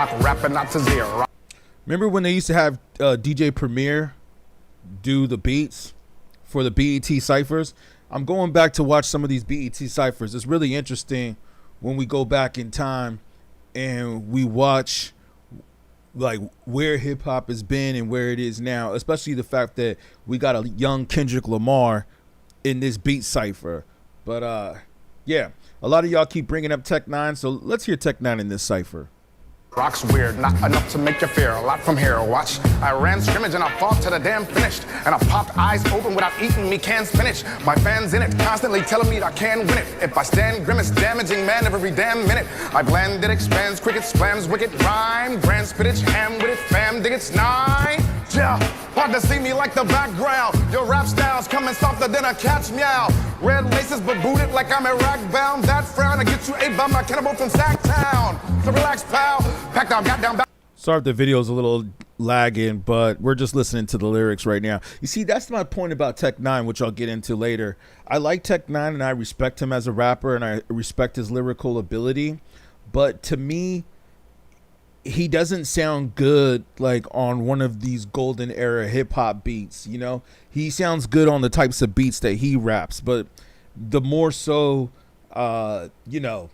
rock, rapping not to zero. Remember when they used to have DJ Premier do the beats for the BET ciphers? I'm going back to watch some of these BET ciphers. It's really interesting when we go back in time and we watch like where hip hop has been and where it is now, especially the fact that we got a young Kendrick Lamar in this beat cipher. But yeah, a lot of y'all keep bringing up Tech Nine, so let's hear Tech Nine in this cipher. Rock's weird, not enough to make you fear. A lot from here, watch. I ran scrimmage and I fought to the damn finished. And I popped eyes open without eating me canned spinach. My fans in it, constantly telling me I can win it. If I stand grimace, damaging man every damn minute. I blend it, expands, cricket, slams, wicked rhyme. Grand spinach, ham with it, fam, dig it's nine. Yeah, hard to see me like the background. Your rap style's coming softer than a cat's meow. Red laces, but booted like I'm Iraq bound. That frown to get you ate by my cannibal from Sacktown. So relax, pal. Pack down, got down, back. Sorry if the video's a little lagging, but we're just listening to the lyrics right now. You see, that's my point about Tech Nine, which I'll get into later. I like Tech Nine and I respect him as a rapper and I respect his lyrical ability. But to me, he doesn't sound good like on one of these golden era hip hop beats, you know? He sounds good on the types of beats that he raps, but the more so, you know,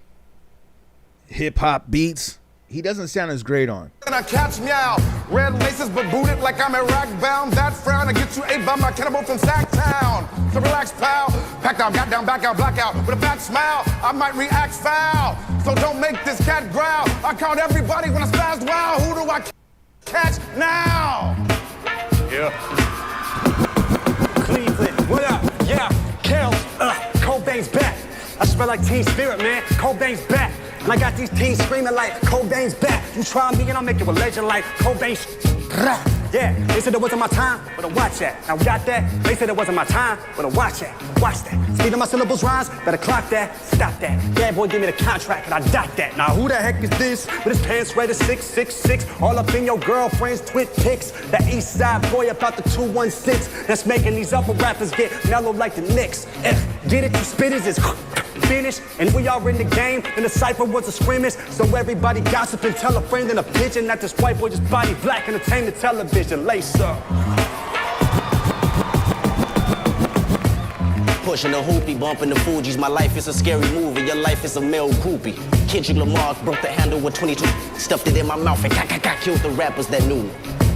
hip hop beats, he doesn't sound as great on. And I catch meow. Red laces, but booted like I'm Iraq bound. That frown to get you ate by my cannibal from Sacktown. So relax, pal. Pack down, got down, back out, black out. With a fat smile, I might react foul. So don't make this cat growl. I count everybody when I spaz wow. Who do I catch now? Yeah. Cleveland, what up? Yeah, Kells, Cobain's back. I smell like Teen Spirit, man. Cobain's back. And I got these teens screaming like Cobain's back. You try me and I'll make you a legend like Cobain. Yeah, they said it wasn't my time, but I watch that. Now we got that. They said it wasn't my time, but I watch that. Watch that. Speed of my syllables rhymes, better clock that. Stop that. Bad boy give me the contract and I dot that. Now who the heck is this? With his pants rated 666. All up in your girlfriend's twit pics. That east side boy about the 216. That's making these upper rappers get mellow like the Knicks. Get it? You spitters is finished, and we are in the game, and the cipher was a scrimmage, so everybody gossip and tell a friend in a pigeon that this white boy just body black entertainment television. Lace up. Pushing the hoopy, bumping the Fugees. My life is a scary movie, your life is a male groupie. Kendrick Lamar broke the handle with 22, stuffed it in my mouth and killed the rappers that knew me.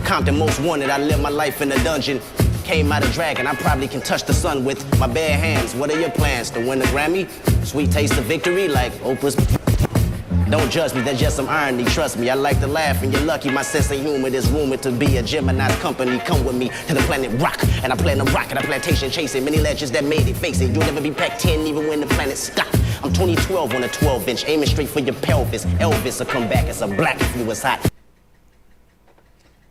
Compton most wanted, I lived my life in a dungeon. Came out of dragon, I probably can touch the sun with my bare hands. What are your plans? To win a Grammy? Sweet taste of victory like Oprah's. Don't judge me, that's just some irony, trust me. I like to laugh and you're lucky, my sense of humor is rumored to be a Gemini's company. Come with me to the planet rock, and I plan to rock at a plantation chasing many legends that made it. Face it, you'll never be Pac-10 even when the planet stopped. I'm 2012 on a 12-inch, aiming straight for your pelvis. Elvis will come back as a black if you was hot.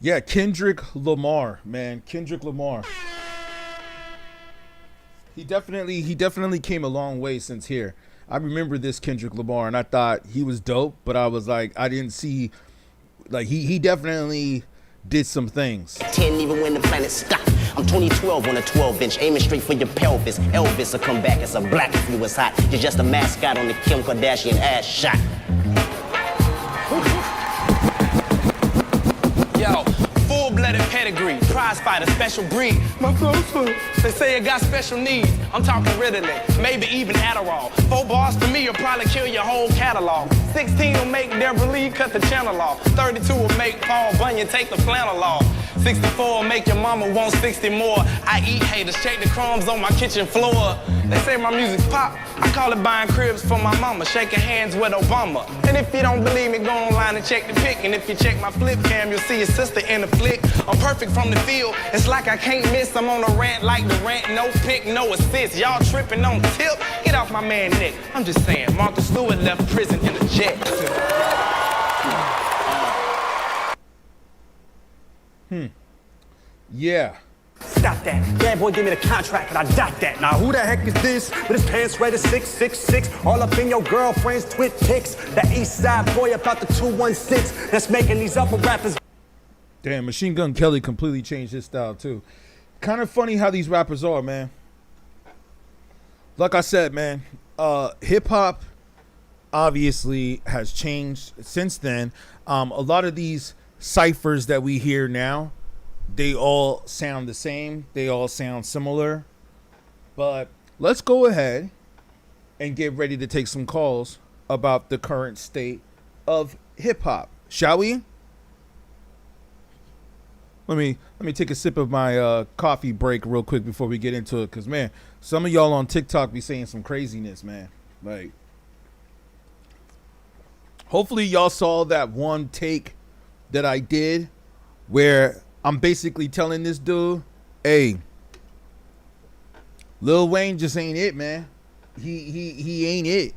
Yeah, Kendrick Lamar, man. Kendrick Lamar. He definitely came a long way since here. I remember this Kendrick Lamar and I thought he was dope, but I was like, I didn't see, like, he definitely did some things. 10 even when the planet stopped. I'm 2012 on a 12-inch, aiming straight for your pelvis. Elvis will come back as a black if you was hot. You're just a mascot on the Kim Kardashian ass shot. Yo, full-blooded pedigree, prize fighter, special breed. My flow's full. They say it got special needs. I'm talking Ritalin, maybe even Adderall. 4 bars for me will probably kill your whole catalog. 16 will make Deborah Lee cut the channel off. 32 will make Paul Bunyan take the flannel off. 64 will make your mama want 60 more. I eat haters, shake the crumbs on my kitchen floor. They say my music's pop. I call it buying cribs for my mama, shaking hands with Obama. And if you don't believe me, go online and check the pic. And if you check my flip cam, you'll see your sister in the flick. I'm perfect from the field. It's like I can't miss. I'm on a rant like the rant. No pick, no assist. Y'all tripping on tip. Get off my man Nick. I'm just saying, Martha Stewart left prison in a jet. Yeah. Stop that. Bad boy give me the contract and I dot that. Now who the heck is this? With his pants rated 666. All up in your girlfriend's twit pics. That east side boy about the 216. That's making these upper rappers. Damn, Machine Gun Kelly completely changed his style too. Kind of funny how these rappers are, man. Like I said, man, hip hop obviously has changed since then. A lot of these ciphers that we hear now, they all sound the same. They all sound similar. But let's go ahead and get ready to take some calls about the current state of hip hop, shall we? Let me take a sip of my coffee break real quick before we get into it, because man, some of y'all on TikTok be saying some craziness, man. Like, hopefully y'all saw that one take that I did where I'm basically telling this dude, hey, Lil Wayne just ain't it, man. He ain't it.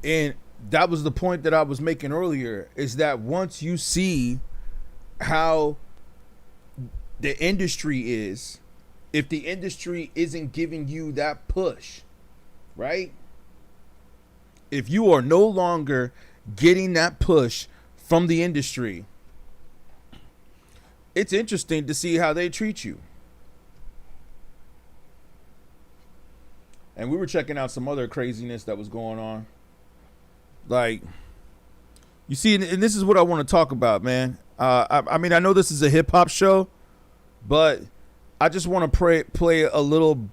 And that was the point that I was making earlier, is that once you see how the industry is, if the industry isn't giving you that push, right? If you are no longer getting that push from the industry, it's interesting to see how they treat you. And we were checking out some other craziness that was going on. Like, you see, and this is what I want to talk about, man. I mean, I know this is a hip hop show, but I just want to play a little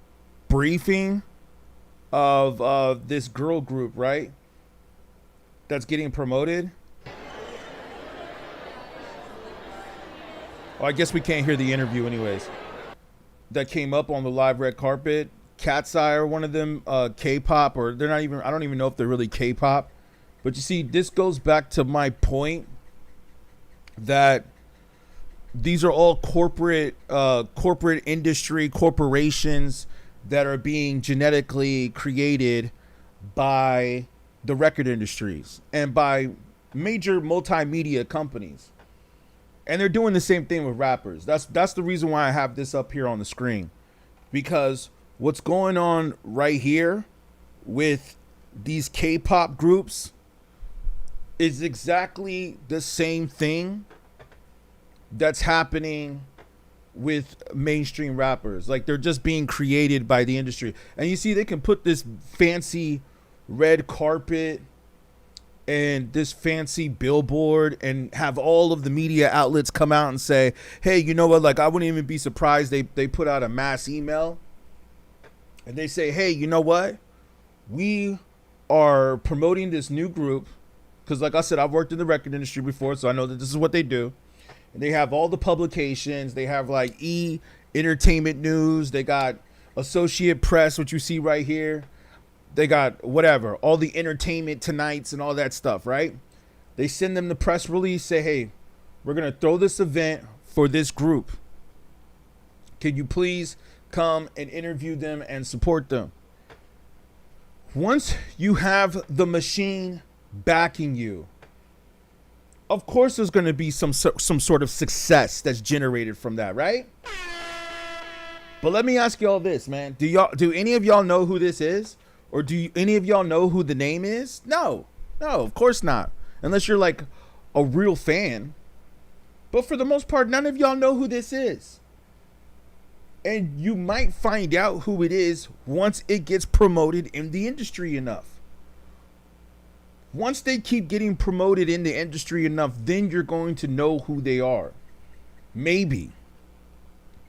briefing of this girl group, right? That's getting promoted. Oh, I guess we can't hear the interview anyways. That came up on the live red carpet. Cat's Eye or one of them, K-pop, or they're not even, I don't even know if they're really K-pop. But you see, this goes back to my point that these are all corporate industry corporations that are being genetically created by the record industries and by major multimedia companies. And they're doing the same thing with rappers. That's the reason why I have this up here on the screen, because what's going on right here with these K-pop groups is exactly the same thing that's happening with mainstream rappers. Like, they're just being created by the industry. And you see, they can put this fancy red carpet and this fancy billboard and have all of the media outlets come out and say, hey, you know what? Like, I wouldn't even be surprised they put out a mass email and they say, hey, you know what? We are promoting this new group. Because like I said, I've worked in the record industry before, so I know that this is what they do. And they have all the publications. They have like Entertainment News. They got Associate Press, which you see right here. They got whatever, all the Entertainment Tonights and all that stuff, right? They send them the press release, say, hey, we're going to throw this event for this group. Can you please come and interview them and support them? Once you have the machine backing you, of course there's going to be some sort of success that's generated from that, right? But let me ask y'all this, man. Do any of y'all know who this is? Or do any of y'all know who the name is? No, of course not. Unless you're like a real fan. But for the most part, none of y'all know who this is. And you might find out who it is once it gets promoted in the industry enough. Once they keep getting promoted in the industry enough, then you're going to know who they are. Maybe.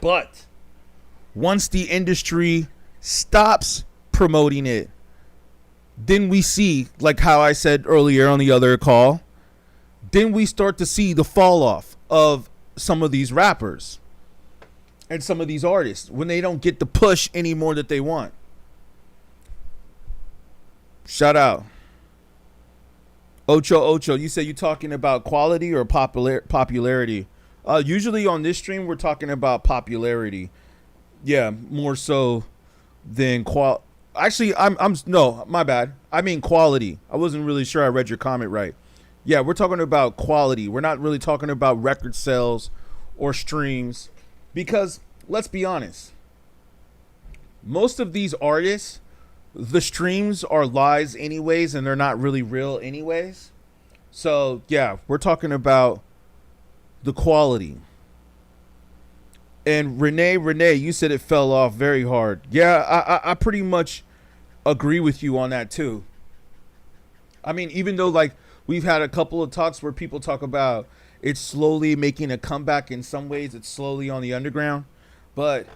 But once the industry stops promoting it, then we see, like how I said earlier on the other call, then we start to see the fall off of some of these rappers and some of these artists when they don't get the push anymore that they want. Shout out. Ocho, you say you're talking about quality or popularity? Usually on this stream, we're talking about popularity. Yeah, more so than qual. Actually, no, my bad. I mean quality. I wasn't really sure I read your comment right. Yeah, we're talking about quality. We're not really talking about record sales or streams, because let's be honest, most of these artists, the streams are lies anyways, and they're not really real anyways. So yeah, we're talking about the quality. And Renee, you said it fell off very hard. Yeah, I pretty much agree with you on that too. I mean, even though like we've had a couple of talks where people talk about it's slowly making a comeback in some ways, it's slowly on the underground. But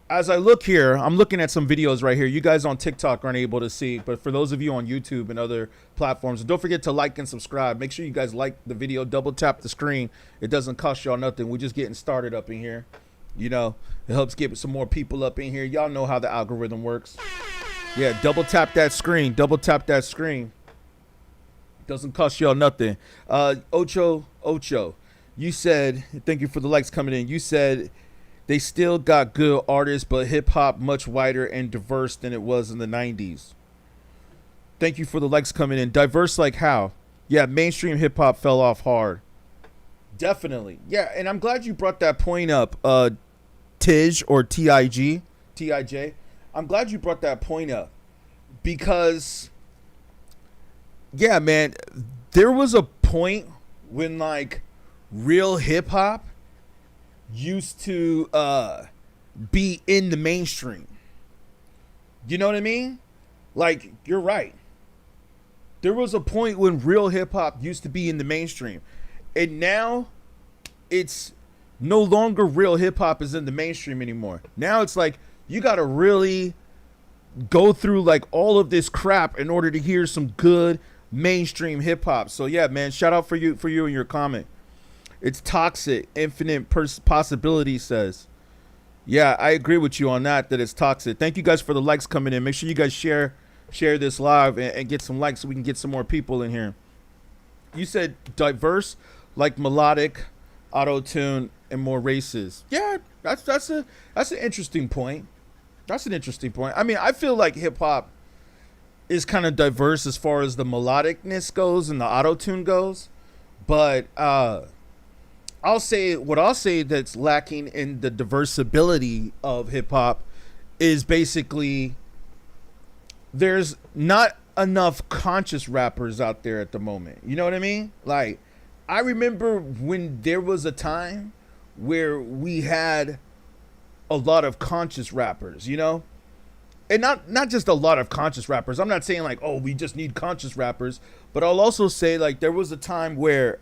as I look here, I'm looking at some videos right here. You guys on TikTok aren't able to see, but for those of you on YouTube and other platforms, don't forget to like and subscribe. Make sure you guys like the video, double tap the screen. It doesn't cost y'all nothing. We're just getting started up in here. You know, it helps get some more people up in here. Y'all know how the algorithm works. Yeah, double tap that screen. Double tap that screen. Doesn't cost y'all nothing. Ocho, you said, thank you for the likes coming in. You said they still got good artists, but hip hop much wider and diverse than it was in the 90s. Thank you for the likes coming in. Diverse like how? Yeah, mainstream hip hop fell off hard. Definitely. Yeah, and I'm glad you brought that point up, Tij or T-I-J. I'm glad you brought that point up because, yeah, man, there was a point when like real hip hop used to be in the mainstream. You know what I mean? Like, you're right. There was a point when real hip hop used to be in the mainstream. And now it's no longer real hip hop is in the mainstream anymore. Now it's like you got to really go through like all of this crap in order to hear some good mainstream hip hop. So yeah, man, shout out for you and your comment. It's toxic. Infinite possibility says. Yeah, I agree with you on that it's toxic. Thank you guys for the likes coming in. Make sure you guys share this live and get some likes so we can get some more people in here. You said diverse, like melodic, auto-tune, and more races. Yeah, that's an interesting point. That's an interesting point. I mean, I feel like hip hop is kind of diverse as far as the melodicness goes and the auto-tune goes, but I'll say that's lacking in the diversibility of hip hop is basically there's not enough conscious rappers out there at the moment. You know what I mean? Like, I remember when there was a time where we had a lot of conscious rappers, you know? And not just a lot of conscious rappers. I'm not saying like, oh, we just need conscious rappers, but I'll also say like there was a time where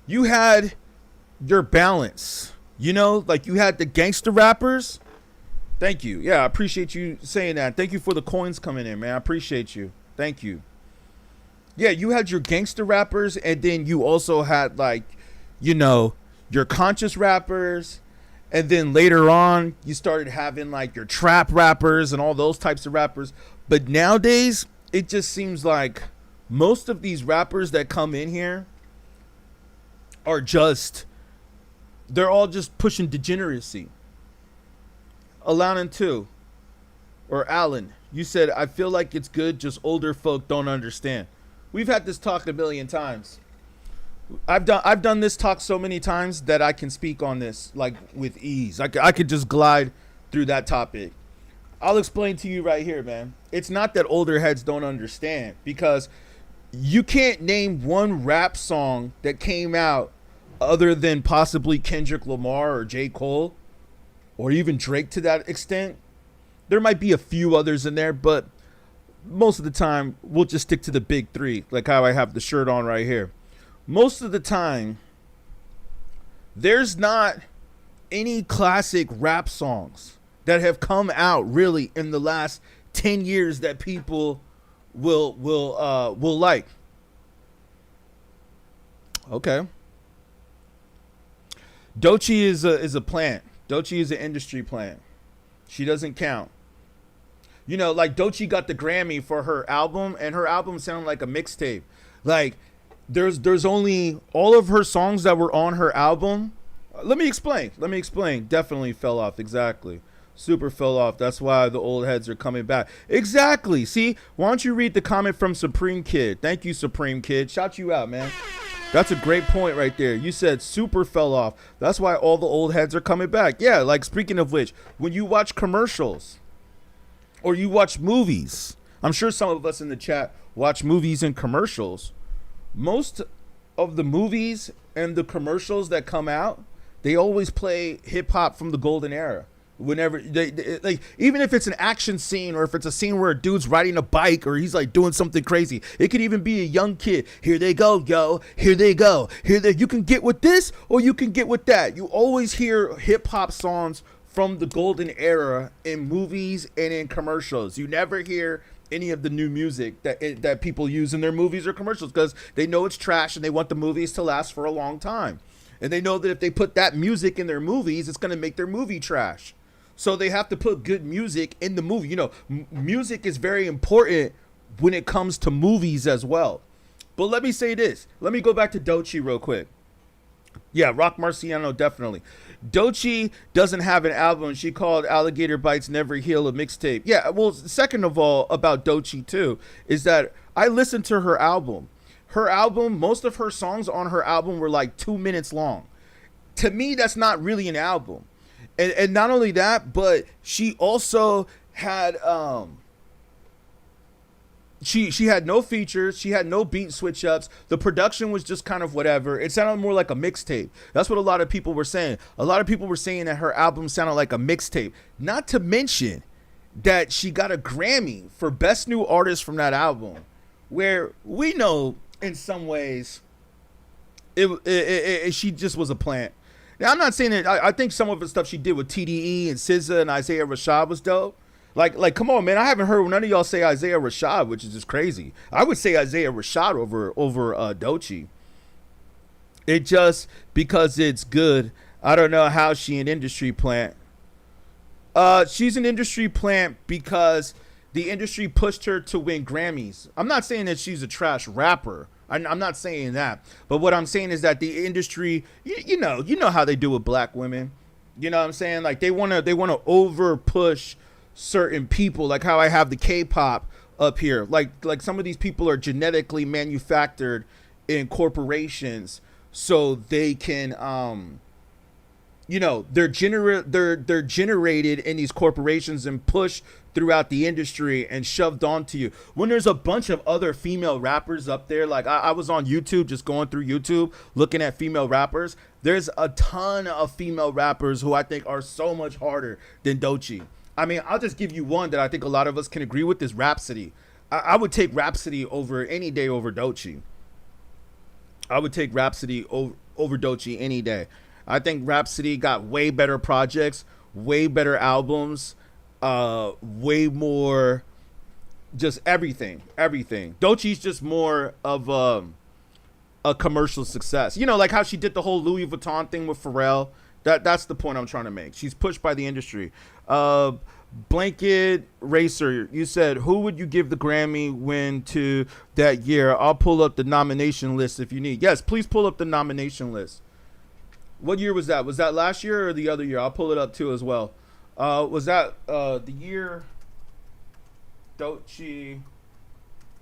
you had your balance, you know? Like you had the gangster rappers. Thank you. Yeah, I appreciate you saying that. Thank you for the coins coming in, man. I appreciate you. Thank you. Yeah, you had your gangster rappers, and then you also had like, you know, your conscious rappers, and then later on you started having like your trap rappers and all those types of rappers. But nowadays, it just seems like most of these rappers that come in here are they're all just pushing degeneracy. Alanin too, or Alan, you said, I feel like it's good, just older folk don't understand. We've had this talk a million times. I've done this talk so many times that I can speak on this like with ease. I could just glide through that topic. I'll explain to you right here, man. It's not that older heads don't understand, because you can't name one rap song that came out other than possibly Kendrick Lamar or J. Cole or even Drake to that extent. There might be a few others in there, but most of the time we'll just stick to the big three, like how I have the shirt on right here. Most of the time, there's not any classic rap songs that have come out really in the last 10 years that people will like. Okay. Doechii is a plant. Doechii is an industry plant. She doesn't count. You know, like Doechii got the Grammy for her album, and her album sounded like a mixtape. Like there's only all of her songs that were on her album. Let me explain. Definitely fell off. Exactly. Super fell off. That's why the old heads are coming back. Exactly. See, why don't you read the comment from Supreme Kid? Thank you, Supreme Kid. Shout you out, man. That's a great point right there. You said super fell off. That's why all the old heads are coming back. Yeah, like speaking of which, when you watch commercials or you watch movies, I'm sure some of us in the chat watch movies and commercials. Most of the movies and the commercials that come out, they always play hip hop from the golden era. Whenever they like, even if it's an action scene or if it's a scene where a dude's riding a bike or he's like doing something crazy, it could even be a young kid. Here they go, yo. Here they go. You can get with this or you can get with that. You always hear hip hop songs from the golden era in movies and in commercials. You never hear any of the new music that people use in their movies or commercials because they know it's trash and they want the movies to last for a long time. And they know that if they put that music in their movies, it's going to make their movie trash. So they have to put good music in the movie. You know, music is very important when it comes to movies as well. But let me say this. Let me go back to Doechii real quick. Yeah, Rock Marciano, definitely. Doechii doesn't have an album. She called Alligator Bites Never Heal a mixtape. Yeah, well, second of all, about Doechii too, is that I listened to her album. Her album, most of her songs on her album were like 2 minutes long. To me, that's not really an album. And not only that, but she also had she had no features, she had no beat switch ups. The production was just kind of whatever. It sounded more like a mixtape. That's what a lot of people were saying. A lot of people were saying that her album sounded like a mixtape. Not to mention that she got a Grammy for Best New Artist from that album, where we know in some ways she just was a plant. Now, I'm not saying that I think some of the stuff she did with TDE and SZA and Isaiah Rashad was dope. Like, come on, man. I haven't heard none of y'all say Isaiah Rashad, which is just crazy. I would say Isaiah Rashad over Doechii. It just because it's good. I don't know how she an industry plant. She's an industry plant because the industry pushed her to win Grammys. I'm not saying that she's a trash rapper. I'm not saying that, but what I'm saying is that the industry, you know how they do with black women. You know what I'm saying? Like they want to over push certain people, like how I have the K-pop up here. Like some of these people are genetically manufactured in corporations so they can they're generated in these corporations and pushed throughout the industry and shoved onto you. When there's a bunch of other female rappers up there, like I was on YouTube, just going through YouTube, looking at female rappers. There's a ton of female rappers who I think are so much harder than Doechii. I mean, I'll just give you one that I think a lot of us can agree with is Rhapsody. I would take Rhapsody over any day over Doechii. I would take Rhapsody over Doechii any day. I think Rhapsody got way better projects, way better albums, way more, just everything. Doechii's just more of a commercial success. You know, like how she did the whole Louis Vuitton thing with Pharrell. That's the point I'm trying to make. She's pushed by the industry. Blanket Racer, you said, who would you give the Grammy win to that year? I'll pull up the nomination list if you need. Yes, please pull up the nomination list. What year was that? Was that last year or the other year? I'll pull it up too as well. Was that the year Doechii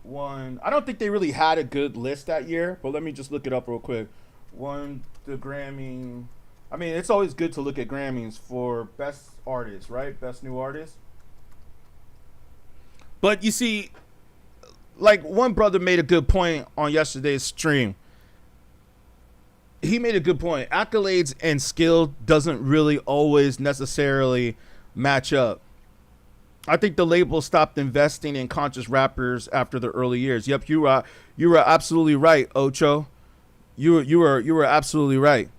won? I don't think they really had a good list that year, but let me just look it up real quick. Won the Grammy. I mean, it's always good to look at Grammys for best artist, right? Best new artist. But you see, like one brother made a good point on yesterday's stream. He made a good point. Accolades and skill doesn't really always necessarily match up. I think the label stopped investing in conscious rappers after the early years. Yep, you were absolutely right, Ocho. You were absolutely right.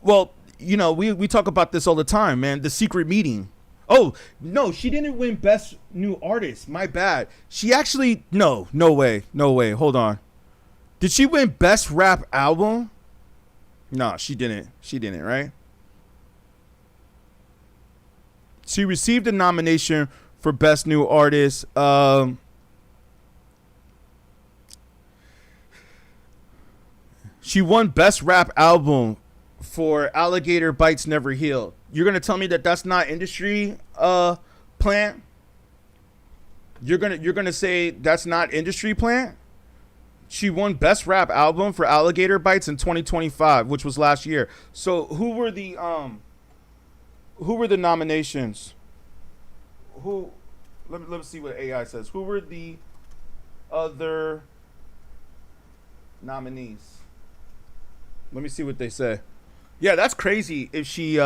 Well, you know, we talk about this all the time, man. The secret meeting. Oh, no, she didn't win best new artist. My bad. She actually, no way. Hold on. Did she win best rap album? No, she didn't. She didn't, right? She received a nomination for best new artist. She won best rap album for Alligator Bites Never Heal. You're gonna tell me that that's not industry plant? You're gonna say that's not industry plant? She won best rap album for Alligator Bites in 2025, which was last year. So who were the nominations? Let me see what AI says. Who were the other nominees? Let me see what they say. Yeah, that's crazy if she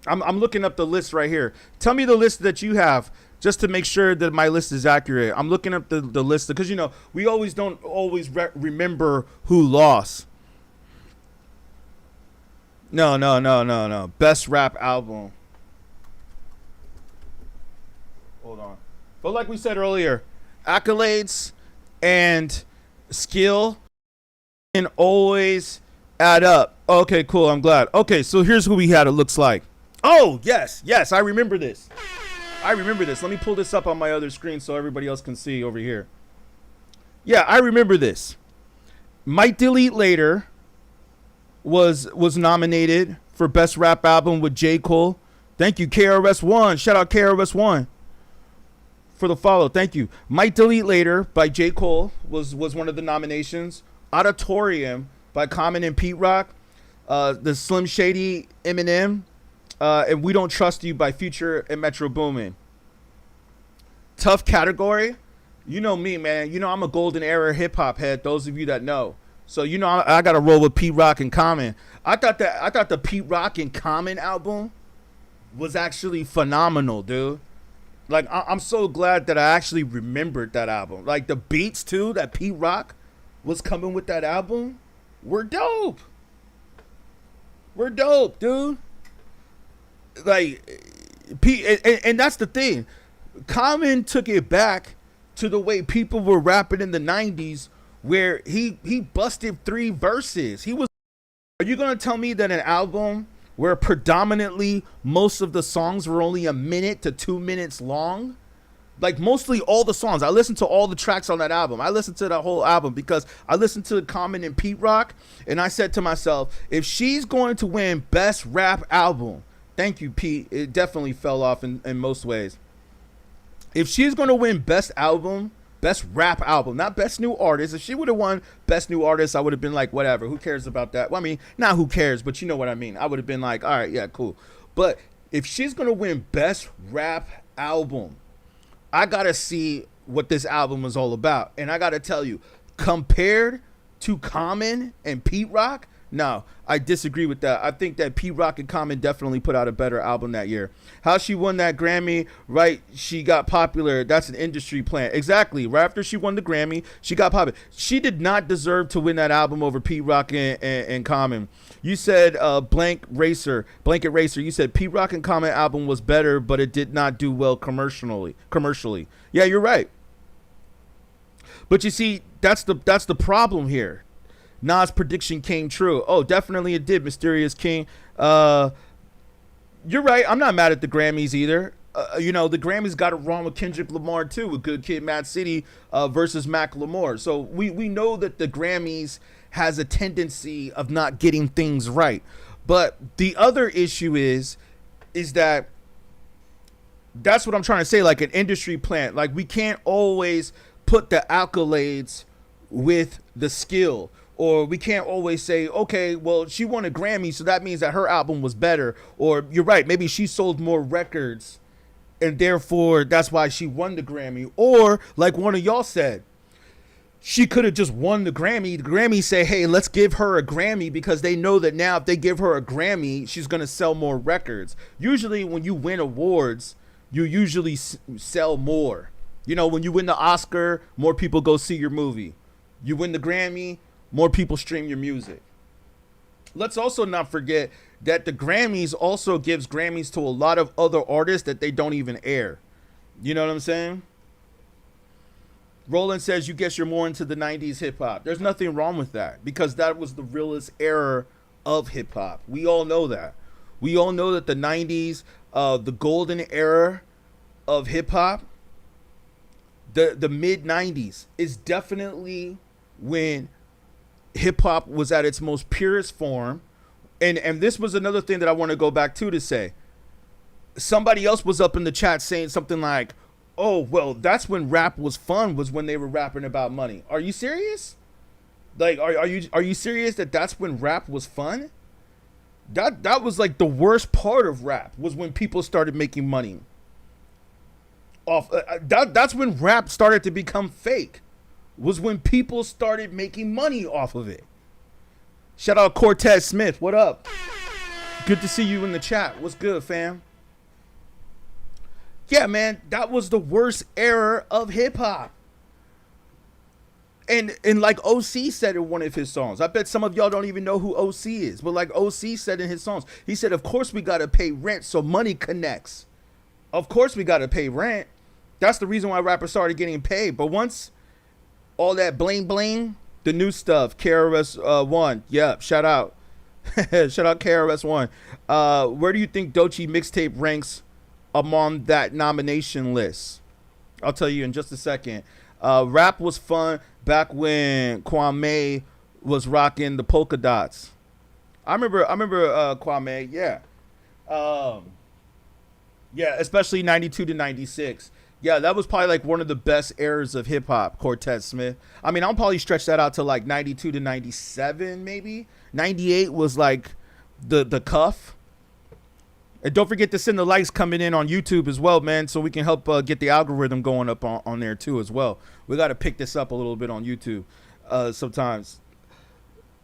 I'm looking up the list right here. Tell me the list that you have, just to make sure that my list is accurate. I'm looking up the list because, you know, we always don't always remember who lost. No. Best rap album. Hold on. But like we said earlier, accolades and skill can always add up. Okay, cool. I'm glad. Okay, so here's who we had. It looks like. Oh, yes. I remember this. Let me pull this up on my other screen so everybody else can see over here. Yeah, I remember this. Might Delete Later was nominated for Best Rap Album with J. Cole. Thank you, KRS-One. Shout out KRS-One for the follow. Thank you. Might Delete Later by J. Cole was one of the nominations. Auditorium by Common and Pete Rock. The Slim Shady Eminem. And We Don't Trust You by Future and Metro Boomin. Tough category. You know me, man. You know I'm a golden era hip hop head. Those of you that know. So you know I got to roll with Pete Rock and Common. I thought the Pete Rock and Common album was actually phenomenal, dude. Like I'm so glad that I actually remembered that album. Like the beats too that Pete Rock was coming with that album were dope. We're dope, dude. Like Pete, and that's the thing. Common took it back to the way people were rapping in the 90s, where he busted 3 verses. Are you gonna tell me that an album where predominantly most of the songs were only a minute to 2 minutes long? Like mostly all the songs. I listened to all the tracks on that album. I listened to the whole album because I listened to Common and Pete Rock, and I said to myself, if she's going to win Best Rap Album, thank you, Pete. It definitely fell off in most ways. If she's going to win Best Album, Best Rap Album, not Best New Artist. If she would have won Best New Artist, I would have been like, whatever. Who cares about that? Well, I mean, not who cares, but you know what I mean. I would have been like, all right, yeah, cool. But if she's going to win Best Rap Album, I got to see what this album is all about. And I got to tell you, compared to Common and Pete Rock, no, I disagree with that. I think that Pete Rock and Common definitely put out a better album that year. How she won that Grammy, right? She got popular. That's an industry plan. Exactly. Right after she won the Grammy, she got popular. She did not deserve to win that album over Pete Rock and Common. You said Blanket Racer. You said Pete Rock and Common album was better, but it did not do well commercially. Yeah, you're right. But you see, that's the problem here. Nas' prediction came true. Oh, definitely it did, Mysterious King. You're right. I'm not mad at the Grammys either. You know, the Grammys got it wrong with Kendrick Lamar too, with Good Kid, Mad City versus Macklemore. So we know that the Grammys has a tendency of not getting things right. But the other issue is that that's what I'm trying to say, like an industry plant. Like we can't always put the accolades with the skill. Or we can't always say, okay, well, she won a Grammy, so that means that her album was better. Or you're right, maybe she sold more records, and therefore that's why she won the Grammy. Or like one of y'all said, she could have just won the Grammy. The Grammy say, hey, let's give her a Grammy, because they know that now if they give her a Grammy, she's going to sell more records. Usually when you win awards, you usually sell more. You know, when you win the Oscar, more people go see your movie. You win the Grammy, more people stream your music. Let's also not forget that the Grammys also gives Grammys to a lot of other artists that they don't even air. You know what I'm saying? Roland says, you guess you're more into the 90s hip hop. There's nothing wrong with that, because that was the realest era of hip hop. We all know that. We all know that the 90s, the golden era of hip hop, the mid 90s is definitely when hip hop was at its most purest form. And this was another thing that I want to go back to say. Somebody else was up in the chat saying something like, oh, well, that's when rap was fun, was when they were rapping about money. Are you serious? Like, are you serious that that's when rap was fun? That was like the worst part of rap, was when people started making money off. That's when rap started to become fake. Was when people started making money off of it. Shout out Cortez Smith. What up? Good to see you in the chat. What's good, fam? Yeah, man, that was the worst era of hip hop. And like OC said in one of his songs, I bet some of y'all don't even know who OC is, but like OC said in his songs, he said, of course we got to pay rent so money connects. Of course we got to pay rent. That's the reason why rappers started getting paid. But once all that bling bling, the new stuff, KRS-One, yep, shout out. Shout out KRS-One. Where do you think Doechii mixtape ranks among that nomination list? I'll tell you in just a second. Rap was fun back when Kwame was rocking the polka dots. I remember Kwame, yeah. Yeah, especially 92 to 96. Yeah, that was probably like one of the best eras of hip hop, Cortez Smith. I mean, I'll probably stretch that out to like 92 to 97, maybe. 98 was like the cuff. And don't forget to send the likes coming in on YouTube as well, man, so we can help get the algorithm going up on there too as well. We got to pick this up a little bit on YouTube sometimes.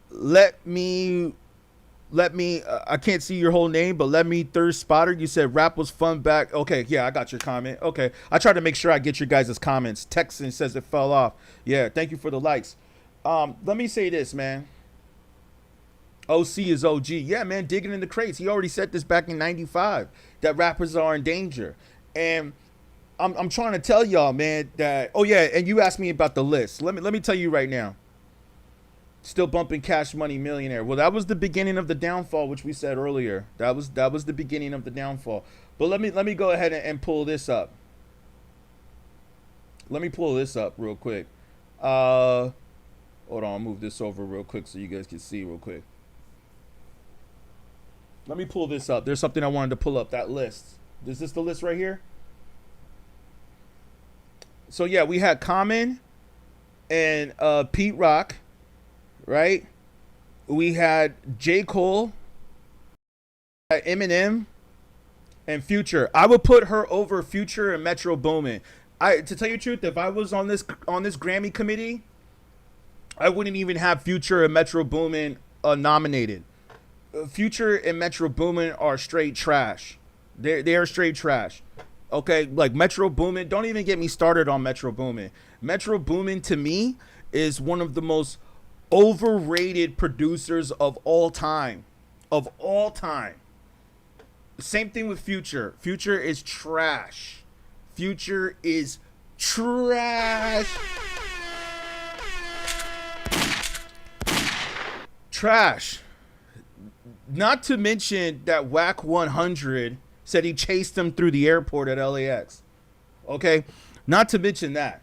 Let me I can't see your whole name, but let me Thirst Spotter. You said rap was fun back. Okay, yeah, I got your comment. Okay, I try to make sure I get your guys' comments. Texan says it fell off. Yeah, thank you for the likes. Let me say this, man. OC is OG. Yeah, man, digging in the crates. He already said this back in 95 that rappers are in danger. And I'm trying to tell y'all, man, that, oh yeah, and you asked me about the list. Let me tell you right now. Still bumping Cash Money Millionaire. Well, that was the beginning of the downfall, which we said earlier. That was the beginning of the downfall. But let me go ahead and pull this up. Let me pull this up real quick. Hold on, I'll move this over real quick so you guys can see real quick. Let me pull this up. There's something I wanted to pull up, that list. Is this the list right here? So yeah, we had Common and Pete Rock, right? We had J. Cole, Eminem, and Future. I would put her over Future and Metro Boomin. To tell you the truth, if I was on this Grammy committee, I wouldn't even have Future and Metro Boomin nominated. Future and Metro Boomin are straight trash. They are straight trash. Okay, like Metro Boomin, don't even get me started on Metro Boomin. Metro Boomin to me is one of the most overrated producers of all time. Of all time. Same thing with Future. Future is trash. Future is trash. Trash. Not to mention that Whack 100 said he chased him through the airport at LAX. Okay? Not to mention that.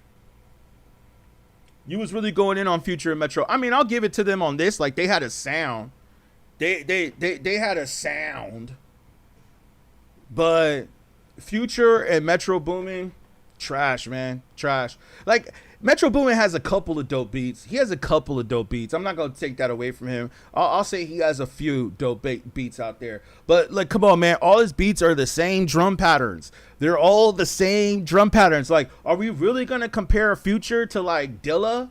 You was really going in on Future and Metro. I mean, I'll give it to them on this. Like, they had a sound. They had a sound. But Future and Metro Boomin, trash, man. Trash. Like, Metro Boomin has a couple of dope beats. He has a couple of dope beats. I'm not going to take that away from him. I'll say he has a few dope beats out there. But, like, come on, man. All his beats are the same drum patterns. They're all the same drum patterns. Like, are we really going to compare Future to, like, Dilla?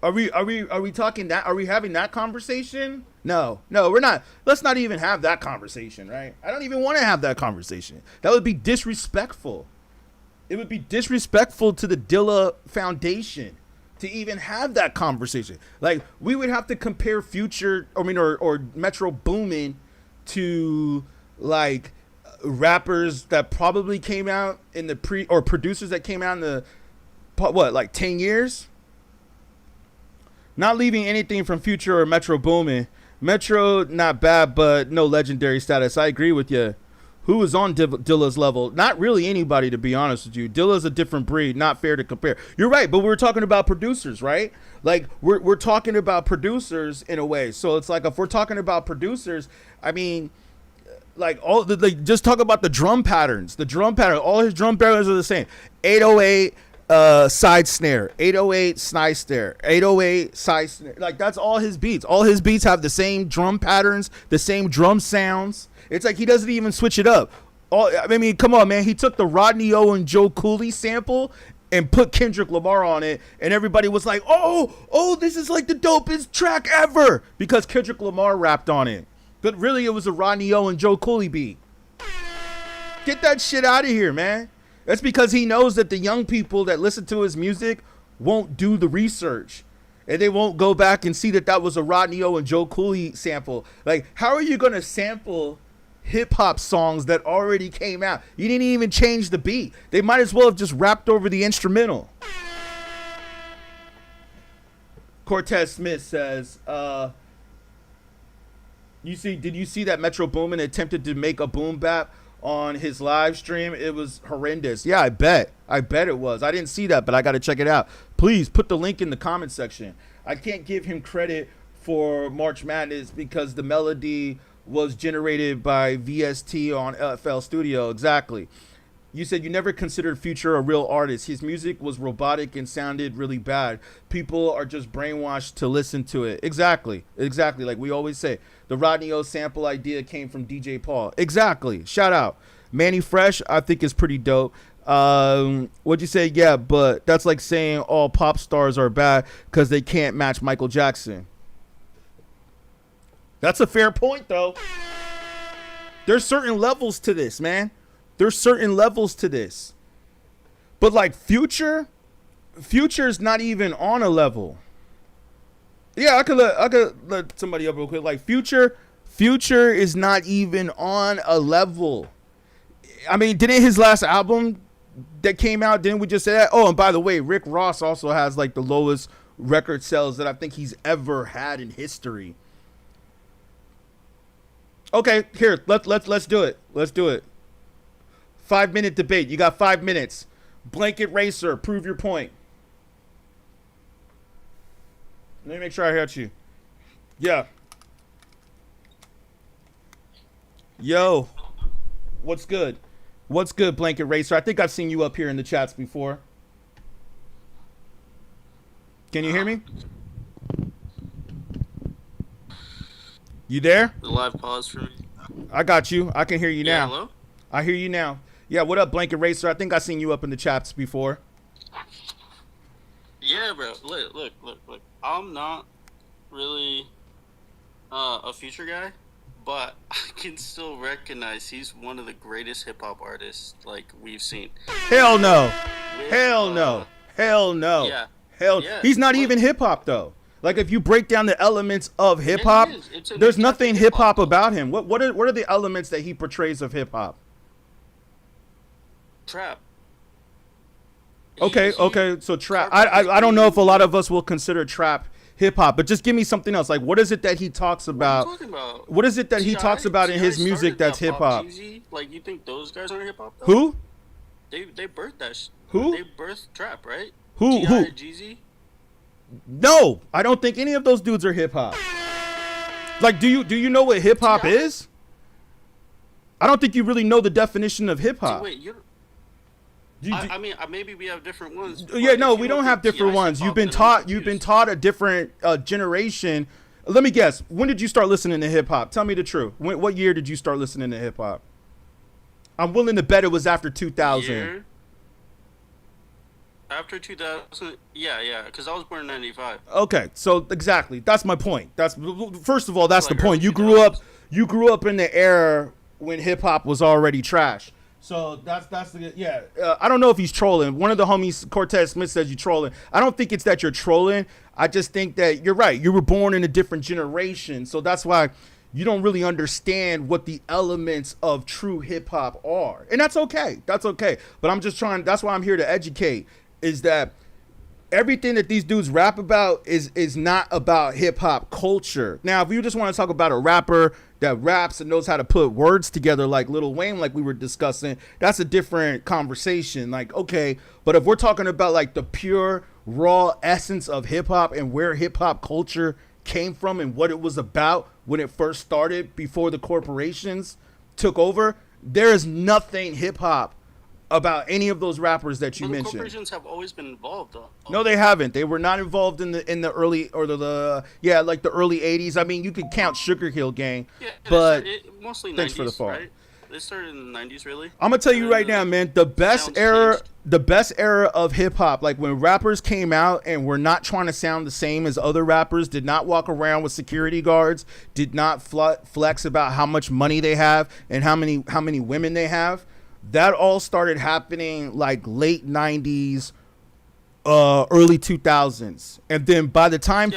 Are we talking that? Are we having that conversation? No, we're not. Let's not even have that conversation, right? I don't even want to have that conversation. That would be disrespectful. It would be disrespectful to the Dilla Foundation to even have that conversation. Like, we would have to compare Future, or Metro Boomin to, like, rappers that probably came out in the or producers that came out in the, like 10 years? Not leaving anything from Future or Metro Boomin. Metro, not bad, but no legendary status. I agree with you. Who is on Dilla's level? Not really anybody, to be honest with you. Dilla's a different breed. Not fair to compare. You're right, but we're talking about producers, right? Like, we're talking about producers in a way. So it's like, if we're talking about producers, I mean, like, just talk about the drum patterns. The drum pattern, all his drum patterns are the same. 808 side snare, 808 snide snare, 808 side snare. Like, that's all his beats. All his beats have the same drum patterns, the same drum sounds. It's like he doesn't even switch it up. I mean, come on, man. He took the Rodney O and Joe Cooley sample and put Kendrick Lamar on it, and everybody was like, oh, this is like the dopest track ever, because Kendrick Lamar rapped on it. But really, it was a Rodney O and Joe Cooley beat. Get that shit out of here, man. That's because he knows that the young people that listen to his music won't do the research. And they won't go back and see that that was a Rodney O and Joe Cooley sample. Like, how are you going to sample hip-hop songs that already came out? You didn't even change the beat. They might as well have just rapped over the instrumental. Cortez Smith says, did you see that Metro Boomin attempted to make a boom bap on his live stream? It was horrendous. Yeah, I bet it was. I didn't see that, but I got to check it out. Please put the link in the comment section. I can't give him credit for March Madness because the melody was generated by VST on FL Studio. Exactly. You said you never considered Future a real artist. His music was robotic and sounded really bad. People are just brainwashed to listen to it. Exactly. Like we always say, the Rodney O sample idea came from DJ Paul. Exactly. Shout out. Manny Fresh, I think is pretty dope. What'd you say? Yeah, but that's like saying all pop stars are bad because they can't match Michael Jackson. That's a fair point, though. There's certain levels to this, man. There's certain levels to this. But like Future's not even on a level. Yeah, I could let somebody up real quick. Like Future is not even on a level. I mean, didn't his last album that came out, didn't we just say that? Oh, and by the way, Rick Ross also has like the lowest record sales that I think he's ever had in history. Okay, here, let's do it. Let's do it. 5-minute debate. You got 5 minutes. Blanket Racer, prove your point. Let me make sure I heard you. Yeah. Yo. What's good? What's good, Blanket Racer? I think I've seen you up here in the chats before. Can you hear me? You there? The live pause for me. I got you. I can hear you now. Hello? I hear you now. Yeah, what up, Blanket Racer? I think I seen you up in the chats before. Yeah, bro. Look. I'm not really a Future guy, but I can still recognize he's one of the greatest hip-hop artists, like, we've seen. Hell no. Hell no. Yeah. Yeah. He's not even hip-hop, though. Like, if you break down the elements of hip-hop, there's nothing hip-hop about him. What are the elements that he portrays of hip-hop? Trap. Okay, so trap. I don't know if a lot of us will consider trap hip-hop, but just give me something else. Like, what is it that he talks about? What are you talking about? What is it that he talks about in his music that's hip-hop? Like, you think those guys aren't hip-hop, though? Who? They birthed that Who? They birthed trap, right? Who? Jeezy? No, I don't think any of those dudes are hip-hop. Like, do you know what hip-hop is? I don't think you really know the definition of hip-hop. Wait, I mean, maybe we have different ones. Yeah, no, we don't have different ones. You've been taught a different generation. Let me guess. When did you start listening to hip hop? Tell me the truth. What year did you start listening to hip hop? I'm willing to bet it was after 2000. After 2000, yeah, because I was born in 95. Okay, so exactly, that's my point. First of all, that's like the point. You grew up in the era when hip hop was already trash. So that's the I don't know if he's trolling. One of the homies, Cortez Smith, says you're trolling. I don't think it's that you're trolling. I just think that you're right. You were born in a different generation, so that's why you don't really understand what the elements of true hip hop are, and that's okay. That's okay. But I'm just trying. That's why I'm here to educate. Is that everything that these dudes rap about is not about hip hop culture. Now, if you just want to talk about a rapper that raps and knows how to put words together like Lil Wayne, like we were discussing, that's a different conversation. Like, okay, but if we're talking about like the pure raw essence of hip hop and where hip hop culture came from and what it was about when it first started before the corporations took over, there is nothing hip hop about any of those rappers that you mentioned. Corporations have always been involved, though. No, they haven't. They were not involved in the early or the early 80s. I mean, you could count Sugar Hill Gang, but mostly thanks 90s, for the fall. Right? They started in the 90s, really. I'm gonna tell you right now, man, the best era of hip hop, like when rappers came out and were not trying to sound the same as other rappers, did not walk around with security guards, did not flex about how much money they have and how many women they have. That all started happening like late 90s, early 2000s, and then by the time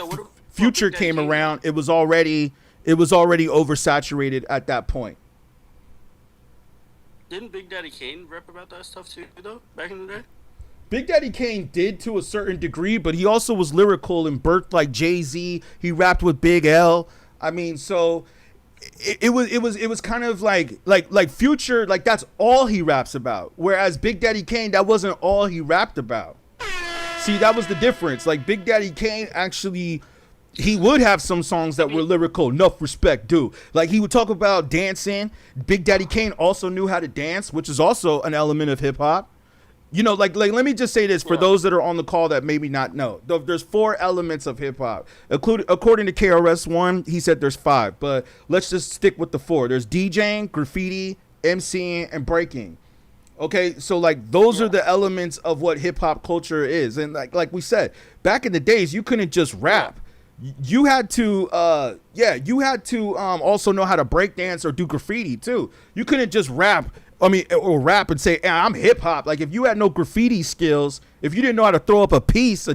Future came around, it was already oversaturated at that point. Didn't Big Daddy Kane rap about that stuff too, though, back in the day? Big Daddy Kane did to a certain degree, but he also was lyrical and birthed like Jay-Z. He rapped with Big L. I mean, so it was kind of like Future, like that's all he raps about. Whereas Big Daddy Kane, that wasn't all he rapped about. See, that was the difference. Like Big Daddy Kane actually, he would have some songs that were lyrical. Enough respect, dude. Like he would talk about dancing. Big Daddy Kane also knew how to dance, which is also an element of hip hop. You know, like let me just say this for those that are on the call that maybe not know. There's 4 elements of hip hop. According to KRS-One, he said there's 5, but let's just stick with the 4. There's DJing, graffiti, MCing, and breaking. Okay, so like those are the elements of what hip hop culture is. And like we said, back in the days, you couldn't just rap. You had to also know how to break dance or do graffiti too. You couldn't just rap and say, I'm hip hop. Like if you had no graffiti skills, if you didn't know how to throw up a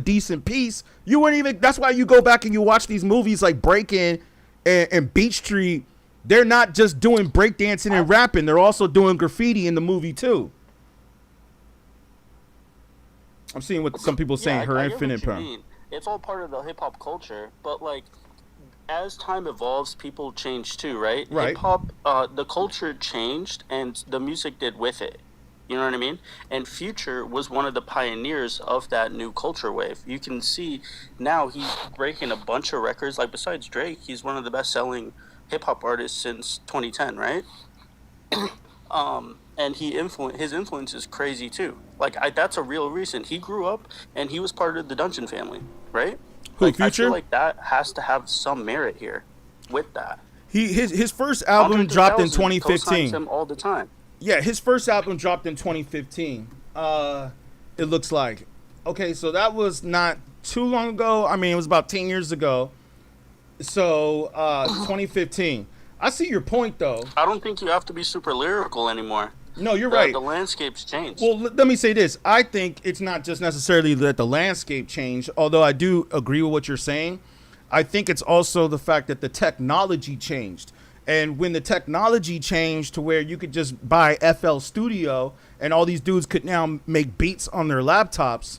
decent piece, you wouldn't even, that's why you go back and you watch these movies like Breakin' and Beat Street. They're not just doing breakdancing and rapping. They're also doing graffiti in the movie too. I'm seeing what some people saying, her infinite power. It's all part of the hip hop culture, but like as time evolves, people change too, right? Right. Hip hop, the culture changed, and the music did with it. You know what I mean? And Future was one of the pioneers of that new culture wave. You can see now he's breaking a bunch of records. Like besides Drake, he's one of the best-selling hip hop artists since 2010, right? And his influence is crazy too. Like that's a real reason. He grew up and he was part of the Dungeon family, right? Who, like, Future? I feel like that has to have some merit here with that. His first album dropped in 2015. Him all the time. Yeah, his first album dropped in 2015. It looks like. Okay, so that was not too long ago. I mean, it was about 10 years ago. So 2015. I see your point though. I don't think you have to be super lyrical anymore. No, you're right. The landscape's changed. Well, let me say this. I think it's not just necessarily that the landscape changed, although I do agree with what you're saying. I think it's also the fact that the technology changed. And when the technology changed to where you could just buy FL Studio and all these dudes could now make beats on their laptops,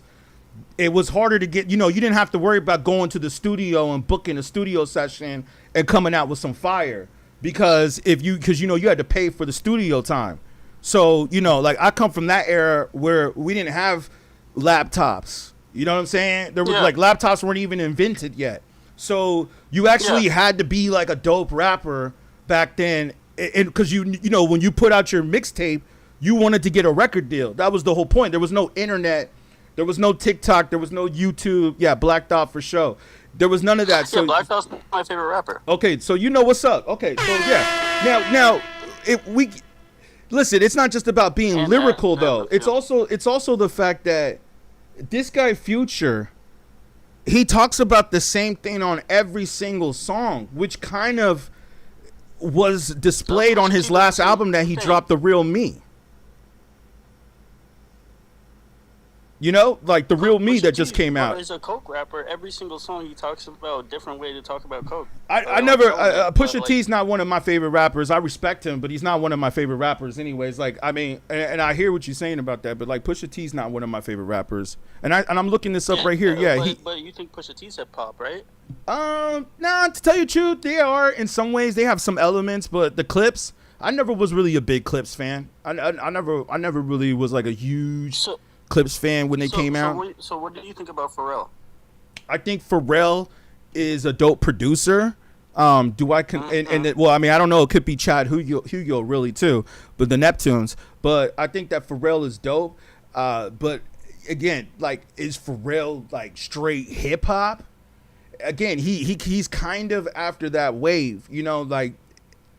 it was harder to get, you didn't have to worry about going to the studio and booking a studio session and coming out with some fire because you had to pay for the studio time. So, like I come from that era where we didn't have laptops. You know what I'm saying? There was like laptops weren't even invented yet. So you actually had to be like a dope rapper back then. And because when you put out your mixtape, you wanted to get a record deal. That was the whole point. There was no internet. There was no TikTok. There was no YouTube. Yeah, Black Dot for sure. There was none of that. So Black Dot's my favorite rapper. Okay, so you know what's up. Okay, so now listen, it's not just about being lyrical though. It's also the fact that this guy Future, he talks about the same thing on every single song, which kind of was displayed on his last album that he dropped, The Real Me. Like The Real Me that just came out. As a coke rapper, every single song he talks about a different way to talk about coke. Pusha T's not one of my favorite rappers. I respect him, but he's not one of my favorite rappers anyways. Like, I mean, and I hear what you're saying about that, but like Pusha T's not one of my favorite rappers. And I'm looking this up right here. Yeah, but you think Pusha T's hip hop, right? Nah, to tell you the truth, they are in some ways. They have some elements, but the Clips, I never was really a big Clips fan. I never really was like a huge Clips fan when they came out. So what do you think about Pharrell? I think Pharrell is a dope producer. I don't know, it could be Chad Hugo really too, but the Neptunes. But I think that Pharrell is dope. But again, like, is Pharrell like straight hip hop? Again, he's kind of after that wave, like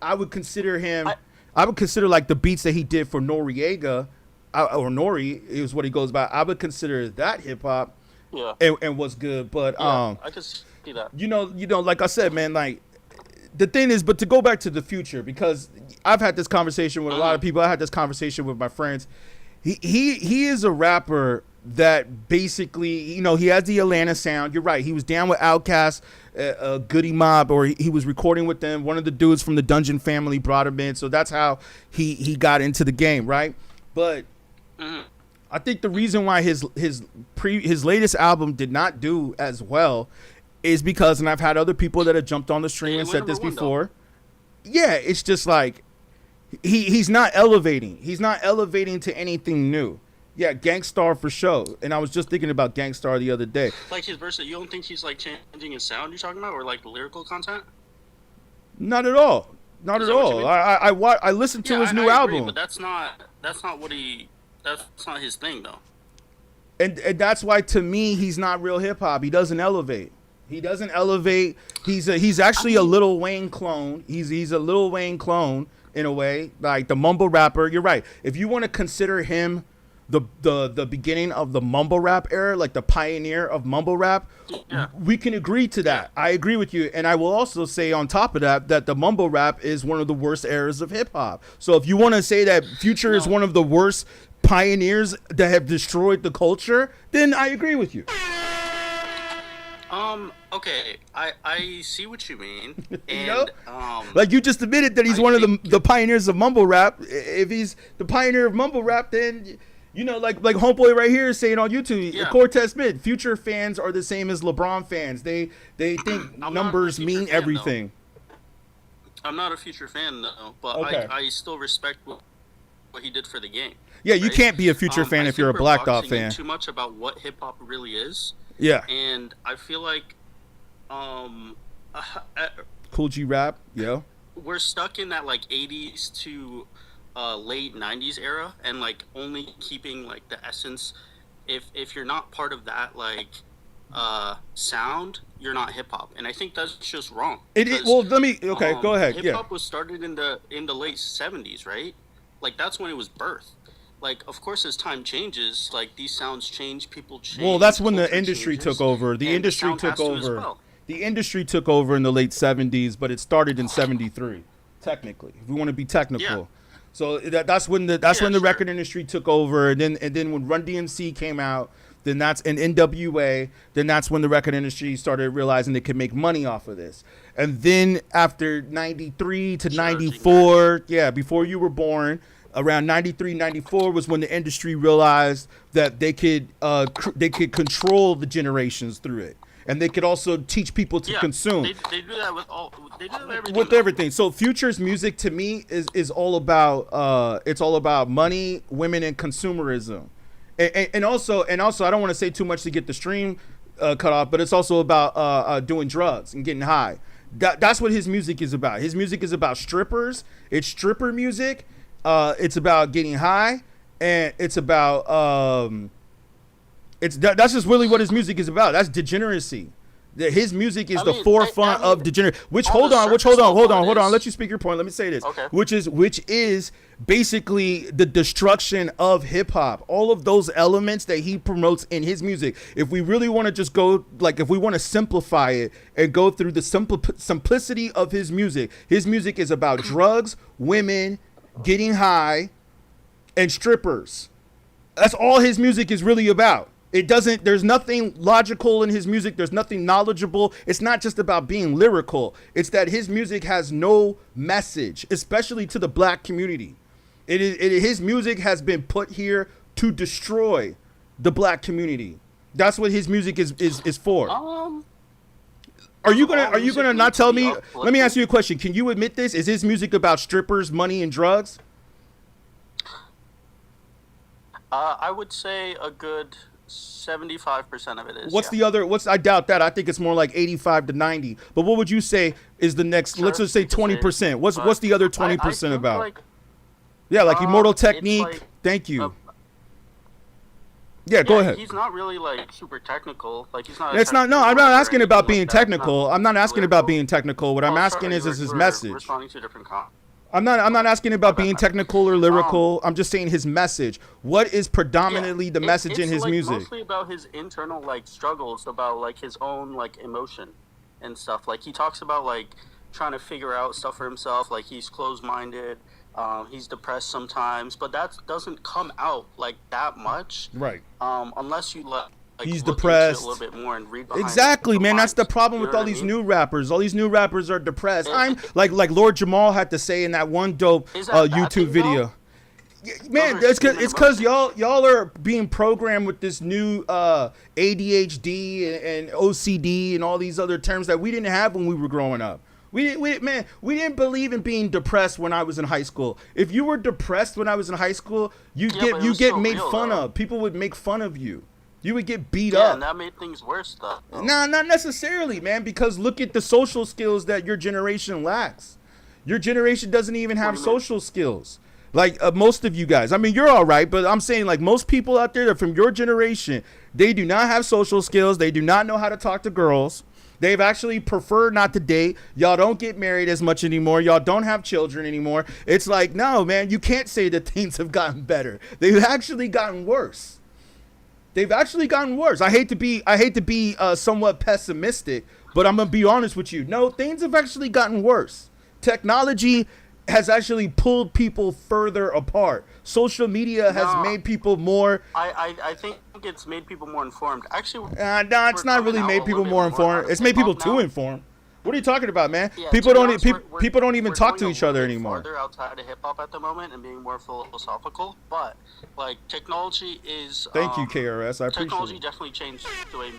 I would consider him. I would consider like the beats that he did for Noriega, or Nori is what he goes by. I would consider that hip hop. Yeah. And was good, but I could see that. you know, like I said, man, like the thing is, but to go back to the future, because I've had this conversation with a lot of people. I had this conversation with my friends. He is a rapper that basically, you know, he has the Atlanta sound. You're right. He was down with Outkast, Goody Mob, or he was recording with them. One of the dudes from the Dungeon family brought him in, so that's how he got into the game, right? But I think the reason why his latest album did not do as well is because, and I've had other people that have jumped on the stream and said this before. Yeah, it's just like he's not elevating. He's not elevating to anything new. Yeah, Gangstar for sure. And I was just thinking about Gangstar the other day. Like his verse, you don't think he's like changing his sound? You're talking about, or like the lyrical content? Not at all. Not at all. I listened to his new album, agree, but that's not what he. That's not his thing, though. And that's why, to me, he's not real hip hop. He doesn't elevate. He doesn't elevate. He's actually a Lil Wayne clone. He's a Lil Wayne clone in a way, like the mumble rapper. You're right. If you want to consider him the beginning of the mumble rap era, like the pioneer of mumble rap, we can agree to that. I agree with you. And I will also say on top of that the mumble rap is one of the worst eras of hip hop. So if you want to say that Future is one of the worst pioneers that have destroyed the culture, then I agree with you. Okay, I see what you mean. And, you know? Like you just admitted that he's one of the pioneers of mumble rap. If he's the pioneer of mumble rap, then, you know, like Homeboy right here is saying on YouTube, Cortez Smith, Future fans are the same as LeBron fans. They think numbers mean everything. I'm not a Future fan, though, but okay. I still respect what he did for the game. Yeah, you can't be a Future fan if you're a Black Dot fan. Too much about what hip hop really is. Yeah. And I feel like Cool G rap, yeah. We're stuck in that like 80s to late 90s era, and like only keeping like the essence. If you're not part of that like sound, you're not hip hop, and I think that's just wrong. Well, let me go ahead. Hip hop was started in the late 70s, right? Like that's when it was birthed. Like, of course, as time changes, like these sounds change, people change. Well, that's when the industry took over. The industry took over. The industry took over in the late 70s, but it started in 73, technically, if we want to be technical. Yeah. So that's when the record industry took over, and then when Run DMC came out, then that's in NWA, then that's when the record industry started realizing they could make money off of this. And then after 93 to 94, before you were born, around 93, 94 was when the industry realized that they could control the generations through it. And they could also teach people to consume. They do that with with everything. So Future's music to me is all about it's all about money, women, and consumerism. And also I don't want to say too much to get the stream cut off, but it's also about doing drugs and getting high. That's what his music is about. His music is about strippers. It's stripper music. It's about getting high, and it's about that's just really what his music is about. That's degeneracy. His music is the forefront of degenerate. Hold on. Let you speak your point. Let me say this. Okay. Which is basically the destruction of hip hop. All of those elements that he promotes in his music. If we really want to just go, like, if we want to simplify it and go through the simplicity of his music is about drugs, women, getting high, and strippers. That's all his music is really about. There's nothing logical in his music. There's nothing knowledgeable. It's not just about being lyrical. It's that his music has no message, especially to the black community. His music has been put here to destroy the black community. That's what his music is for. Are you gonna not tell me? Let me ask you a question. Can you admit this? Is his music about strippers, money, and drugs? I would say a good 75% of it is. What's the other? I doubt that. I think it's more like 85 to 90. But what would you say is the next? Let's just say 20%. What's the other 20% about? Like Immortal Technique. Thank you. Go ahead. He's not really like super technical. Like he's not. It's not. No, I'm not asking about being technical. I'm not asking about being technical. What I'm asking is his message. Responding to different I'm not asking about being technical or lyrical. I'm just saying his message. What is predominantly the message in his like music? Mostly about his internal like struggles, about like his own like emotion and stuff. Like he talks about like trying to figure out stuff for himself. Like he's closed-minded. He's depressed sometimes, but that doesn't come out like that much. Right. Unless you like He's look depressed. into it a little bit more and read behind Exactly, the man. That's the lines. problem You with know all what I these mean? new rappers. All these new rappers are depressed. I'm like Lord Jamal had to say in that one dope Is that a bad YouTube thing, video. Man, Those are it's extreme because y'all are being programmed with this new ADHD and OCD and all these other terms that we didn't have when we were growing up. We didn't believe in being depressed when I was in high school. If you were depressed when I was in high school, you but it was get still made real, fun though. of. People would make fun of you. You would get beat Yeah, up. and that made things worse, though. Nah, not necessarily, man, because look at the social skills that your generation lacks. Your generation doesn't even have do you mean? social skills. Like most of you guys. I mean, you're all right, but I'm saying like most people out there that are from your generation, they do not have social skills. They do not know how to talk to girls. They've actually preferred not to date. Y'all don't get married as much anymore. Y'all don't have children anymore. It's like, no, man, you can't say that things have gotten better. They've actually gotten worse. They've actually gotten worse. I hate to be somewhat pessimistic, but I'm gonna be honest with you. No, things have actually gotten worse. Technology has actually pulled people further apart. Social media has made people more. I think it's made people more informed. Actually, No, it's not really made people more informed. It's made people too informed. What are you talking about, man? Yeah, people to be don't honest, people don't even we're talk going to each a other little bit anymore. Farther outside of hip hop at the moment and being more philosophical, but like technology is. Thank you, KRS. I appreciate Technology it. definitely changed the way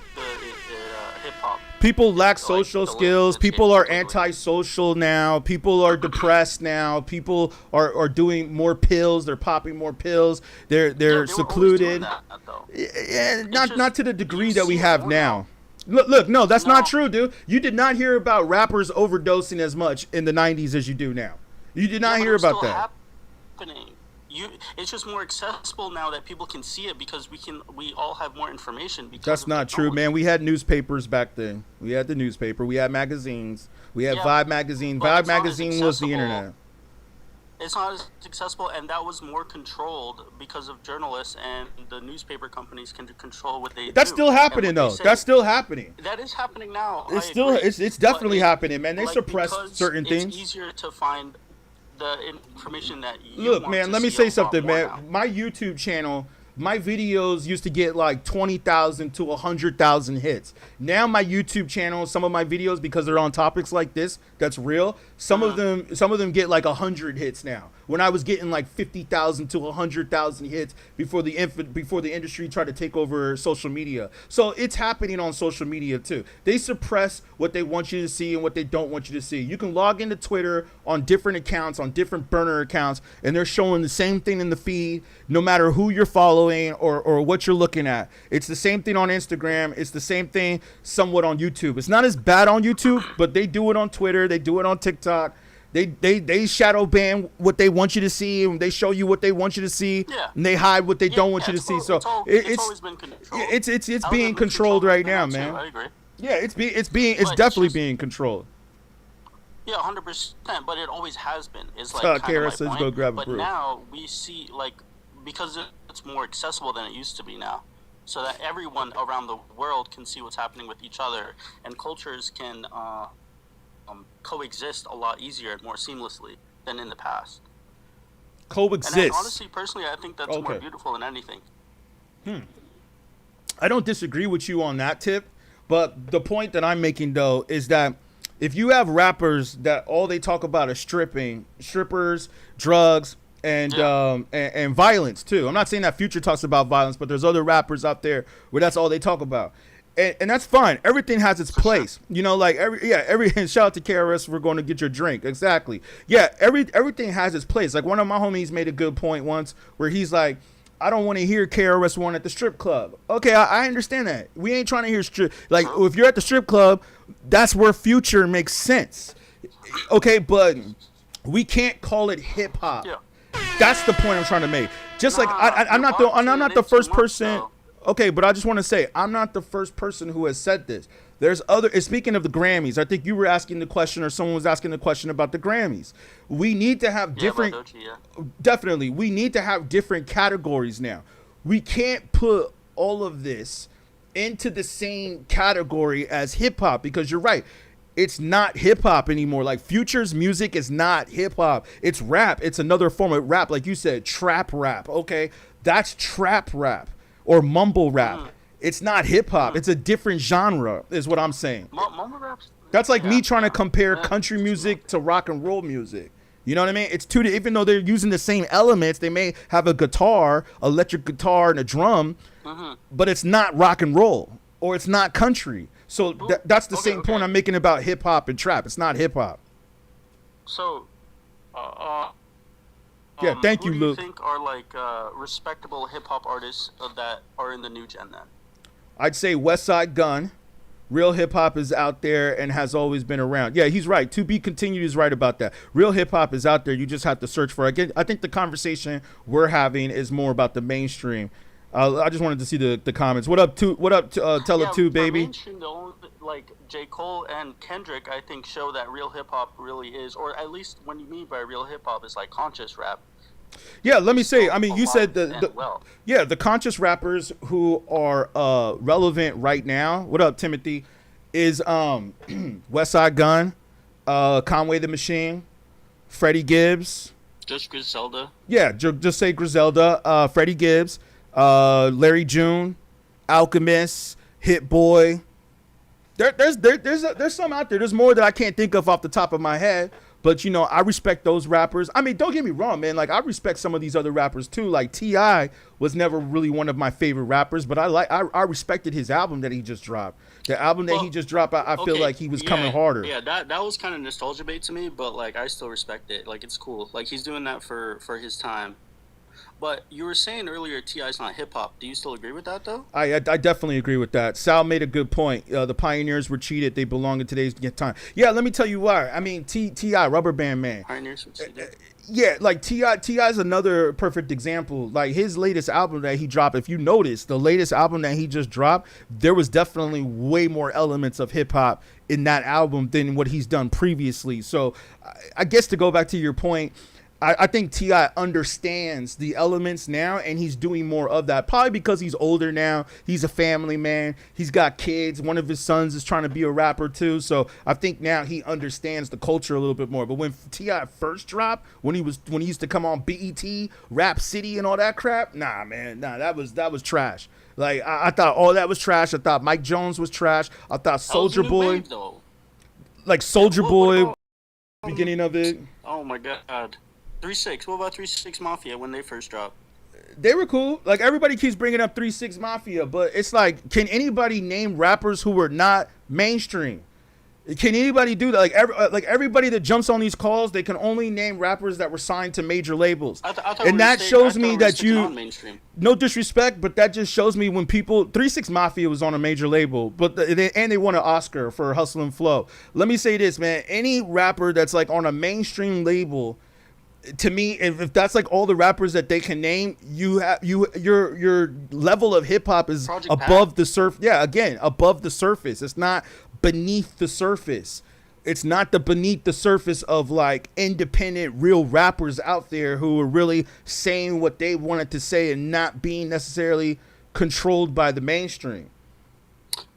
hip hop. People lack Like, social the skills. language People changed are completely. antisocial now. People are depressed now. People are doing more pills. They're popping more pills. They're They were always doing secluded. that, though. Yeah, just- not to the degree you that we see it have more now. Look, no, that's not No. true, dude. You did not hear about rappers overdosing as much in the 90s as you do now. You did not Yeah, but hear it's about still that. happening. It's just more accessible now that people can see it because we all have more information. Because That's of not true, technology. man. We had newspapers back then. We had the newspaper. We had magazines. We had Yeah, Vibe magazine. but Vibe it's not as magazine was the accessible. internet. It's not as accessible, and that was more controlled because of journalists and the newspaper companies can control what they do. That's still and happening, what they though. say. That's still happening. That is happening now. It's I still agree. it's definitely But happening, man. They like, suppress because certain things. It's easier to find the information that you Look, want man, to let me see say a lot something, more man. now. My YouTube channel, my videos used to get like 20,000 to 100,000 hits. Now my YouTube channel, some of my videos, because they're on topics like this, that's real. Some of them get like 100 hits now. When I was getting like 50,000 to 100,000 hits before the industry tried to take over social media. So it's happening on social media too. They suppress what they want you to see and what they don't want you to see. You can log into Twitter on different accounts, on different burner accounts, and they're showing the same thing in the feed, no matter who you're following or what you're looking at. It's the same thing on Instagram. It's the same thing somewhat on YouTube. It's not as bad on YouTube, but they do it on Twitter. They do it on TikTok. They shadow ban what they want you to see, and they show you what they want you to see, Yeah. and they hide what they don't want you to it's see. al- So it's always been controlled. it's Algorithms being control controlled right that now, too, man. I agree. Yeah, it's But definitely it's just- being controlled. Yeah, 100%. But it always has been. It's like Kara kind of my says point. go grab a But brew. now we see like because it's more accessible than it used to be now, so that everyone around the world can see what's happening with each other, and cultures can coexist a lot easier and more seamlessly than in the past. And Coexist. honestly, personally, I think that's more Okay. beautiful than anything. I don't disagree with you on that tip, but the point that I'm making though is that if you have rappers that all they talk about is strippers, drugs, and and violence too. I'm not saying that Future talks about violence, but there's other rappers out there where that's all they talk about. And that's fine. Everything has its place. You know, like every shout out to KRS, we're going to get your drink. Exactly. Yeah, everything has its place. Like one of my homies made a good point once where he's like, I don't want to hear KRS-One at the strip club. Okay, I understand that. We ain't trying to hear strip. Like, if you're at the strip club, that's where Future makes sense. Okay, but we can't call it hip hop. Yeah. That's the point I'm trying to make. Just like I'm not the first person. Okay, but I just want to say I'm not the first person who has said this. There's other. Speaking of the Grammys, I think you were asking the question, or someone was asking the question about the Grammys. We need to have different. Doechii, yeah. Definitely, we need to have different categories now. We can't put all of this into the same category as hip hop, because you're right. It's not hip hop anymore. Like Future's music is not hip hop. It's rap. It's another form of rap. Like you said, trap rap. Okay, that's trap rap or mumble rap. It's not hip hop. It's a different genre, is what I'm saying. Mumble rap's. That's like me trying to compare country music to rock and roll music. You know what I mean? It's two. Even though they're using the same elements, they may have a guitar, electric guitar, and a drum, but it's not rock and roll or it's not country. So that's the same point I'm making about hip hop and trap. It's not hip hop. So, yeah, thank you, who do you Luke. think are like respectable hip hop artists that are in the new gen then? I'd say West Side Gun. Real hip hop is out there and has always been around. Yeah, he's right. To be continued is right about that. Real hip hop is out there. You just have to search for it. Again, I think the conversation we're having is more about the mainstream. I just wanted to see the comments. What up, tell it to, baby. Mainstream, the only, like J. Cole and Kendrick, I think, show that real hip hop really is, or at least when you mean by real hip hop is like conscious rap. Yeah, let me say. I mean, you said the conscious rappers who are relevant right now. What up, Timothy? Is West Side Gun, Conway the Machine, Freddie Gibbs. Just Griselda. Yeah, just say Griselda. Freddie Gibbs, Larry June, Alchemist, Hit Boy. There's some out there. There's more that I can't think of off the top of my head. But, you know, I respect those rappers. I mean, don't get me wrong, man. Like, I respect some of these other rappers, too. Like, T.I. was never really one of my favorite rappers, but I respected his album that he just dropped. The album that he just dropped, I feel like he was coming harder. Yeah, that was kind of nostalgia bait to me, but, like, I still respect it. Like, it's cool. Like, he's doing that for his time. But you were saying earlier T.I.'s not hip-hop. Do you still agree with that, though? I definitely agree with that. Sal made a good point. The pioneers were cheated. They belong in today's time. Yeah, let me tell you why. I mean, T.I., Rubber Band Man. Pioneers were cheated. Yeah, like T.I. is another perfect example. Like his latest album that he dropped, if you notice, the latest album that he just dropped, there was definitely way more elements of hip-hop in that album than what he's done previously. So I guess to go back to your point, I think T.I. understands the elements now, and he's doing more of that. Probably because he's older now. He's a family man. He's got kids. One of his sons is trying to be a rapper too. So I think now he understands the culture a little bit more. But when T.I. first dropped, when he used to come on BET, Rap City, and all that crap, that was trash. Like I thought all that was trash. I thought Mike Jones was trash. I thought Soulja Boy, like Soulja Boy, beginning of it. Oh my God. 3-6. What about 3-6 Mafia when they first dropped? They were cool. Like everybody keeps bringing up 3-6 Mafia, but it's like, can anybody name rappers who were not mainstream? Can anybody do that? Like everybody that jumps on these calls, they can only name rappers that were signed to major labels, and that shows me that no disrespect, but that just shows me when people 3-6 Mafia was on a major label, but they won an Oscar for Hustle and Flow. Let me say this, man. Any rapper that's like on a mainstream label, to me, if that's like all the rappers that they can name, your level of hip hop is above the surface. Yeah, again, above the surface. It's not beneath the surface. It's not the beneath the surface of like independent real rappers out there who are really saying what they wanted to say and not being necessarily controlled by the mainstream.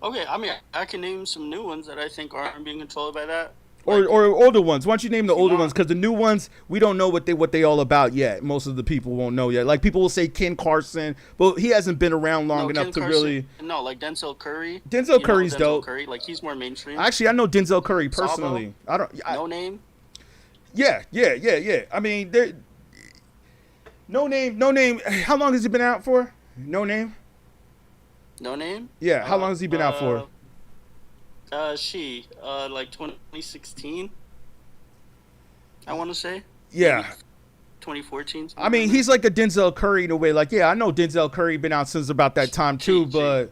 Okay, I mean, I can name some new ones that I think aren't being controlled by that. Or older ones. Why don't you name the older ones? Because the new ones, we don't know what they all about yet. Most of the people won't know yet. Like people will say Ken Carson, but he hasn't been around long enough to really. No, like Denzel Curry. Denzel Curry's dope. Curry, like he's more mainstream. Actually, I know Denzel Curry personally. Sabo? No Name. Yeah. I mean, No Name. How long has he been out for? No Name. No Name. Yeah. How long has he been out for? Like 2016, I want to say. Yeah. Maybe 2014. I mean, he's like a Denzel Curry in a way. Like, yeah, I know Denzel Curry been out since about that time too, but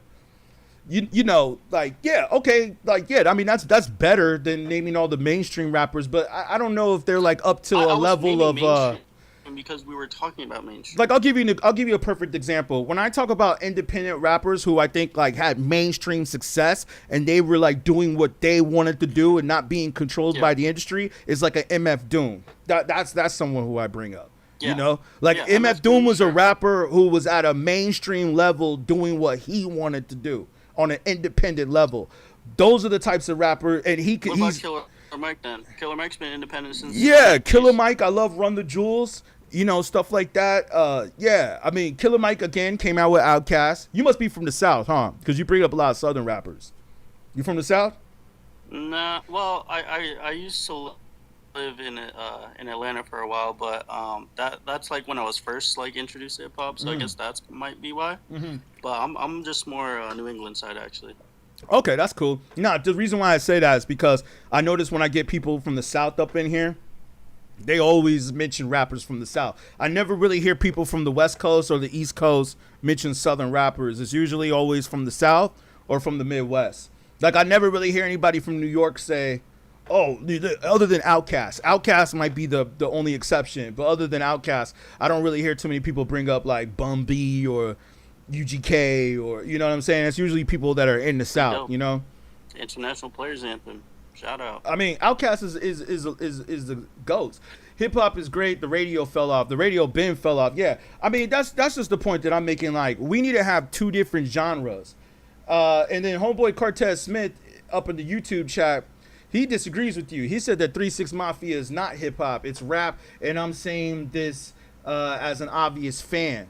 you know, like, yeah, okay, like, yeah, I mean, that's better than naming all the mainstream rappers, but I don't know if they're like up to a level of because we were talking about mainstream. Like I'll give you a perfect example. When I talk about independent rappers who I think like had mainstream success and they were like doing what they wanted to do and not being controlled by the industry, is like an MF Doom. That's someone who I bring up. Yeah. You know, like Yeah, MF Doom was a sure. rapper who was at a mainstream level doing what he wanted to do on an independent level. Those are the types of rapper, and What about he's Killer Mike then? Killer Mike's been independent since. yeah, Killer Mike. I love Run the Jewels. You know, stuff like that. Yeah, I mean, Killer Mike again came out with Outkast. You must be from the South, huh? Because you bring up a lot of Southern rappers. You from the South? Nah, well, I used to live in Atlanta for a while, but that's like when I was first like introduced to hip hop, so I guess that's might be why. But I'm just more New England side actually. Okay, that's cool. No, the reason why I say that is because I notice when I get people from the South up in here, they always mention rappers from the South. I never really hear people from the West Coast or the East Coast mention Southern rappers. It's usually always from the South or from the Midwest. Like, I never really hear anybody from New York say, oh, other than Outkast. Outkast might be the only exception. But other than Outkast, I don't really hear too many people bring up, like, Bun B or UGK or, you know what I'm saying? It's usually people that are in the South, you know? International Players Anthem. Shout out. I mean, Outkast is the GOATs. Hip hop is great. The radio fell off. The radio bin fell off. Yeah. I mean, that's just the point that I'm making. Like, we need to have two different genres. And then homeboy Cortez Smith up in the YouTube chat, he disagrees with you. He said that 3 6 Mafia is not hip hop. It's rap. And I'm saying this as an obvious fan.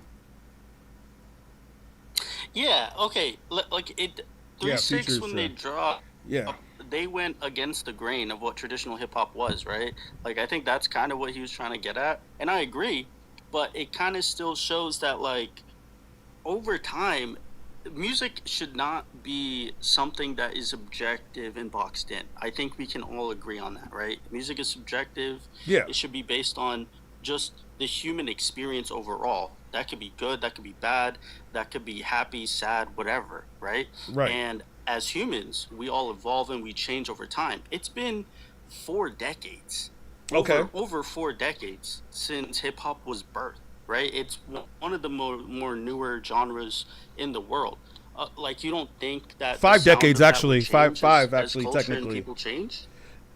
Yeah. Okay. Like it. 3 6 Future's when they dropped. Yeah. They went against the grain of what traditional hip hop was, right? Like, I think that's kind of what he was trying to get at. And I agree, but it kind of still shows that, like, over time, music should not be something that is objective and boxed in. I think we can all agree on that, right? Music is subjective. Yeah. It should be based on just the human experience overall. That could be good, that could be bad, that could be happy, sad, whatever, right? Right. And as humans, we all evolve and we change over time. It's been 4 decades. Okay. Over 4 decades since hip hop was birthed, right? It's one of the more newer genres in the world. Like, you don't think that 5 decades actually. Change Five as actually, culture and technically. people change.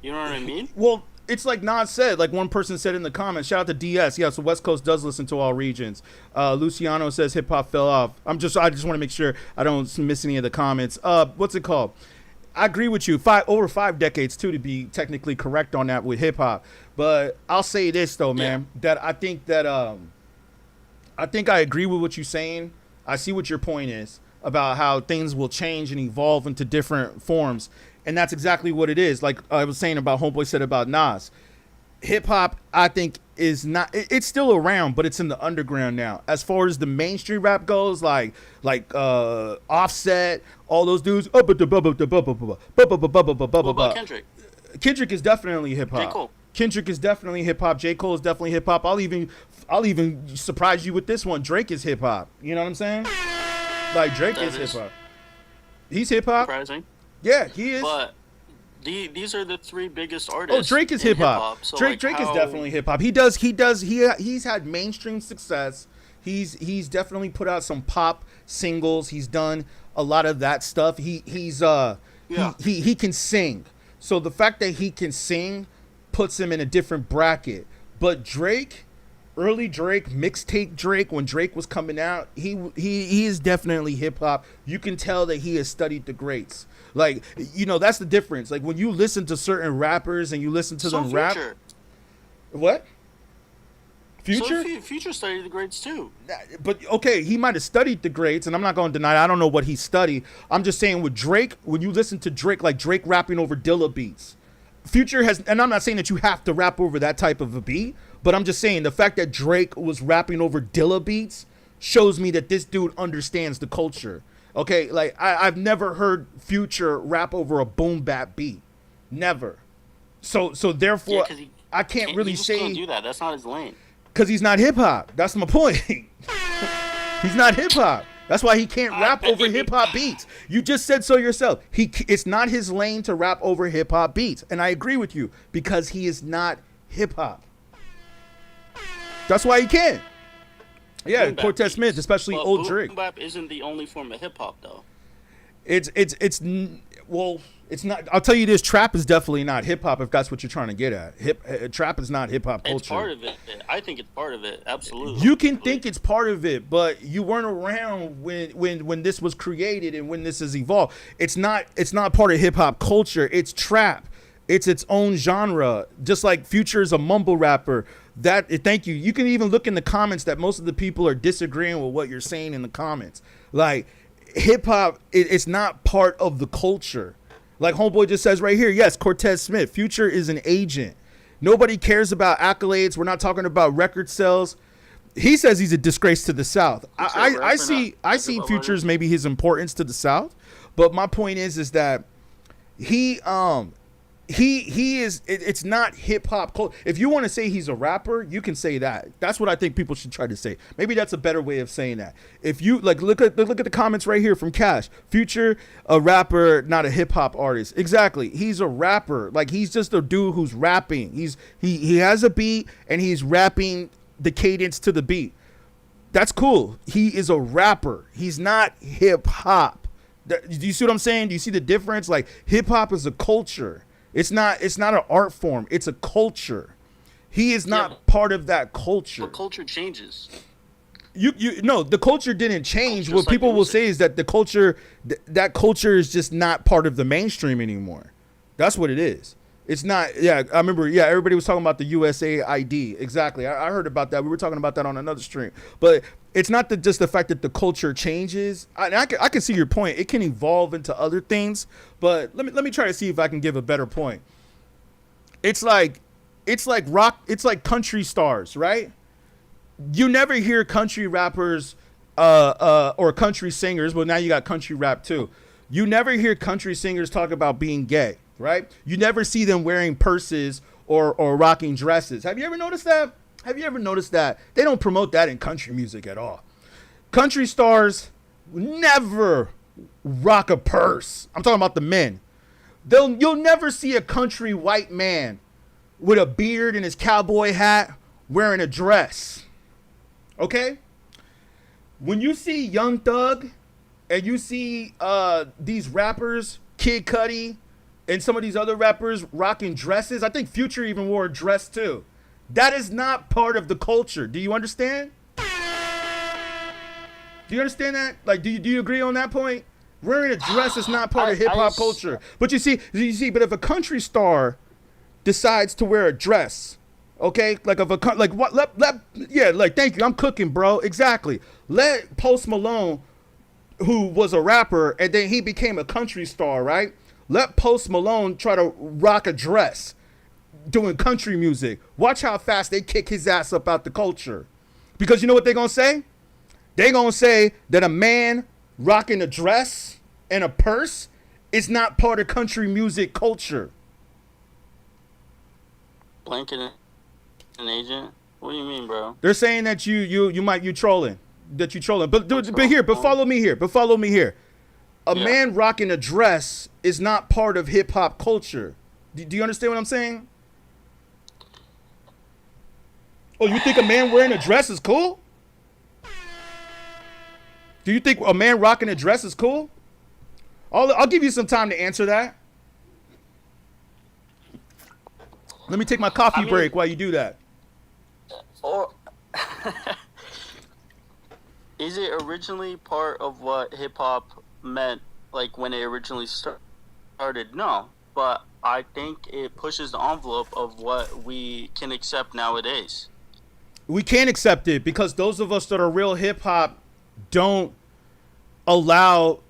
You know what I mean? Well, it's like Nas said, like one person said in the comments, shout out to DS. Yeah, so West Coast does listen to all regions. Luciano says hip hop fell off. I just want to make sure I don't miss any of the comments. What's it called? I agree with you. Over 5 decades too, to be technically correct on that with hip hop. But I'll say this though, man, that I think I agree with what you're saying. I see what your point is about how things will change and evolve into different forms. And that's exactly what it is. Like I was saying about homeboy said about Nas. Hip hop, I think, is not. It's still around, but it's in the underground now. As far as the mainstream rap goes, like Offset, all those dudes. What about Kendrick? Kendrick is definitely hip hop. J. Cole. Kendrick is definitely hip hop. J. Cole is definitely hip hop. I'll even surprise you with this one. Drake is hip hop. You know what I'm saying? Like Drake is hip hop. He's hip hop. Surprising. Yeah, he is. But these are the 3 biggest artists. Oh, Drake is hip hop. So Drake is definitely hip hop. He's had mainstream success. He's definitely put out some pop singles. He's done a lot of that stuff. He can sing. So the fact that he can sing puts him in a different bracket. But Drake, early Drake, mixtape Drake, when Drake was coming out, he is definitely hip hop. You can tell that he has studied the greats. Like, you know, that's the difference. Like when you listen to certain rappers and you listen to them rap. What? Future? So Future studied the grades too. But okay, he might have studied the grades, and I'm not going to deny it. I don't know what he studied. I'm just saying with Drake, when you listen to Drake, like Drake rapping over Dilla beats, Future has, and I'm not saying that you have to rap over that type of a beat, but I'm just saying the fact that Drake was rapping over Dilla beats shows me that this dude understands the culture. Okay, like I've never heard Future rap over a boom bap beat, never. So therefore, I can't really say he can't do that. That's not his lane. Because he's not hip hop. That's my point. He's not hip hop. That's why he can't rap over hip hop beats. You just said so yourself. It's not his lane to rap over hip hop beats, and I agree with you because he is not hip hop. That's why he can. Yeah, Boom bap Cortez beats. Smith, especially But old boom Drake. bap isn't the only form of hip hop, though. Well, it's not. I'll tell you this: trap is definitely not hip hop. If that's what you're trying to get at, trap is not hip hop culture. It's part of it. I think it's part of it. Absolutely. You can think it's part of it, but you weren't around when this was created and when this has evolved. It's not part of hip hop culture. It's trap. It's its own genre. Just like Future is a mumble rapper. Thank you. You can even look in the comments that most of the people are disagreeing with what you're saying in the comments. Like hip hop, it's not part of the culture. Like Homeboy just says right here, yes, Cortez Smith. Future is an agent. Nobody cares about accolades. We're not talking about record sales. He says he's a disgrace to the South. I see Future's maybe his importance to the South, but my point is that he is. It's not hip hop culture. If you want to say he's a rapper, you can say that. That's what I think people should try to say. Maybe that's a better way of saying that. If you like, look at the comments right here from Cash. Future, a rapper, not a hip hop artist. Exactly. He's a rapper. Like he's just a dude who's rapping. He has a beat and he's rapping the cadence to the beat. That's cool. He is a rapper. He's not hip hop. Do you see what I'm saying? Do you see the difference? Like hip hop is a culture. It's not an art form. It's a culture. He is not part of that culture. But culture changes. No, the culture didn't change. Culture's What like people will music. say is that the culture, that culture is just not part of the mainstream anymore. That's what it is. It's not. Yeah, I remember. Yeah, everybody was talking about the USA ID. Exactly. I heard about that. We were talking about that on another stream. But it's not just the fact that the culture changes. I can see your point. It can evolve into other things. But let me try to see if I can give a better point. It's like rock. It's like country stars, right? You never hear country rappers or country singers. Well, now you got country rap too. You never hear country singers talk about being gay. Right? You never see them wearing purses or rocking dresses. Have you ever noticed that? They don't promote that in country music at all. Country stars never rock a purse. I'm talking about the men. You'll never see a country white man with a beard and his cowboy hat wearing a dress. Okay? When you see Young Thug and you see these rappers, Kid Cudi, and some of these other rappers rocking dresses. I think Future even wore a dress too. That is not part of the culture. Do you understand? Do you understand that? Like, do you agree on that point? Wearing a dress is not part of hip hop culture. But you see, but if a country star decides to wear a dress, okay, like thank you, I'm cooking, bro. Exactly. Let Post Malone, who was a rapper and then he became a country star, right? Let Post Malone try to rock a dress doing country music. Watch how fast they kick his ass up out the culture. Because you know what they're going to say? They're going to say that a man rocking a dress and a purse is not part of country music culture. Blanket an agent? What do you mean, bro? They're saying that you trolling. That you trolling. But follow me here. A man rocking a dress is not part of hip hop culture. Do you understand what I'm saying? Oh, you think a man wearing a dress is cool? Do you think a man rocking a dress is cool? I'll give you some time to answer that. Let me take my coffee break while you do that. Or is it originally part of what hip hop meant, like when it originally started? No, but I think it pushes the envelope of what we can accept nowadays. We can't accept it because those of us that are real hip hop don't allow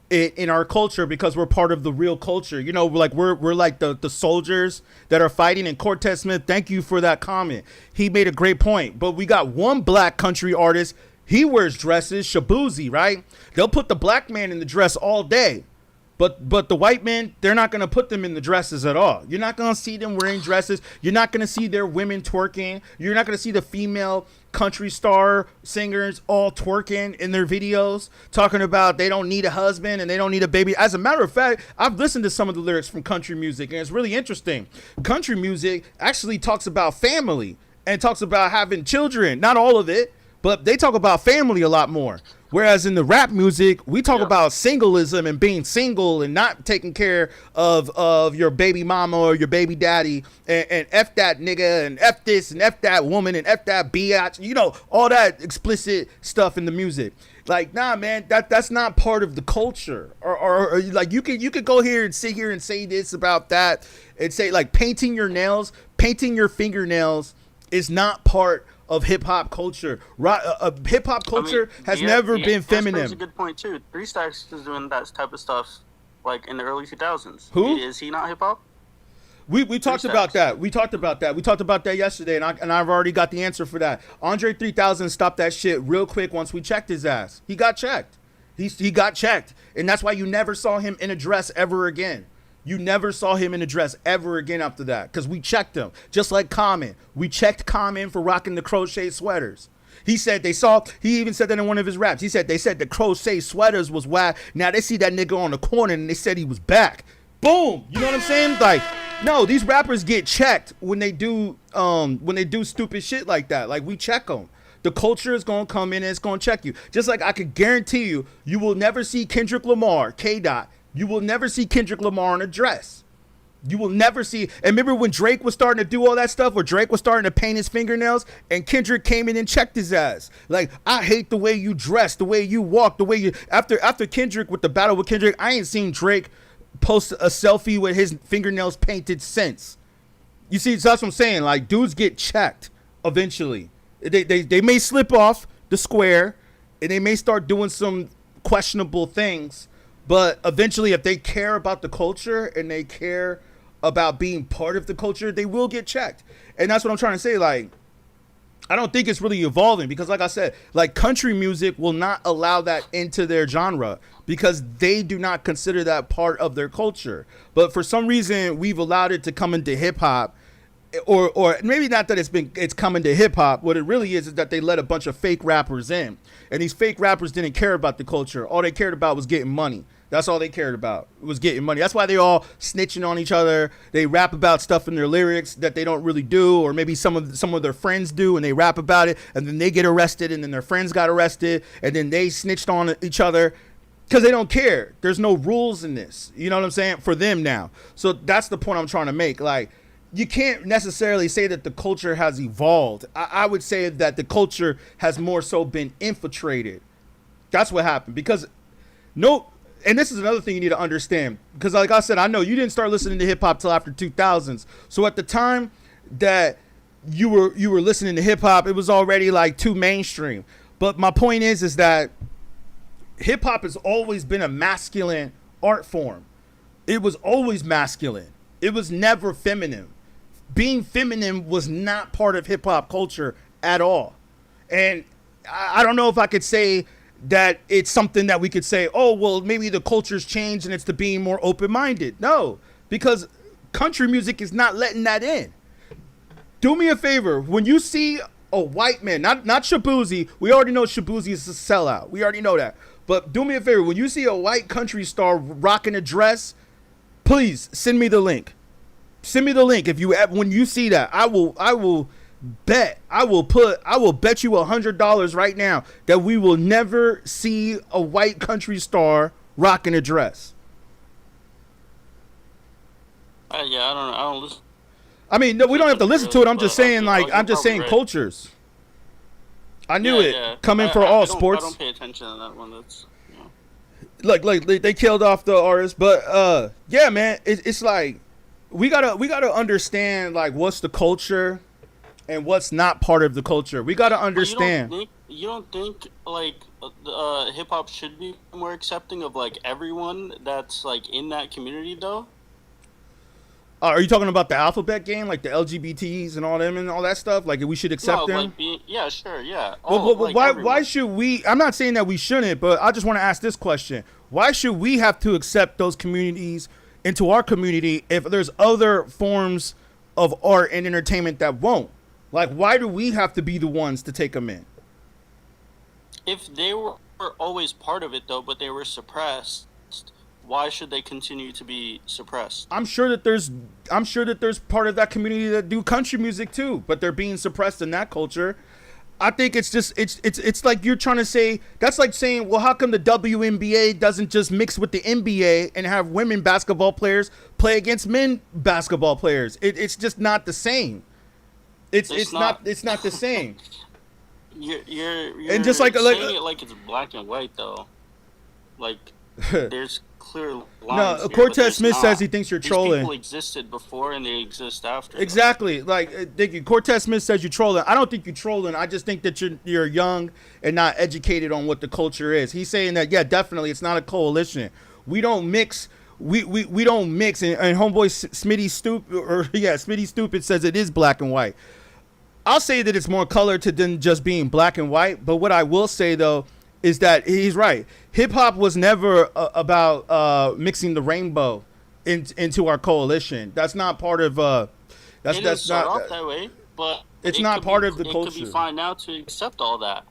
it in our culture because we're part of the real culture. You know, like we're like the soldiers that are fighting. And Cortez Smith, thank you for that comment. He made a great point. But we got one black country artist. He wears dresses, Shabuzi, right? They'll put the black man in the dress all day. But the white men, they're not going to put them in the dresses at all. You're not going to see them wearing dresses. You're not going to see their women twerking. You're not going to see the female country star singers all twerking in their videos, talking about they don't need a husband and they don't need a baby. As a matter of fact, I've listened to some of the lyrics from country music, and it's really interesting. Country music actually talks about family. and talks about having children. Not all of it, but they talk about family a lot more. Whereas in the rap music, we talk about singleism and being single and not taking care of your baby mama or your baby daddy, and F that nigga and F this and F that woman and F that biatch, you know, all that explicit stuff in the music. Like, nah, man, that's not part of the culture. Or like you could go here and sit here and say this about that and say like painting your fingernails is not part of hip hop culture. Hip hop culture has never been feminine. That's a good point too. 3 Stacks is doing that type of stuff like in the early 2000s. Who is he? Not hip hop? We talked about that. We talked about that yesterday, and I've already got the answer for that. Andre 3000 stopped that shit real quick once we checked his ass. He got checked. He got checked, and that's why you never saw him in a dress ever again. You never saw him in a dress ever again after that, because we checked him. Just like Common. We checked Common for rocking the crochet sweaters. He even said that in one of his raps. They said the crochet sweaters was whack. Now they see that nigga on the corner and they said he was back. Boom. You know what I'm saying? Like, no, these rappers get checked when they do stupid shit like that. Like, we check them. The culture is going to come in and it's going to check you. Just like I could guarantee you will never see Kendrick Lamar, K-Dot. You will never see Kendrick Lamar in a dress. You will never see. And remember when Drake was starting to do all that stuff, where Drake was starting to paint his fingernails, and Kendrick came in and checked his ass. Like, I hate the way you dress, the way you walk, the way you. After Kendrick, with the battle with Kendrick, I ain't seen Drake post a selfie with his fingernails painted since. You see, so that's what I'm saying. Like, dudes get checked eventually. They may slip off the square, and they may start doing some questionable things. But eventually, if they care about the culture and they care about being part of the culture, they will get checked. And that's what I'm trying to say. Like, I don't think it's really evolving because, like I said, like country music will not allow that into their genre because they do not consider that part of their culture. But for some reason, we've allowed it to come into hip hop. Or maybe not that it's coming to hip hop. What it really is that they let a bunch of fake rappers in, and these fake rappers didn't care about the culture. All they cared about was getting money. That's all they cared about, was getting money. That's why they all snitching on each other. They rap about stuff in their lyrics that they don't really do, or maybe some of their friends do, and they rap about it, and then they get arrested, and then their friends got arrested, and then they snitched on each other because they don't care. There's no rules in this. You know what I'm saying? For them now. So that's the point I'm trying to make. Like, you can't necessarily say that the culture has evolved. I would say that the culture has more so been infiltrated. That's what happened. Because and this is another thing you need to understand. Because like I said, I know you didn't start listening to hip hop till after 2000s. So at the time that you were listening to hip hop, it was already like too mainstream. But my point is that hip hop has always been a masculine art form. It was always masculine. It was never feminine. Being feminine was not part of hip hop culture at all. And I don't know if I could say that it's something that we could say, oh, well, maybe the culture's changed and it's to being more open-minded. No, because country music is not letting that in. Do me a favor. When you see a white man, not Shabuzi, we already know Shabuzi is a sellout. We already know that. But do me a favor. When you see a white country star rocking a dress, please send me the link. Send me the link when you see that. I will bet you $100 right now that we will never see a white country star rocking a dress. Yeah, I don't listen. I mean, no, we don't have to listen to it. I'm just saying, I'm just saying cultures. I knew it coming for all sports. I don't pay attention to that one. That's like they killed off the artist, but yeah, man, it's like we gotta understand like what's the culture and what's not part of the culture. We gotta understand. You don't think like hip hop should be more accepting of like everyone that's like in that community though? Are you talking about the alphabet game, like the LGBTs and all them and all that stuff? Like we should accept them? Yeah, sure, yeah. Well, why should we? I'm not saying that we shouldn't, but I just want to ask this question: why should we have to accept those communities into our community if there's other forms of art and entertainment that won't? Like, why do we have to be the ones to take them in? If they were always part of it though, but they were suppressed, why should they continue to be suppressed? I'm sure that there's part of that community that do country music too, but they're being suppressed in that culture. I think it's just it's like you're trying to say, that's like saying, well, how come the WNBA doesn't just mix with the NBA and have women basketball players play against men basketball players? It's just not the same. It's not the same. You're And just like saying it like it's black and white though. Like there's clear lines. No, here, Cortez Smith says he thinks you're These trolling. people existed before and they exist after. Exactly. Like, thank you. Cortez Smith says you're trolling. I don't think you're trolling. I just think that you're young and not educated on what the culture is. He's saying that, yeah, definitely, it's not a coalition. We don't mix. We don't mix. And homeboy Smitty Stupid says it is black and white. I'll say that it's more color to than just being black and white. But what I will say though is that he's right. Hip hop was never about mixing the rainbow into our coalition. That's not part of. That's start not off that way, but it's not part of the It culture. could be fine now to accept all that.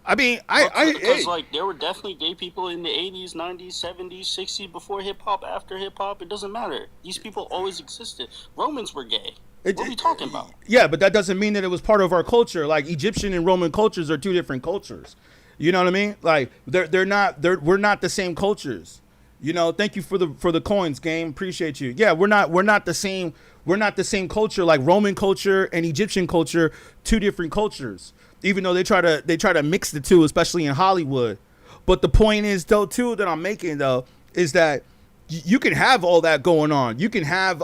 I mean, because like there were definitely gay people in the 80s, 90s, 70s, 60s before hip hop, after hip hop. It doesn't matter. These people always existed. Romans were gay. What are we talking about? Yeah, but that doesn't mean that it was part of our culture. Like Egyptian and Roman cultures are two different cultures. You know what I mean? Like we're not the same cultures. You know, thank you for the coins, game. Appreciate you. Yeah, we're not the same. We're not the same culture. Like Roman culture and Egyptian culture, two different cultures. Even though they try to mix the two, especially in Hollywood. But the point is though too that I'm making though is that you can have all that going on. You can have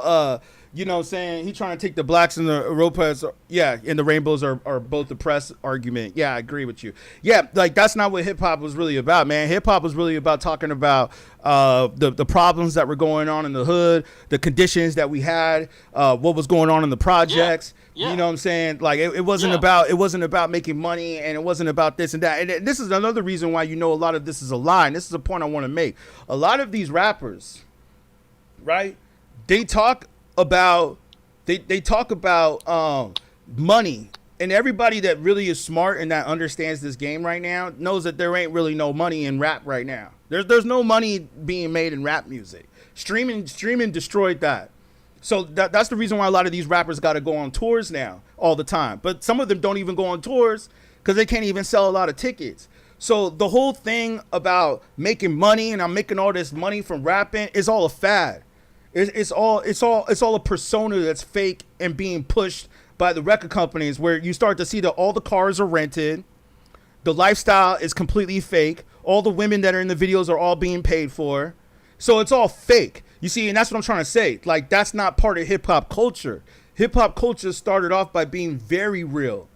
you know what I'm saying? He's trying to take the blacks and the Europeans, and the rainbows are both the press argument. Yeah, I agree with you. Yeah, like that's not what hip hop was really about, man. Hip hop was really about talking about the problems that were going on in the hood, the conditions that we had, what was going on in the projects. Yeah. You know what I'm saying? Like it wasn't about making money, and it wasn't about this and that. And this is another reason why a lot of this is a lie. And this is a point I want to make. A lot of these rappers, right? They talk about money, and everybody that really is smart and that understands this game right now knows that there ain't really no money in rap right now. There's no money being made in rap music. Streaming destroyed that. So that's the reason why a lot of these rappers got to go on tours now all the time. But some of them don't even go on tours because they can't even sell a lot of tickets. So the whole thing about making money and I'm making all this money from rapping is all a fad. It's all a persona that's fake and being pushed by the record companies, where you start to see that all the cars are rented, the lifestyle is completely fake, all the women that are in the videos are all being paid for, so it's all fake. You see, and that's what I'm trying to say. Like that's not part of hip hop culture. Hip hop culture started off by being very real.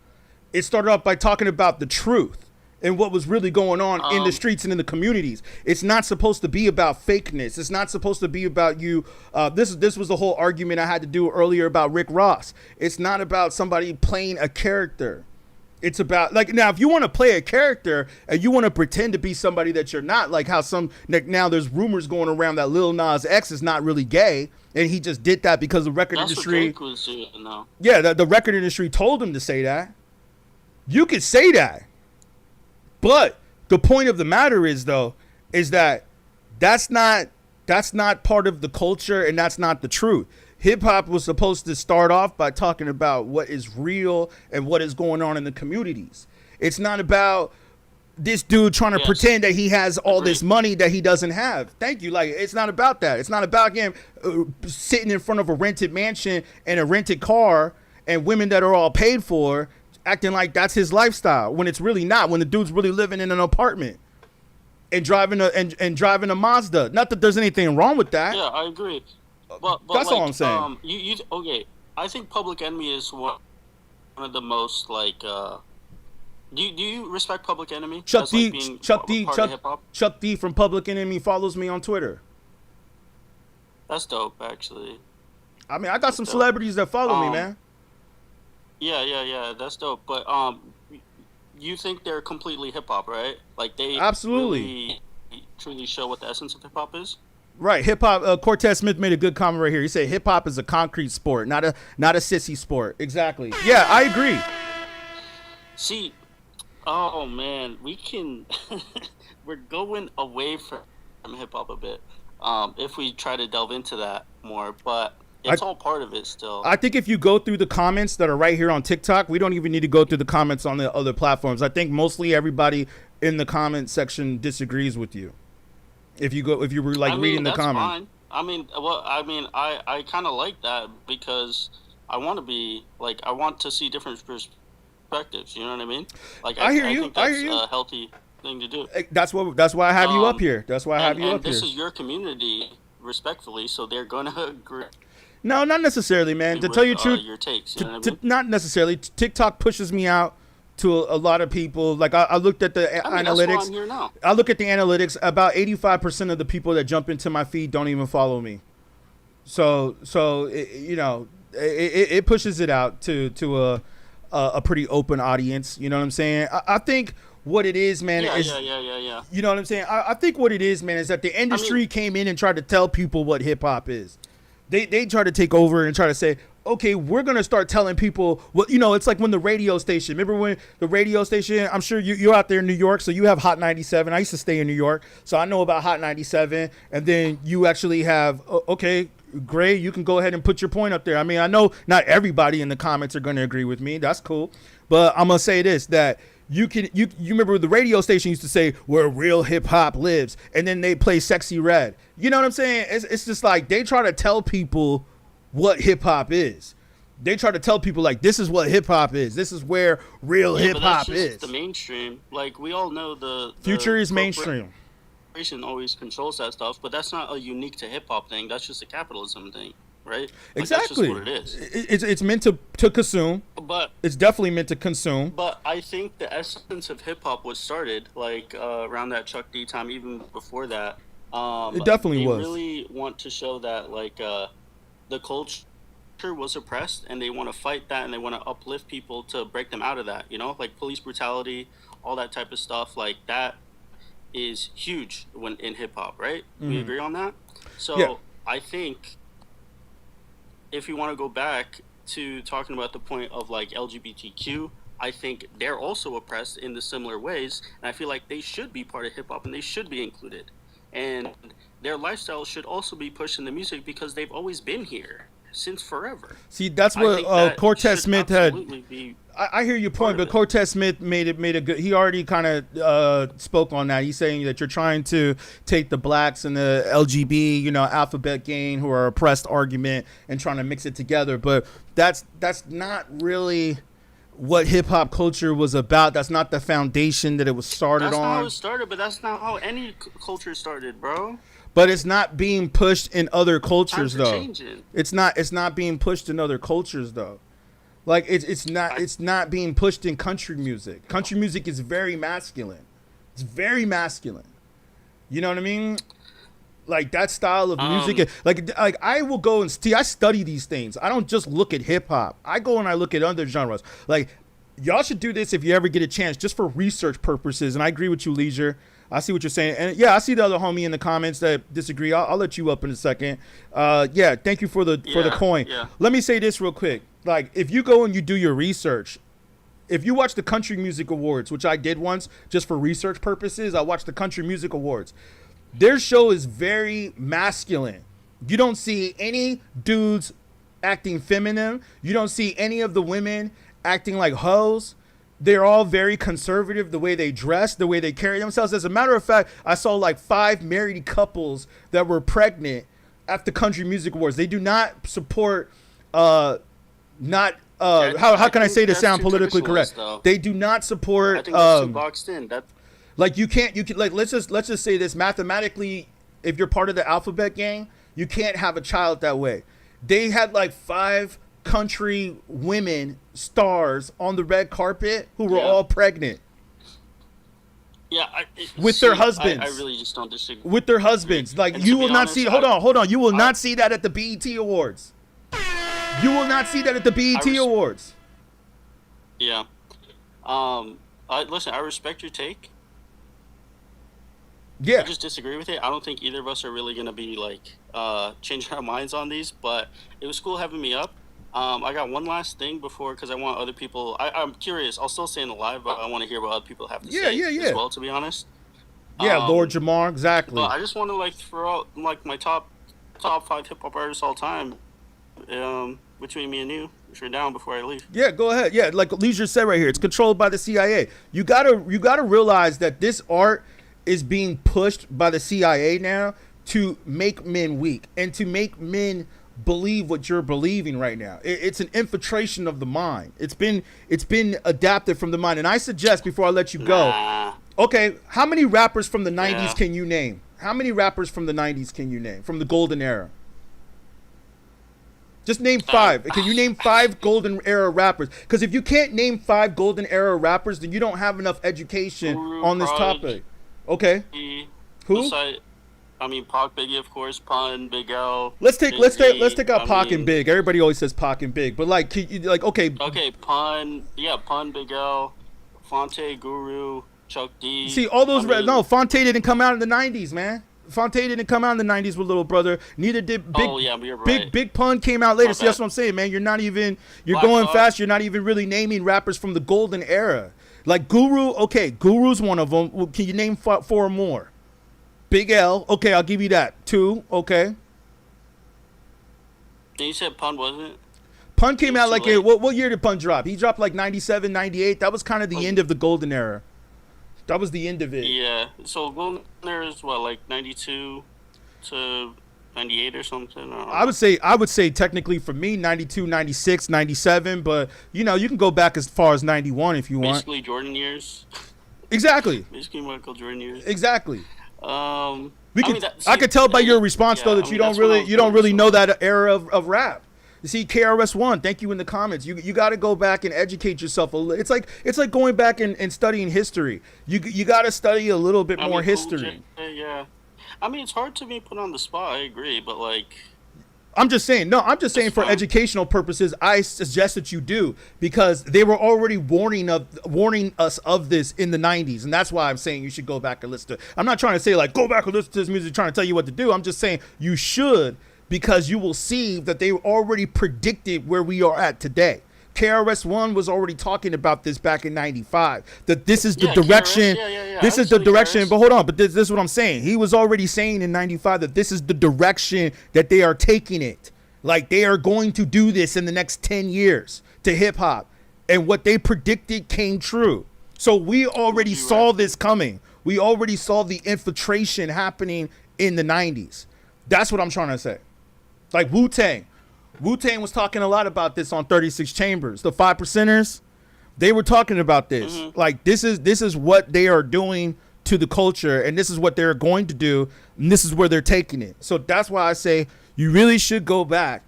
It started off by talking about the truth and what was really going on in the streets and in the communities. It's not supposed to be about fakeness. It's not supposed to be about you. This was the whole argument I had to do earlier about Rick Ross. It's not about somebody playing a character. It's about, like, now if you want to play a character and you want to pretend to be somebody that you're not, like how now there's rumors going around that Lil Nas X is not really gay, and he just did that because the record industry. What Drake was doing, though. Yeah, the record industry told him to say that. You could say that. But the point of the matter is, though, is that that's not part of the culture, and that's not the truth. Hip hop was supposed to start off by talking about what is real and what is going on in the communities. It's not about this dude trying to pretend that he has all this money that he doesn't have. Thank you. Like, it's not about that. It's not about him sitting in front of a rented mansion and a rented car and women that are all paid for, acting like that's his lifestyle when it's really not, when the dude's really living in an apartment and driving a Mazda. Not that there's anything wrong with that. Yeah, I agree. But that's like, all I'm saying. Okay, I think Public Enemy is one of the most like. Do you respect Public Enemy? Chuck D from Public Enemy follows me on Twitter. That's dope, actually. I mean, I got some celebrities that follow me, man. Yeah, that's dope. But you think they're completely hip hop, right? Like they absolutely really, truly show what the essence of hip hop is. Right, hip hop. Cortez Smith made a good comment right here. He said hip hop is a concrete sport, not a sissy sport. Exactly. Yeah, I agree. See, oh man, we're going away hip hop a bit. If we try to delve into that more, but it's all part of it still. I think if you go through the comments that are right here on TikTok, we don't even need to go through the comments on the other platforms. I think mostly everybody in the comment section disagrees with you. If you were like reading the comments. Fine. I kind of like that because I want to see different perspectives. You know what I mean? Like I hear you. think that's a healthy thing to do. That's why I have you up here. That's why I have you up here. And this is your community, respectfully, so they're gonna agree. No, not necessarily, man. To tell you the truth, your takes, you know what I mean? Not necessarily. TikTok pushes me out to a lot of people. Like I looked at the analytics. That's why I'm here now. I look at the analytics. About 85% of the people that jump into my feed don't even follow me. So it pushes it out to a pretty open audience. You know what I'm saying? I think what it is, man, is yeah. You know what I'm saying? I think what it is, man, is that the industry came in and tried to tell people what hip hop is. They try to take over and try to say, okay, we're going to start telling people what, it's like when the radio station, remember when the radio station, I'm sure you're out there in New York, so you have Hot 97. I used to stay in New York, so I know about Hot 97. And then you actually have, okay, Gray, you can go ahead and put your point up there. I mean, I know not everybody in the comments are going to agree with me. That's cool. But I'm going to say this, that you remember the radio station used to say where real hip hop lives, and then they play Sexy Red. You know what I'm saying? It's just like they try to tell people what hip hop is. They try to tell people like this is what hip hop is. This is where real hip hop is. The mainstream, like we all know, the future is mainstream. Always controls that stuff, but that's not a unique to hip hop thing. That's just a capitalism thing. Right? Exactly. That's just what it is. It's meant to consume. But it's definitely meant to consume. But I think the essence of hip hop was started like around that Chuck D time, even before that. It definitely was. They really want to show that like the culture was oppressed, and they want to fight that, and they want to uplift people to break them out of that. You know, like police brutality, all that type of stuff. Like that is huge when in hip hop, right? Mm-hmm. We agree on that. So yeah. I think if you want to go back to talking about the point of like LGBTQ, I think they're also oppressed in the similar ways, and I feel like they should be part of hip hop and they should be included, and their lifestyle should also be pushed in the music because they've always been here since forever. See, that's what Cortez Smith had. I hear your point, but Cortez Smith made a good. He already kind of spoke on that. He's saying that you're trying to take the blacks and the LGB, alphabet gang who are oppressed argument and trying to mix it together. But that's not really what hip hop culture was about. That's not the foundation that it was started on. That's not how it started, but that's not how any culture started, bro. But it's not being pushed in other cultures, though. Changing. It's not being pushed in other cultures, though. Like it's not being pushed in country music. Country music is very masculine. It's very masculine. You know what I mean? Like that style of music. Like I will go and I study these things. I don't just look at hip hop. I go and I look at other genres. Like y'all should do this if you ever get a chance, just for research purposes. And I agree with you, Leisure. I see what you're saying. And yeah, I see the other homie in the comments that disagree. I'll let you up in a second. Yeah, thank you for the coin. Yeah. Let me say this real quick. Like if you go and you do your research, if you watch the Country Music Awards, which I did once just for research purposes, I watched the Country Music Awards. Their show is very masculine. You don't see any dudes acting feminine. You don't see any of the women acting like hoes. They're all very conservative, the way they dress, the way they carry themselves. As a matter of fact, I saw like 5 married couples that were pregnant at the Country Music Awards. They do not support, how can I say to sound politically correct? They do not support. I think that's too boxed in. Like you can like let's just say this mathematically. If you're part of the alphabet gang, you can't have a child that way. They had like 5 country women stars on the red carpet who were all pregnant. Yeah, with their husbands. I really just don't disagree. With their husbands, like and you will not see. Hold on. You will not see that at the BET Awards. You will not see that at the BET Awards. Yeah. Listen, I respect your take. Yeah. I just disagree with it. I don't think either of us are really going to be like changing our minds on these, but it was cool having me up. I got one last thing before, because I want other people. I'm curious. I'll still stay in the live, but I want to hear what other people have to say as well, to be honest. Yeah, Lord Jamar, exactly. But I just want to like throw out like my top 5 hip hop artists all time. Between me and you, if you're down before I leave. Yeah, go ahead. Yeah, like Leisure said right here, it's controlled by the CIA. You gotta realize that this art is being pushed by the CIA now to make men weak and to make men believe what you're believing right now. It's an infiltration of the mind. It's been adapted from the mind. And I suggest, before I let you go, okay, how many rappers from the 90s can you name? How many rappers from the 90s can you name from the golden era? Just name 5. Can you name 5 golden era rappers? Because if you can't name 5 golden era rappers, then you don't have enough education on this topic. Okay. Who? I mean, Pac, Biggie, of course, Pun, Big L. Let's take out Pac and Big. Everybody always says Pac and Big, but like, okay. Okay, Pun, Big L, Fonte, Guru, Chuck D. See, all those Fonte didn't come out in the 90s, man. Fonte didn't come out in the 90s with Little Brother. Neither did Big. Oh yeah, you're right. Big Pun came out later. See, that's what I'm saying, man. You're going fast. You're not even really naming rappers from the golden era. Like Guru, okay, Guru's one of them. Well, can you name 4 more? Big L, okay, I'll give you that. 2, okay. And you said Pun wasn't? Pun came out like what year did Pun drop? He dropped like 97, 98. That was kind of the end of the golden era. That was the end of it. Yeah. So golden era is what, like 92 to 98 or something? I would say technically for me 92, 96, 97, but you can go back as far as 91 if you want. Basically Jordan years. Exactly. Basically Michael Jordan years. Exactly. I could tell by your response though that you don't really know that era of rap. You see, KRS-One, thank you in the comments. You got to go back and educate yourself a little. It's like going back and studying history. You got to study a little bit more history. Yeah, I mean it's hard to be put on the spot. I agree, but like. I'm just saying for educational purposes, I suggest that you do, because they were already warning us of this in the 90s. And that's why I'm saying you should go back and listen to it. I'm not trying to say like, go back and listen to this music, trying to tell you what to do. I'm just saying you should, because you will see that they already predicted where we are at today. KRS-One was already talking about this back in 95, that this is the direction. This is the direction. But hold on. But this is what I'm saying. He was already saying in 95 that this is the direction that they are taking it. Like they are going to do this in the next 10 years to hip hop. And what they predicted came true. So we already saw this coming. We already saw the infiltration happening in the 90s. That's what I'm trying to say. Like Wu-Tang. Wu-Tang was talking a lot about this on 36 Chambers. The 5%ers, they were talking about this. Mm-hmm. Like this is what they are doing to the culture, and this is what they're going to do, and this is where they're taking it. So that's why I say you really should go back,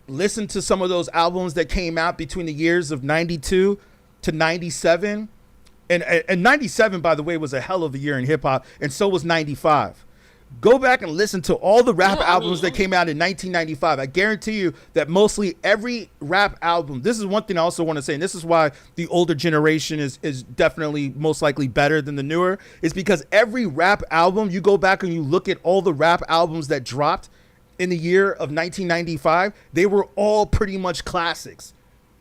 listen to some of those albums that came out between the years of 92 to 97. And 97, by the way, was a hell of a year in hip hop, and so was 95. Go back and listen to all the rap albums that came out in 1995. I guarantee you that mostly every rap album, this is one thing I also want to say, and this is why the older generation is definitely most likely better than the newer, is because every rap album, you go back and you look at all the rap albums that dropped in the year of 1995, they were all pretty much classics.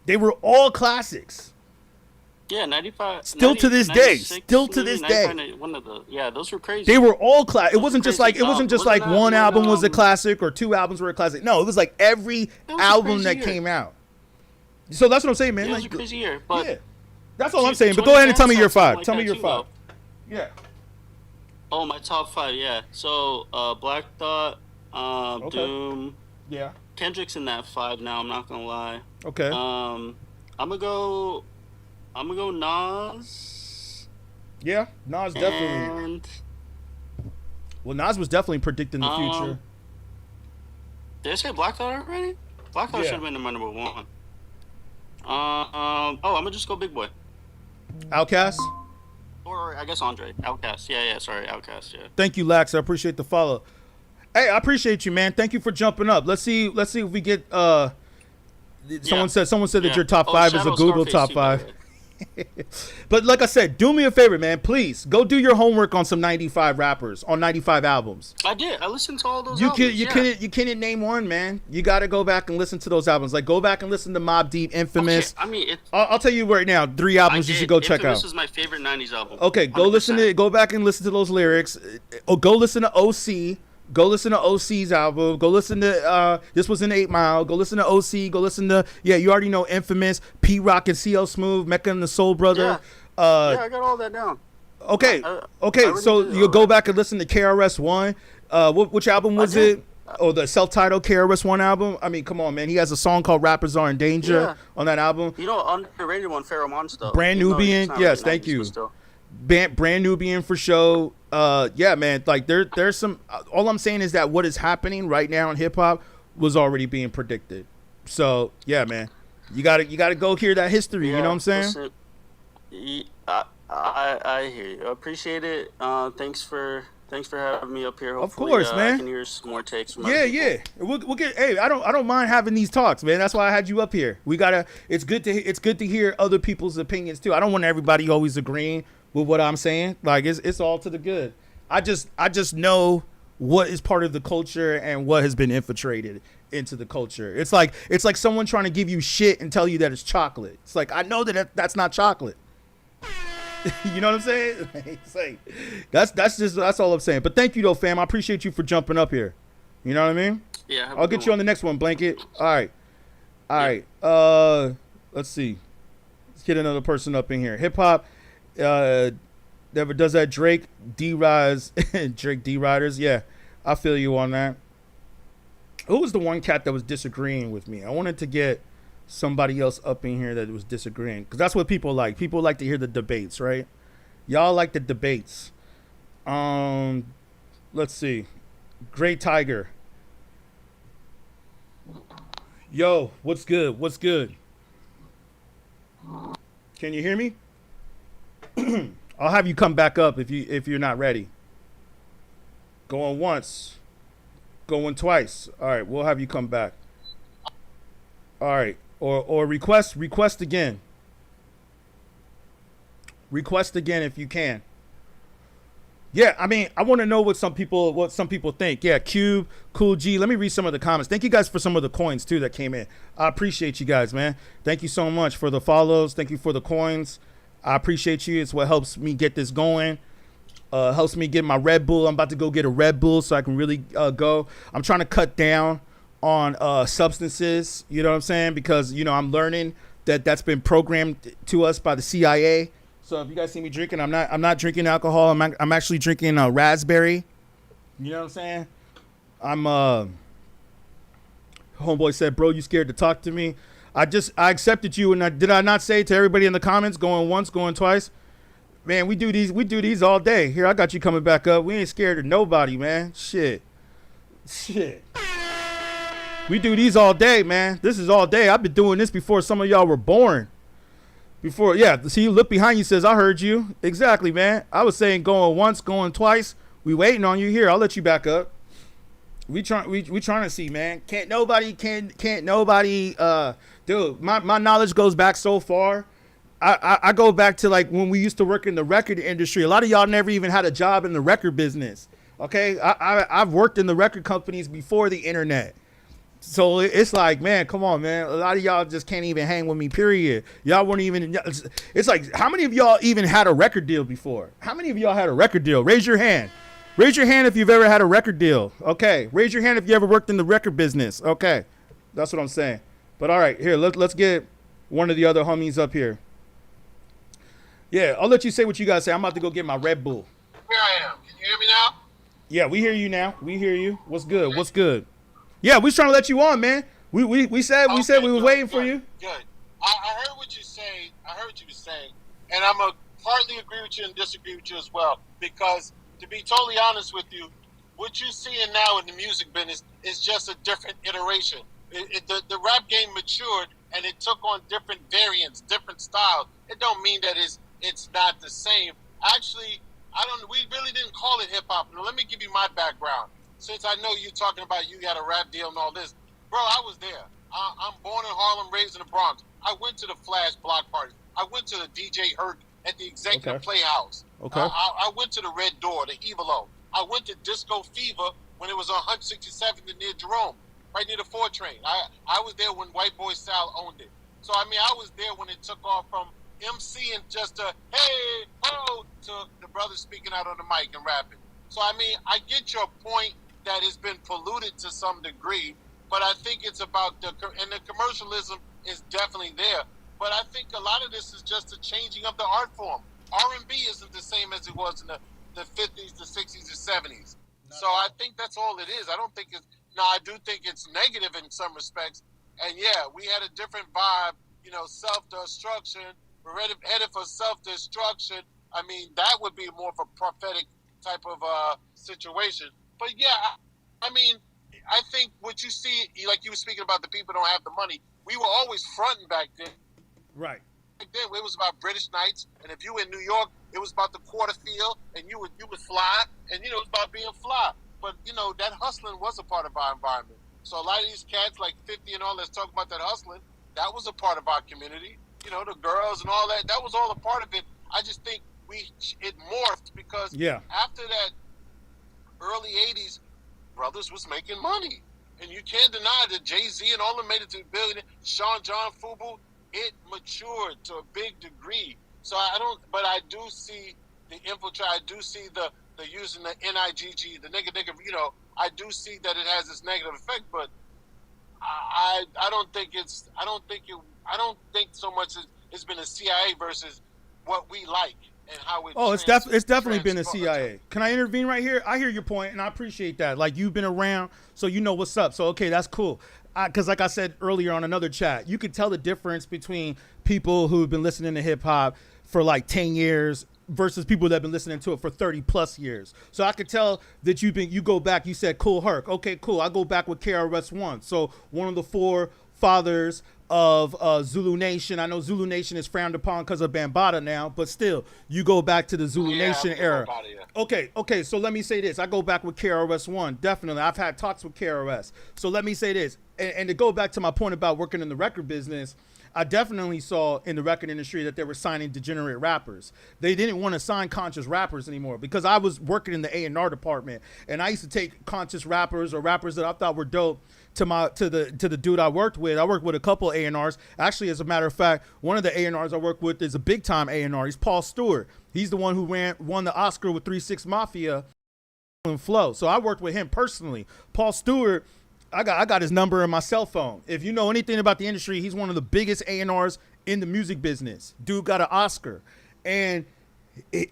They were all classics. Yeah, 95. Still to this day. Still to this day. Those were crazy. They were all classic. It wasn't just like one album was a classic or 2 albums were a classic. No, it was like every album that came out. So that's what I'm saying, man. It was a crazy year, but yeah, that's all I'm saying. But go ahead and tell me your 5. Tell me your 5. Yeah. Oh, my top 5. Yeah. So Black Thought, Doom. Yeah. Kendrick's in that 5 now. I'm not gonna lie. Okay. I'm gonna go Nas. Yeah, Nas definitely. Well, Nas was definitely predicting the future. Did I say Black Thought already? Black Thought should have been my number 1. I'm gonna just go Big Boy. Outkast? Or I guess Andre. Outkast. Yeah, sorry, Outkast, yeah. Thank you, Lax. I appreciate the follow. Hey, I appreciate you, man. Thank you for jumping up. Let's see if we get someone said that your top 5 is a Google top 5. But like I said, do me a favor, man. Please go do your homework on some 95 rappers, on 95 albums. I did. I listened to all those albums. You couldn't name one, man. You got to go back and listen to those albums. Like, go back and listen to Mobb Deep, Infamous. Okay, I mean, I'll tell you right now, 3 albums you should go check out. Infamous is my favorite 90s album. Okay, 100%. Go back and listen to those lyrics. Go listen to OC. Go listen to OC's album. Go listen to This Was an 8 Mile. Go listen to OC. Go listen to you already know Infamous, P Rock and CL Smooth, Mecca and the Soul Brother. Yeah, I got all that down. Okay, so you'll go back and listen to KRS-One. Which album was it? Oh, the self-titled KRS-One album. I mean, come on, man. He has a song called "Rappers Are in Danger" on that album. You know, underrated one, Pharaoh Monster. Brand Nubian, yes, thank you. Brand Nubian for sure. Yeah, man. Like there's some. All I'm saying is that what is happening right now in hip hop was already being predicted. So yeah, man. You gotta go hear that history. You know what I'm saying? Listen, I hear you. I appreciate it. Thanks for having me up here. Hopefully, of course, man. I can hear some more takes from Yeah. We'll get. Hey, I don't mind having these talks, man. That's why I had you up here. It's good to hear other people's opinions too. I don't want everybody always agreeing with what I'm saying. Like it's all to the good. I just know what is part of the culture and what has been infiltrated into the culture. It's like someone trying to give you shit and tell you that it's chocolate. It's like, I know that's not chocolate. You know what I'm saying? It's like, that's all I'm saying. But thank you though, fam. I appreciate you for jumping up here. You know what I mean? Yeah. I'll get you on the next one, Blanket. All right. Let's see. Let's get another person up in here. Hip hop. Never does that. Drake D-Rise. Drake D-Riders. Yeah, I feel you on that. Who was the one cat that was disagreeing with me? I wanted to get somebody else up in here that was disagreeing, because that's what people like. People like to hear the debates, right? Y'all like the debates. Let's see. Great Tiger. Yo, what's good? What's good? Can you hear me? I'll have you come back up if you're not ready. Going once, going twice. All right, we'll have you come back. All right, or request again. Request again if you can. Yeah, I mean, I want to know what some people think. Yeah, Cube, Cool G. Let me read some of the comments. Thank you guys for some of the coins too that came in. I appreciate you guys, man. Thank you so much for the follows. Thank you for the coins. I appreciate you. It's what helps me get this going. Helps me get my Red Bull. I'm about to go get a Red Bull so I can really go. I'm trying to cut down on substances. You know what I'm saying? Because, you know, I'm learning that's been programmed to us by the CIA. So if you guys see me drinking, I'm not drinking alcohol. I'm actually drinking raspberry. You know what I'm saying? Homeboy said, bro, you scared to talk to me? I accepted you, and did I not say to everybody in the comments, going once, going twice? Man, we do these all day. Here, I got you coming back up. We ain't scared of nobody, man. Shit. We do these all day, man. This is all day. I've been doing this before some of y'all were born. See, you look behind you, says, I heard you. Exactly, man. I was saying going once, going twice. We waiting on you here. I'll let you back up. We trying to see, man. Can't nobody dude, my knowledge goes back so far. I go back to like when we used to work in the record industry. A lot of y'all never even had a job in the record business. Okay? I've worked in the record companies before the internet. So it's like, man, come on, man. A lot of y'all just can't even hang with me, period. Y'all weren't even, it's like, how many of y'all even had a record deal before? How many of y'all had a record deal? Raise your hand. Raise your hand if you've ever had a record deal. Okay. Raise your hand if you ever worked in the record business. Okay. That's what I'm saying. But all right, here, let's get one of the other homies up here. Yeah, I'll let you say what you guys say. I'm about to go get my Red Bull. Here I am. Can you hear me now? Yeah, we hear you now. We hear you. What's good? What's good? Yeah, we was trying to let you on, man. We said we was waiting for you. Good. I heard what you say. I heard what you were saying, and I'm a partly agree with you and disagree with you as well. Because to be totally honest with you, what you're seeing now in the music business is just a different iteration. The rap game matured and it took on different variants, different styles. It don't mean that it's not the same. Actually, we really didn't call it hip hop. Now, let me give you my background. Since I know you're talking about you got a rap deal and all this, bro, I was there. I'm born in Harlem, raised in the Bronx. I went to the Flash block parties. I went to the DJ Herc at the Executive Playhouse. Okay. I went to the Red Door, the Evilo. I went to Disco Fever when it was on 167th and near Jerome, right near the 4 train. I was there when White Boy Sal owned it. So, I mean, I was there when it took off from MC and just a, hey, ho, to the brothers speaking out on the mic and rapping. So, I mean, I get your point that it's been polluted to some degree, but I think it's about the commercialism is definitely there. But I think a lot of this is just a changing of the art form. R&B isn't the same as it was in the 50s, the 60s, the 70s. So I think that's all it is. I don't think it's, now I do think it's negative in some respects. And yeah, we had a different vibe, you know, self-destruction. We're headed for self-destruction. I mean, that would be more of a prophetic type of situation. But yeah, I mean, I think what you see, like you were speaking about the people don't have the money, we were always fronting back then. Right. Back then, it was about British nights, and if you were in New York, it was about the quarter field, and you would fly, and you know, it was about being fly. But you know, that hustling was a part of our environment. So a lot of these cats, like 50 and all, that's talking about that hustling, that was a part of our community. You know, the girls and all that, that was all a part of it. I just think it morphed because after that early 80s, brothers was making money. And you can't deny that Jay-Z and all them made it to a billion. Sean John Fubu, it matured to a big degree. So but I do see the infiltrate. I do see the using the NIGG, the nigga, you know, I do see that it has this negative effect, but I don't think so much it's been a CIA versus what we like and how it. Oh, it's definitely been a CIA. Can I intervene right here? I hear your point, and I appreciate that. Like, you've been around, so you know what's up. So, okay, that's cool. Because like I said earlier on another chat, you could tell the difference between people who've been listening to hip hop for like 10 years versus people that have been listening to it for 30 plus years. So I could tell that you go back, you said Cool Herc. Okay, cool. I go back with KRS-One. So one of the 4 fathers of Zulu Nation. I know Zulu Nation is frowned upon because of Bambaataa now, but still, you go back to the Zulu Nation era. Okay, so let me say this. I go back with KRS-One, definitely. I've had talks with KRS. So let me say this. And to go back to my point about working in the record business, I definitely saw in the record industry that they were signing degenerate rappers. They didn't want to sign conscious rappers anymore because I was working in the A&R department, and I used to take conscious rappers or rappers that I thought were dope to the dude I worked with. I worked with a couple of A&Rs. Actually, as a matter of fact, one of the A&Rs I work with is a big time A&R. He's Paul Stewart. He's the one who won the Oscar with 3 6 Mafia and Flow. So I worked with him personally. Paul Stewart, I got his number in my cell phone. If you know anything about the industry, he's one of the biggest A&Rs in the music business. Dude got an Oscar. And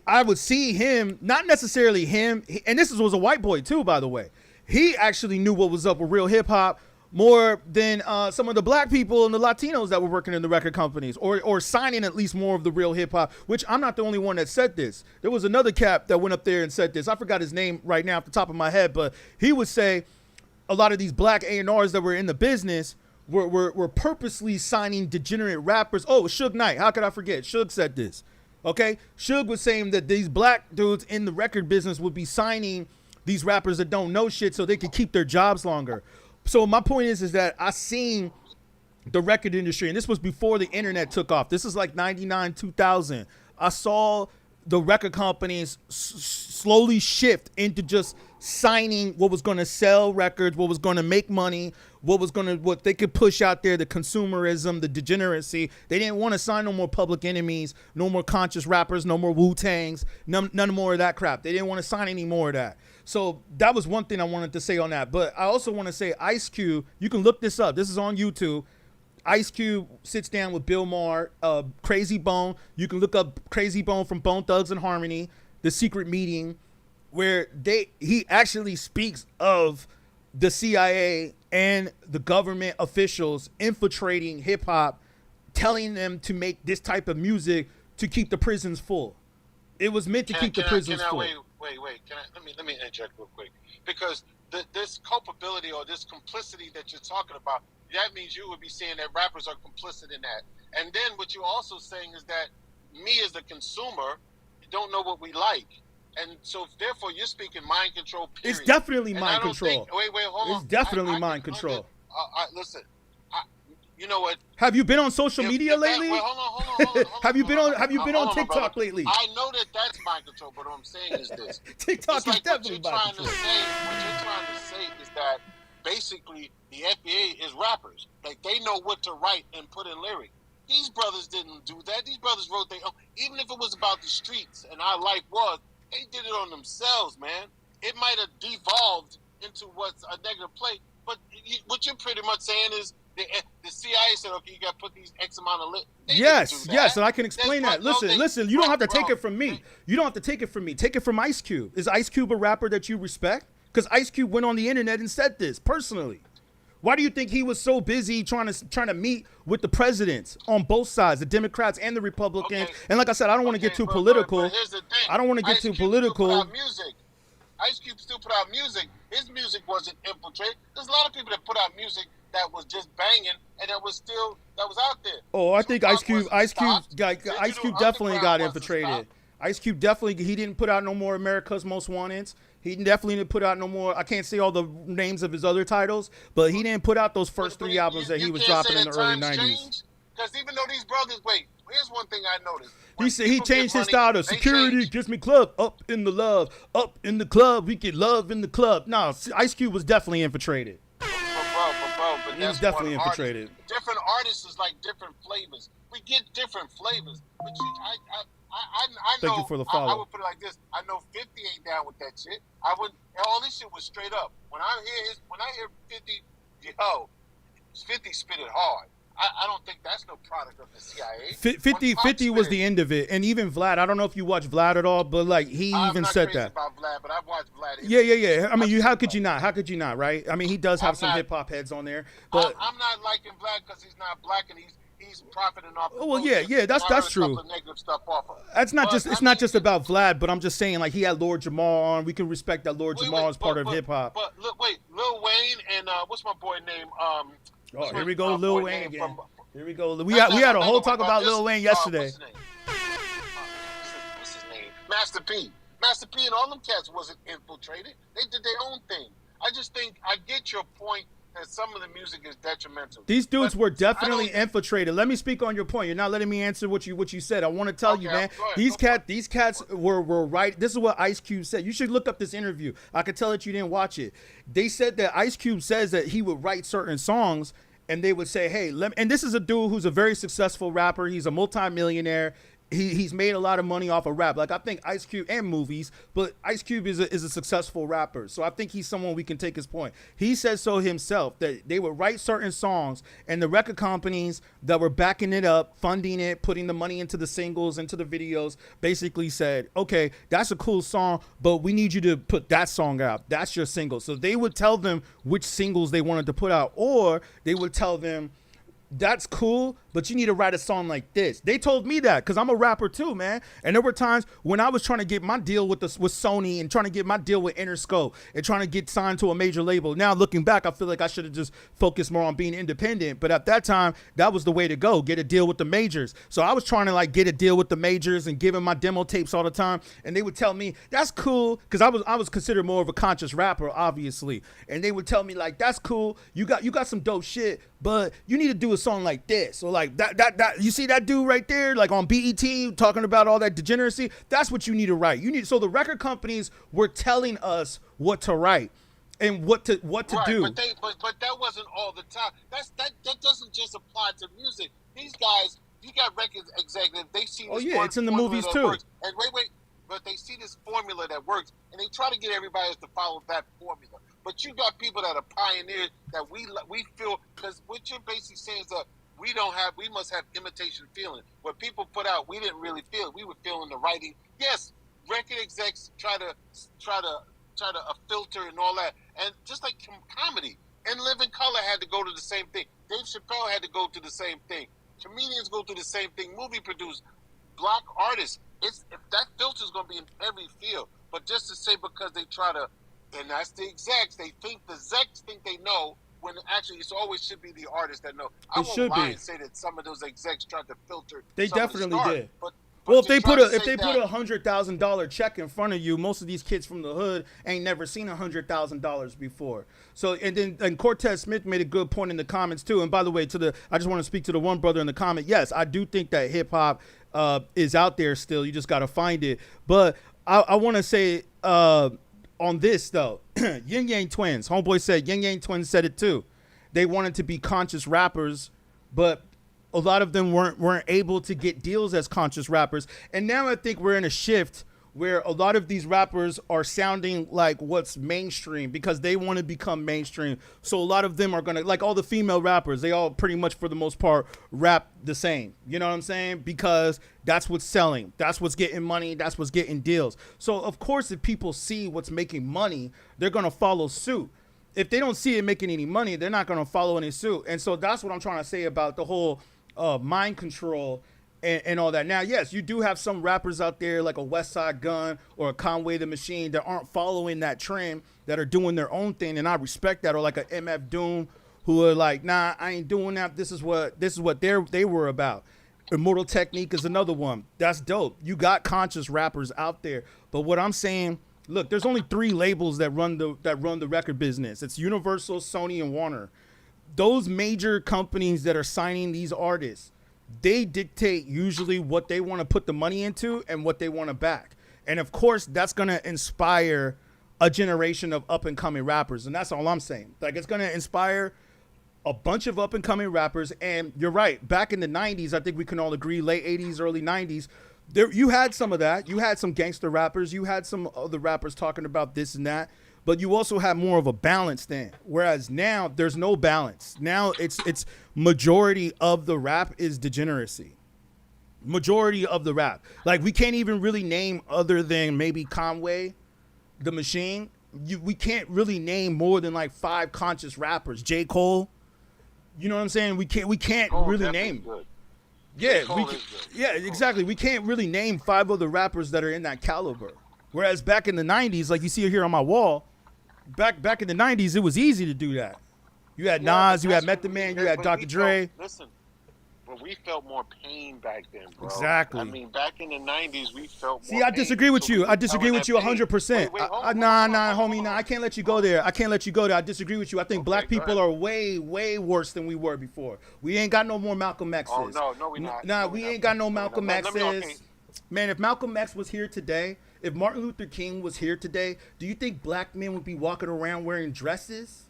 I would see him, not necessarily him, and this was a white boy too, by the way. He actually knew what was up with real hip hop more than some of the black people and the Latinos that were working in the record companies or signing at least more of the real hip hop, which I'm not the only one that said this. There was another cap that went up there and said this. I forgot his name right now off the top of my head, but he would say a lot of these black A&Rs that were in the business were purposely signing degenerate rappers. Oh, Suge Knight. How could I forget? Suge said this. Okay? Suge was saying that these black dudes in the record business would be signing these rappers that don't know shit so they can keep their jobs longer. So my point is that I seen the record industry, and this was before the internet took off. This is like 99, 2000. I saw the record companies slowly shift into just signing what was going to sell records, what was going to make money, what they could push out there, the consumerism, the degeneracy. They didn't want to sign no more Public Enemies, no more conscious rappers, no more Wu-Tangs, none more of that crap. They didn't want to sign any more of that. So that was one thing I wanted to say on that. But I also want to say Ice Cube, you can look this up. This is on YouTube. Ice Cube sits down with Bill Maher, Crazy Bone. You can look up Crazy Bone from Bone Thugs and Harmony, The Secret Meeting, where he actually speaks of the CIA and the government officials infiltrating hip hop, telling them to make this type of music to keep the prisons full. It was meant to keep the prisons full. Wait. Let me interject real quick, because this culpability or this complicity that you're talking about, that means you would be saying that rappers are complicit in that. And then what you're also saying is that me as the consumer don't know what we like. And so therefore you're speaking mind control, period. It's definitely mind control. Hold on. It's definitely mind control. Listen, you know what? Have you been on social media lately? Well, hold on. Have you been on TikTok lately? I know that's mind control, but what I'm saying is this: TikTok it's is like definitely mind control. What you're trying to say is that basically the FBA is rappers. Like they know what to write and put in lyric. These brothers didn't do that. These brothers wrote their own. Even if it was about the streets and how life was, they did it on themselves, man. It might have devolved into what's a negative play, but what you're pretty much saying is the CIA said, okay, you got to put these X amount of lit. Yes, and I can explain that. Listen, you don't have to take it from me. You don't have to take it from me. Take it from Ice Cube. Is Ice Cube a rapper that you respect? Because Ice Cube went on the internet and said this personally. Why do you think he was so busy trying to meet with the presidents on both sides, the Democrats and the Republicans? Okay. And like I said, I don't want to get too political. But here's the thing. I don't want to get too political. Ice Cube still put out music. His music wasn't infiltrated. There's a lot of people that put out music that was just banging and that was out there. Oh, I think Ice Cube definitely got infiltrated. Ice Cube definitely, he didn't put out no more America's Most Wanteds. He definitely didn't put out no more. I can't say all the names of his other titles, but he didn't put out those first three albums that he was dropping in the early 90s. Because even though these brothers, here's one thing I noticed. He said he changed his style to security gives me club, up in the love, up in the club, we get love in the club. No, Ice Cube was definitely infiltrated. But he was definitely infiltrated. Different artists is like different flavors. We get different flavors. But I know. Thank you for the follow. I would put it like this. I know 50 ain't down with that shit. All this shit was straight up. When I hear 50, 50 spit it hard. I don't think that's no product of the CIA. 50 was the end of it. And even Vlad, I don't know if you watch Vlad at all, but like he even said that. I'm not crazy about Vlad, but I've watched Vlad. Yeah. I mean, how could you not? How could you not, right? I mean, he does have some hip hop heads on there, but I'm not liking Vlad because he's not black and he's profiting off. Well, yeah, that's true. That's not just. It's not just about Vlad, but I'm just saying, like he had Lord Jamal on. We can respect that Lord Jamal is part of hip hop. But look, Lil Wayne and what's my boy name? Oh, here we go, Lil Wayne again. Here we go. We had a whole talk about Lil Wayne yesterday. What's his name? Master P. Master P and all them cats wasn't infiltrated. They did their own thing. I just think I get your point that some of the music is detrimental. These dudes were definitely infiltrated. Let me speak on your point. You're not letting me answer what you said. I want to tell you, man. These cats were right. This is what Ice Cube said. You should look up this interview. I could tell that you didn't watch it. They said that Ice Cube says that he would write certain songs and they would say, hey, and this is a dude who's a very successful rapper. He's a multimillionaire. He's made a lot of money off of rap. Like I think Ice Cube and movies, but Ice Cube is a successful rapper. So I think he's someone we can take his point. He says so himself that they would write certain songs and the record companies that were backing it up, funding it, putting the money into the singles, into the videos, basically said, okay, that's a cool song, but we need you to put that song out. That's your single. So they would tell them which singles they wanted to put out, or they would tell them, that's cool, but you need to write a song like this. They told me that because I'm a rapper too, man. And there were times when I was trying to get my deal with Sony and trying to get my deal with Interscope and trying to get signed to a major label. Now looking back, I feel like I should have just focused more on being independent. But at that time, that was the way to go, get a deal with the majors. So I was trying to like get a deal with the majors and giving my demo tapes all the time. And they would tell me, that's cool, because I was considered more of a conscious rapper, obviously. And they would tell me like, that's cool, you got some dope shit, but you need to do a song like this, or like that you see that dude right there, like on BET talking about all that degeneracy. That's what you need to write. So the record companies were telling us what to write and what to do. But that wasn't all the time. That doesn't just apply to music. These guys, you got record executives. They see. Oh yeah, it's in the movies too. Works. And wait, but they see this formula that works, and they try to get everybody else to follow that formula. But you got people that are pioneers that we feel, because what you're basically saying is that we must have imitation feeling. What people put out, we didn't really feel. We were feeling the writing. Yes, record execs try to filter and all that, and just like comedy and Living Color had to go to the same thing. Dave Chappelle had to go to the same thing. Comedians go through the same thing. Movie producers, black artists. If that filter is going to be in every field, but just to say because they try to. And that's the execs. The execs think they know, when actually it always should be the artists that know. I won't lie and say that some of those execs tried to filter. They definitely did. Well, if they put a $100,000 check in front of you, most of these kids from the hood ain't never seen $100,000 before. So, and Cortez Smith made a good point in the comments too. And by the way, I just want to speak to the one brother in the comment. Yes, I do think that hip hop is out there still. You just got to find it. But I want to say on this though, Yin Yang Twins. Homeboy said Yin Yang Twins said it too. They wanted to be conscious rappers, but a lot of them weren't able to get deals as conscious rappers. And now I think we're in a shift where a lot of these rappers are sounding like what's mainstream because they want to become mainstream. So a lot of them are going to, like all the female rappers, they all pretty much for the most part rap the same. You know what I'm saying? Because that's what's selling. That's what's getting money. That's what's getting deals. So of course, if people see what's making money, they're going to follow suit. If they don't see it making any money, they're not going to follow any suit. And so that's what I'm trying to say about the whole mind control and all that. Now, yes, you do have some rappers out there like a West Side Gun or a Conway the Machine that aren't following that trend, that are doing their own thing, and I respect that. Or like a MF Doom, who are like, nah, I ain't doing that. This is what they were about. Immortal Technique is another one. That's dope. You got conscious rappers out there. But what I'm saying, look, there's only 3 labels that run the record business. It's Universal, Sony, and Warner. Those major companies that are signing these artists, they dictate usually what they want to put the money into and what they want to back. And of course, that's going to inspire a generation of up and coming rappers. And that's all I'm saying. Like, it's going to inspire a bunch of up and coming rappers. And you're right. Back in the 90s, I think we can all agree, late 80s, early 90s, you had some of that. You had some gangster rappers. You had some other rappers talking about this and that. But you also have more of a balance then. Whereas now there's no balance. Now it's majority of the rap is degeneracy. Majority of the rap. Like, we can't even really name, other than maybe Conway the Machine. We can't really name more than like 5 conscious rappers. J. Cole. You know what I'm saying? We can't really name. Good. Yeah, exactly. We can't really name 5 other rappers that are in that caliber. Whereas back in the 90s, like you see here on my wall, back in the 90s, it was easy to do that. You had Nas, you had Method Man, you had Dr. Dre. Listen, but we felt more pain back then, bro. Exactly. I mean, back in the 90s, we felt more See, I disagree with you. I disagree with you 100%. Nah, homie, nah, I can't let you go there. I disagree with you. I think black people are way, way worse than we were before. We ain't got no more Malcolm X's. Oh, no, we not. Nah, we ain't got no Malcolm X's. Man, if Malcolm X was here today, if Martin Luther King was here today, do you think black men would be walking around wearing dresses?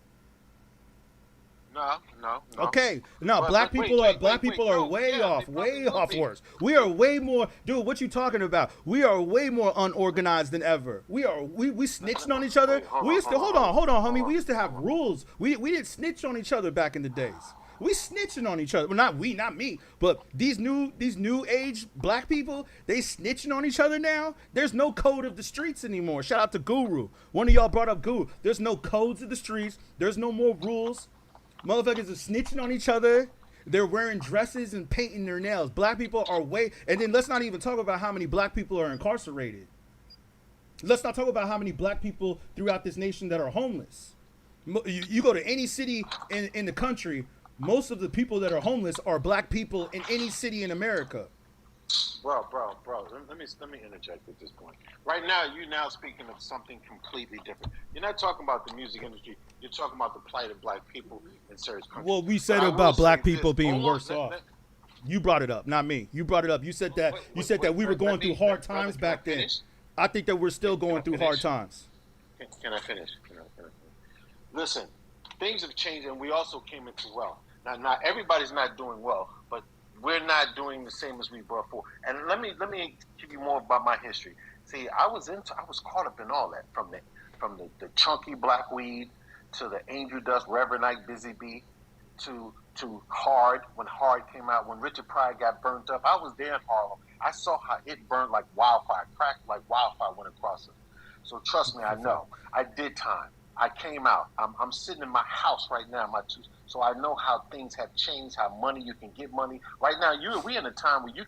No. Okay, no, black people are way off worse. We are way more, dude. What you talking about? We are way more unorganized than ever. We snitching on each other. We used to hold on, homie. We used to have rules. We didn't snitch on each other back in the days. We snitching on each other. Well, not me, but these new age black people, they snitching on each other now. There's no code of the streets anymore. Shout out to Guru. One of y'all brought up Guru. There's no codes of the streets. There's no more rules. Motherfuckers are snitching on each other. They're wearing dresses and painting their nails. Black people are and then let's not even talk about how many black people are incarcerated. Let's not talk about how many black people throughout this nation that are homeless. You go to any city in the country, most of the people that are homeless are black people in any city in America. Bro, let me interject at this point. Right now, you're now speaking of something completely different. You're not talking about the music industry. You're talking about the plight of black people in certain countries. Well, we said about black people being worse off. You brought it up, not me. You brought it up. You said that we were going through hard times back then. I think that we're still going through hard times. Can I finish? Listen, things have changed, and we also came into wealth. Now everybody's not doing well, but we're not doing the same as we were before. And let me give you more about my history. See, I was caught up in all that, from the chunky black weed to the angel dust, Reverend Ike Busy Bee, to Hard, when Hard came out, when Richard Pryor got burnt up. I was there in Harlem. I saw how it burned like wildfire, cracked like wildfire went across it. So trust me, I know. I did time. I came out. I'm sitting in my house right now, so I know how things have changed, how money, you can get money. Right now, we're in a time where you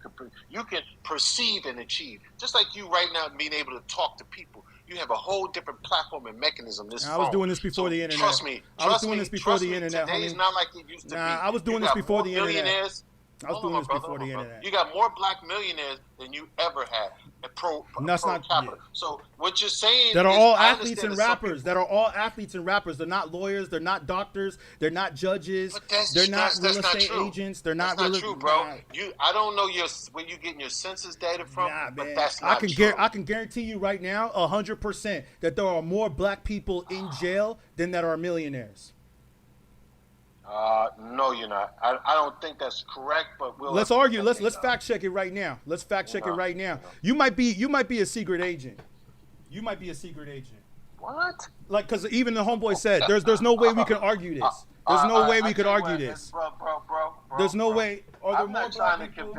can perceive and achieve. Just like you right now being able to talk to people. You have a whole different platform and mechanism. I was doing this before the internet. Trust me. I was doing this before the internet, Today's not like it used to be. I was doing this before the internet. I was doing this before the Hold on, internet. You got more black millionaires than you ever had. That's pro not- capita. yeah. So what you're saying That are is, all I athletes understand and that some rappers. people- That are all athletes and rappers. They're not lawyers. They're not doctors. They're not judges. But that's They're not that's real not estate true. agents. They're That's not not real. true, bro. Nah. I don't know where you getting your census data from, Nah, but man. that's not true. I can guarantee you right now, 100%, that there are more black people in jail than that are millionaires. No, you're not. I don't think that's correct, but Let's argue. Let's fact check it right now. Let's fact check it right now. You might be a secret agent. You might be a secret agent. What? Like, because even the homeboy said, there's no way we can argue this. There's no way we could argue this. Bro. There's no way. Are there I'm more not black trying to people?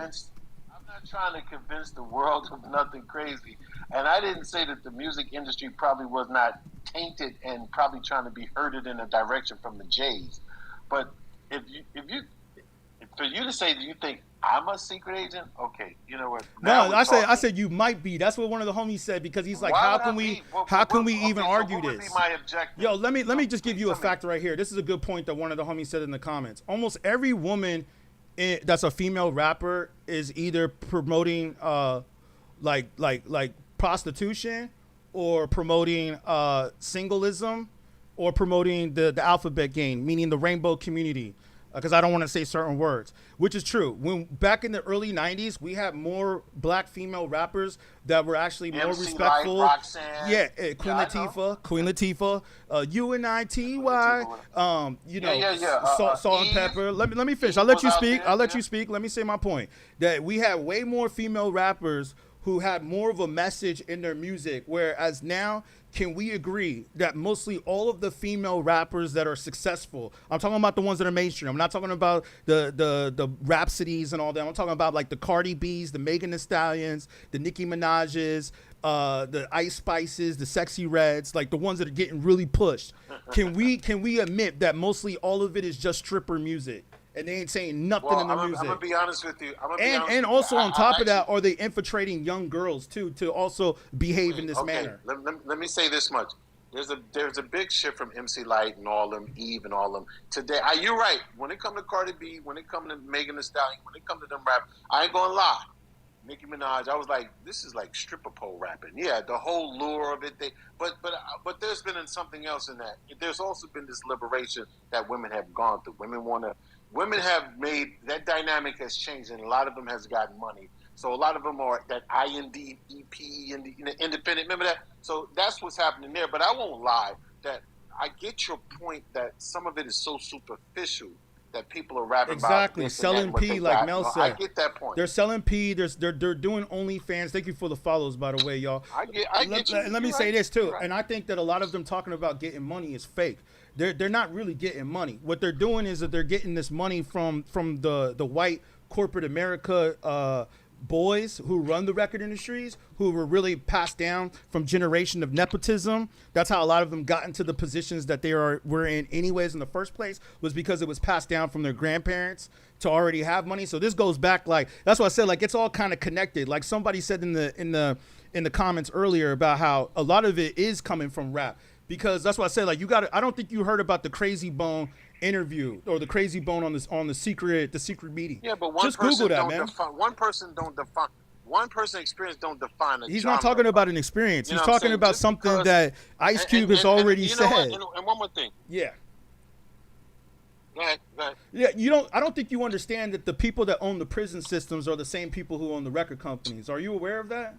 convince the world of nothing crazy. And I didn't say that the music industry probably was not tainted and probably trying to be herded in a direction from the Jays. But for you to say that you think I'm a secret agent, okay, you know what? No, I said you might be. That's what one of the homies said, because he's like, how can we even argue what would this? be my objective? Yo, let me just give you a fact right here. This is a good point that one of the homies said in the comments. Almost every woman that's a female rapper is either promoting like prostitution, or promoting singleism, or promoting the alphabet game, meaning the rainbow community. Because I don't want to say certain words, which is true. When back in the early 90s, we had more black female rappers that were actually more MC respectful. Light, Roxanne. Yeah, Queen I Latifah, UNITY, Salt and Eve. Pepper. Let me finish. I'll let you was out speak. there, I'll let yeah. you speak. Let me say my point. That we had way more female rappers who had more of a message in their music, whereas now, can we agree that mostly all of the female rappers that are successful, I'm talking about the ones that are mainstream, I'm not talking about the Rhapsodies and all that, I'm talking about like the Cardi B's, the Megan Thee Stallions, the Nicki Minaj's, the Ice Spices, the Sexy Reds, like the ones that are getting really pushed. Can we admit that mostly all of it is just stripper music? And they ain't saying nothing in the music. I'm gonna be honest with you. And also on top of that, are they infiltrating young girls too to also behave in this manner? Let me say this much. There's a big shift from MC Light and all them, Eve and all them. Today, you're right. When it comes to Cardi B, when it comes to Megan Thee Stallion, when it comes to them rap, I ain't gonna lie. Nicki Minaj, I was like, this is like stripper pole rapping. Yeah, the whole lure of it. But there's been something else in that. There's also been this liberation that women have gone through. Women have made, that dynamic has changed, and a lot of them has gotten money. So a lot of them are that IND, EP, independent. Remember that? So that's what's happening there. But I won't lie that I get your point that some of it is so superficial that people are rapping exactly. about Selling P, like Mel said. I get that point. They're selling P. They're doing OnlyFans. Thank you for the follows, by the way, y'all. I get you. Let me say this too, and I think that a lot of them talking about getting money is fake. They're not really getting money. What they're doing is that they're getting this money from the white corporate America boys who run the record industries, who were really passed down from generation of nepotism. That's how a lot of them got into the positions that were in anyways in the first place, was because it was passed down from their grandparents to already have money. So this goes back, like, that's why I said, like, it's all kind of connected. Like somebody said in the comments earlier about how a lot of it is coming from rap. Because that's why I said, like, I don't think you heard about the Crazy Bone interview or the Crazy Bone on the secret meeting. Yeah, but one person experience don't define a He's genre. not talking about an experience. You He's know what I'm talking saying? about Just something because- that Ice Cube has already you know said. what? And one more thing. Yeah. Go ahead. Yeah, I don't think you understand that the people that own the prison systems are the same people who own the record companies. Are you aware of that?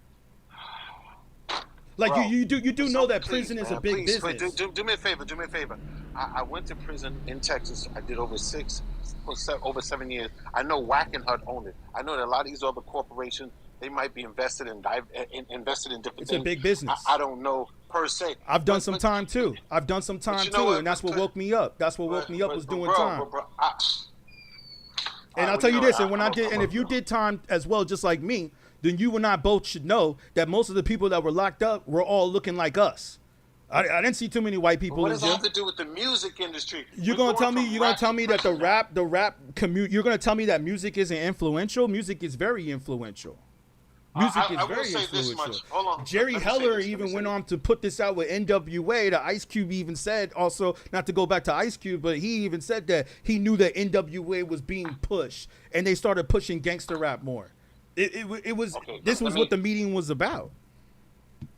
Like, Bro, you do know that please, prison is man, a big please, business. Do me a favor. I went to prison in Texas. I did over 7 years. I know Wackenhut owned it. I know that a lot of these other corporations, they might be invested in different things. It's a big business. I don't know per se. I've done some time too. And that's what woke me up. That's what woke me up was doing time. And I'll tell you this, and if you did time as well, just like me, then you and I both should know that most of the people that were locked up were all looking like us. I didn't see too many white people What in does that jail. have to do with the music industry? You're gonna tell me that the rap commute. You're gonna tell me that music isn't influential. Music is very influential. Music is I will very say this influential. much. Hold on. Jerry Let me say Heller this. Let me even say went this. on to put this out with NWA. The Ice Cube even said also, not to go back to Ice Cube, but he even said that he knew that NWA was being pushed, and they started pushing gangster rap more. It was Okay, this was let me- what the meeting was about.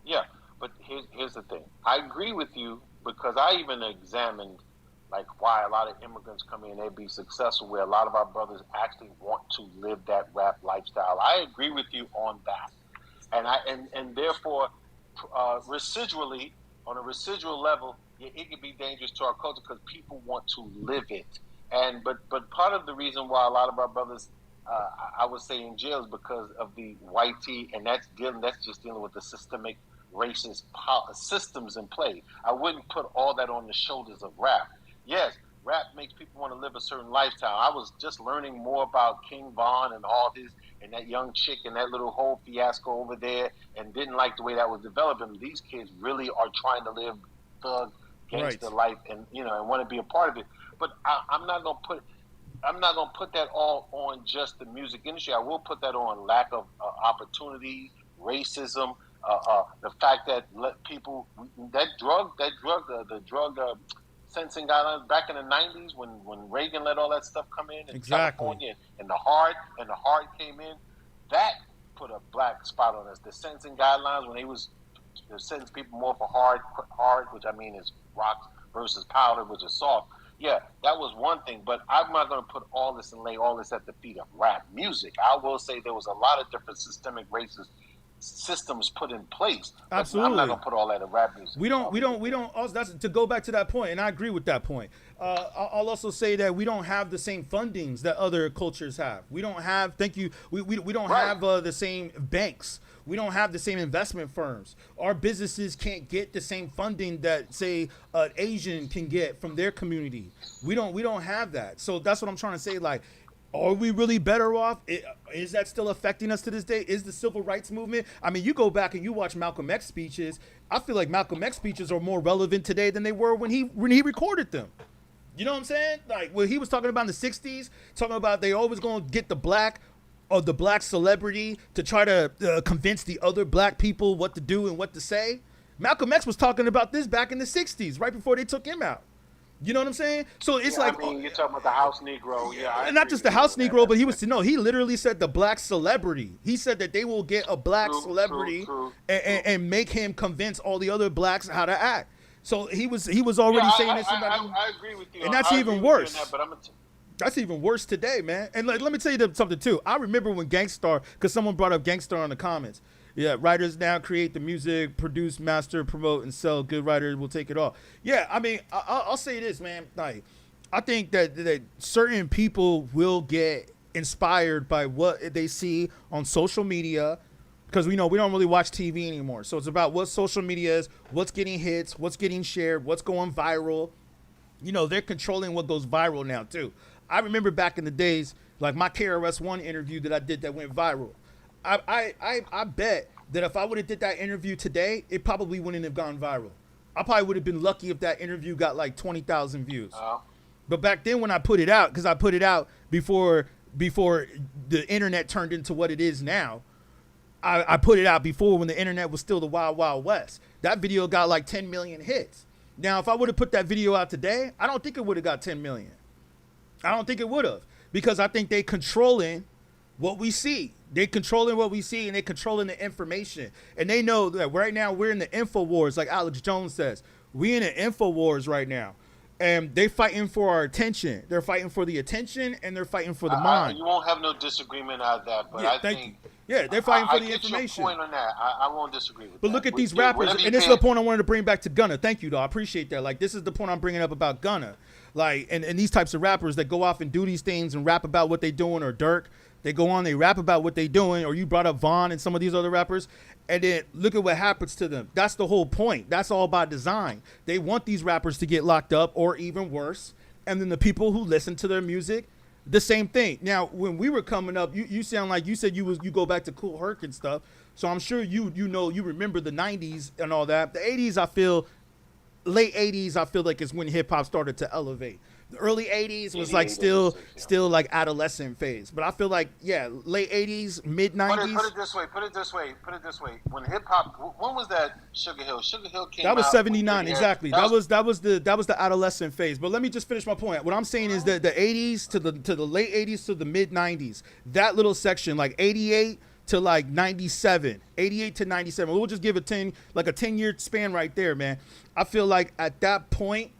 Yeah, but here's the thing. I agree with you because I even examined like why a lot of immigrants come in, they be successful, where a lot of our brothers actually want to live that rap lifestyle. I agree with you on that, and therefore, residually, on a residual level, it can be dangerous to our culture because people want to live it. But part of the reason why a lot of our brothers, I would say, in jail is because of the white tee, and that's just dealing with the systemic racist systems in play. I wouldn't put all that on the shoulders of rap. Yes, rap makes people want to live a certain lifestyle. I was just learning more about King Von and all his, and that young chick and that little whole fiasco over there, and didn't like the way that was developing. These kids really are trying to live thug gangster life, and and want to be a part of it. But I'm not gonna put that all on just the music industry. I will put that on lack of opportunity, racism, the fact that the drug sentencing guidelines back in the 90s when Reagan let all that stuff come in California, and the hard came in, that put a black spot on us. The sentencing guidelines when they sentence people more for hard, which I mean is rocks versus powder, which is soft. Yeah, that was one thing, but I'm not going to put all this and lay all this at the feet of rap music. I will say there was a lot of different systemic racist systems put in place. Absolutely. I'm not gonna put all that in rap music. We don't. Also, that's to go back to that point, and I agree with that point. I'll also say that we don't have the same fundings that other cultures have. We don't have. Thank you. We don't have the same banks. We don't have the same investment firms. Our businesses can't get the same funding that, say, an Asian can get from their community. We don't have that. So that's what I'm trying to say. Like, are we really better off? Is that still affecting us to this day? Is the civil rights movement? I mean, you go back and you watch Malcolm X speeches. I feel like Malcolm X speeches are more relevant today than they were when he recorded them. You know what I'm saying? Like when he was talking about in the 60s, talking about they always going to get the black celebrity to try to convince the other black people what to do and what to say. Malcolm X was talking about this back in the 60s, right before they took him out. You know what I'm saying? So it's like, I mean, you're talking about the house Negro, and not just the house Negro, but he literally said the black celebrity. He said that they will get a black celebrity and make him convince all the other blacks how to act. So he was already saying this. I agree with you, and that's even worse. That, that's even worse today, man. And let me tell you something too. I remember when Gangstar, because someone brought up Gangstar in the comments. Yeah, writers now create the music, produce, master, promote, and sell. Good writers will take it all. Yeah, I mean, I'll say this, man. Like, I think that certain people will get inspired by what they see on social media, because we don't really watch TV anymore. So it's about what social media is, what's getting hits, what's getting shared, what's going viral. They're controlling what goes viral now too. I remember back in the days, like my KRS-One interview that I did that went viral. I bet that if I would have did that interview today, it probably wouldn't have gone viral. I probably would have been lucky if that interview got like 20,000 views. But back then when I put it out, because I put it out before the internet turned into what it is now, I put it out before when the internet was still the Wild Wild West. That video got like 10 million hits. Now, if I would have put that video out today, I don't think it would have got 10 million. I don't think it would have, because I think they controlling what we see. They controlling what we see, and they controlling the information. And they know that right now we're in the info wars, like Alex Jones says. We in the info wars right now. And they fighting for our attention. They're fighting for the attention, and they're fighting for the mind. You won't have no disagreement out of that, but yeah, I think... Yeah, they're fighting for the information. I get your point on that. I won't disagree with that. But look at these rappers, and this is the point I wanted to bring back to Gunna. Thank you, though. I appreciate that. Like, this is the point I'm bringing up about Gunna. Like, and these types of rappers that go off and do these things and rap about what they doing, or Dirk, they go on, they rap about what they doing, or you brought up Vaughn and some of these other rappers, and then look at what happens to them. That's the whole point. That's all by design. They want these rappers to get locked up, or even worse, and then the people who listen to their music, the same thing. Now, when we were coming up, you sound like you said you go back to Kool Herc and stuff, so I'm sure you remember the 90s and all that. The 80s, late 80s, I feel like is when hip-hop started to elevate. The early 80s was 88, like still 86, yeah. still like adolescent phase. But I feel like, yeah, late 80s, mid 90s. Put it this way. When hip hop, when was that Sugar Hill? Sugar Hill came That was out 79, with exactly. That was the adolescent phase. But let me just finish my point. What I'm saying is that the 80s to the late 80s to the mid 90s, that little section, like 88 to like 97, 88 to 97. We'll just give a 10-year span right there, man. I feel like at that point,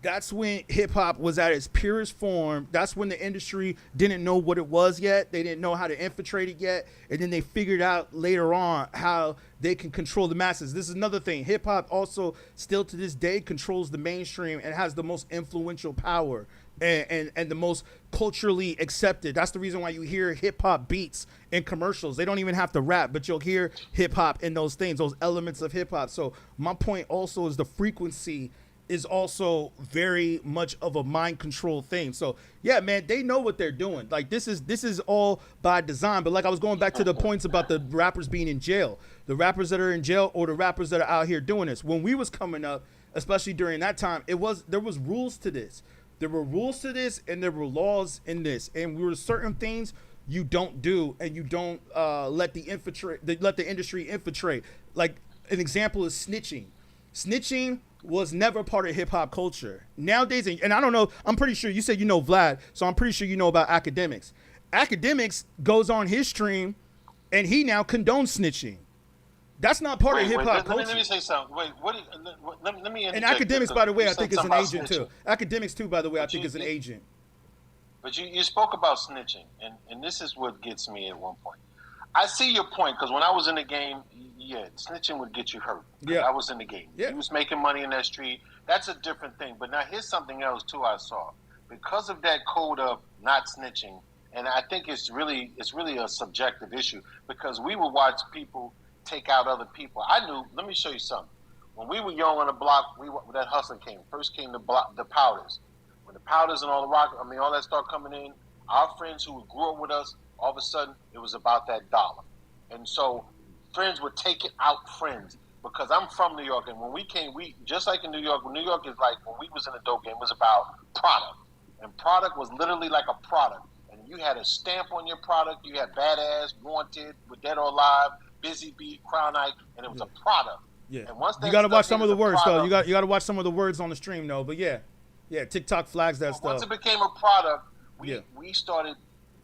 that's when hip hop was at its purest form. That's when the industry didn't know what it was yet. They didn't know how to infiltrate it yet. And then they figured out later on how they can control the masses. This is another thing. Hip hop also still to this day controls the mainstream and has the most influential power and the most culturally accepted. That's the reason why you hear hip hop beats in commercials. They don't even have to rap, but you'll hear hip hop in those things, those elements of hip hop. So my point also is the frequency is also very much of a mind control thing. So yeah, man, they know what they're doing. Like this is all by design. But like I was going back to the points about the rappers being in jail, the rappers that are in jail or the rappers that are out here doing this. When we was coming up, especially during that time, there was rules to this. There were rules to this and there were laws in this. And there were certain things you don't do and you don't let the industry infiltrate. Like an example is snitching. Snitching was never part of hip hop culture. Nowadays, and I don't know, I'm pretty sure you said you know Vlad, so I'm pretty sure you know about Academics. Academics goes on his stream and he now condones snitching. That's not part of hip hop culture. Let me say something. Wait, let me interject. And Academics, by the way, I think is an agent snitching. too. Academics too, by the way, I think is an agent. But you spoke about snitching, and this is what gets me at one point. I see your point, because when I was in the game, yeah, snitching would get you hurt. Yeah. I was in the game. Yeah. You was making money in that street. That's a different thing. But now here's something else, too, I saw. Because of that code of not snitching, and I think it's really a subjective issue, because we would watch people take out other people. I knew, let me show you something. When we were young on the block, that hustling first came the powders. When the powders and all that started coming in, our friends who grew up with us, all of a sudden, it was about that dollar. And so friends were taking out friends, because I'm from New York, and when we came, just like in New York, New York is like, when we was in the dope game, it was about product. And product was literally like a product. And you had a stamp on your product. You had Badass, Wanted, with Dead or Alive, Busy Bee, Crown Eye, and it was a product. Yeah. And once you got to watch some of the words, though. You got to watch some of the words on the stream, though. But yeah, TikTok flags that stuff. Once it became a product, we started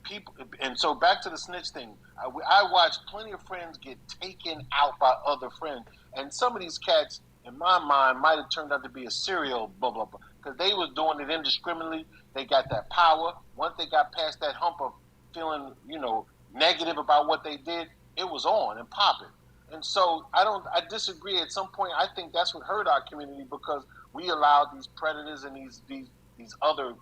people, and so back to the snitch thing. I watched plenty of friends get taken out by other friends, and some of these cats, in my mind, might have turned out to be a serial blah blah blah, because they was doing it indiscriminately. They got that power. Once they got past that hump of feeling, negative about what they did, it was on and popping. And so I disagree. At some point, I think that's what hurt our community, because we allowed these predators and these other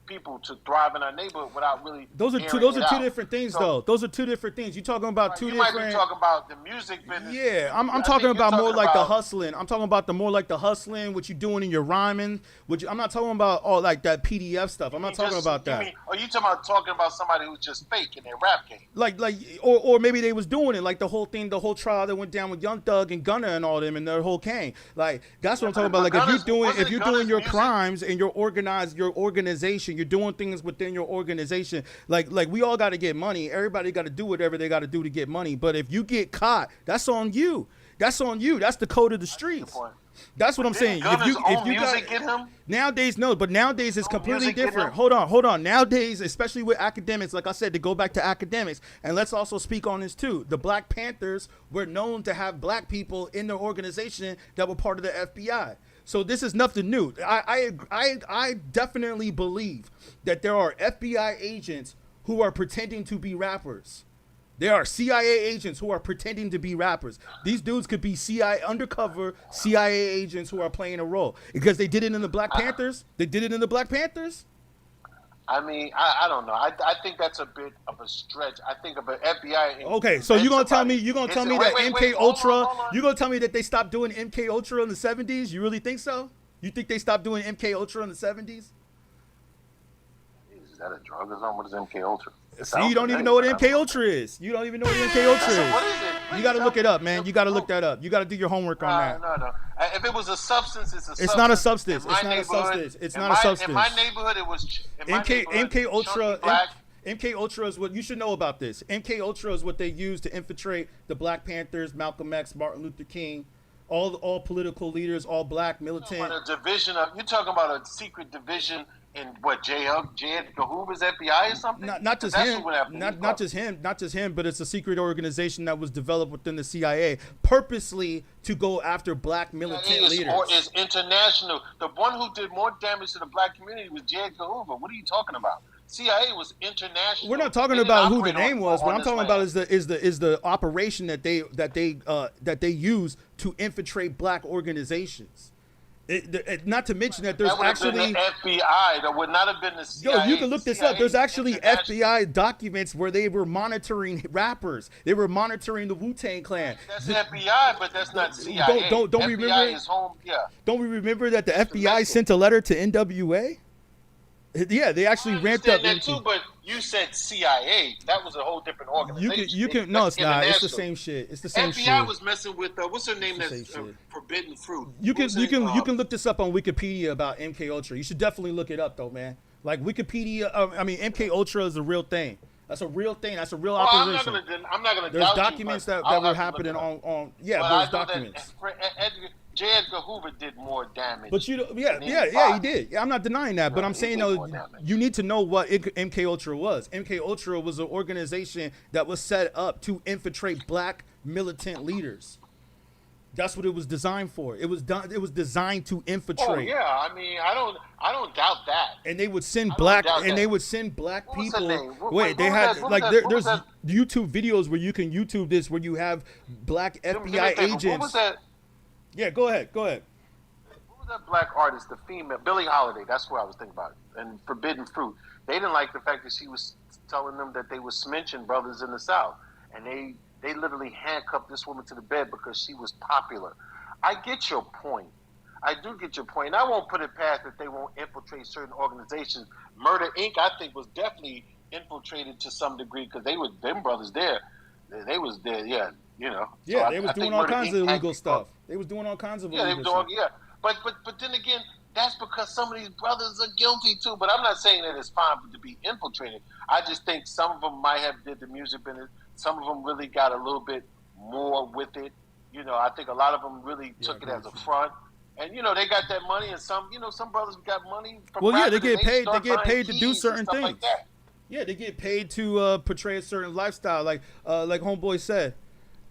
people to thrive in our neighborhood without really. Those are two different things, though. Those are two different things. You're talking about two different. You might be talking about the music business. Yeah, I'm talking about more like the hustling. I'm talking about the more like the hustling, what you're doing in your rhyming. I'm not talking about all like that PDF stuff. I'm not talking about that. Are you talking about somebody who's just fake in their rap game? Or maybe they was doing it like the whole trial that went down with Young Thug and Gunna and all them and their whole gang. Like that's what I'm talking about. Like if you're doing your crimes and your organization. You're doing things within your organization. Like we all got to get money. Everybody got to do whatever they got to do to get money. But if you get caught, that's on you. That's on you. That's the code of the streets. That's what I'm saying. If you music get him? Nowadays, no, but nowadays it's completely different. Hold on. Nowadays, especially with Academics, like I said, to go back to Academics, and let's also speak on this too. The Black Panthers were known to have black people in their organization that were part of the FBI. So this is nothing new. I definitely believe that there are FBI agents who are pretending to be rappers. There are CIA agents who are pretending to be rappers. These dudes could be undercover CIA agents who are playing a role, because they did it in the Black Panthers. I mean, I don't know. I think that's a bit of a stretch. I think of an FBI. Okay, so you're gonna tell me that MK Ultra? You're gonna tell me that they stopped doing MK Ultra in the 70s? You really think so? You think they stopped doing MK Ultra in the 70s? Is that a drug or something? What is MK Ultra? See, you don't even know what MK Ultra is. You don't even know what MK Ultra is. What is it? You got to look it up, man. You got to look that up. You got to do your homework on that. No. if it was a substance, it's a substance. It's not a substance. In my It's not a neighborhood- substance. It's in not a my- substance. In my neighborhood, it was. In my neighborhood, MK Ultra. chunky black. MK Ultra is what you should know about this. MK Ultra is what they use to infiltrate the Black Panthers, Malcolm X, Martin Luther King, all political leaders, all black militant. A division of you're talking about a secret division in what J. Edgar Hoover's FBI or something? Not just That's him, what happened. not just him, but it's a secret organization that was developed within the CIA purposely to go after black militant leaders. Or is international. The one who did more damage to the black community was J. Edgar Hoover. What are you talking about? CIA was international. We're not talking They didn't about who the operate name was. What on I'm this talking land. about is the operation that they use to infiltrate black organizations. Not to mention that there's That would have been actually the FBI. That would not have been the CIA. Yo, you can look this up. There's actually International. FBI documents where they were monitoring rappers. They were monitoring the Wu-Tang Clan. That's FBI, but that's not CIA. Don't we FBI remember? is home. Yeah. Don't we remember that the FBI sent a letter to NWA? Yeah, they actually ramped up. that too, but you said CIA. That was a whole different organization. You can no, That's it's not. It's the international. same shit. It's the same FBI shit. was messing with what's her name? It's the That's same shit. Forbidden Fruit. You can What was her you can name? look this up on Wikipedia about MK Ultra. You should definitely look it up though, man. Like Wikipedia, I mean MK Ultra is a real thing. That's a real thing. That's a real Well, operation. I'm not gonna. There's doubt documents you, but that I'll were have to happening look it up. on But there's I know documents. that J. Edgar Hoover did more damage. But you, than he anybody. did. Yeah, I'm not denying that. But No, I'm he saying did though, more damage. you need to know what MK Ultra was. MK Ultra was an organization that was set up to infiltrate black militant leaders. That's what it was designed for. It was designed to infiltrate. Oh yeah, I mean, I don't doubt that. And they would send I don't black, doubt and that. they would send black What was her people. name? Wait, they what was had that- what like was there, that- what was there's that- YouTube videos where you can YouTube this, where you have black Do me a FBI favor, agents. What was that? Yeah, go ahead. What was that black artist, the female, Billie Holiday? That's what I was thinking about. And Forbidden Fruit. They didn't like the fact that she was telling them that they were smishing brothers in the South, and they literally handcuffed this woman to the bed because she was popular. I get your point. I do get your point. I won't put it past that they won't infiltrate certain organizations. Murder Inc. I think was definitely infiltrated to some degree because them brothers there. They was there, yeah. You know. Yeah, So they I was doing think all Murder kinds Inc. of had illegal to- stuff. They was doing all kinds of Yeah, they illegal were doing, stuff. yeah. But then again, that's because some of these brothers are guilty too. But I'm not saying that it's fine to be infiltrated. I just think some of them might have did the music business. Some of them really got a little bit more with it. You know, I think a lot of them really took it as a front. And you know, they got that money, and some brothers got money from. Well, yeah, they rapping, and get paid. They start get buying paid to do keys and certain stuff things. like that. Yeah, they get paid to portray a certain lifestyle, like Homeboy said.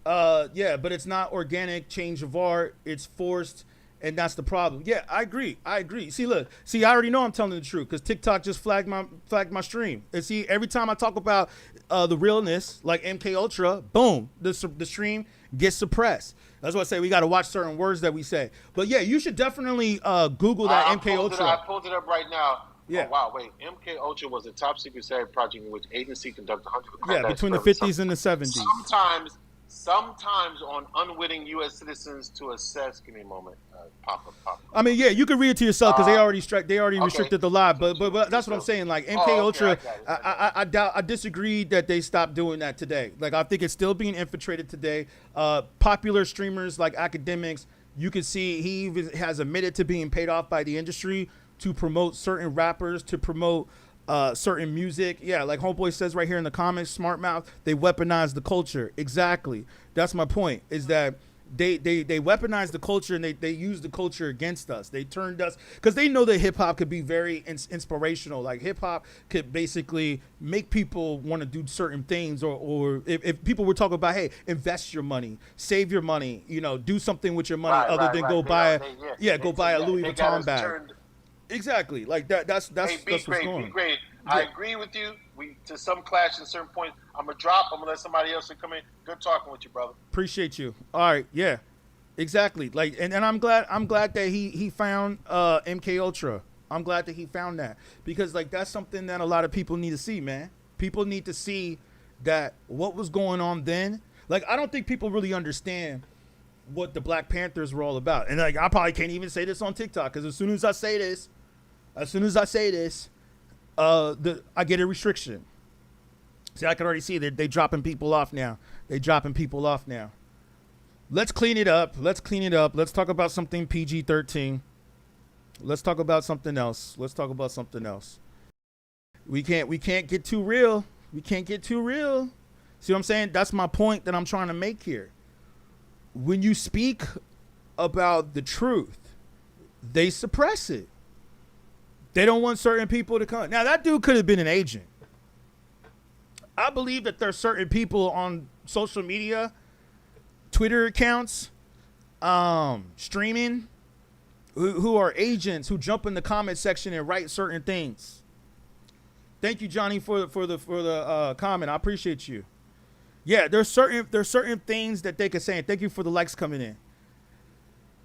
Yeah, but it's not organic change of art. It's forced, and that's the problem. Yeah, I agree. See, look, I already know I'm telling the truth because TikTok just flagged my stream. And see, every time I talk about the realness, like MK Ultra, boom, the stream gets suppressed. That's why I say we got to watch certain words that we say. But yeah, you should definitely Google that MK Ultra. I pulled it up right now. Yeah. Oh, wow, wait. MK Ultra was a top secret secret project in which agency conducted hundreds of Yeah, contacts between the for 50s and the 70s. Sometimes on unwitting U.S. citizens to assess. Give me a moment. Pop up. I mean, yeah, you can read it to yourself because they already okay. restricted the live. But that's what I'm saying. Like MK okay, Ultra, I got it. I disagree that they stopped doing that today. Like I think it's still being infiltrated today. Popular streamers like academics, you can see he even has admitted to being paid off by the industry to promote certain rappers, to promote certain music. Yeah, like Homeboy says right here in the comments, Smart Mouth, they weaponize the culture. Exactly. That's my point, is that they weaponize the culture and they use the culture against us. They turned us, because they know that hip hop could be very inspirational. Like hip hop could basically make people want to do certain things, or if people were talking about, hey, invest your money, save your money, you know, do something with your money other than go buy a Louis Vuitton bag. Exactly, like that's Hey, what's going. beatGrade. I agree with you. We to some clash at certain points. I'm gonna drop. I'm gonna let somebody else come in. Good talking with you, brother. Appreciate you. All right, yeah, exactly. Like, and I'm glad that he found MK Ultra. I'm glad that he found that, because like that's something that a lot of people need to see, man. People need to see that what was going on then. Like, I don't think people really understand what the Black Panthers were all about. And like, I probably can't even say this on TikTok, because as soon as I say this, I get a restriction. See, I can already see that they dropping people off now. But let's clean it up. Let's clean it up. Let's talk about something PG-13. Let's talk about something else. Let's talk about something else. We can't get too real. We can't get too real. See what I'm saying? That's my point that I'm trying to make here. When you speak about the truth, they suppress it. They don't want certain people to come. Now, that dude could have been an agent. I believe that there's certain people on social media, Twitter accounts, streaming, who are agents who jump in the comment section and write certain things. Thank you, Johnny, for the comment. I appreciate you. Yeah, there's certain things that they could say. And thank you for the likes coming in.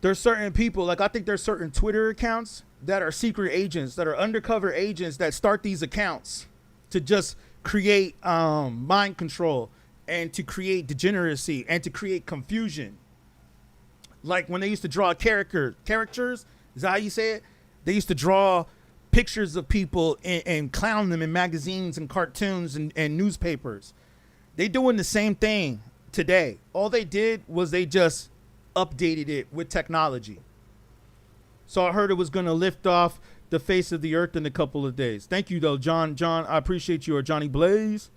There's certain people, like I think there's certain Twitter accounts that are secret agents, that are undercover agents that start these accounts to just create mind control and to create degeneracy and to create confusion. Like when they used to draw characters, is that how you say it? They used to draw pictures of people and clown them in magazines and cartoons and newspapers. They doing the same thing today. All they did was they just updated it with technology. So I heard it was going to lift off the face of the earth in a couple of days. Thank you, though, John. I appreciate you. Or Johnny Blaze.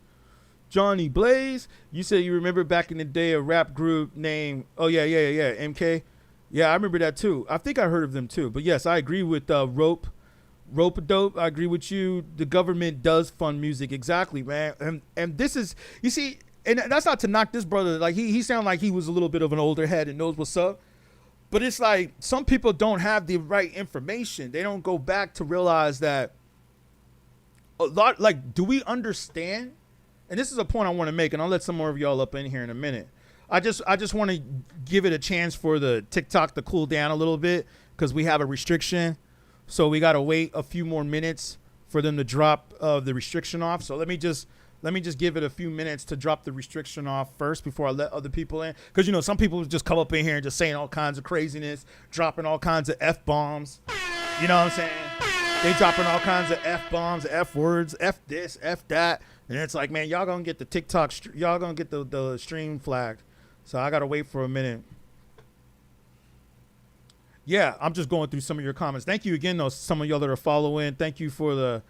Johnny Blaze. You said you remember back in the day a rap group named, yeah, MK. Yeah, I remember that, too. I think I heard of them, too. But, yes, I agree with Rope Dope. I agree with you. The government does fund music. Exactly, man. And this is, you see, and that's not to knock this brother. Like, he sounded like he was a little bit of an older head and knows what's up. But it's like some people don't have the right information. They don't go back to realize that a lot, like, do we understand? And this is a point I want to make, and I'll let some more of y'all up in here in a minute. I just want to give it a chance for the TikTok to cool down a little bit because we have a restriction. So we got to wait a few more minutes for them to drop the restriction off. So let me just give it a few minutes to drop the restriction off first before I let other people in. Because, you know, some people just come up in here and just saying all kinds of craziness, dropping all kinds of F-bombs. You know what I'm saying? They dropping all kinds of F-bombs, F-words, F this, F that. And it's like, man, y'all going to get the TikTok, y'all going to get the stream flagged. So I got to wait for a minute. Yeah, I'm just going through some of your comments. Thank you again, though, some of y'all that are following. Thank you for the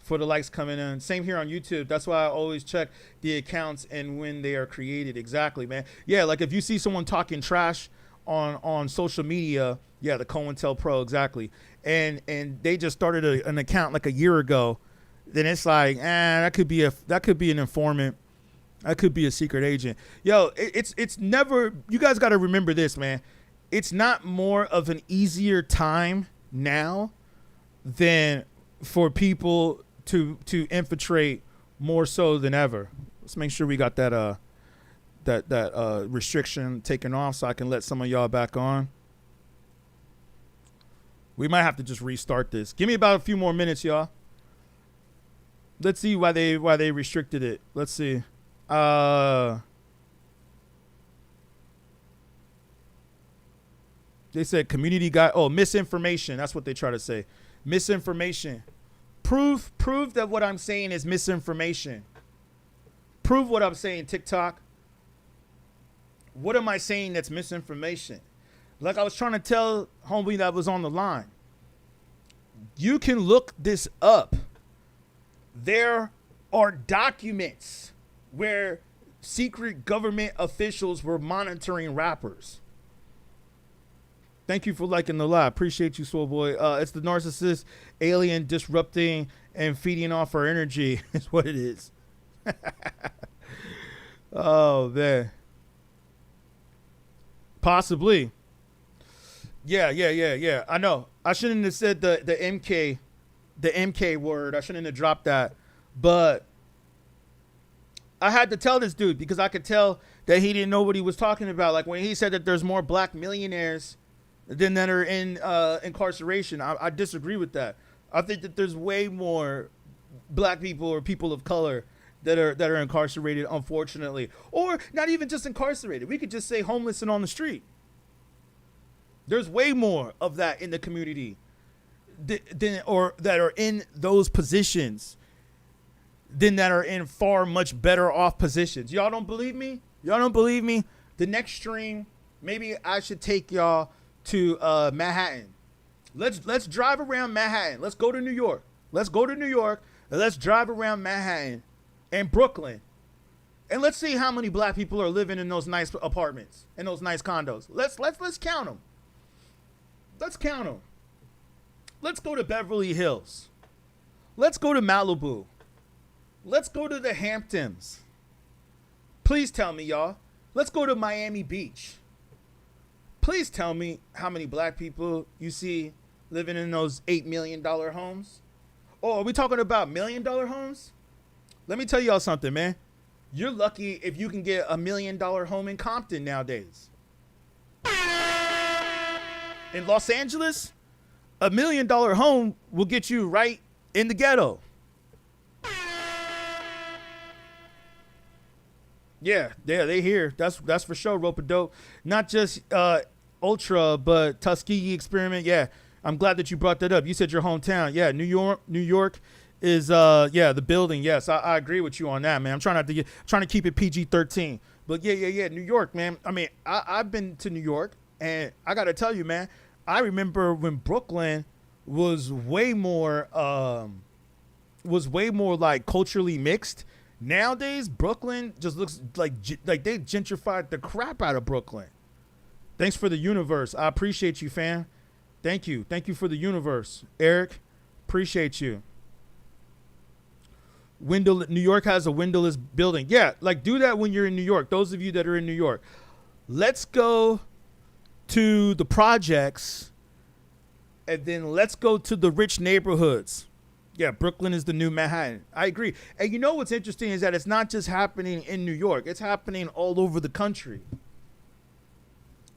likes coming in. Same here on YouTube. That's why I always check the accounts and when they are created. Exactly, man. Yeah, like if you see someone talking trash on social media, yeah, the COINTELPRO, exactly. And they just started an account like a year ago. Then it's like, that could be an informant. That could be a secret agent. Yo, it's never, you guys got to remember this, man. It's not more of an easier time now than for people to infiltrate more so than ever. Let's make sure we got that restriction taken off so I can let some of y'all back on. We might have to just restart this. Give me about a few more minutes, y'all. Let's see why they restricted it. Let's see. They said community guy. Oh, misinformation. That's what they try to say. Misinformation. Prove that what I'm saying is misinformation. Prove what I'm saying, TikTok. What am I saying that's misinformation? Like I was trying to tell homie that was on the line. You can look this up. There are documents where secret government officials were monitoring rappers. Thank you for liking the live. Appreciate you, Soul Boy. It's the narcissist alien disrupting and feeding off our energy is what it is. Oh, man. Possibly. Yeah. I know. I shouldn't have said the MK word. I shouldn't have dropped that. But I had to tell this dude because I could tell that he didn't know what he was talking about. Like when he said that there's more black millionaires than that are in incarceration. I disagree with that. I think that there's way more black people or people of color that are incarcerated, unfortunately, or not even just incarcerated. We could just say homeless and on the street. There's way more of that in the community or that are in those positions than that are in far much better off positions. Y'all don't believe me? The next stream maybe I should take y'all to Manhattan. Let's drive around Manhattan. Let's go to New York. Let's go to New York and let's drive around Manhattan and Brooklyn. And let's see how many black people are living in those nice apartments, in those nice condos. Let's count them. Let's count them. Let's go to Beverly Hills. Let's go to Malibu. Let's go to the Hamptons. Please tell me, y'all. Let's go to Miami Beach. Please tell me how many black people you see living in those $8 million homes. Oh, are we talking about $1 million homes? Let me tell y'all something, man. You're lucky if you can get $1 million home in Compton nowadays. In Los Angeles, $1 million home will get you right in the ghetto. Yeah, they here. That's for sure. Rope a dope. Not just Ultra, but Tuskegee Experiment. Yeah, I'm glad that you brought that up. You said your hometown. Yeah, New York is the building. Yes, I agree with you on that, man. I'm trying to keep it PG-13. But yeah, New York, man. I mean, I've been to New York, and I gotta tell you, man. I remember when Brooklyn was way more like culturally mixed. Nowadays, Brooklyn just looks like they gentrified the crap out of Brooklyn. Thanks for the universe. I appreciate you, fam. Thank you for the universe, Eric. Appreciate you. New York has a windowless building. Yeah, like do that when you're in New York. Those of you that are in New York, let's go to the projects, and then let's go to the rich neighborhoods. Yeah, Brooklyn is the new Manhattan. I agree. And you know what's interesting is that it's not just happening in New York. It's happening all over the country.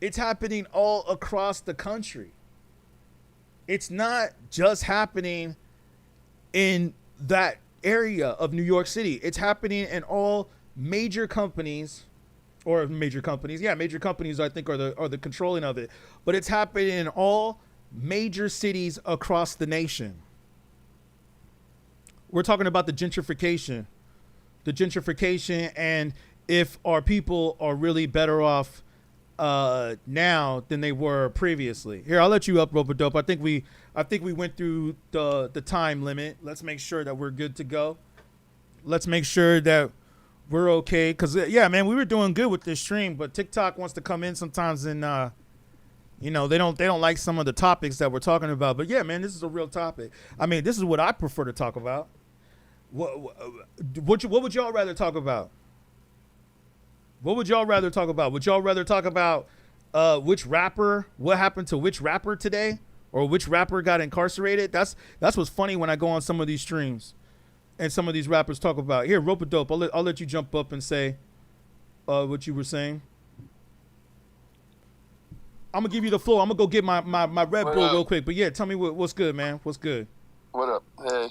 It's happening all across the country. It's not just happening in that area of New York City. It's happening in all major companies, or major companies. Yeah, major companies I think are the controlling of it. But it's happening in all major cities across the nation. We're talking about the gentrification, and if our people are really better off now than they were previously. Here, I'll let you up, Rope-a-Dope. I think we went through the time limit. Let's make sure that we're good to go. Let's make sure that we're okay. Because, yeah, man, we were doing good with this stream, but TikTok wants to come in sometimes and, they don't like some of the topics that we're talking about. But, yeah, man, this is a real topic. I mean, this is what I prefer to talk about. What would y'all rather talk about? What would y'all rather talk about? Would y'all rather talk about what happened to which rapper today, or which rapper got incarcerated? That's what's funny when I go on some of these streams and some of these rappers talk about. Here, Rope-a-Dope, I'll let you jump up and say what you were saying. I'm gonna give you the floor. I'm gonna go get my Red Bull real quick. But yeah, tell me what's good, man. What's good? What up? Hey.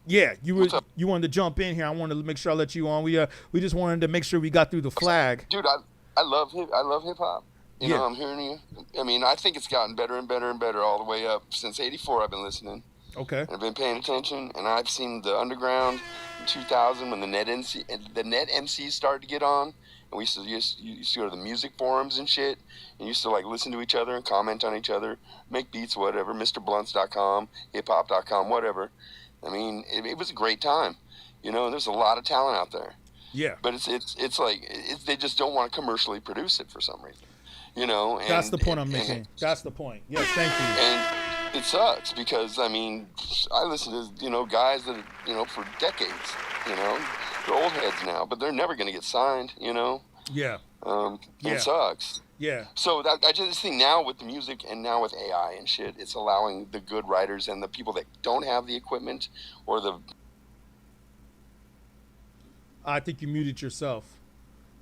Yeah, you wanted to jump in here. I wanted to make sure I let you on. We just wanted to make sure we got through the flag. Dude, I love hip hop. You know, I'm hearing you. I mean, I think it's gotten better and better and better all the way up since '84. I've been listening. Okay. And I've been paying attention, and I've seen the underground in 2000 when the net MCs started to get on, and we used to go to the music forums and shit, and used to like listen to each other and comment on each other, make beats, whatever, MrBlunts.com, hiphop.com, whatever. I mean, it was a great time. You know, there's a lot of talent out there. Yeah. But it's like they just don't want to commercially produce it for some reason. You know. And, that's the point I'm making. That's the point. Yes, thank you. And it sucks because, I mean, I listen to, guys that, for decades, they're old heads now, but they're never going to get signed, Yeah. It sucks. Yeah. So I just think now with the music and now with AI and shit, it's allowing the good writers and the people that don't have the equipment or the... I think you muted yourself.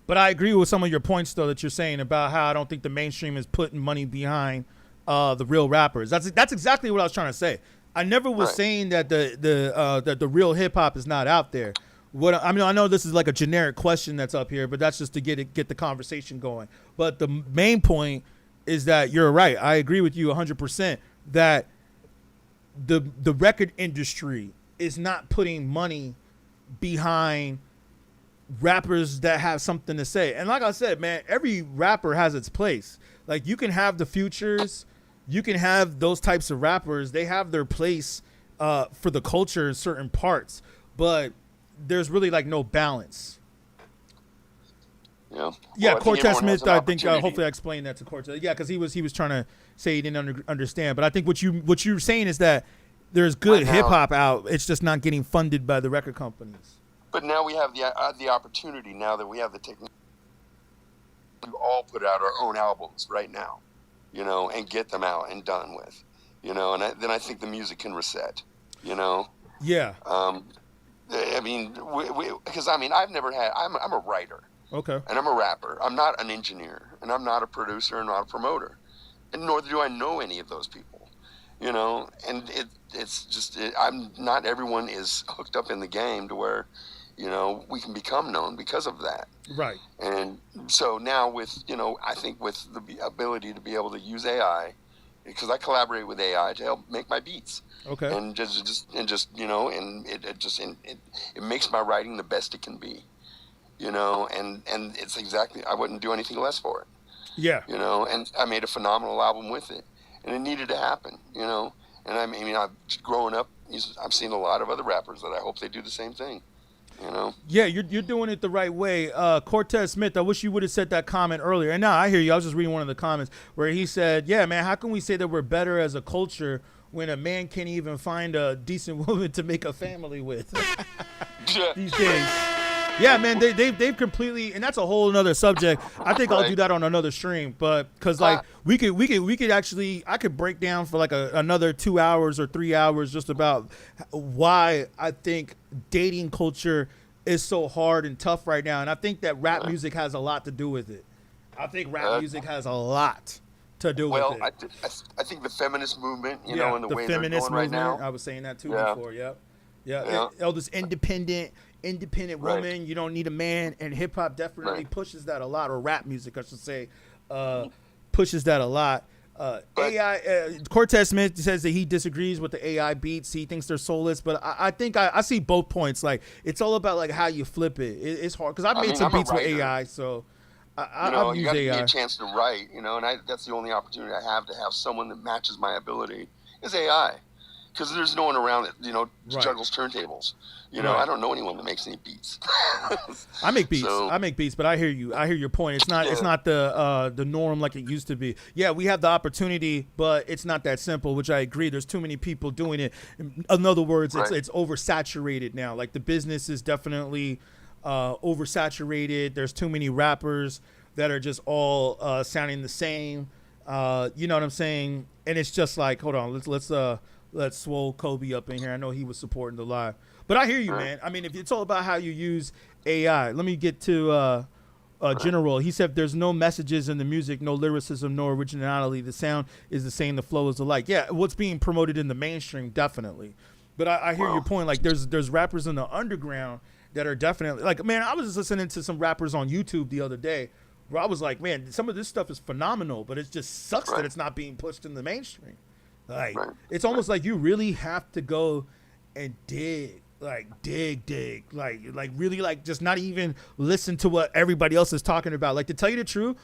But I agree with some of your points, though, that you're saying about how I don't think the mainstream is putting money behind the real rappers. That's exactly what I was trying to say. I never was saying that the real hip hop is not out there. I know this is like a generic question that's up here, but that's just to get the conversation going. But the main point is that you're right. I agree with you 100% that the record industry is not putting money behind rappers that have something to say. And like I said, man, every rapper has its place. Like you can have the Futures, you can have those types of rappers. They have their place for the culture in certain parts, but there's really like no balance. Yeah. Yeah, Well, Cortez Smith. I think opportunity. hopefully I explained that to Cortez. Yeah, because he was trying to say he didn't understand. But I think what you're saying is that there's good Right now- hip hop out. It's just not getting funded by the record companies. But now we have the opportunity. Now that we have the technology, we all put out our own albums right now, and get them out and done with, And then I think the music can reset, Yeah. I mean, because I've never had. I'm a writer. Okay. And I'm a rapper. I'm not an engineer, and I'm not a producer, and not a promoter, and nor do I know any of those people, And it's just I'm not everyone is hooked up in the game to where, we can become known because of that. Right. And so now with I think with the ability to be able to use AI, because I collaborate with AI to help make my beats. Okay. And it makes my writing the best it can be. And it's exactly, I wouldn't do anything less for it. Yeah. And I made a phenomenal album with it, and it needed to happen, And I've growing up, I've seen a lot of other rappers that I hope they do the same thing, Yeah, you're doing it the right way. Cortez Smith, I wish you would have said that comment earlier. And now I hear you. I was just reading one of the comments where he said, yeah, man, how can we say that we're better as a culture when a man can't even find a decent woman to make a family with these days? Yeah, man, they've completely, and that's a whole another subject. I think I'll do that on another stream, but because like we could actually, I could break down for like another 2 hours or 3 hours just about why I think dating culture is so hard and tough right now, and I think that rap music has a lot to do with it. I think rap music has a lot to do with it. Well, I think the feminist movement, and the way they're feminist going right now. I was saying that too before. Yep. Yeah. This independent woman. You don't need a man, and hip hop definitely pushes that a lot, or rap music, I should say, pushes that a lot. AI. Cortez Smith says that he disagrees with the AI beats. He thinks they're soulless, but I think I see both points. Like it's all about like how you flip it. It's hard because I've made some beats with AI, so I've you used got to AI. give me a chance to write, and that's the only opportunity I have to have someone that matches my ability is AI. Because there's no one around that, juggles turntables. I don't know anyone that makes any beats. I make beats. So, I make beats, but I hear you. I hear your point. It's not the norm like it used to be. Yeah, we have the opportunity, but it's not that simple, which I agree. There's too many people doing it. In other words, it's oversaturated now. Like the business is definitely oversaturated. There's too many rappers that are just all sounding the same. You know what I'm saying? And it's just like, hold on, let's swole Kobe up in here. I know he was supporting the live. But I hear you, man. I mean, if it's all about how you use AI, let me get to General. He said there's no messages in the music, no lyricism, no originality. The sound is the same, the flow is alike. Yeah, what's being promoted in the mainstream, definitely. But I hear your point. Like there's rappers in the underground that are definitely like, man, I was just listening to some rappers on YouTube the other day where I was like, man, some of this stuff is phenomenal, but it just sucks that it's not being pushed in the mainstream. Like it's almost like you really have to go and dig, like really like just not even listen to what everybody else is talking about. Like to tell you the truth,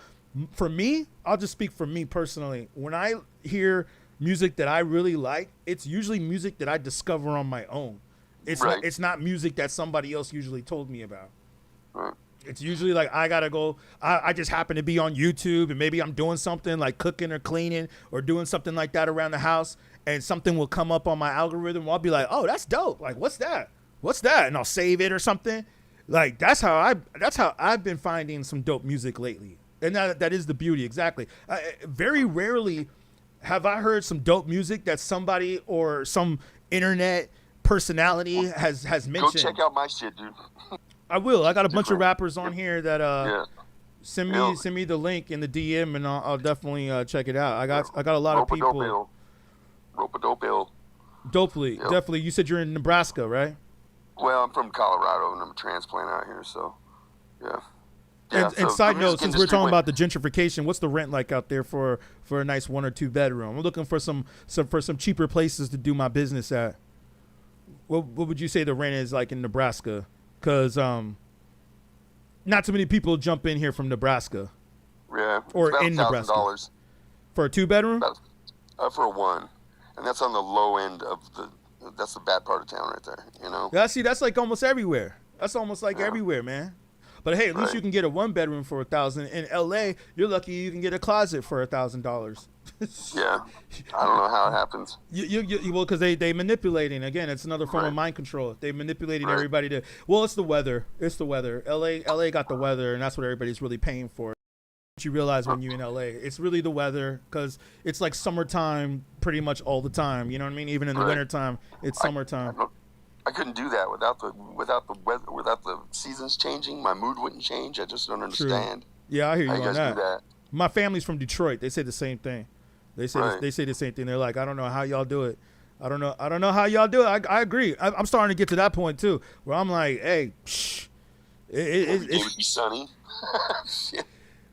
for me, I'll just speak for me personally. When I hear music that I really like, it's usually music that I discover on my own. It's not music that somebody else usually told me about. It's usually like I gotta go. I just happen to be on YouTube and maybe I'm doing something like cooking or cleaning or doing something like that around the house, and something will come up on my algorithm. I'll be like, oh, that's dope. Like, what's that? And I'll save it or something. Like that's how I've been finding some dope music lately, and that is the beauty. Exactly. Very rarely have I heard some dope music that somebody or some internet personality has mentioned. Go check out my shit, dude. I will. I got a bunch of rappers on here that send me the link in the DM, and I'll definitely check it out. I got a lot of people. Rope-a-dope-ill. Dopely, definitely. You said you're in Nebraska, right? Well, I'm from Colorado, and I'm a transplant out here, so yeah. And side note, since we're talking about the gentrification, what's the rent like out there for a nice 1 or 2 bedroom? I'm looking for some cheaper places to do my business at. What would you say the rent is like in Nebraska? Because not too many people jump in here from Nebraska Yeah. or it's about in Nebraska $1,000 for a 2-bedroom. for a one, and that's on the low end of the. That's the bad part of town right there. You know. Yeah, see, that's like almost everywhere. That's almost like everywhere, man. But hey, at least you can get a 1-bedroom for $1,000. In LA, you're lucky you can get a closet for $1,000. Yeah, I don't know how it happens. Well, because they manipulating. Again, it's another form of mind control. They manipulating everybody to. Well, it's the weather. It's the weather. LA got the weather, and that's what everybody's really paying for. What you realize when you're in LA, it's really the weather, because it's like summertime pretty much all the time. You know what I mean? Even in the wintertime, it's summertime. I couldn't do that without the weather, without the seasons changing. My mood wouldn't change. I just don't understand. True. Yeah, I hear you how you on guys do that. My family's from Detroit. They say the same thing. They say they say the same thing. They're like, I don't know how y'all do it. I don't know how y'all do it. I agree. I'm starting to get to that point too, where I'm like, hey, it would be sunny.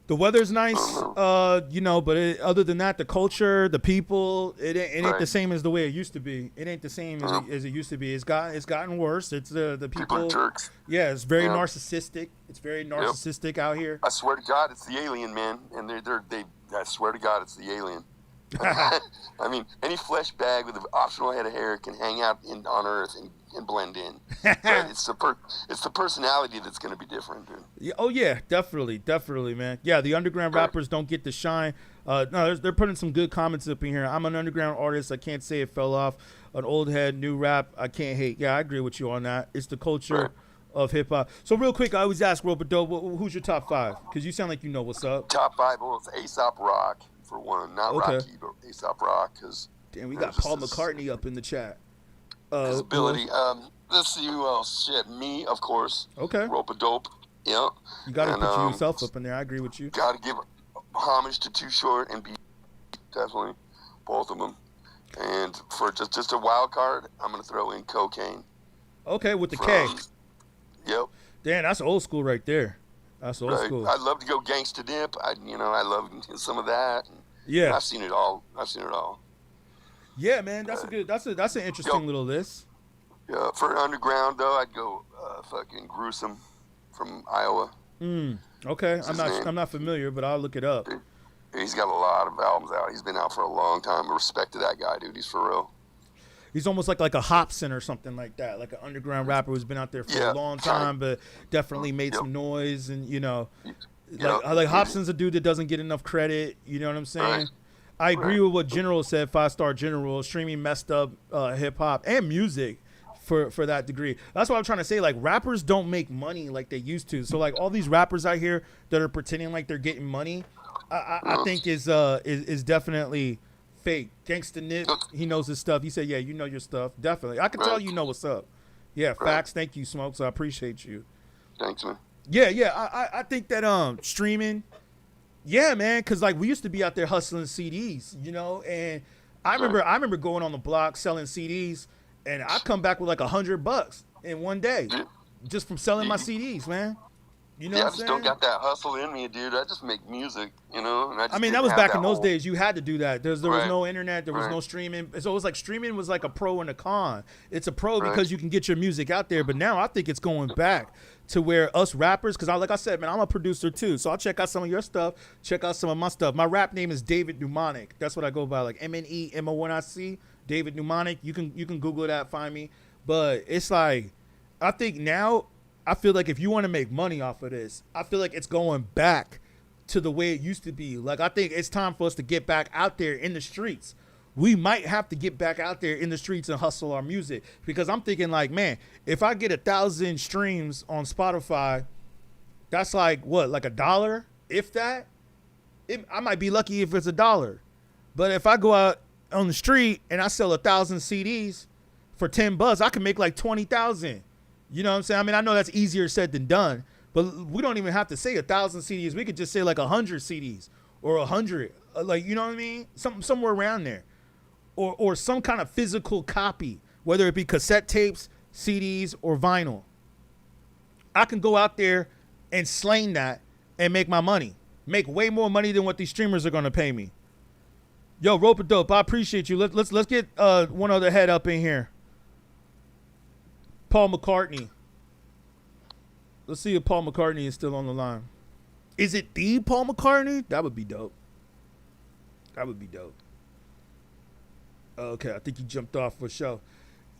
The weather's nice, you know, but other than that, the culture, the people, it ain't the same as the way it used to be. It ain't the same as it used to be. It's gotten worse. It's the people. People are jerks. Yeah, it's very narcissistic. It's very narcissistic out here. I swear to God, it's the alien, man. And they I swear to God, it's the alien. I mean, any flesh bag with an optional head of hair can hang out on Earth and blend in. But it's the personality that's going to be different, dude. Yeah, oh yeah, definitely, man. Yeah, the underground rappers don't get the shine. No, they're putting some good comments up in here. I'm an underground artist. I can't say it fell off. An old head, new rap. I can't hate. Yeah, I agree with you on that. It's the culture of hip hop. So real quick, I always ask Robodope, who's your top 5? Because you sound like you know what's up. Top 5, well, it's Aesop Rock for one, not Rocky, but Aesop Rock. Cause damn, we got Paul McCartney up in the chat. His ability. Let's see who else. Shit, me, of course. Okay. Robodope. Yeah. You got to put yourself up in there. I agree with you. Got to give homage to Too Short and Beat. Definitely, both of them. And for just a wild card, I'm gonna throw in Cocaine. Okay, with the K. Yep. Damn, that's old school right there. That's old school. I'd love to go Gangsta Dip. I love some of that. Yeah. I've seen it all. Yeah, man, that's an interesting little list. Yeah, for underground though, I'd go fucking Gruesome from Iowa. Okay, I'm not familiar, but I'll look it up. Dude, he's got a lot of albums out. He's been out for a long time. Respect to that guy, dude. He's for real. He's almost like a Hobson or something like that, like an underground rapper who's been out there for a long time, but definitely made some noise. And like Hobson's a dude that doesn't get enough credit. You know what I'm saying? I agree with what General said. 5-star General, streaming messed up hip hop and music for that degree. That's what I'm trying to say. Like, rappers don't make money like they used to. So like all these rappers out here that are pretending like they're getting money, I think is definitely fake. Gangsta Nick, he knows his stuff. He said, yeah, you know your stuff. Definitely. I can tell you know what's up. Yeah, facts. Thank you, Smokes. I appreciate you. Thanks, man. Yeah. I think that streaming, yeah, man, because like we used to be out there hustling CDs, you know, and I remember going on the block selling CDs, and I come back with like $100 in one day just from selling my CDs, man. You know what I'm saying? I just don't got that hustle in me, dude. I just make music, you know. And I mean, that was back in those days. You had to do that. There was no internet. There was no streaming. So it was like streaming was like a pro and a con. It's a pro because you can get your music out there. But now I think it's going back to where us rappers, because like I said, man, I'm a producer too. So I'll check out some of your stuff. Check out some of my stuff. My rap name is David Mnemonic. That's what I go by, like MNEMONIC. David Mnemonic. You can Google that, find me. But it's like, I think now, I feel like if you want to make money off of this, I feel like it's going back to the way it used to be. Like, I think it's time for us to get back out there in the streets. We might have to get back out there in the streets and hustle our music, because I'm thinking like, man, if I get 1,000 streams on Spotify, that's like what, like $1, if that. I might be lucky if it's $1, but if I go out on the street and I sell 1,000 CDs for $10, I can make like 20,000. You know what I'm saying? I mean, I know that's easier said than done, but we don't even have to say 1,000 CDs. We could just say like 100 CDs or 100, like, you know what I mean? Somewhere around there, or some kind of physical copy, whether it be cassette tapes, CDs, or vinyl. I can go out there and slang that and make my money, make way more money than what these streamers are going to pay me. Yo, Rope-A-Dope, I appreciate you. Let's get one other head up in here. Paul McCartney. Let's see if Paul McCartney is still on the line. Is it the Paul McCartney? That would be dope. That would be dope. Okay, I think he jumped off for show.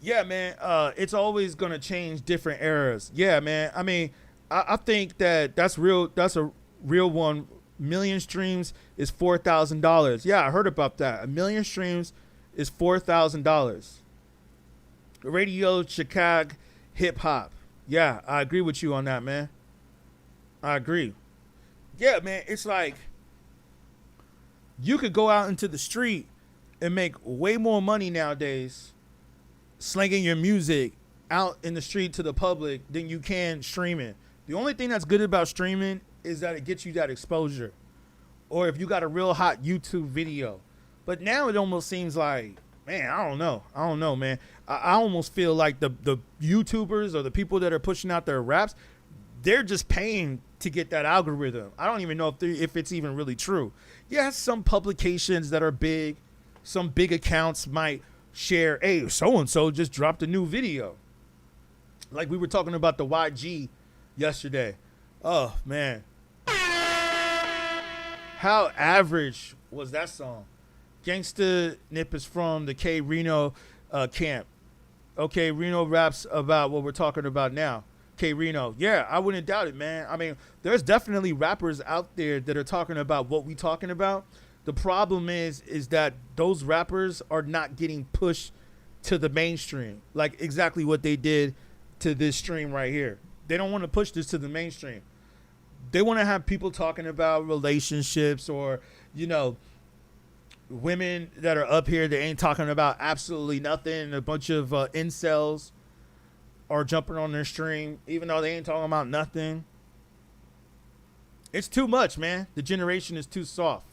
Yeah, man. It's always gonna change different eras. Yeah, man. I mean, I think that's real. That's a real one. 1,000,000 streams is $4,000. Yeah, I heard about that. 1,000,000 streams is $4,000. Radio Chicago hip hop. Yeah, I agree with you on that, man. I agree. Yeah, man. It's like you could go out into the street and make way more money nowadays slinging your music out in the street to the public than you can streaming. The only thing that's good about streaming is that it gets you that exposure. Or if you got a real hot YouTube video. But now it almost seems like, man, I don't know, man. I almost feel like the YouTubers or the people that are pushing out their raps, they're just paying to get that algorithm. I don't even know if it's even really true. Yeah, some publications that are big, some big accounts might share, hey, so-and-so just dropped a new video. Like we were talking about the YG yesterday. Oh, man. How average was that song? Gangsta Nip is from the K Reno camp. Okay, Reno raps about what we're talking about now. K Reno. Yeah, I wouldn't doubt it, man. I mean, there's definitely rappers out there that are talking about what we talking about. The problem is that those rappers are not getting pushed to the mainstream, like exactly what they did to this stream right here. They don't want to push this to the mainstream. They want to have people talking about relationships or, you know, women that are up here that ain't talking about absolutely nothing. A bunch of incels are jumping on their stream, even though they ain't talking about nothing. It's too much, man. The generation is too soft.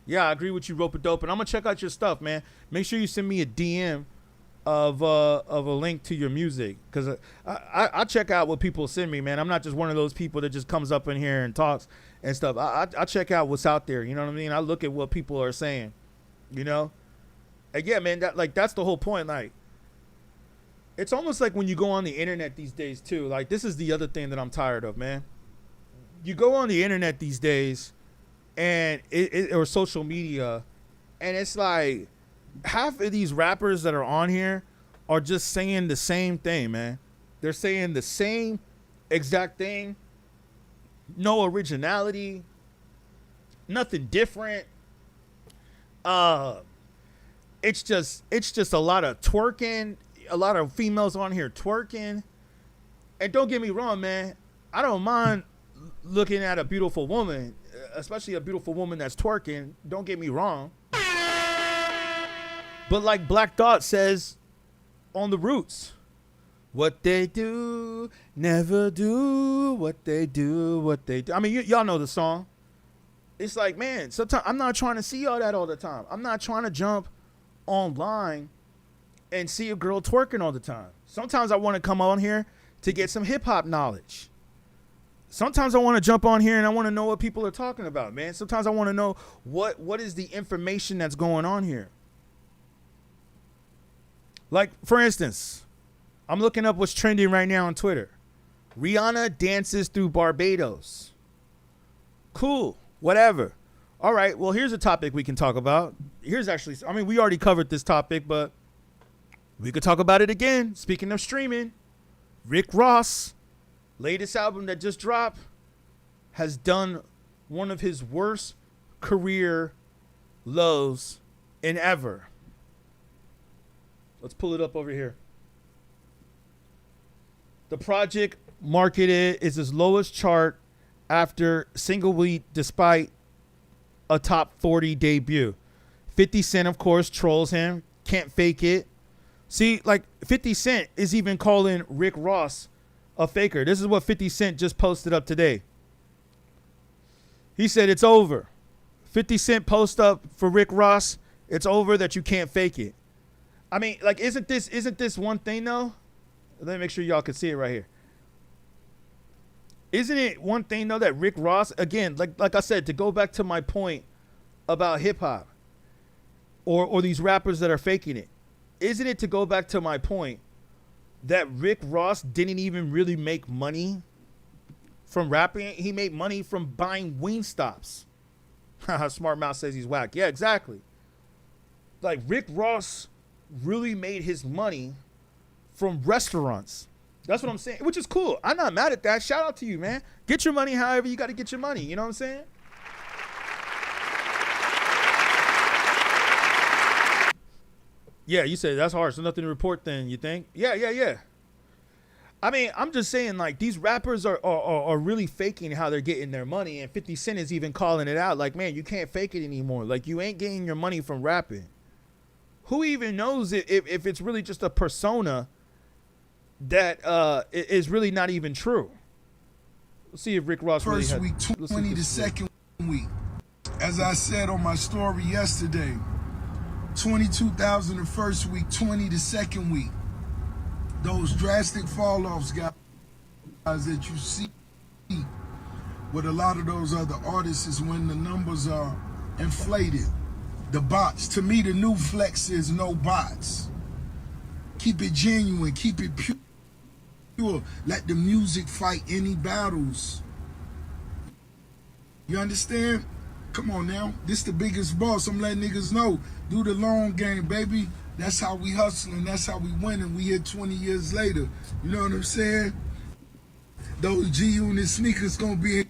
Yeah, I agree with you, Rope-a-Dope, and I'm gonna check out your stuff, man. Make sure you send me a DM of a link to your music, because I check out what people send me, man. I'm not just one of those people that just comes up in here and talks and stuff. I check out what's out there. You know what I mean? I look at what people are saying. You know, and yeah, man. That's the whole point. Like, it's almost like when you go on the internet these days too. Like, this is the other thing that I'm tired of, man. You go on the internet these days, and or social media, and it's like half of these rappers that are on here are just saying the same thing, man. They're saying the same exact thing. No originality. Nothing different. It's just a lot of twerking, a lot of females on here twerking. And don't get me wrong, man. I don't mind looking at a beautiful woman, especially a beautiful woman that's twerking. Don't get me wrong. But like Black Thought says on The Roots, what they do, never do, what they do, what they do. I mean, y'all know the song. It's like, man, sometimes I'm not trying to see all that all the time. I'm not trying to jump online and see a girl twerking all the time. Sometimes I want to come on here to get some hip hop knowledge. Sometimes I want to jump on here and I want to know what people are talking about, man. Sometimes I want to know what is the information that's going on here. Like, for instance, I'm looking up what's trending right now on Twitter. Rihanna dances through Barbados. Cool. Whatever. All right. Well, here's a topic we can talk about. Here's actually, I mean, we already covered this topic, but we could talk about it again. Speaking of streaming, Rick Ross, latest album that just dropped, has done one of his worst career lows in ever. Let's pull it up over here. The project marketed is his lowest chart after single week despite a top 40 debut. 50 Cent, of course, trolls him. Can't fake it. See, like 50 Cent is even calling Rick Ross a faker. This is what 50 Cent just posted up today. He said it's over. 50 Cent post up for Rick Ross. It's over that you can't fake it. I mean, like, isn't this one thing though? Let me make sure y'all can see it right here. Isn't it one thing though that Rick Ross, again, like I said, to go back to my point about hip hop or these rappers that are faking it, isn't it to go back to my point that Rick Ross didn't even really make money from rapping. He made money from buying Wingstops. Smart Mouth says he's whack. Yeah, exactly. Like Rick Ross really made his money from restaurants. That's what I'm saying, which is cool. I'm not mad at that. Shout out to you, man. Get your money however you got to get your money. You know what I'm saying? Yeah, you said that's hard, so nothing to report then, you think? Yeah. I mean, I'm just saying, like, these rappers are really faking how they're getting their money, and 50 Cent is even calling it out. Like, man, you can't fake it anymore. Like, you ain't getting your money from rapping. Who even knows if it's really just a persona that is really not even true? Let's see if Rick Ross really First had... week, 20 the second week. As I said on my story yesterday, 22,000 the first week, 20 the second week. Those drastic fall-offs, guys, that you see with a lot of those other artists is when the numbers are inflated. The bots. To me, the new flex is no bots. Keep it genuine. Keep it pure. Let the music fight any battles. You understand? Come on now. This the biggest boss. I'm letting niggas know. Do the long game, baby. That's how we hustling. That's how we winning. We here 20 years later. You know what I'm saying? Those G-Unit sneakers gonna be in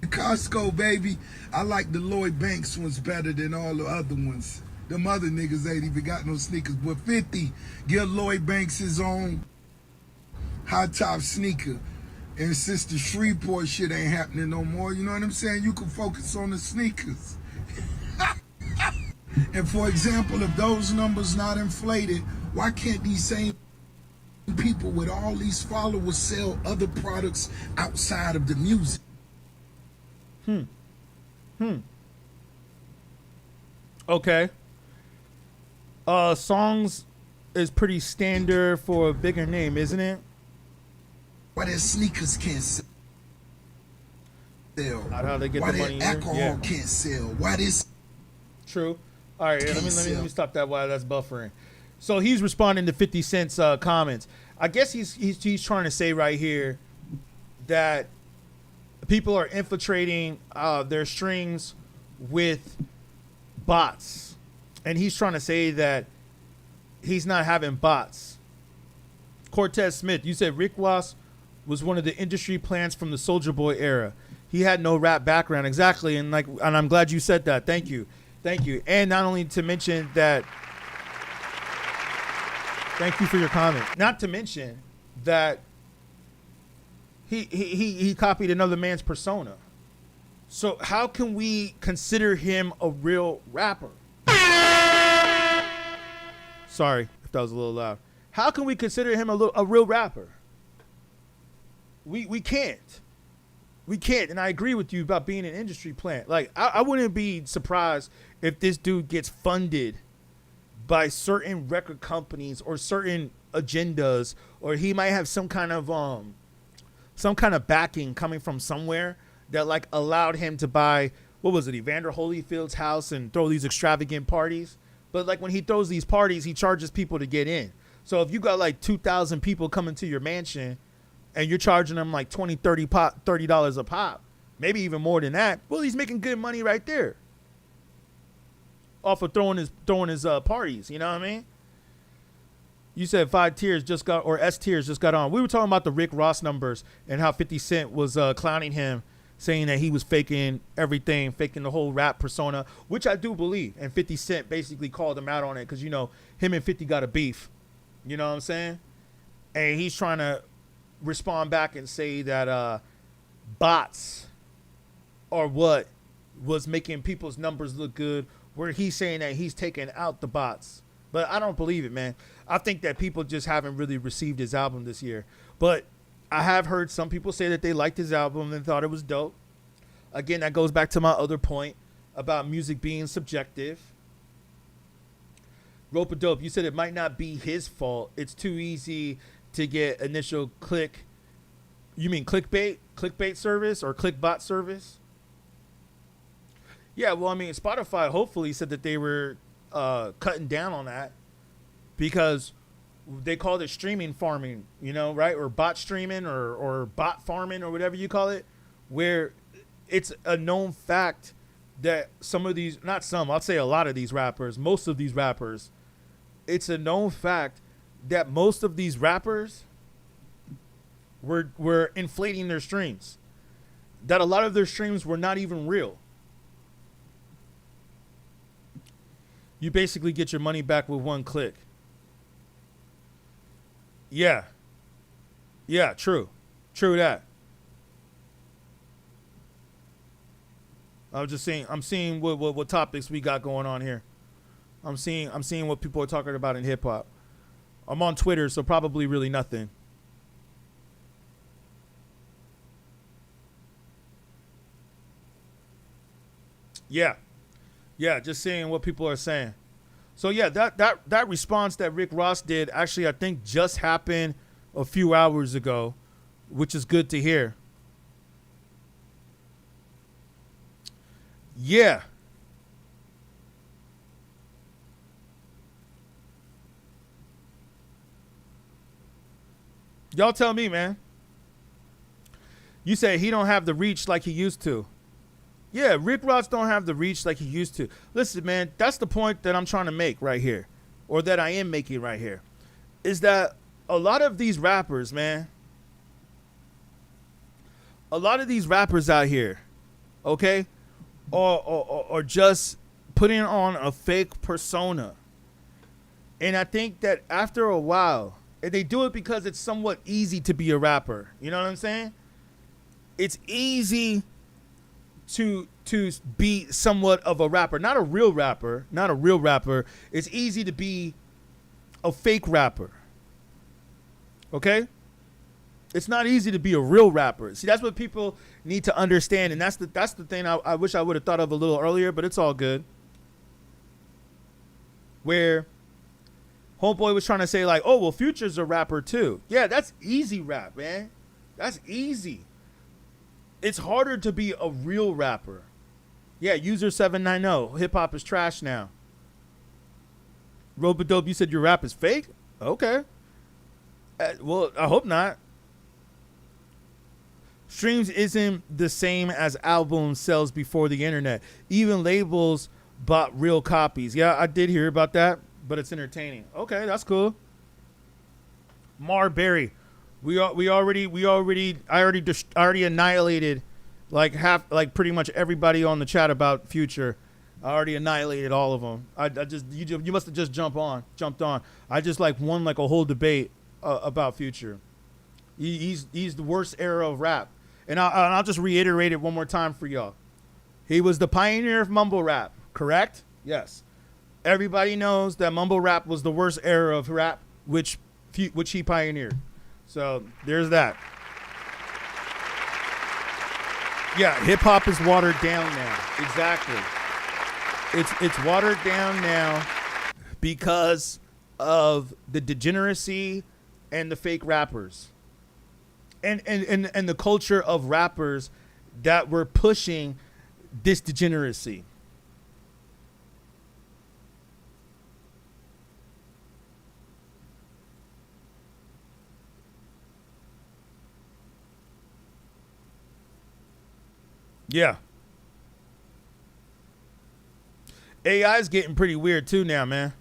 Costco, baby. I like the Lloyd Banks ones better than all the other ones. Them other niggas ain't even got no sneakers. But 50, give Lloyd Banks his own high top sneaker. And since the Shreveport shit ain't happening no more, you know what I'm saying? You can focus on the sneakers. And for example, if those numbers not inflated, why can't these same people with all these followers sell other products outside of the music? Okay. Songs is pretty standard for a bigger name, isn't it? Why their sneakers can't sell? How they get Why the money their here? alcohol Yeah. can't sell? Why this? True. All right, let me stop that while that's buffering. So he's responding to 50 Cent's comments. I guess he's trying to say right here that people are infiltrating their strings with bots, and he's trying to say that he's not having bots. Cortez Smith, you said Rick Ross was one of the industry plants from the Soulja Boy era. He had no rap background, exactly, and I'm glad you said that. Thank you. And not only to mention that, thank you for your comment. Not to mention that he copied another man's persona. So how can we consider him a real rapper? Sorry if that was a little loud. How can we consider him a real rapper? We can't. We can't. And I agree with you about being an industry plant. Like, I wouldn't be surprised if this dude gets funded by certain record companies or certain agendas, or he might have some kind of backing coming from somewhere that like allowed him to buy, what was it, Evander Holyfield's house and throw these extravagant parties. But like when he throws these parties, he charges people to get in. So if you got like 2,000 people coming to your mansion and you're charging them like $30 a pop, maybe even more than that, well, he's making good money right there off of throwing his parties. You know what I mean? You said 5 tiers just got, or S tiers just got on. We were talking about the Rick Ross numbers and how 50 Cent was clowning him, saying that he was faking everything, faking the whole rap persona, which I do believe. And 50 Cent basically called him out on it because, you know, him and 50 got a beef. You know what I'm saying? And he's trying to respond back and say that bots are what was making people's numbers look good, where he's saying that he's taking out the bots. But I don't believe it, man. I think that people just haven't really received his album this year. But I have heard some people say that they liked his album and thought it was dope. Again, that goes back to my other point about music being subjective. Rope-a-dope, you said it might not be his fault. It's too easy to get initial click. You mean clickbait? Clickbait service or clickbot service? Yeah, well, I mean, Spotify hopefully said that they were cutting down on that, because they called it streaming farming, you know, right? Or bot streaming or bot farming or whatever you call it, where it's a known fact that some of these, not some, I'll say a lot of these rappers, most of these rappers, it's a known fact that most of these rappers were inflating their streams. That a lot of their streams were not even real. You basically get your money back with one click. Yeah. Yeah, true. True that. I'm seeing what topics we got going on here. I'm seeing what people are talking about in hip hop. I'm on Twitter, so probably really nothing. Yeah. Yeah, just seeing what people are saying. So yeah, that response that Rick Ross did actually I think just happened a few hours ago, which is good to hear. Yeah. Y'all tell me, man. You say he don't have the reach like he used to. Yeah, Rick Ross don't have the reach like he used to. Listen, man, that's the point that I'm trying to make right here, or that I am making right here, is that a lot of these rappers, man, a lot of these rappers out here, okay, are just putting on a fake persona. And I think that after a while, and they do it because it's somewhat easy to be a rapper. You know what I'm saying? It's easy to be somewhat of a rapper, not a real rapper, It's easy to be a fake rapper. Okay? It's not easy to be a real rapper. See, that's what people need to understand, and that's the thing I wish I would have thought of a little earlier, but it's all good. Where Homeboy was trying to say like, oh, well, Future's a rapper too. Yeah, that's easy rap, man. That's easy. It's harder to be a real rapper. Yeah, user 790. Hip hop is trash now. Robodope, you said your rap is fake? Okay. Well, I hope not. Streams isn't the same as album sales before the internet. Even labels bought real copies. Yeah, I did hear about that, but it's entertaining. Okay, that's cool. Marberry. I already annihilated like pretty much everybody on the chat about Future. I already annihilated all of them. You must have just jumped on. I just won like a whole debate about Future. He's the worst era of rap, and I'll just reiterate it one more time for y'all. He was the pioneer of mumble rap, correct? Yes. Everybody knows that mumble rap was the worst era of rap, which he pioneered. So there's that. Yeah, hip hop is watered down now. Exactly. It's watered down now because of the degeneracy and the fake rappers. And the culture of rappers that were pushing this degeneracy. Yeah. AI is getting pretty weird too now, man.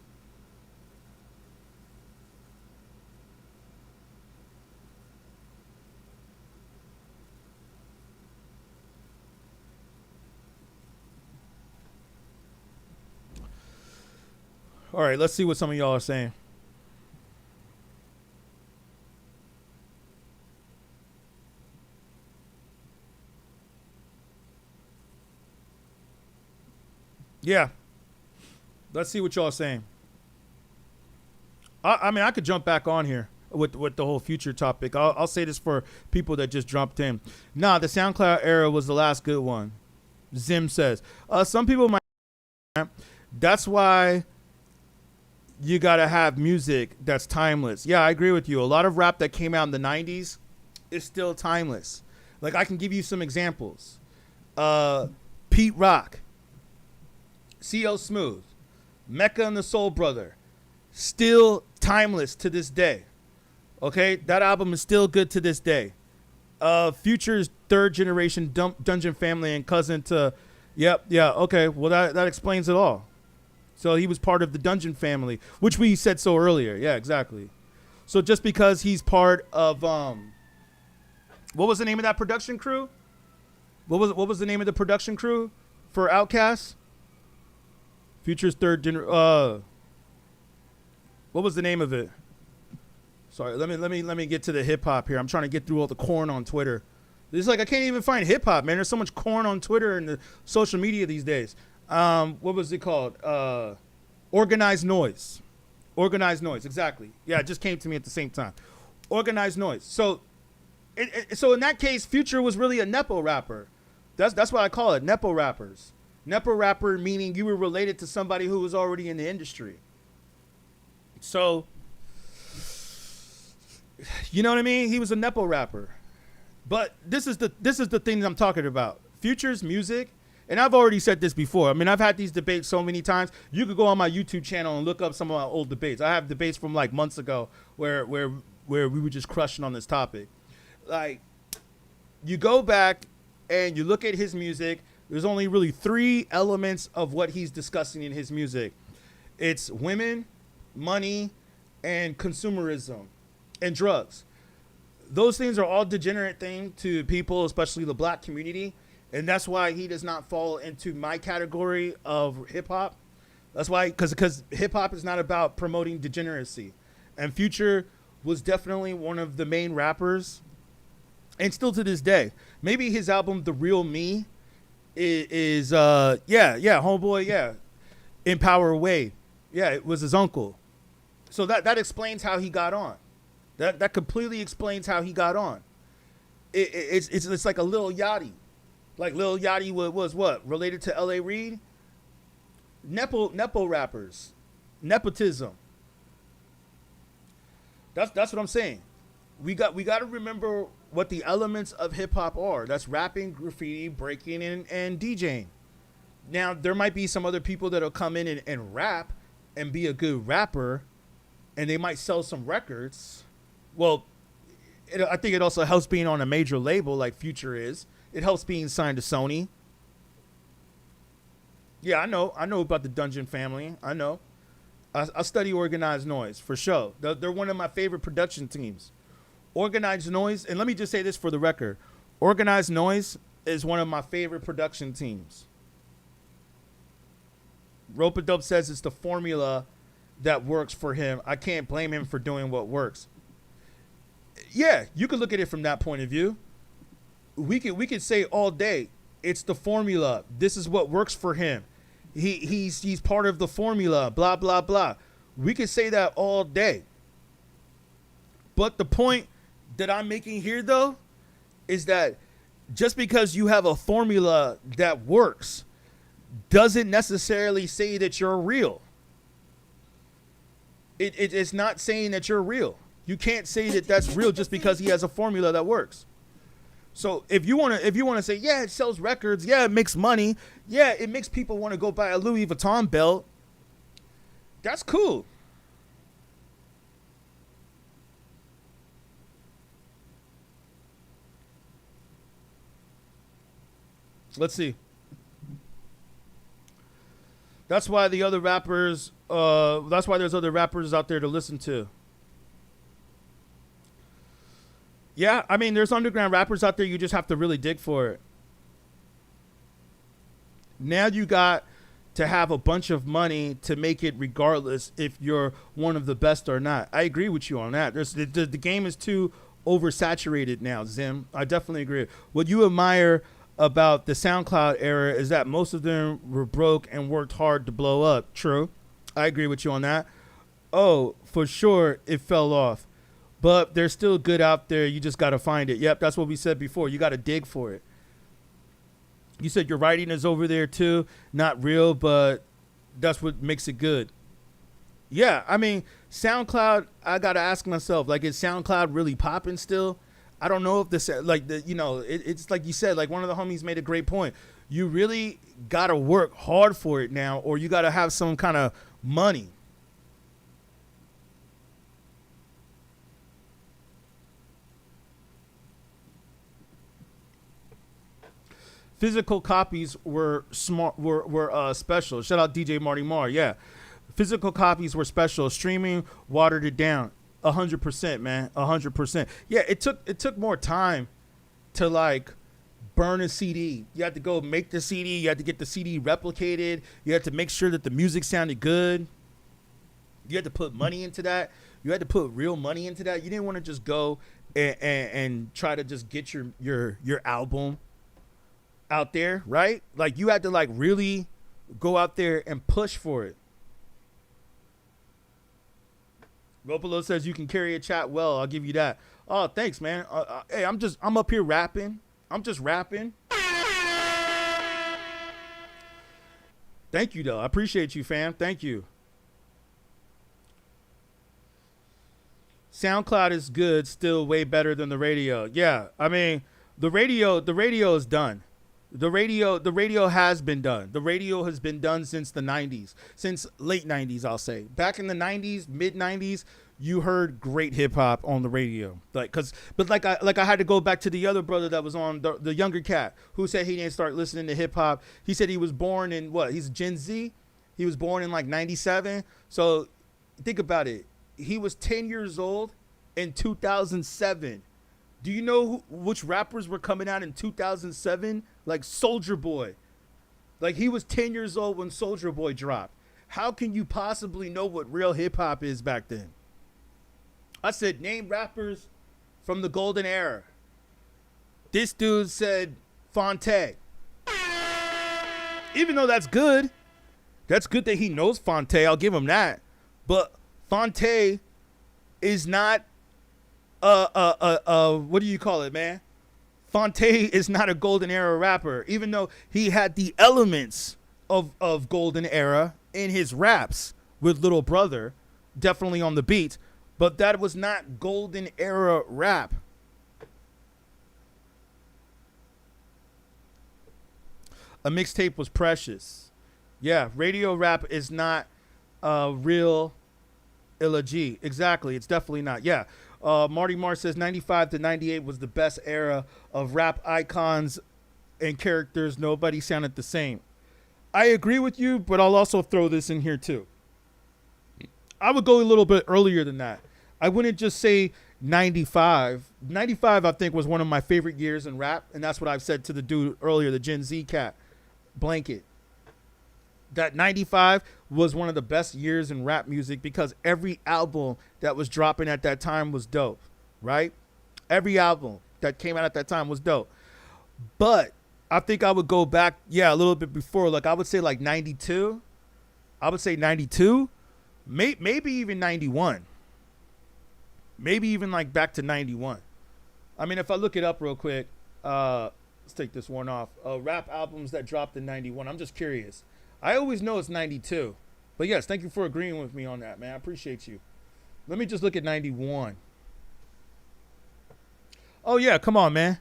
All right, let's see what some of y'all are saying. Yeah. Let's see what y'all are saying. I mean, I could jump back on here with the whole Future topic. I'll say this for people that just jumped in. Nah, the SoundCloud era was the last good one. Zim says. Some people might. That's why you got to have music that's timeless. Yeah, I agree with you. A lot of rap that came out in the 90s is still timeless. Like, I can give you some examples. Pete Rock. C.O. Smooth, Mecca and the Soul Brother, still timeless to this day. Okay, that album is still good to this day. Future's third generation Dungeon family and cousin to, okay, well that explains it all. So he was part of the Dungeon family, which we said so earlier. Yeah, exactly. So just because he's part of what was the name of that production crew? What was the name of the production crew for Outkast? Future's third what was the name of it? Sorry, let me get to the hip hop here. I'm trying to get through all the corn on Twitter. It's like I can't even find hip hop, man. There's so much corn on Twitter and the social media these days. What was it called? Organized Noise. Organized Noise, exactly. Yeah, it just came to me at the same time. Organized Noise. So, so in that case, Future was really a nepo rapper. That's what I call it, nepo rappers. Nepo rapper meaning you were related to somebody who was already in the industry. So, you know what I mean? He was a nepo rapper. But this is the thing that I'm talking about. Future's music, and I've already said this before. I mean, I've had these debates so many times. You could go on my YouTube channel and look up some of my old debates. I have debates from like months ago where we were just crushing on this topic. Like, you go back and you look at his music, there's only really 3 elements of what he's discussing in his music. It's women, money, and consumerism, and drugs. Those things are all degenerate things to people, especially the black community. And that's why he does not fall into my category of hip hop. That's why, because hip hop is not about promoting degeneracy. And Future was definitely one of the main rappers, and still to this day. Maybe his album, The Real Me, is homeboy, yeah. Empower Wade. Yeah, it was his uncle. So that explains how he got on. That completely explains how he got on. It's like a Lil Yachty. Like Lil Yachty was what? Related to L.A. Reid? Nepo rappers. Nepotism. That's what I'm saying. We got to remember what the elements of hip hop are. That's rapping, graffiti, breaking, and DJing. Now, there might be some other people that'll come in and rap and be a good rapper, and they might sell some records. Well, I think it also helps being on a major label like Future is. It helps being signed to Sony. Yeah, I know about the Dungeon family. I know. I study Organized Noise, for sure. They're one of my favorite production teams. Organized Noise, and let me just say this for the record. Organized Noise is one of my favorite production teams. Rope-a-Dope says it's the formula that works for him. I can't blame him for doing what works. Yeah, you could look at it from that point of view. We could say all day, it's the formula. This is what works for him. He's part of the formula, blah, blah, blah. We could say that all day. But the point that I'm making here, though, is that just because you have a formula that works doesn't necessarily say that you're real. It's not saying that you're real. You can't say that that's real just because he has a formula that works. So if you want to say, yeah, it sells records, yeah, it makes money, yeah, it makes people want to go buy a Louis Vuitton belt, that's cool. Let's see. That's why the other rappers, that's why there's other rappers out there to listen to. Yeah, I mean, there's underground rappers out there. You just have to really dig for it. Now you got to have a bunch of money to make it regardless if you're one of the best or not. I agree with you on that. The game is too oversaturated now, Zim. I definitely agree. What you admire about the SoundCloud era is that most of them were broke and worked hard to blow up. True. I agree with you on that. Oh, for sure it fell off. But they're still good out there. You just got to find it. Yep, that's what we said before. You got to dig for it. You said your writing is over there too. Not real, but that's what makes it good. Yeah, I mean, SoundCloud, I got to ask myself, like, is SoundCloud really popping still? I don't know if this, like, it's like you said, like one of the homies made a great point. You really got to work hard for it now, or you got to have some kind of money. Physical copies were smart, were special. Shout out DJ Marty Marr. Yeah, physical copies were special. Streaming watered it down. 100%, man. 100%. Yeah, it took more time to like burn a CD. You had to go make the CD. You had to get the CD replicated. You had to make sure that the music sounded good. You had to put money into that. You had to put real money into that. You didn't want to just go and try to just get your album out there, right? Like you had to like really go out there and push for it. Ropolo says you can carry a chat well. I'll give you that. Oh, thanks, man. Hey, I'm up here rapping. I'm just rapping. Thank you, though. I appreciate you, fam. Thank you. SoundCloud is good, still way better than the radio. Yeah, I mean, the radio is done. The radio has been done. The radio has been done since the 90s, since late 90s, I'll say. Back in the 90s, mid 90s, you heard great hip hop on the radio. But I had to go back to the other brother that was on the younger cat who said he didn't start listening to hip hop. He said he was born in he's Gen Z. He was born in like 97. So think about it. He was 10 years old in 2007. Do you know which rappers were coming out in 2007? Like Soulja Boy. Like he was 10 years old when Soulja Boy dropped. How can you possibly know what real hip hop is back then? I said, name rappers from the golden era. This dude said Fonte. Even though that's good that he knows Fonte. I'll give him that. But Fonte is not what do you call it, man? Fonte is not a golden era rapper, even though he had the elements of golden era in his raps with Little Brother, definitely on the beat, but that was not golden era rap. A mixtape was precious. Yeah, radio rap is not real Illa G. Exactly, it's definitely not. Yeah. Marty Marr says 95 to 98 was the best era of rap icons and characters. Nobody sounded the same. I agree with you, but I'll also throw this in here too. I would go a little bit earlier than that. I wouldn't just say 95. 95, I think, was one of my favorite years in rap, and that's what I've said to the dude earlier, the Gen Z cat, Blanket. That 95 was one of the best years in rap music because every album that was dropping at that time was dope, right? Every album that came out at that time was dope. But I think I would go back, a little bit before. Like I would say like 92. I would say 92, maybe even 91. Maybe even like back to 91. I mean, if I look it up real quick, let's take this one off. Rap albums that dropped in 91. I'm just curious. I always know it's 92. But yes, thank you for agreeing with me on that, man. I appreciate you. Let me just look at 91. Oh, yeah, come on, man.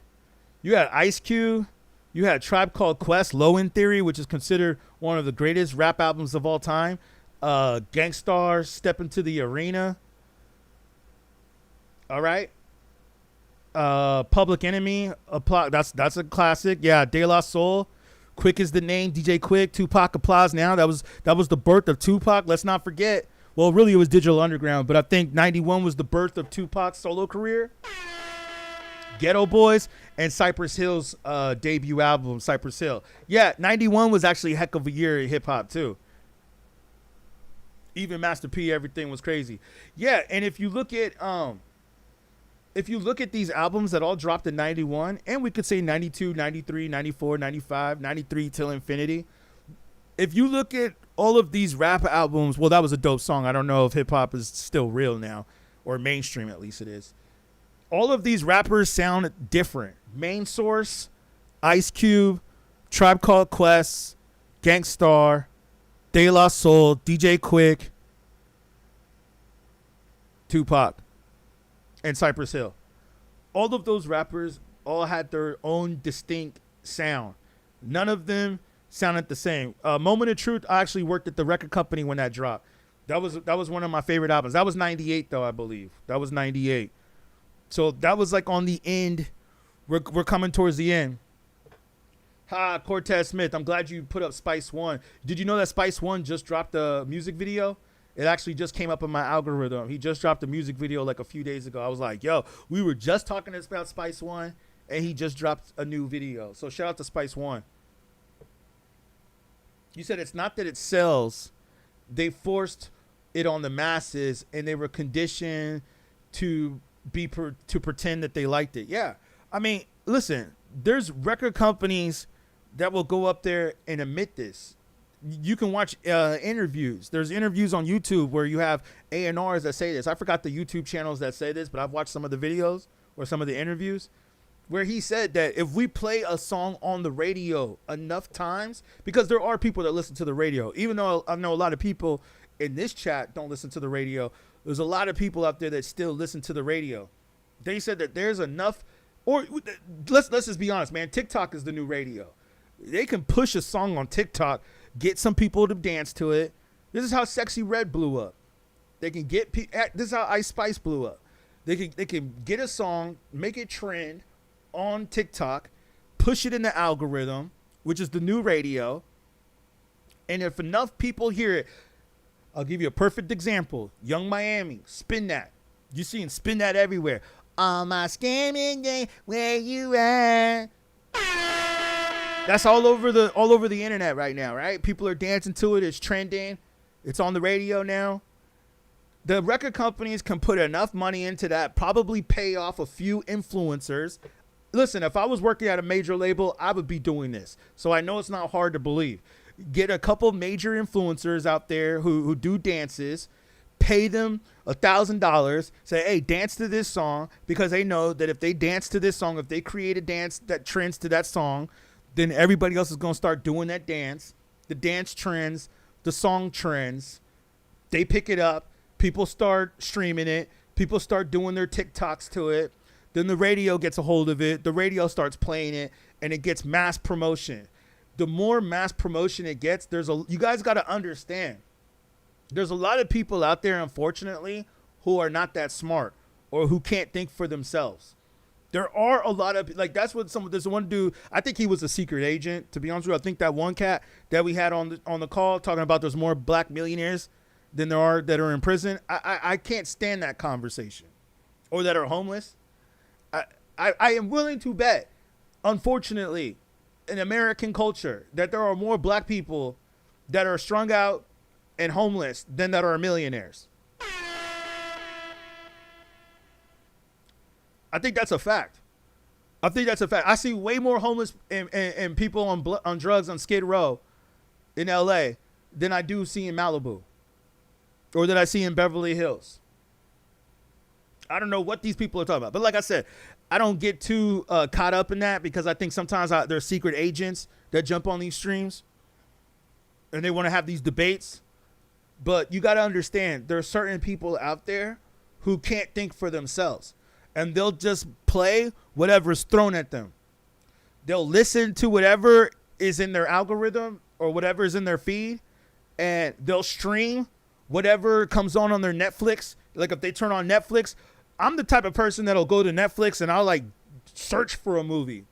You had Ice Cube. You had Tribe Called Quest, Low End Theory, which is considered one of the greatest rap albums of all time. Gangstar, Step Into the Arena. All right. Public Enemy, that's a classic. Yeah, De La Soul. Quick is the name, DJ Quick, Tupac Applause Now. That was the birth of Tupac. Let's not forget. Well, really it was Digital Underground, but I think 91 was the birth of Tupac's solo career. Ghetto Boys and Cypress Hill's debut album, Cypress Hill. Yeah, 91 was actually a heck of a year in hip hop too. Even Master P, everything was crazy. Yeah, and if you look at these albums that all dropped in 91, and we could say 92, 93, 94, 95, 93 till infinity. If you look at all of these rap albums, well, that was a dope song. I don't know if hip hop is still real now, or mainstream at least it is. All of these rappers sound different. Main Source, Ice Cube, Tribe Called Quest, Gangstar, De La Soul, DJ Quick, Tupac, and Cypress Hill. All of those rappers all had their own distinct sound. None of them sounded the same. Moment of Truth, I actually worked at the record company when that dropped. That was one of my favorite albums. That was 98 though, I believe. That was 98. So that was like on the end. We're coming towards the end. Ha, Cortez Smith. I'm glad you put up Spice One. Did you know that Spice One just dropped a music video? It actually just came up in my algorithm. He just dropped a music video like a few days ago. I was like, yo, we were just talking about Spice One, and he just dropped a new video. So shout out to Spice One. You said it's not that it sells. They forced it on the masses, and they were conditioned to to pretend that they liked it. Yeah. I mean, listen, there's record companies that will go up there and admit this. You can watch interviews. There's interviews on YouTube where you have A&Rs that say this. I forgot the YouTube channels that say this, but I've watched some of the videos or some of the interviews where he said that if we play a song on the radio enough times, because there are people that listen to the radio, even though I know a lot of people in this chat don't listen to the radio, there's a lot of people out there that still listen to the radio. They said that there's enough, or let's just be honest, man, TikTok is the new radio. They can push a song on TikTok, get some people to dance to it. This is how Sexy Red blew up. They can get this is how Ice Spice blew up. They can get a song, make it trend on TikTok, push it in the algorithm, which is the new radio. And if enough people hear it, I'll give you a perfect example. Young Miami, Spin That. You're seeing Spin That everywhere. On my scamming day, where you at? That's all over the internet right now, right? People are dancing to it. It's trending. It's on the radio now. The record companies can put enough money into that, probably pay off a few influencers. Listen, if I was working at a major label, I would be doing this. So I know it's not hard to believe. Get a couple major influencers out there who do dances, pay them $1,000, say, hey, dance to this song, because they know that if they dance to this song, if they create a dance that trends to that song, then everybody else is going to start doing that dance. The dance trends, the song trends. They pick it up. People start streaming it. People start doing their TikToks to it. Then the radio gets a hold of it. The radio starts playing it, and it gets mass promotion. The more mass promotion it gets, you guys got to understand. There's a lot of people out there, unfortunately, who are not that smart or who can't think for themselves. There are a lot of, like, that's what there's one dude, I think he was a secret agent, to be honest with you. I think that one cat that we had on the call talking about there's more black millionaires than there are that are in prison. I can't stand that conversation. Or that are homeless. I am willing to bet, unfortunately, in American culture, that there are more black people that are strung out and homeless than that are millionaires. I think that's a fact. I see way more homeless and people on drugs on Skid Row in LA than I do see in Malibu or that I see in Beverly Hills. I don't know what these people are talking about. But like I said, I don't get too caught up in that because I think sometimes there's secret agents that jump on these streams and they want to have these debates. But you got to understand, there are certain people out there who can't think for themselves. And they'll just play whatever's thrown at them. They'll listen to whatever is in their algorithm or whatever is in their feed. And they'll stream whatever comes on their Netflix. Like if they turn on Netflix, I'm the type of person that'll go to Netflix and I'll like search for a movie.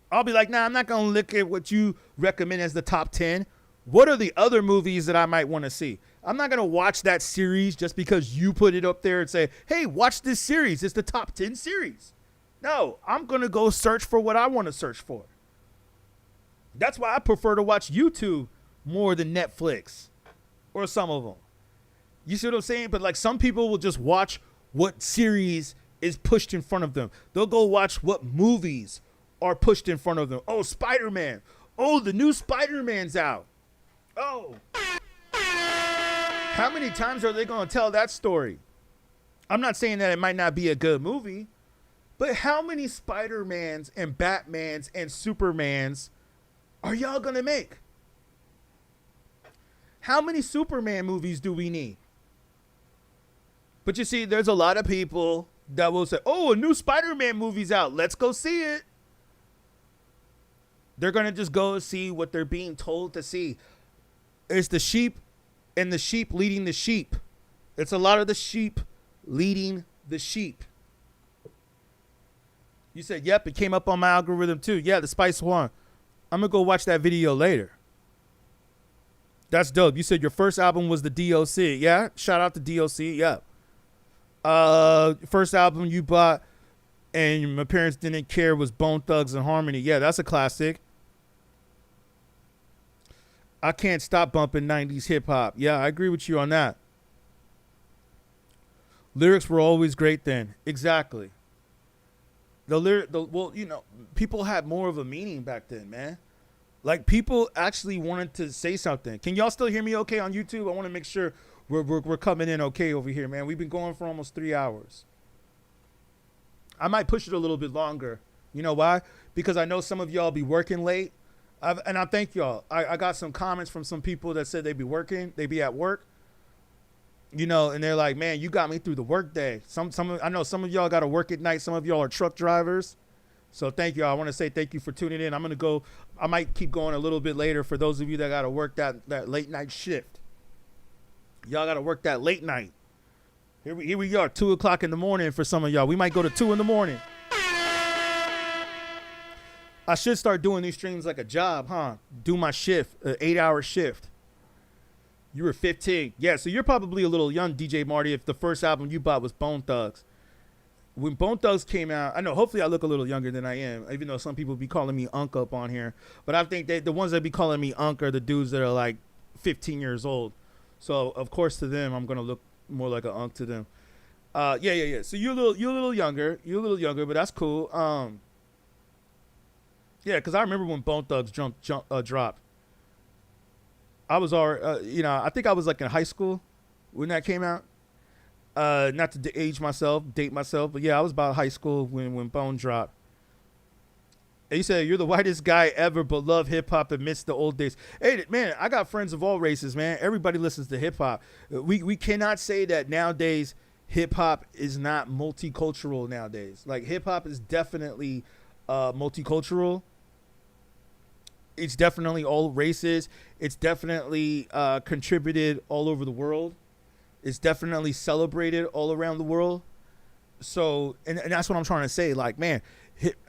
I'll be like, nah, I'm not going to look at what you recommend as the top 10. What are the other movies that I might want to see? I'm not going to watch that series just because you put it up there and say, hey, watch this series. It's the top 10 series. No, I'm going to go search for what I want to search for. That's why I prefer to watch YouTube more than Netflix or some of them. You see what I'm saying? But like some people will just watch what series is pushed in front of them. They'll go watch what movies are pushed in front of them. Oh, Spider-Man. Oh, the new Spider-Man's out. Oh. How many times are they going to tell that story? I'm not saying that it might not be a good movie, but how many Spider-Mans and Batmans and Supermans are y'all going to make? How many Superman movies do we need? But you see, there's a lot of people that will say, oh, a new Spider-Man movie's out. Let's go see it. They're going to just go see what they're being told to see. It's the sheep and the sheep leading the sheep. It's a lot of the sheep leading the sheep. You said, yep, it came up on my algorithm too. Yeah, the Spice One. I'm gonna go watch that video later. That's dope. You said your first album was the DOC. Yeah, shout out to DOC. Yeah. First album you bought and my parents didn't care was Bone Thugs and Harmony. Yeah, that's a classic. I can't stop bumping 90s hip hop. Yeah, I agree with you on that. Lyrics were always great then. Exactly. Well, you know, people had more of a meaning back then, man. Like, people actually wanted to say something. Can y'all still hear me okay on YouTube? I want to make sure we're coming in okay over here, man. We've been going for almost 3 hours. I might push it a little bit longer. You know why? Because I know some of y'all be working late. And I thank y'all. I got some comments from some people that said they be working. They be at work. You know, and they're like, man, you got me through the work day. I know some of y'all got to work at night. Some of y'all are truck drivers. So thank y'all. I want to say thank you for tuning in. I might keep going a little bit later for those of you that got to work that late night shift. Y'all got to work that late night. Here we are, 2 o'clock in the morning for some of y'all. We might go to 2 in the morning. I should start doing these streams like a job, huh? Do my shift, an 8-hour shift. You were 15. Yeah, so you're probably a little young, DJ Marty, if the first album you bought was Bone Thugs. When Bone Thugs came out, I know, hopefully I look a little younger than I am, even though some people be calling me Unc up on here. But I think that the ones that be calling me Unc are the dudes that are like 15 years old. So, of course, to them, I'm going to look more like an Unc to them. Yeah. So you're a little younger. You're a little younger, but that's cool. Yeah, because I remember when Bone Thugs dropped. I was already, I think I was like in high school when that came out. Not to date myself, but yeah, I was about high school when Bone dropped. And you said you're the whitest guy ever, but love hip hop and miss the old days. Hey, man, I got friends of all races, man. Everybody listens to hip hop. We cannot say that nowadays hip hop is not multicultural nowadays. Like, hip hop is definitely multicultural. It's definitely all races. It's definitely contributed all over the world. It's definitely celebrated all around the world. So, and that's what I'm trying to say. Like, man,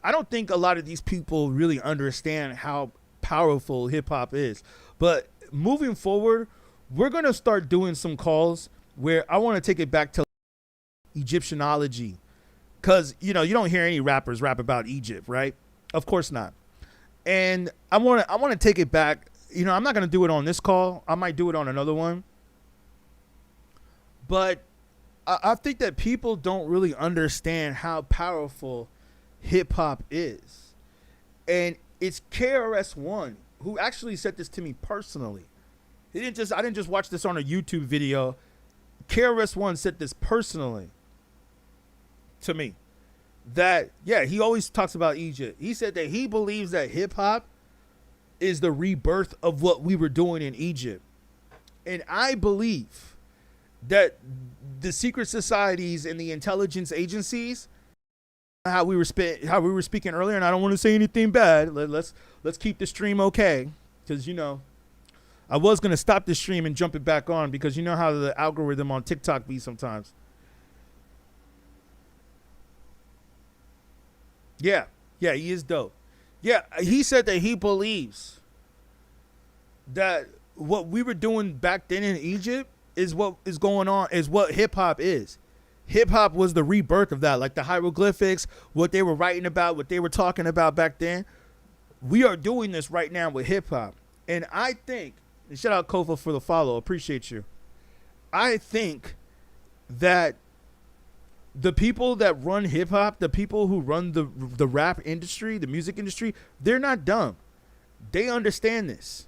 I don't think a lot of these people really understand how powerful hip hop is. But moving forward, we're going to start doing some calls where I want to take it back to Egyptianology. Because, you don't hear any rappers rap about Egypt, right? Of course not. And I want to take it back. I'm not going to do it on this call. I might do it on another one. But I think that people don't really understand how powerful hip hop is. And it's KRS-One who actually said this to me personally. I didn't just watch this on a YouTube video. KRS-One said this personally to me. That, yeah, he always talks about Egypt. He said that he believes that hip hop is the rebirth of what we were doing in Egypt. And I believe that the secret societies and the intelligence agencies, how we were speaking earlier, and I don't want to say anything bad. Let's keep the stream okay, because I was gonna stop the stream and jump it back on because you know how the algorithm on TikTok be sometimes. Yeah, he is dope. Yeah, he said that he believes that what we were doing back then in Egypt is what is going on, is what hip hop is. Hip hop was the rebirth of that, like the hieroglyphics, what they were writing about, what they were talking about back then. We are doing this right now with hip hop. And I think, and shout out Kofa for the follow, appreciate you. I think that the people that run hip hop, the people who run the rap industry, the music industry, they're not dumb. They understand this.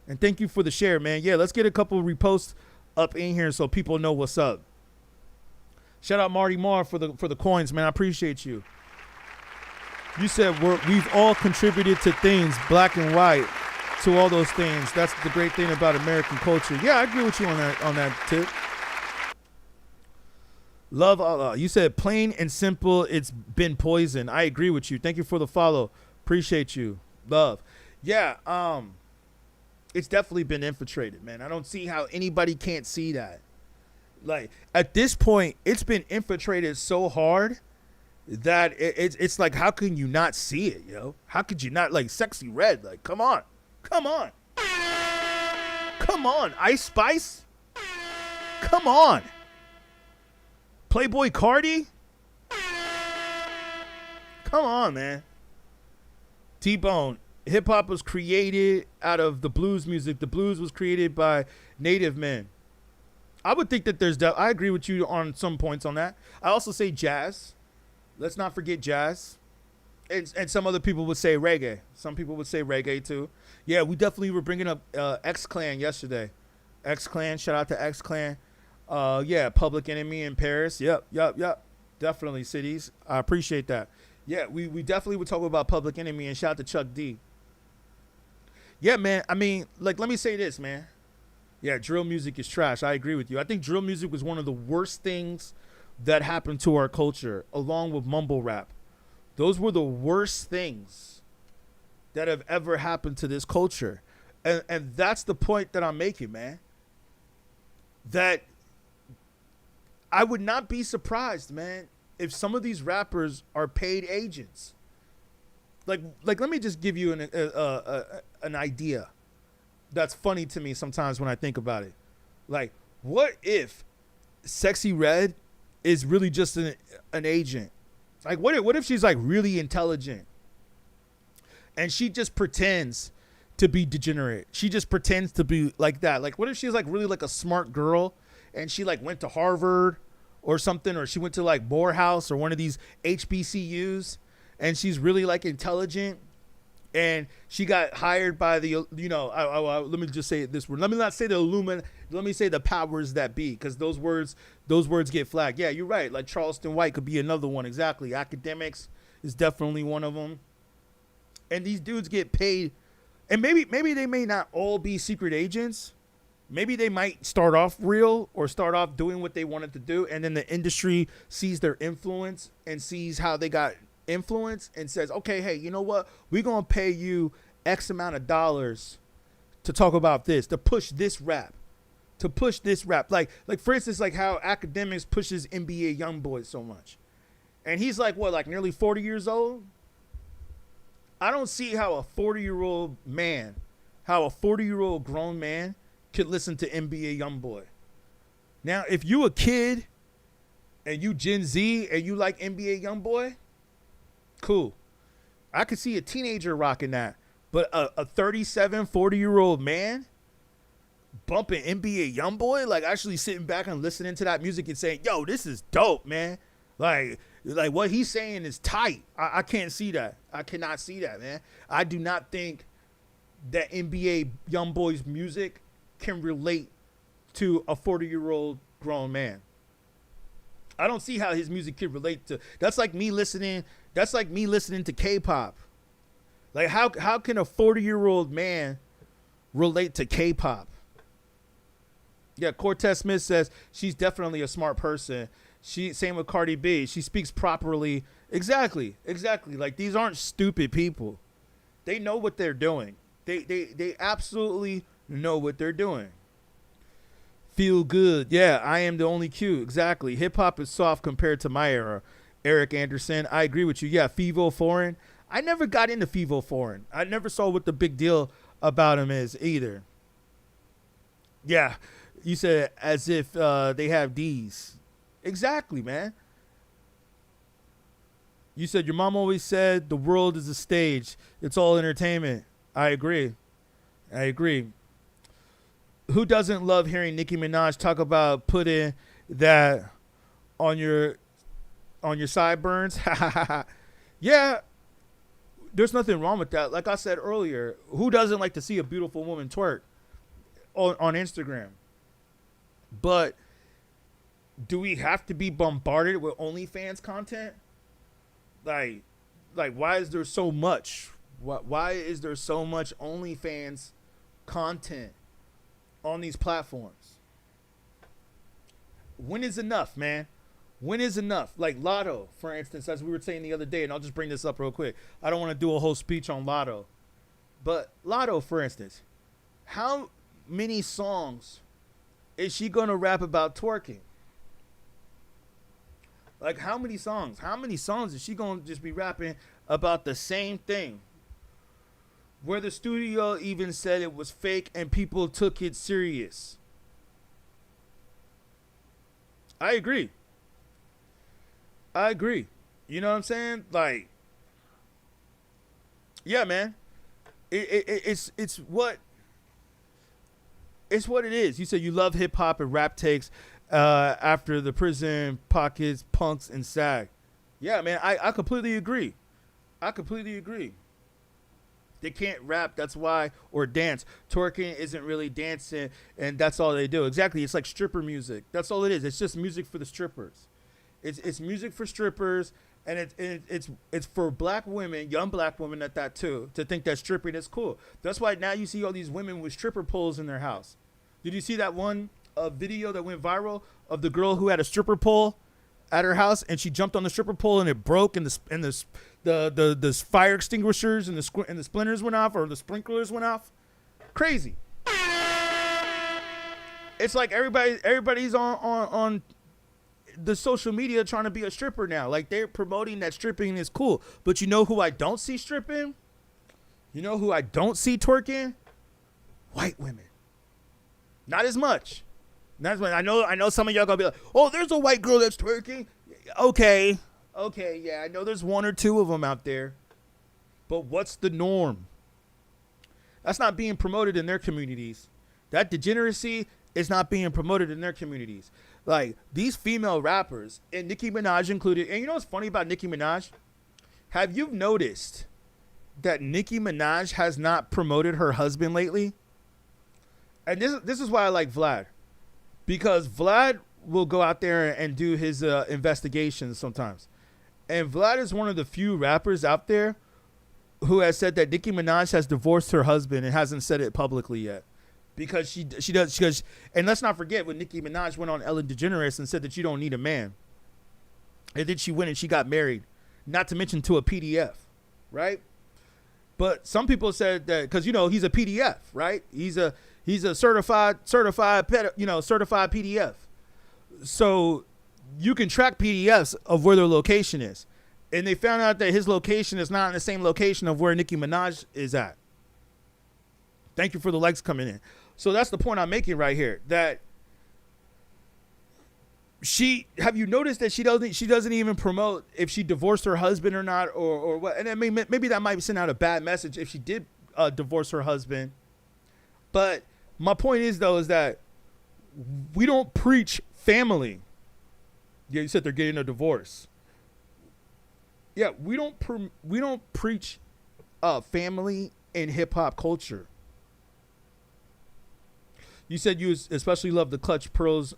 And thank you for the share, man. Yeah, let's get a couple reposts up in here so people know what's up. Shout out Marty Marr for the coins, man. I appreciate you. You said we've all contributed to things, black and white, to all those things. That's the great thing about American culture. Yeah, I agree with you on that tip. Love Allah. You said plain and simple, it's been poison. I agree with you. Thank you for the follow. Appreciate you. Love. Yeah, it's definitely been infiltrated, man. I don't see how anybody can't see that. Like, at this point, it's been infiltrated so hard that it's like, how can you not see it, yo? How could you not, like, Sexy Red? Like, come on. Come on. Come on. Ice Spice? Come on. Playboy Cardi? Come on, man. T-Bone. Hip-hop was created out of the blues music. The blues was created by native men. I would think that I agree with you on some points on that. I also say jazz. Let's not forget jazz. And some other people would say reggae. Some people would say reggae too. Yeah, we definitely were bringing up X-Clan yesterday. X-Clan, shout out to X-Clan. Yeah, Public Enemy in Paris. Yep. Definitely cities. I appreciate that. Yeah, we definitely would talk about Public Enemy, and shout out to Chuck D. Yeah, man. I mean, like, let me say this, man. Yeah, drill music is trash. I agree with you. I think drill music was one of the worst things that happened to our culture, along with mumble rap. Those were the worst things that have ever happened to this culture. And that's the point that I'm making, man. That I would not be surprised, man, if some of these rappers are paid agents. Like let me just give you an idea that's funny to me sometimes when I think about it. Like, what if Sexy Red is really just an agent? Like, what if she's, like, really intelligent and she just pretends to be degenerate? She just pretends to be like that. Like, what if she's, like, really, like, a smart girl and she, like, went to Harvard or something, or she went to, like, Morehouse or one of these HBCUs, and she's really, like, intelligent, and she got hired by the, let me just say this word. Let me not say the let me say the powers that be, because those words get flagged. Yeah, you're right. Like, Charleston White could be another one. Exactly. Academics is definitely one of them. And these dudes get paid, and maybe they may not all be secret agents. Maybe they might start off real or start off doing what they wanted to do, and then the industry sees their influence and sees how they got influence and says, okay, hey, you know what? We're going to pay you X amount of dollars to talk about this, to push this rap. Like for instance, like how Academics pushes NBA Youngboy so much. And he's like, what, like nearly 40 years old? I don't see how a 40-year-old grown man could listen to NBA Youngboy. Now, if you a kid and you Gen Z and you like NBA Youngboy, cool. I could see a teenager rocking that. But a 37, 40-year-old man bumping NBA Youngboy, like actually sitting back and listening to that music and saying, yo, this is dope, man. Like what he's saying is tight. I can't see that. I cannot see that, man. I do not think that NBA Youngboy's music can relate to a 40-year-old grown man. I don't see how his music can relate to. That's like me listening to K-pop. Like how can a 40-year-old man relate to K-pop? Yeah, Cortez Smith says she's definitely a smart person. Same with Cardi B. She speaks properly. Exactly. Like, these aren't stupid people. They know what they're doing. They absolutely know what they're doing. Feel good. Yeah, I am the only Q. Exactly. Hip hop is soft compared to my era. Eric Anderson, I agree with you. Yeah, Fivo Foreign. I never got into Fivo Foreign. I never saw what the big deal about him is either. Yeah, you said as if they have D's. Exactly, man. You said your mom always said the world is a stage. It's all entertainment. I agree. Who doesn't love hearing Nicki Minaj talk about putting that on your sideburns? Yeah, there's nothing wrong with that. Like I said earlier, who doesn't like to see a beautiful woman twerk on Instagram? But do we have to be bombarded with OnlyFans content? Like why is there so much? Why is there so much OnlyFans content on these platforms? When is enough, man? When is enough? Like Lotto, for instance, as we were saying the other day, and I'll just bring this up real quick. I don't want to do a whole speech on Lotto. But Lotto, for instance, how many songs is she going to rap about twerking? Like, how many songs? How many songs is she gonna just be rapping about the same thing? Where the studio even said it was fake and people took it serious. I agree. You know what I'm saying? Like, yeah, man. It's what it is. You said you love hip hop and rap takes after the Prison, Pockets, Punks, and SAG. Yeah, man. I completely agree. They can't rap, that's why, or dance. Twerking isn't really dancing, and that's all they do. Exactly, it's like stripper music. That's all it is. It's just music for the strippers. It's music for strippers, and it's for black women, young black women at that too, to think that stripping is cool. That's why now you see all these women with stripper poles in their house. Did you see that one video that went viral of the girl who had a stripper pole at her house, and she jumped on the stripper pole and it broke, and the fire extinguishers and the splinters went off, or the sprinklers went off? Crazy. It's like everybody's on the social media trying to be a stripper now. Like, they're promoting that stripping is cool. But you know who I don't see stripping? You know who I don't see twerking? White women. Not as much. I know some of y'all gonna be like, oh, there's a white girl that's twerking. Okay, yeah, I know there's one or two of them out there. But what's the norm? That's not being promoted in their communities. That degeneracy is not being promoted in their communities. Like, these female rappers, and Nicki Minaj included, and you know what's funny about Nicki Minaj? Have you noticed that Nicki Minaj has not promoted her husband lately? And this is why I like Vlad. Because Vlad will go out there and do his investigations sometimes. And Vlad is one of the few rappers out there who has said that Nicki Minaj has divorced her husband and hasn't said it publicly yet. Because she does, and let's not forget when Nicki Minaj went on Ellen DeGeneres and said that you don't need a man. And then she went and she got married. Not to mention to a PDF, right? But some people said that, because, you know, he's a PDF, right? He's a certified PDF. So you can track PDFs of where their location is. And they found out that his location is not in the same location of where Nicki Minaj is at. Thank you for the likes coming in. So that's the point I'm making right here. That have you noticed that she doesn't even promote if she divorced her husband or not, or what? And I mean, maybe that might send out a bad message if she did divorce her husband. But my point is, though, is that we don't preach family. Yeah, you said they're getting a divorce. Yeah, we don't preach family in hip hop culture. You said you especially love the Clutch Pearls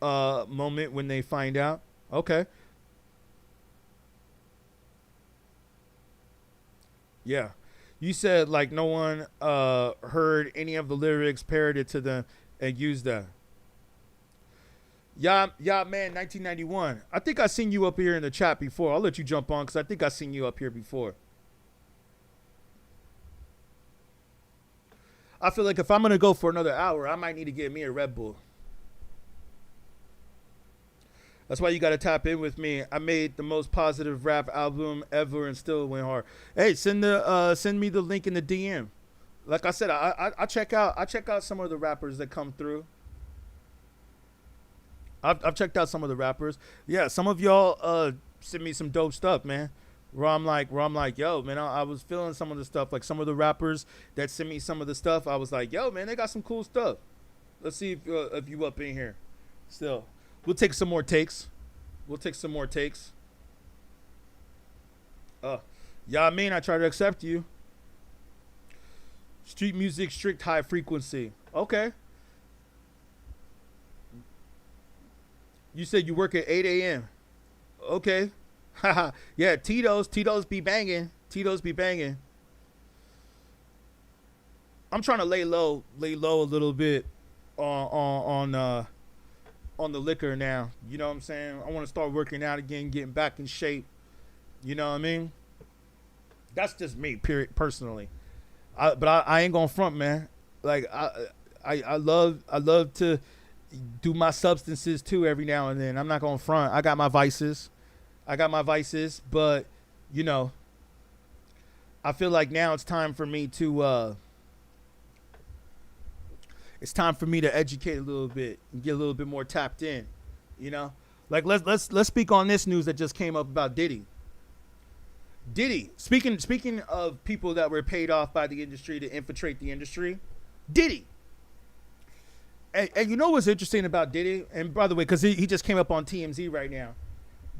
moment when they find out. Okay. Yeah. You said like no one heard any of the lyrics parroted to them and used that. Yeah, man, 1991. I think I seen you up here in the chat before. I'll let you jump on because I think I seen you up here before. I feel like if I'm going to go for another hour, I might need to get me a Red Bull. That's why you got to tap in with me. I made the most positive rap album ever and still went hard. Hey, send me the link in the DM. Like I said, I check out some of the rappers that come through. I've checked out some of the rappers. Yeah, some of y'all send me some dope stuff, man. Where I'm like, yo, man, I was feeling some of the stuff. Like some of the rappers that sent me some of the stuff, I was like, yo, man, they got some cool stuff. Let's see if you up in here. Still, we'll take some more takes. Yeah, I mean, I try to accept you. Street music, strict high frequency. Okay. You said you work at 8 a.m. Okay. Haha. Yeah, Tito's be banging. I'm trying to lay low a little bit on the liquor now. You know what I'm saying? I want to start working out again, getting back in shape. You know what I mean? That's just me, personally. But I ain't gonna front, man. Like I love to do my substances too every now and then. I'm not gonna front. I got my vices. But you know, I feel like now it's time for me to educate a little bit and get a little bit more tapped in. You know, like let's speak on this news that just came up about Diddy. Speaking of people that were paid off by the industry to infiltrate the industry, Diddy. And you know what's interesting about Diddy? And by the way, because he just came up on TMZ right now,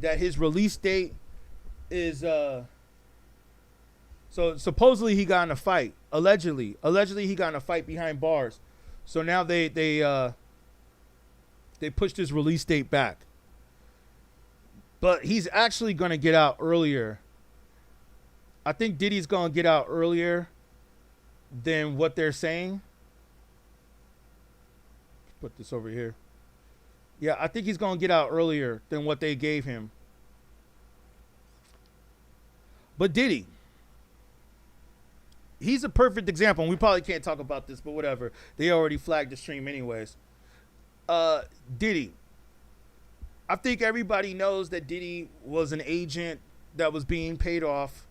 that his release date is so supposedly he got in a fight. Allegedly he got in a fight behind bars. So now they pushed his release date back. But he's actually going to get out earlier. I think Diddy's going to get out earlier than what they're saying. Put this over here. Yeah, I think he's going to get out earlier than what they gave him. But Diddy, he's a perfect example. And we probably can't talk about this, but whatever. They already flagged the stream anyways. Diddy. I think everybody knows that Diddy was an agent that was being paid off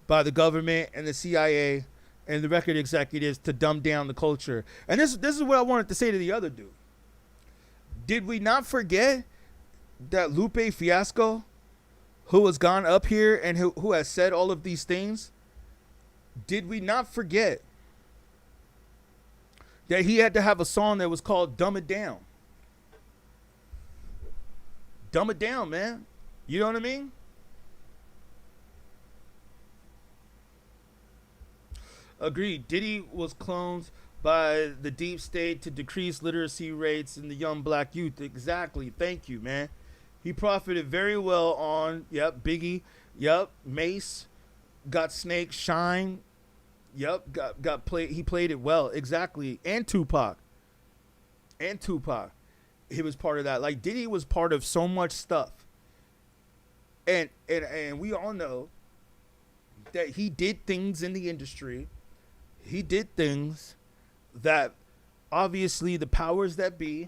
by the government and the CIA and the record executives to dumb down the culture. And this is what I wanted to say to the other dude. Did we not forget that Lupe Fiasco, who has gone up here and who has said all of these things, did we not forget that he had to have a song that was called Dumb It Down? Dumb it down, man. You know what I mean? Agreed. Diddy was cloned by the deep state to decrease literacy rates in the young black youth. Exactly. Thank you, man. He profited very well on, Biggie, Mace, got Snake, Shine, got played. He played it well. Exactly. And Tupac. He was part of that. Like, Diddy was part of so much stuff. And we all know that he did things in the industry. He did things that obviously the powers that be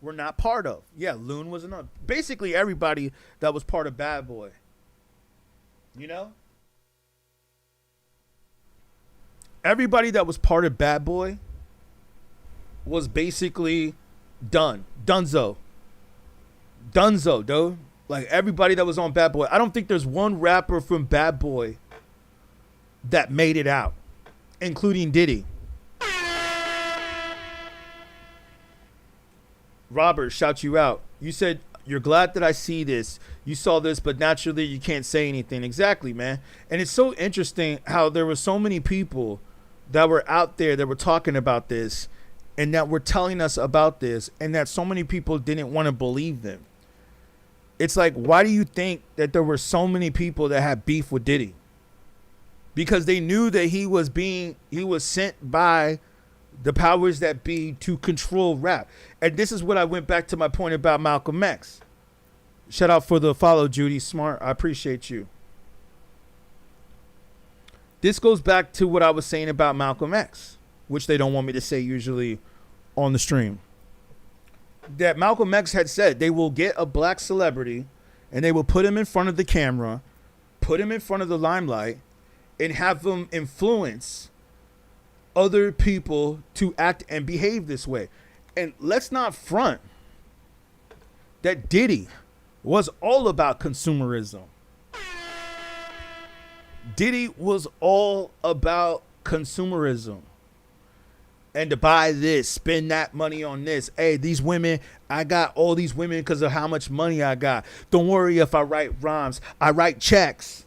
were not part of. Yeah, Loon was another. Basically everybody that was part of Bad Boy. You know? Everybody that was part of Bad Boy was basically Dunzo, dude. Like, everybody that was on Bad Boy. I don't think there's one rapper from Bad Boy that made it out, including Diddy. Robert, shout you out. You said you're glad that I see this. You saw this, but naturally you can't say anything. Exactly, man. And it's so interesting how there were so many people that were out there that were talking about this and that were telling us about this, and that so many people didn't want to believe them. It's like, why do you think that there were so many people that had beef with Diddy? Because they knew that he was sent by the powers that be to control rap. And this is what I went back to my point about Malcolm X. Shout out for the follow, Judy Smart. I appreciate you. This goes back to what I was saying about Malcolm X, which they don't want me to say usually on the stream. That Malcolm X had said they will get a black celebrity and they will put him in front of the camera, put him in front of the limelight, and have them influence other people to act and behave this way. And let's not front that Diddy was all about consumerism. Diddy was all about consumerism. And to buy this, spend that money on this. Hey, these women, I got all these women because of how much money I got. Don't worry if I write rhymes. I write checks.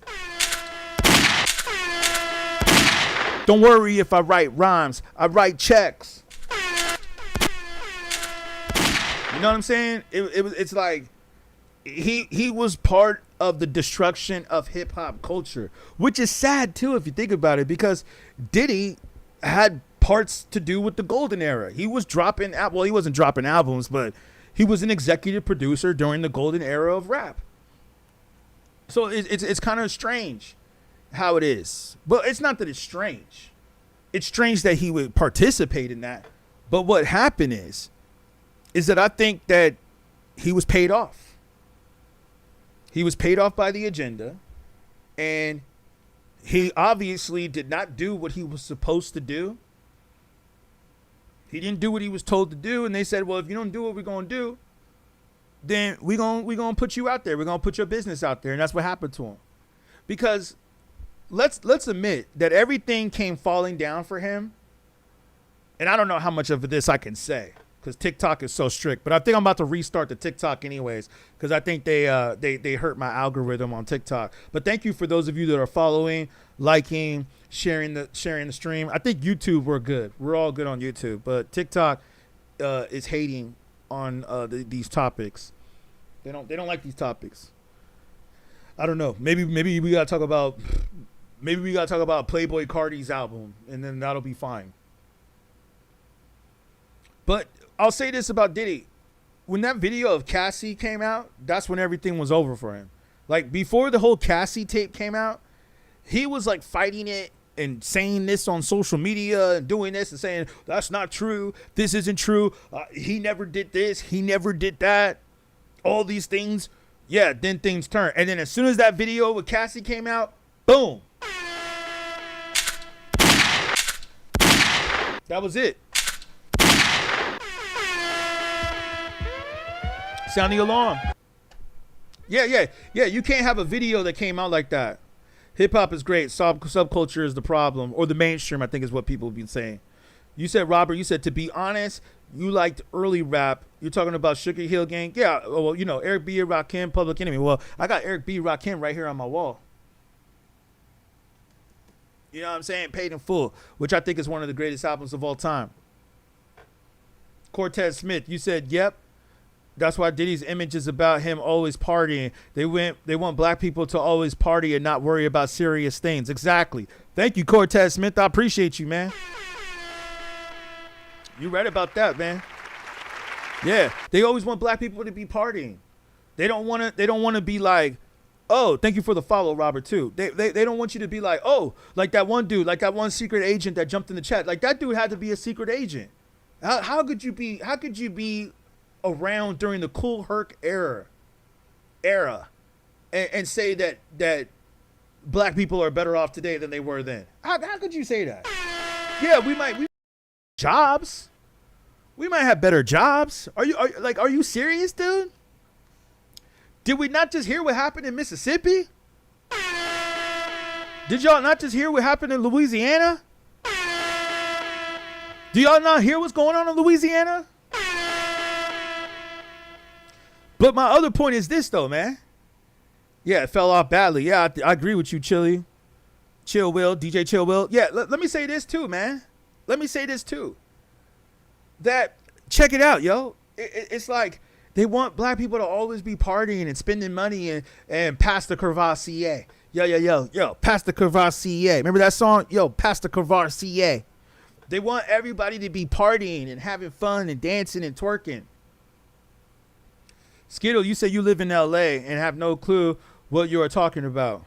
Don't worry if I write rhymes. I write checks. You know what I'm saying? It's like he was part of the destruction of hip hop culture, which is sad too if you think about it, because Diddy had parts to do with the golden era. He was dropping, well, he wasn't dropping albums, but he was an executive producer during the golden era of rap. So it's kind of strange how it is. But it's not that it's strange. It's strange that he would participate in that. But what happened is is that I think that he was paid off. He was paid off by the agenda, and he obviously did not do what he was supposed to do. He didn't do what he was told to do, and they said, well, if you don't do what we're going to do, then we're gonna put you out there. We're going to put your business out there, and that's what happened to him. Because let's admit that everything came falling down for him, and I don't know how much of this I can say because TikTok is so strict, but I think I'm about to restart the TikTok anyways because I think they hurt my algorithm on TikTok. But thank you for those of you that are following, liking, sharing the stream. I think YouTube we're good. We're all good on YouTube, but TikTok is hating on these topics. They don't like these topics. I don't know. Maybe we gotta talk about Playboi Carti's album, and then that'll be fine. But I'll say this about Diddy. When that video of Cassie came out, that's when everything was over for him. Like, before the whole Cassie tape came out, he was like fighting it and saying this on social media and doing this and saying, that's not true. This isn't true. He never did this. He never did that. All these things. Yeah, then things turn. And then as soon as that video with Cassie came out, boom. That was it. Sound the alarm. Yeah. You can't have a video that came out like that. Hip hop is great. Subculture is the problem, or the mainstream, I think is what people have been saying. You said, Robert, to be honest, you liked early rap. You're talking about Sugar Hill Gang. Yeah, well, Eric B. Rakim, Public Enemy. Well, I got Eric B. Rakim right here on my wall. You know what I'm saying? Paid in Full, which I think is one of the greatest albums of all time. Cortez Smith, you said, yep. That's why Diddy's image is about him always partying. They want black people to always party and not worry about serious things. Exactly. Thank you, Cortez Smith. I appreciate you, man. You right about that, man. Yeah, they always want black people to be partying. They don't want to be like, oh, thank you for the follow, Robert, too. They don't want you to be like, oh, like that one dude, like that one secret agent that jumped in the chat. Like, that dude had to be a secret agent. How could you be around during the Cool Herc era and say that black people are better off today than they were then? How could you say that? Yeah, we might jobs. We might have better jobs. Are you serious, dude? Did we not just hear what happened in Mississippi? Did y'all not just hear what happened in Louisiana? Do y'all not hear what's going on in Louisiana? But my other point is this, though, man. Yeah, it fell off badly. Yeah, I agree with you, Chill Will, DJ Chill Will. Yeah, let me say this, too, man. Let me say this, too. That, check it out, yo. It's like they want black people to always be partying and spending money and pass the Courvoisier. Yo, pass the Courvoisier. Remember that song? Yo, pass the Courvoisier. They want everybody to be partying and having fun and dancing and twerking. Skittle, you say you live in L.A. and have no clue what you are talking about.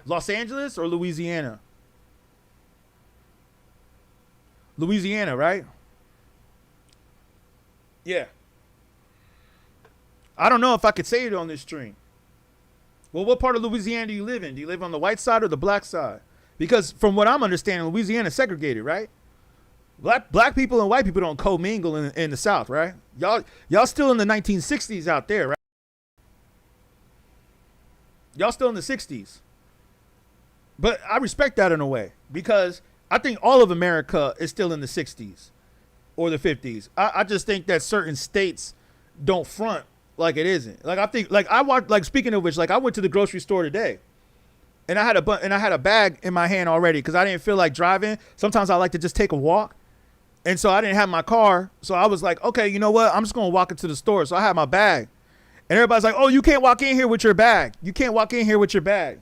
Los Angeles or Louisiana? Louisiana, right? Yeah. I don't know if I could say it on this stream. Well, what part of Louisiana do you live in? Do you live on the white side or the black side? Because from what I'm understanding, Louisiana is segregated, right? Black people and white people don't commingle in the South, right? Y'all still in the 1960s out there, right? Y'all still in the 60s. But I respect that in a way because I think all of America is still in the 60s or the 50s. I just think that certain states don't front like it isn't. Like, I think, like, I walked, like, speaking of which, like, I went to the grocery store today and I had a bag in my hand already because I didn't feel like driving. Sometimes I like to just take a walk. And so I didn't have my car. So I was like, okay, you know what? I'm just going to walk into the store. So I had my bag. And everybody's like, oh, you can't walk in here with your bag. You can't walk in here with your bag.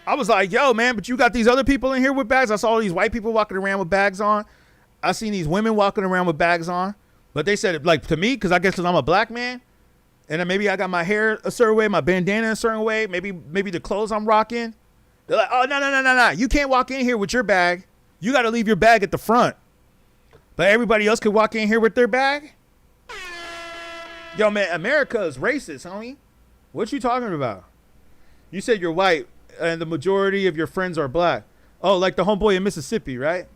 I was like, yo, man, but you got these other people in here with bags. I saw all these white people walking around with bags on. I seen these women walking around with bags on. But they said, like, to me, because I guess because I'm a black man. And then maybe I got my hair a certain way, my bandana a certain way. Maybe the clothes I'm rocking. They're like, oh, no. You can't walk in here with your bag. You got to leave your bag at the front. But everybody else could walk in here with their bag? Yo, man, America is racist, homie. What you talking about? You said you're white and the majority of your friends are black. Oh, like the homeboy in Mississippi, right?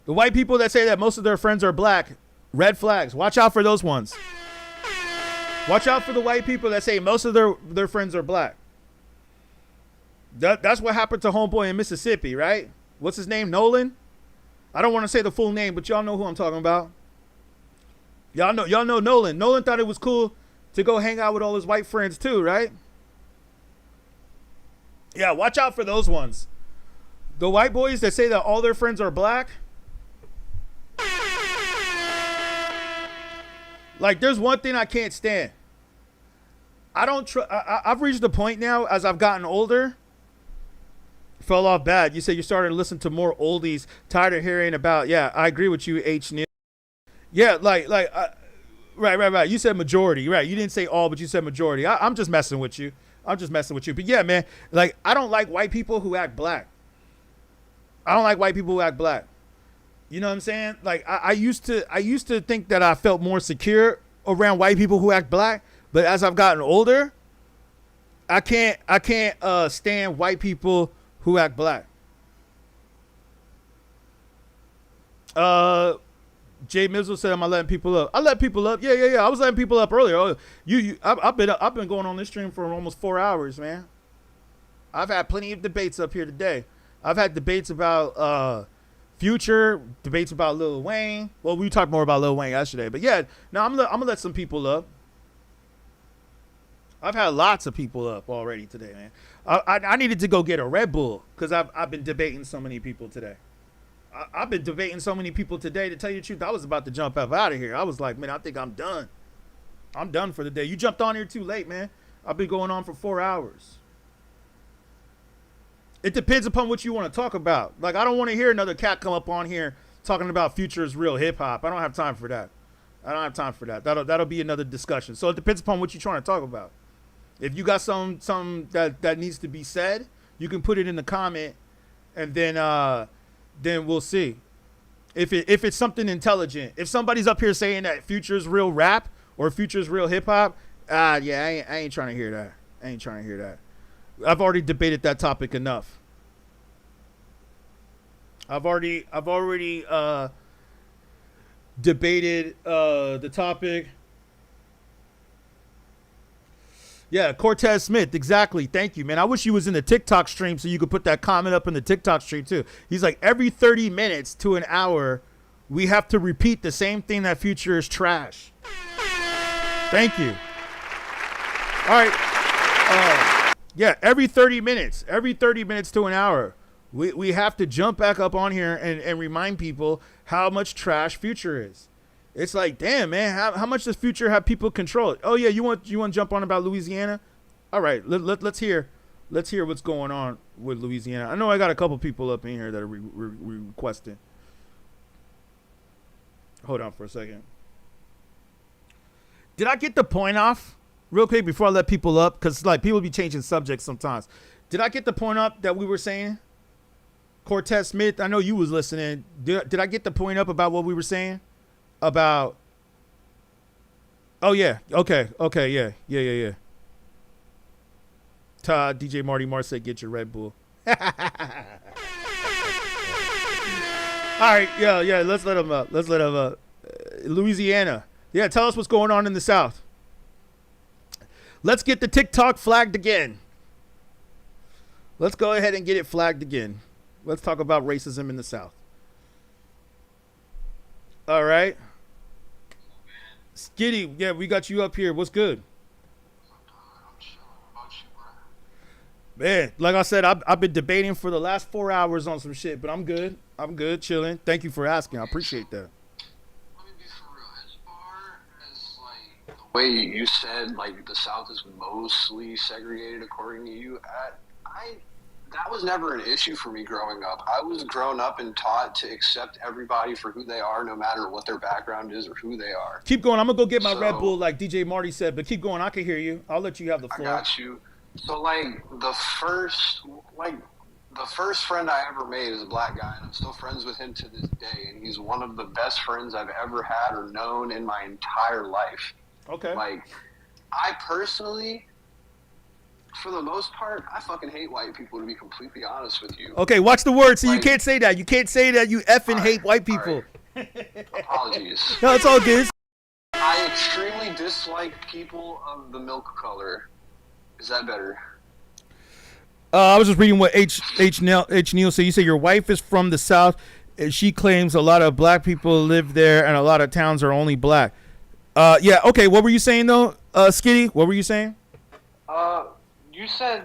The white people that say that most of their friends are black, red flags. Watch out for those ones. Watch out for the white people that say most of their friends are black. That's what happened to homeboy in Mississippi, right? What's his name? Nolan? I don't want to say the full name, but y'all know who I'm talking about. Y'all know Nolan. Nolan thought it was cool to go hang out with all his white friends too, right? Yeah, watch out for those ones. The white boys that say that all their friends are black. Like, there's one thing I can't stand. I've reached the point now as I've gotten older. Fell off bad. You said you started to listen to more oldies. Tired of hearing about. Yeah, I agree with you, H. Neil. Yeah, right. You said majority, right? You didn't say all, but you said majority. I'm just messing with you. But yeah, man, like, I don't like white people who act black. I don't like white people who act black. You know what I'm saying? Like, I used to think that I felt more secure around white people who act black, but as I've gotten older, I can't stand white people who act black. Jay Mizzle said, "Am I letting people up?" I let people up. Yeah. I was letting people up earlier. Oh, I've been going on this stream for almost 4 hours, man. I've had plenty of debates up here today. I've had debates about Future, debates about Lil Wayne. Well, we talked more about Lil Wayne yesterday, but yeah, no, I'm gonna let some people up. I've had lots of people up already today, man. I needed to go get a Red Bull because I've been debating so many people today. I've been debating so many people today. To tell you the truth, I was about to jump up out of here. I was like, man, I think I'm done. I'm done for the day. You jumped on here too late, man. I've been going on for 4 hours. It depends upon what you want to talk about. Like, I don't want to hear another cat come up on here talking about Future's real hip hop. I don't have time for that. That'll be another discussion. So it depends upon what you're trying to talk about. If you got some that needs to be said, you can put it in the comment, and then we'll see. If it's something intelligent. If somebody's up here saying that Future's real rap or Future's real hip hop, I ain't trying to hear that. I've already debated that topic enough. I've already debated the topic. Yeah, Cortez Smith, exactly. Thank you, man. I wish you was in the TikTok stream so you could put that comment up in the TikTok stream too. He's like, every 30 minutes to an hour, we have to repeat the same thing that Future is trash. Thank you. All right. Yeah, every 30 minutes to an hour, we have to jump back up on here and remind people how much trash Future is. It's like, damn, man, how much does Future have people control? Oh yeah, you want to jump on about Louisiana? All right, let's hear what's going on with Louisiana. I know I got a couple people up in here that are requesting. Hold on for a second. Did I get the point off real quick before I let people up? Because like people be changing subjects sometimes. Did I get the point up that we were saying? Cortez Smith, I know you was listening. Did I get the point up about what we were saying? About, oh yeah, okay, yeah. Todd, DJ Marty Mars said, get your Red Bull. All right, yeah, let's let him up. Louisiana, yeah, tell us what's going on in the South. Let's get the TikTok flagged again. Let's go ahead and get it flagged again. Let's talk about racism in the South. All right. Skitty, yeah, we got you up here. What's good? Man, like I said, I've been debating for the last 4 hours on some shit, but I'm good. I'm good, chilling. Thank you for asking. I appreciate that. Let me be for real. As far as like the way you said, like the South is mostly segregated according to you, that was never an issue for me growing up. I was grown up and taught to accept everybody for who they are, no matter what their background is or who they are. Keep going. I'm going to go get my Red Bull like DJ Marty said, but keep going. I can hear you. I'll let you have the floor. I got you. So, like, the first, like, the first friend I ever made is a black guy, and I'm still friends with him to this day. And he's one of the best friends I've ever had or known in my entire life. Okay. Like, I personally, for the most part, I fucking hate white people, to be completely honest with you. Okay, watch the words. See, Like, you can't say that. You can't say that. You effing hate white people. Apologies. No, it's all good. I extremely dislike people of the milk color. Is that better? I was just reading what H. Neal said. You say your wife is from the South. And she claims a lot of black people live there, and a lot of towns are only black. Yeah. Okay. What were you saying though, Skitty? What were you saying? You said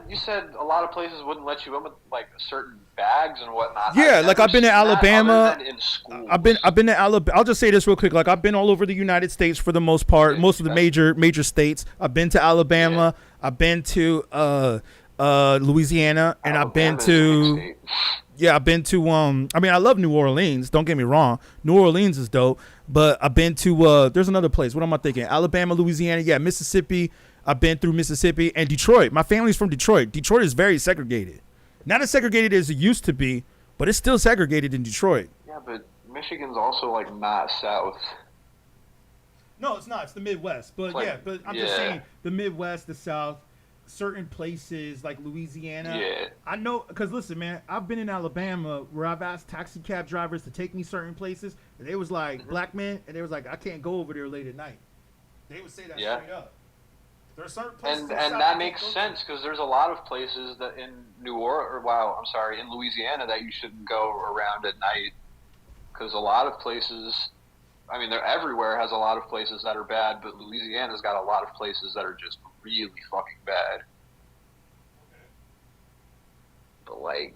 a lot of places wouldn't let you in with like certain bags and whatnot. Yeah, like I've been to Alabama. In school. I've been to Alabama. I'll just say this real quick. Like I've been all over the United States for the most part, most of the major states. I've been to Alabama. Yeah. I've been to Louisiana, and I've been to I mean, I love New Orleans. Don't get me wrong. New Orleans is dope, but I've been to there's another place. What am I thinking? Alabama, Louisiana, yeah, Mississippi. I've been through Mississippi and Detroit. My family's from Detroit. Detroit is very segregated. Not as segregated as it used to be, but it's still segregated in Detroit. Yeah, but Michigan's also like not South. No, it's not. It's the Midwest. But like, yeah, but I'm just saying the Midwest, the South, certain places like Louisiana. Yeah. I know, because listen, man, I've been in Alabama where I've asked taxi cab drivers to take me certain places, and they was like, black men, and they was like, I can't go over there late at night. They would say that straight up. There are certain places and that makes sense because there's a lot of places that in in Louisiana that you shouldn't go around at night because a lot of places, I mean, they're everywhere has a lot of places that are bad, but Louisiana's got a lot of places that are just really fucking bad. Okay. But like,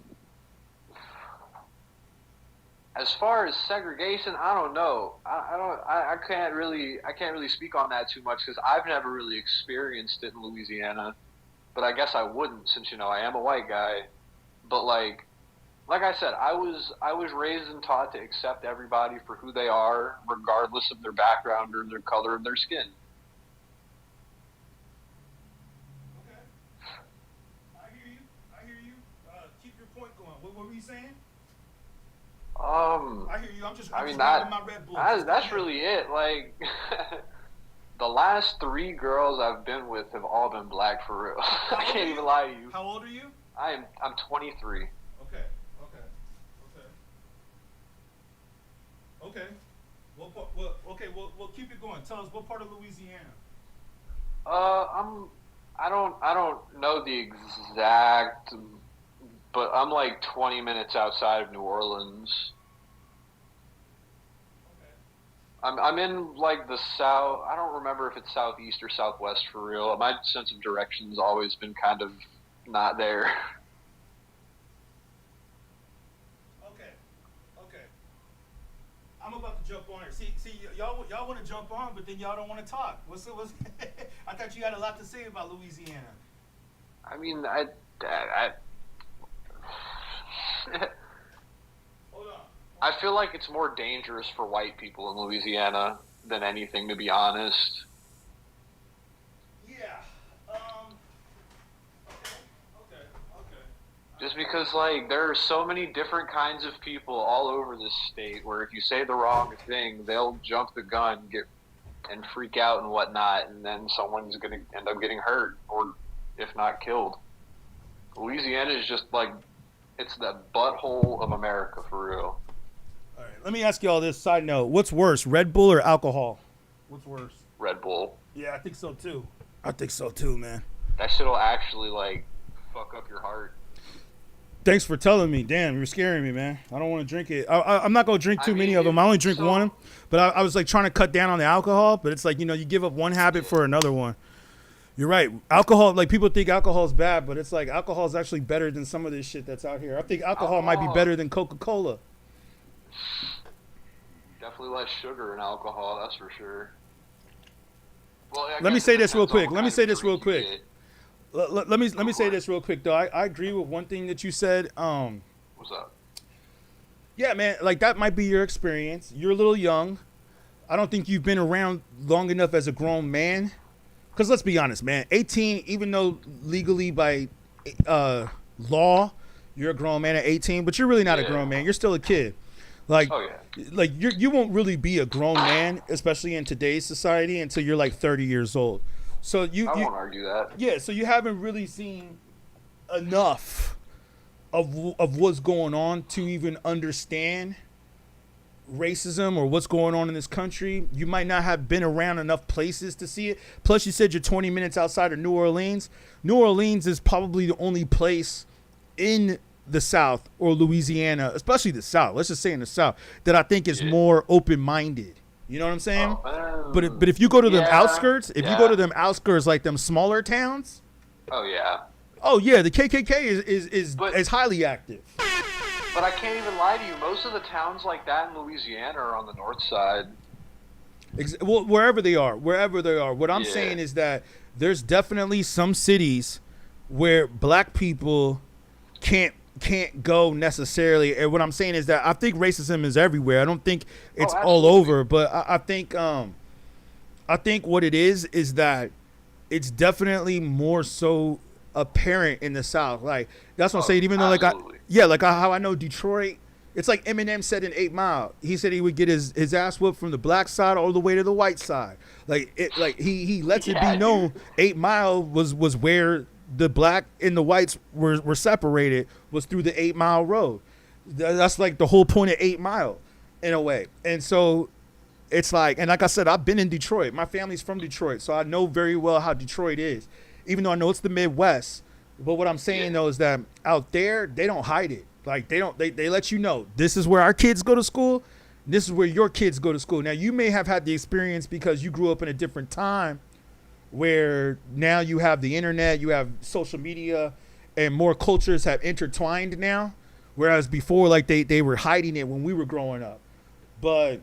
as far as segregation, I don't know. I can't really speak on that too much because I've never really experienced it in Louisiana. But I guess I wouldn't since I am a white guy. But like I said, I was raised and taught to accept everybody for who they are, regardless of their background or their color of their skin. Okay. I hear you. Keep your point going. What were you saying? I hear you. I'm just my Red Bull. That's really it. Like, the last 3 girls I've been with have all been black for real. I can't even lie to you. How old are you? I'm 23. Okay. We'll keep it going. Tell us what part of Louisiana. I don't know the exact, but I'm like 20 minutes outside of New Orleans. Okay. I'm in like the south. I don't remember if it's southeast or southwest for real. My sense of direction's always been kind of not there. Okay. I'm about to jump on here. See, y'all want to jump on, but then y'all don't want to talk. What's I thought you had a lot to say about Louisiana. I mean, Hold on. I feel like it's more dangerous for white people in Louisiana than anything, to be honest. Yeah. Okay. Just because, like, there are so many different kinds of people all over this state where if you say the wrong thing, they'll jump the gun, and freak out and whatnot, and then someone's going to end up getting hurt or, if not, killed. Louisiana is just, like, it's the butthole of America, for real. All right, let me ask you all this side note. What's worse, Red Bull or alcohol? What's worse? Red Bull. Yeah, I think so too, man. That shit'll actually, like, fuck up your heart. Thanks for telling me. Damn, you're scaring me, man. I don't want to drink it. I'm not going to drink too many of them. I only drink one. But I was, like, trying to cut down on the alcohol. But it's like, you give up one habit for another one. You're right. Alcohol, like, people think alcohol is bad. But it's like alcohol is actually better than some of this shit that's out here. I think alcohol might be better than Coca-Cola. Definitely less sugar in alcohol, that's for sure. Well, let me say this real quick. Let me say this real quick, though. I agree with one thing that you said. What's up? Yeah, man, like that might be your experience. You're a little young. I don't think you've been around long enough as a grown man. Because let's be honest, man, 18, even though legally by law you're a grown man at 18, but you're really not a grown man. You're still a kid. Like, like you won't really be a grown man, especially in today's society, until you're like 30 years old. So I won't argue that. Yeah, so you haven't really seen enough of what's going on to even understand racism or what's going on in this country. You might not have been around enough places to see it. Plus, you said you're 20 minutes outside of New Orleans. New Orleans is probably the only place in the South or Louisiana, especially the South, let's just say in the South, that I think is more open-minded. You know what I'm saying? But if you go to them outskirts, if you go to them outskirts, like them smaller towns. Oh yeah. Oh yeah, the KKK is highly active. But I can't even lie to you. Most of the towns like that in Louisiana are on the north side. Well, wherever they are. What I'm saying is that there's definitely some cities where black people can't go necessarily. And what I'm saying is that I think racism is everywhere. I don't think it's all over, but I think what it is that it's definitely more so apparent in the South. Like that's what I'm saying. Even though how I know Detroit, it's like Eminem said in 8 Mile. He said he would get his ass whooped from the black side all the way to the white side. He lets it be known 8 Mile was where the black and the whites were separated, was through the 8 Mile road. That's like the whole point of 8 Mile in a way. And so it's like, and like I said, I've been in Detroit. My family's from Detroit, so I know very well how Detroit is, even though I know it's the Midwest. But what I'm saying though is that out there, they don't hide it. Like they let you know, this is where our kids go to school. This is where your kids go to school. Now you may have had the experience because you grew up in a different time, where now you have the internet, you have social media, and more cultures have intertwined now, whereas before, like they were hiding it when we were growing up. But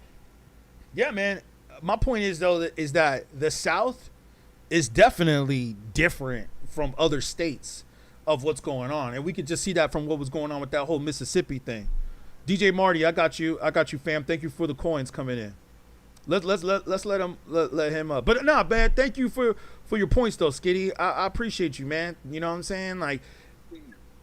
yeah, man, my point is though is that the South is definitely different from other states of what's going on, and we could just see that from what was going on with that whole Mississippi thing. DJ Marty, I got you, fam. Thank you for the coins coming in. Let's let him up. But nah, man, thank you for your points though, Skitty. I appreciate you, man. You know what I'm saying? Like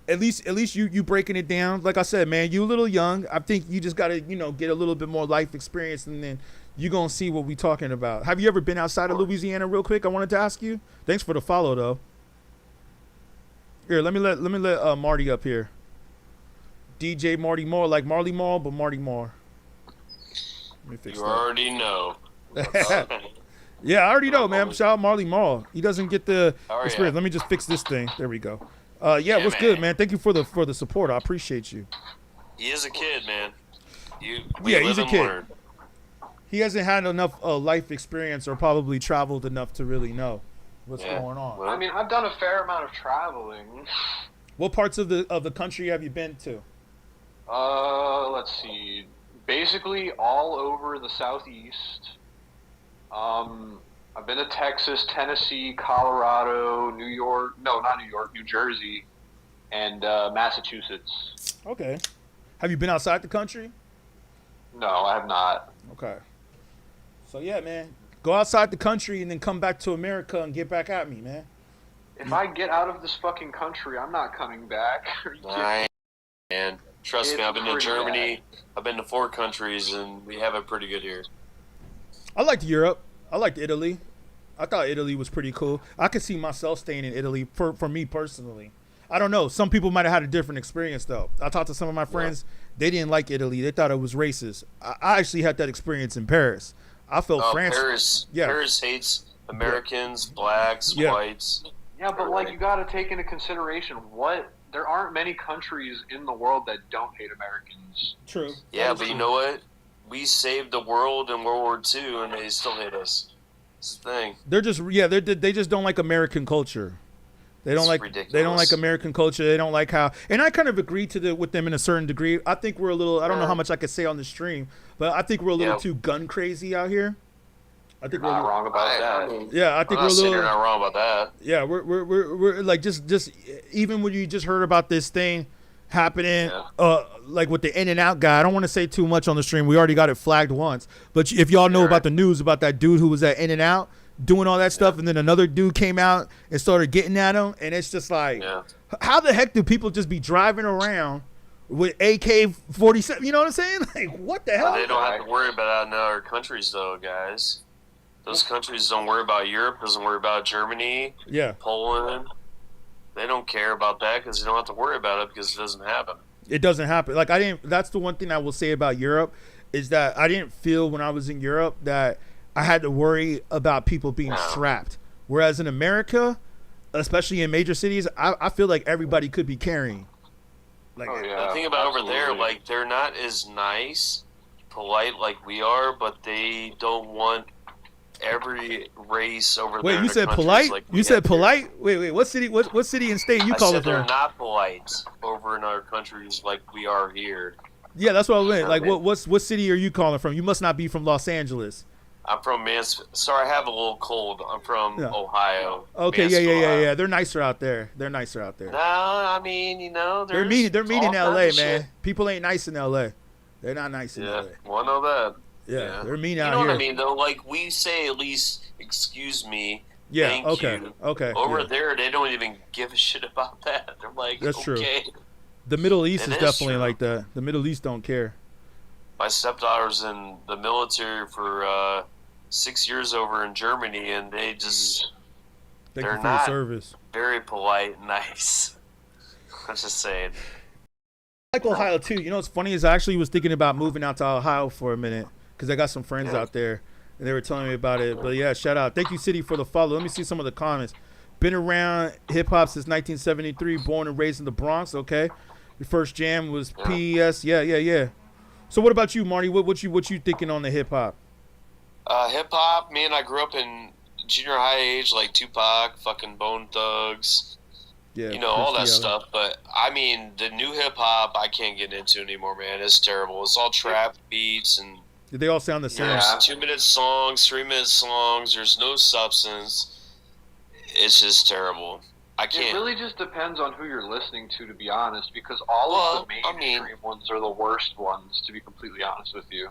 at least you breaking it down. Like I said, man, you a little young. I think you just gotta, get a little bit more life experience, and then you're gonna see what we talking about. Have you ever been outside of Louisiana real quick? I wanted to ask you. Thanks for the follow though. Here, let me let Marty up here. DJ Marty Moore, like Marley Marl, but Marty Moore. You already know. Yeah, I already know, man. Shout out Marley Marl. He doesn't get the experience. Let me just fix this thing. There we go. What's good, man? Thank you for the support. I appreciate you. He is a kid, man. He's a kid. Learn. He hasn't had enough life experience or probably traveled enough to really know what's going on. Well, I mean, I've done a fair amount of traveling. What parts of the country have you been to? Let's see. Basically all over the Southeast. I've been to Texas, Tennessee, Colorado, New York. No, not New York, New Jersey, and Massachusetts. Okay. Have you been outside the country? No, I have not. Okay. So yeah, man, go outside the country and then come back to America and get back at me, man. If I get out of this fucking country, I'm not coming back. Man, trust me, I've been to Germany. I've been to 4 countries, and we have it pretty good here. I liked Europe. I liked Italy. I thought Italy was pretty cool. I could see myself staying in Italy for me personally. I don't know. Some people might have had a different experience, though. I talked to some of my friends. They didn't like Italy. They thought it was racist. I actually had that experience in Paris. I felt France. Paris hates Americans, blacks, whites. Yeah, but like you got to take into consideration there aren't many countries in the world that don't hate Americans. True. Yeah, but you know what? We saved the world in World War II, and they still hate us. It's the thing. They're just they just don't like American culture. They don't like American culture. They don't like how, and I kind of agree with them in a certain degree. I think we're a little. I don't know how much I could say on the stream, but I think we're a little too gun crazy out here. I think we're not wrong about that. Yeah, I think we're a little. You're not wrong about that. Yeah, we're like just even when you just heard about this thing happening, like with the In-N-Out guy. I don't want to say too much on the stream. We already got it flagged once, but if y'all know about the news about that dude who was at In-N-Out doing all that stuff, and then another dude came out and started getting at him, and it's just like, how the heck do people just be driving around with AK-47? You know what I'm saying? Like, what the hell? They don't have to worry about that in other countries, though, guys. Those countries don't worry about Europe, doesn't worry about Germany, Poland. They don't care about that because they don't have to worry about it because it doesn't happen. It doesn't happen. Like, I didn't. That's the one thing I will say about Europe is that I didn't feel when I was in Europe that I had to worry about people being strapped. Whereas in America, especially in major cities, I feel like everybody could be carrying. Like, the thing about over there, like, they're not as nice, polite like we are, but they don't want every race over there. Wait, you said polite? Like you said polite? Wait. What city? What city and state you call it? They're not polite over in other countries like we are here. Yeah, that's what I meant. Like, what city are you calling from? You must not be from Los Angeles. I'm from Mansfield. Sorry, I have a little cold. I'm from Ohio. Okay, Mansfield, yeah. They're nicer out there. No, I mean, you know, they're mean in LA, man. People ain't nice in LA. They're not nice in LA. Well, I know that. Yeah, they're mean out here. You know what I mean, though? Like, we say at least, excuse me, thank you. Okay. Over there, they don't even give a shit about that. They're like, that's true. Okay. The Middle East is definitely like that. The Middle East don't care. My stepdaughter's in the military for 6 years over in Germany, and they're not very polite and nice. I'm just saying. I like Ohio, too. You know what's funny is I actually was thinking about moving out to Ohio for a minute. Because I got some friends out there, and they were telling me about it. But, yeah, shout out. Thank you, City, for the follow. Let me see some of the comments. Been around hip-hop since 1973, born and raised in the Bronx. Okay. Your first jam was PES. Yeah. So what about you, Marty? What you thinking on the hip-hop? Hip-hop, man, I grew up in junior high age, like Tupac, fucking Bone Thugs. Yeah, you know, all that stuff. But, I mean, the new hip-hop I can't get into anymore, man. It's terrible. It's all trap beats and... They all sound the same. Yeah, 2-minute songs, 3-minute songs. There's no substance. It's just terrible. I can't. It really just depends on who you're listening to be honest, because all of the mainstream ones are the worst ones, to be completely honest with you.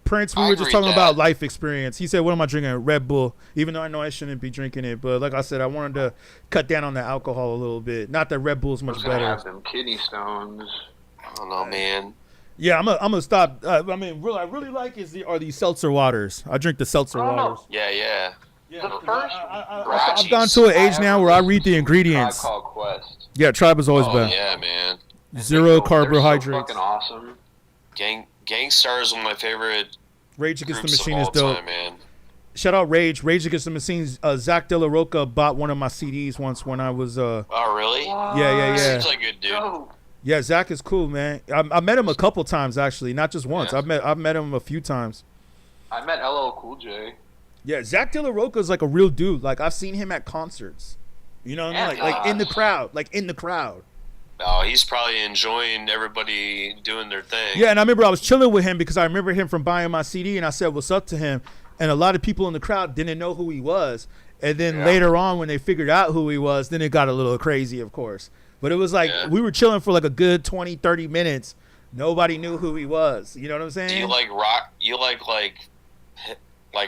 Prince, we were just talking about life experience. He said, what am I drinking? Red Bull. Even though I know I shouldn't be drinking it. But like I said, I wanted to cut down on the alcohol a little bit. Not that Red Bull is much better. Have them kidney stones. I don't know, man. Yeah, I'm gonna stop. I mean, what I really like are these seltzer waters. I drink the seltzer waters. Yeah. The first, I've gone to an age now where I read the ingredients. Tribe Called Quest. Yeah, Tribe has always been. Yeah, man. Zero carbohydrates. So fucking awesome. Gangstar is one of my favorite. Rage Against the Machine is dope. Time, man. Shout out Rage Against the Machine. Zach De La Roca bought one of my CDs once when I was. Oh really? Yeah. Seems like a good dude. Oh. Yeah, Zach is cool, man. I met him a couple times actually, not just once. I've met him a few times. I met LL Cool J. Yeah, Zach De La Roca is like a real dude. Like I've seen him at concerts. You know what I mean? Like in the crowd. Oh, he's probably enjoying everybody doing their thing. Yeah, and I remember I was chilling with him because I remember him from buying my CD, and I said what's up to him, and a lot of people in the crowd didn't know who he was. And then later on, when they figured out who he was, then it got a little crazy, of course. But it was like we were chilling for like a good 20, 30 minutes. Nobody knew who he was. You know what I'm saying? Do you like rock? You like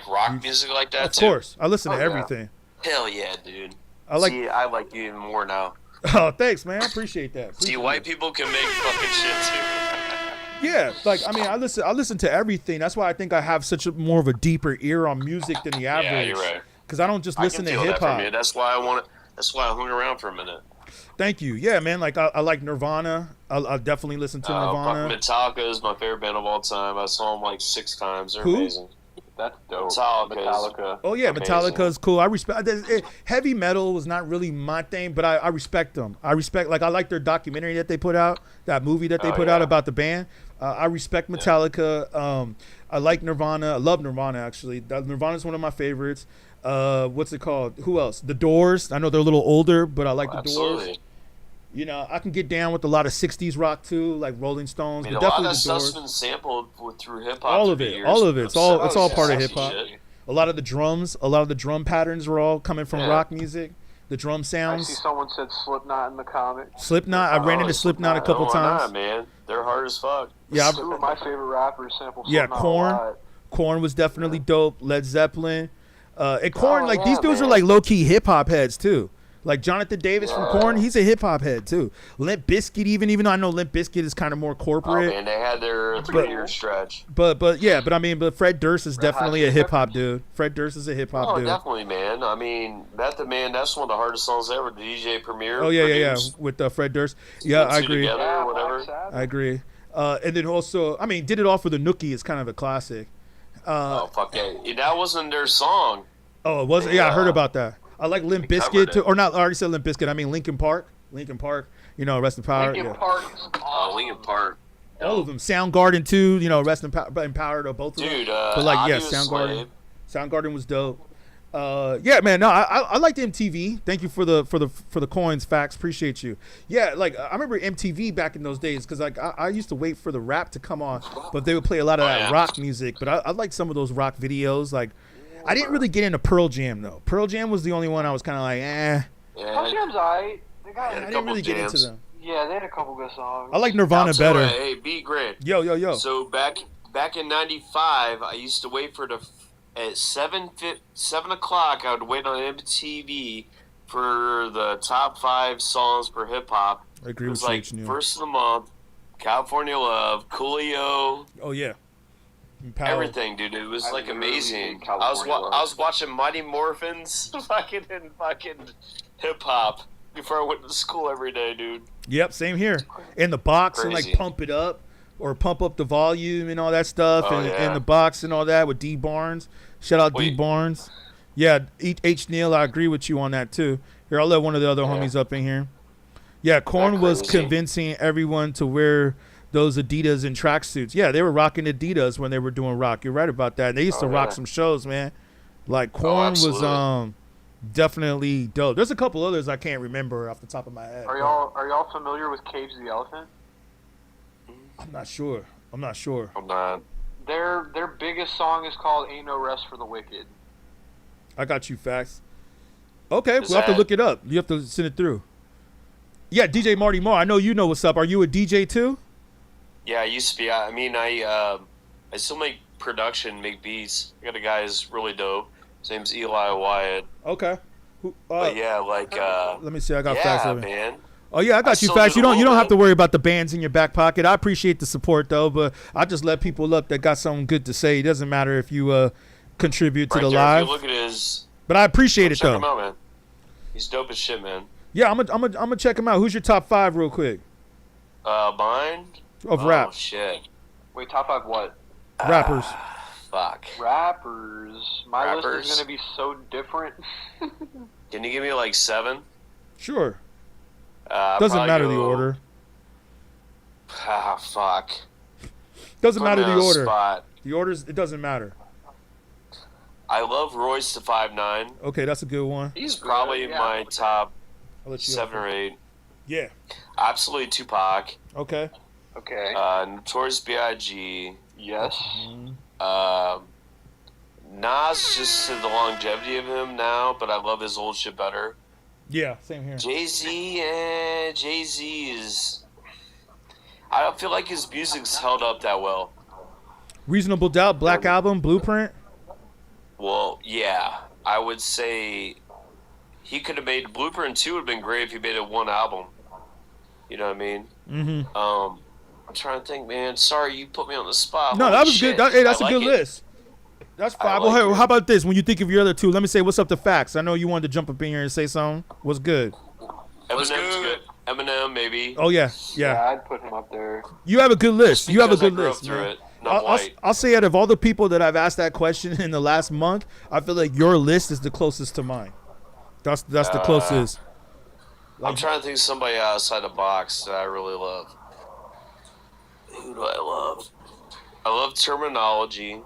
rock music like that too? Of course. I listen to everything. Hell yeah, dude. I like you even more now. Oh, thanks, man. I appreciate that. See, white people can make fucking shit too. Yeah, like I mean, I listen to everything. That's why I think I have such a more of a deeper ear on music than the average. Yeah, you're right. Because I don't just listen to hip hop. That's why I hung around for a minute. Thank you. Yeah, man. Like I like Nirvana. I'll definitely listen to Nirvana. Metallica is my favorite band of all time. I saw them like 6 times. They're amazing. That's dope. Metallica. Oh yeah, Metallica is cool. I respect. Heavy metal was not really my thing, but I respect them. I like their documentary that they put out, that movie that they put out about the band. I respect Metallica. I like Nirvana. I love Nirvana actually. Nirvana is one of my favorites. What's it called? Who else? The Doors. I know they're a little older, but I like the Doors. You know, I can get down with a lot of 60s rock too, like Rolling Stones. I mean, but a definitely lot of that the Doors. stuff's been sampled through hip hop. All of it. It's all part of hip hop. A lot of the drum patterns were all coming from rock music. The drum sounds. I see someone said Slipknot in the comments. Slipknot. I ran into Slipknot a couple times. Not, man. They're hard as fuck. Yeah, two of my favorite rappers sample Slipknot. Korn was definitely dope. Led Zeppelin. And Korn, like these dudes are like low key hip hop heads too. Like Jonathan Davis from Korn, he's a hip hop head too. Limp Bizkit, even though I know Limp Bizkit is kind of more corporate. Oh man, they had their 3-year stretch. But I mean, Fred Durst is definitely a hip hop dude. Fred Durst is a hip hop dude. Oh, definitely, man. I mean, that's one of the hardest songs ever. The DJ Premier. Oh yeah, with Fred Durst. Yeah, I agree. Together, whatever. I agree. And then also, I mean, Did It All for the Nookie is kind of a classic. Oh fuck yeah, that wasn't their song. Oh, it wasn't. Yeah, I heard about that. I like Limp Bizkit too, or not. I already said Limp Bizkit. I mean Linkin Park. Linkin Park. You know, rest in power. Linkin Park. Linkin Park. All of them. Soundgarden too. You know, rest in power to both of them. Dude, but like, yeah, Soundgarden. Soundgarden was dope. Yeah, man. No, I liked MTV. Thank you for the coins, facts. Appreciate you. Yeah, like I remember MTV back in those days because like I used to wait for the rap to come on, but they would play a lot of that rock music. But I liked some of those rock videos. Like I didn't really get into Pearl Jam though. Pearl Jam was the only one I was kind of like, eh. Yeah. Pearl Jam's alright. I didn't really get into them. Yeah, they had a couple good songs. I like Nirvana better. Hey, beatGrade. Yo. So back in '95, I used to wait for at 7 o'clock. I would wait on MTV for the top 5 songs for hip hop. I agree with you. It was like first of the month, California Love, Coolio. Oh yeah. Everything, dude. It was like amazing. I was watching Mighty Morphins fucking hip hop before I went to school every day, dude. Yep, same here. In the box and like pump it up or pump up the volume and all that stuff and the box and all that with D Barnes. Shout out D Barnes. Yeah, H Neil, I agree with you on that too. Here, I'll let one of the other homies up in here. Yeah, Korn was convincing everyone to wear those Adidas and tracksuits. Yeah, they were rocking Adidas when they were doing rock. You're right about that. And they used to rock some shows, man. Like Korn was definitely dope. There's a couple others I can't remember off the top of my head. Are y'all familiar with Cage the Elephant? I'm not sure. I'm not. Their biggest song is called "Ain't No Rest for the Wicked." I got you, facts. Okay, we'll have to look it up. You have to send it through. Yeah, DJ Marty Moore. I know you know what's up. Are you a DJ too? Yeah, I used to be. I mean, I still make production, make beats. I got a guy who's really dope. His name's Eli Wyatt. Okay. But yeah, like. Let me see. I got facts. Yeah, man. Oh yeah, I got you facts. You don't have to worry about the bands in your back pocket. I appreciate the support though, but I just let people up that got something good to say. It doesn't matter if you contribute to the live. If you look at his. But I appreciate it though. Check him out, man. He's dope as shit, man. Yeah, I'm gonna check him out. Who's your top 5 real quick? Mine. Of rap. Oh shit. Wait, top 5 what? Rappers. Fuck. Rappers. My list is gonna be so different. Can you give me like 7? Sure. Doesn't matter the order. Ah, fuck. Doesn't matter the order. Spot. The orders, it doesn't matter. I love Royce the 5'9". Okay, that's a good one. He's probably my top 7 or 8. Yeah. Absolutely Tupac. Okay. Notorious B.I.G. Yes. Nas, just to the longevity of him now, but I love his old shit better. Yeah, same here. Jay-Z is... I don't feel like his music's held up that well. Reasonable Doubt, Black Album, Blueprint? Well, yeah. I would say he could have made... Blueprint 2 would have been great if he made it one album. You know what I mean? Mm-hmm. I'm trying to think, man. Sorry, you put me on the spot. No, that was good. That's a good list. That's 5. Well, hey, how about this? When you think of your other 2, let me say what's up to Facts. I know you wanted to jump up in here and say something. What's good? Eminem's good. Eminem, maybe. Oh, yeah. I'd put him up there. You have a good list. You have a good list. Man. I'll say out of all the people that I've asked that question in the last month, I feel like your list is the closest to mine. That's the closest. I'm trying to think of somebody outside the box that I really love. Who do I love? I love Terminology.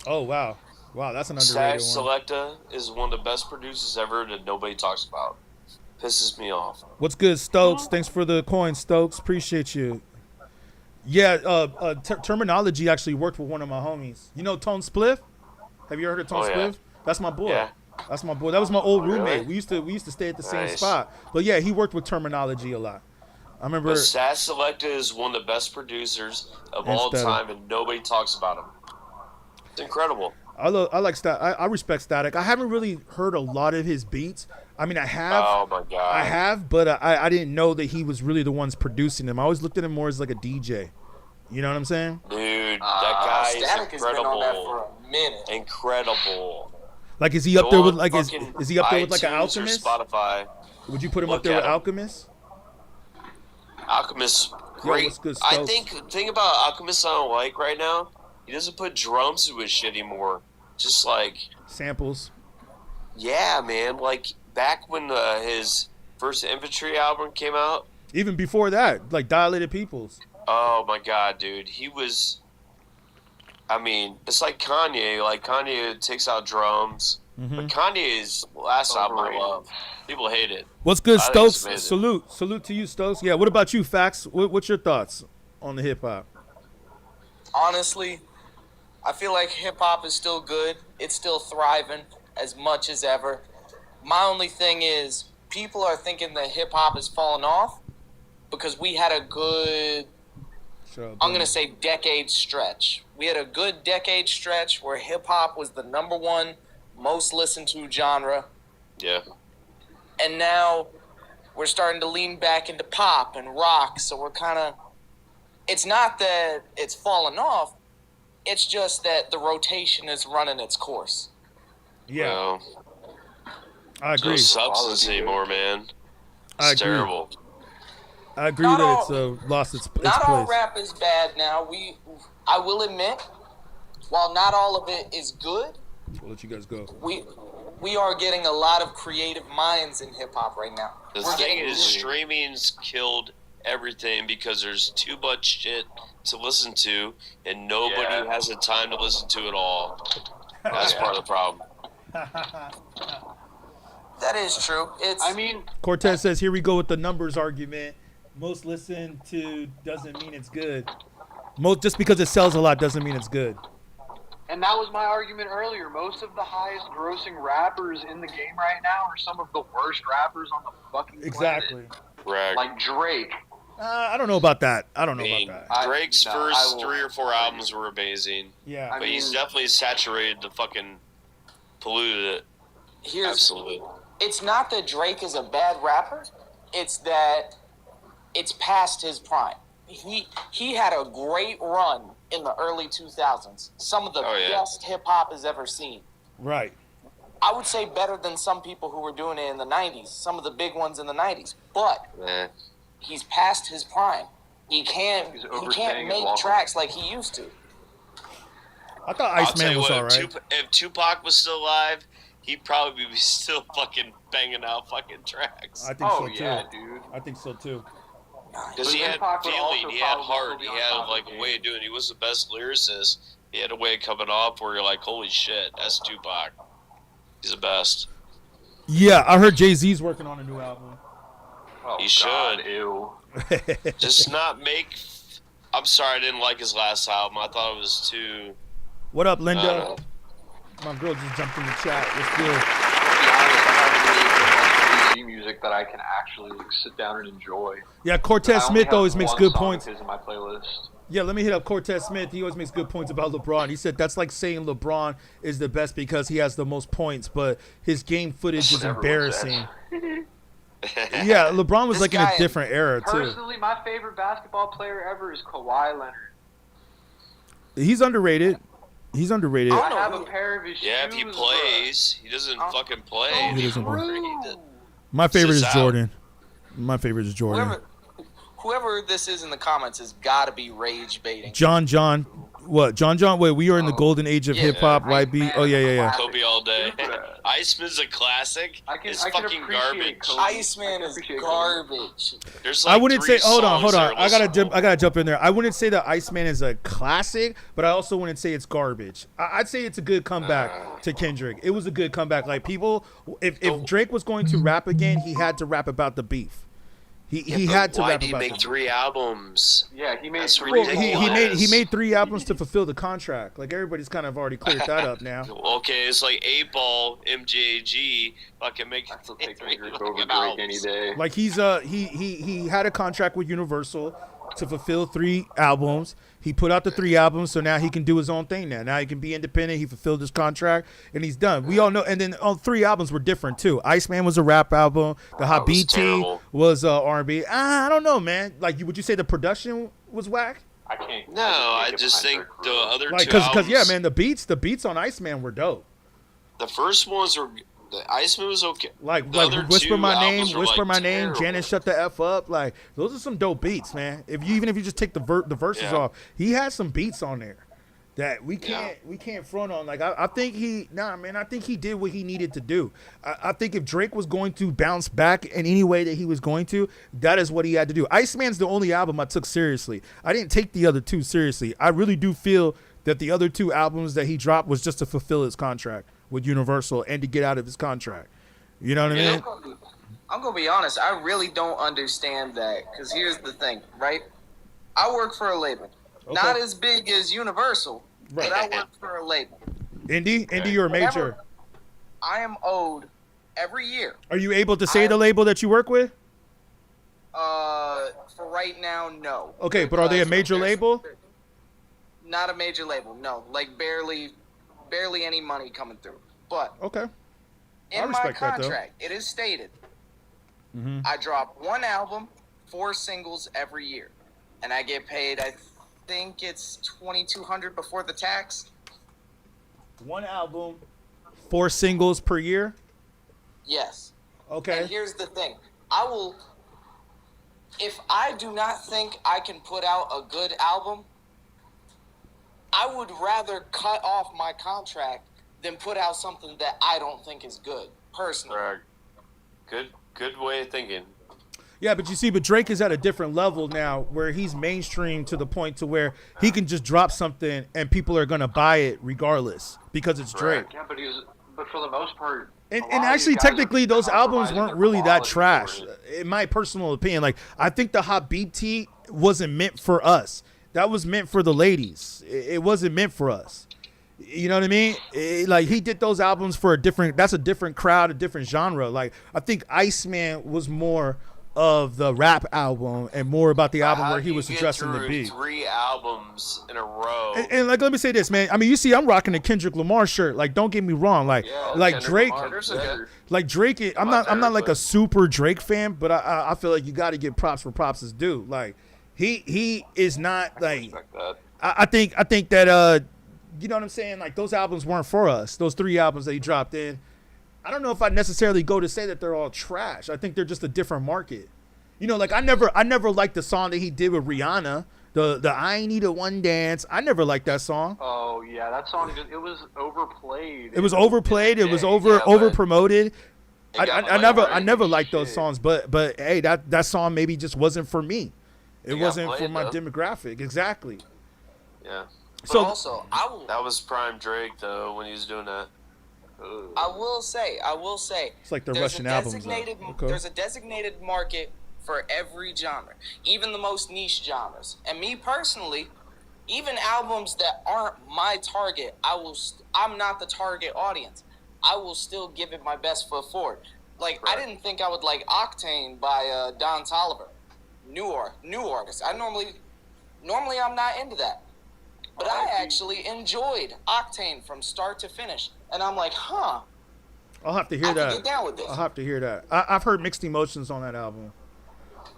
Oh, wow. Wow, that's an underrated Stash one. Selecta is one of the best producers ever that nobody talks about. Pisses me off. What's good, Stokes? Thanks for the coin, Stokes. Appreciate you. Yeah, Terminology actually worked with one of my homies. You know Tone Spliff? Have you heard of Tone Spliff? That's my boy. Yeah. That's my boy. That was my old roommate. Really? We used to stay at the same spot. But yeah, he worked with Terminology a lot. I remember. But Stash Selecta is one of the best producers of all time, and nobody talks about him. It's incredible. I like Static. I respect Static. I haven't really heard a lot of his beats. I mean, I have. Oh my god. I have, but I didn't know that he was really the ones producing them. I always looked at him more as like a DJ. You know what I'm saying? Dude, that guy Static is has been on that incredible. for a minute. Incredible. Like, is he up there with like is Fucking he up there with like an iTunes or Alchemist? Spotify. Would you put him Look up there with at him. Alchemist? Alchemist, great. what's good, I Stokes? think thing about Alchemist I don't like right now. He doesn't put drums to his shit anymore. Just like, Samples. yeah, man. Like back when his first Infantry album came out. Even before that, like Dilated Peoples. Oh my god, dude. He was. I mean, it's like Kanye. Like Kanye takes out drums. But Kanye's last album I love. People hate it. What's good, I think it's Stokes? amazing. Salute to you, Stokes. Yeah. What about you, Fax? What's your thoughts on the hip hop? Honestly, I feel like hip hop is still good. It's still thriving as much as ever. My only thing is people are thinking that hip hop is falling off because we had a good, I'm going to say decade stretch. We had a good decade stretch where hip hop was the number one most listened to genre. Yeah. And now we're starting to lean back into pop and rock. So we're kind of, it's not that it's fallen off. It's just that the rotation is running its course. Yeah. Well, I agree. no substance anymore, man. I It's agree. terrible. I agree Not that all- it's lost its Not all place. rap is bad now. I will admit, while not all of it is good, We'll let you guys go. we are getting a lot of creative minds in hip hop right now. The We're thing getting is, streaming's killed everything because there's too much shit to listen to, and nobody has the time to listen to it all. That's part of the problem. That is true. Cortez says, here we go with the numbers argument. Most listened to doesn't mean it's good. Just because it sells a lot doesn't mean it's good. And that was my argument earlier. Most of the highest grossing rappers in the game right now are some of the worst rappers on the fucking planet. Exactly. Right. Like Drake. I don't know about that. I don't know about that. Drake's first 3 or 4 albums were amazing. Yeah. But he's definitely saturated the fucking polluted it. Absolutely. It's not that Drake is a bad rapper. It's that it's past his prime. He had a great run in the early 2000s. Some of the best hip hop has ever seen. Right. I would say better than some people who were doing it in the 90s. Some of the big ones in the 90s. But he's past his prime. He can't make tracks like he used to. I thought I'll tell Iceman you was what, alright. If Tupac was still alive, he'd probably be still fucking banging out fucking tracks. I think so too. Dude. I think so too. Because he had feeling, he had heart, he had like a way of doing it. He was the best lyricist. He had a way of coming off where you're like, holy shit, that's Tupac. He's the best. Yeah, I heard Jay-Z's working on a new album. Oh, He should. Ew. Just not make. I'm sorry, I didn't like his last album. I thought it was too. What up, I Linda? don't know. My girl just jumped in the chat. What's good? Music that I can actually sit down and enjoy. Yeah, Cortez I only Smith have always makes one good song points. of his in my playlist. Yeah, let me hit up Cortez Smith. He always makes good points about LeBron. He said that's like saying LeBron is the best because he has the most points, but his game footage is embarrassing. Yeah, LeBron was This like in a guy- different era too. Personally, my favorite basketball player ever is Kawhi Leonard. He's underrated. He's underrated. I have a pair of his Yeah, if shoes. he plays, he doesn't fucking play. He doesn't play. He- My favorite is Sits out. Jordan. My favorite is Jordan. Whoever this is in the comments has got to be rage baiting. John. What? John? Wait, we are in the golden age of hip hop. YB. Oh yeah. Kobe all day. Iceman's a classic. It's fucking garbage. Iceman is garbage. There's I like wouldn't say. 3 Hold on. songs that are I gotta listenable. jump in there. I wouldn't say that Iceman is a classic, but I also wouldn't say it's garbage. I'd say it's a good comeback to Kendrick. It was a good comeback. Like people, if Drake was going to rap again, he had to rap about the beef. He had to Why rap did he about make the 3 albums? Yeah, he made That's 3 Well, ridiculous. he made 3 albums to fulfill the contract. Like everybody's kind of already cleared that up now. Okay, it's like 8-Ball, MJG, fucking make 3 Drake over fucking Drake albums. any day. Like he had a contract with Universal. to fulfill 3 albums. He put out the 3 albums, so now he can do his own thing now. Now he can be independent. He fulfilled his contract, and he's done. We all know. And then all 3 albums were different, too. Iceman was a rap album. The Habiti was R&B. I don't know, man. Like, would you say the production was whack? I can't. No, I just think the other like, two albums. Because, yeah, man, the beats on Iceman were dope. The first ones were. The Iceman was okay. Like other Whisper My Name, Whisper My terrible. Name, Janet Shut the F Up. Like, those are some dope beats, man. Even if you just take the verses off, he had some beats on there that we can't front on. Like, I think I think he did what he needed to do. I think if Drake was going to bounce back in any way that he was going to, that is what he had to do. Iceman's the only album I took seriously. I didn't take the other 2 seriously. I really do feel that the other 2 albums that he dropped was just to fulfill his contract with Universal and to get out of his contract. You know what I mean? I'm going to be honest. I really don't understand that, because here's the thing, right? I work for a label. Okay. Not as big as Universal, but I work for a label. Indie or major? I am owed every year. Are you able to say the label that you work with? For right now, no. Okay, but are they a major label? Not a major label, no. Like, barely any money coming through. But okay, in my contract, it is stated I drop 1 album, 4 singles every year, and I get paid. I think it's $2,200 before the tax. 1 album, 4 singles per year. Yes. Okay. And here's the thing: if I do not think I can put out a good album, I would rather cut off my contract than put out something that I don't think is good, personally. Right. Good way of thinking. Yeah, but you see, Drake is at a different level now where he's mainstream to the point to where he can just drop something and people are going to buy it regardless because it's Drake. Yeah, but for the most part, and actually, technically, those albums weren't really that trash, in my personal opinion. Like, I think the Hot BT wasn't meant for us. That was meant for the ladies. It wasn't meant for us. You know what I mean? Like, he did those albums for a different crowd, a different genre. Like, I think Iceman was more of the rap album and more about the album where he was addressing the beat. 3 albums in a row. And like, let me say this, man. I mean, you see, I'm rocking the Kendrick Lamar shirt. Like, don't get me wrong. Like, Drake, I'm not like a super Drake fan, but I feel like you got to give props where props is due. Like, he is not like. I think that you know what I'm saying? Like, those albums weren't for us. Those 3 albums that he dropped in. I don't know if I necessarily go to say that they're all trash. I think they're just a different market. You know, like, I never liked the song that he did with Rihanna, the I Need a One Dance. I never liked that song. Oh yeah, that song it was overplayed. It was overplayed. It was over promoted. I never liked those songs, but hey, that song maybe just wasn't for me. It wasn't for my demographic. Exactly. Yeah. So also, that was prime Drake though when he was doing that. I will say, it's like the Russian albums. Okay. There's a designated market for every genre, even the most niche genres. And me personally, even albums that aren't my target, I'm not the target audience. I will still give it my best foot forward. Like, I didn't think I would like Octane by Don Toliver, new artist. Normally I'm not into that. But I actually enjoyed Octane from start to finish. And I'm like, I'll have to hear that. I can get down with this. I'll have to hear that. I've heard mixed emotions on that album.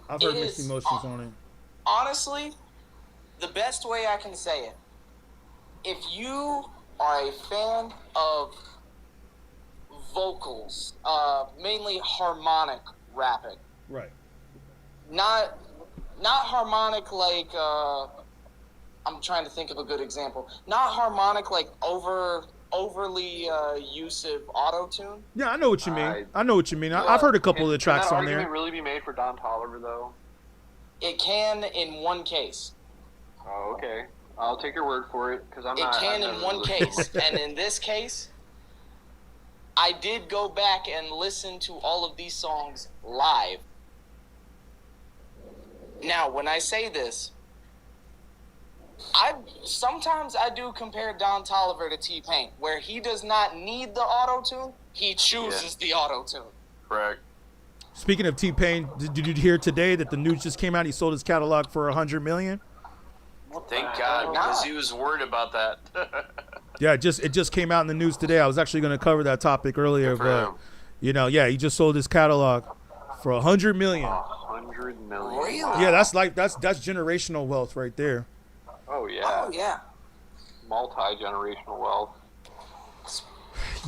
I've heard mixed emotions on it. Honestly, the best way I can say it, if you are a fan of vocals, mainly harmonic rapping. Right. Not harmonic like... I'm trying to think of a good example. Not harmonic, like overly elusive auto-tune. Yeah, I know what you mean. I've heard a couple of the tracks on there. Can that argument really be made for Don Toliver, though? It can in one case. Oh, okay. I'll take your word for it, because It can in one case. And in this case, I did go back and listen to all of these songs live. Now, when I say this, sometimes I do compare Don Toliver to T-Pain, where he does not need the auto-tune, he chooses the auto-tune. Correct. Speaking of T-Pain, did you hear today that the news just came out? He sold his catalog for $100 million. Thank God, because he was worried about that. Yeah, it just came out in the news today. I was actually going to cover that topic earlier, but yeah, he just sold his catalog for $100 million. $100 million. Really? Yeah, that's generational wealth right there. Oh yeah. Oh yeah. Multi-generational wealth.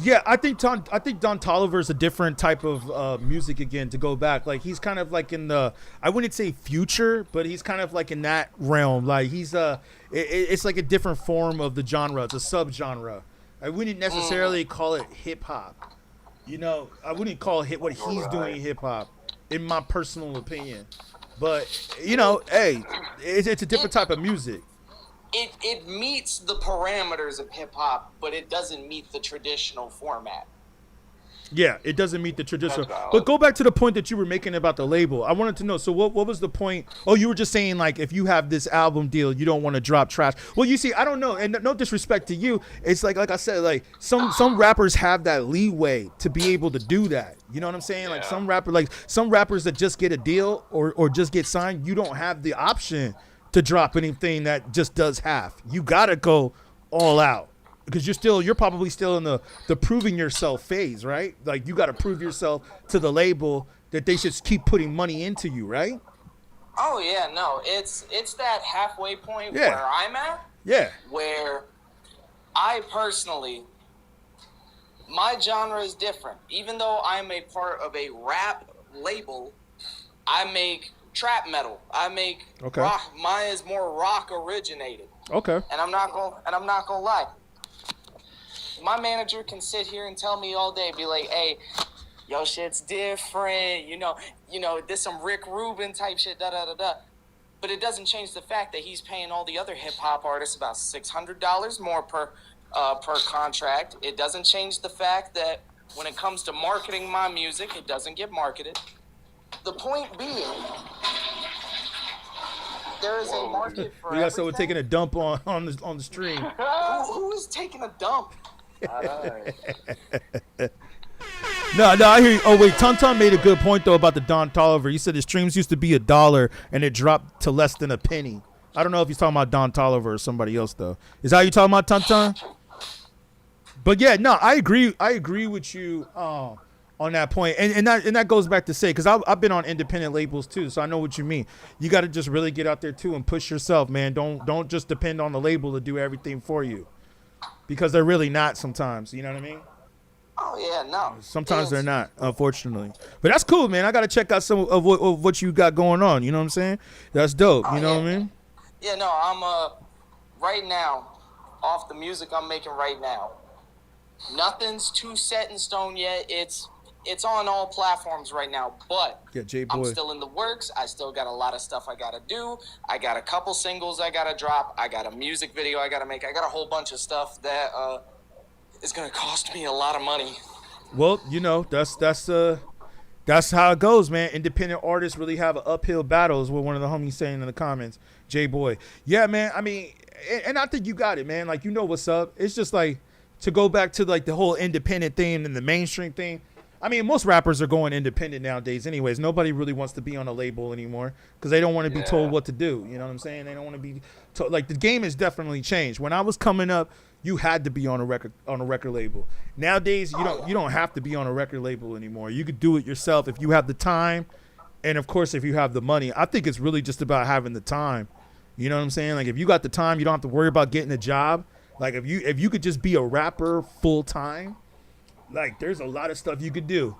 Yeah, I think Don Toliver is a different type of music again. To go back, like he's kind of like in the, I wouldn't say future, but he's kind of like in that realm. Like he's it's like a different form of the genre. It's a subgenre. I wouldn't necessarily call it hip hop. I wouldn't call what he's doing hip hop, in my personal opinion. But hey, it's a different type of music. It meets the parameters of hip hop, but it doesn't meet the traditional format. Yeah, it doesn't meet the traditional. But go back to the point that you were making about the label. I wanted to know. So what was the point? Oh, you were just saying like if you have this album deal, you don't want to drop trash. Well, you see, I don't know, and no disrespect to you. It's like I said, like some rappers have that leeway to be able to do that. You know what I'm saying? Yeah. Like some rappers that just get a deal or just get signed, you don't have the option to drop anything that just does half. You gotta go all out because you're probably still in the proving yourself phase, right? Like you gotta prove yourself to the label that they should keep putting money into you, right? Oh yeah, no, it's that halfway point where I'm at. Yeah. Where I personally, my genre is different. Even though I'm a part of a rap label, I make trap metal. I make rock. Mine is more rock originated. Okay. And I'm not gonna lie. My manager can sit here and tell me all day, be like, "Hey, yo, shit's different. You know, this some Rick Rubin type shit, da da da da." But it doesn't change the fact that he's paying all the other hip hop artists about $600 more per contract. It doesn't change the fact that when it comes to marketing my music, it doesn't get marketed. The point being, there is a market for everything. Someone taking a dump on the stream. Who is taking a dump? No, I hear you. Oh wait, Tonton made a good point though about the Don Toliver. He said his streams used to be $1 and it dropped to less than a penny. I don't know if he's talking about Don Toliver or somebody else though. Is that how you talking about, Tonton? But yeah, no, I agree with you on that point. And that goes back to say, because I've been on independent labels too, so I know what you mean. You got to just really get out there too and push yourself, man. Don't just depend on the label to do everything for you, because they're really not sometimes. You know what I mean? Oh yeah, no. Sometimes they're not, unfortunately. But that's cool, man. I got to check out some of what you got going on. You know what I'm saying? That's dope. You know what I mean? Yeah, no. I'm right now off the music I'm making right now. Nothing's too set in stone yet. It's on all platforms right now, but I'm still in the works. I still got a lot of stuff I gotta do. I got a couple singles I gotta drop. I got a music video I gotta make. I got a whole bunch of stuff that is gonna cost me a lot of money. Well, that's how it goes, man. Independent artists really have an uphill battle, is what one of the homies saying in the comments. J-Boy. Yeah, man. I mean, and I think you got it, man. Like, you know what's up. It's just like, to go back to like the whole independent thing and the mainstream thing. I mean, most rappers are going independent nowadays anyways. Nobody really wants to be on a label anymore because they don't want to be told what to do. You know what I'm saying? They don't want to be told. Like, the game has definitely changed. When I was coming up, you had to be on a record label. Nowadays, you don't have to be on a record label anymore. You could do it yourself if you have the time, and of course if you have the money. I think it's really just about having the time. You know what I'm saying? Like, if you got the time, you don't have to worry about getting a job. Like, if you could just be a rapper full time, like, there's a lot of stuff you could do.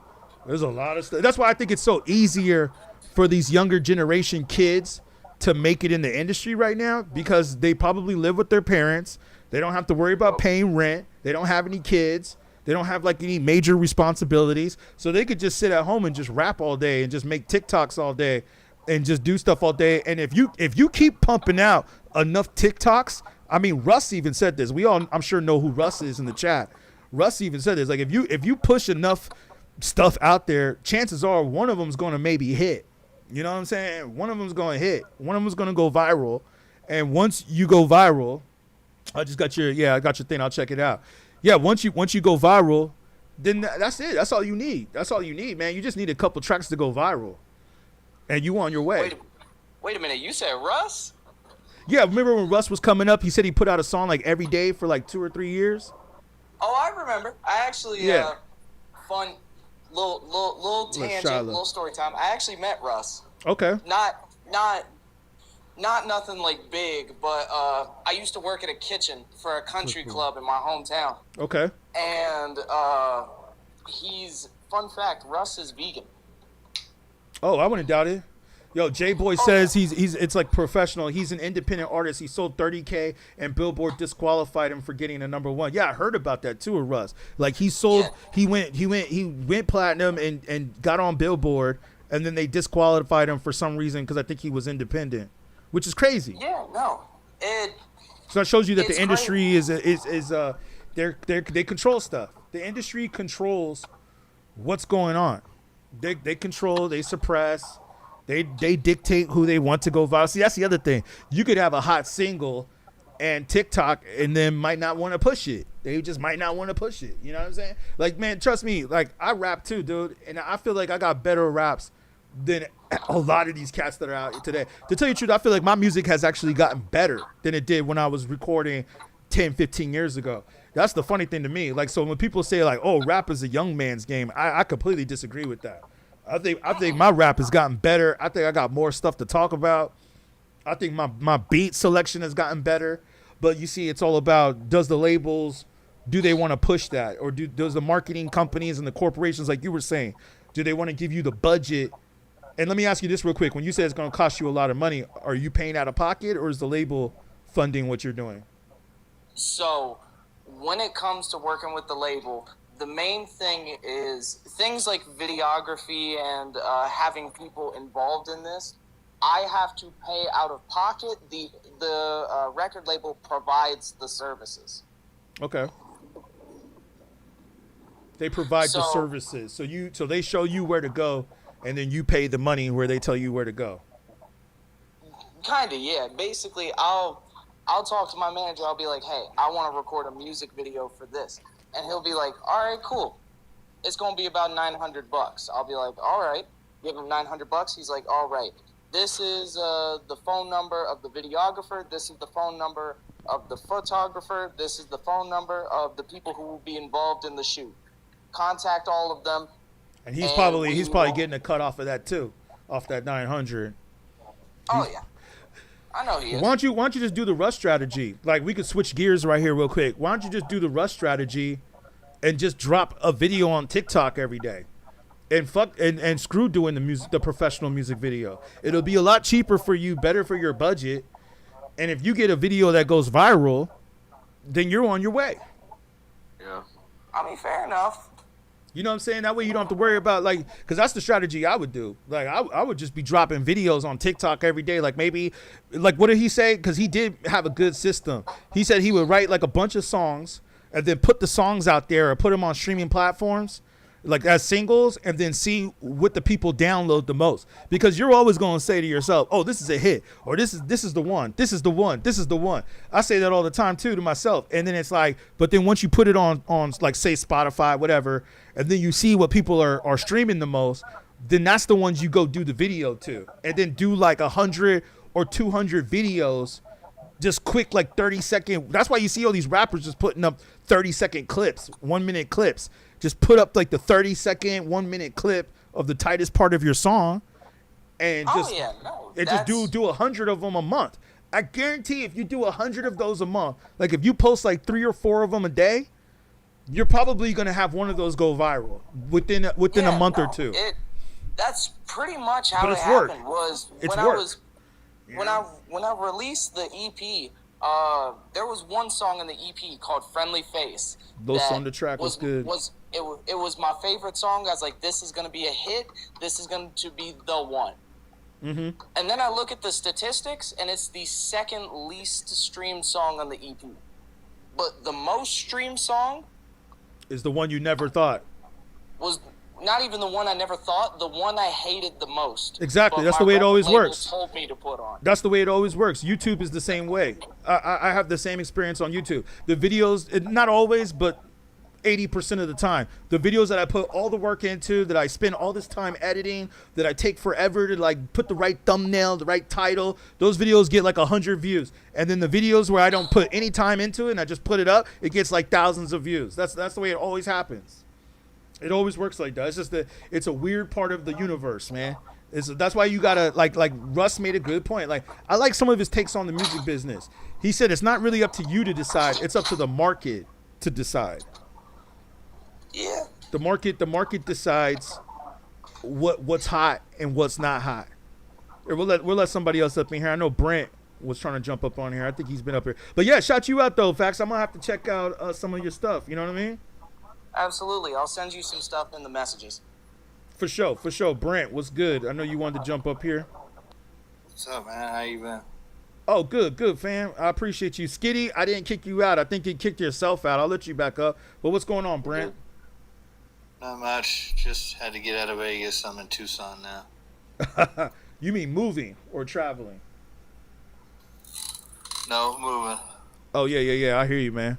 There's a lot of stuff. That's why I think it's so easier for these younger generation kids to make it in the industry right now, because they probably live with their parents. They don't have to worry about paying rent. They don't have any kids. They don't have like any major responsibilities. So they could just sit at home and just rap all day and just make TikToks all day and just do stuff all day. And if you keep pumping out enough TikToks, I mean, Russ even said this. We all, I'm sure, know who Russ is in the chat. Russ even said this. Like, if you push enough stuff out there, chances are one of them's going to maybe hit. You know what I'm saying? One of them's going to hit. One of them's going to go viral. And once you go viral, I got your thing. I'll check it out. Yeah, once you go viral, then that's it. That's all you need. That's all you need, man. You just need a couple tracks to go viral, and you on your way. Wait a minute. You said Russ? Yeah, remember when Russ was coming up? He said he put out a song like every day for like 2 or 3 years. Oh, I remember. I actually fun little tangent, little story time. I actually met Russ. Okay. Not nothing like big, but I used to work at a kitchen for a country club in my hometown. Okay. And fun fact, Russ is vegan. Oh, I wouldn't doubt it. Yo, J-Boy says it's like professional. He's an independent artist. He sold 30K and Billboard disqualified him for getting a #1. Yeah, I heard about that too, Russ. Like he sold, he went platinum and got on Billboard, and then they disqualified him for some reason because I think he was independent, which is crazy. Yeah, no, so that shows you that the industry is they control stuff. The industry controls what's going on. They control, they suppress. They dictate who they want to go viral. See, that's the other thing. You could have a hot single and TikTok and then might not want to push it. They just might not want to push it. You know what I'm saying? Like, man, trust me. Like, I rap too, dude. And I feel like I got better raps than a lot of these cats that are out today. To tell you the truth, I feel like my music has actually gotten better than it did when I was recording 10, 15 years ago. That's the funny thing to me. Like, so when people say, like, oh, rap is a young man's game, I completely disagree with that. I think my rap has gotten better. I think I got more stuff to talk about. I think my beat selection has gotten better. But you see, it's all about, does the labels, do they want to push that? Or does the marketing companies and the corporations, like you were saying, do they want to give you the budget? And let me ask you this real quick. When you say it's going to cost you a lot of money, are you paying out of pocket or is the label funding what you're doing? So when it comes to working with the label, the main thing is things like videography and having people involved in this. I have to pay out of pocket. The record label provides the services. Okay. They provide the services. So they show you where to go, and then you pay the money where they tell you where to go. Kinda, yeah. Basically, I'll talk to my manager. I'll be like, hey, I want to record a music video for this. And he'll be like, all right, cool. It's going to be about $900. I'll be like, all right. Give him $900. He's like, all right. This is the phone number of the videographer. This is the phone number of the photographer. This is the phone number of the people who will be involved in the shoot. Contact all of them. And he's probably getting a cut off of that too, off that 900. Oh yeah. I know he is. Why don't you just do the Russ strategy? Like, we could switch gears right here real quick. Why don't you just do the Russ strategy and just drop a video on TikTok every day? And screw doing the professional music video. It'll be a lot cheaper for you, better for your budget. And if you get a video that goes viral, then you're on your way. Yeah. I mean, fair enough. You know what I'm saying? That way you don't have to worry about, like, because that's the strategy I would do. Like, I would just be dropping videos on TikTok every day. Like, maybe, like, what did he say? Because he did have a good system. He said he would write, like, a bunch of songs and then put the songs out there or put them on streaming platforms, like, as singles, and then see what the people download the most. Because you're always going to say to yourself, oh, this is a hit, or this is the one, this is the one, this is the one. I say that all the time, too, to myself. And then it's like, but then once you put it on like, say, Spotify, whatever, and then you see what people are streaming the most, then that's the ones you go do the video to. And then do, like, 100 or 200 videos, just quick, like, 30-second. That's why you see all these rappers just putting up 30-second clips, 1-minute clips. Just put up like the 30-second, 1-minute clip of the tightest part of your song, and just do 100 of them a month. I guarantee if you do 100 of those a month, like if you post like 3 or 4 of them a day, you're probably gonna have one of those go viral within a month or two. That's pretty much how it happened. When I released the EP. There was one song in the EP called "Friendly Face." Those on the track was good. It was my favorite song. I was like, "This is gonna be a hit. This is going to be the one." Mm-hmm. And then I look at the statistics, and it's the second least streamed song on the EP. But the most streamed song is the one you never thought. Was not even the one I never thought. The one I hated the most. Exactly. That's the way it always works. Told me to put on. That's the way it always works. YouTube is the same way. I have the same experience on YouTube. The videos, not always, but 80% of the time. The videos that I put all the work into, that I spend all this time editing, that I take forever to like put the right thumbnail, the right title, those videos get like 100 views. And then the videos where I don't put any time into it and I just put it up, it gets like thousands of views. That's the way it always happens. It always works like that. It's just that it's a weird part of the universe, man. That's why you gotta like Russ made a good point. Like I like some of his takes on the music business. He said it's not really up to you to decide. It's up to the market to decide. Yeah. The market decides what's hot and what's not hot. Or we'll let somebody else up in here. I know Brent was trying to jump up on here. I think he's been up here. But yeah, shout you out though, Fax. I'm gonna have to check out some of your stuff. You know what I mean? Absolutely. I'll send you some stuff in the messages. For sure. Brent, what's good? I know you wanted to jump up here. What's up, man? How you been? Oh, good, fam. I appreciate you. Skitty, I didn't kick you out. I think you kicked yourself out. I'll let you back up. But what's going on, Brent? Not much. Just had to get out of Vegas. I'm in Tucson now. You mean moving or traveling? No, moving. Oh, yeah. I hear you, man.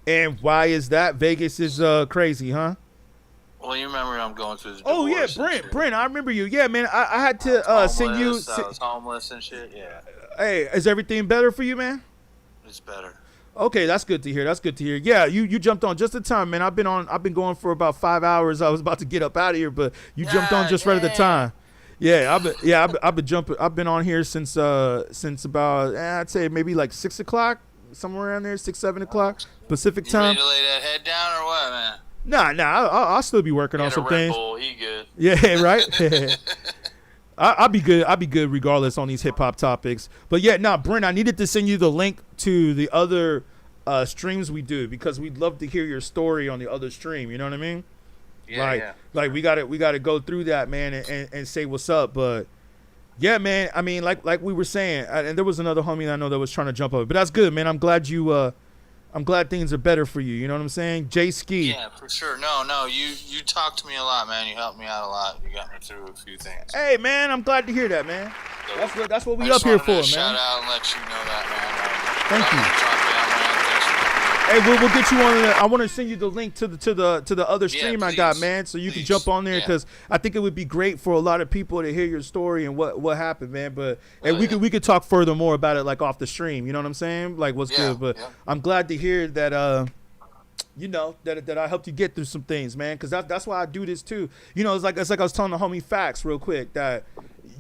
And why is that? Vegas is crazy, huh? Well, you remember I'm going through the Oh, yeah, Brent, I remember you. Yeah, man, I had to send you. I was homeless and shit, yeah. Hey, is everything better for you, man? It's better. Okay, that's good to hear. Yeah, you jumped on just in time, man. I've been going for about 5 hours. I was about to get up out of here, but you jumped on just right at the time. Yeah, I've been jumping. I've been on here since about I'd say maybe like 6 o'clock, somewhere around there, 6-7 o'clock Pacific time. You ready to lay that head down or what, man? Nah, I'll still be working on some things. Bull, he good. Yeah, right. I'll be good regardless on these hip hop topics. But yeah, Brent, I needed to send you the link to the other streams we do because we'd love to hear your story on the other stream. You know what I mean? Yeah. Like we gotta go through that, man, and say what's up. But yeah, man, I mean, like we were saying, and there was another homie I know that was trying to jump up, but that's good, man. I'm glad things are better for you. You know what I'm saying? Jay Ski. Yeah, for sure. No, you talked to me a lot, man. You helped me out a lot. You got me through a few things. Hey, man, I'm glad to hear that, man. So that's what we up here for, man. Shout out and let you know that, man. Thank you. Hey, we'll get you on. I want to send you the link to the other stream I got, man, so you can jump on there because I think it would be great for a lot of people to hear your story and what happened, man. But we could talk further more about it like off the stream. You know what I'm saying? Like what's good. But I'm glad to hear that. You know that I helped you get through some things, man. Because that's why I do this too. You know, it's like I was telling the homie Facts real quick that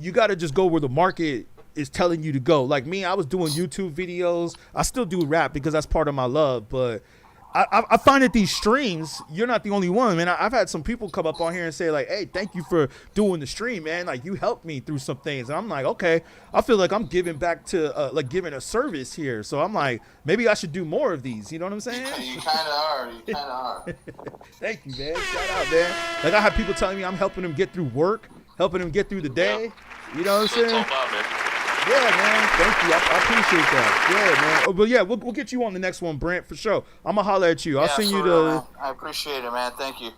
you got to just go where the market is telling you to go. Like me, I was doing YouTube videos. I still do rap because that's part of my love. But I find that these streams, you're not the only one, man. I've had some people come up on here and say like, hey, thank you for doing the stream, man. Like you helped me through some things. And I'm like, okay, I feel like I'm giving back to like giving a service here. So I'm like, maybe I should do more of these. You know what I'm saying? You kind of are. Thank you, man. Shout out, man. Like I have people telling me I'm helping them get through work, helping them get through the day. You know what I'm saying? Yeah, man. Thank you. I appreciate that. Yeah, man. Oh, but yeah, we'll get you on the next one, Brent, for sure. I'm gonna holler at you. I'll send you the. I appreciate it, man. Thank you.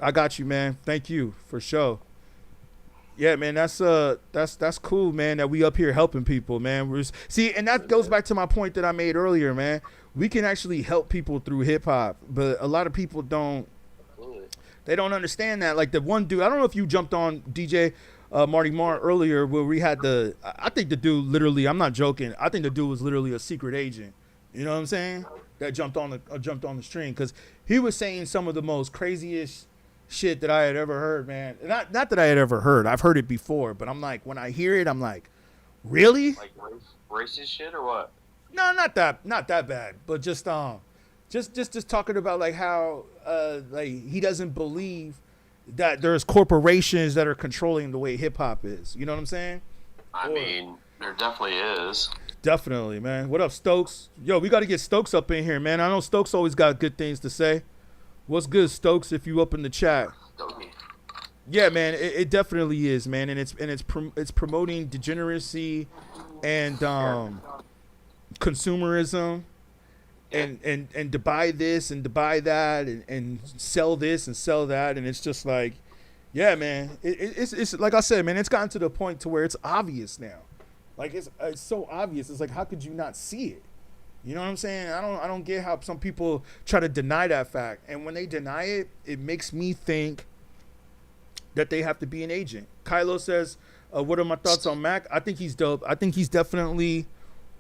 I got you, man. Thank you for sure. Yeah, man. That's cool, man. That we up here helping people, man. See, and that goes back to my point that I made earlier, man. We can actually help people through hip hop, but a lot of people don't. They don't understand that. Like the one dude, I don't know if you jumped on DJ. Marty Marr earlier where we had I think the dude literally, I'm not joking, I think the dude was literally a secret agent. You know what I'm saying? That jumped on the stream because he was saying some of the most craziest shit that I had ever heard, man. Not that I had ever heard. I've heard it before, but I'm like, when I hear it, I'm like, really? Like racist shit or what? No, not that bad, but just talking about like how like he doesn't believe that there's corporations that are controlling the way hip hop is. You know what I'm saying? I mean, there definitely is. Definitely, man. What up, Stokes? Yo, we got to get Stokes up in here, man. I know Stokes always got good things to say. What's good, Stokes, if you up in the chat? Yeah, man, it definitely is, man. And it's promoting degeneracy and consumerism. And to buy this and to buy that and sell this and sell that, and it's just like, yeah, man, it's like I said, man, it's gotten to the point to where it's obvious now. Like it's so obvious. It's like, how could you not see it? You know what I'm saying? I don't get how some people try to deny that fact. And when they deny it, it makes me think that they have to be an agent. Kylo says, what are my thoughts on Mac? I think he's dope. I think he's definitely,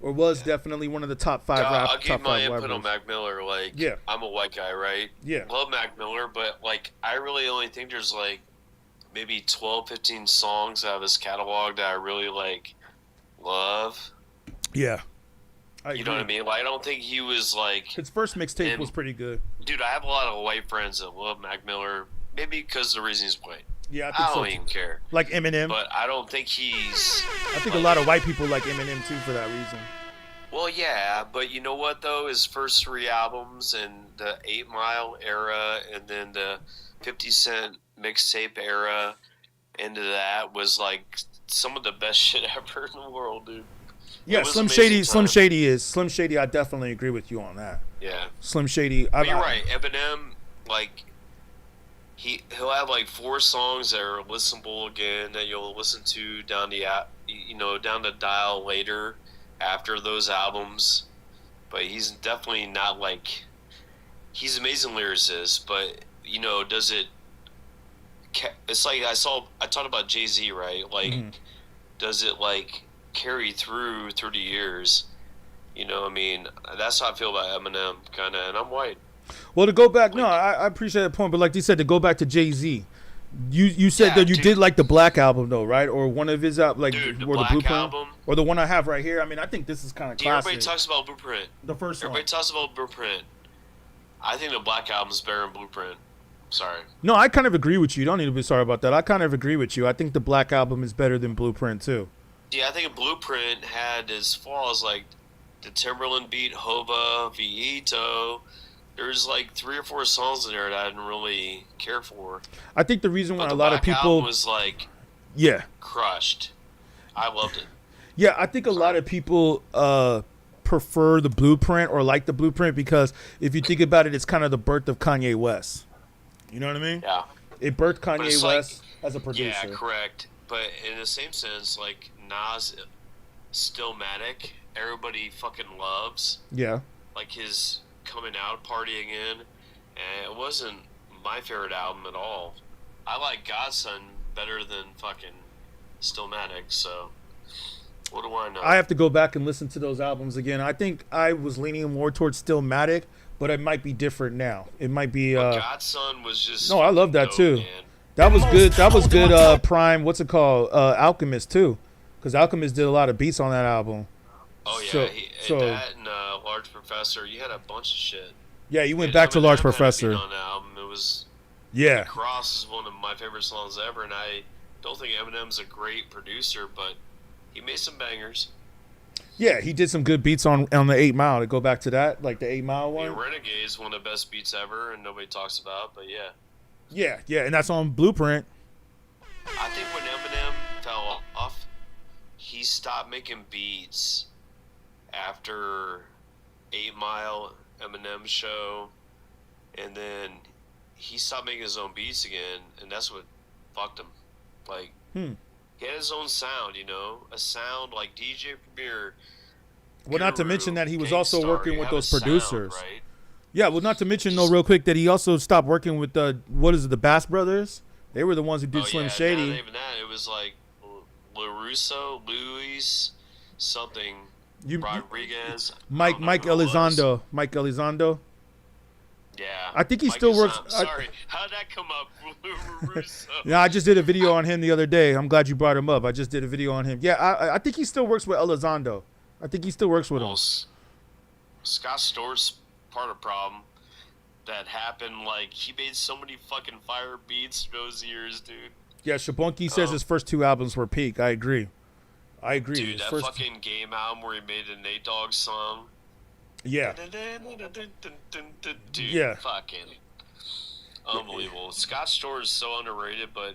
or was definitely, one of the top 5 rappers. I'll give my input on Mac Miller. Like, yeah. I'm a white guy, right? Yeah. Love Mac Miller, but, like, I really only think there's, like, maybe 12, 15 songs out of his catalog that I really, like, love. Yeah. You know what I mean? Like, I don't think he was, like... His first mixtape was pretty good. Dude, I have a lot of white friends that love Mac Miller, maybe because the reason he's white. Yeah, I don't even care. Like Eminem. But I don't think he's... I think a lot of white people like Eminem, too, for that reason. Well, yeah, but you know what, though? His first 3 albums and the 8 Mile era and then the 50 Cent mixtape era into that was, like, some of the best shit ever in the world, dude. Yeah, Slim Shady, I definitely agree with you on that. Yeah. Slim Shady. But you're right. Eminem, like, he'll have, like, 4 songs that are listenable again that you'll listen to down the dial later after those albums. But he's definitely not, like, he's an amazing lyricist, but, you know, does it, it's like I talked about Jay-Z, right? Like, does it, like, carry through 30 years? You know, I mean, that's how I feel about Eminem, kind of, and I'm white. Well, to go back, no, I appreciate that point, but like you said, to go back to Jay-Z, you said that you did like the Black Album, though, right? Or one of his, like, Dude, the or Black the Blueprint, album, or the one I have right here. I mean, I think this is kind of classic. Everybody talks about Blueprint. The first one. Everybody talks about Blueprint. I think the Black Album's better than Blueprint. Sorry. No, I kind of agree with you. You don't need to be sorry about that. I kind of agree with you. I think the Black Album is better than Blueprint, too. Yeah, I think Blueprint had as flaws like the Timberland beat, Hova, Vito. There's like 3 or 4 songs in there that I didn't really care for. I think the reason why but a lot of Black people Album was like crushed. I loved it. Yeah, I think a lot of people prefer the Blueprint or like the Blueprint because if you think about it, it's kind of the birth of Kanye West. You know what I mean? Yeah. It birthed Kanye West as a producer. Yeah, correct. But in the same sense, like Nas, Stillmatic, everybody fucking loves. Yeah. Like his coming out, partying in, and it wasn't my favorite album at all. I like Godson better than fucking Stillmatic, so what do I know? I have to go back and listen to those albums again. I think I was leaning more towards Stillmatic, but it might be different now. It might be Godson was just no, I love that dope, too. Man. That was good. That was good. Prime. What's it called? Alchemist too, because Alchemist did a lot of beats on that album. Oh yeah, that and Large Professor. You had a bunch of shit. Yeah, you went back to Large Professor. On the album, it was. Yeah. Cross is one of my favorite songs ever, and I don't think Eminem's a great producer, but he made some bangers. Yeah, he did some good beats on the 8 Mile. To go back to that, like the 8 Mile one. Yeah, Renegade is one of the best beats ever, and nobody talks about. But yeah. Yeah, and that's on Blueprint. I think when Eminem fell off, he stopped making beats after 8 Mile, Eminem Show, and then he stopped making his own beats again, and that's what fucked him. Like, he had his own sound, you know, a sound like DJ Premier. Well, not to mention that he was also Gangstar, working you with have those a sound, producers. right? Yeah, well, not to mention, though, real quick, that he also stopped working with the the Bass Brothers. They were the ones who did Slim Shady. Not even that. It was like LaRusso, Luis, something, Rodriguez. Mike Elizondo. Mike Elizondo. Yeah. I think he Mike still works. Sorry, how'd that come up? Russo. Yeah, I just did a video on him the other day. I'm glad you brought him up. I just did a video on him. Yeah, I think he still works with Elizondo. I think he still works with him. Scott Storr's part of the problem that happened. Like, he made so many fucking fire beats those years, dude. Yeah, Shabunki says his first 2 albums were peak. I agree. Dude, that fucking Game album where he made a Nate Dogg song. Yeah. Dude, yeah. Fucking unbelievable. Scott Storr is so underrated, but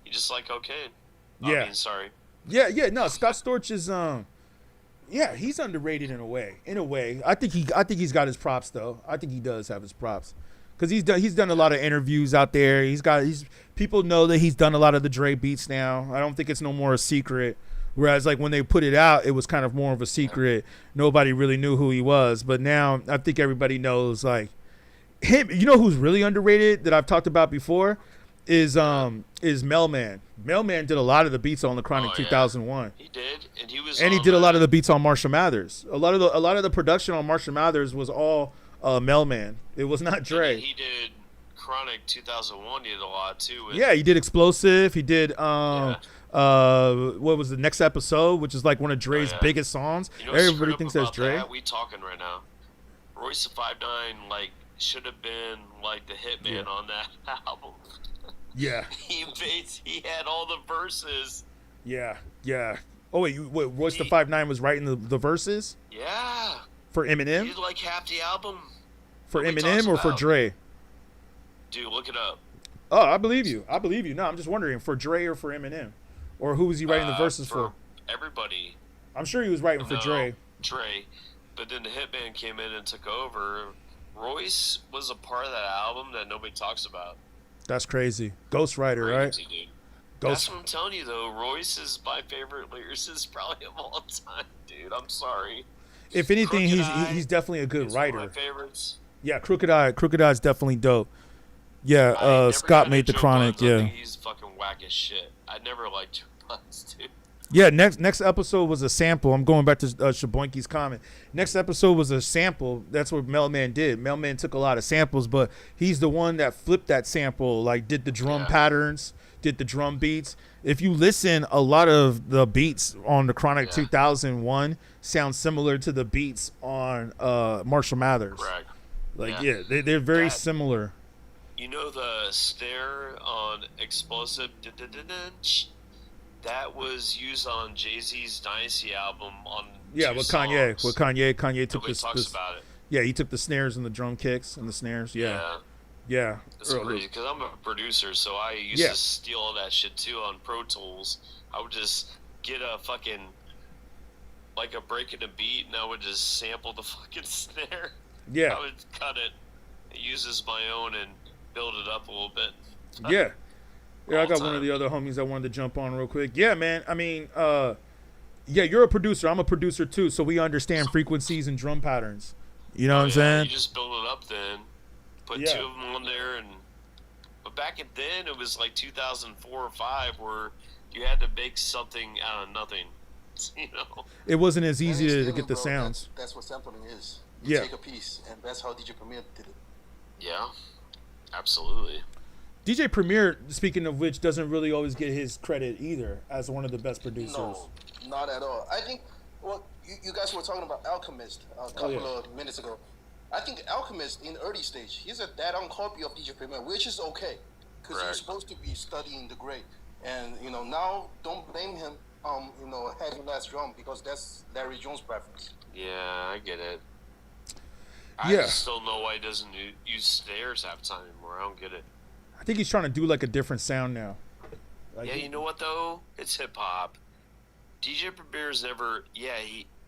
he just like cocaine. Yeah. I mean, sorry. Yeah. No, Scott Storch is yeah, he's underrated in a way. I think he's got his props though. I think he does have his props. Cuz he's done a lot of interviews out there. People know that he's done a lot of the Dre beats now. I don't think it's no more a secret. Whereas like when they put it out, it was kind of more of a secret. Nobody really knew who he was. But now I think everybody knows like him. You know who's really underrated that I've talked about before is Melman. Melman did a lot of the beats on the Chronic 2001. He did, and he did a lot of the beats on Marshall Mathers. A lot of the production on Marshall Mathers was all Melman. It was not Dre. He did Chronic 2001. He did a lot too. Yeah, he did Explosive. He did what was the Next Episode, which is like one of Dre's biggest songs. You know what's Everybody screwed thinks up that's about Dre. that? We talking right now. Royce the 5'9" like should have been like the hitman on that album. Yeah. He had all the verses. Yeah. Oh wait, Royce the 5'9" was writing the verses? Yeah. For Eminem? He did like half the album. For Eminem or for Dre? Dude, look it up. Oh, I believe you. No, I'm just wondering, for Dre or for Eminem? Or who was he writing the verses for? Everybody. I'm sure he was writing for Dre. Dre. But then the Hitman came in and took over. Royce was a part of that album that nobody talks about. That's crazy. Ghostwriter, right? Dude. That's what I'm telling you, though. Royce is my favorite lyricist probably of all time, dude. I'm sorry. If anything, he's definitely a good writer. One of my favorites. Yeah, Crooked Eye's definitely dope. Yeah, Scott made the Chronic. I Yeah, think he's fucking whack as shit. I never liked Joe Buns, dude. yeah. Next episode was a sample. I'm going back to Shaboinky's comment. Next episode was a sample. That's what Melman did. Melman took a lot of samples, but he's the one that flipped that sample. Like did the drum patterns, did the drum beats. If you listen, a lot of the beats on the Chronic 2001 sound similar to the beats on Marshall Mathers. Correct. Like they're very similar. You know the snare on Explosive? That was used on Jay-Z's Dynasty album on with Kanye. With Kanye took Nobody talks about it. Yeah, he took the snares and the drum kicks and the snares. Yeah. It's crazy because I'm a producer, so I used to steal all that shit too on Pro Tools. I would just get a fucking like a break in a beat, and I would just sample the fucking snare. Yeah. I would cut it, use as my own, and build it up a little bit. Yeah, I got one of the other homies I wanted to jump on real quick. Yeah, man. I mean, you're a producer. I'm a producer too, so we understand frequencies and drum patterns. You know what I'm saying? You just build it up then. Put two of them on there, but back then it was like 2004 or 5 where you had to make something out of nothing. You know, it wasn't as easy to get the sounds. That's what sampling is. You take a piece, and that's how DJ Premier did it. Yeah, absolutely. DJ Premier, speaking of which, doesn't really always get his credit either as one of the best producers. No, not at all. I think, well, you guys were talking about Alchemist a couple of minutes ago. I think Alchemist in the early stage, he's a dead-on copy of DJ Premier, which is okay, because you're supposed to be studying the grade. And, now don't blame him having last drum, because that's Larry Jones' preference. Yeah, I get it. I just don't know why he doesn't use snares half the time anymore. I don't get it. I think he's trying to do like a different sound now. You know what though? It's hip hop. DJ Premier's never.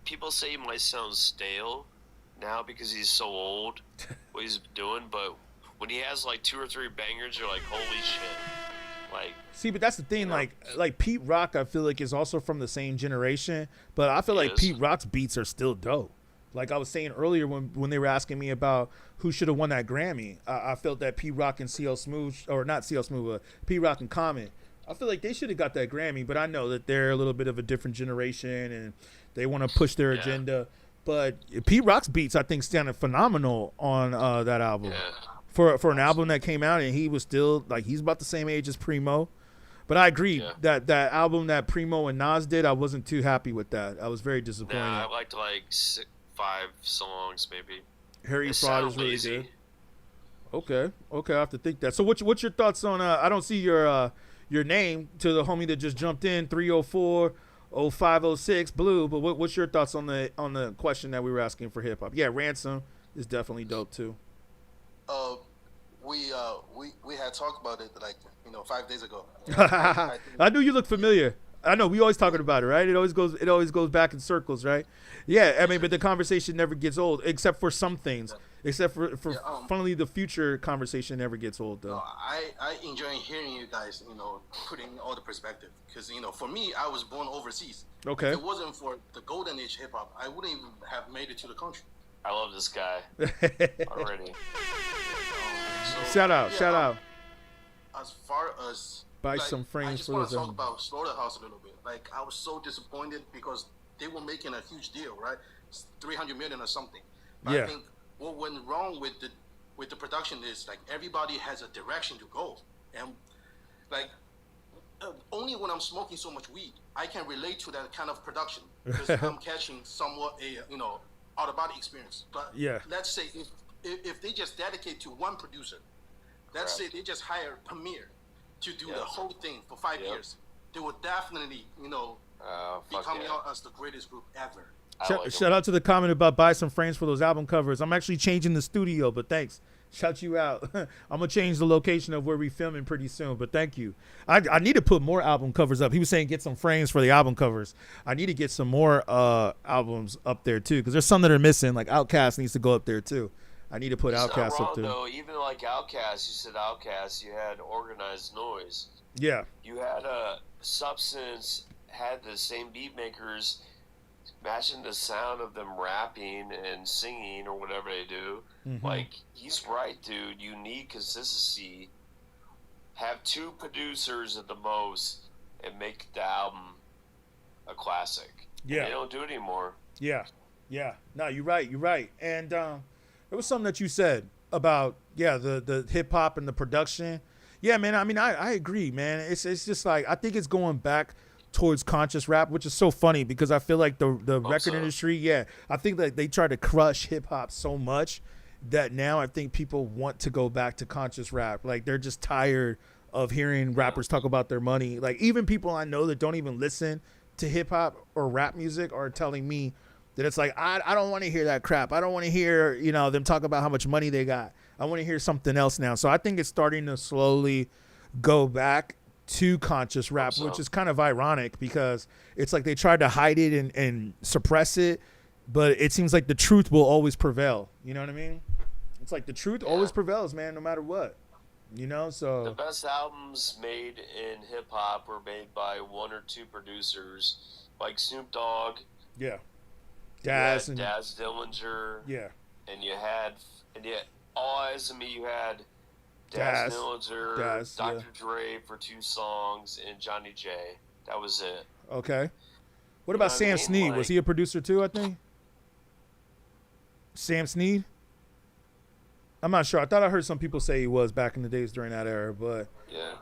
People say he might sound stale now because he's so old. What he's doing, but when he has like 2 or 3 bangers, you're like, holy shit! Like, see, but that's the thing. Like Pete Rock, I feel like is also from the same generation, but I feel like Pete Rock's beats are still dope. Like I was saying earlier when they were asking me about who should have won that Grammy, I felt that P Rock and CL Smooth, or not CL Smooth, P Rock and Common, I feel like they should have got that Grammy, but I know that they're a little bit of a different generation and they want to push their agenda. But P Rock's beats, I think, sounded phenomenal on that album. For an album that came out and he was still, like, he's about the same age as Primo. But I agree that album that Primo and Nas did, I wasn't too happy with that. I was very disappointed. I liked like 5 songs maybe. Harry Fraud is really good. Okay, I have to think that. So what's your thoughts on? I don't see your name to the homie that just jumped in 304-0506 Blue. But what's your thoughts on the question that we were asking for hip hop? Yeah, Ransom is definitely dope too. We had talked about it 5 days ago. I knew you looked familiar. I know we always talking about it, right? It always goes back in circles, right? Yeah, I mean, but the conversation never gets old, except for some things. Except for Yeah, funnily, the future conversation never gets old though. I enjoy hearing you guys, putting all the perspective. Because, for me, I was born overseas. Okay. If it wasn't for the golden age hip hop, I wouldn't even have made it to the country. I love this guy already. Shout out. As far as Buy some frames I just for want to those. talk about Slaughterhouse a little bit. Like, I was so disappointed because they were making a huge deal, right? It's 300 million or something. But Yeah. I think what went wrong with the production is like everybody has a direction to go, and like only when I'm smoking so much weed I can relate to that kind of production because I'm catching somewhat a out of body experience. But Yeah. let's say if they just dedicate to one producer, let's say they just hire Premier to do the whole thing for 5 years, they will definitely be coming out as the greatest group ever. Shout out to the comment about buy some frames for those album covers. I'm actually changing the studio, but thanks. Shout you out. I'm gonna change the location of where we filming pretty soon, but thank you. I need to put more album covers up. He was saying get some frames for the album covers. I need to get some more albums up there too, because there's some that are missing. Like Outkast needs to go up there too. I need to put Outkast up there. Though, even like Outkast, you said Outkast, you had Organized Noise. Yeah. You had Substance, had the same beat makers matching the sound of them rapping and singing or whatever they do. Mhm. Like, he's right, dude. You need consistency. Have 2 producers at the most and make the album a classic. Yeah. And they don't do it anymore. Yeah. No, you're right. And there was something that you said about the hip hop and the production. Yeah, man. I mean, I agree, man. It's just like I think it's going back towards conscious rap, which is so funny because I feel like the record industry, I think that they try to crush hip hop so much that now I think people want to go back to conscious rap. Like they're just tired of hearing rappers talk about their money. Like even people I know that don't even listen to hip hop or rap music are telling me that it's like I don't want to hear that crap. I don't want to hear them talk about how much money they got. I want to hear something else now. So I think it's starting to slowly go back to conscious rap, which is kind of ironic because it's like they tried to hide it and suppress it, but it seems like the truth will always prevail. You know what I mean? It's like the truth always prevails, man, no matter what. So the best albums made in hip hop were made by 1 or 2 producers, like Snoop Dogg. Yeah. Daz Dillinger. Yeah. And All Eyes on Me, you had Daz Dillinger, Dr. Dre for 2 songs, and Johnny J. That was it. Okay. What about Sam Snead? Was he a producer too, I think? Sam Snead? I'm not sure. I thought I heard some people say he was back in the days during that era, but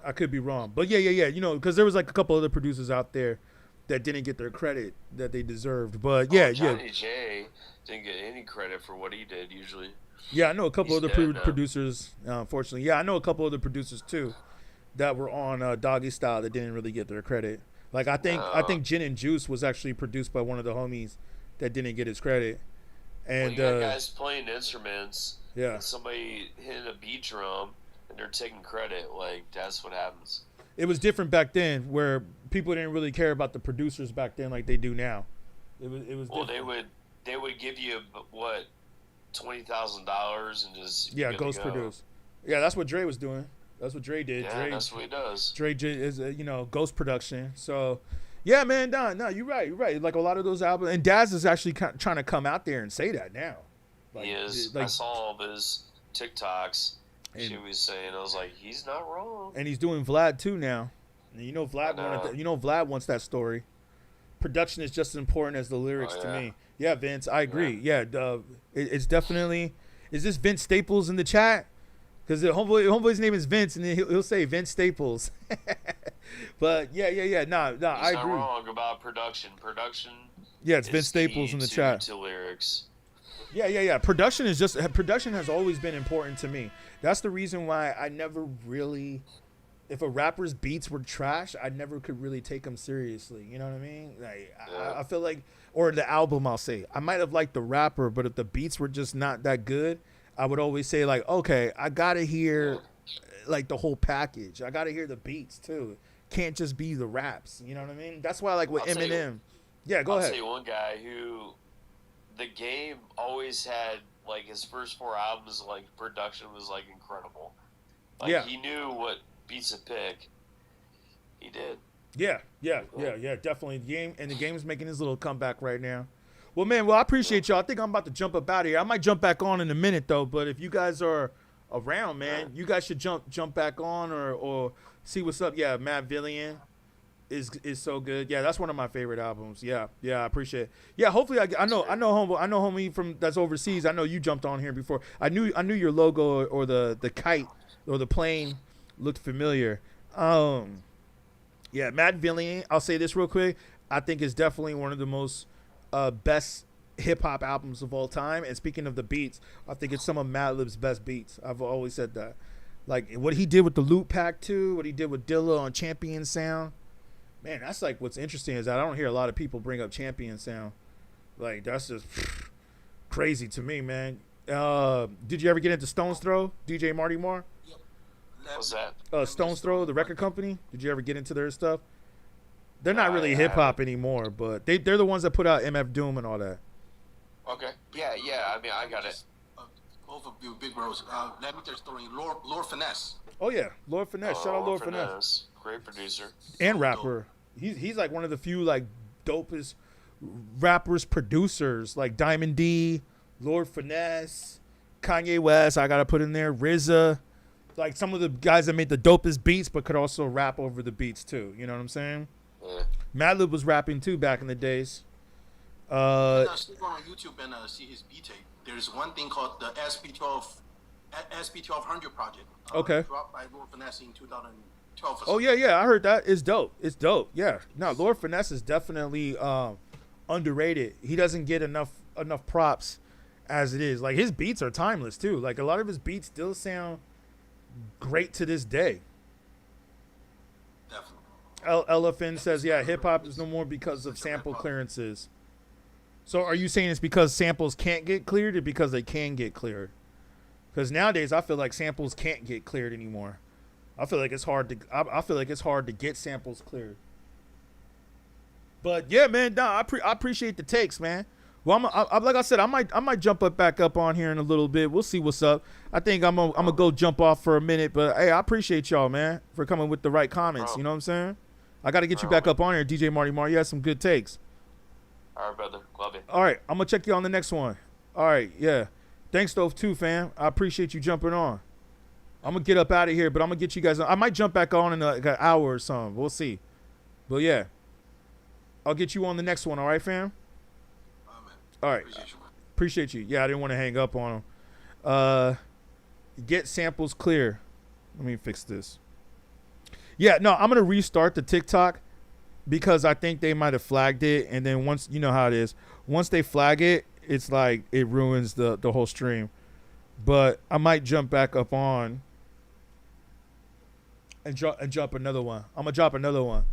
I could be wrong. But yeah. Because there was like a couple other producers out there that didn't get their credit that they deserved. But Johnny J didn't get any credit for what he did usually. Yeah, I know a couple other producers, unfortunately. Yeah, I know a couple other producers too that were on Doggy Style that didn't really get their credit. Like I think Gin and Juice was actually produced by one of the homies that didn't get his credit. And you got guys playing instruments. Yeah. And somebody hitting a beat drum and they're taking credit. Like that's what happens. It was different back then, where people didn't really care about the producers back then like they do now. It was. Well, different. they would give you what $20,000 and just ghost produce. Yeah, that's what Dre was doing. That's what Dre did. Yeah, that's what he does. Dre is ghost production. So, yeah, man, no, you're right. You're right. Like a lot of those albums, and Daz is actually trying to come out there and say that now. Like, he is. I saw all of his TikToks. She was saying, I was like, he's not wrong. And he's doing Vlad too now. And Vlad wants that story. Production is just as important as the lyrics to me. Yeah, Vince, I agree. Yeah, it's definitely. Is this Vince Staples in the chat? Because the homeboy's name is Vince, and then he'll say Vince Staples. But yeah. No, he's I agree. Not wrong about production. Production. Yeah, it's Vince Staples in the chat. To lyrics. Yeah. Production has always been important to me. That's the reason why I never really, if a rapper's beats were trash, I never could really take them seriously. You know what I mean? Like I feel like, or the album, I'll say, I might have liked the rapper, but if the beats were just not that good, I would always say like, okay, I gotta hear like the whole package. I gotta hear the beats too. Can't just be the raps. You know what I mean? That's why, like with Eminem. Yeah, go ahead. I'll say one guy who the game always had like his first 4 albums, like production was like incredible. Like he knew what beats to pick. He did. Yeah, definitely. The game's making his little comeback right now. Well, man, I appreciate y'all. I think I'm about to jump up out of here. I might jump back on in a minute though, but if you guys are around, man, you guys should jump back on or see what's up. Yeah, Matt Villian is so good. Yeah, that's one of my favorite albums. Yeah, I appreciate it. Yeah, hopefully I know homie from that's overseas. I know you jumped on here before. I knew your logo or the kite or the plane looked familiar. Yeah, Matt Villian, I'll say this real quick. I think is definitely one of the most best hip-hop albums of all time. And speaking of the beats, I think it's some of Madlib's best beats. I've always said that. Like, what he did with the Loot Pack, too, what he did with Dilla on Champion Sound. Man, that's like what's interesting is that I don't hear a lot of people bring up Champion Sound. Like, that's just crazy to me, man. Did you ever get into Stone's Throw, DJ Marty Marr? What's that? Stone's Throw, the record company. Did you ever get into their stuff? They're not really hip hop anymore, but they're the ones that put out MF Doom and all that. Okay. Yeah. I mean, I got it. Overview, Big Bros. Let me just throw in Lord Finesse. Oh yeah, Lord Finesse. Shout out Lord Finesse. Great producer and rapper. He's like one of the few like dopest rappers, producers like Diamond D, Lord Finesse, Kanye West. I gotta put in there RZA. Like some of the guys that made the dopest beats, but could also rap over the beats too. You know what I'm saying? Yeah. Madlib was rapping too back in the days. Still go on YouTube and see his beat tape. There's one thing called the SP1200 project. Okay. Dropped by Lord Finesse in 2012. Oh yeah, I heard that. It's dope. Yeah. No, Lord Finesse is definitely underrated. He doesn't get enough props as it is. Like his beats are timeless too. Like a lot of his beats still sound great to this day. Definitely. Elephant says, yeah, hip hop is no more because of sample clearances. So are you saying it's because samples can't get cleared or because they can get cleared? Because nowadays I feel like samples can't get cleared anymore. I feel like it's hard to get samples cleared. But yeah, man, I appreciate the takes, man. Well, like I said, I might jump back up on here in a little bit. We'll see what's up. I think I'm gonna go jump off for a minute, but hey, I appreciate y'all, man, for coming with the right comments. You know what I'm saying? I got to get you back up on here, DJ Marty Marr. You had some good takes. All right, brother. Love it. All right, I'm gonna check you on the next one. All right, yeah. Thanks, Stove, too, fam. I appreciate you jumping on. I'm gonna get up out of here, but I'm gonna get you guys on. I might jump back on in like an hour or something. We'll see. But yeah, I'll get you on the next one. All right, fam. All right. Appreciate you. Yeah, I didn't want to hang up on him. Get samples clear. Let me fix this. Yeah, no, I'm going to restart the TikTok because I think they might have flagged it. And then once, you know how it is. Once they flag it, it's like it ruins the whole stream. But I might jump back up on and jump another one. I'm going to drop another one.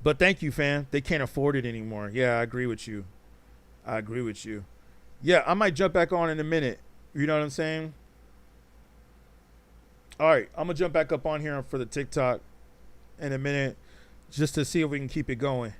But thank you, fam. They can't afford it anymore. Yeah, I agree with you. Yeah, I might jump back on in a minute. You know what I'm saying? All right, I'm going to jump back up on here for the TikTok in a minute just to see if we can keep it going.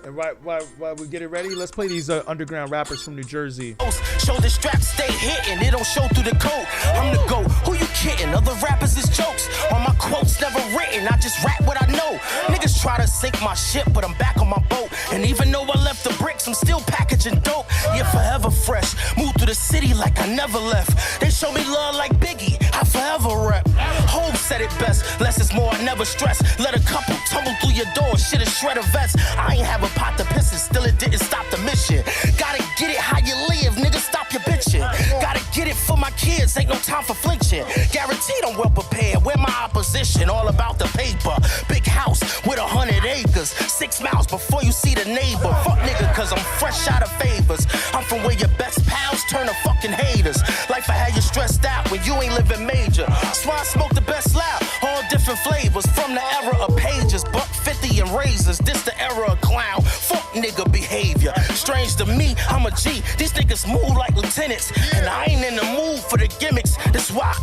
And right while we get it ready, let's play these underground rappers from New Jersey. Shoulder straps stay hitting, it don't show through the coat. I'm the GOAT, who you kidding? Other rappers is jokes. All my quotes never written, I just rap what I know. Niggas try to sink my ship, but I'm back on my boat. And even though I left the bricks, I'm still packaging dope. Yeah, forever fresh, moved through the city like I never left. They show me love like Biggie, I forever rep. Hope said it best, less is more, I never stress. Let a couple tumble through your door, shit is shred a vest. I ain't have a pot to piss it, still it didn't stop the mission. Gotta get it how you live, nigga, stop your bitching. Gotta get it for my kids, ain't no time for flinching. Guaranteed I'm well prepared, where my opposition? All about the paper, big house with 100 acres. 6 miles before you see the neighbor. Fuck nigga, cause I'm fresh out of favors. I'm from where your best pals turn to fucking haters. Life I had you stressed out when you ain't living major. That's why I smoke the best loud, all different flavors. From the era of pages, buck 50 and razors. This the era of clown, fuck nigga behavior. Strange to me, I'm a G. These niggas move like lieutenants, and I ain't in the mood for the gimmicks. That's why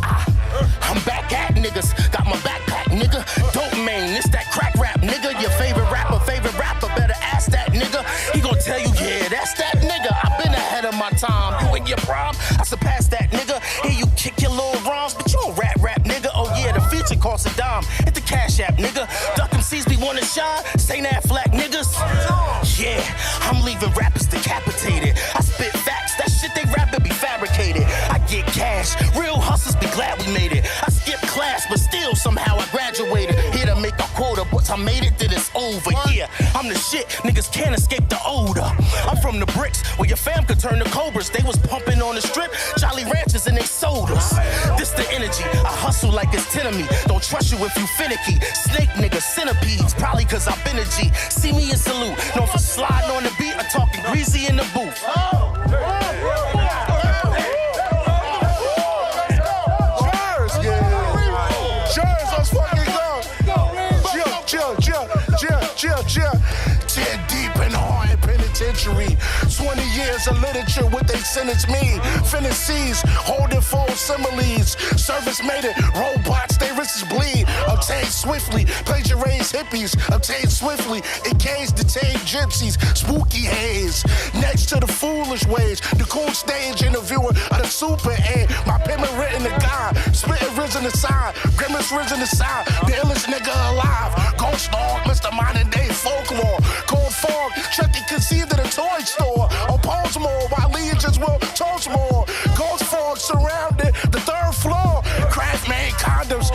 I'm back at niggas. Got my backpack, nigga. Dope man, it's that crack rap, nigga. Your favorite rapper, better ask that nigga. He gon' tell you, yeah, that's that nigga. I leaving rappers decapitated. I spit facts, that shit they rapping be fabricated. I get cash, real hustlers be glad we made it. I skipped class, but still somehow I graduated. Here to make a quota, once I made it, then it's over. Yeah, I'm the shit, niggas can't escape the odor. I'm from the bricks, where your fam could turn to cobras. They was pumping on the strip, Jolly Ranchers and they sodas. This the energy, I hustle like it's 10 of me. Don't trust you if you finicky. Snake niggas, centipedes, probably cause I've been a G. See me and salute, known for sliding on the beat or talking greasy in the booth. Cheers, let's fucking go. Chill. 10 deep in the hard penitentiary. 20 years of literature, what they sentence me. Finish C's, holding full similes. Service made it, robots, they wrists bleed. Obtain swiftly, plagiarize hippies. Obtain swiftly, engage, detain gypsies. Spooky haze, next to the foolish ways. The cool stage interviewer of the super A. My payment written to God, spitting risen aside. Grimace risen aside, the illest nigga alive. Ghost dog, Mr. Modern Day folklore. Cold fog, Chucky conceived in a toy store. Oppose more, while legions will toast more. Ghost fog surrounded the 3rd floor. Craft made condoms,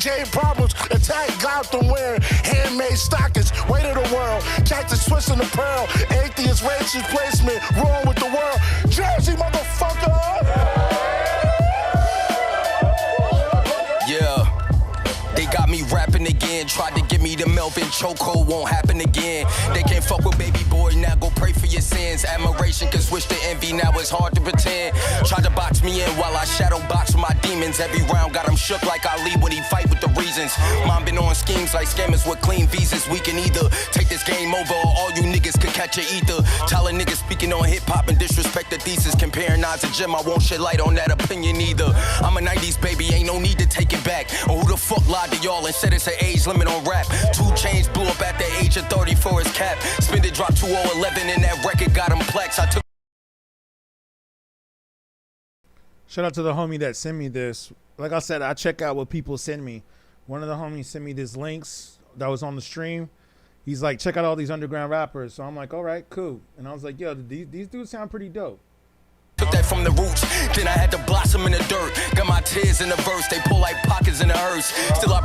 J problems. Attack Gotham wearing handmade stockings. Weight of the world, cactus twisting the pearl. Atheist racist placement, wrong with the world. Jersey, motherfucker! Yeah. They got me rapping again, tried to get me the Melvin chokehold, won't happen again. They can't fuck with baby boy, now go pray for your sins. Admiration can switch to envy, now it's hard to pretend. Tried to box me in while I shadow box with my demons. Every round got him shook like Ali when he fight with the reasons. Mom been on schemes like scammers with clean visas. We can either take this game over or all you niggas could catch a ether. Telling niggas speaking on hip hop and disrespect the thesis. Comparing Nas to Jim, I won't shed light on that opinion either. I'm a 90s baby, ain't no need to take it back. Or who the fuck lied to y'all and said it's an age limit on rap? 2 Chainz blew up at the age of 30 for his cap. Spin it dropped 2011 and that record got him plaques. I took. Shout out to the homie that sent me this. Like I said, I check out what people send me. One of the homies sent me these links that was on the stream. He's like, check out all these underground rappers. So I'm like, all right, cool. And I was like, yo, these dudes sound pretty dope. Took that from the roots, then I had to blossom in the dirt. Got my tears in the verse, they pull like pockets in the hearse. Still I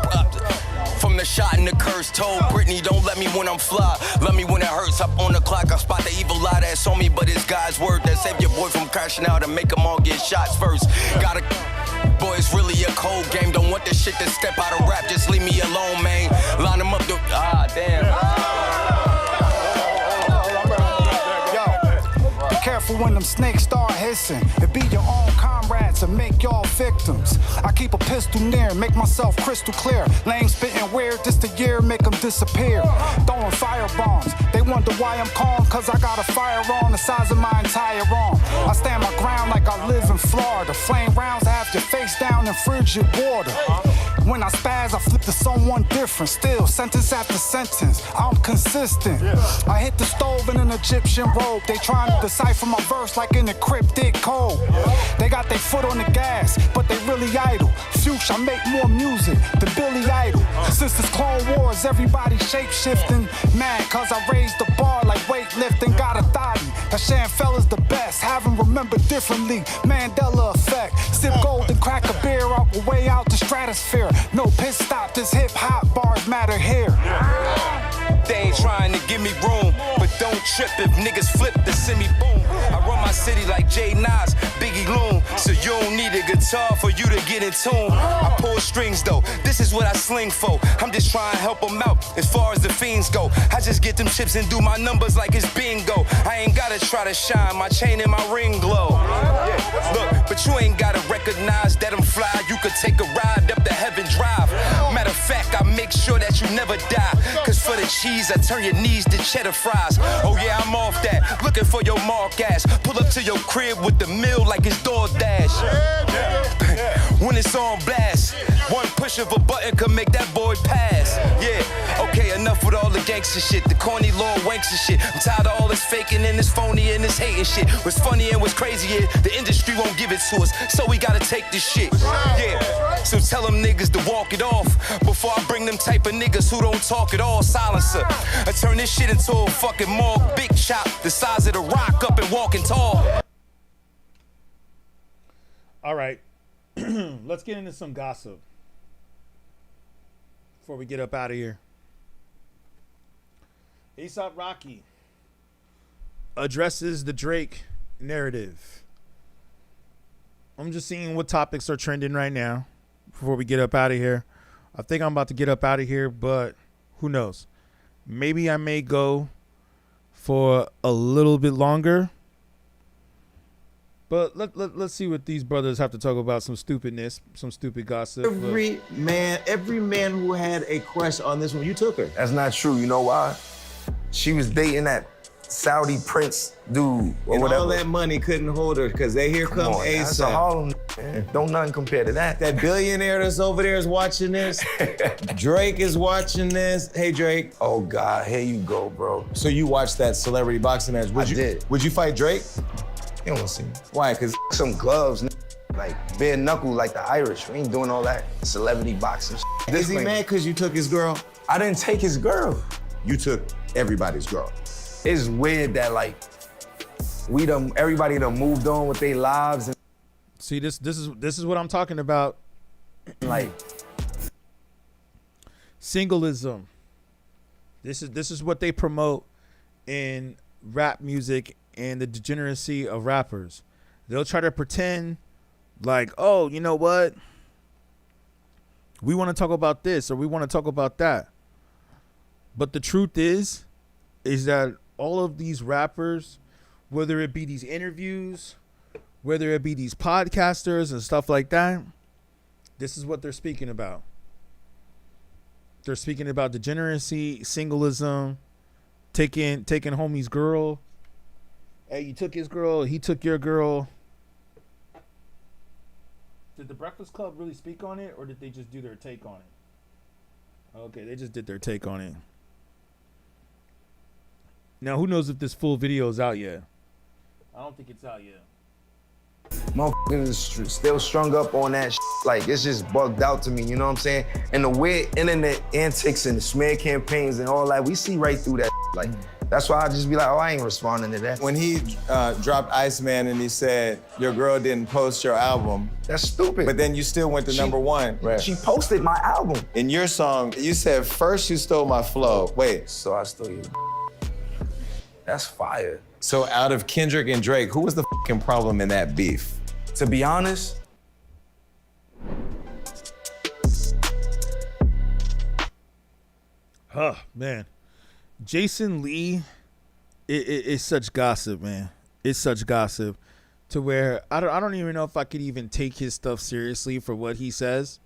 from the shot and the curse. Told Brittany, don't let me when I'm fly, let me when it hurts. Up on the clock, I spot the evil lie that's on me, but it's God's word that saved your boy from crashing out and make them all get shots first. Gotta, boy, it's really a cold game. Don't want this shit to step out of rap, just leave me alone, man. Line them up, damn. Careful when them snakes start hissing. It be your own comrades and make y'all victims. I keep a pistol near, make myself crystal clear. Lame spitting weird, this the year, make them disappear. Throwing fire bombs, they wonder why I'm calm, cause I got a firearm the size of my entire arm. I stand my ground like I live in Florida. Flame rounds have your face down in frigid water. When I spaz, I flip to someone different. Still, sentence after sentence, I'm consistent. I hit the stove in an Egyptian robe. They trying to decipher my verse like in a cryptic code. They got their foot on the gas, but they really idle. Fuchsia, I make more music than Billy Idol. Since this Clone Wars, everybody shape-shifting. Mad, cause I raised the bar like weightlifting. Got a thotty, that Shan fella's the best. Have them remember differently, Mandela effect. Sip gold and crack a beer out the way out the stratosphere. No pit stop, this hip-hop bars matter here. They ain't trying to give me room, but don't trip if niggas flip the semi-boom. I run my city like J. Nas, Biggie Loon, so you don't need a guitar for you to get in tune. I pull strings though, this is what I sling for. I'm just trying to help them out as far as the fiends go. I just get them chips and do my numbers like it's bingo. I ain't gotta try to shine, my chain and my ring glow. Look, but you ain't gotta recognize that I'm fly. You could take a ride up the Heaven Drive. Matter of fact, I make sure that you never die. Cause for the cheese, I turn your knees to cheddar fries. Oh yeah, I'm off that, looking for your mark ass. Pull up to your crib with the meal like it's DoorDash. When it's on blast, one push of a button could make that boy pass. Yeah, okay, enough with all the gangster shit, the corny Lord Wanks and shit. I'm tired of all this faking and this phony and this hating shit. What's funny and what's crazy is the industry won't give it to us, so we gotta take this shit. Yeah, so tell them niggas to walk it off before I bring them type of niggas who don't talk at all. Silencer. I turn this shit into a fucking morgue. Big chop, the size of the rock, up and walking tall. All right. Let's get into some gossip before we get up out of here. A$AP Rocky addresses the Drake narrative. I'm just seeing what topics are trending right now before we get up out of here. I think I'm about to get up out of here, but who knows? Maybe I may go for a little bit longer. But let's see what these brothers have to talk about. Some stupidness, some stupid gossip. Every man who had a crush on this one, you took her. That's not true. You know why? She was dating that Saudi prince dude or and whatever. All that money couldn't hold her because here come on, that's a A$AP. Harlem, man. Don't nothing compare to that. That billionaire that's over there is watching this. Drake is watching this. Hey, Drake. Oh, God. Here you go, bro. So you watched that celebrity boxing match. I did. Would you fight Drake? You don't want to see me. Why? Because some gloves, like bare knuckle like the Irish. We ain't doing all that celebrity boxing shit. Is he mad because you took his girl? I didn't take his girl. You took everybody's girl. It's weird that like everybody done moved on with their lives and see this is what I'm talking about. Like singleism. This is what they promote in rap music and the degeneracy of rappers. They'll try to pretend like, oh, you know what? We want to talk about this or we want to talk about that. But the truth is that all of these rappers, whether it be these interviews, whether it be these podcasters and stuff like that, this is what they're speaking about. They're speaking about degeneracy, singleism, taking homie's girl. Hey, you took his girl, he took your girl. Did the Breakfast Club really speak on it, or did they just do their take on it? Okay, they just did their take on it. Now, who knows if this full video is out yet? I don't think it's out yet. Motherfuckers is still strung up on that shit. Like, it's just bugged out to me, you know what I'm saying? And the weird internet antics and the smear campaigns and all that, we see right through that shit. Like, that's why I just be like, oh, I ain't responding to that. When he dropped Iceman and he said, your girl didn't post your album. That's stupid. But then you still went to number one. Right. She posted my album. In your song, you said, first you stole my flow. Wait. So I stole you. That's fire. So out of Kendrick and Drake, who was the fucking problem in that beef? To be honest, man. Jason Lee is such gossip, man. It's such gossip to where I don't even know if I could even take his stuff seriously for what he says.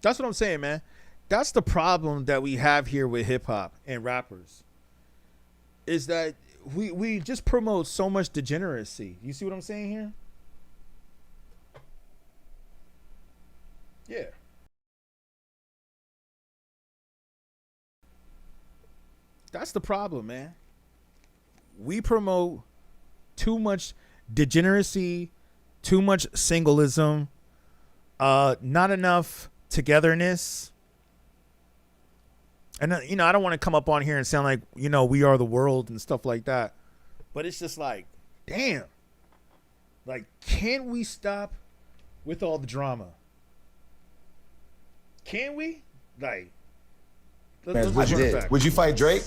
That's what I'm saying, man. That's the problem that we have here with hip hop and rappers. Is that we just promote so much degeneracy. You see what I'm saying here? Yeah. That's the problem, man. We promote too much degeneracy, too much singleism, not enough togetherness. And, I don't want to come up on here and sound like, we are the world and stuff like that. But it's just like, damn. Like, can we stop with all the drama? Can we? Like, let's run it back. Would you fight Drake?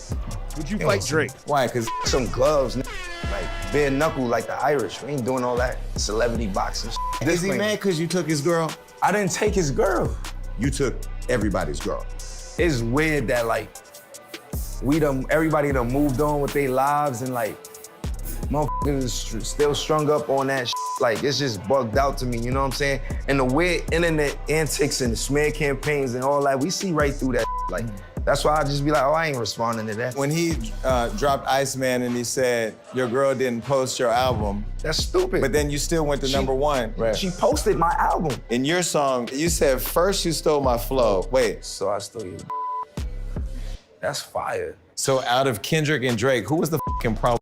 Would you fight Drake? Why? Because some gloves, like bare knuckle like the Irish. We ain't doing all that celebrity boxing shit. Is he mad because you took his girl? I didn't take his girl. You took everybody's girl. It's weird that like everybody done moved on with their lives and like motherfuckers is still strung up on that shit. Like, it's just bugged out to me, you know what I'm saying? And the weird internet antics and the smear campaigns and all that, we see right through that shit. Like, that's why I just be like, oh, I ain't responding to that. When he dropped Iceman and he said, your girl didn't post your album. That's stupid. But then you still went to number one. Right. She posted my album. In your song, you said, first you stole my flow. Wait. So I stole you. That's fire. So out of Kendrick and Drake, who was the fucking problem?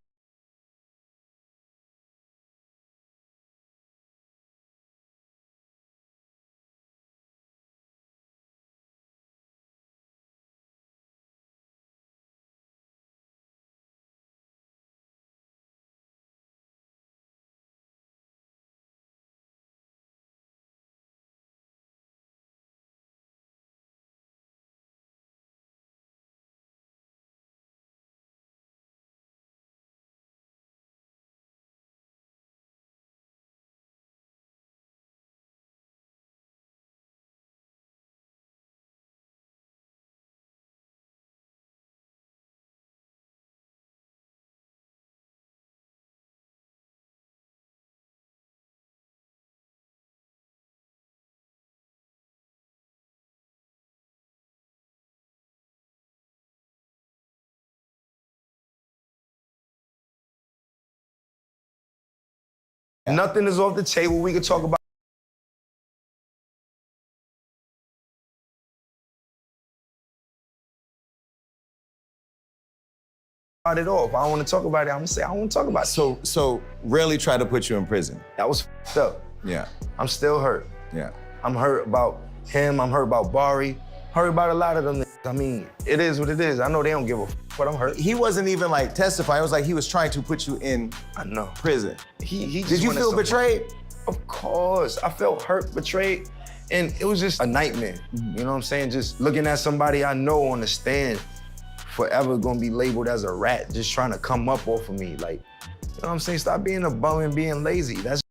Nothing is off the table. We can talk about it all. If I don't want to talk about it, I'm gonna say I don't want to talk about it. So really try to put you in prison. That was f***ed up. Yeah. I'm still hurt. Yeah. I'm hurt about him. I'm hurt about Bari. Hurt about a lot of them. I mean, it is what it is. I know they don't give a f***, but I'm hurt. He wasn't even like testifying. It was like he was trying to put you in prison. He Did you feel betrayed? Of course. I felt hurt, betrayed, and it was just a nightmare. You know what I'm saying? Just looking at somebody I know on the stand forever gonna be labeled as a rat, just trying to come up off of me. Like, you know what I'm saying? Stop being a bum and being lazy. That's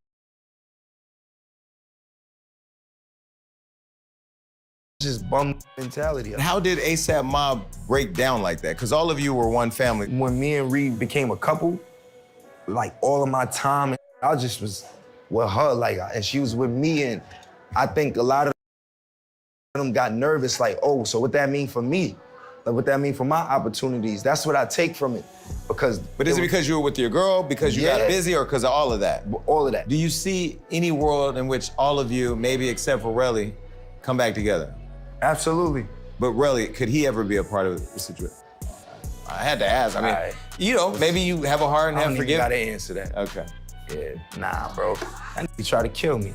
just bum mentality. How did ASAP Mob break down like that? Because all of you were one family. When me and Reed became a couple, like all of my time, I just was with her, like, and she was with me, and I think a lot of them got nervous, like, oh, so what that mean for me? Like, what that mean for my opportunities? That's what I take from it, because. But is it because you were with your girl, because you got busy, or because of all of that? All of that. Do you see any world in which all of you, maybe except for Relly, come back together? Absolutely. But Relly, could he ever be a part of the situation? I had to ask. I mean, you know, maybe you have a heart and have forgiveness. I don't even gotta answer that. Okay. Yeah, nah, bro. He tried to kill me.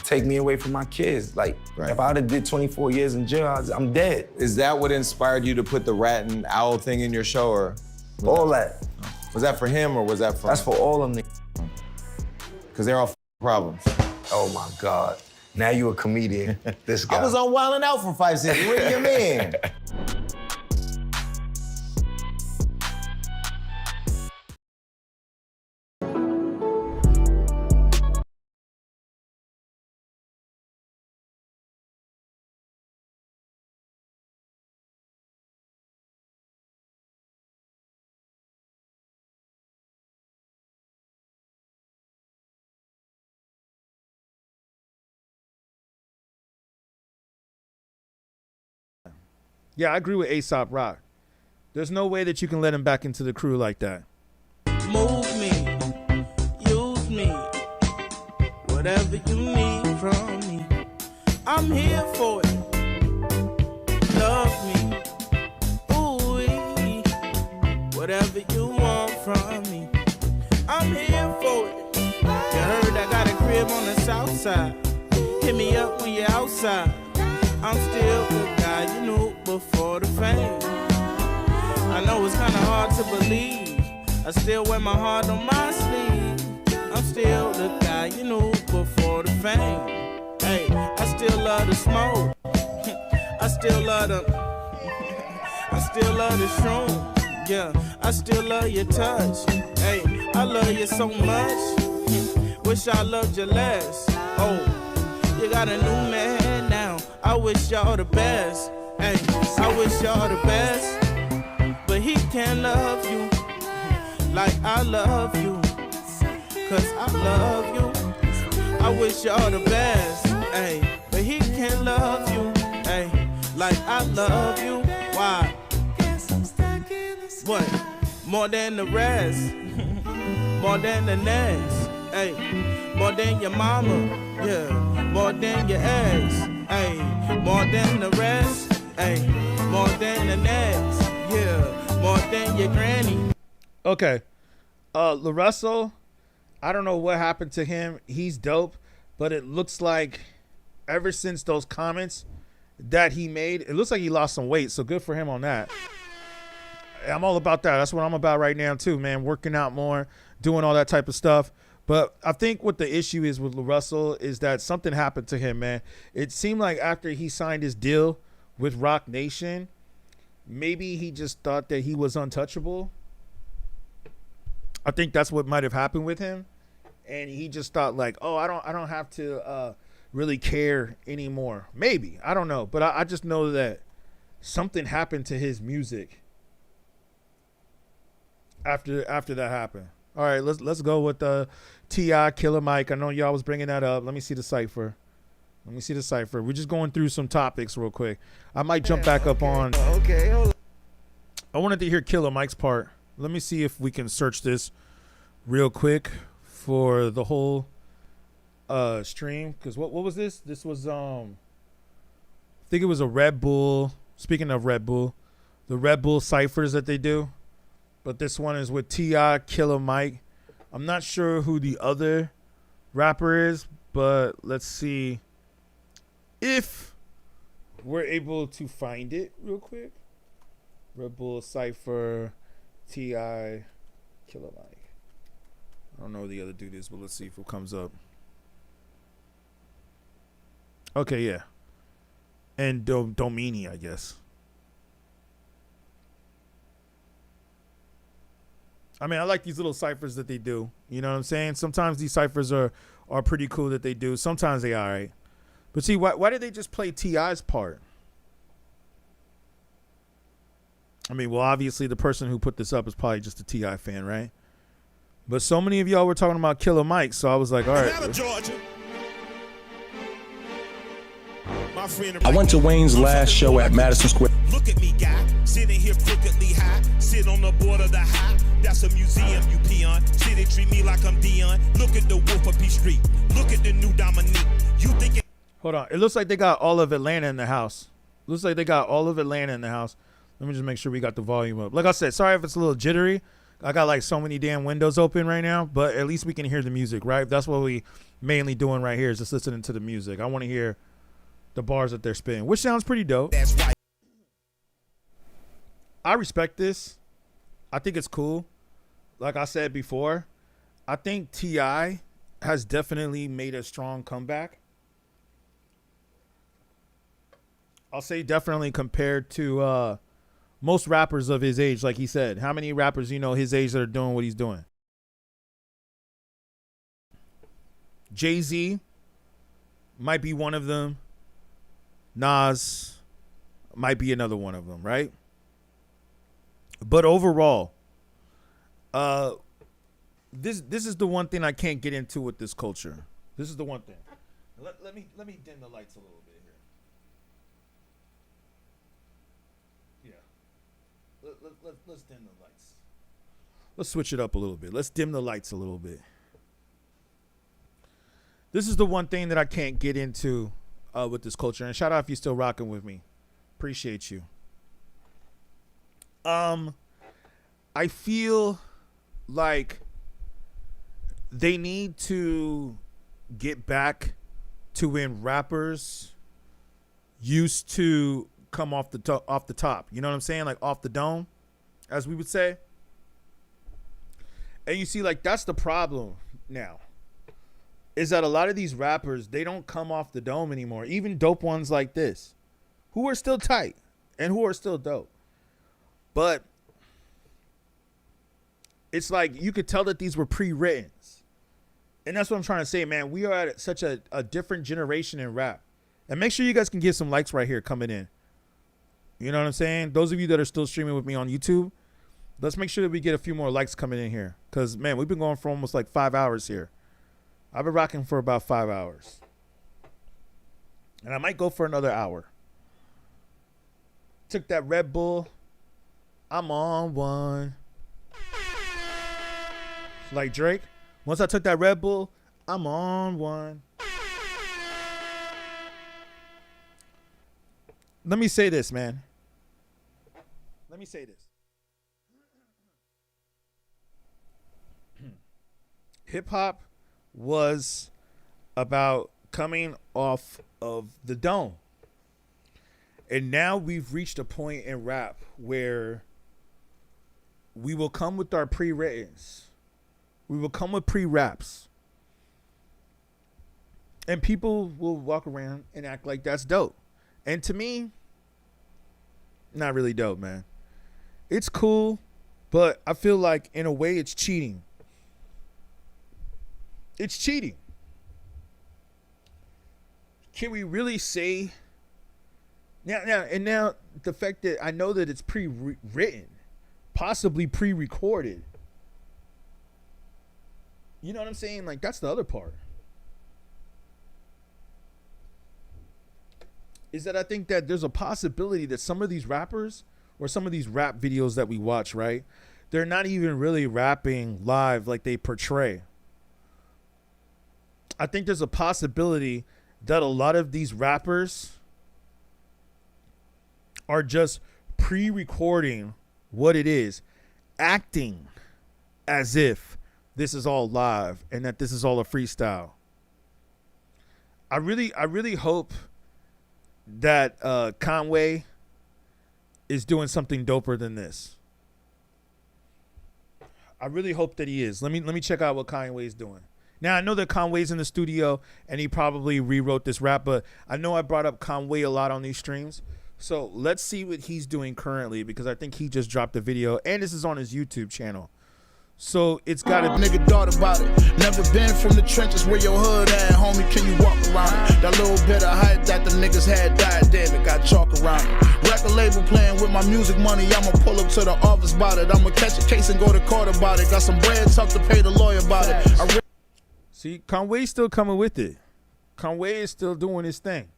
Take me away from my kids. Like, if I'd have did 24 years in jail, I'm dead. Is that what inspired you to put the rat and owl thing in your show, or? All that. Was that for him, or was that for? That's for all of them. Because they're all problems. Oh my God. Now you a comedian, this guy. I was on Wild 'N Out for 5 6. What do you mean? Yeah, I agree with Aesop Rock. There's no way that you can let him back into the crew like that. Move me, use me, whatever you need from me, I'm here for it. Love me, ooh-wee, whatever you want from me, I'm here for it. You heard I got a crib on the south side, hit me up when you're outside. I'm still the guy you knew before the fame. I know it's kinda hard to believe, I still wear my heart on my sleeve. I'm still the guy you knew before the fame. Hey, I still love the smoke, I still love the I still love the shroom. Yeah, I still love your touch. Hey, I love you so much, wish I loved you less. Oh, you got a new man now, I wish y'all the best. Hey, I wish y'all the best, but he can't love you like I love you, cause I love you. I wish y'all the best, hey, but he can't love you, hey, like I love you. Why? What? More than the rest, more than the next, hey, more than your mama, yeah, more than your ex, hey, more than the rest, hey, more than the next, yeah, more than your granny. Okay. LaRussell, I don't know what happened to him. He's dope, but it looks like ever since those comments that he made, it looks like he lost some weight, so good for him on that. I'm all about that. That's what I'm about right now too, man. Working out more, doing all that type of stuff. But I think what the issue is with LaRussell is that something happened to him, man. It seemed like after he signed his deal with Rock Nation, maybe he just thought that he was untouchable. I think that's what might have happened with him, and he just thought like, oh, I don't have to really care anymore. Maybe, I don't know, but I just know that something happened to his music after that happened. All right, let's go with T.I. Killer Mike. I know y'all was bringing that up. Let me see the cipher. We're just going through some topics real quick. I might jump back up on. Okay, hold on. I wanted to hear Killer Mike's part. Let me see if we can search this real quick for the whole stream. Because what was this? This was I think it was a Red Bull. Speaking of Red Bull, the Red Bull ciphers that they do. But this one is with T.I., Killer Mike. I'm not sure who the other rapper is, but let's see if we're able to find it real quick. Red Bull Cypher, T.I., Killer Mike. I don't know who the other dude is, but let's see if it comes up. Okay, yeah. And Domini, I guess. I mean, I like these little ciphers that they do. You know what I'm saying? Sometimes these ciphers are pretty cool that they do. Sometimes they all right. But see, why did they just play T.I.'s part? I mean, well, obviously the person who put this up is probably just a T.I. fan, right? But so many of y'all were talking about Killer Mike, so I was like, all right. Georgia. I went to Wayne's last show at Madison Square. Look at me, guy, sitting here crookedly high, sit on the border of the high. That's a museum, you peon. See, they treat me like I'm Dion. Look at the Wolf of P Street. Look at the new Dominique. You think it? Hold on. It looks like they got all of Atlanta in the house. Looks like they got all of Atlanta in the house. Let me just make sure we got the volume up. Like I said, sorry if it's a little jittery. I got like so many damn windows open right now, but at least we can hear the music, right? That's what we mainly doing right here is just listening to the music. I want to hear the bars that they're spitting, which sounds pretty dope. That's right. I respect this. I think it's cool. Like I said before, I think T.I. has definitely made a strong comeback. I'll say definitely compared to most rappers of his age, like he said. How many rappers you know his age that are doing what he's doing? Jay-Z might be one of them. Nas might be another one of them, right? But overall, this is the one thing I can't get into with this culture. This is the one thing. Let me dim the lights a little bit here. Yeah. Let's dim the lights. Let's switch it up a little bit. Let's dim the lights a little bit. This is the one thing that I can't get into with this culture. And shout out if you're still rocking with me. Appreciate you. I feel like they need to get back to when rappers used to come off the top. You know what I'm saying? Like off the dome, as we would say. And you see, like, that's the problem now. Is that a lot of these rappers, they don't come off the dome anymore. Even dope ones like this, who are still tight and who are still dope. But it's like you could tell that these were pre-written. And that's what I'm trying to say, man. We are at such a different generation in rap. And make sure you guys can give some likes right here coming in. You know what I'm saying? Those of you that are still streaming with me on YouTube, let's make sure that we get a few more likes coming in here. Because, man, we've been going for almost like 5 hours here. I've been rocking for about 5 hours. And I might go for another hour. Took that Red Bull. I'm on one. Like Drake. Once I took that Red Bull, I'm on one. Let me say this, man. Let me say this. Hip hop was about coming off of the dome. And now we've reached a point in rap where we will come with our pre-writtens. We will come with pre-raps. And people will walk around and act like that's dope. And to me, not really dope, man. It's cool, but I feel like in a way it's cheating. It's cheating. Can we really say now the fact that I know that it's pre-written, possibly pre-recorded. You know what I'm saying? Like, that's the other part. Is that I think that there's a possibility that some of these rappers or some of these rap videos that we watch, right? They're not even really rapping live like they portray. I think there's a possibility that a lot of these rappers are just pre-recording what it is, acting as if this is all live and that this is all a freestyle. I really hope that Conway is doing something doper than this. I really hope that he is. Let me check out what Conway's doing. Now, I know that Conway's in the studio and he probably rewrote this rap, but I know I brought up Conway a lot on these streams. So let's see what he's doing currently, because I think he just dropped a video and this is on his YouTube channel. So it's got a nigga thought about it. Never been from the trenches where your hood at, homie. Can you walk around it? That little bit of hype that the niggas had died, damn it, got chalk around it. Record label playing with my music money. I'ma pull up to the office about it. I'ma catch a case and go to court about it. Got some bread tucked to pay the lawyer about it. See, Conway's still coming with it. Conway is still doing his thing.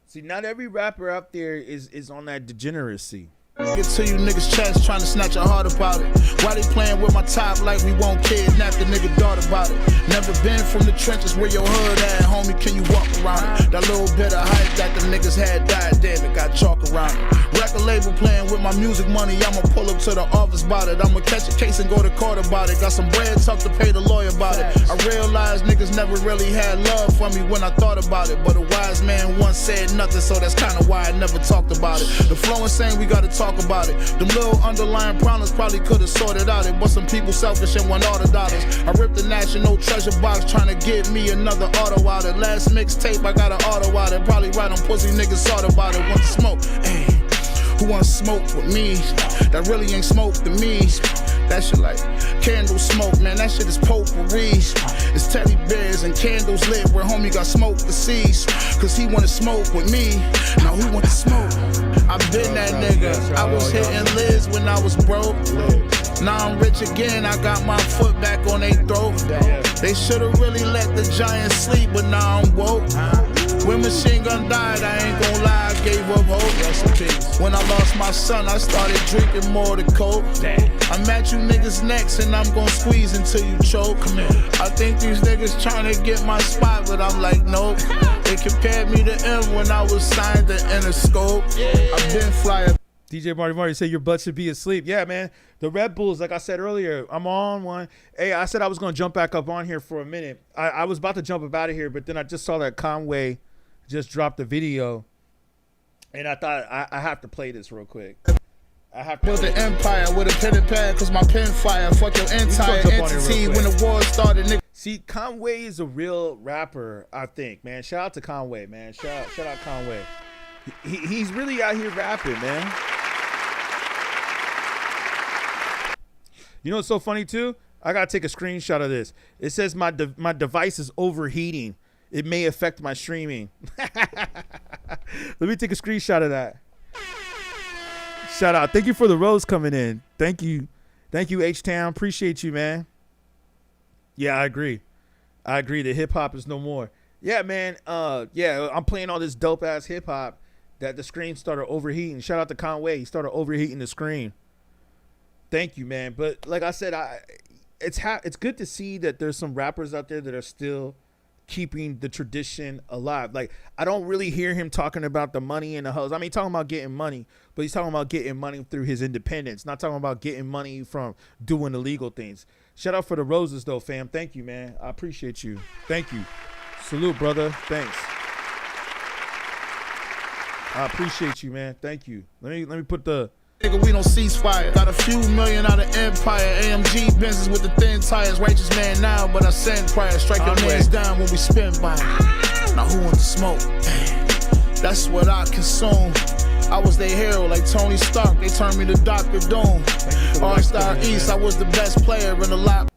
See, not every rapper out there is on that degeneracy. Get to you niggas' chest trying to snatch your heart about it. Why they playing with my top like we won't kidnap the nigga thought about it. Never been from the trenches where your hood at, homie. Can you walk around it? That little bit of hype that the niggas had died, damn it, got chalk around it. Record label playing with my music money. I'ma pull up to the office about it. I'ma catch a case and go to court about it. Got some bread tucked to pay the lawyer about it. I realized niggas never really had love for me when I thought about it. But a wise man once said nothing, so that's kinda why I never talked about it. The flow insane, we gotta talk about it. Them little underlying problems probably could've sorted out it, but some people selfish and want all the dollars. I ripped the National Treasure box trying to get me another auto out it. Last mixtape I got an auto out it. Probably right on pussy niggas thought about it. Want to smoke? Hey, who wants smoke with me? That really ain't smoke to me. That shit like candle smoke, man. That shit is potpourri. It's teddy bears and candles lit where homie got smoke to cease. Cause he wanna smoke with me. Now who want to smoke? I been that nigga. I was hitting Liz when I was broke. Now I'm rich again. I got my foot back on their throat. They should've really let the giant sleep, but now I'm woke. When Machine Gun died, I ain't gon' lie, I gave up hope. When I lost my son, I started drinking more to coke. I'm at you niggas next, and I'm gon' squeeze until you choke. I think these niggas tryna get my spot, but I'm like, nope. They compared me to M when I was signed to Interscope. I've been flyer. DJ Marty said your butt should be asleep. Yeah, man. The Red Bulls, like I said earlier, I'm on one. Hey, I said I was going to jump back up on here for a minute. I was about to jump up out of here, but then I just saw that Conway just dropped the video, and I thought I have to play this real quick. I have to build an empire with a pen and pad, cause my pen fire. Fuck your entire entity when the war started, nigga. See, Conway is a real rapper, I think, man. Shout out to Conway, man. Shout out Conway. He's really out here rapping, man. You know what's so funny too? I gotta take a screenshot of this. It says my device is overheating. It may affect my streaming. Let me take a screenshot of that. Shout out. Thank you for the rose coming in. Thank you. Thank you, H-Town. Appreciate you, man. Yeah, I agree. I agree that hip hop is no more. Yeah, man. Yeah, I'm playing all this dope ass hip hop that the screen started overheating. Shout out to Conway. He started overheating the screen. Thank you, man. But like I said, it's good to see that there's some rappers out there that are still keeping the tradition alive. Like, I don't really hear him talking about the money and the hoes. I mean, talking about getting money, but he's talking about getting money through his independence, not talking about getting money from doing illegal things. Shout out for the roses though, fam. Thank you, man. I appreciate you. Thank you. Salute, brother. Thanks. I appreciate you, man. Thank you. Let me put the nigga, we don't cease fire. Got a few million out of Empire. AMG Benzes with the thin tires. Righteous man now, but I send prior. Strike your mans down when we spin by. Now who wants to smoke? That's what I consume. I was their hero like Tony Stark. They turned me to Dr. Doom. All-Star East, I was the best player in the lot.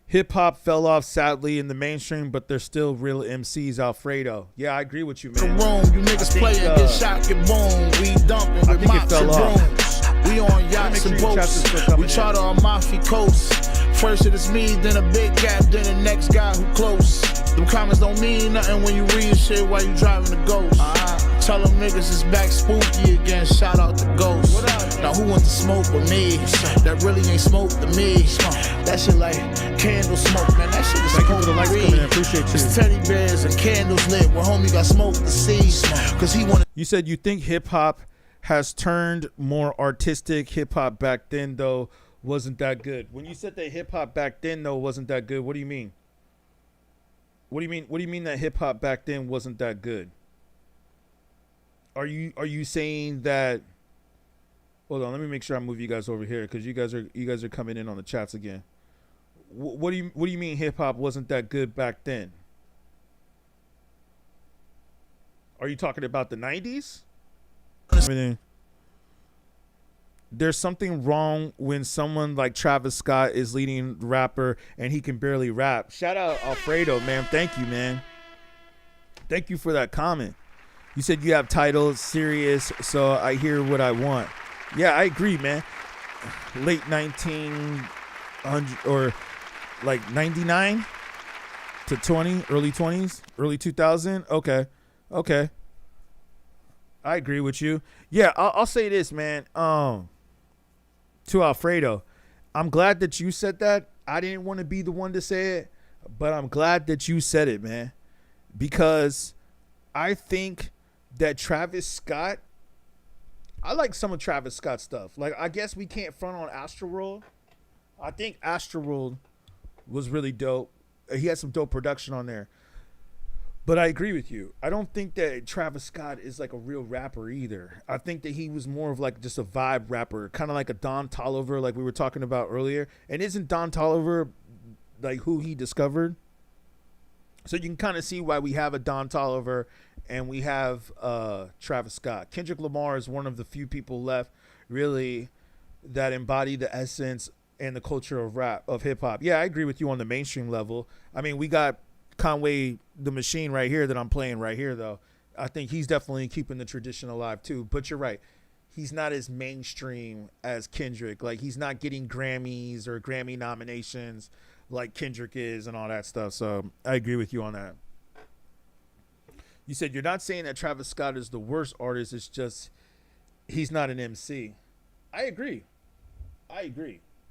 Hip-hop fell off sadly in the mainstream, but they're still real MCs, Alfredo. Yeah, I agree with you, man. You niggas playing, get shot, get boom. We dumping with mops and brooms. We on yachts and boats. We charter on Mafia coast. First it is me, then a big gap, then the next guy who close. Them comments don't mean nothing when you read shit while you driving the Ghost. Tell them niggas it's back spooky again. Shout out to Ghost. Now who wants to smoke with me? That really ain't smoke to me. That shit like candle smoke, man. That shit is supposed to read. Appreciate you. It's teddy bears and candles lit. Where homie got smoke to see. Cause he wanted. You said you think hip hop has turned more artistic. Hip hop back then though wasn't that good. When you said that hip hop back then though wasn't that good, what do you mean? What do you mean? What do you mean that hip hop back then wasn't that good? Are you saying that? Hold on, let me make sure I move you guys over here because you guys are coming in on the chats again. What do you mean hip hop wasn't that good back then? Are you talking about the 90s? Everything. There's something wrong when someone like Travis Scott is leading rapper and he can barely rap. Shout out Alfredo, man. Thank you, man. Thank you for that comment. You said you have titles, serious, so I hear what I want. Yeah, I agree, man. Late 1900 or like 99 to 20, early 20s, early 2000. Okay. I agree with you. Yeah, I'll say this, man. To Alfredo, I'm glad that you said that. I didn't want to be the one to say it, but I'm glad that you said it, man. Because I think that Travis Scott, I like some of Travis Scott's stuff. Like, I guess we can't front on Astroworld. I think Astroworld was really dope. He had some dope production on there. But I agree with you. I don't think that Travis Scott is like a real rapper either. I think that he was more of like just a vibe rapper, kind of like a Don Toliver, like we were talking about earlier. And isn't Don Toliver like who he discovered? So you can kind of see why we have a Don Toliver and we have Travis Scott. Kendrick Lamar is one of the few people left really that embody the essence and the culture of rap, of hip hop. Yeah, I agree with you on the mainstream level. I mean, we got Conway the Machine right here that I'm playing right here, though. I think he's definitely keeping the tradition alive too. But you're right. He's not as mainstream as Kendrick. Like, he's not getting Grammys or Grammy nominations like Kendrick is and all that stuff. So I agree with you on that. You said you're not saying that Travis Scott is the worst artist. It's just he's not an MC. I agree.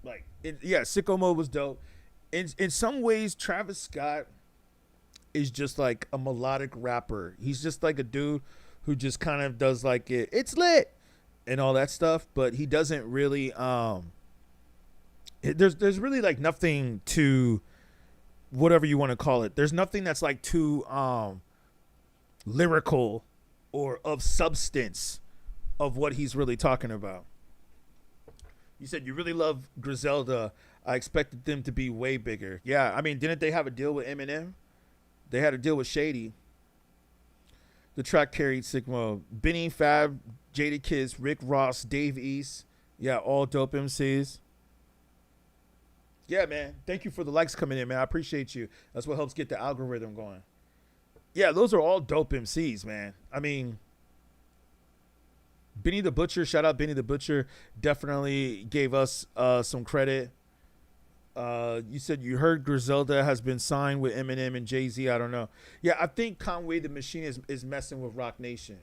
Like, yeah, Sicko Mode was dope. In some ways, Travis Scott is just like a melodic rapper. He's just like a dude who just kind of does like it's lit and all that stuff, but he doesn't really there's really like nothing to whatever you want to call it. There's nothing that's like too lyrical or of substance of what he's really talking about. You said you really love Griselda. I expected them to be way bigger. Yeah, I mean, didn't they have a deal with Eminem? They had a deal with Shady. The track carried Sigma. Benny, Fab, Jadakiss, Rick Ross, Dave East. Yeah, all dope MCs. Yeah, man. Thank you for the likes coming in, man. I appreciate you. That's what helps get the algorithm going. Yeah, those are all dope MCs, man. I mean, Benny the Butcher, shout out Benny the Butcher, definitely gave us some credit. You said you heard Griselda has been signed with Eminem and Jay-Z. I don't know. Yeah, I think Conway the Machine is messing with Rock Nation.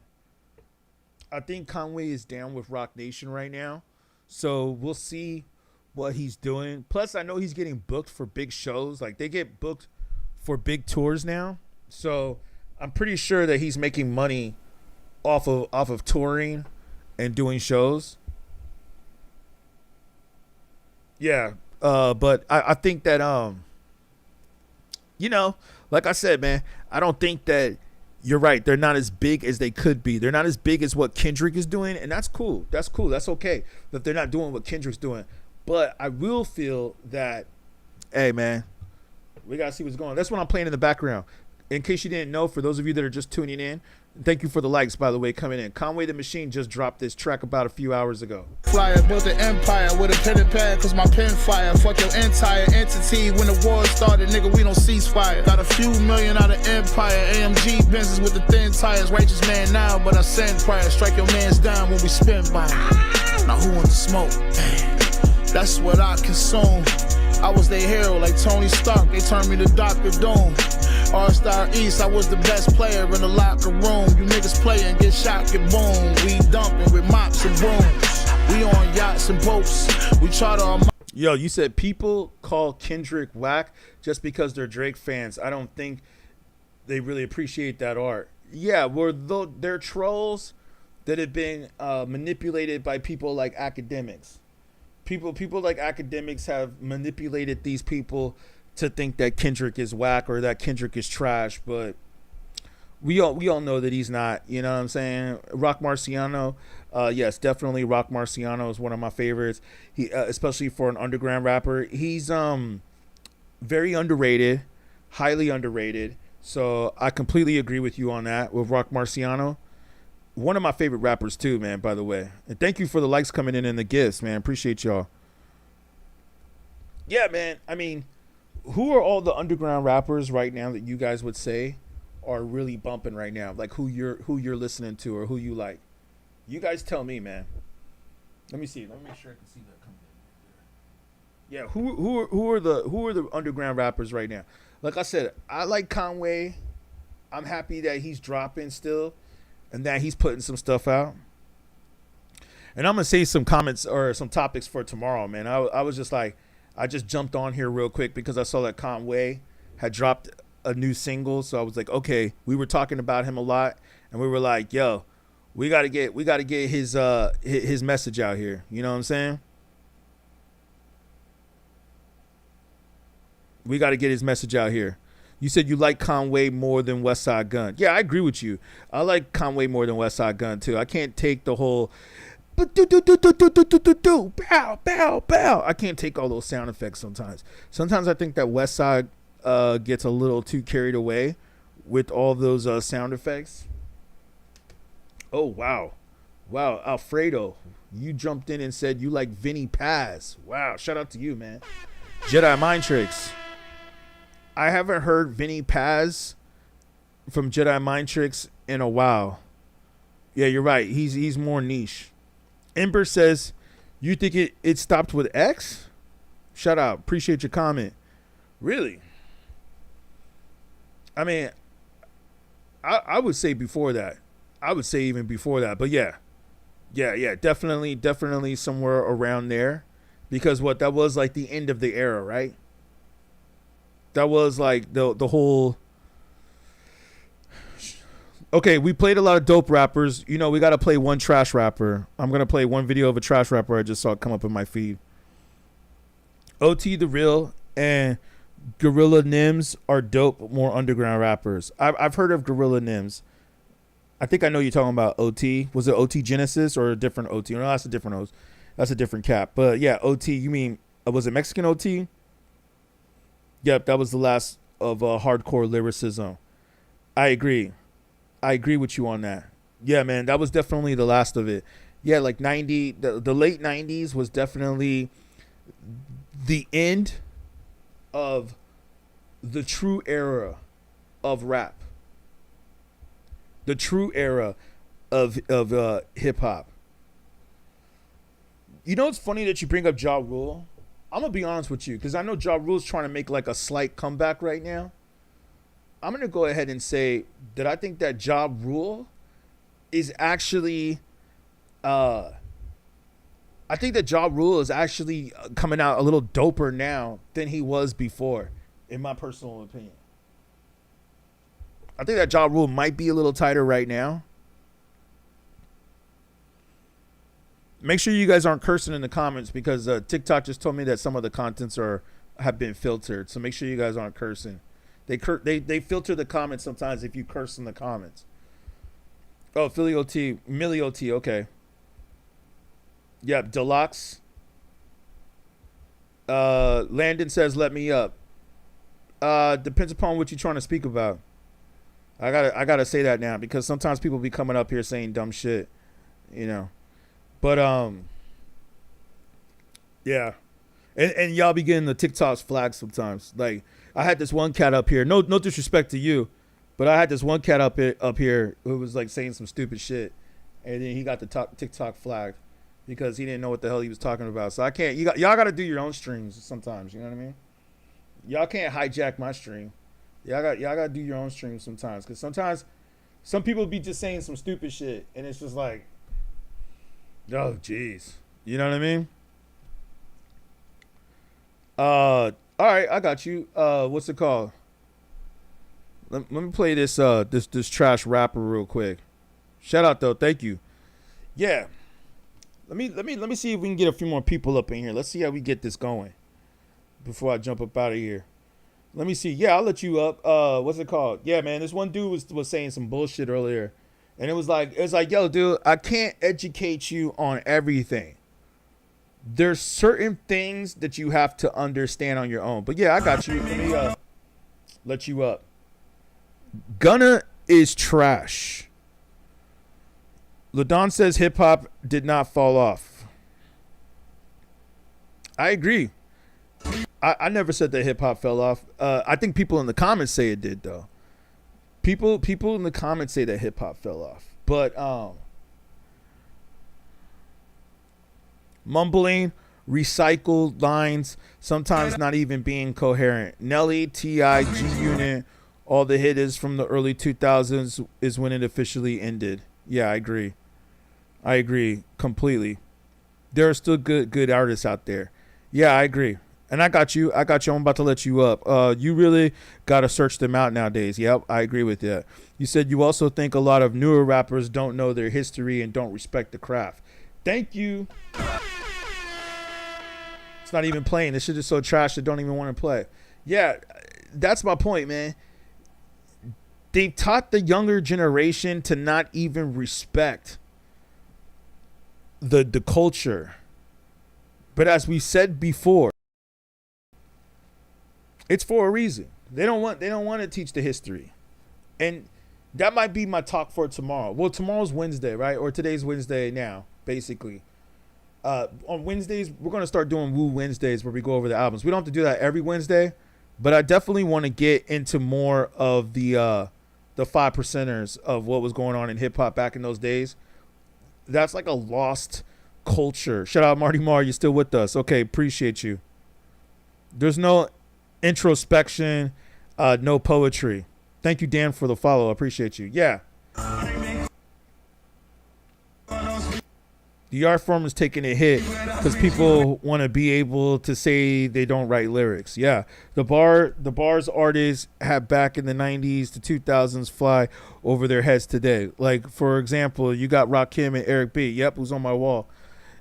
I think Conway is down with Rock Nation right now. So we'll see what he's doing. Plus, I know he's getting booked for big shows. Like, they get booked for big tours now. So I'm pretty sure that he's making money off of touring and doing shows. Yeah. But I think that, you know, like I said, man, I don't think that you're right. They're not as big as they could be. They're not as big as what Kendrick is doing. And that's cool. That's cool. That's okay that they're not doing what Kendrick's doing. But I will feel that, hey, man, we got to see what's going on. That's what I'm playing in the background. In case you didn't know, for those of you that are just tuning in, thank you for the likes, by the way, coming in. Conway the Machine just dropped this track about a few hours ago. Flyer built an empire with a pen and pad, cause my pen fire. Fuck your entire entity. When the war started, nigga, we don't cease fire. Got a few million out of empire. AMG Benzes with the thin tires. Righteous man now, but I send prior. Strike your mans down when we spin by. Now who wants to smoke? That's what I consume. I was their hero like Tony Stark. They turned me to Dr. Doom. All-Star East, I was the best player in the locker room. You niggas playing, get shot, get boom. We dumping with mops and brooms. We on yachts and boats. We charter our. Yo, you said people call Kendrick whack just because they're Drake fans. I don't think they really appreciate that art. Yeah, they're trolls that have been manipulated by people like academics. People like academics have manipulated these people to think that Kendrick is whack or that Kendrick is trash, but we all know that he's not. You know what I'm saying? Rock Marciano, yes, definitely Rock Marciano is one of my favorites. He, especially for an underground rapper, he's very underrated, highly underrated. So I completely agree with you on that with Rock Marciano. One of my favorite rappers too, man, by the way. And thank you for the likes coming in and the gifts, man. Appreciate y'all. Yeah, man. I mean, who are all the underground rappers right now that you guys would say are really bumping right now? Like who you're listening to or who you like? You guys tell me, man. Let me see. Let me make sure I can see that coming in. Yeah, who are the underground rappers right now? Like I said, I like Conway. I'm happy that he's dropping still. And that he's putting some stuff out. And I'm going to say some comments or some topics for tomorrow, man. I was just like, I just jumped on here real quick because I saw that Conway had dropped a new single. So I was like, okay, we were talking about him a lot. And we were like, yo, we got to get his message out here. You know what I'm saying? We got to get his message out here. You said you like Conway more than Westside Gun. Yeah, I agree with you. I like Conway more than Westside Gun too. I can't take the whole bow bow bow. I can't take all those sound effects sometimes. Sometimes I think that Westside gets a little too carried away with all those sound effects. Oh wow, Alfredo, you jumped in and said you like Vinny Paz. Wow, shout out to you, man. Jedi Mind Tricks. I haven't heard Vinny Paz from Jedi Mind Tricks in a while. Yeah, you're right. He's more niche. Ember says, you think it stopped with X? Shout out. Appreciate your comment. Really? I mean, I would say before that. I would say even before that. But yeah. Yeah. Definitely somewhere around there. Because that was like the end of the era, right? That was like the whole. Okay, we played a lot of dope rappers. You know, we got to play one trash rapper. I'm going to play one video of a trash rapper I just saw come up in my feed. OT The Real and Gorilla Nims are dope, more underground rappers. I've heard of Gorilla Nims. I think I know you're talking about OT. Was it OT Genesis or a different OT? No, that's a different OT. That's a different cap. But yeah, OT, you mean, was it Mexican OT? Yep, that was the last of hardcore lyricism. I agree with you on that. Yeah, man, that was definitely the last of it. Yeah, like the late 90s was definitely the end of the true era of rap. The true era of hip hop. You know, it's funny that you bring up Ja Rule. I'm going to be honest with you because I know Ja Rule's trying to make like a slight comeback right now. I'm going to go ahead and say that I think that Ja Rule is actually I think that Ja Rule is actually coming out a little doper now than he was before, in my personal opinion. I think that Ja Rule might be a little tighter right now. Make sure you guys aren't cursing in the comments because TikTok just told me that some of the contents have been filtered. So make sure you guys aren't cursing. They filter the comments sometimes if you curse in the comments. Oh, Philly OT, Millie OT, okay. Yep, Deluxe. Landon says, let me up. Depends upon what you're trying to speak about. I gotta say that now because sometimes people be coming up here saying dumb shit, you know. But yeah, and y'all be getting the TikToks flagged sometimes. Like I had this one cat up here. No disrespect to you, but I had this one cat up here who was like saying some stupid shit, and then he got the TikTok flagged because he didn't know what the hell he was talking about. So I can't. Y'all got to do your own streams sometimes. You know what I mean? Y'all can't hijack my stream. Y'all gotta do your own streams sometimes, because sometimes some people be just saying some stupid shit, and it's just like, oh jeez, you know what I mean? All right, I got you. What's it called? Let me play this this trash rapper real quick. Shout out though, thank you. Yeah. Let me see if we can get a few more people up in here. Let's see how we get this going before I jump up out of here. Let me see. Yeah, I'll let you up. What's it called? Yeah, man. This one dude was saying some bullshit earlier, and it was like, yo, dude, I can't educate you on everything. There's certain things that you have to understand on your own. But yeah, I got you. Let me let you up. Gunna is trash. LaDon says hip hop did not fall off. I agree. I never said that hip hop fell off. I think people in the comments say it did though. People in the comments say that hip hop fell off. But mumbling, recycled lines, sometimes not even being coherent. Nelly, T.I., G Unit, all the hitters from the early 2000s is when it officially ended. Yeah, I agree. I agree completely. There are still good artists out there. Yeah, I agree. And I got you. I'm about to let you up. You really got to search them out nowadays. Yep, I agree with that. You said you also think a lot of newer rappers don't know their history and don't respect the craft. Thank you. It's not even playing. This shit is so trash that don't even want to play. Yeah, that's my point, man. They've taught the younger generation to not even respect the culture. But as we said before, it's for a reason. They don't want to teach the history. And that might be my talk for tomorrow. Well, tomorrow's Wednesday, right? Or today's Wednesday now, basically. On Wednesdays, we're going to start doing Woo Wednesdays where we go over the albums. We don't have to do that every Wednesday, but I definitely want to get into more of the 5%ers of what was going on in hip hop back in those days. That's like a lost culture. Shout out Marty Marr, you're still with us. Okay, appreciate you. There's no introspection, no poetry. Thank you, Dan, for the follow. I appreciate you. Yeah. The art form is taking a hit because people want to be able to say they don't write lyrics. Yeah. The bars artists have back in the 90s to 2000s fly over their heads today. Like, for example, you got Rakim and Eric B. Yep, who's on my wall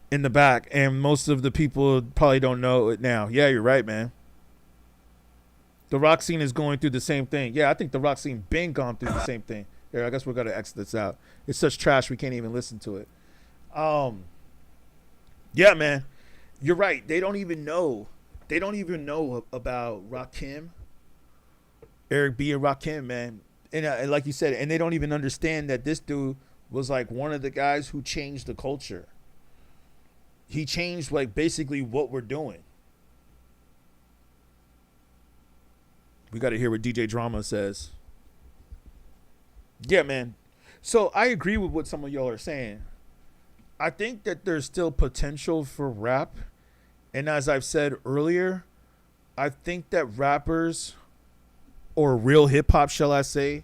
in the back. And most of the people probably don't know it now. Yeah, you're right, man. The rock scene is going through the same thing. Yeah, I think the rock scene been gone through the same thing. Here, I guess we're going to exit this out. It's such trash we can't even listen to it. Yeah, man, you're right. They don't even know about Rakim, Eric B. and Rakim, man. And like you said, and they don't even understand that this dude was like one of the guys who changed the culture. He changed like basically what we're doing. We got to hear what DJ Drama says. Yeah, man. So I agree with what some of y'all are saying. I think that there's still potential for rap. And as I've said earlier, I think that rappers, or real hip hop, shall I say,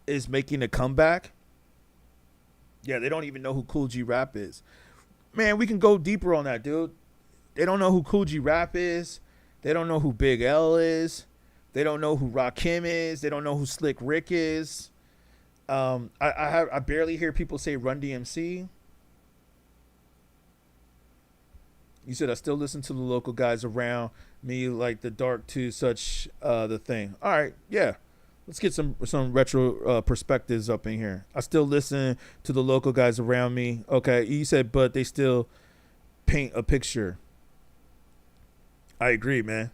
is making a comeback. Yeah, they don't even know who Cool G Rap is. Man, we can go deeper on that, dude. They don't know who Cool G Rap is. They don't know who Big L is. They don't know who Rakim is. They don't know who Slick Rick is. I barely hear people say Run DMC. You said I still listen to the local guys around me, like the Dark to such the thing. All right, yeah. Let's get some retro perspectives up in here. I still listen to the local guys around me. Okay, you said, but they still paint a picture. I agree, man.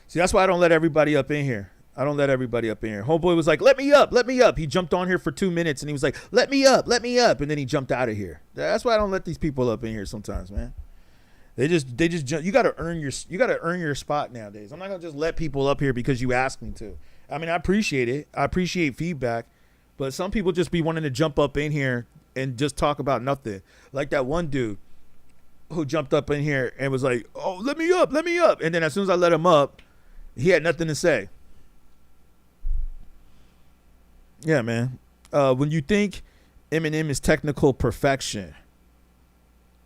See, that's why I don't let everybody up in here. Homeboy was like, let me up. He jumped on here for 2 minutes and he was like, let me up. And then he jumped out of here. That's why I don't let these people up in here sometimes, man. They just jump. You got to earn your spot nowadays. I'm not going to just let people up here because you asked me to. I mean, I appreciate it. I appreciate feedback, but some people just be wanting to jump up in here and just talk about nothing. Like that one dude who jumped up in here and was like, oh, let me up. And then as soon as I let him up, he had nothing to say. Yeah, man. When you think Eminem is technical perfection,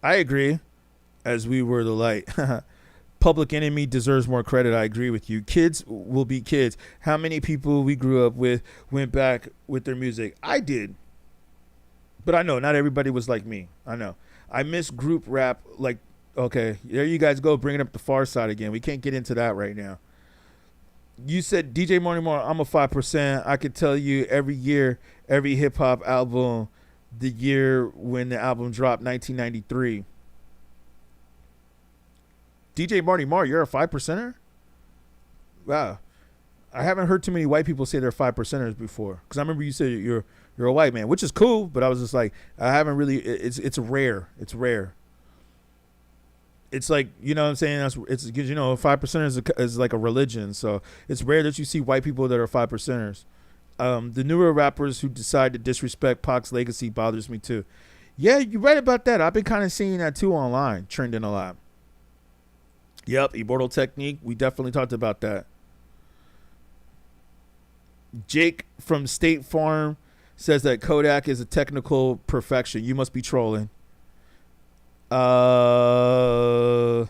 I agree. As we were the light. Public Enemy deserves more credit. I agree with you. Kids will be kids. How many people we grew up with went back with their music? I did. But I know not everybody was like me. I know. I miss group rap. Like, okay, there you guys go, bringing up the Far Side again. We can't get into that right now. You said DJ Morning More, I'm a 5%. I could tell you every year, every hip hop album, the year when the album dropped, 1993. DJ Marty Marr, you're a 5%er? Wow. I haven't heard too many white people say they're 5%ers before. Because I remember you said you're a white man, which is cool, but I was just like, I haven't really, it's rare. It's rare. It's like, you know what I'm saying? It's because, you know, 5% is like a religion. So it's rare that you see white people that are 5%ers. The newer rappers who decide to disrespect Pac's legacy bothers me too. Yeah, you're right about that. I've been kind of seeing that too online, trending a lot. Yep, Immortal Technique. We definitely talked about that. Jake from State Farm says that Kodak is a technical perfection. You must be trolling. Hell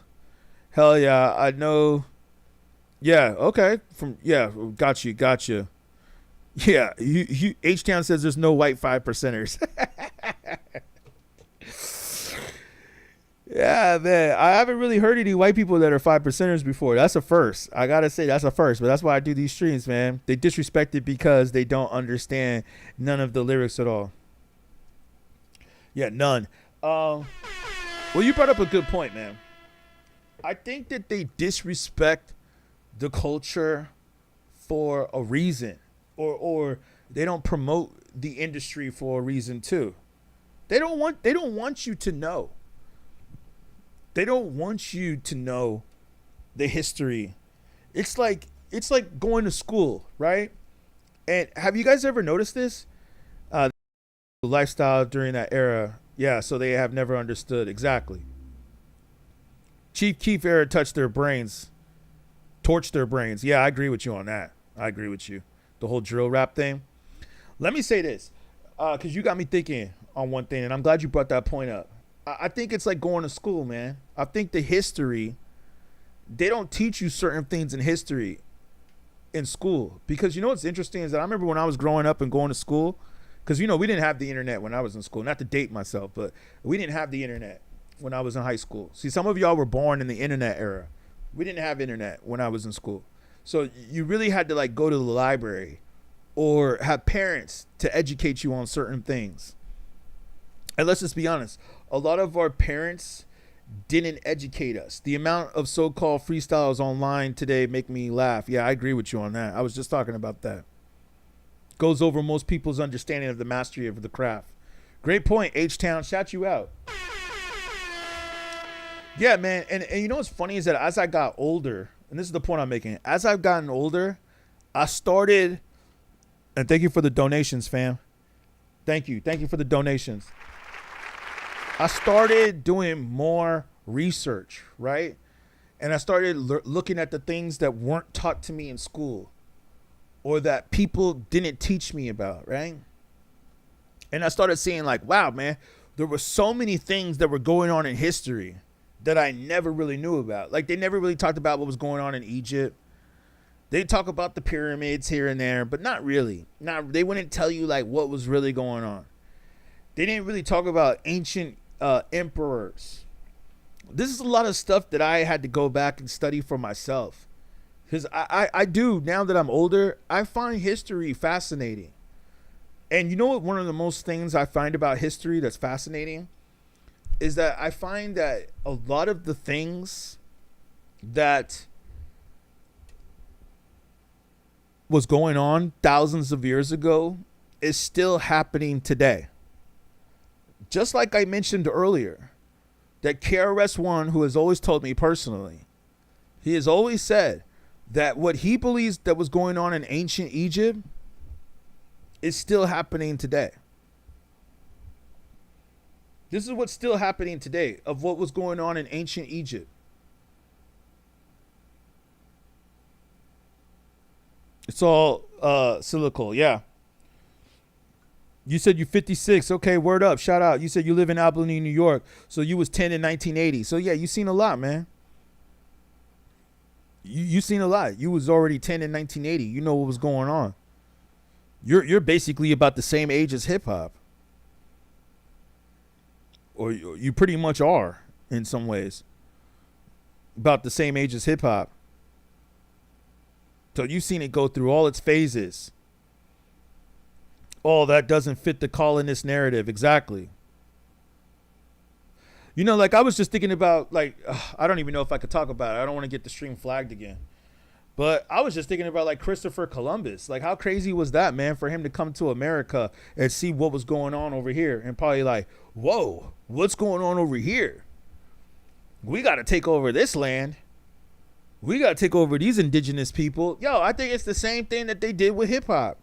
yeah, I know. Yeah, okay. Got you. Yeah, H-Town says there's no white 5%ers. Yeah, man. I haven't really heard any white people that are 5%ers before. That's a first. I gotta say that's a first, but that's why I do these streams, man. They disrespect it because they don't understand none of the lyrics at all. Yeah, none. Well, you brought up a good point, man. I think that they disrespect the culture for a reason, or they don't promote the industry for a reason too. They don't want you to know. They don't want you to know the history. It's like going to school, right? And have you guys ever noticed this? The lifestyle during that era. Yeah, so they have never understood. Exactly. Chief Keef era touched their brains. Torched their brains. Yeah, I agree with you on that. I agree with you. The whole drill rap thing. Let me say this, because you got me thinking on one thing, and I'm glad you brought that point up. I think it's like going to school, man. I think the history, they don't teach you certain things in history in school. Because you know what's interesting is that I remember when I was growing up and going to school, because, you know, we didn't have the internet when I was in school. Not to date myself, but we didn't have the internet when I was in high school. See, some of y'all were born in the internet era. We didn't have internet when I was in school. So you really had to like go to the library or have parents to educate you on certain things. And let's just be honest, a lot of our parents didn't educate us. The amount of so-called freestyles online today make me laugh. Yeah, I agree with you on that. I was just talking about that. Goes over most people's understanding of the mastery of the craft. Great point, H-Town. Shout you out. Yeah, man. And you know what's funny is that as I got older, and this is the point I'm making, as I've gotten older, I started, and thank you for the donations, fam. Thank you. Thank you for the donations. I started doing more research, right? And I started looking at the things that weren't taught to me in school or that people didn't teach me about, right? And I started seeing like, wow, man, there were so many things that were going on in history that I never really knew about. Like they never really talked about what was going on in Egypt. They talk about the pyramids here and there, but not really. They wouldn't tell you like what was really going on. They didn't really talk about ancient emperors. This is a lot of stuff that I had to go back and study for myself. Because I do, now that I'm older, I find history fascinating. And you know what one of the most things I find about history that's fascinating is that I find that a lot of the things that was going on thousands of years ago is still happening today. Just like I mentioned earlier, that KRS-One, who has always told me personally, he has always said that what he believes that was going on in ancient Egypt is still happening today. This is what's still happening today of what was going on in ancient Egypt. It's all silicone, yeah. You said you 56. Okay, word up. Shout out. You said you live in Albany, New York. So you was 10 in 1980. So yeah, you seen a lot, man. You seen a lot. You was already 10 in 1980. You know what was going on. You're basically about the same age as hip hop. Or you pretty much are in some ways. About the same age as hip hop. So you've seen it go through all its phases. Oh, that doesn't fit the colonist narrative. Exactly. You know, like I was just thinking about, like, I don't even know if I could talk about it. I don't want to get the stream flagged again. But I was just thinking about, like, Christopher Columbus. Like, how crazy was that, man, for him to come to America and see what was going on over here and probably like, whoa, what's going on over here? We got to take over this land. We got to take over these indigenous people. Yo, I think it's the same thing that they did with hip hop.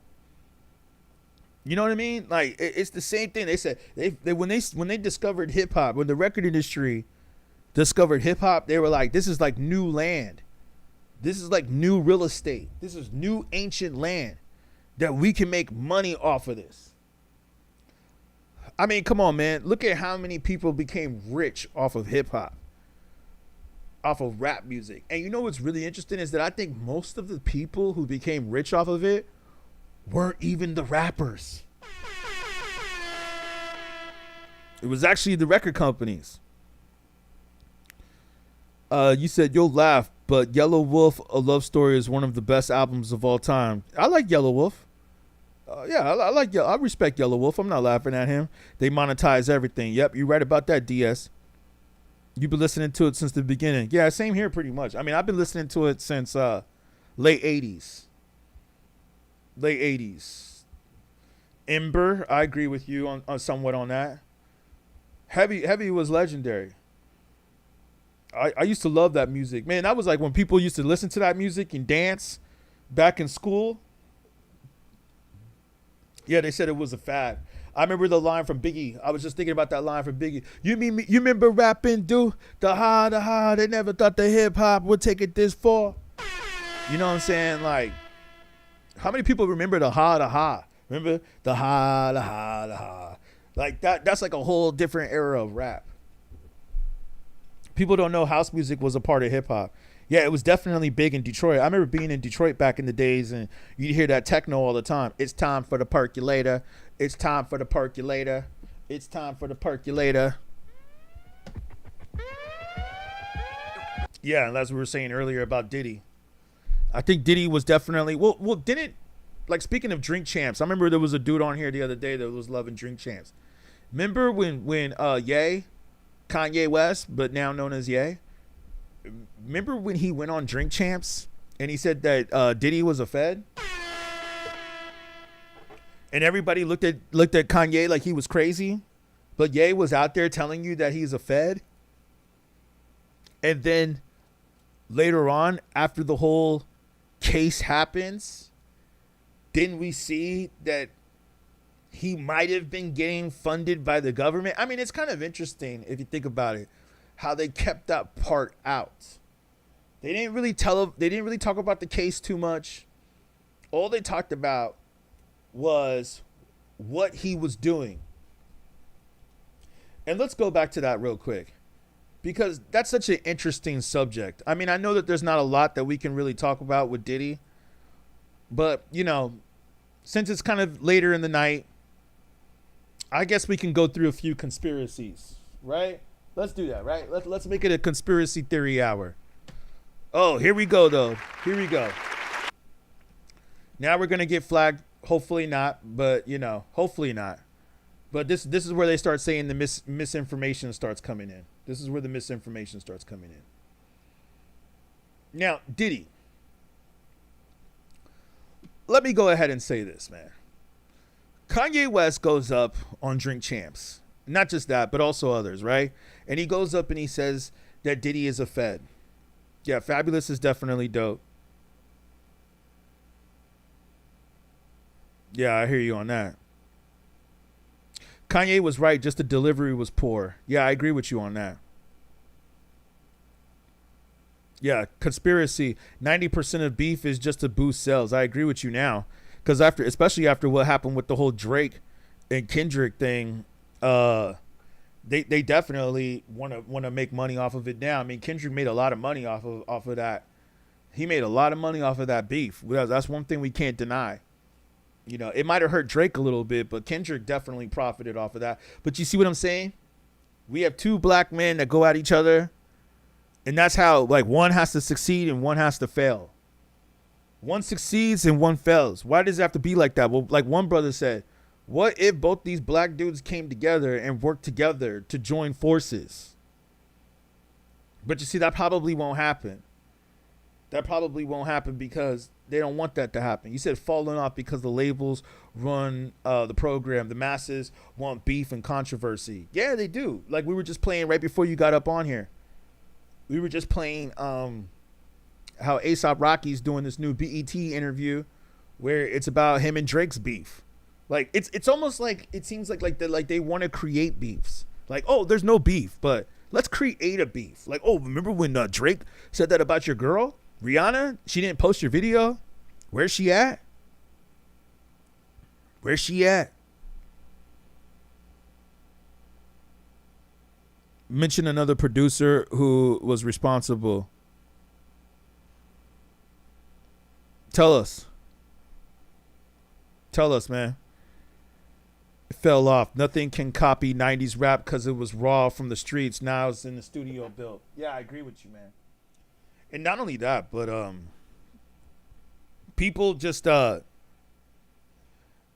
You know what I mean? Like, it's the same thing. They said when they discovered hip hop, when the record industry discovered hip hop, they were like, this is like new land. This is like new real estate. This is new ancient land that we can make money off of this. I mean, come on, man. Look at how many people became rich off of hip hop, off of rap music. And you know what's really interesting is that I think most of the people who became rich off of it weren't even the rappers. It was actually the record companies. You said you'll laugh, but Yellow Wolf, A Love Story is one of the best albums of all time. I like Yellow Wolf. I respect Yellow Wolf. I'm not laughing at him. They monetize everything. Yep, you're right about that, DS. You've been listening to it since the beginning. Yeah, same here pretty much. I mean, I've been listening to it since late 80s. Late 80s. Ember, I agree with you on somewhat on that. Heavy was legendary. I used to love that music. Man, that was like when people used to listen to that music and dance back in school. Yeah, they said it was a fad. I remember the line from Biggie. I was just thinking about that line from Biggie. You remember rapping, dude? The ha. They never thought the hip hop would take it this far. You know what I'm saying? Like, how many people remember the ha? Remember the ha. Like that's like a whole different era of rap. People don't know house music was a part of hip hop. Yeah, it was definitely big in Detroit. I remember being in Detroit back in the days, and you'd hear that techno all the time. It's time for the percolator. It's time for the percolator. It's time for the percolator. Yeah, and as we were saying earlier about Diddy. I think Diddy was definitely, didn't, like, speaking of Drink Champs, I remember there was a dude on here the other day that was loving Drink Champs. Remember when Kanye West, but now known as Ye, remember when he went on Drink Champs and he said that Diddy was a Fed? And everybody looked at Kanye like he was crazy, but Ye was out there telling you that he's a Fed. And then later on, after the whole case happens, didn't we see that he might have been getting funded by the government? I mean, it's kind of interesting if you think about it, how they kept that part out. They didn't really talk about the case too much. All they talked about was what he was doing. And let's go back to that real quick, because that's such an interesting subject. I mean, I know that there's not a lot that we can really talk about with Diddy, but, you know, since it's kind of later in the night, I guess we can go through a few conspiracies, right? Let's do that, right? Let's make it a conspiracy theory hour. Oh, here we go, though. Here we go. Now we're going to get flagged. Hopefully not, but, you know, hopefully not. But this is where they start saying the misinformation starts coming in. This is where the misinformation starts coming in. Now, Diddy. Let me go ahead and say this, man. Kanye West goes up on Drink Champs. Not just that, but also others, right? And he goes up and he says that Diddy is a Fed. Yeah, Fabulous is definitely dope. Yeah, I hear you on that. Kanye was right, just the delivery was poor. Yeah, I agree with you on that. Yeah, conspiracy. 90% of beef is just to boost sales. I agree with you now. Because especially after what happened with the whole Drake and Kendrick thing, they definitely want to make money off of it now. I mean, Kendrick made a lot of money off of that. He made a lot of money off of that beef. That's one thing we can't deny. You know, it might have hurt Drake a little bit, but Kendrick definitely profited off of that. But you see what I'm saying? We have two black men that go at each other, and that's how, like, one has to succeed and one has to fail. One succeeds and one fails. Why does it have to be like that? Well, like one brother said, what if both these black dudes came together and worked together to join forces? But you see, that probably won't happen. That probably won't happen because they don't want that to happen. You said falling off because the labels run the program. The masses want beef and controversy. Yeah, they do. Like we were just playing right before you got up on here. We were just playing how A$AP Rocky's doing this new BET interview where it's about him and Drake's beef. Like it's almost like it seems like they want to create beefs. Like, oh, there's no beef, but let's create a beef. Like, oh, remember when Drake said that about your girl? Rihanna, she didn't post your video. Where's she at? Where's she at? Mention another producer who was responsible. Tell us. Tell us, man. It fell off. Nothing can copy 90s rap because it was raw from the streets. Now it's in the studio built. Yeah, I agree with you, man. And not only that, but people just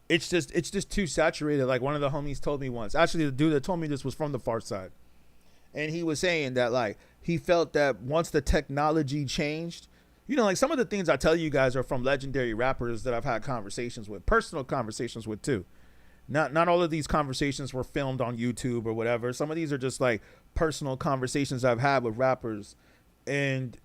it's just too saturated. Like one of the homies told me once. Actually, the dude that told me this was from the Far Side. And he was saying that like he felt that once the technology changed, you know, like some of the things I tell you guys are from legendary rappers that I've had conversations with, personal conversations with too. Not all of these conversations were filmed on YouTube or whatever. Some of these are just like personal conversations I've had with rappers. And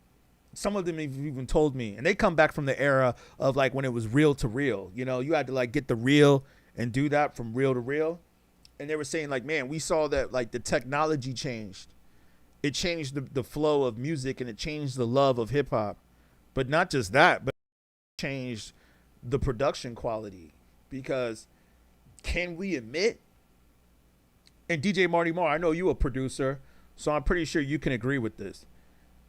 some of them have even told me, and they come back from the era of like when it was reel to reel. You know, you had to like get the reel and do that from reel to reel. And they were saying like, man, we saw that like the technology changed. It changed the flow of music and it changed the love of hip hop. But not just that, but it changed the production quality. Because can we admit, and DJ Marty Moore, I know you a producer, so I'm pretty sure you can agree with this.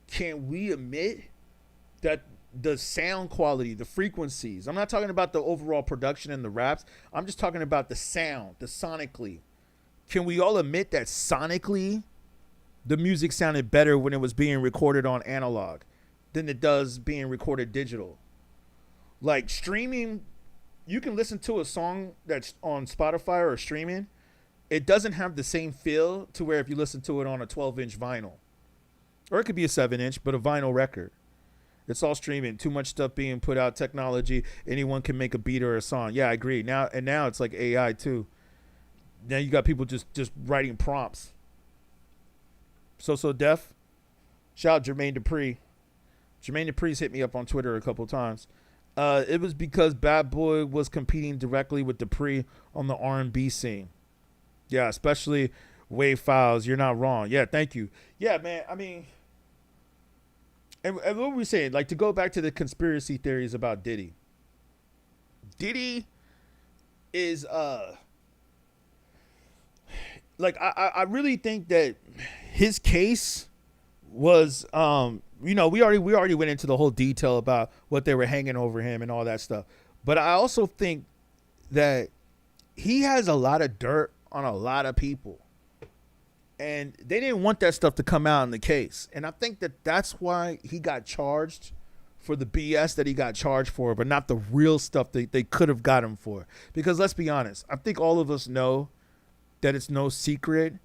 Can we admit that the sound quality, the frequencies, I'm not talking about the overall production and the raps, I'm just talking about the sound, the sonically. Can we all admit that sonically the music sounded better when it was being recorded on analog than it does being recorded digital? Like streaming, you can listen to a song that's on Spotify or streaming. It doesn't have the same feel to where if you listen to it on a 12-inch vinyl. Or it could be a 7-inch, but a vinyl record. It's all streaming. Too much stuff being put out. Technology. Anyone can make a beat or a song. Yeah, I agree. Now it's like AI too. Now you got people just writing prompts. So Def. Shout out Jermaine Dupri. Jermaine Dupri's hit me up on Twitter a couple times. It was because Bad Boy was competing directly with Dupri on the R&B scene. Yeah, especially Wave Files. You're not wrong. Yeah, thank you. Yeah, man. I mean, and what were we saying? Like, to go back to the conspiracy theories about Diddy. Diddy is like I really think that his case was you know, we already went into the whole detail about what they were hanging over him and all that stuff. But I also think that he has a lot of dirt on a lot of people. And they didn't want that stuff to come out in the case. And I think that that's why he got charged for the BS that he got charged for, but not the real stuff that they could have got him for. Because let's be honest, I think all of us know that it's no secret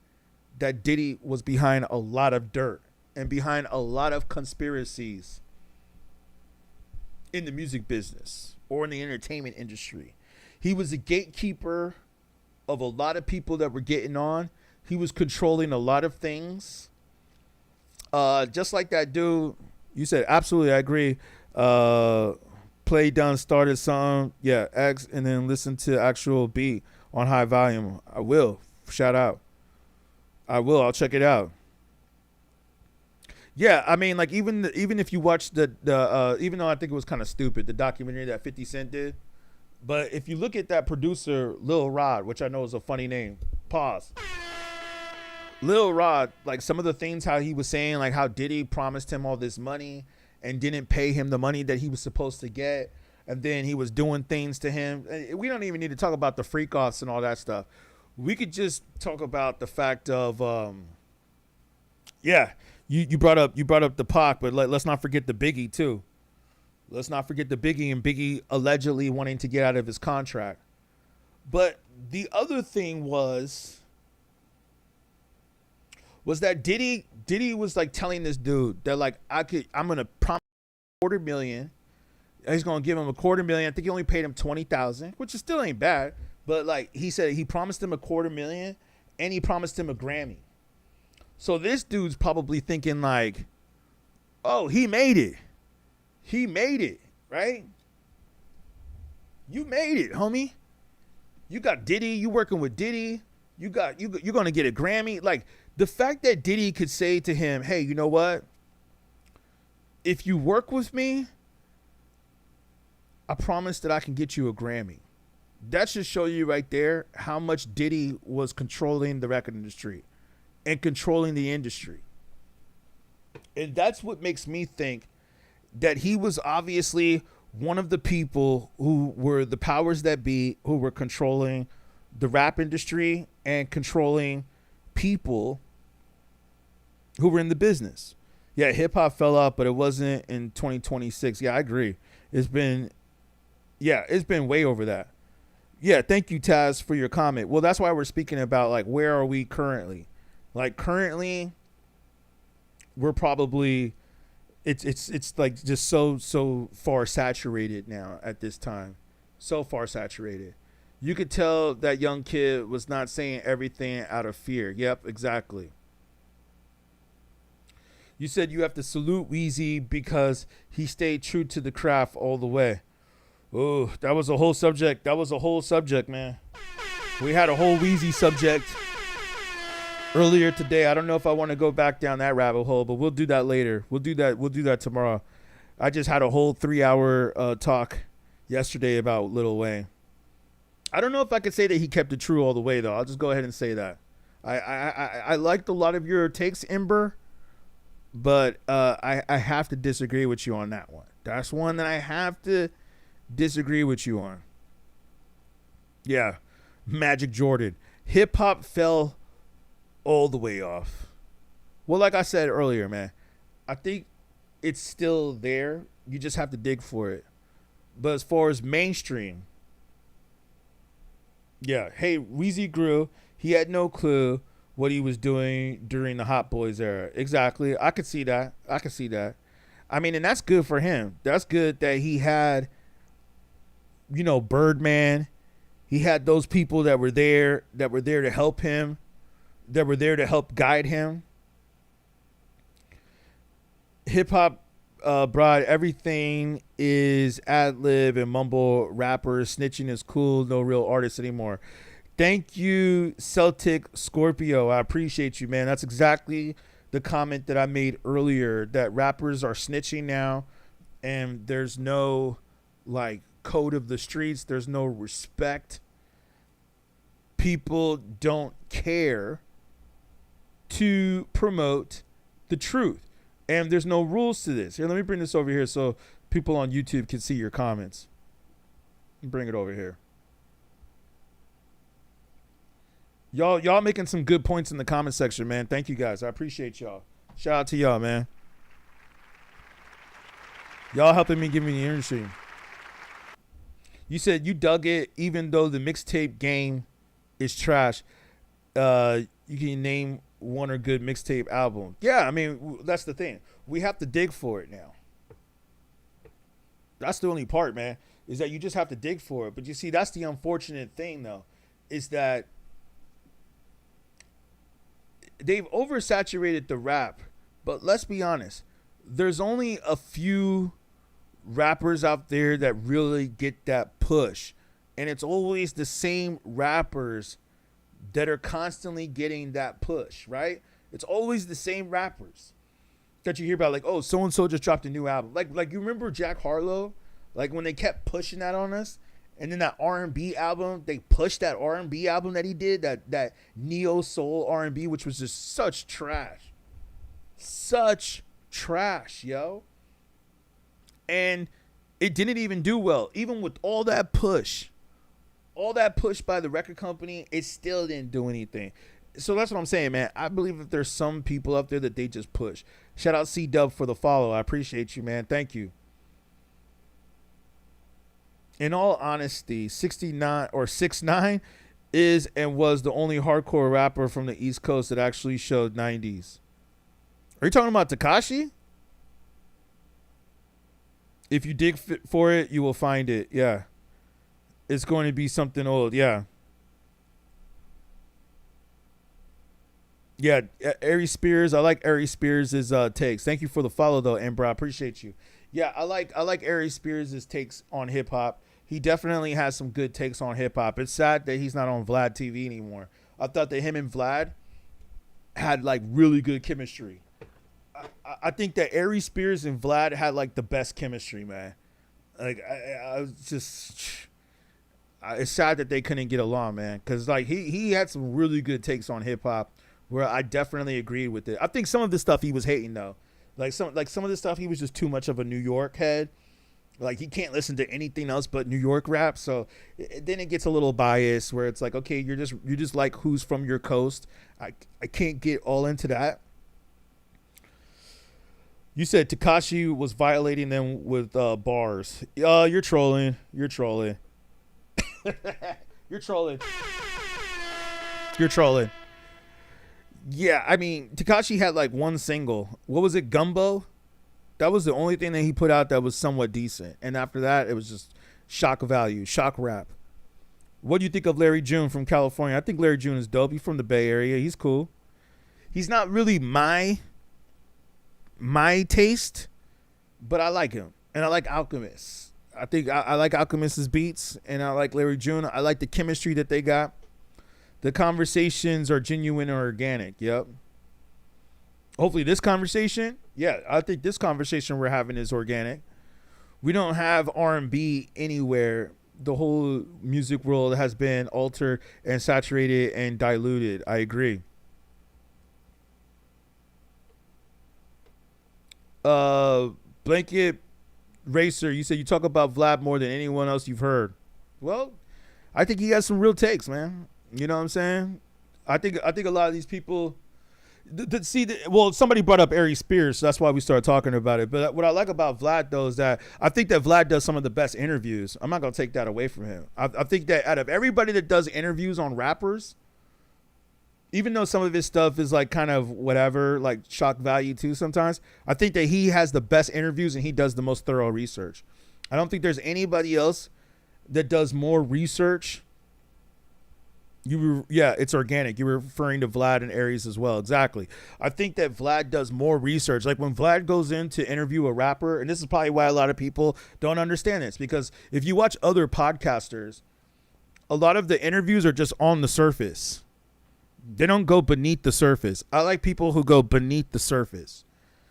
that Diddy was behind a lot of dirt and behind a lot of conspiracies in the music business or in the entertainment industry. He was a gatekeeper of a lot of people that were getting on. He was controlling a lot of things. Just like that dude, you said, absolutely, I agree. Play done started some, yeah, X, and then listen to actual beat on high volume. I will. Shout out. I will. I'll check it out. Yeah, I mean, like even if you watch the even though I think it was kind of stupid, the documentary that 50 Cent did But if you look at that producer, Lil Rod, which I know is a funny name, pause. Lil Rod, like some of the things how he was saying, like how Diddy promised him all this money and didn't pay him the money that he was supposed to get. And then he was doing things to him. We don't even need to talk about the freak offs and all that stuff. We could just talk about the fact of, you brought up the Pac, but let's not forget the Biggie too. Let's not forget the Biggie and Biggie allegedly wanting to get out of his contract. But the other thing was that Diddy was like telling this dude that like I'm gonna promise $250,000. He's gonna give him $250,000. I think he only paid him $20,000, which is still ain't bad. But like he said, he promised him $250,000 and he promised him a Grammy. So this dude's probably thinking like, oh, he made it. He made it, right? You made it, homie. You got Diddy. You working with Diddy. You're gonna get a Grammy. Like the fact that Diddy could say to him, "Hey, you know what? If you work with me, I promise that I can get you a Grammy." That should show you right there how much Diddy was controlling the record industry and controlling the industry. And that's what makes me think that he was obviously one of the people who were the powers that be, who were controlling the rap industry and controlling people who were in the business. Yeah, hip hop fell off, but it wasn't in 2026. Yeah, I agree. It's been way over that. Yeah, thank you, Taz, for your comment. Well, that's why we're speaking about like where are we currently? Like currently, we're probably it's like just so far saturated now at this time. So far saturated. You could tell that young kid was not saying everything out of fear. Yep, exactly. You said you have to salute Weezy because he stayed true to the craft all the way. Oh, that was a whole subject. That was a whole subject, man. We had a whole Weezy subject earlier today. I don't know if I want to go back down that rabbit hole, but we'll do that later. We'll do that tomorrow. I just had a whole 3-hour talk yesterday about Lil Wayne. I don't know if I could say that he kept it true all the way, though. I'll just go ahead and say that. I liked a lot of your takes, Ember, but I have to disagree with you on that one. That's one that I have to disagree with you on. Yeah, Magic Jordan. Hip-hop fell all the way off. Well, like I said earlier, man, I think it's still there. You just have to dig for it. But as far as mainstream, yeah, hey, Weezy grew. He had no clue what he was doing during the Hot Boys era. Exactly. I could see that. I mean, and that's good for him. That's good that he had, Birdman. He had those people that were there to help him, that were there to help guide him. Hip hop, Brad, everything is ad-lib and mumble rappers. Snitching is cool. No real artists anymore. Thank you, Celtic Scorpio. I appreciate you, man. That's exactly the comment that I made earlier, that rappers are snitching now and there's no code of the streets. There's no respect. People don't care to promote the truth. And there's no rules to this. Here, let me bring this over here so people on YouTube can see your comments. Bring it over here. Y'all making some good points in the comment section, man. Thank you guys. I appreciate y'all. Shout out to y'all, man. Y'all helping me give me the energy. You said you dug it even though the mixtape game is trash. You can name one or good mixtape album. Yeah, I mean, that's the thing. We have to dig for it now. That's the only part, man, is that you just have to dig for it. But you see, that's the unfortunate thing, though, is that they've oversaturated the rap. But let's be honest, there's only a few rappers out there that really get that push. And it's always the same rappers that are constantly getting that push, right? It's always the same rappers that you hear about, like, oh, so-and-so just dropped a new album. Like you remember Jack Harlow? Like when they kept pushing that on us And then that R&B album, they pushed that R&B album that he did, that neo soul R&B, which was just such trash. Such trash, yo. And it didn't even do well. Even with all that push by the record company, it still didn't do anything. So that's what I'm saying, man. I believe that there's some people up there that they just push. Shout out C-Dub for the follow. I appreciate you, man. Thank you. In all honesty, 69 or 6ix9ine is and was the only hardcore rapper from the East Coast that actually showed 90s. Are you talking about Tekashi? If you dig for it, you will find it. Yeah. It's going to be something old. Yeah. Yeah, Ari Spears. I like Ari Spears' takes. Thank you for the follow, though, Embra. I appreciate you. Yeah, I like Ari Spears' takes on hip-hop. He definitely has some good takes on hip-hop. It's sad that he's not on Vlad TV anymore. I thought that him and Vlad had, like, really good chemistry. I think that Ari Spears and Vlad had, like, the best chemistry, man. Like, I was just... it's sad that they couldn't get along, man. Because, like, he had some really good takes on hip-hop where I definitely agreed with it. I think some of the stuff he was hating, though. Like some of the stuff, he was just too much of a New York head. Like, he can't listen to anything else but New York rap. So then it gets a little biased where it's like, okay, you're just like who's from your coast. I can't get all into that. You said Tekashi was violating them with bars. You're trolling. You're trolling. You're trolling. You're trolling. Yeah, I mean, Tekashi had like one single. What was it, Gumbo? That was the only thing that he put out that was somewhat decent. And after that, it was just shock value, shock rap. What do you think of Larry June from California? I think Larry June is dope. He's from the Bay Area. He's cool. He's not really my taste, but I like him. And I like Alchemist. I think I like Alchemist's beats, and I like Larry June. I like the chemistry that they got. The conversations are genuine and organic. Yep. Hopefully this conversation, yeah, I think this conversation we're having is organic. We don't have R&B anywhere. The whole music world has been altered and saturated and diluted. I agree. Blanket Racer, you said you talk about Vlad more than anyone else you've heard. Well, I think he has some real takes, man. You know what I'm saying? I think a lot of these people well, somebody brought up Ari Spears, so that's why we started talking about it. But what I like about Vlad, though, is that I think that Vlad does some of the best interviews. I'm not going to take that away from him. I think that out of everybody that does interviews on rappers, even though some of his stuff is like kind of whatever, like shock value too sometimes, I think that he has the best interviews and he does the most thorough research. I don't think there's anybody else that does more research. Yeah, it's organic. You're referring to Vlad and Aries as well. Exactly. I think that Vlad does more research. Like when Vlad goes in to interview a rapper, and this is probably why a lot of people don't understand this, because if you watch other podcasters, a lot of the interviews are just on the surface. They don't go beneath the surface. I like people who go beneath the surface.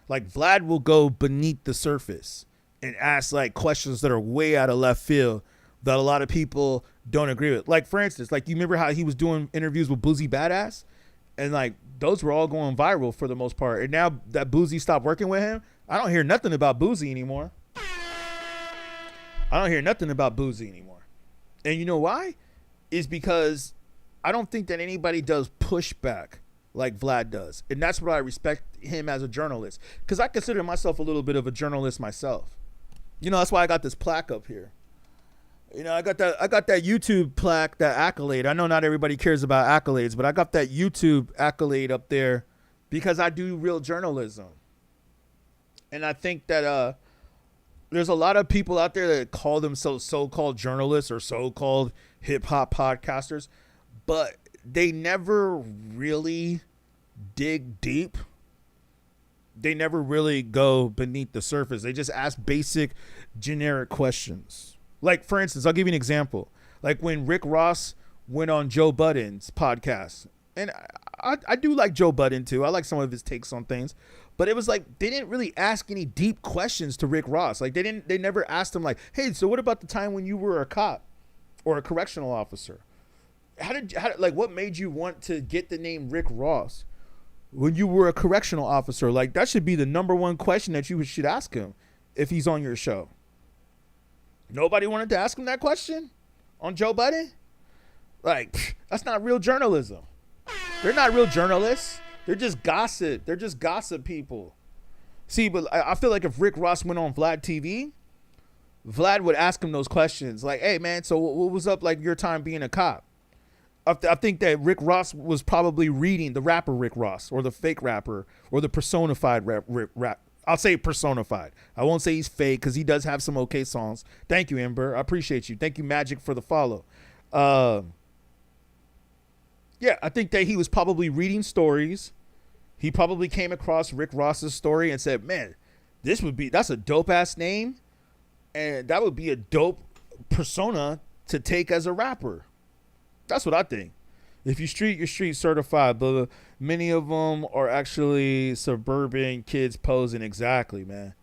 Like Vlad will go beneath the surface and ask like questions that are way out of left field that a lot of people don't agree with. Like, for instance, like you remember how he was doing interviews with Boozy Badass? And like those were all going viral for the most part. And now that Boozy stopped working with him, I don't hear nothing about Boozy anymore. I don't hear nothing about Boozy anymore. And you know why? It's because I don't think that anybody does pushback like Vlad does. And that's what I respect him as a journalist. Because I consider myself a little bit of a journalist myself. You know, that's why I got this plaque up here. You know, I got that YouTube plaque, that accolade. I know not everybody cares about accolades, but I got that YouTube accolade up there because I do real journalism. And I think that there's a lot of people out there that call themselves so-called journalists or so-called hip-hop podcasters, but they never really dig deep. They never really go beneath the surface. They just ask basic, generic questions. Like, for instance, I'll give you an example. Like when Rick Ross went on Joe Budden's podcast. And I do like Joe Budden, too. I like some of his takes on things. But it was like they didn't really ask any deep questions to Rick Ross. Like they never asked him like, hey, so what about the time when you were a cop? or a correctional officer? Like, what made you want to get the name Rick Ross when you were a correctional officer? Like, that should be the number one question that you should ask him if he's on your show. Nobody wanted to ask him that question on Joe Budden? Like, that's not real journalism. They're not real journalists. They're just gossip. They're just gossip people. See, but I feel like if Rick Ross went on Vlad TV, Vlad would ask him those questions. Like, hey, man, so what was up, like, your time being a cop? I think that Rick Ross was probably reading the rapper Rick Ross, or the fake rapper, or the personified rap. I'll say personified. I won't say he's fake, because he does have some okay songs. Thank you, Ember. I appreciate you. Thank you, Magic, for the follow. Yeah, I think that he was probably reading stories. He probably came across Rick Ross's story and said, man, that's a dope ass name. And that would be a dope persona to take as a rapper. That's what I think. If you street, you're street certified. But many of them are actually suburban kids posing. Exactly, man.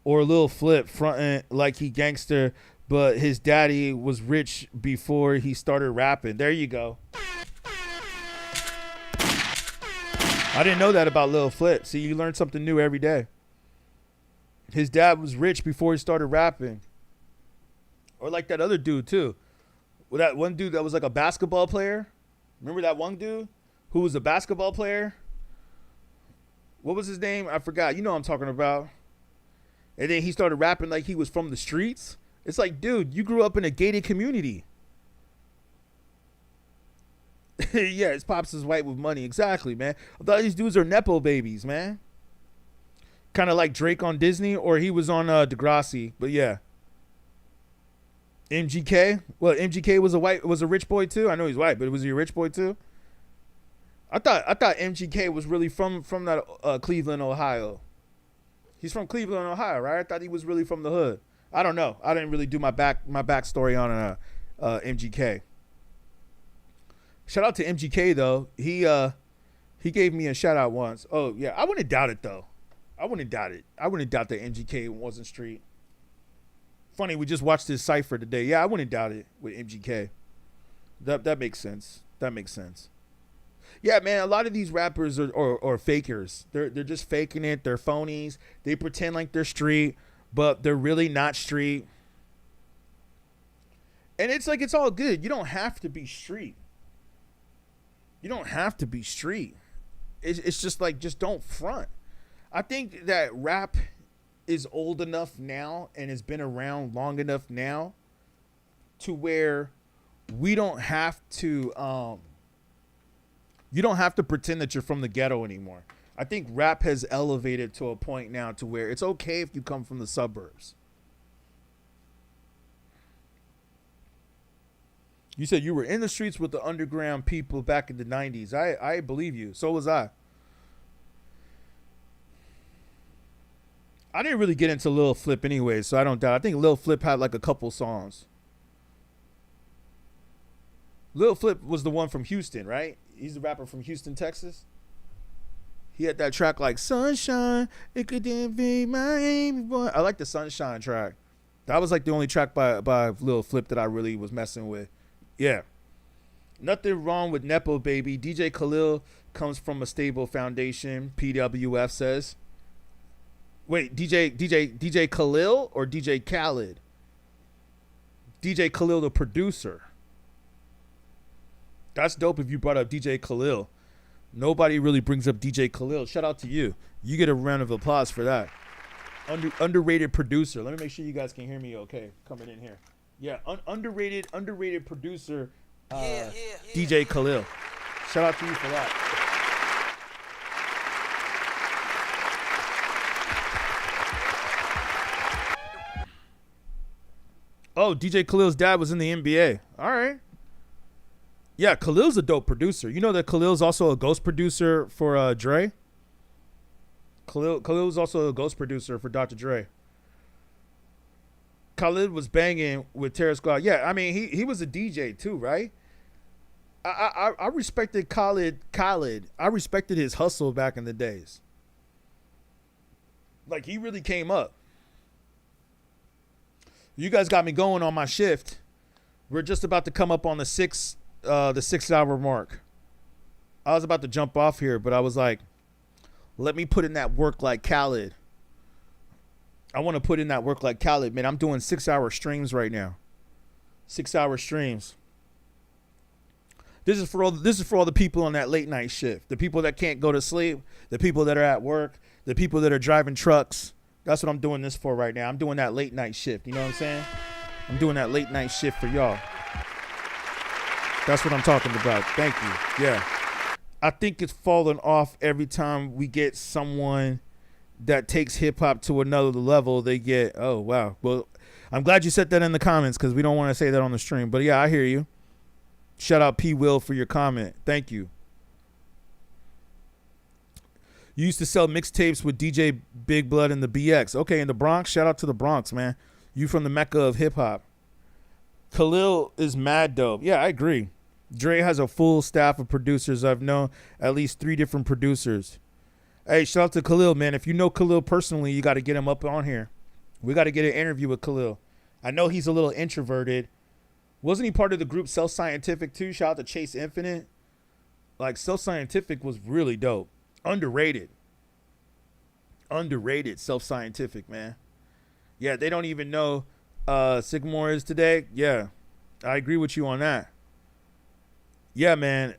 Or Lil Flip fronting like he gangster, but his daddy was rich before he started rapping. There you go. I didn't know that about Lil Flip. See, you learn something new every day. His dad was rich before he started rapping. Or like that other dude, too. Well, that one dude that was like a basketball player. Remember that one dude who was a basketball player? What was his name? I forgot. You know what I'm talking about. And then he started rapping like he was from the streets. It's like, dude, you grew up in a gated community. Yeah, his pops is white with money. Exactly, man. I thought these dudes are Nepo babies, man. Kind of like Drake on Disney, or he was on Degrassi. But yeah. MGK? Well, MGK was a rich boy too. I know he's white, but was he a rich boy too? I thought MGK was really from that Cleveland, Ohio. He's from Cleveland, Ohio, right? I thought he was really from the hood. I don't know. I didn't really do my backstory on MGK. Shout out to MGK though. He gave me a shout out once. Oh yeah, I wouldn't doubt it though. I wouldn't doubt it. I wouldn't doubt that MGK wasn't street. Funny, we just watched this cipher today. Yeah, I wouldn't doubt it with MGK. That makes sense. That makes sense. Yeah, man, a lot of these rappers are fakers. They're just faking it. They're phonies. They pretend like they're street, but they're really not street. And it's like, it's all good. You don't have to be street. You don't have to be street. It's just like, just don't front. I think that rap is old enough now and has been around long enough now to where we don't have to you don't have to pretend that you're from the ghetto anymore. I think rap has elevated to a point now to where it's okay if you come from the suburbs. You said you were in the streets with the underground people back in the 90s. I believe you. So was I. I didn't really get into Lil Flip anyway, so I don't doubt. I think Lil Flip had like a couple songs. Lil Flip was the one from Houston, right? He's the rapper from Houston, Texas. He had that track like Sunshine, it could be Miami boy. I like the Sunshine track. That was like the only track by Lil Flip that I really was messing with. Yeah. Nothing wrong with Nepo baby. DJ Khalil comes from a stable foundation, PWF says. Wait, DJ Khalil or DJ Khaled? DJ Khalil, the producer. That's dope if you brought up DJ Khalil. Nobody really brings up DJ Khalil. Shout out to you. You get a round of applause for that. Underrated producer. Let me make sure you guys can hear me okay coming in here. Yeah, underrated producer, DJ Khalil. Shout out to you for that. Oh, DJ Khalil's dad was in the NBA. All right. Yeah, Khalil's a dope producer. You know that Khalil's also a ghost producer for Dre? Khalil's also a ghost producer for Dr. Dre. Khalid was banging with Terror Squad. Yeah, I mean, he was a DJ too, right? I respected Khalid. I respected his hustle back in the days. Like, he really came up. You guys got me going on my shift. We're just about to come up on the 6-hour mark. I was about to jump off here, but I was like, let me put in that work like Khaled. I want to put in that work like Khaled. Man, I'm doing 6-hour streams right now. 6-hour streams. This is for all the people on that late night shift. The people that can't go to sleep. The people that are at work. The people that are driving trucks. That's what I'm doing this for right now. I'm doing that late night shift. You know what I'm saying? I'm doing that late night shift for y'all. That's what I'm talking about. Thank you. Yeah. I think it's falling off every time we get someone that takes hip hop to another level. They get, oh, wow. Well, I'm glad you said that in the comments because we don't want to say that on the stream. But yeah, I hear you. Shout out P. Will for your comment. Thank you. You used to sell mixtapes with DJ Big Blood and the BX. Okay, in the Bronx. Shout out to the Bronx, man. You from the Mecca of hip hop. Khalil is mad dope. Yeah, I agree. Dre has a full staff of producers. I've known at least 3 different producers. Hey, shout out to Khalil, man. If you know Khalil personally, you got to get him up on here. We got to get an interview with Khalil. I know he's a little introverted. Wasn't he part of the group Self Scientific too? Shout out to Chase Infinite. Like, Self Scientific was really dope. Underrated. Self Scientific, man. Yeah, they don't even know Sycamore is today. Yeah, I agree with you on that. Yeah, man.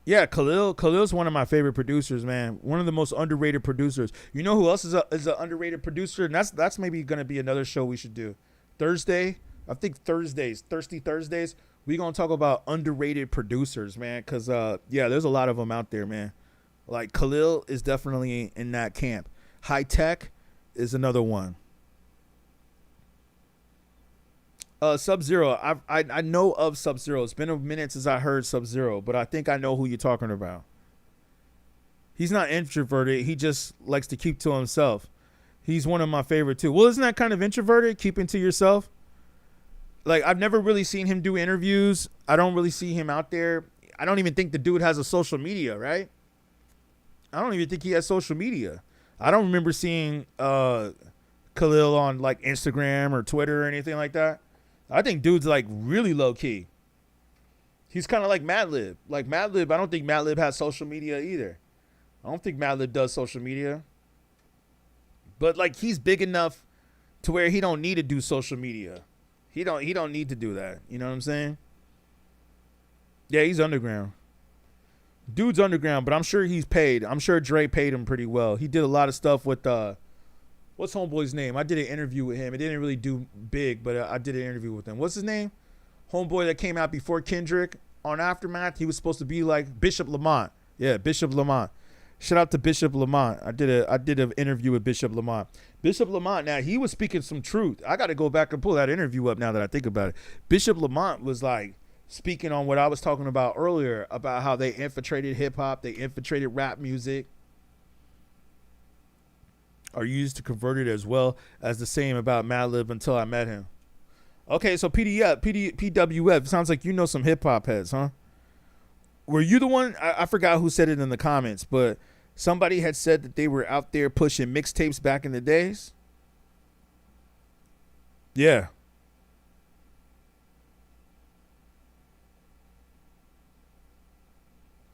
Yeah, Khalil's one of my favorite producers, man. One of the most underrated producers. You know who else is an underrated producer? And that's maybe going to be another show we should do. Thursday, I think Thirsty Thursdays, we're going to talk about underrated producers, man. Because, yeah, there's a lot of them out there, man. Like, Khalil is definitely in that camp. High Tech is another one. Sub-Zero. I know of Sub-Zero. It's been a minute since I heard Sub-Zero, but I think I know who you're talking about. He's not introverted. He just likes to keep to himself. He's one of my favorite too. Well, isn't that kind of introverted, keeping to yourself? Like, I've never really seen him do interviews. I don't really see him out there. I don't even think the dude has a social media, right? I don't even think he has social media. I don't remember seeing Khalil on like Instagram or Twitter or anything like that. I think dude's like really low key. He's kind of like Madlib. Like Madlib, I don't think Madlib has social media either. I don't think Madlib does social media. But like, he's big enough to where he don't need to do social media. He don't need to do that. You know what I'm saying? Yeah, he's underground. Dude's underground, but I'm sure he's paid. I'm sure Dre paid him pretty well. He did a lot of stuff with what's Homeboy's name? I did an interview with him. It didn't really do big, but I did an interview with him. What's his name? Homeboy that came out before Kendrick on Aftermath. He was supposed to be like Bishop Lamont. Yeah, Bishop Lamont. Shout out to Bishop Lamont. I did an interview with Bishop Lamont. Bishop Lamont, now he was speaking some truth. I got to go back and pull that interview up now that I think about it. Bishop Lamont was like speaking on what I was talking about earlier about how they infiltrated hip hop, they infiltrated rap music. Are used to convert it as well as the same about Madlib until I met him. Okay, so PWF, sounds like you know some hip hop heads, huh? Were you the one? I forgot who said it in the comments, but somebody had said that they were out there pushing mixtapes back in the days. Yeah.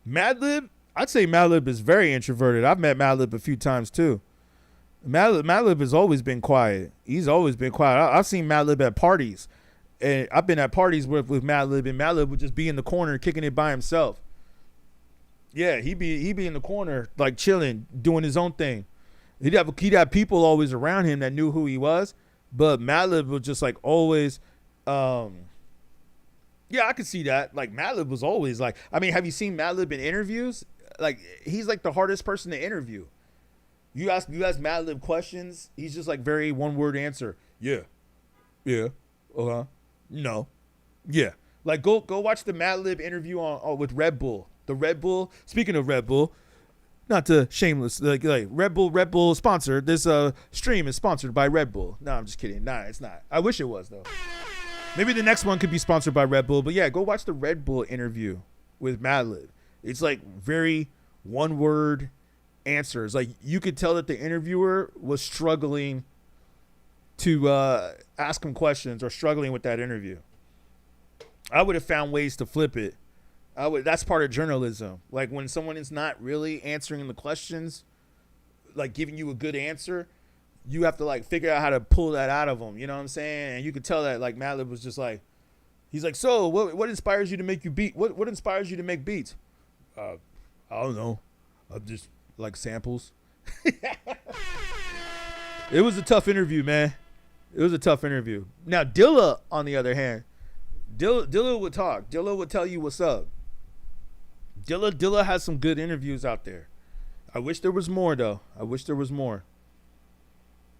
Madlib, I'd say Madlib is very introverted. I've met Madlib a few times too. Madlib has always been quiet. He's always been quiet. I've seen Madlib at parties, and I've been at parties with Madlib, and Madlib would just be in the corner kicking it by himself. Yeah, he'd be in the corner like chilling, doing his own thing. He'd have people always around him that knew who he was, but Madlib was just like always. Yeah, I could see that. Like Madlib was always like. I mean, have you seen Madlib in interviews? Like he's like the hardest person to interview. You ask Madlib questions, he's just like very one word answer. Yeah, no, yeah. Like go watch the Madlib interview with Red Bull. The Red Bull. Speaking of Red Bull, not to shameless like Red Bull sponsored. This stream is sponsored by Red Bull. No, I'm just kidding. Nah, it's not. I wish it was though. Maybe the next one could be sponsored by Red Bull. But yeah, go watch the Red Bull interview with Madlib. It's like very one word answers. Like you could tell that the interviewer was struggling to ask him questions or struggling with that interview. I would have found ways to flip it. That's part of journalism. Like when someone is not really answering the questions, like giving you a good answer, you have to like figure out how to pull that out of them. You know what I'm saying? And you could tell that like Madlib was just like, he's like, so what inspires you to make what inspires you to make beats? I don't know. I'm just like samples. It was a tough interview, man. It was a tough interview. Now Dilla, on the other hand, Dilla would talk. Dilla would tell you what's up. Dilla has some good interviews out there. I wish there was more though. I wish there was more.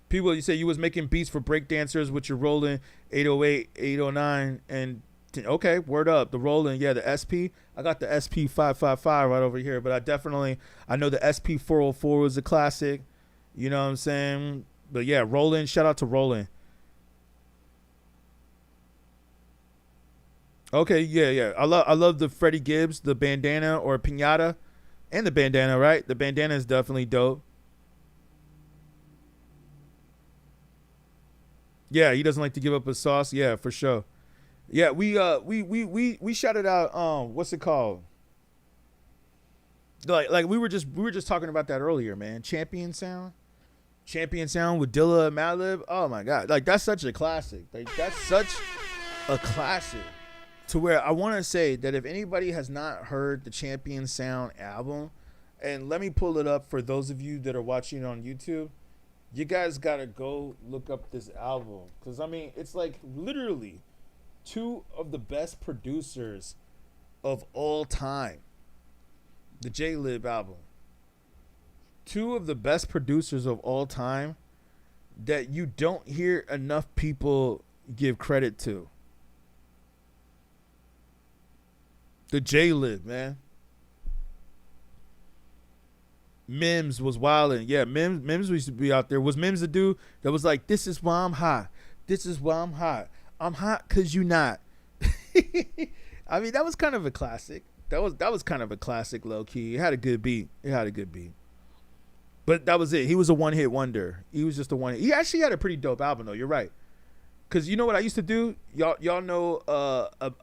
People, you say you was making beats for breakdancers with your Roland 808, 809, and okay, word up. The Roland, yeah, the SP. I got the SP 555 right over here, but I know the SP 404 was a classic. You know what I'm saying? But yeah, Roland, shout out to Roland. Okay, yeah. I love the Freddie Gibbs, the bandana or piñata, and the bandana, right? The bandana is definitely dope. Yeah, he doesn't like to give up his sauce. Yeah, for sure. Yeah, we shouted out what's it called? Like we were just talking about that earlier, man. Champion Sound with Dilla and Madlib. Oh my god, like that's such a classic. Like that's such a classic. To where I want to say that if anybody has not heard the Champion Sound album, and let me pull it up for those of you that are watching on YouTube, you guys gotta go look up this album, because I mean it's like literally two of the best producers of all time. The J-Lib album. Two of the best producers of all time that you don't hear enough people give credit to. The J-Lib, man. Mims was wildin'. Yeah, Mims used to be out there. Was Mims the dude that was like, this is why I'm hot. This is why I'm hot. I'm hot because you not. I mean, that was kind of a classic. That was kind of a classic, low-key. It had a good beat. But that was it. He was a one-hit wonder. He was just a one-hit. He actually had a pretty dope album, though. You're right. Because you know what I used to do? Y'all know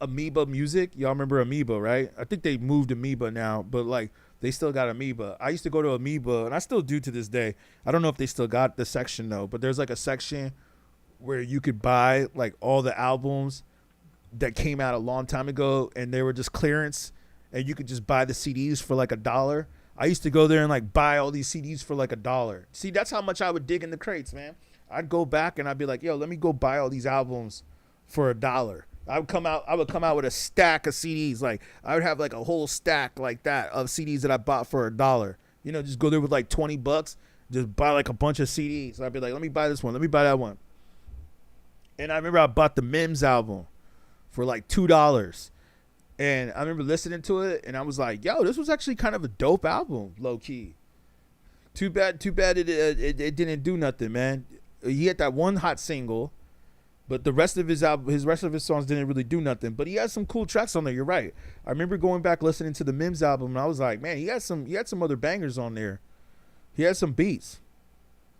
Amoeba Music? Y'all remember Amoeba, right? I think they moved Amoeba now, but, like, they still got Amoeba. I used to go to Amoeba, and I still do to this day. I don't know if they still got the section, though, but there's, like, a section where you could buy, like, all the albums that came out a long time ago, and they were just clearance, and you could just buy the CDs for, like, $1. I used to go there and, like, buy all these CDs for, like, $1. See, that's how much I would dig in the crates, man. I'd go back and I'd be like, yo, let me go buy all these albums for $1. I would come out with a stack of CDs. Like I would have like a whole stack like that of CDs that I bought for $1. You know, just go there with like $20, just buy like a bunch of CDs. So I'd be like, let me buy this one, let me buy that one. And I remember I bought the Mims album for like $2. And I remember listening to it and I was like, yo, this was actually kind of a dope album, low key. Too bad it didn't do nothing, man. He had that one hot single, but the rest of his songs didn't really do nothing. But he had some cool tracks on there. You're right. I remember going back listening to the Mims album, and I was like, man, he had some other bangers on there. He had some beats.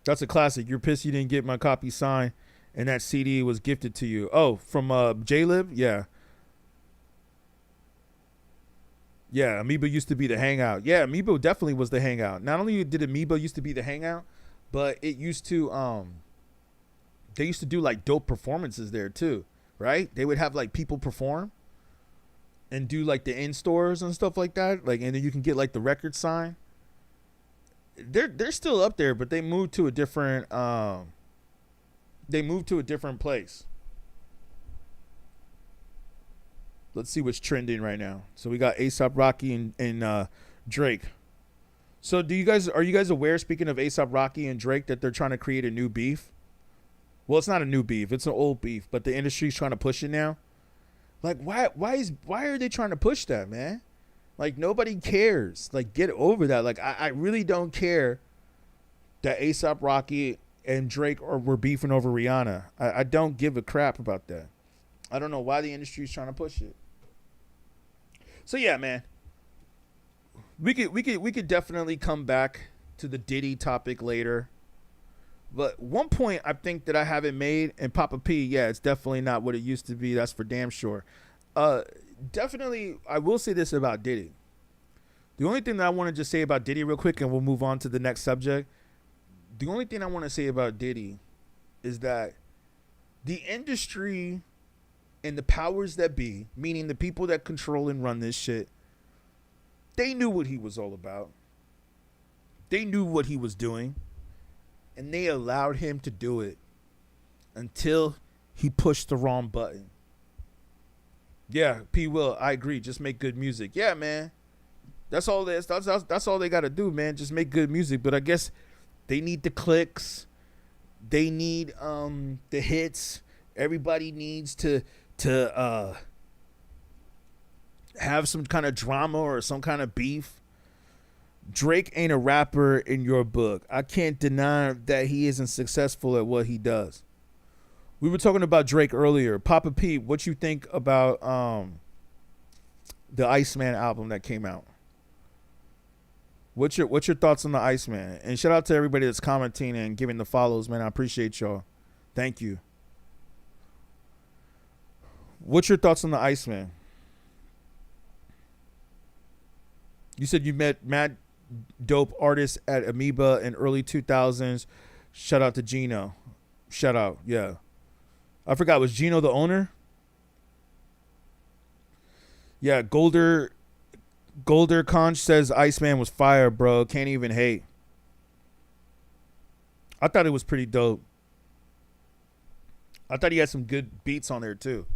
That's a classic. You're pissed you didn't get my copy signed, and that CD was gifted to you. Oh, from J-Lib? Yeah. Yeah, Amoeba used to be the hangout. Yeah, Amoeba definitely was the hangout. Not only did Amoeba used to be the hangout, but it used to they used to do like dope performances there too, right? They would have like people perform and do like the in stores and stuff like that. Like, and then you can get like the record sign. They're still up there, but they moved to a different place. Let's see what's trending right now. So we got A$AP Rocky and Drake. So are you guys aware, speaking of A$AP Rocky and Drake, that they're trying to create a new beef? Well, it's not a new beef, it's an old beef, but the industry's trying to push it now. Like, why are they trying to push that, man? Like, nobody cares. Like, get over that. Like, I really don't care that A$AP Rocky and Drake were beefing over Rihanna. I don't give a crap about that. I don't know why the industry's trying to push it. So yeah, man. We could definitely come back to the Diddy topic later. But one point I think that I haven't made, and Papa P, yeah, it's definitely not what it used to be. That's for damn sure. Definitely, I will say this about Diddy. The only thing that I want to just say about Diddy real quick, and we'll move on to the next subject. The only thing I want to say about Diddy is that the industry and the powers that be, meaning the people that control and run this shit, they knew what he was all about. They knew what he was doing. And they allowed him to do it until he pushed the wrong button. Yeah, P. Will, I agree. Just make good music. Yeah, man. That's all this. That's all they got to do, man. Just make good music. But I guess they need the clicks. They need the hits. Everybody needs to have some kind of drama or some kind of beef. Drake ain't a rapper in your book. I can't deny that he isn't successful at what he does. We were talking about Drake earlier. Papa P, what you think about the Iceman album that came out? What's your thoughts on the Iceman? And shout out to everybody that's commenting and giving the follows, man. I appreciate y'all. Thank you. What's your thoughts on the Iceman? You said you met mad dope artists at Amoeba in early 2000s. Shout out to Gino. Shout out, yeah. I forgot, was Gino the owner? Yeah, Golder Conch says Iceman was fire, bro. Can't even hate. I thought it was pretty dope. I thought he had some good beats on there too.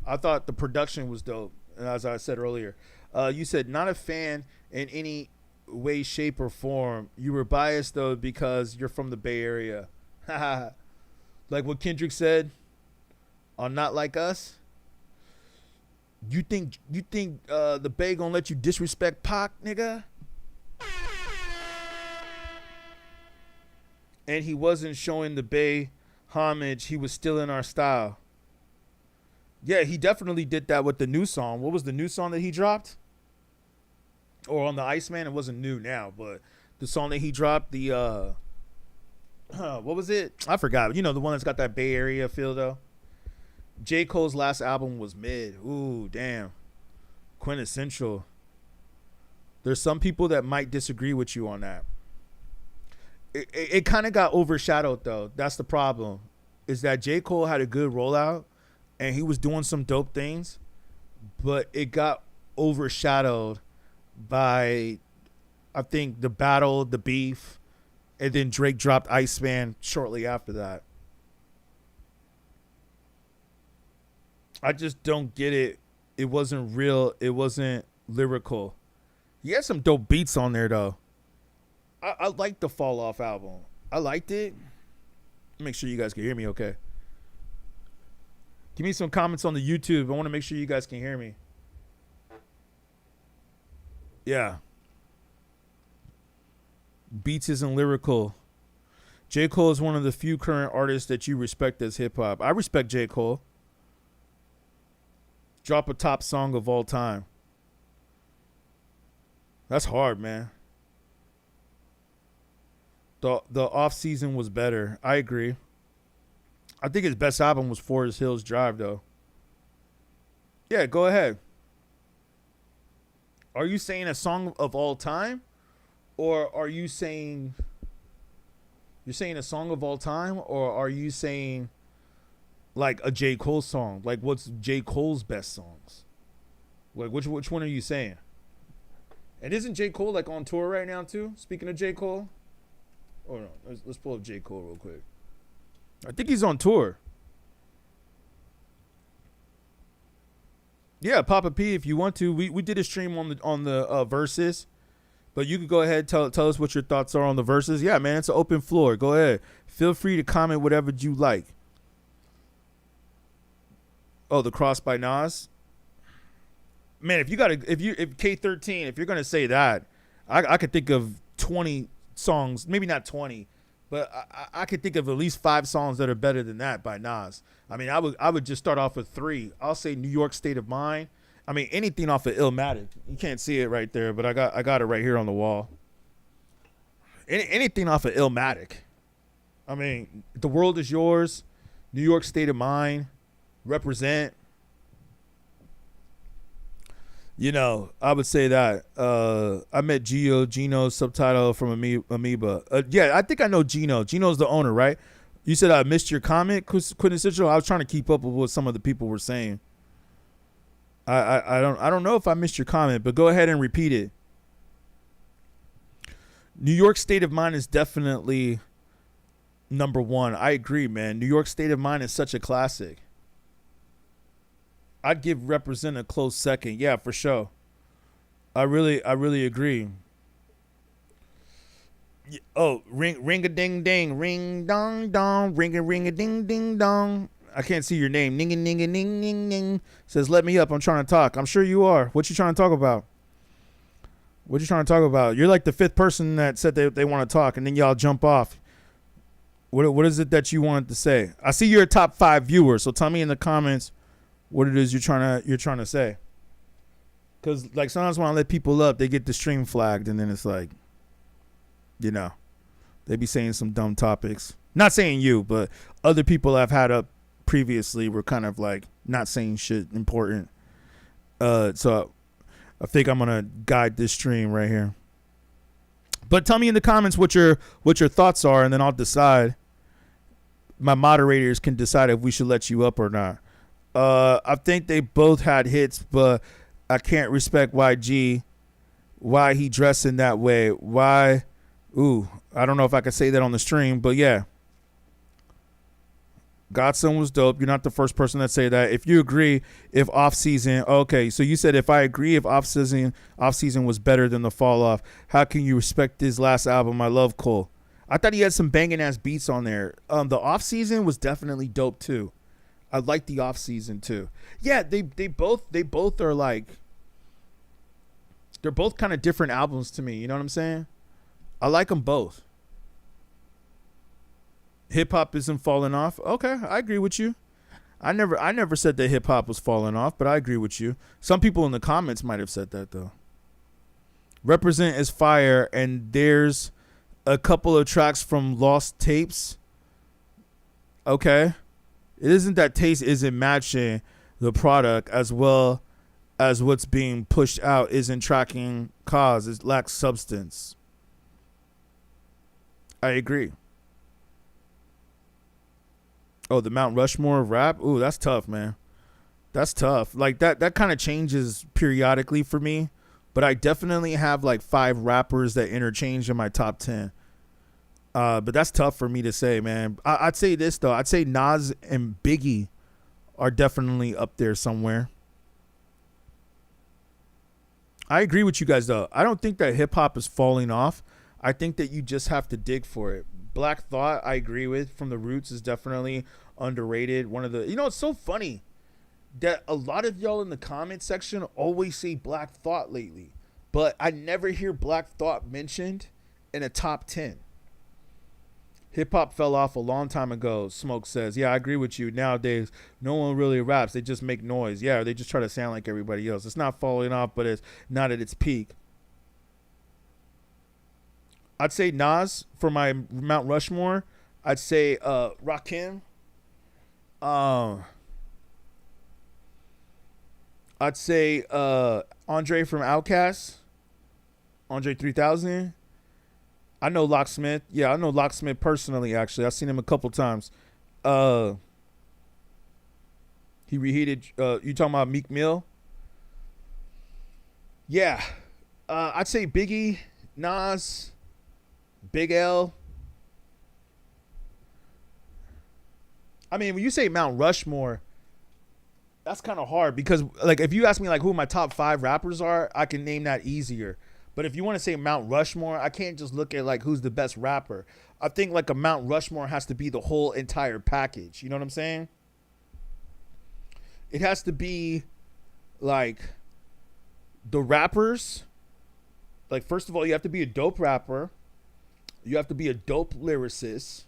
I thought the production was dope. And as I said earlier, you said not a fan in any way, shape, or form. You were biased though because you're from the Bay Area. Like what Kendrick said on Not Like Us. You think the Bay gonna let you disrespect Pac, nigga? And he wasn't showing the Bay homage. He was still in our style. Yeah, he definitely did that with the new song. What was the new song that he dropped? Or on the Iceman? It wasn't new now, but the song that he dropped, the what was it? I forgot. You know, the one that's got that Bay Area feel though. J. Cole's last album was mid. Ooh, damn. Quintessential. There's some people that might disagree with you on that. It kind of got overshadowed though. That's the problem. Is that J. Cole had a good rollout and he was doing some dope things, but it got overshadowed by, I think, the battle, the beef, and then Drake dropped Iceman shortly after that. I just don't get it. It wasn't real. It wasn't lyrical. He had some dope beats on there, though. I liked the Fall Off album. I liked it. Make sure you guys can hear me okay. Give me some comments on the YouTube. I want to make sure you guys can hear me. Yeah. Beats isn't lyrical. J. Cole is one of the few current artists that you respect as hip-hop. I respect J. Cole. Drop a top song of all time. That's hard, man. The off season was better. I agree. I think his best album was Forest Hills Drive, though. Yeah, go ahead. Are you saying a song of all time? Or are you saying... You're saying a song of all time? Or are you saying like a J. Cole song? Like what's J. Cole's best songs? Like which one are you saying? And isn't J. Cole like on tour right now too? Speaking of J. Cole? Oh no, let's pull up J. Cole real quick. I think he's on tour. Yeah, Papa P, if you want to. We did a stream on the verses, but you could go ahead and tell us what your thoughts are on the verses. Yeah, man, it's an open floor. Go ahead. Feel free to comment whatever you like. Oh, the Cross by Nas. Man, if K13, if you're gonna say that, I could think of 20 songs, maybe not 20, but I could think of at least 5 songs that are better than that by Nas. I mean, I would just start off with 3. I'll say New York State of Mind. I mean, anything off of Illmatic. You can't see it right there, but I got it right here on the wall. Anything off of Illmatic. I mean, the world is yours. New York State of Mind. Represent. You know, I would say that. I met Gino, subtitle from Amoeba. Yeah, I think I know Gino. Gino's the owner, right? You said I missed your comment, Quintessential. I was trying to keep up with what some of the people were saying. I don't know if I missed your comment, but go ahead and repeat it. New York State of Mind is definitely number one. I agree, man. New York State of Mind is such a classic. I'd give Represent a close second. Yeah, for sure. I really agree. Oh, ring a ding ding, ring dong dong, ring a ding ding dong. I can't see your name. Ning a ning a ning ning ning. Says let me up. I'm trying to talk. I'm sure you are. What you trying to talk about? What you trying to talk about? You're like the fifth person that said they want to talk, and then y'all jump off. What is it that you wanted to say? I see you're a top 5 viewer, so tell me in the comments what it is you're trying to say. Because like sometimes when I let people up, they get the stream flagged, and then it's like, you know, they be saying some dumb topics. Not saying you, but other people I've had up previously were kind of like not saying shit important. So I think I'm gonna guide this stream right here. But tell me in the comments what your thoughts are, and then I'll decide. My moderators can decide if we should let you up or not. I think they both had hits, but I can't respect YG. Why he dressed in that way? Why? Ooh, I don't know if I could say that on the stream, but yeah. Godson was dope. You're not the first person that say that. If you agree, if off season, okay. So you said if I agree, if off season was better than the fall off, how can you respect his last album? I love Cole. I thought he had some banging ass beats on there. The off season was definitely dope too. I like the off season too. Yeah, they both are like, they're both kind of different albums to me. You know what I'm saying? I like them both. Hip hop isn't falling off. Okay, I agree with you. I never said that hip hop was falling off, but I agree with you. Some people in the comments might have said that though. Represent is fire, and there's a couple of tracks from Lost Tapes. Okay. It isn't that taste isn't matching the product as well as what's being pushed out isn't tracking cause. It lacks substance. I agree. Oh, the Mount Rushmore of rap? Ooh, that's tough, man. That's tough. Like that kind of changes periodically for me, but I definitely have like 5 rappers that interchange in my top 10. But that's tough for me to say, man. I'd say this though. I'd say Nas and Biggie are definitely up there somewhere. I agree with you guys though. I don't think that hip hop is falling off. I think that you just have to dig for it. Black Thought, I agree with. From the Roots is definitely underrated. One of the, you know, it's so funny that a lot of y'all in the comment section always say Black Thought lately, but I never hear Black Thought mentioned in a top 10. Hip hop fell off a long time ago. Smoke says, yeah, I agree with you. Nowadays, no one really raps. They just make noise. Yeah, they just try to sound like everybody else. It's not falling off, but it's not at its peak. I'd say Nas for my Mount Rushmore. I'd say Rakim. I'd say Andre from Outkast. Andre 3000. I know Locksmith. Yeah, I know Locksmith personally, actually. I've seen him a couple times. He reheated. You talking about Meek Mill? Yeah. I'd say Biggie, Nas, Big L. I mean, when you say Mount Rushmore, that's kind of hard because, like, if you ask me, like, who my top 5 rappers are, I can name that easier. But if you want to say Mount Rushmore, I can't just look at, like, who's the best rapper. I think, like, a Mount Rushmore has to be the whole entire package. You know what I'm saying? It has to be, like, the rappers. Like, first of all, you have to be a dope rapper. You have to be a dope lyricist.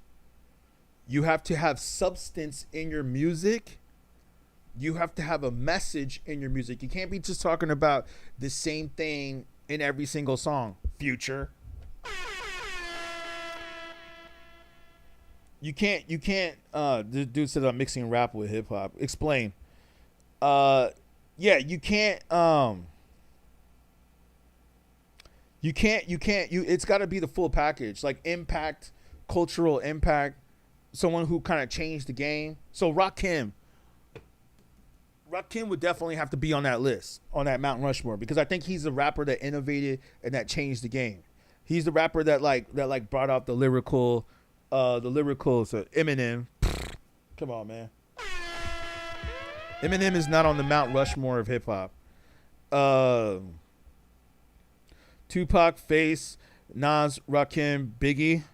You have to have substance in your music. You have to have a message in your music. You can't be just talking about the same thing in every single song. Future. You can't. The dude said I'm mixing rap with hip hop. Explain. Yeah, you can't. You can't. It's got to be the full package. Like impact, cultural impact. Someone who kind of changed the game. So Rakim would definitely have to be on that list, on that Mount Rushmore, because I think he's the rapper that innovated and that changed the game. He's the rapper that brought out the lyrical. So Eminem. Come on, man. Eminem is not on the Mount Rushmore of hip hop. Tupac, Face, Nas, Rakim, Biggie.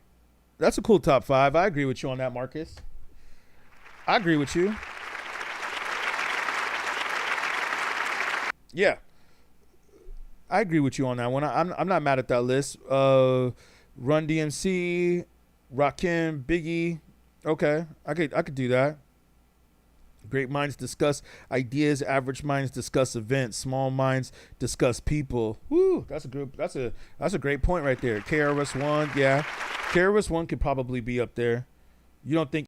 That's a cool top 5. I agree with you on that, Marcus. I agree with you. Yeah. I agree with you on that one. I'm not mad at that list. Run DMC, Rakim, Biggie. Okay. I could do that. Great minds discuss ideas. Average minds discuss events. Small minds discuss people. Woo, that's a great point right there. KRS-One, yeah. KRS-One could probably be up there. You don't think?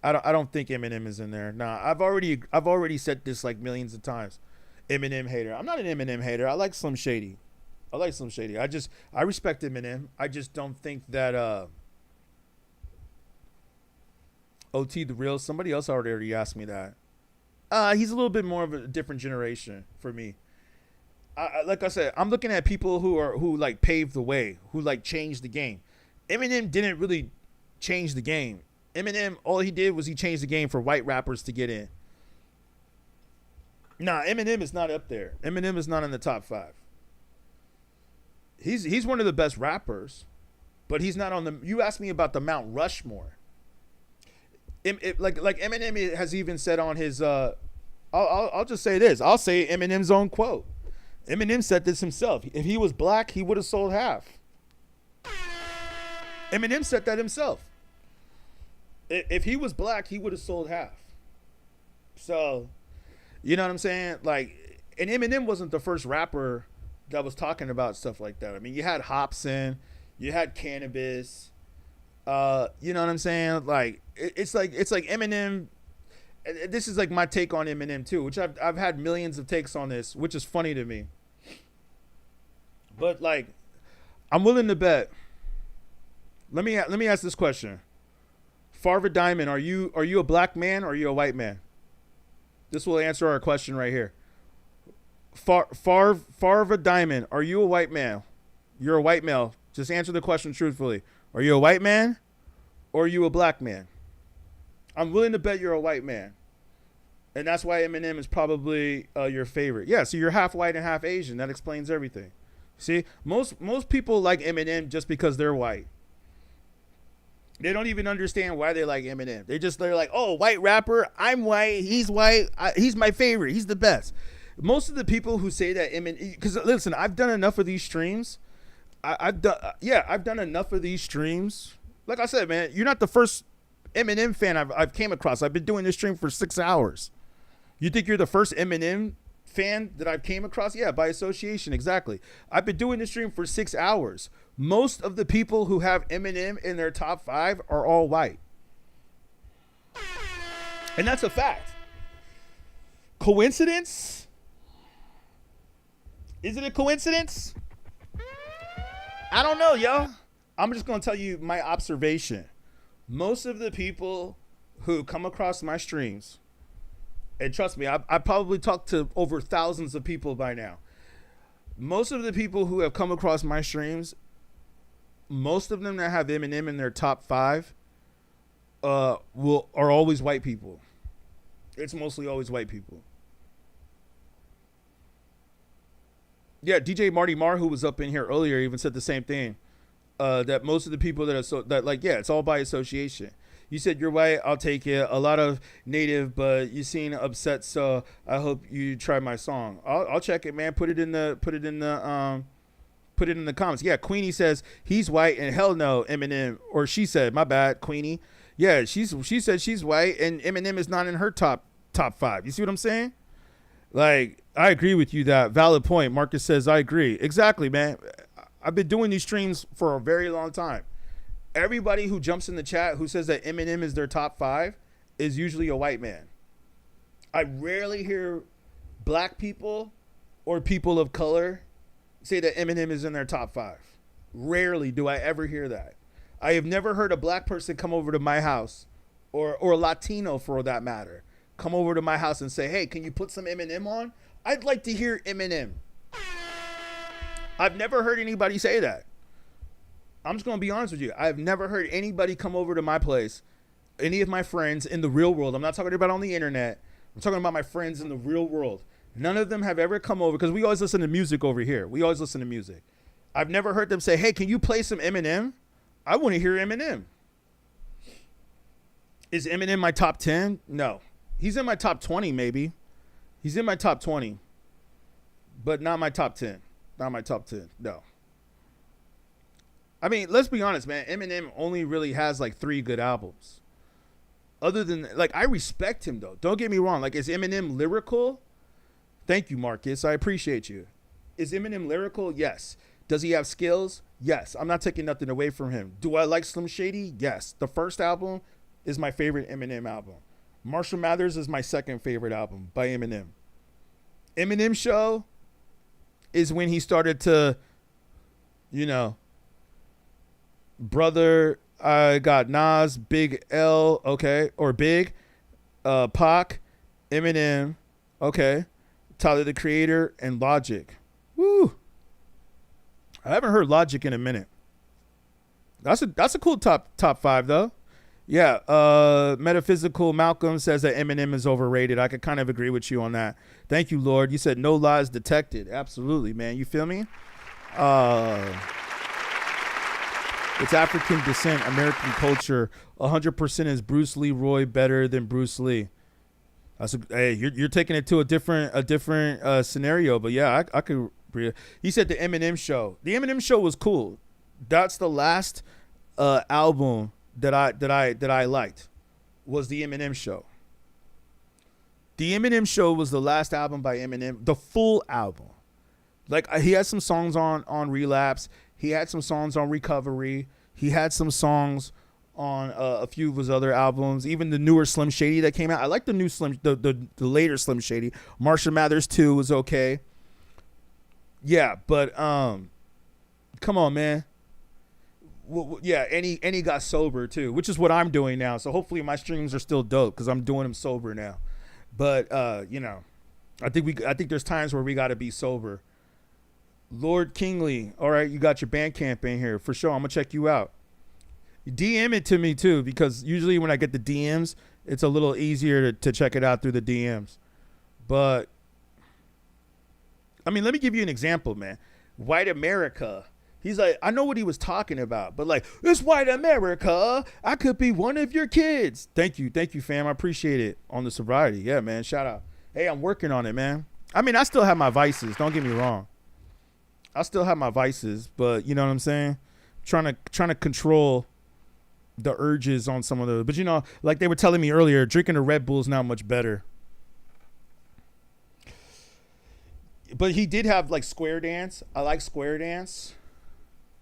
I don't think Eminem is in there. Nah, I've already said this like millions of times. Eminem hater. I'm not an Eminem hater. I like Slim Shady. I respect Eminem. I just don't think that OT the real. Somebody else already asked me that. He's a little bit more of a different generation for me. Like I said, I'm looking at people who like paved the way, who like changed the game. Eminem didn't really change the game. Eminem, all he did was he changed the game for white rappers to get in. Nah, Eminem is not up there. Eminem is not in the top 5. He's one of the best rappers, but he's not on the. You asked me about the Mount Rushmore. Like Eminem has even said on his. I'll just say this. I'll say Eminem's own quote. Eminem said this himself. If he was black, he would have sold half. Eminem said that himself. If he was black, he would have sold half. So, you know what I'm saying? Like, and Eminem wasn't the first rapper that was talking about stuff like that. I mean, you had Hobson, you had Cannabis. You know what I'm saying? Like, it's like Eminem. This is like my take on Eminem too, which I've had millions of takes on this, which is funny to me. But like, I'm willing to bet. Let me ask this question. Farva Diamond, are you a black man or are you a white man? This will answer our question right here. Farva Diamond, are you a white male? You're a white male. Just answer the question truthfully. Are you a white man or are you a black man? I'm willing to bet you're a white man. And that's why Eminem is probably your favorite. Yeah, so you're half white and half Asian. That explains everything. See, most people like Eminem just because they're white. They don't even understand why they like Eminem. They're like, oh, white rapper, I'm white, he's white, he's my favorite, he's the best. Most of the people who say that Eminem, because listen, I've done enough of these streams. I've done enough of these streams. Like I said, man, you're not the first Eminem fan I've came across. I've been doing this stream for 6 hours. You think you're the first Eminem fan that I've came across? Yeah, by association, exactly. I've been doing this stream for 6 hours. Most of the people who have Eminem in their top 5 are all white. And that's a fact. Coincidence? Is it a coincidence? I don't know, yo. I'm just going to tell you my observation. Most of the people who come across my streams, and trust me, I probably talked to over thousands of people by now. Most of the people who have come across my streams, most of them that have Eminem in their top 5 are always white people. It's mostly always white people. Yeah, DJ Marty Marr, who was up in here earlier, even said the same thing. That most of the people it's all by association. You said you're white, I'll take it. A lot of native, but you seem upset, so I hope you try my song. I'll check it, man. Put it in the comments. Yeah, Queenie says he's white and hell no, Eminem. Or she said, my bad, Queenie. Yeah, she said she's white and Eminem is not in her top 5. You see what I'm saying? Like, I agree with you. That valid point. Marcus says I agree. Exactly, man. I've been doing these streams for a very long time. everybody who jumps in the chat who says that Eminem is their top 5 is usually a white man. I rarely hear black people or people of color say that Eminem is in their top 5. Rarely do I ever hear that. I have never heard a black person come over to my house, or Latino for that matter, come over to my house and say, hey, can you put some Eminem on? I'd like to hear Eminem. I've never heard anybody say that. I'm just going to be honest with you. I've never heard anybody come over to my place, any of my friends in the real world. I'm not talking about on the internet. I'm talking about my friends in the real world. None of them have ever come over, because we always listen to music over here. We always listen to music. I've never heard them say, hey, can you play some Eminem? I want to hear Eminem. Is Eminem my top 10? No. He's in my top 20, maybe. He's in my top 20. But not my top 10. Not my top 10. No. I mean, let's be honest, man. Eminem only really has like 3 good albums. Other than, like, I respect him, though. Don't get me wrong. Like, is Eminem lyrical? Thank you, Marcus. I appreciate you. Is Eminem lyrical? Yes. Does he have skills? Yes. I'm not taking nothing away from him. Do I like Slim Shady? Yes. The first album is my favorite Eminem album. Marshall Mathers is my second favorite album by Eminem. Eminem Show is when he started to, you know, brother, I got Nas, Big L, okay, or Big, Pac, Eminem, okay, Tyler the Creator, and Logic. Woo! I haven't heard Logic in a minute. That's a cool top 5 though. Yeah, Metaphysical Malcolm says that Eminem is overrated. I could kind of agree with you on that. Thank you, Lord. You said no lies detected. Absolutely, man. You feel me? It's African descent, American culture. 100% is Bruce Leroy better than Bruce Lee. Hey, you're taking it to a different scenario, but yeah, I could. He said the Eminem Show. The Eminem Show was cool. That's the last album that I liked, was the Eminem Show. The Eminem Show was the last album by Eminem, the full album. Like, he had some songs on Relapse. He had some songs on Recovery. He had some songs on a few of his other albums. Even the newer Slim Shady that came out. I like the new the later Slim Shady. Marshall Mathers 2 was okay. Yeah, but come on, man. Yeah, and he got sober too, which is what I'm doing now. So hopefully my streams are still dope because I'm doing them sober now. But you know, I think there's times where we got to be sober. Lord Kingley, all right, you got your Bandcamp in here for sure. I'm gonna check you out. DM it to me too, because usually when I get the DMs, it's a little easier to check it out through the DMs. But I mean, let me give you an example, man. White America. He's like, I know what he was talking about, but like, it's white America. I could be one of your kids. Thank you, fam. I appreciate it on the sobriety. Yeah, man. Shout out. Hey, I'm working on it, man. I mean, I still have my vices. Don't get me wrong. I still have my vices, but you know what I'm saying? Trying to control the urges on some of those. But you know, like they were telling me earlier, drinking a Red Bull is not much better. But he did have like Square Dance. I like Square Dance.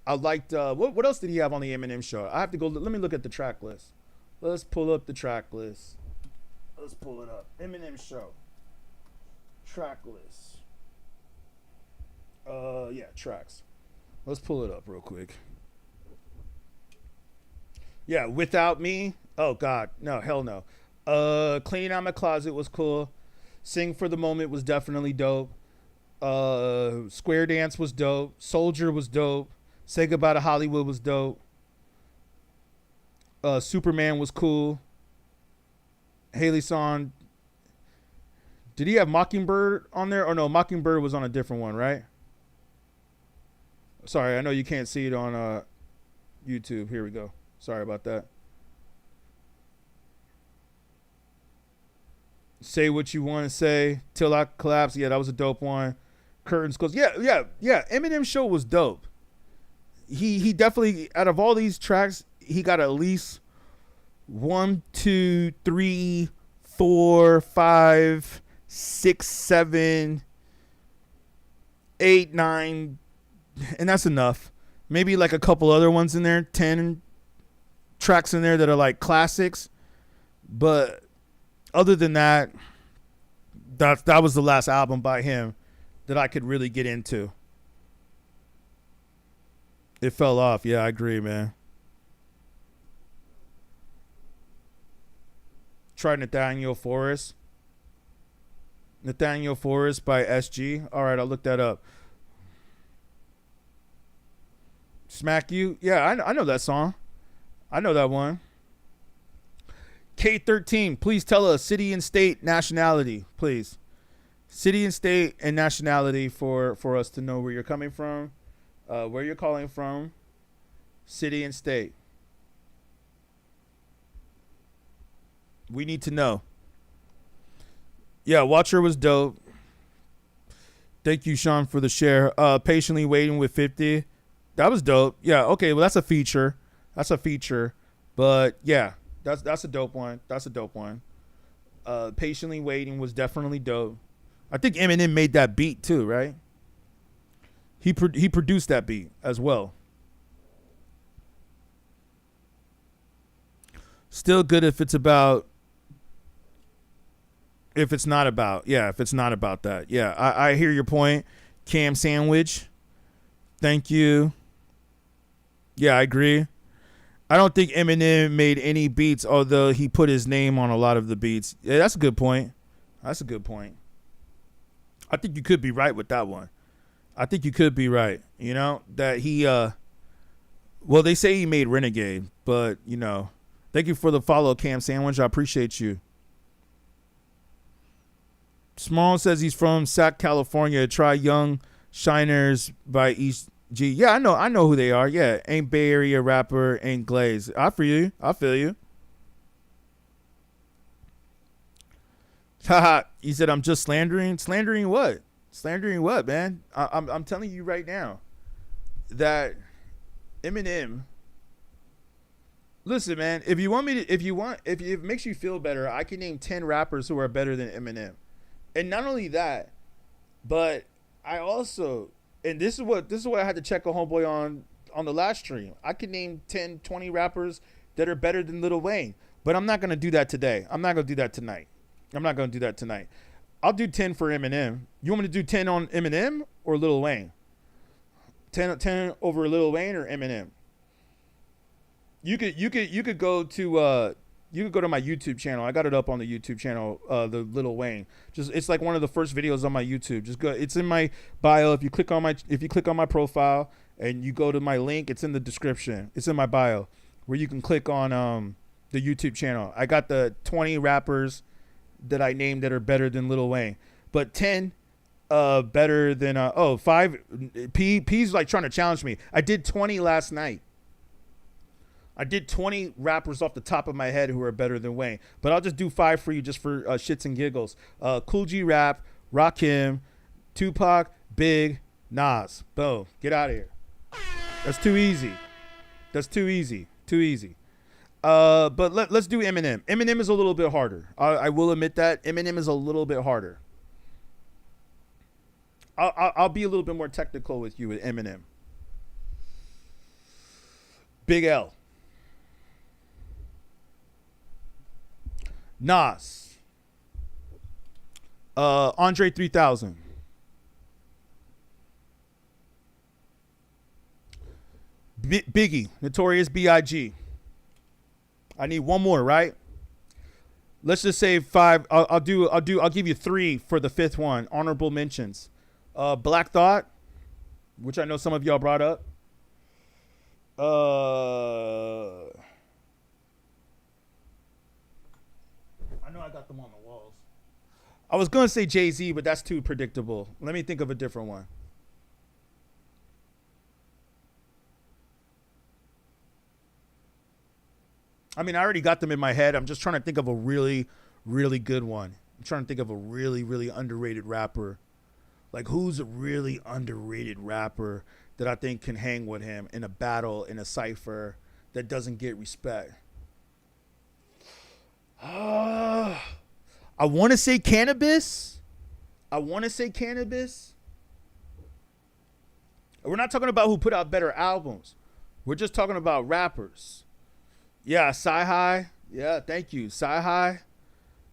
I liked what else did he have on the Eminem Show? I have to go. Let me look at the track list. Let's pull up the track list. Let's pull it up. Eminem Show track list. Yeah, tracks. Let's pull it up real quick. Yeah, Without Me. Oh God, no, hell no. Cleaning Out My Closet was cool. Sing for the Moment was definitely dope. Square Dance was dope. Soldier was dope. Say Goodbye to Hollywood was dope. Superman was cool. Haley Song. Did he have Mockingbird on there? Or no, Mockingbird was on a different one, right? Sorry, I know you can't see it on YouTube. Here we go. Sorry about that. Say What You Want to Say, Till I Collapse. Yeah, that was a dope one. Curtains Close. Yeah. Eminem Show was dope. He definitely, out of all these tracks, he got at least 1, 2, 3, 4, 5, 6, 7, 8, 9, and that's enough. Maybe like a couple other ones in there, 10, tracks in there that are like classics, but other than that, that was the last album by him that I could really get into. It fell off. Yeah, I agree, man. Try Nathaniel Forrest. Nathaniel Forrest by SG. All right, I'll look that up. Smack You. Yeah, I know that song. I know that one. K13, please tell us city and state nationality, please. City and state and nationality for us to know where you're coming from, where you're calling from, city and state. We need to know. Yeah, Watcher was dope. Thank you, Sean, for the share. Patiently Waiting with 50. That was dope. Yeah, okay, well, that's a feature. That's a feature. But, yeah, that's a dope one. That's a dope one. Patiently Waiting was definitely dope. I think Eminem made that beat, too, right? He produced that beat as well. Still good if it's about... If it's not about, yeah, if it's not about that. Yeah, I hear your point. Cam Sandwich. Thank you. Yeah, I agree. I don't think Eminem made any beats, although he put his name on a lot of the beats. Yeah, that's a good point. That's a good point. I think you could be right with that one. I think you could be right. You know, that he, well, they say he made Renegade, but, you know, thank you for the follow, Cam Sandwich. I appreciate you. Small says he's from Sac, California. Try Young Shiners by East G. Yeah, I know who they are. Yeah, ain't Bay Area rapper, ain't Glaze. I feel you. I feel you. Haha. He said I'm just slandering. Slandering what? Slandering what, man? I'm telling you right now that Eminem. Listen, man. If it makes you feel better, I can name 10 rappers who are better than Eminem. And not only that, but I also, and this is what I had to check a homeboy on the last stream. I could name 10, 20 rappers that are better than Lil Wayne, but I'm not going to do that today. I'm not going to do that tonight. I'll do 10 for Eminem. You want me to do 10 on Eminem or Lil Wayne? 10 over Lil Wayne or Eminem? You could go to you can go to my YouTube channel. I got it up on the YouTube channel, the Lil Wayne. It's like one of the first videos on my YouTube. Just go. It's in my bio. If you click on my profile and you go to my link, it's in the description. It's in my bio where you can click on the YouTube channel. I got the 20 rappers that I named that are better than Lil Wayne, but 10 better than 5. P's like trying to challenge me. I did 20 last night. I did 20 rappers off the top of my head who are better than Wayne, but I'll just do 5 for you just for shits and giggles. Cool G Rap, Rakim, Tupac, Big, Nas. Boom. Get out of here. That's too easy. Too easy. But let's do Eminem. Eminem is a little bit harder. I will admit that. Eminem is a little bit harder. I'll be a little bit more technical with you with Eminem. Big L. Nas, Andre 3000, Biggie, Notorious B.I.G. I need one more, right? Let's just say 5. I'll give you 3 for the 5th one. Honorable mentions. Black Thought, which I know some of y'all brought up. I know I got them on the walls. I was going to say Jay-Z, but that's too predictable. Let me think of a different one. I mean, I already got them in my head. I'm just trying to think of a really, really good one. I'm trying to think of a really, really underrated rapper. Like, who's a really underrated rapper that I think can hang with him in a battle, in a cypher, that doesn't get respect? I want to say Cannabis. We're not talking about who put out better albums. We're just talking about rappers. Yeah, Sci-Hi. Yeah, thank you. Sci-Hi.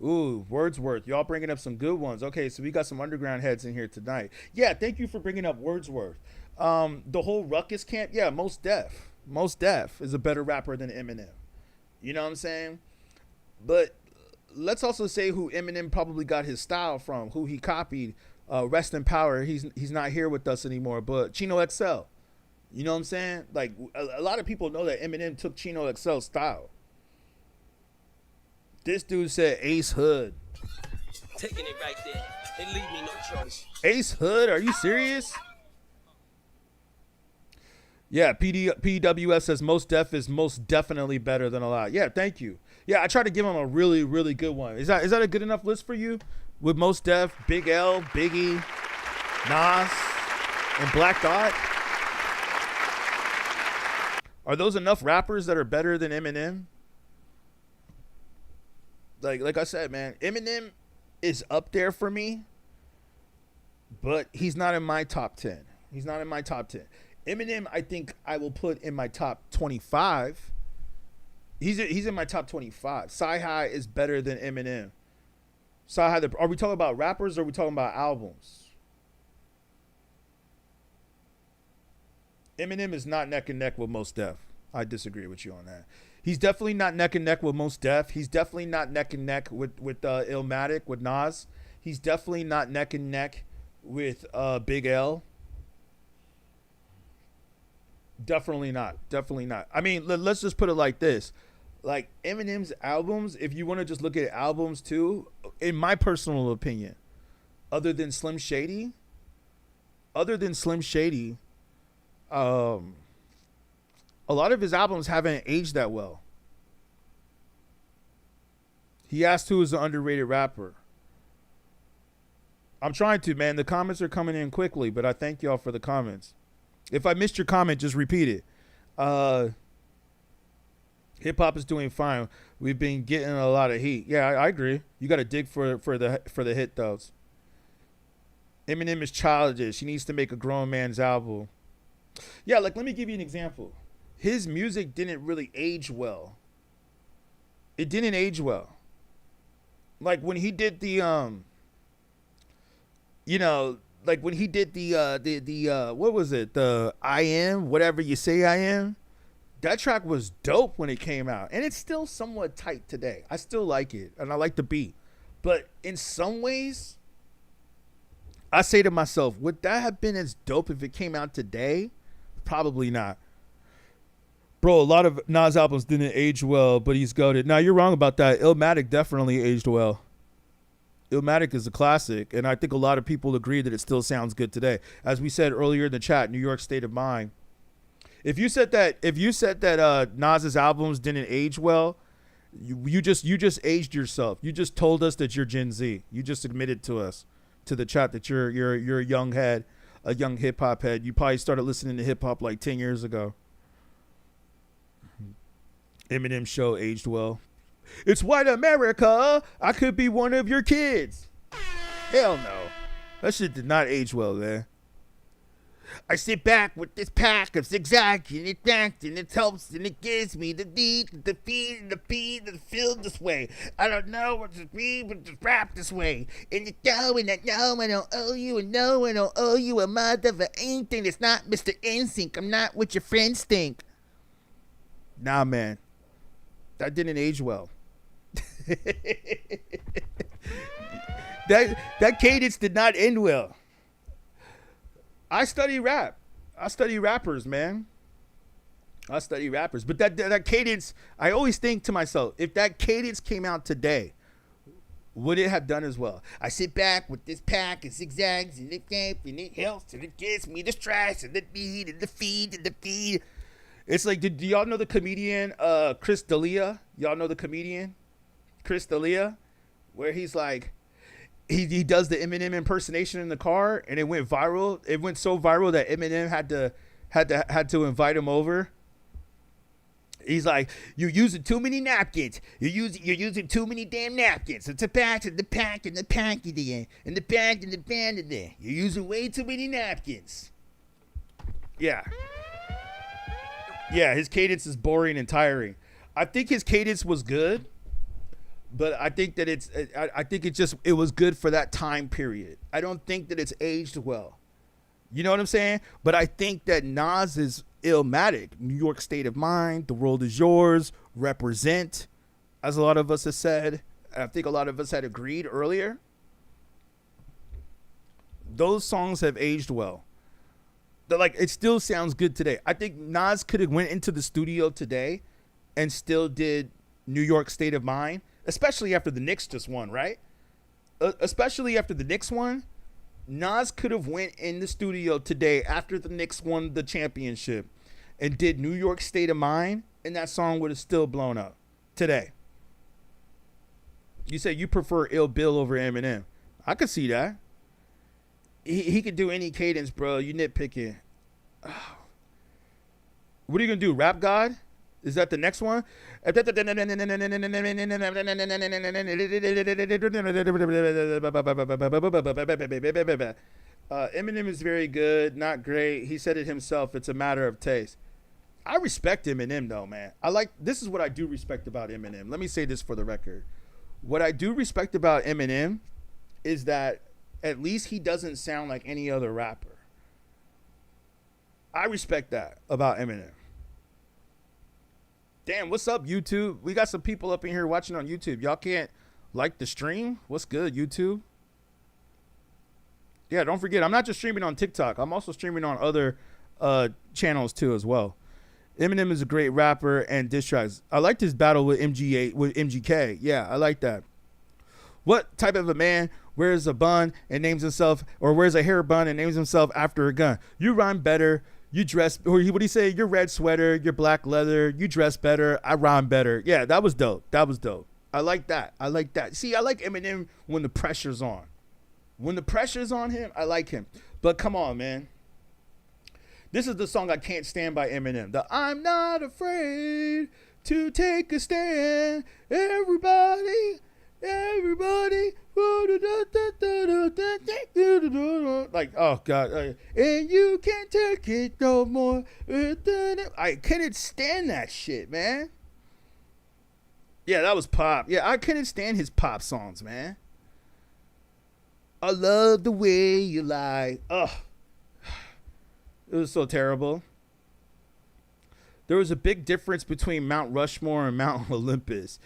Ooh, Wordsworth. Y'all bringing up some good ones. Okay, so we got some underground heads in here tonight. Yeah, thank you for bringing up Wordsworth. The whole Ruckus camp. Yeah, Most Def. Most Def is a better rapper than Eminem. You know what I'm saying? But let's also say who Eminem probably got his style from, who he copied. Rest in power. He's not here with us anymore. But Chino XL. You know what I'm saying? Like a lot of people know that Eminem took Chino XL's style. This dude said Ace Hood. Taking it right there. They leave me no choice. Ace Hood? Are you serious? Yeah, PWS says Most Def is most definitely better than a lot. Yeah, thank you. Yeah, I tried to give him a really, really good one. Is that a good enough list for you? With Most Def, Big L, Biggie, Nas, and Black Dot? Are those enough rappers that are better than Eminem? Like I said, man, Eminem is up there for me, but he's not in my top 10. He's not in my top 10. Eminem, I think I will put in my top 25. He's in my top 25. Sci-Hi is better than Eminem. Sci-Hi, are we talking about rappers or are we talking about albums? Eminem is not neck and neck with Most Def. I disagree with you on that. He's definitely not neck and neck with Most Def. He's definitely not neck and neck with Illmatic, with Nas. He's definitely not neck and neck with Big L. Definitely not. Definitely not. I mean, let's just put it like this. Like Eminem's albums, if you want to just look at albums too, in my personal opinion, other than Slim Shady, a lot of his albums haven't aged that well. He asked who is an underrated rapper. I'm trying to, man. The comments are coming in quickly, but I thank y'all for the comments. If I missed your comment, just repeat it. Hip hop is doing fine. We've been getting a lot of heat. Yeah, I agree. You got to dig for the hit those. Eminem is childish. He needs to make a grown man's album. Yeah, like let me give you an example. His music didn't really age well. It didn't age well. Like when he did the like when he did the what was it? The I Am, whatever you say I am. That track was dope when it came out. And it's still somewhat tight today. I still like it. And I like the beat. But in some ways, I say to myself, would that have been as dope if it came out today? Probably not. Bro, a lot of Nas albums didn't age well, but he's goated. Now, you're wrong about that. Illmatic definitely aged well. Illmatic is a classic, and I think a lot of people agree that it still sounds good today. As we said earlier in the chat, New York State of Mind. If you said that Nas's albums didn't age well, you just aged yourself. You just told us that you're Gen Z. You just admitted to us, to the chat, that you're a young head, a young hip hop head. You probably started listening to hip hop like 10 years ago. Eminem show aged well. It's white America. I could be one of your kids. Hell no. That shit did not age well, man. I sit back with this pack of zigzags and it acts and it helps and it gives me the deed, the feed, and the feed, and the feel this way. I don't know what to read, but just rap this way. And you know, and I know I don't owe you, and no, I don't owe you a mother for anything. It's not Mr. NSYNC. I'm not what your friends think. Nah, man. That didn't age well. that cadence did not end well. I study rap. I study rappers, man. I study rappers. But that cadence, I always think to myself, if that cadence came out today, would it have done as well? I sit back with this pack and zigzags and it helps and it gives me the stress and the beat and the feed and the feed. It's like, do y'all know the comedian Chris D'Elia? Y'all know the comedian Chris D'Elia? Where he's like, he does the Eminem impersonation in the car, and it went viral. It went so viral that Eminem had to invite him over. He's like, you're using too many napkins. You're using too many damn napkins. It's a pack and the pack and the pack in the end, and the bag and the band in there. You're using way too many napkins. Yeah. Yeah, his cadence is boring and tiring. I think his cadence was good, but I think that I think it was good for that time period. I don't think that it's aged well. You know what I'm saying? But I think that Nas is Illmatic. New York State of Mind, The World Is Yours, Represent, as a lot of us have said. I think a lot of us had agreed earlier. Those songs have aged well. Like, it still sounds good today. I think Nas could have went into the studio today and still did New York State of Mind, especially after the Knicks just won, right? Especially after the Knicks won. Nas could have went in the studio today after the Knicks won the championship and did New York State of Mind, and that song would have still blown up today. You say you prefer Ill Bill over Eminem. I could see that. He could do any cadence, bro. You nitpicking. What are you going to do, Rap God? Is that the next one? Eminem is very good, not great. He said it himself. It's a matter of taste. I respect Eminem, though, man. This is what I do respect about Eminem. Let me say this for the record. What I do respect about Eminem is that at least he doesn't sound like any other rapper. I respect that about Eminem. Damn, what's up, YouTube? We got some people up in here watching on YouTube. Y'all can't like the stream? What's good, YouTube? Yeah, don't forget, I'm not just streaming on TikTok. I'm also streaming on other channels too as well. Eminem is a great rapper and diss tracks. I liked his battle with MGK. Yeah, I like that. What type of a man wears a bun and names himself, or wears a hair bun and names himself after a gun? You rhyme better. You dress, or what do you say? Your red sweater, your black leather. You dress better. I rhyme better. Yeah, that was dope. That was dope. I like that. I like that. See, I like Eminem when the pressure's on. When the pressure's on him, I like him. But come on, man. This is the song I can't stand by Eminem. The I'm not afraid to take a stand. Everybody. Like, oh God. And you can't take it no more. I couldn't stand that shit, man. Yeah, that was pop. Yeah, I couldn't stand his pop songs, man. I love the way you lie. Ugh. It was so terrible. There was a big difference between Mount Rushmore and Mount Olympus.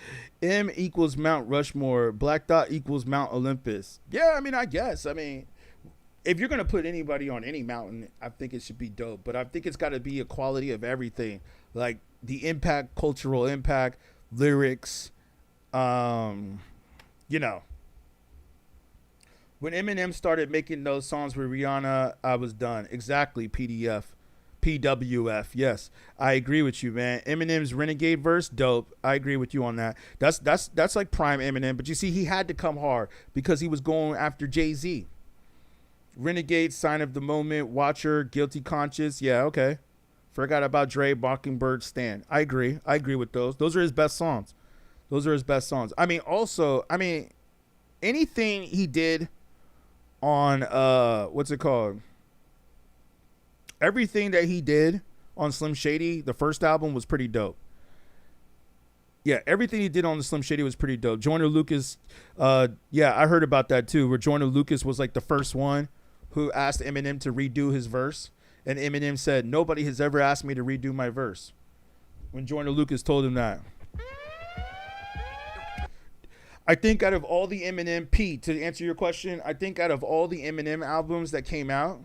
M equals Mount Rushmore. Black Dot equals Mount Olympus. Yeah, I mean, I guess. I mean, if you're going to put anybody on any mountain, I think it should be dope. But I think it's got to be a quality of everything. Like the impact, cultural impact, lyrics, you know. When Eminem started making those songs with Rihanna, I was done. Exactly, PWF. Yes, I agree with you, man. Eminem's Renegade verse, dope. I agree with you on that. That's like prime Eminem. But you see, he had to come hard because he was going after Jay-Z. Renegade, Sign of the Moment, Watcher, Guilty Conscience. Yeah, okay. Forgot about Dre, Mockingbird, Stan. I agree. I agree with those. Those are his best songs. I mean, also, anything he did on what's it called? Everything that he did on Slim Shady, the first album, was pretty dope. Yeah, everything he did on the Slim Shady was pretty dope. Joyner Lucas, yeah, I heard about that too, where Joyner Lucas was like the first one who asked Eminem to redo his verse. And Eminem said, nobody has ever asked me to redo my verse. When Joyner Lucas told him that. I think out of all the Eminem, Pete, to answer your question, I think out of all the Eminem albums that came out,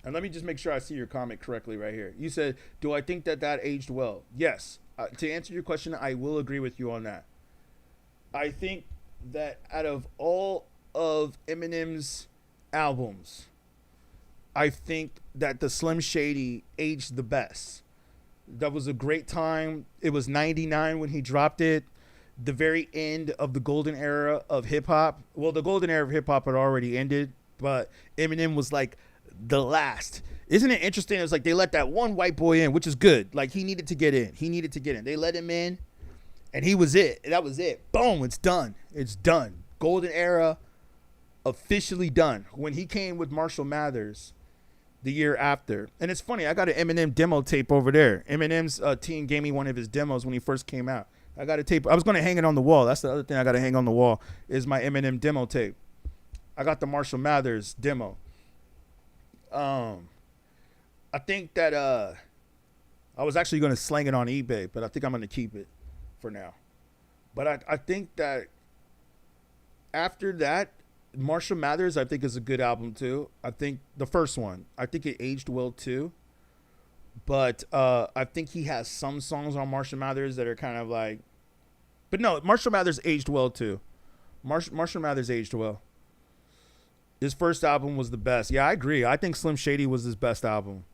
and let me just make sure I see your comment correctly right here. You said, do I think that aged well? Yes. To answer your question, I will agree with you on that. I think that out of all of Eminem's albums, I think that the Slim Shady aged the best. That was a great time. It was 99 when he dropped it. The very end of the golden era of hip-hop. Well, the golden era of hip-hop had already ended, but Eminem was like the last. Isn't it interesting? It was like they let that one white boy in, which is good. Like, he needed to get in. They let him in, and he was it. That was it. Boom, it's done. Golden era officially done. When he came with Marshall Mathers the year after. And it's funny, I got an Eminem demo tape over there. Eminem's team gave me one of his demos when he first came out. I got a tape. I was going to hang it on the wall. That's the other thing I got to hang on the wall is my Eminem demo tape. I got the Marshall Mathers demo. I think that I was actually going to slang it on eBay, but I think I'm going to keep it for now. But I think that after that, Marshall Mathers, I think, is a good album too. I think the first one, I think it aged well too. But I think he has some songs on Marshall Mathers that are kind of like, but no, Marshall Mathers aged well too. Marshall Mathers aged well. His first album was the best. Yeah, I agree. I think Slim Shady was his best album.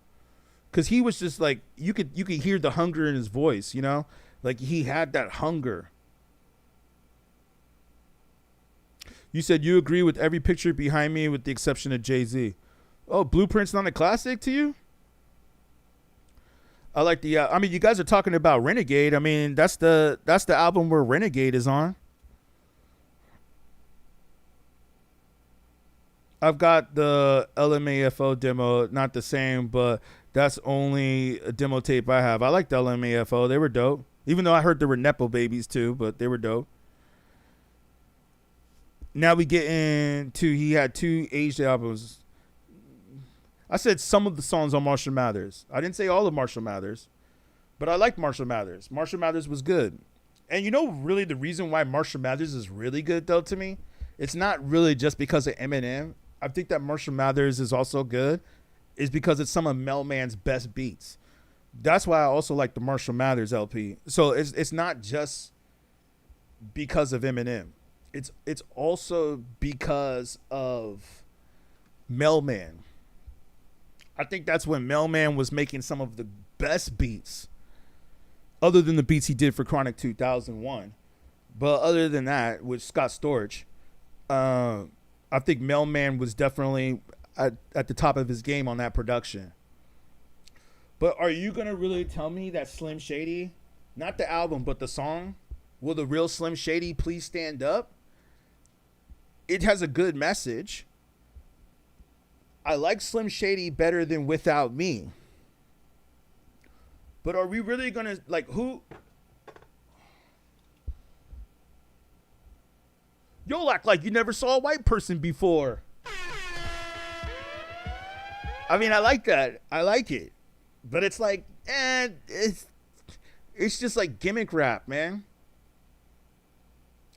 Cause he was just like, you could hear the hunger in his voice, you know? Like he had that hunger. You said you agree with every picture behind me with the exception of Jay-Z. Oh, Blueprint's not a classic to you? I like the I mean, you guys are talking about Renegade. I mean, that's the album where Renegade is on. I've got the LMAFO demo, not the same, but that's only a demo tape I have. I like the LMAFO. They were dope. Even though I heard there were Nepo babies too, but they were dope. Now we get into, he had 2 aged albums. I said some of the songs on Marshall Mathers. I didn't say all of Marshall Mathers, but I liked Marshall Mathers. Marshall Mathers was good. And you know really the reason why Marshall Mathers is really good though to me? It's not really just because of Eminem. I think that Marshall Mathers is also good is because it's some of Mel Man's best beats. That's why I also like the Marshall Mathers LP. So it's not just because of Eminem. It's also because of Mel Man. I think that's when Mel Man was making some of the best beats, other than the beats he did for Chronic 2001. But other than that, with Scott Storch, I think Mel Man was definitely at the top of his game on that production. But are you going to really tell me that Slim Shady, not the album, but the song, Will the Real Slim Shady Please Stand Up? It has a good message. I like Slim Shady better than Without Me. But are we really going to, like, who? You'll act like you never saw a white person before. I mean, I like that. I like it. But it's like, it's just like gimmick rap, man.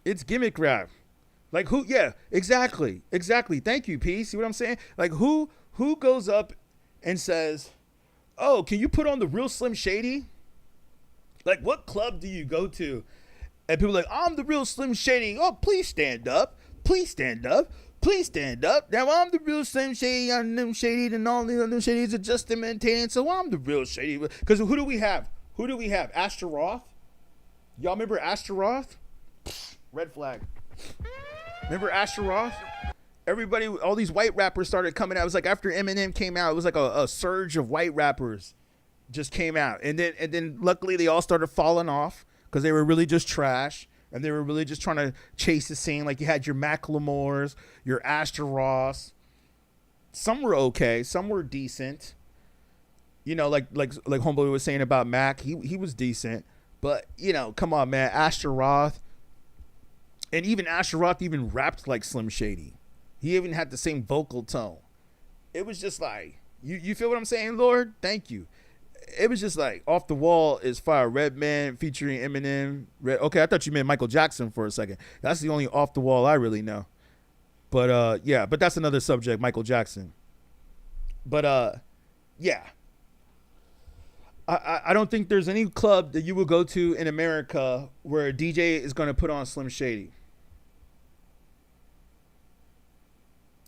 It's gimmick rap. Like who? Yeah, exactly. Thank you, P. See what I'm saying? Like who goes up and says, "Oh, can you put on the Real Slim Shady?" Like what club do you go to? And people are like, "I'm the Real Slim Shady." Oh, please stand up. Please stand up. Please stand up. Now I'm the Real Slim Shady. I'm them Shady, and all the other Shadys are just imitating. So I'm the Real Shady. Because who do we have? Astor Roth. Y'all remember Astor Roth? Red flag. Remember Astor Roth? Everybody, all these white rappers started coming out. It was like after Eminem came out, it was like a surge of white rappers just came out. And then luckily they all started falling off because they were really just trash. And they were really just trying to chase the scene. Like you had your Macklemores, your Astor Roths. Some were okay. Some were decent. You know, like Homeboy was saying about Mac. He was decent. But, you know, come on, man. Astor Roth. And even Astor Roth even rapped like Slim Shady. He even had the same vocal tone. It was just like, you feel what I'm saying, Lord? Thank you. It was just like, Off the Wall is fire. Redman featuring Eminem. Okay, I thought you meant Michael Jackson for a second. That's the only Off the Wall I really know. But, yeah, but that's another subject, Michael Jackson. But, yeah. I don't think there's any club that you will go to in America where a DJ is going to put on Slim Shady.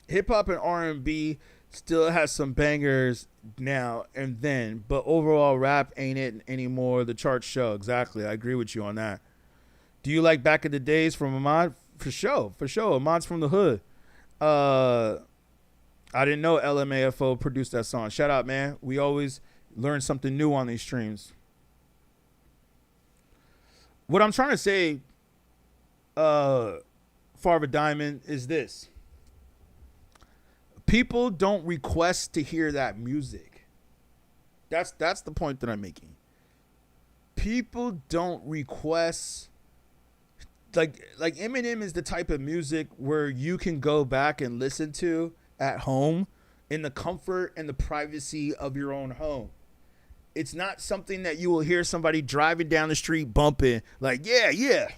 Hip hop and R&B still has some bangers now and then, but overall rap ain't it anymore. The charts show. Exactly. I agree with you on that. Do you like Back in the Days from Ahmad? For sure. Ahmad's from the hood. I didn't know LMAFO produced that song. Shout out, man. We always learn something new on these streams. What I'm trying to say, Farva Diamond, is this. People don't request to hear that music. That's the point that I'm making. People don't request like Eminem is the type of music where you can go back and listen to at home in the comfort and the privacy of your own home. It's not something that you will hear somebody driving down the street bumping like, yeah.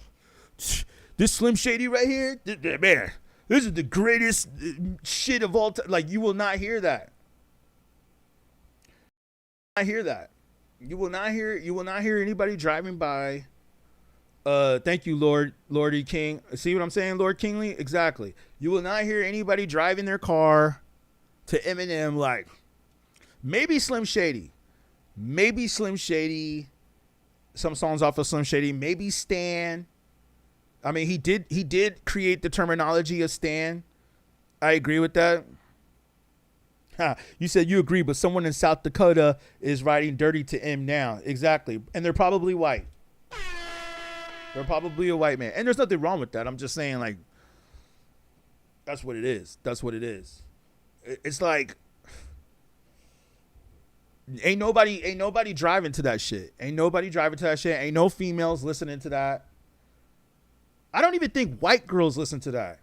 This Slim Shady right here, man, this is the greatest shit of all time. Like, you will not hear that. You will not hear anybody driving by. Thank you, Lordy King. See what I'm saying, Lord Kingly? Exactly. You will not hear anybody driving their car to Eminem like, maybe Slim Shady. Some songs off of Slim Shady. Maybe Stan. I mean, he did create the terminology of Stan. I agree with that. You said you agree, but someone in South Dakota is writing dirty to M now. Exactly. And they're probably white. They're probably a white man. And there's nothing wrong with that. I'm just saying, like, that's what it is. It's like, ain't nobody driving to that shit. Ain't no females listening to that. I don't even think white girls listen to that.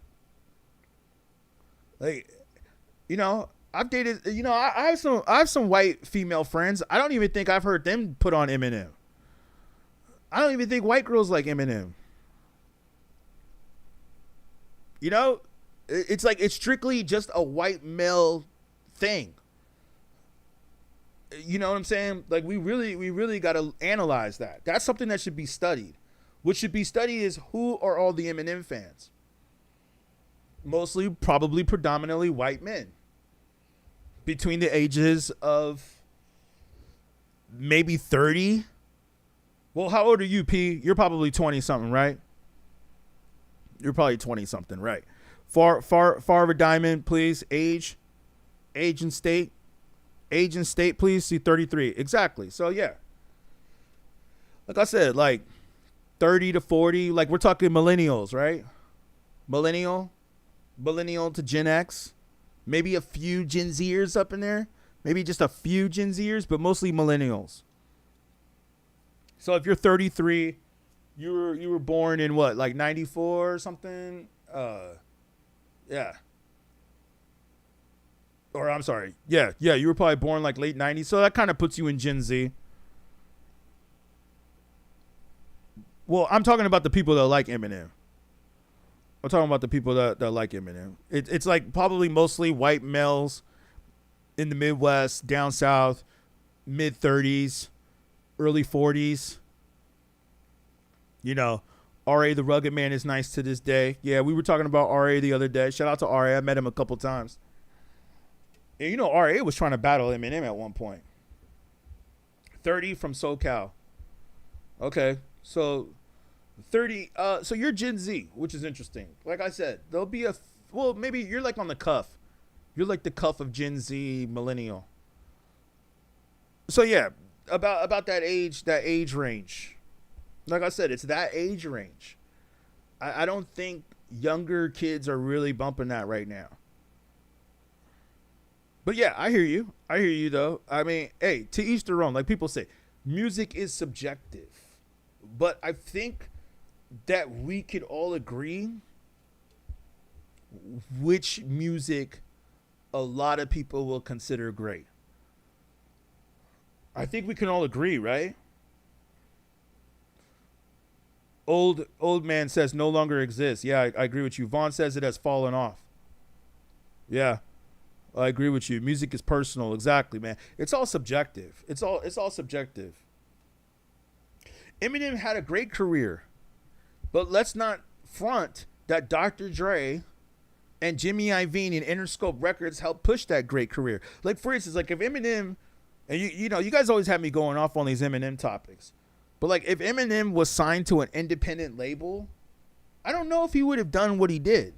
Like, you know, I've dated, you know, I have some white female friends. I don't even think I've heard them put on Eminem. I don't even think white girls like Eminem. You know, it's like, it's strictly just a white male thing. You know what I'm saying? Like, we really got to analyze that. That's something that should be studied. What should be studied is who are all the Eminem fans? Mostly, probably predominantly white men. Between the ages of maybe 30. Well, how old are you, P? You're probably 20 something, right? You're probably 20 something, right? Farva Diamond, please. Age and state. Age and state, please. See 33. Exactly. So yeah. Like I said, like 30 to 40, like we're talking millennials, right? Millennial to Gen X. Maybe a few Gen Zers up in there. Maybe just a few Gen Zers, but mostly millennials. So if you're 33, you were born in what, like 94 or something? Yeah. Or I'm sorry. Yeah, you were probably born like late 90s. So that kind of puts you in Gen Z. Well, I'm talking about the people that like Eminem. I'm talking about the people that like Eminem. It's like probably mostly white males in the Midwest, down south, mid 30s, early 40s. You know, R.A. the Rugged Man is nice to this day. Yeah, we were talking about R.A. the other day. Shout out to R.A. I met him a couple times. And you know, R.A. was trying to battle Eminem at one point. 30 from SoCal. Okay, so 30. So you're Gen Z, which is interesting. Like I said, there'll be well, maybe you're like on the cuff. You're like the cuff of Gen Z millennial. So yeah, about that age range. Like I said, it's that age range. I don't think younger kids are really bumping that right now. But yeah, I hear you though. I mean, hey, to each their own. Like people say, music is subjective. But I think that we could all agree which music a lot of people will consider great. I think we can all agree, right? Old man says no longer exists. Yeah, I agree with you. Vaughn says it has fallen off. Yeah, I agree with you. Music is personal. Exactly, man. It's all subjective. It's all subjective. Eminem had a great career, but let's not front that Dr. Dre and Jimmy Iovine and Interscope Records helped push that great career. Like, for instance, like if Eminem, and you know, you guys always have me going off on these Eminem topics. But like if Eminem was signed to an independent label, I don't know if he would have done what he did.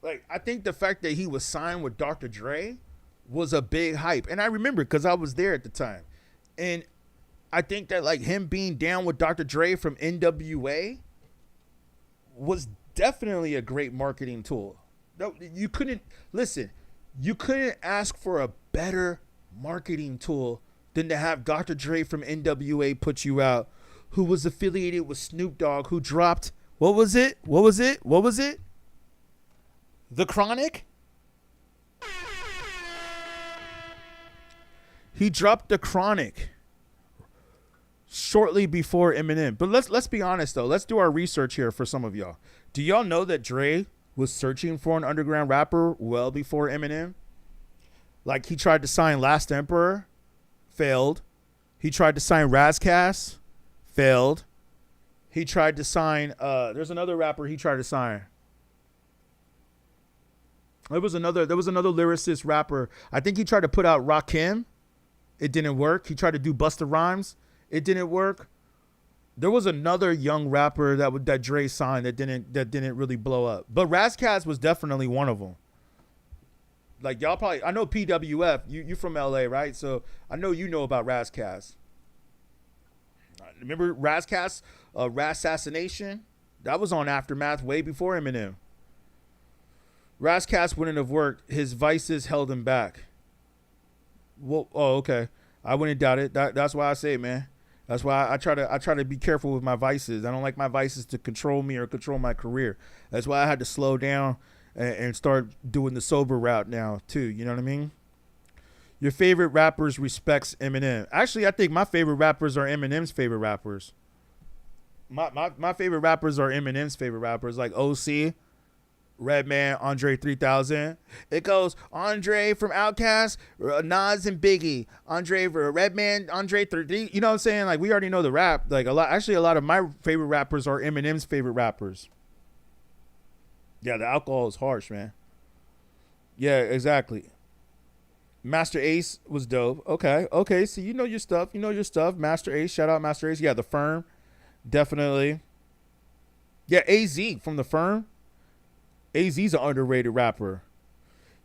Like, I think the fact that he was signed with Dr. Dre was a big hype. And I remember because I was there at the time. And I think that like him being down with Dr. Dre from NWA was definitely a great marketing tool. No, you couldn't listen. You couldn't ask for a better marketing tool than to have Dr. Dre from NWA put you out, who was affiliated with Snoop Dogg, who dropped, what was it? The Chronic? He dropped The Chronic shortly before Eminem. But let's be honest though. Let's do our research here for some of y'all. Do y'all know that Dre was searching for an underground rapper well before Eminem? Like, he tried to sign Last Emperor, failed. He tried to sign Razcast, failed. He tried to sign there's another rapper he tried to sign. There was another lyricist rapper. I think he tried to put out Rakim. It didn't work. He tried to do Busta Rhymes. It didn't work. There was another young rapper that Dre signed that didn't really blow up. But Razcast was definitely one of them. Like, y'all probably, I know PWF. You from LA, right? So I know you know about Razcast. Remember Razcast, Rassassination? That was on Aftermath way before Eminem. Razcast wouldn't have worked. His vices held him back. Well, oh, okay. I wouldn't doubt it. That's why I say it, man. That's why I try to be careful with my vices. I don't like my vices to control me or control my career. That's why I had to slow down and start doing the sober route now too. You know what I mean? Your favorite rappers respects Eminem. Actually, I think my favorite rappers are Eminem's favorite rappers. My favorite rappers are Eminem's favorite rappers, like OC, Redman, Andre 3000. It goes Andre from Outkast, Nas and Biggie, Andre for Redman, Andre 30. You know what I'm saying? Like, we already know the rap. Like, a lot of my favorite rappers are Eminem's favorite rappers. Yeah, the alcohol is harsh, man. Yeah, exactly. Master Ace was dope. Okay. So you know your stuff. Master Ace, shout out Master Ace. Yeah, The Firm, definitely. Yeah, AZ from The Firm. AZ's an underrated rapper.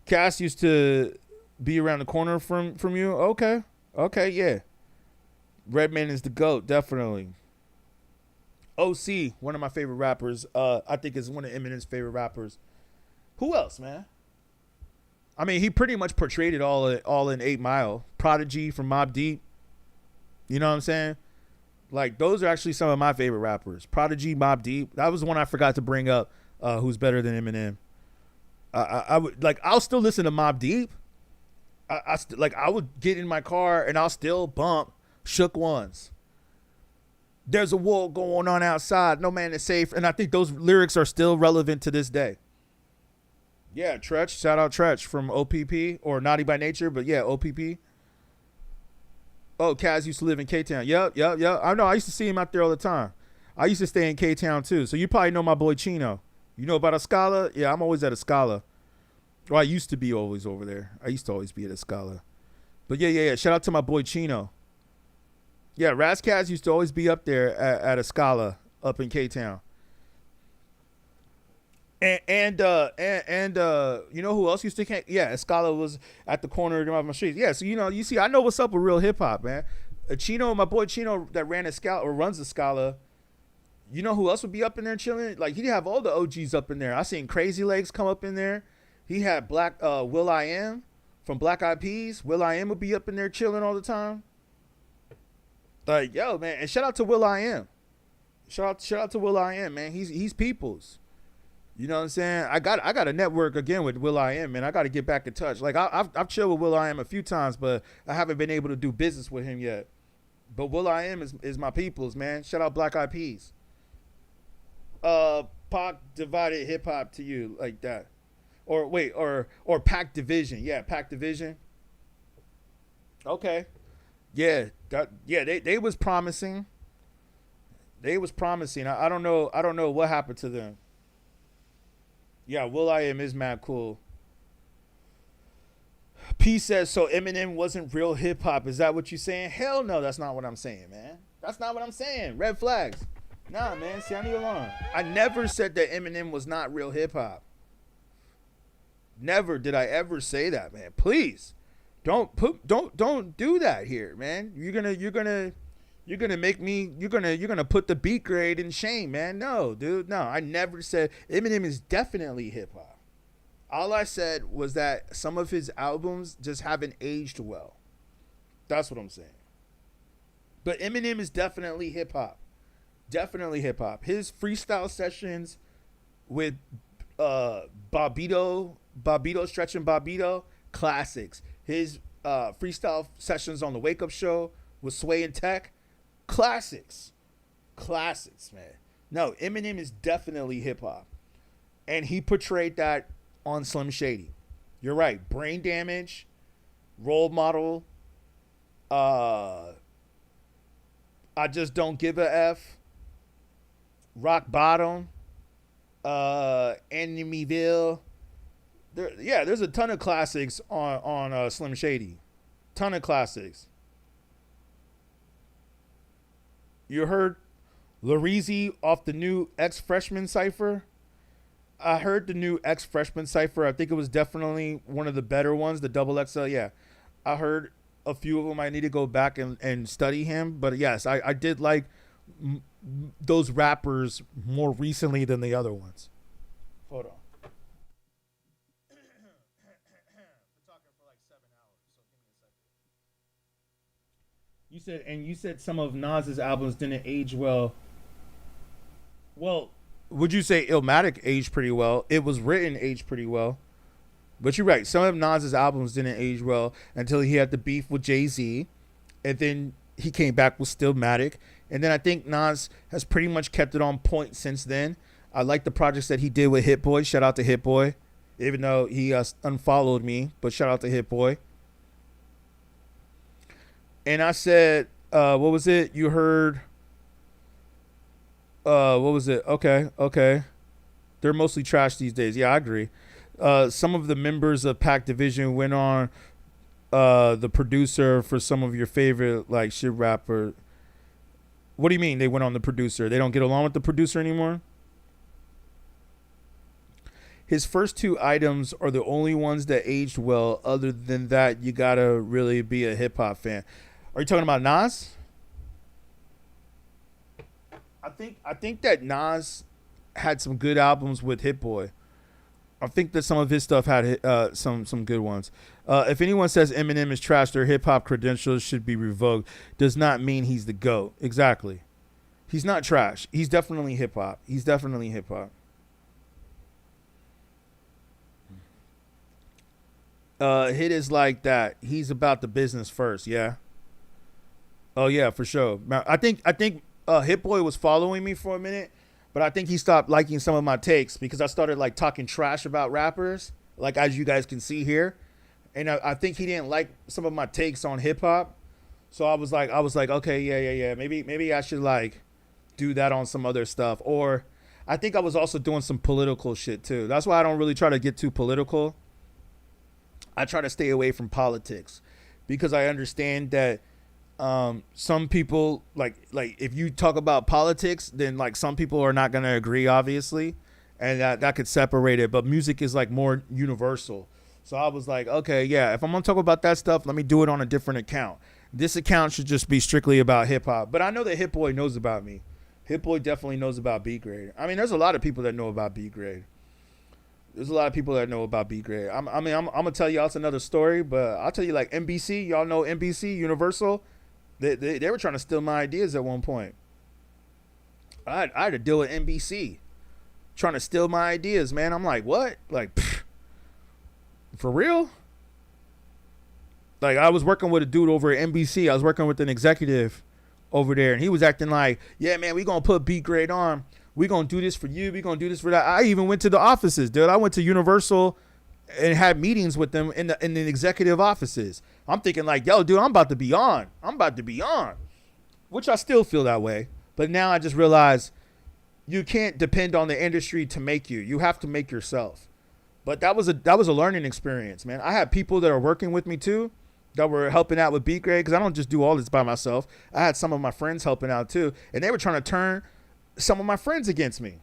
Cass used to be around the corner from you. Okay, yeah. Redman is the GOAT, definitely. OC, one of my favorite rappers. I think is one of Eminem's favorite rappers. Who else, man? I mean, he pretty much portrayed it all in 8 Mile. Prodigy from Mobb Deep. You know what I'm saying? Like, those are actually some of my favorite rappers. Prodigy, Mobb Deep. That was one I forgot to bring up. Who's better than Eminem? I would, like, I'll still listen to Mobb Deep. I would get in my car and I'll still bump Shook Ones. There's a war going on outside. No man is safe. And I think those lyrics are still relevant to this day. Yeah, Tretch. Shout out Tretch from OPP or Naughty by Nature. But yeah, OPP. Oh, Kaz used to live in K-Town. Yep. I know. I used to see him out there all the time. I used to stay in K-Town too. So you probably know my boy Chino. You know about Escala? Yeah, I'm always at Escala. Well, I used to be always over there. I used to always be at Escala. But yeah. Shout out to my boy Chino. Yeah, Razcast used to always be up there at Escala up in K-Town. And you know who else used to? Yeah, Escala was at the corner of my street. Yeah, so you see, I know what's up with real hip hop, man. Chino, my boy Chino, that ran Escala or runs Escala. You know who else would be up in there chilling? Like, he'd have all the OGs up in there. I seen Crazy Legs come up in there. He had Will.i.am from Black Eyed Peas. Will.i.am would be up in there chilling all the time. Like, yo, man, and shout out to Will.i.am. Shout out to Will.i.am, man. He's people's. You know what I'm saying? I got a network again with Will.i.am, man. I got to get back in touch. Like, I've chilled with Will.i.am a few times, but I haven't been able to do business with him yet. But Will.i.am is my people's, man. Shout out Black Eyed Peas. Pac divided hip hop to you like that, or wait, or Pac Division. Yeah, Pac Division. Okay, yeah, they was promising. They was promising. I don't know what happened to them. Yeah, Will.i.am is mad cool. P says, so Eminem wasn't real hip hop. Is that what you're saying? Hell no, that's not what I'm saying, man. That's not what I'm saying. Red flags. Nah, man, sound the alarm. I never said that Eminem was not real hip hop. Never did I ever say that, man. Please, don't do that here, man. You're gonna make me. You're gonna put the beatGrade in shame, man. No, dude, no. I never said Eminem is definitely hip hop. All I said was that some of his albums just haven't aged well. That's what I'm saying. But Eminem is definitely hip hop. Definitely hip hop. His freestyle sessions with Bobbito, Stretch and Bobbito, classics. His freestyle sessions on the Wake Up Show with Sway and Tech, classics. Classics, man. No, Eminem is definitely hip hop. And he portrayed that on Slim Shady. You're right. Brain Damage, Role Model, I Just Don't Give a F, Rock Bottom, Enemyville. There's a ton of classics on Slim Shady. Ton of classics. You heard Lareezy off the new Ex-Freshman Cypher? I heard the new Ex-Freshman Cypher. I think it was definitely one of the better ones, the Double XL. Yeah, I heard a few of them. I need to go back and study him. But yes, I did like those rappers more recently than the other ones. Hold on. You said some of Nas's albums didn't age well. Well, would you say Illmatic aged pretty well? It Was Written aged pretty well. But you're right. Some of Nas's albums didn't age well until he had the beef with Jay-Z. And then he came back with Stillmatic. And then I think Nas has pretty much kept it on point since then. I like the projects that he did with Hit Boy. Shout out to Hit Boy. Even though he unfollowed me. But shout out to Hit Boy. And I said, what was it? You heard, what was it? Okay. They're mostly trash these days. Yeah, I agree. Some of the members of Pac Division went on the producer for some of your favorite like shit rapper. What do you mean they went on the producer? They don't get along with the producer anymore? His first two items are the only ones that aged well. Other than that, you gotta really be a hip hop fan. Are you talking about Nas? I think that Nas had some good albums with Hit Boy. I think that some of his stuff had some good ones. If anyone says Eminem is trash, their hip hop credentials should be revoked. Does not mean he's the GOAT. Exactly. He's not trash. He's definitely hip hop. Hit is like that. He's about the business first. Yeah. Oh yeah, for sure. I think Hit Boy was following me for a minute, but I think he stopped liking some of my takes because I started like talking trash about rappers, like as you guys can see here, and I think he didn't like some of my takes on hip hop. So I was like, okay, yeah. Maybe I should like do that on some other stuff. Or I think I was also doing some political shit too. That's why I don't really try to get too political. I try to stay away from politics because I understand that some people like if you talk about politics, then like some people are not going to agree, obviously, and that could separate it. But music is like more universal. So I was like, okay, yeah, if I'm going to talk about that stuff, let me do it on a different account. This account should just be strictly about hip hop. But I know that Hit Boy knows about me. Hit Boy definitely knows about beatGrade. I mean, there's a lot of people that know about beatGrade. I'm going to tell y'all it's another story, but I'll tell you like NBC, y'all know NBC, Universal. They were trying to steal my ideas at one point. I had to deal with NBC trying to steal my ideas, man. I'm like, what? Like, pfft, for real? Like, I was working with a dude over at NBC. I was working with an executive over there, and he was acting like, yeah, man, we going to put beatGrade on. We going to do this for you. We going to do this for that. I even went to the offices, dude. I went to Universal and had meetings with them in the executive offices. I'm thinking like, yo, dude, I'm about to be on. Which I still feel that way. But now I just realize you can't depend on the industry to make you. You have to make yourself. But that was a learning experience, man. I had people that are working with me too that were helping out with beatGrade because I don't just do all this by myself. I had some of my friends helping out too. And they were trying to turn some of my friends against me.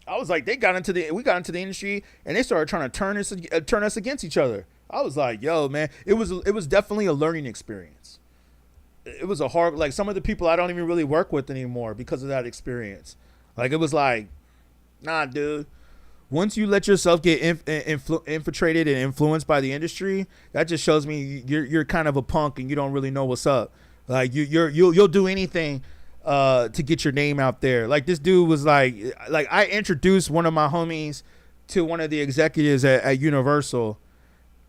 I was like, we got into the industry and they started trying to turn us against each other. I was like, yo, man, it was definitely a learning experience. It was a hard, like some of the people I don't even really work with anymore because of that experience. Like it was like, nah, dude, once you let yourself get infiltrated and influenced by the industry, that just shows me you're kind of a punk and you don't really know what's up. Like you'll do anything to get your name out there. Like this dude was like I introduced one of my homies to one of the executives at Universal,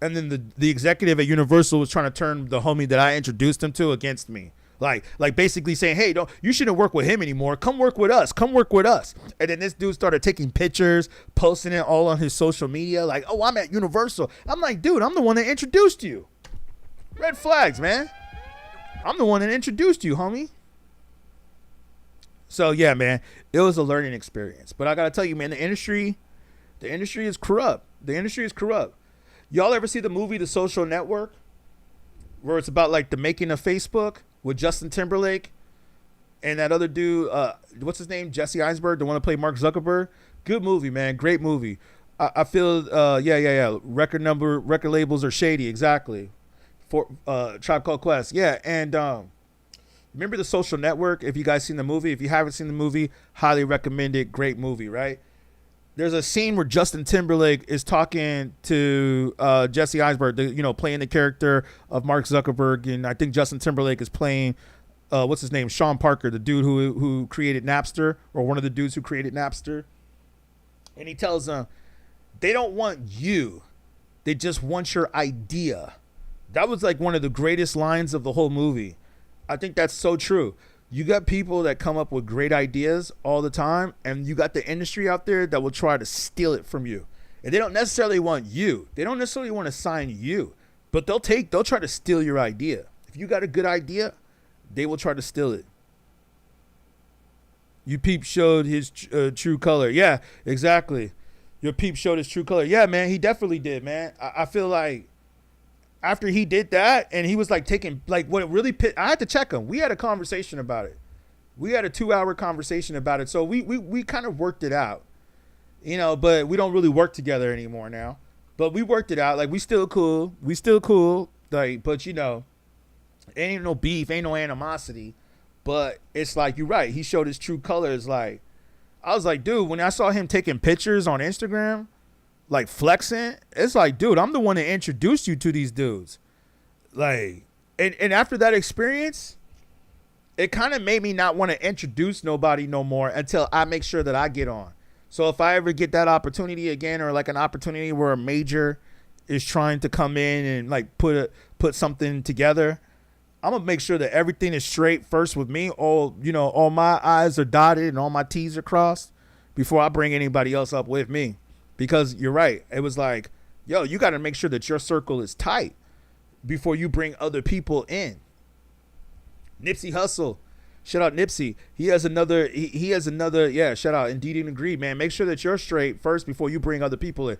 and then the executive at Universal was trying to turn the homie that I introduced him to against me. Like basically saying, hey, you shouldn't work with him anymore. Come work with us. Come work with us. And then this dude started taking pictures, posting it all on his social media. Like, oh, I'm at Universal. I'm like, dude, I'm the one that introduced you. Red flags, man. I'm the one that introduced you, homie. So yeah, man, it was a learning experience. But I gotta tell you, man, the industry is corrupt. The industry is corrupt. Y'all ever see the movie The Social Network, where it's about like the making of Facebook with Justin Timberlake and that other dude, what's his name? Jesse Eisenberg, the one that played Mark Zuckerberg. Good movie, man. Great movie. I feel, yeah. Record labels are shady. Exactly. For Tribe Called Quest. Yeah. And remember The Social Network? If you guys seen the movie, if you haven't seen the movie, highly recommend it. Great movie, right? There's a scene where Justin Timberlake is talking to Jesse Eisenberg, playing the character of Mark Zuckerberg, and I think Justin Timberlake is playing, what's his name, Sean Parker, the dude who created Napster, or one of the dudes who created Napster. And he tells them, they don't want you, they just want your idea. That was like one of the greatest lines of the whole movie. I think that's so true. You got people that come up with great ideas all the time, and you got the industry out there that will try to steal it from you. And they don't necessarily want you. They don't necessarily want to sign you, but they'll try to steal your idea. If you got a good idea, they will try to steal it. You peep showed his true color. Yeah, exactly. Your peep showed his true color. Yeah, man, he definitely did, man. I feel like after he did that, and he was like taking, like, what it really I had to check him. We had a conversation about it. We had a 2-hour conversation about it. So we kind of worked it out, but we don't really work together anymore now. But we worked it out. Like, we still cool. Like, but ain't no beef, ain't no animosity. But it's like, you're right. He showed his true colors. Like, I was like, dude, when I saw him taking pictures on Instagram, like flexing, it's like, dude, I'm the one that introduced you to these dudes. Like, and after that experience, it kind of made me not want to introduce nobody no more until I make sure that I get on. So if I ever get that opportunity again, or like an opportunity where a major is trying to come in and like put something together, I'm gonna make sure that everything is straight first with me. All my I's are dotted and all my T's are crossed before I bring anybody else up with me. Because you're right. It was like, yo, you got to make sure that your circle is tight before you bring other people in. Nipsey Hussle. Shout out Nipsey. He has another, yeah, shout out Indeed and Agree, man. Make sure that you're straight first before you bring other people in.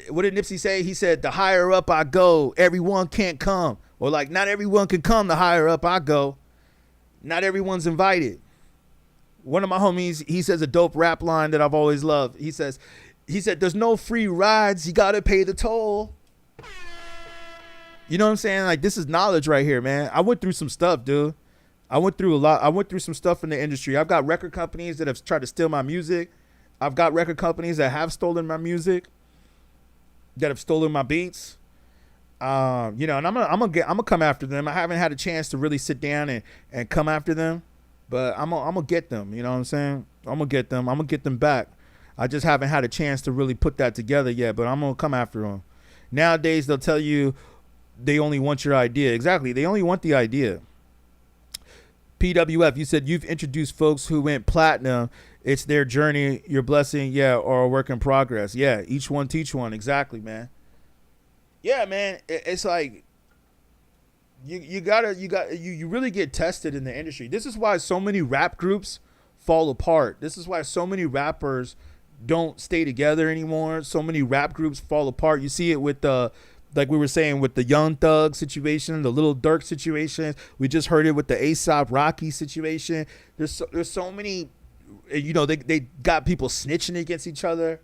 What did Nipsey say? He said, the higher up I go, everyone can't come. Or like, not everyone can come the higher up I go. Not everyone's invited. One of my homies, he says a dope rap line that I've always loved. He said, there's no free rides. You got to pay the toll. You know what I'm saying? Like, this is knowledge right here, man. I went through some stuff, dude. I went through a lot. I went through some stuff in the industry. I've got record companies that have tried to steal my music. I've got record companies that have stolen my music, that have stolen my beats. And I'm gonna come after them. I haven't had a chance to really sit down and come after them, but I'm gonna get them. You know what I'm saying? I'm gonna get them. I'm gonna get them back. I just haven't had a chance to really put that together yet, but I'm going to come after them. Nowadays, they'll tell you they only want your idea. Exactly. They only want the idea. PWF, you said you've introduced folks who went platinum. It's their journey, your blessing, yeah, or a work in progress. Yeah, each one teach one. Exactly, man. Yeah, man. It's like you really get tested in the industry. This is why so many rap groups fall apart. This is why so many rappers don't stay together anymore. So many rap groups fall apart. You see it with the, like we were saying, with the Young Thug situation, the Lil Durk situation. We just heard it with the A$AP Rocky situation. There's so many, they got people snitching against each other.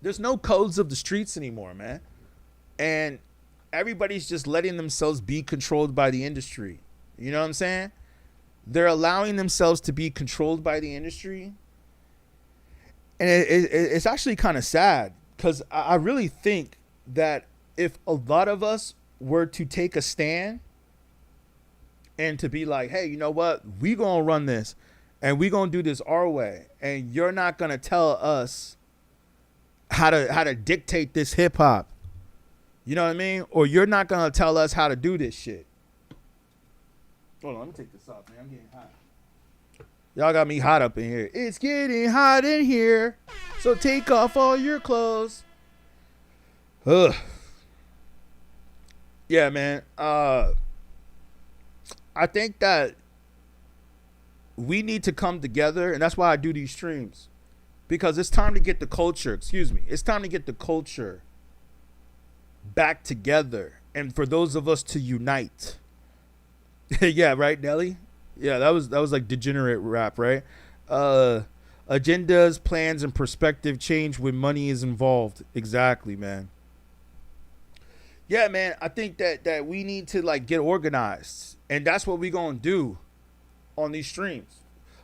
There's no codes of the streets anymore, man. And everybody's just letting themselves be controlled by the industry. You know what I'm saying? They're allowing themselves to be controlled by the industry. And it's actually kind of sad because I really think that if a lot of us were to take a stand and to be like, hey, you know what? We gonna run this and we gonna do this our way. And you're not gonna tell us how to dictate this hip hop. You know what I mean? Or you're not gonna tell us how to do this shit. Hold on, let me take this off, man. I'm getting hot. Y'all got me hot up in here. It's getting hot in here. So take off all your clothes. Ugh. Yeah, man. I think that we need to come together, and that's why I do these streams. Because it's time to get the culture, it's time to get the culture back together. And for those of us to unite. Yeah, right, Nelly? Yeah, that was like degenerate rap, right? Agendas, plans, and perspective change when money is involved. Exactly, man. Yeah, man, I think that we need to like get organized. And that's what we gonna do on these streams.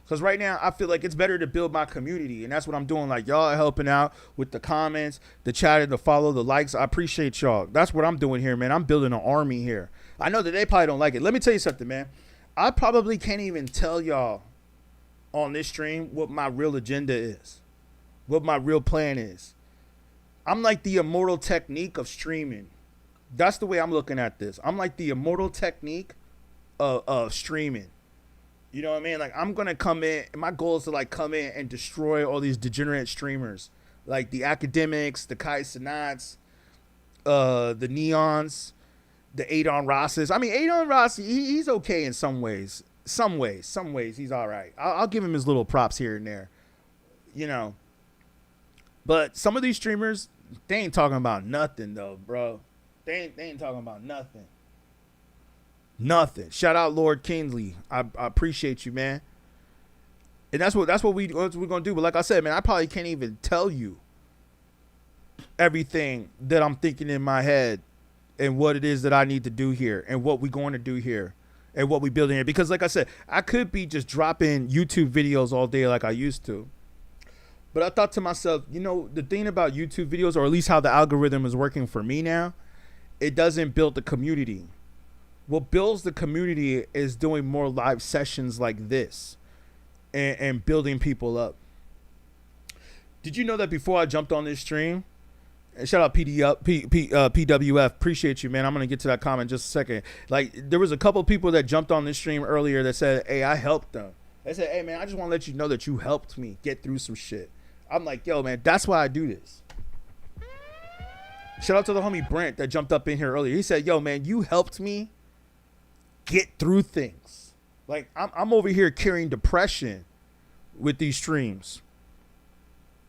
Because right now, I feel like it's better to build my community. And that's what I'm doing. Like, y'all are helping out with the comments, the chat, the follow, the likes. I appreciate y'all. That's what I'm doing here, man. I'm building an army here. I know that they probably don't like it. Let me tell you something, man. I probably can't even tell y'all on this stream what my real agenda is, what my real plan is. I'm like the immortal technique of streaming. That's the way I'm looking at this. I'm like the immortal technique of streaming. You know what I mean? Like, I'm going to come in. My goal is to, like, come in and destroy all these degenerate streamers. Like, the academics, the Kai Sinats, the Neons, the Adon Rosses. I mean, Adon Ross, he's okay in some ways. Some ways, he's all right. I'll give him his little props here and there. You know. But some of these streamers, they ain't talking about nothing, though, bro. They ain't talking about nothing. Nothing. Shout out Lord Kingsley. I appreciate you, man. And that's what we're gonna do. But like I said, man, I probably can't even tell you everything that I'm thinking in my head and what it is that I need to do here and what we're going to do here and what we building here. Because like I said, I could be just dropping YouTube videos all day like I used to. But I thought to myself, you know, the thing about YouTube videos, or at least how the algorithm is working for me now, it doesn't build the community. What builds the community is doing more live sessions like this and building people up. Did you know that before I jumped on this stream, and shout out PWF, appreciate you, man. I'm going to get to that comment in just a second. Like, there was a couple people that jumped on this stream earlier that said, hey, I helped them. They said, hey, man, I just want to let you know that you helped me get through some shit. I'm like, yo, man, that's why I do this. Shout out to the homie Brent that jumped up in here earlier. He said, yo, man, you helped me get through things. Like, I'm over here carrying depression with these streams.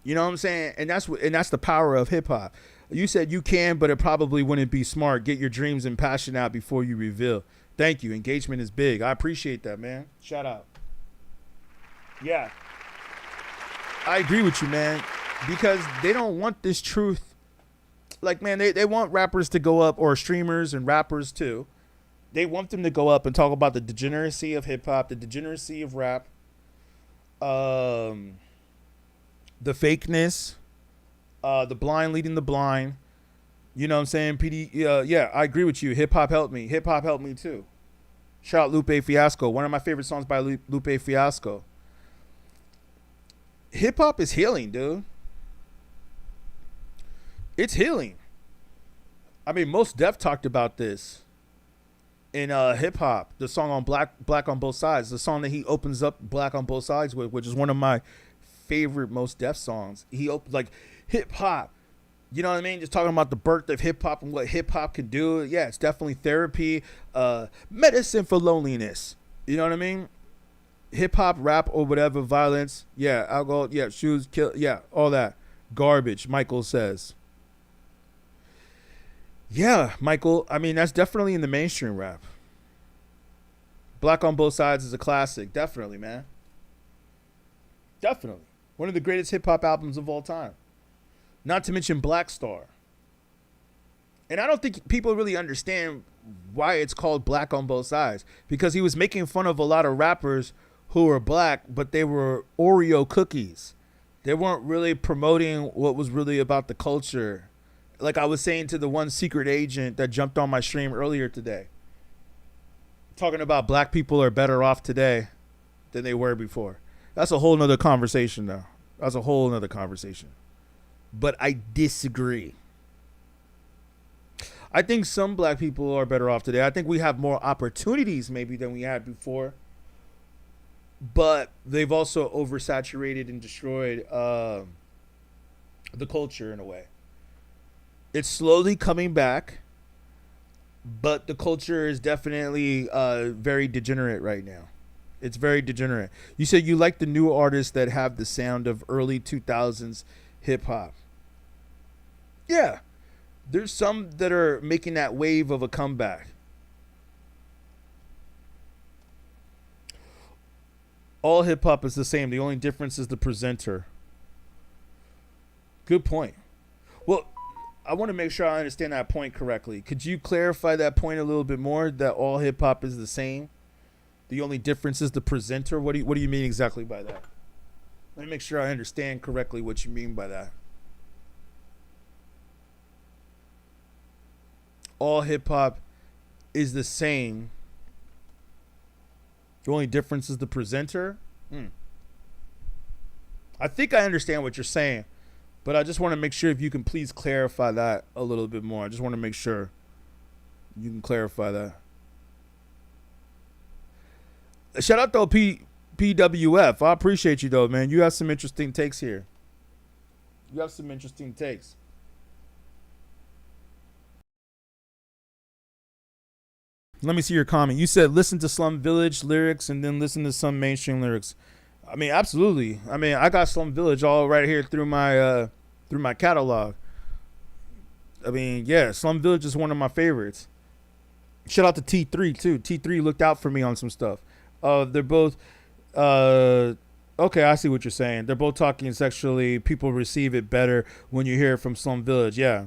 You know what I'm saying? And that's the power of hip hop. You said you can, but it probably wouldn't be smart. Get your dreams and passion out before you reveal. Thank you. Engagement is big. I appreciate that, man. Shout out. Yeah. I agree with you, man. Because they don't want this truth. Like, man, they want rappers to go up, or streamers and rappers too. They want them to go up and talk about the degeneracy of hip hop, the degeneracy of rap, the fakeness, the blind leading the blind. You know what I'm saying? Yeah, I agree with you. Hip hop helped me. Hip hop helped me too. Shout out Lupe Fiasco. One of my favorite songs by Lupe Fiasco. Hip hop is healing, dude. It's healing. I mean, Most Def talked about this in hip hop, the song on Black on Both Sides, the song that he opens up Black on Both Sides with, which is one of my favorite Most Def songs. He opens like hip hop, you know what I mean? Just talking about the birth of hip hop and what hip hop can do. Yeah, it's definitely therapy, medicine for loneliness. You know what I mean? Hip hop, rap, or whatever, violence. Yeah, alcohol. Yeah, shoes, kill. Yeah, all that garbage. Michael says. Yeah, Michael. I mean, that's definitely in the mainstream rap. Black on Both Sides is a classic. Definitely, man. Definitely. One of the greatest hip-hop albums of all time. Not to mention Black Star. And I don't think people really understand why it's called Black on Both Sides. Because he was making fun of a lot of rappers who were black, but they were Oreo cookies. They weren't really promoting what was really about the culture. Like I was saying to the one secret agent that jumped on my stream earlier today, talking about black people are better off today than they were before. That's a whole nother conversation, though. That's a whole nother conversation. But I disagree. I think some black people are better off today. I think we have more opportunities maybe than we had before. But they've also oversaturated and destroyed the culture in a way. It's slowly coming back, but the culture is definitely very degenerate right now. It's very degenerate. You said you like the new artists that have the sound of early 2000s hip hop. Yeah. There's some that are making that wave of a comeback. All hip hop is the same. The only difference is the presenter. Good point. Well, I want to make sure I understand that point correctly. Could you clarify that point a little bit more, that all hip hop is the same? The only difference is the presenter? What do you mean exactly by that? Let me make sure I understand correctly what you mean by that. All hip hop is the same. The only difference is the presenter? I think I understand what you're saying, but I just want to make sure if you can please clarify that a little bit more. I just want to make sure you can clarify that. Shout out to PWF. I appreciate you though, man. You have some interesting takes here. You have some interesting takes. Let me see your comment. You said listen to Slum Village lyrics and then listen to some mainstream lyrics. I mean, absolutely. I mean, I got Slum Village all right here through my catalog. I mean, yeah, Slum Village is one of my favorites. Shout out to T3 too. T3 looked out for me on some stuff. They're both okay, I see what you're saying. They're both talking sexually. People receive it better when you hear it from Slum Village. Yeah.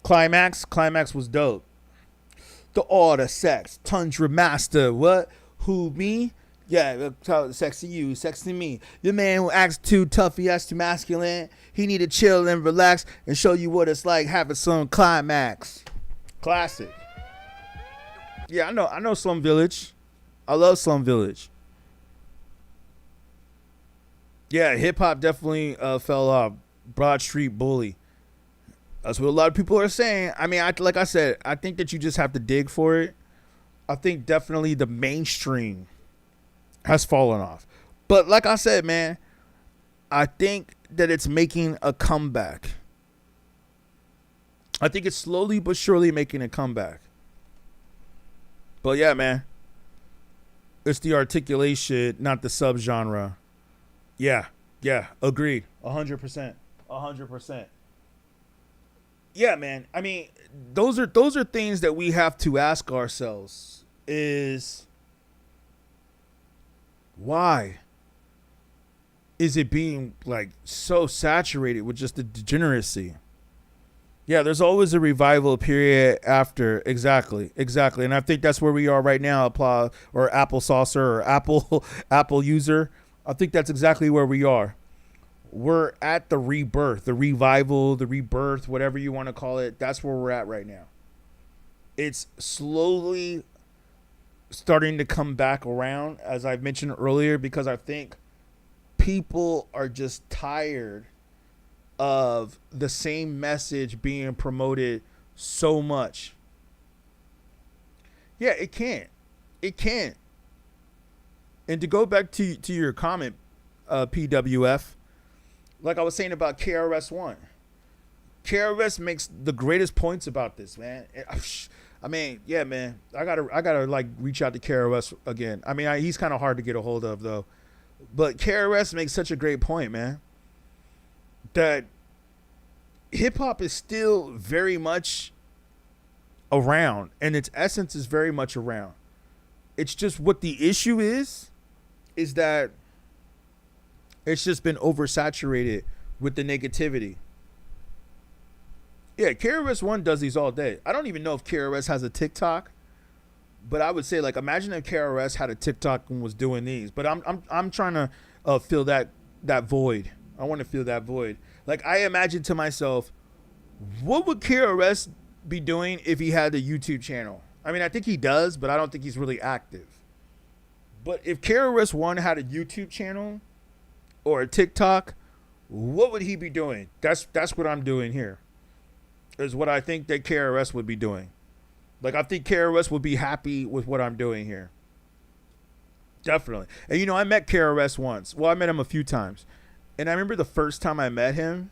Climax was dope. The Order, Sex, Tundra Master, what? Who, me? Yeah, sex to you, sex to me. Your man who acts too tough, he acts too masculine. He need to chill and relax and show you what it's like having some climax. Classic. Yeah, I know Slum Village. I love Slum Village. Yeah, hip-hop definitely fell off. Broad Street Bully. That's what a lot of people are saying. I mean, like I said, I think that you just have to dig for it. I think definitely the mainstream has fallen off. But like I said, man, I think that it's making a comeback. I think it's slowly but surely making a comeback. But yeah, man, it's the articulation, not the subgenre. Yeah, agreed. 100%. 100%. Yeah, man. I mean, those are things that we have to ask ourselves is why is it being like so saturated with just the degeneracy? Yeah, there's always a revival period after. Exactly. And I think that's where we are right now, or Apple saucer or Apple user. I think that's exactly where we are. We're at the rebirth, the revival, the rebirth, whatever you want to call it. That's where we're at right now. It's slowly starting to come back around, as I mentioned earlier, because I think people are just tired of the same message being promoted so much. Yeah, it can't. And to go back to your comment, PWF, like I was saying about KRS-One. KRS makes the greatest points about this, man. I mean, yeah, man. I gotta like reach out to KRS again. I mean, he's kind of hard to get a hold of though. But KRS makes such a great point, man. That hip hop is still very much around, and its essence is very much around. It's just what the issue is that it's just been oversaturated with the negativity. Yeah, KRS-One does these all day. I don't even know if KRS has a TikTok, but I would say, like, imagine if KRS had a TikTok and was doing these. But I'm trying to fill that that void. I want to feel that void. Like, I imagine to myself, what would KRS be doing if he had a YouTube channel? I mean, I think he does, but I don't think he's really active. But if KRS-One had a YouTube channel or a TikTok, what would he be doing? That's what I'm doing here. Is what I think that KRS would be doing. Like, I think KRS would be happy with what I'm doing here. Definitely. And, you know, I met KRS once. Well, I met him a few times. And I remember the first time I met him,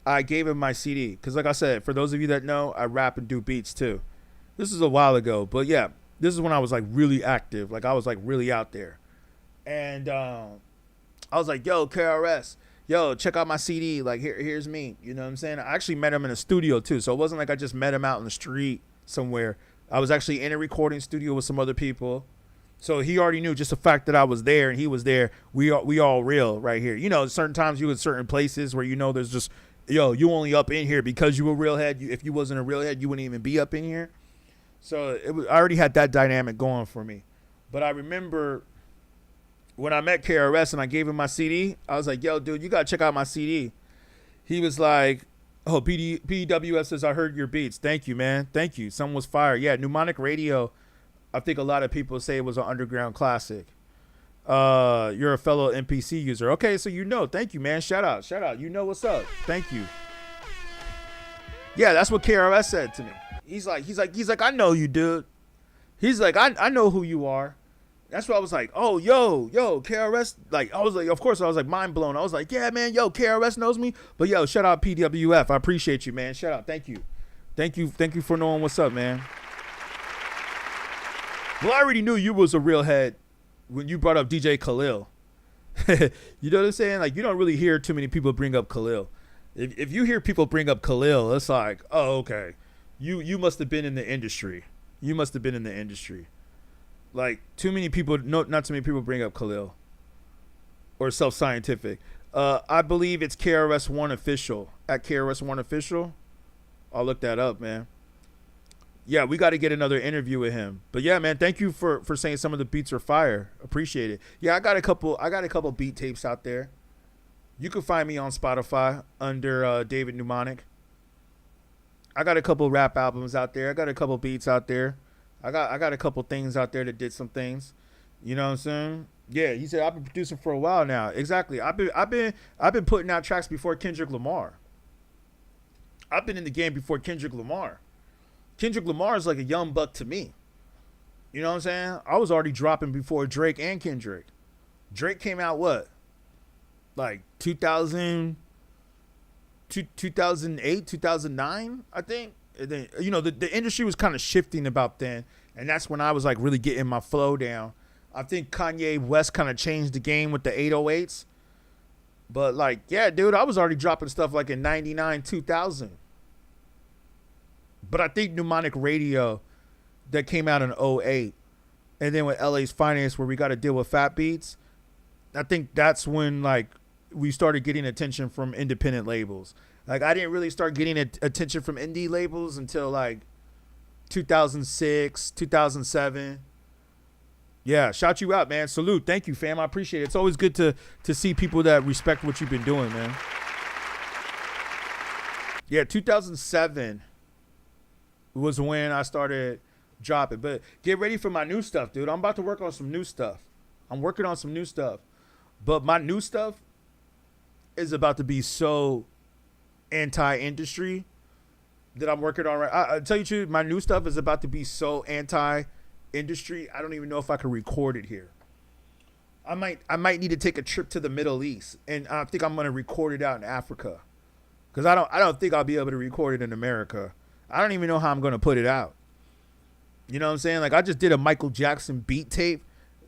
I gave him my CD. Because, like I said, for those of you that know, I rap and do beats, too. This is a while ago. But, yeah, this is when I was, like, really active. Like, I was, like, really out there. And I was like, yo, KRS, yo, check out my CD. Like, here's me. You know what I'm saying? I actually met him in a studio, too. So it wasn't like I just met him out in the street somewhere. I was actually in a recording studio with some other people. So he already knew just the fact that I was there and he was there. We all real right here. You know, certain times you in certain places where, you know, there's just, yo, you only up in here because you a real head. If you wasn't a real head, you wouldn't even be up in here. So I already had that dynamic going for me. But I remember when I met KRS and I gave him my CD, I was like, yo, dude, you got to check out my CD. He was like, oh, PWF says, I heard your beats. Thank you, man. Thank you. Something was fire. Yeah, Mnemonic Radio, I think a lot of people say it was an underground classic. You're a fellow NPC user. Okay, so you know. Thank you, man. Shout out. Shout out. You know what's up. Thank you. Yeah, that's what KRS said to me. He's like, I know you, dude. He's like, I know who you are. That's why I was like, oh, yo, KRS. Like, I was like, of course, I was like mind blown. I was like, yeah, man, yo, KRS knows me. But yo, shout out PWF. I appreciate you, man. Shout out. Thank you. Thank you for knowing what's up, man. Well, I already knew you was a real head when you brought up DJ Khalil. You know what I'm saying? Like, you don't really hear too many people bring up Khalil. If you hear people bring up Khalil, it's like, oh, okay. You must have been in the industry. You must have been in the industry. Like, too many people, not too many people bring up Khalil or Self Scientific. I believe it's KRS-One Official. At KRS-One Official. I'll look that up, man. Yeah, we got to get another interview with him. But yeah, man, thank you for saying some of the beats are fire. Appreciate it. Yeah, I got a couple beat tapes out there. You can find me on Spotify under David Mnemonic. I got a couple rap albums out there. I got a couple beats out there. I got a couple things out there that did some things. You know what I'm saying? Yeah, he said I've been producing for a while now. Exactly. I've been putting out tracks before Kendrick Lamar. I've been in the game before Kendrick Lamar. Kendrick Lamar is like a young buck to me. You know what I'm saying? I was already dropping before Drake and Kendrick. Drake came out what? Like 2008, 2009, I think. And then, you know, the industry was kind of shifting about then. And that's when I was like really getting my flow down. I think Kanye West kind of changed the game with the 808s. But like, yeah, dude, I was already dropping stuff like in 99, 2000. But I think Mnemonic Radio that came out in 08, and then with LA's Finance where we got to deal with fat beats, I think that's when like we started getting attention from independent labels. Like, I didn't really start getting attention from indie labels until like 2006, 2007. Yeah, shout you out, man. Salute. Thank you, fam. I appreciate it. It's always good to see people that respect what you've been doing, man. Yeah, 2007 was when I started dropping. But get ready for my new stuff, dude. I'm about to work on some new stuff. I'm working on some new stuff. But my new stuff is about to be so anti-industry that I'm working on. I tell you the truth, my new stuff is about to be so anti-industry, I don't even know if I can record it here. I might need to take a trip to the Middle East, and I think I'm gonna record it out in Africa, because I don't think I'll be able to record it in America. I don't even know how I'm gonna put it out. You know what I'm saying? Like, I just did a Michael Jackson beat tape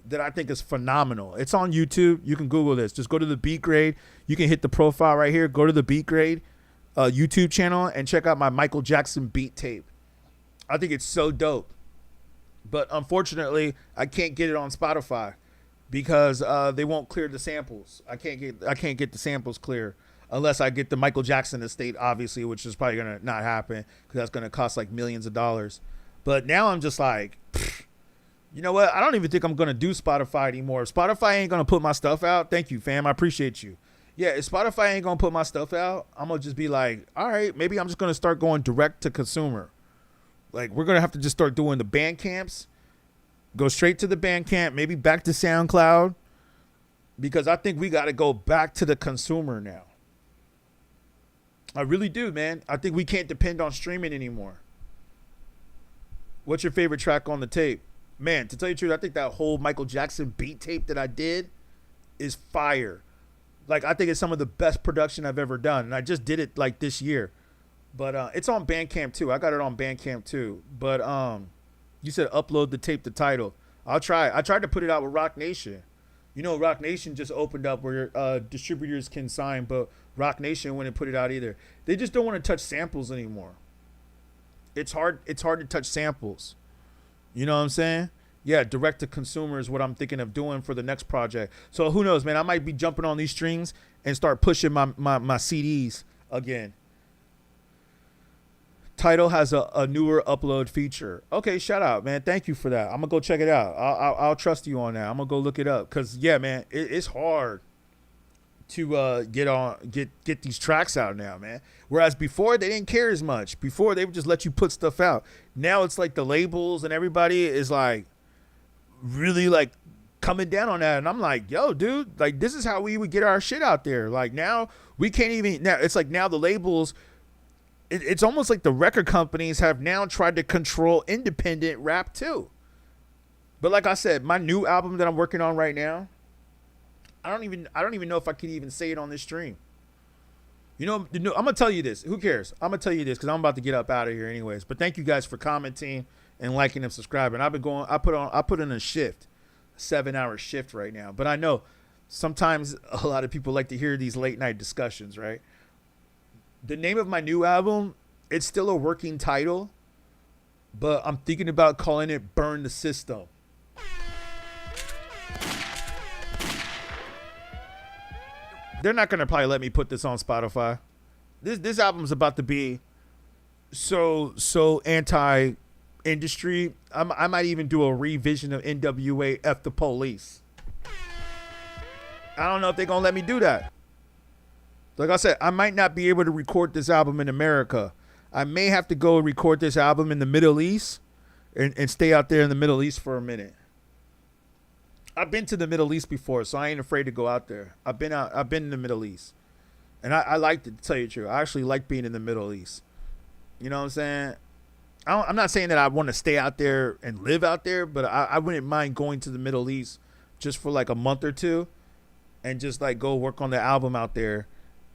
that I think is phenomenal. It's on YouTube. You can Google this. Just go to the beatGrade. You can hit the profile right here. Go to the beatGrade YouTube channel and check out my Michael Jackson beat tape. I think it's so dope. But unfortunately, I can't get it on Spotify because they won't clear the samples. I can't get the samples clear unless I get the Michael Jackson estate, obviously, which is probably gonna not happen because that's gonna cost like millions of dollars. But now I'm just like, You know what? I don't even think I'm gonna do Spotify anymore. If Spotify ain't gonna put my stuff out, thank you, fam. I appreciate you. Yeah, if Spotify ain't gonna put my stuff out, I'm gonna just be like, all right, maybe I'm just gonna start going direct to consumer. Like, we're gonna have to just start doing the band camps, go straight to the band camp, maybe back to SoundCloud, because I think we gotta go back to the consumer now. I really do, man. I think we can't depend on streaming anymore. What's your favorite track on the tape? Man, to tell you the truth, I think that whole Michael Jackson beat tape that I did is fire. Like, I think it's some of the best production I've ever done. And I just did it like this year. But it's on Bandcamp too. I got it on Bandcamp too. But you said upload the tape to Tidal. I'll try. I tried to put it out with Rock Nation. You know, Rock Nation just opened up where distributors can sign, but Rock Nation wouldn't put it out either. They just don't want to touch samples anymore. It's hard to touch samples. You know what I'm saying? Yeah, direct to consumer is what I'm thinking of doing for the next project. So who knows, man? I might be jumping on these strings and start pushing my CDs again. Tidal has a newer upload feature. Okay, shout out, man. Thank you for that. I'm gonna go check it out. I'll trust you on that. I'm gonna go look it up because yeah, man, it's hard to get these tracks out now, man. Whereas before they didn't care as much. Before they would just let you put stuff out. Now it's like the labels and everybody is like really like coming down on that, and I'm like, yo, dude, like this is how we would get our shit out there. Like now we can't even. Now it's like now the labels. It's almost like the record companies have now tried to control independent rap too. But like I said, my new album that I'm working on right now, I don't even know if I can even say it on this stream. You know, I'm gonna tell you this. Who cares? I'm gonna tell you this because I'm about to get up out of here anyways. But thank you guys for commenting and liking and subscribing. I've been going. I put in a shift, a 7-hour shift right now. But I know sometimes a lot of people like to hear these late night discussions, right? The name of my new album, it's still a working title, but I'm thinking about calling it "Burn the System." They're not gonna probably let me put this on Spotify. This album's about to be so anti-industry. I might even do a revision of NWA F the Police. I don't know if they're gonna let me do that. Like I said, I might not be able to record this album in America. I may have to go record this album in the Middle East and stay out there in the Middle East for a minute. I've been to the Middle East before, so I ain't afraid to go out there. I've been in the Middle East. And I like to tell you the truth. I actually like being in the Middle East. You know what I'm saying? I'm not saying that I want to stay out there and live out there, but I wouldn't mind going to the Middle East just for like a month or two and just like go work on the album out there.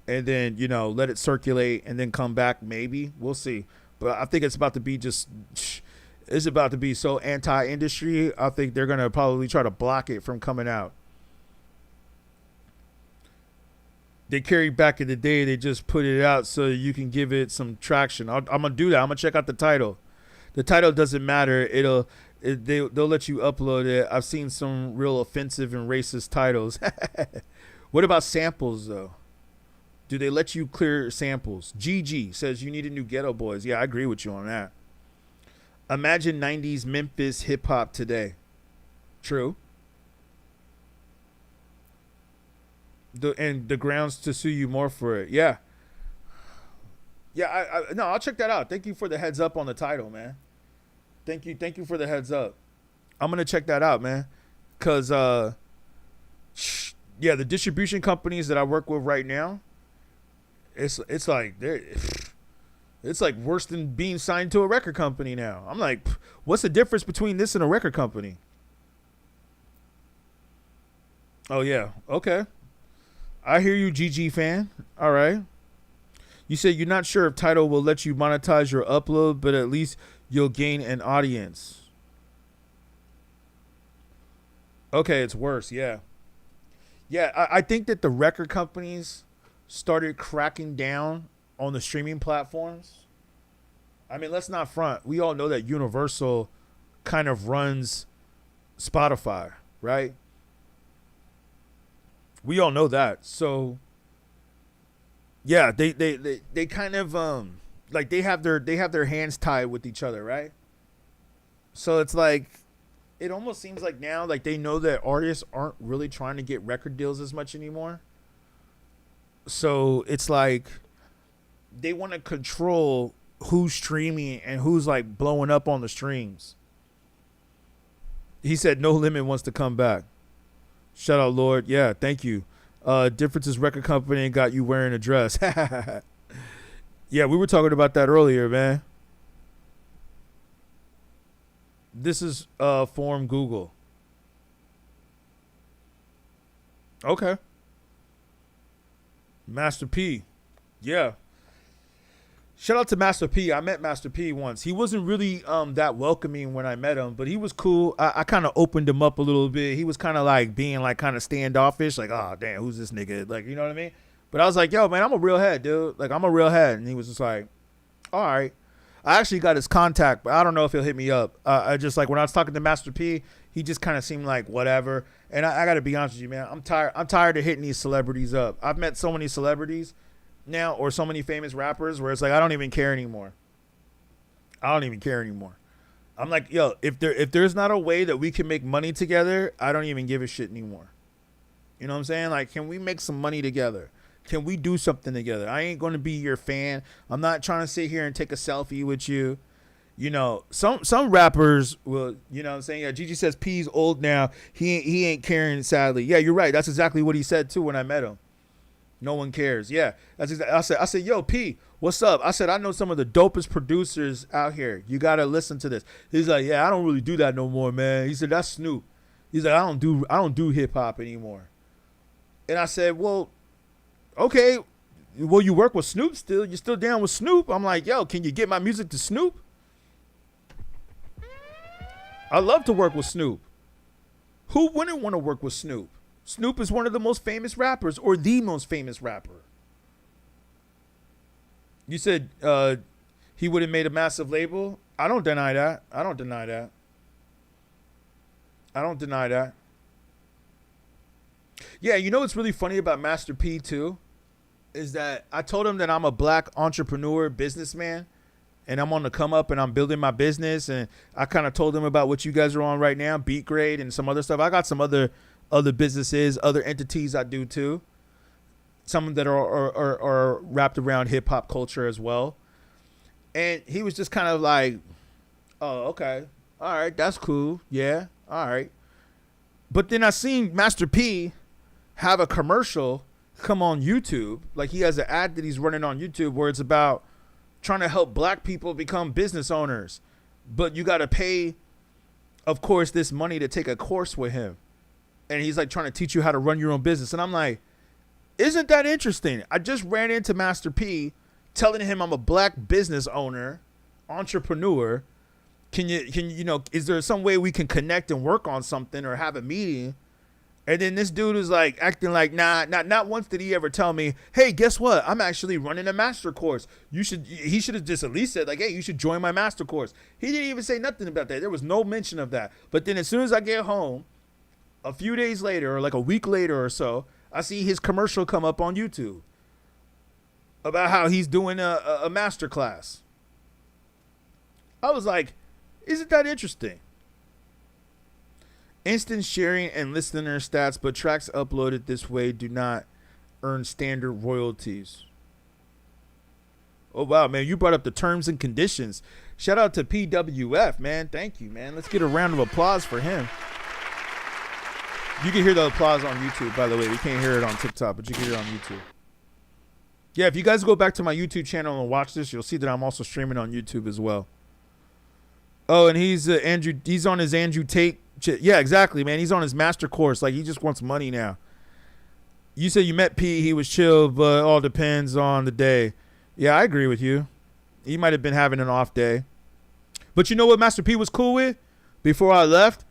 And then, you know, let it circulate and then come back. Maybe we'll see. But I think it's about to be it's about to be so anti-industry. I think they're going to probably try to block it from coming out. They carried back in the day. They just put it out so you can give it some traction. I'm going to do that. I'm going to check out the title. The title doesn't matter. They'll let you upload it. I've seen some real offensive and racist titles. What about samples, though? Do they let you clear samples? GG says you need a new Ghetto Boys. Yeah, I agree with you on that. Imagine 90s Memphis hip hop today. True. And the grounds to sue you more for it. Yeah. Yeah, no, I'll check that out. Thank you for the heads up on the title, man. Thank you for the heads up. I'm going to check that out, man. Cuz yeah, the distribution companies that I work with right now, it's like it's like worse than being signed to a record company now. I'm like, what's the difference between this and a record company? Oh yeah, okay. I hear you, GG fan. All right. You said you're not sure if Tidal will let you monetize your upload, but at least you'll gain an audience. Okay, it's worse. Yeah. Yeah, I think that the record companies started cracking down on the streaming platforms. I mean, let's not front. We all know that Universal kind of runs Spotify, right? We all know that. So yeah, they kind of like they have their hands tied with each other, right? So it's like it almost seems like now, like they know that artists aren't really trying to get record deals as much anymore. So it's like they want to control who's streaming and who's like blowing up on the streams. He said No Limit wants to come back. Shout out, Lord. Yeah, thank you. Differences record company got you wearing a dress. Yeah, we were talking about that earlier, man. This is form Google. Okay. Master P. Yeah. Shout out to Master P. I met Master P once. He wasn't really that welcoming when I met him, but he was cool. I kind of opened him up a little bit. He was kind of like being like kind of standoffish, like, oh, damn, who's this nigga? Like, you know what I mean? But I was like, yo, man, I'm a real head, dude. Like, I'm a real head. And he was just like, all right. I actually got his contact, but I don't know if he'll hit me up. I just like when I was talking to Master P, he just kind of seemed like whatever. And I got to be honest with you, man. I'm tired of hitting these celebrities up. I've met so many celebrities now, or so many famous rappers, where it's like I don't even care anymore. I don't even care anymore. I'm like, yo, if there's not a way that we can make money together, I don't even give a shit anymore. You know what I'm saying? Like, can we make some money together? Can we do something together? I ain't going to be your fan. I'm not trying to sit here and take a selfie with you. You know, some rappers will, you know what I'm saying? Yeah, Gigi says P's old now. He ain't caring, sadly. Yeah, you're right. That's exactly what he said, too, when I met him. No one cares. Yeah, that's exactly. I said, yo, P, what's up? I said, I know some of the dopest producers out here. You got to listen to this. He's like, yeah, I don't really do that no more, man. He said, that's Snoop. He's like, I don't do hip-hop anymore. And I said, well, okay, well, you work with Snoop still. You're still down with Snoop. I'm like, yo, can you get my music to Snoop? I love to work with Snoop. Who wouldn't want to work with Snoop? Snoop is one of the most famous rappers, or the most famous rapper. You said he would have made a massive label. I don't deny that. I don't deny that. Yeah, you know what's really funny about Master P, too? Is that I told him that I'm a black entrepreneur businessman and I'm on the come up and I'm building my business, and I kind of told him about what you guys are on right now, beatGrade and some other stuff. I got some other businesses, other entities I do too. Some that are wrapped around hip hop culture as well. And he was just kind of like, oh, okay. All right, that's cool. Yeah. All right. But then I seen Master P have a commercial come on YouTube. Like, he has an ad that he's running on YouTube where it's about trying to help black people become business owners. But you got to pay, of course, this money to take a course with him. And he's like trying to teach you how to run your own business. And I'm like, isn't that interesting? I just ran into Master P telling him I'm a black business owner, entrepreneur. Can you know, is there some way we can connect and work on something or have a meeting? And then this dude was like acting like, not once did he ever tell me, hey, guess what? I'm actually running a master course. He should have just at least said like, hey, you should join my master course. He didn't even say nothing about that. There was no mention of that. But then as soon as I get home, a few days later, or like a week later or so, I see his commercial come up on YouTube about how he's doing a master class. I was like, isn't that interesting? Instant sharing and listener stats, but tracks uploaded this way do not earn standard royalties. Oh, wow, man. You brought up the terms and conditions. Shout out to PWF, man. Thank you, man. Let's get a round of applause for him. You can hear the applause on YouTube, by the way. We can't hear it on TikTok, but you can hear it on YouTube. Yeah, if you guys go back to my YouTube channel and watch this, you'll see that I'm also streaming on YouTube as well. Oh, and he's on his Andrew Tate. Yeah, exactly, man. He's on his master course. Like, he just wants money now. You said you met P. He was chill, but all depends on the day. Yeah, I agree with you. He might have been having an off day. But you know what Master P was cool with? Before I left,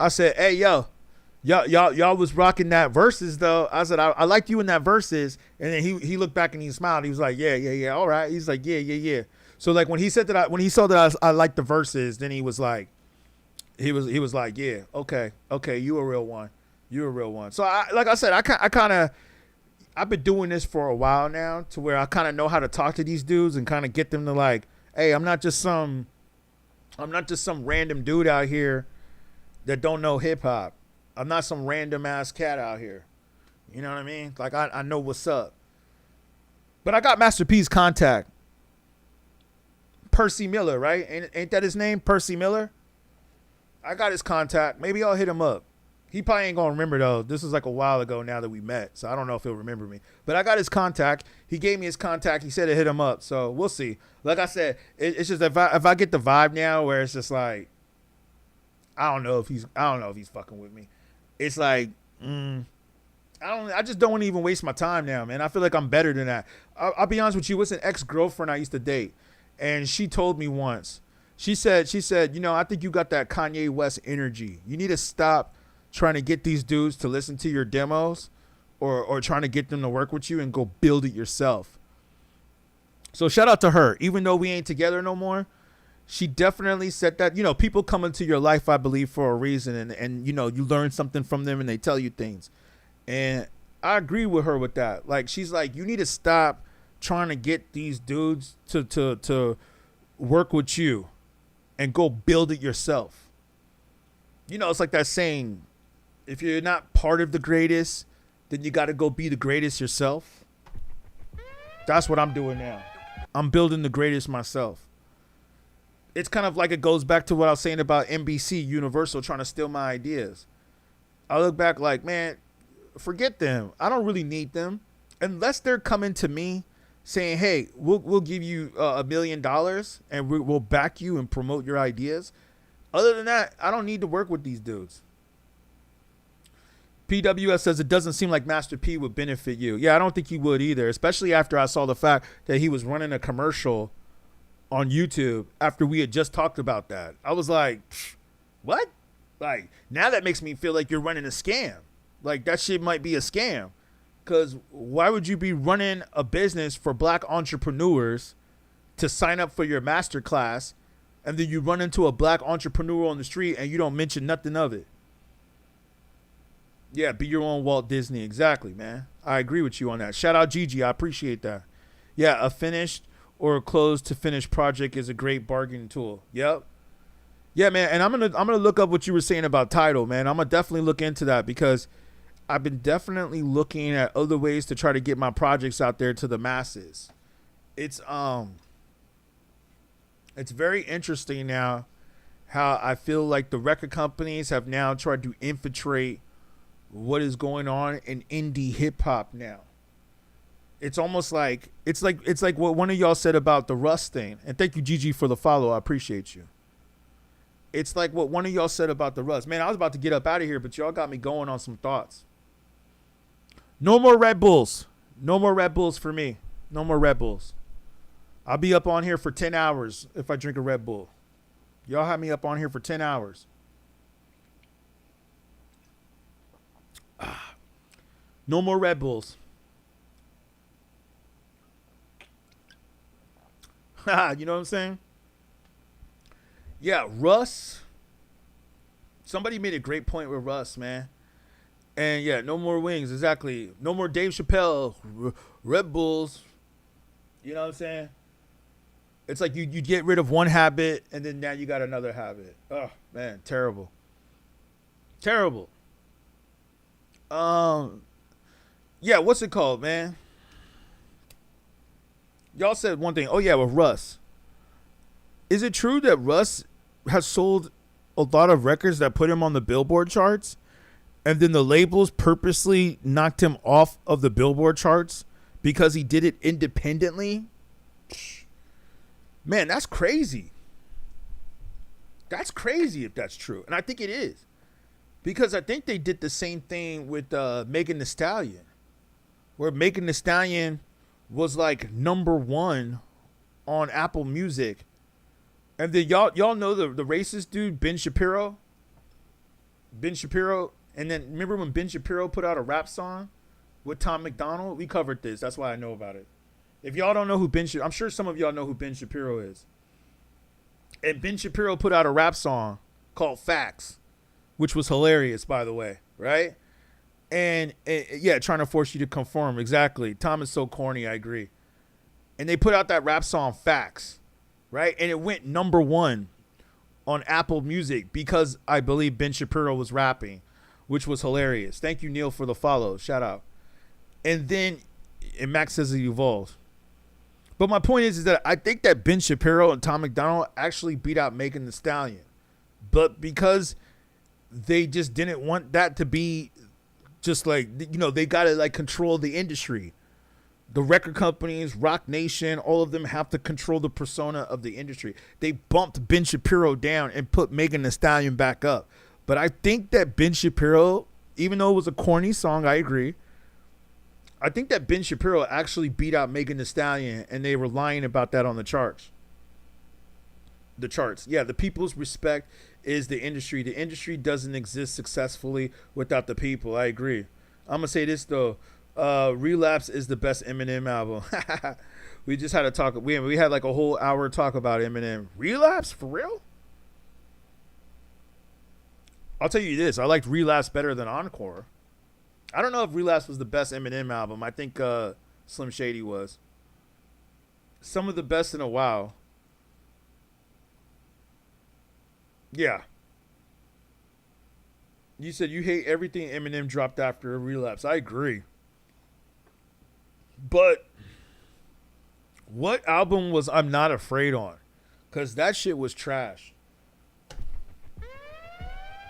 I said, hey, yo, y'all was rocking that verses, though. I said, I liked you in that verses. And then he looked back and he smiled. He was like, yeah, all right. He's like, yeah. So, like, when he said that, when he saw that I liked the verses, then he was like, he was like, yeah, okay, you a real one. So like I said, I've been doing this for a while now, to where I kind of know how to talk to these dudes and kind of get them to like, hey, I'm not just some random dude out here that don't know hip hop. I'm not some random ass cat out here. You know what I mean? Like I know what's up. But I got Master P's contact. Percy Miller, right? Ain't that his name? Percy Miller? I got his contact. Maybe I'll hit him up. He probably ain't gonna remember though. This was like a while ago now that we met, so I don't know if he'll remember me. But I got his contact. He gave me his contact. He said to hit him up. So we'll see. Like I said, it's just if I get the vibe now where it's just like I don't know if he's fucking with me. It's like I just don't want to even waste my time now, man. I feel like I'm better than that. I'll be honest with you. What's an ex-girlfriend I used to date, and she told me once. She said, you know, I think you got that Kanye West energy. You need to stop trying to get these dudes to listen to your demos or trying to get them to work with you and go build it yourself. So shout out to her. Even though we ain't together no more, she definitely said that, you know, people come into your life, I believe, for a reason. And you know, you learn something from them and they tell you things. And I agree with her with that. Like, she's like, you need to stop trying to get these dudes to work with you and go build it yourself. You know, it's like that saying, if you're not part of the greatest, then you got to go be the greatest yourself. That's what I'm doing now. I'm building the greatest myself. It's kind of like it goes back to what I was saying about NBC, Universal trying to steal my ideas. I look back like, man, forget them. I don't really need them. Unless they're coming to me saying, hey, we'll give you $1 million and we'll back you and promote your ideas. Other than that, I don't need to work with these dudes. PWS says it doesn't seem like Master P would benefit you. Yeah, I don't think he would either, especially after I saw the fact that he was running a commercial on YouTube after we had just talked about that. I was like, what? Like, now that makes me feel like you're running a scam. Like, that shit might be a scam. Because why would you be running a business for black entrepreneurs to sign up for your master class and then you run into a black entrepreneur on the street and you don't mention nothing of it? Yeah, be your own Walt Disney. Exactly, man. I agree with you on that. Shout out Gigi. I appreciate that. Yeah, a finished or a close to finished project is a great bargaining tool. Yep. Yeah, man. And I'm gonna look up what you were saying about Tidal, man. I'm gonna definitely look into that because I've been definitely looking at other ways to try to get my projects out there to the masses. It's very interesting now how I feel like the record companies have now tried to infiltrate what is going on in indie hip hop now. It's almost like it's like what one of y'all said about the Rust thing. And thank you, Gigi, for the follow. I appreciate you. It's like what one of y'all said about the Rust. Man, I was about to get up out of here, but y'all got me going on some thoughts. No more Red Bulls. No more Red Bulls for me. No more Red Bulls. I'll be up on here for 10 hours if I drink a Red Bull. Y'all have me up on here for 10 hours. No more Red Bulls. You know what I'm saying? Yeah, Russ. Somebody made a great point with Russ, man. And yeah, no more wings. Exactly. No more Dave Chappelle. Red Bulls. You know what I'm saying? It's like you get rid of one habit and then now you got another habit. Oh, man. Terrible. Terrible. Yeah, what's it called, man? Y'all said one thing. Oh, yeah, with Russ. Is it true that Russ has sold a lot of records that put him on the Billboard charts? And then the labels purposely knocked him off of the Billboard charts because he did it independently? Man, that's crazy. That's crazy if that's true. And I think it is. Because I think they did the same thing with Megan Thee Stallion. Where Megan Thee Stallion was like #1 on Apple Music. And then y'all know the racist dude, Ben Shapiro? Ben Shapiro. And then remember when Ben Shapiro put out a rap song with Tom McDonald? We covered this. That's why I know about it. If y'all don't know who Ben Shapiro, I'm sure some of y'all know who Ben Shapiro is. And Ben Shapiro put out a rap song called Facts, which was hilarious, by the way, right? And yeah, trying to force you to conform. Exactly. Tom is so corny. I agree. And they put out that rap song Facts, right? And it went #1 on Apple Music because I believe Ben Shapiro was rapping, which was hilarious. Thank you, Neil, for the follow. Shout out. And Max says it evolved. But my point is that I think that Ben Shapiro and Tom McDonald actually beat out Megan Thee Stallion. But because they just didn't want that to be just like, you know, they got to like control the industry. The record companies, Rock Nation, all of them have to control the persona of the industry. They bumped Ben Shapiro down and put Megan Thee Stallion back up. But I think that Ben Shapiro, even though it was a corny song, I agree. I think that Ben Shapiro actually beat out Megan Thee Stallion, and they were lying about that on the charts. The charts. Yeah, the people's respect is the industry. The industry doesn't exist successfully without the people. I agree. I'm going to say this, though. Relapse is the best Eminem album. We just had a talk. We had like a whole hour talk about Eminem. Relapse? For real? I'll tell you this. I liked Relapse better than Encore. I don't know if Relapse was the best Eminem album. I think Slim Shady was. Some of the best in a while. Yeah. You said you hate everything Eminem dropped after a Relapse. I agree. But what album was I'm Not Afraid on? Because that shit was trash.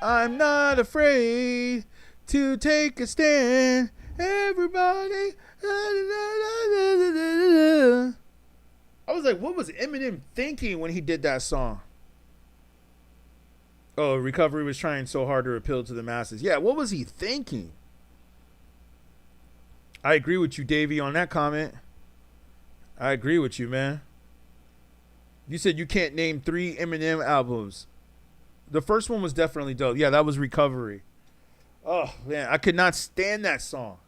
I'm not afraid to take a stand. Everybody. I was like, what was Eminem thinking when he did that song? Oh, Recovery was trying so hard to appeal to the masses. Yeah, what was he thinking? I agree with you, Davey, on that comment. I agree with you, man. You said you can't name 3 Eminem albums. The first one was definitely dope. Yeah, that was Recovery. Oh, man, I could not stand that song.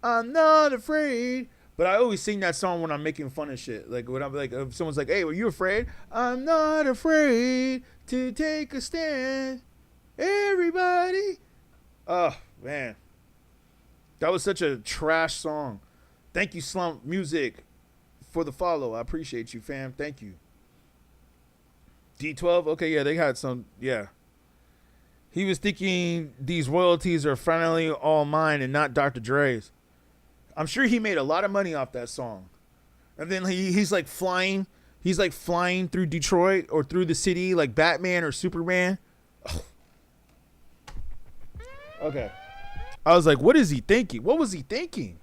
I'm not afraid. But I always sing that song when I'm making fun of shit. Like, when I'm like, if someone's like, hey, were you afraid? I'm not afraid to take a stand. Everybody. Oh, man. That was such a trash song. Thank you, Slump Music, for the follow. I appreciate you, fam. Thank you. D12? Okay, yeah, they had some, yeah. He was thinking these royalties are finally all mine and not Dr. Dre's. I'm sure he made a lot of money off that song. And then he's like flying. He's like flying through Detroit or through the city like Batman or Superman. Okay. I was like, what is he thinking? What was he thinking?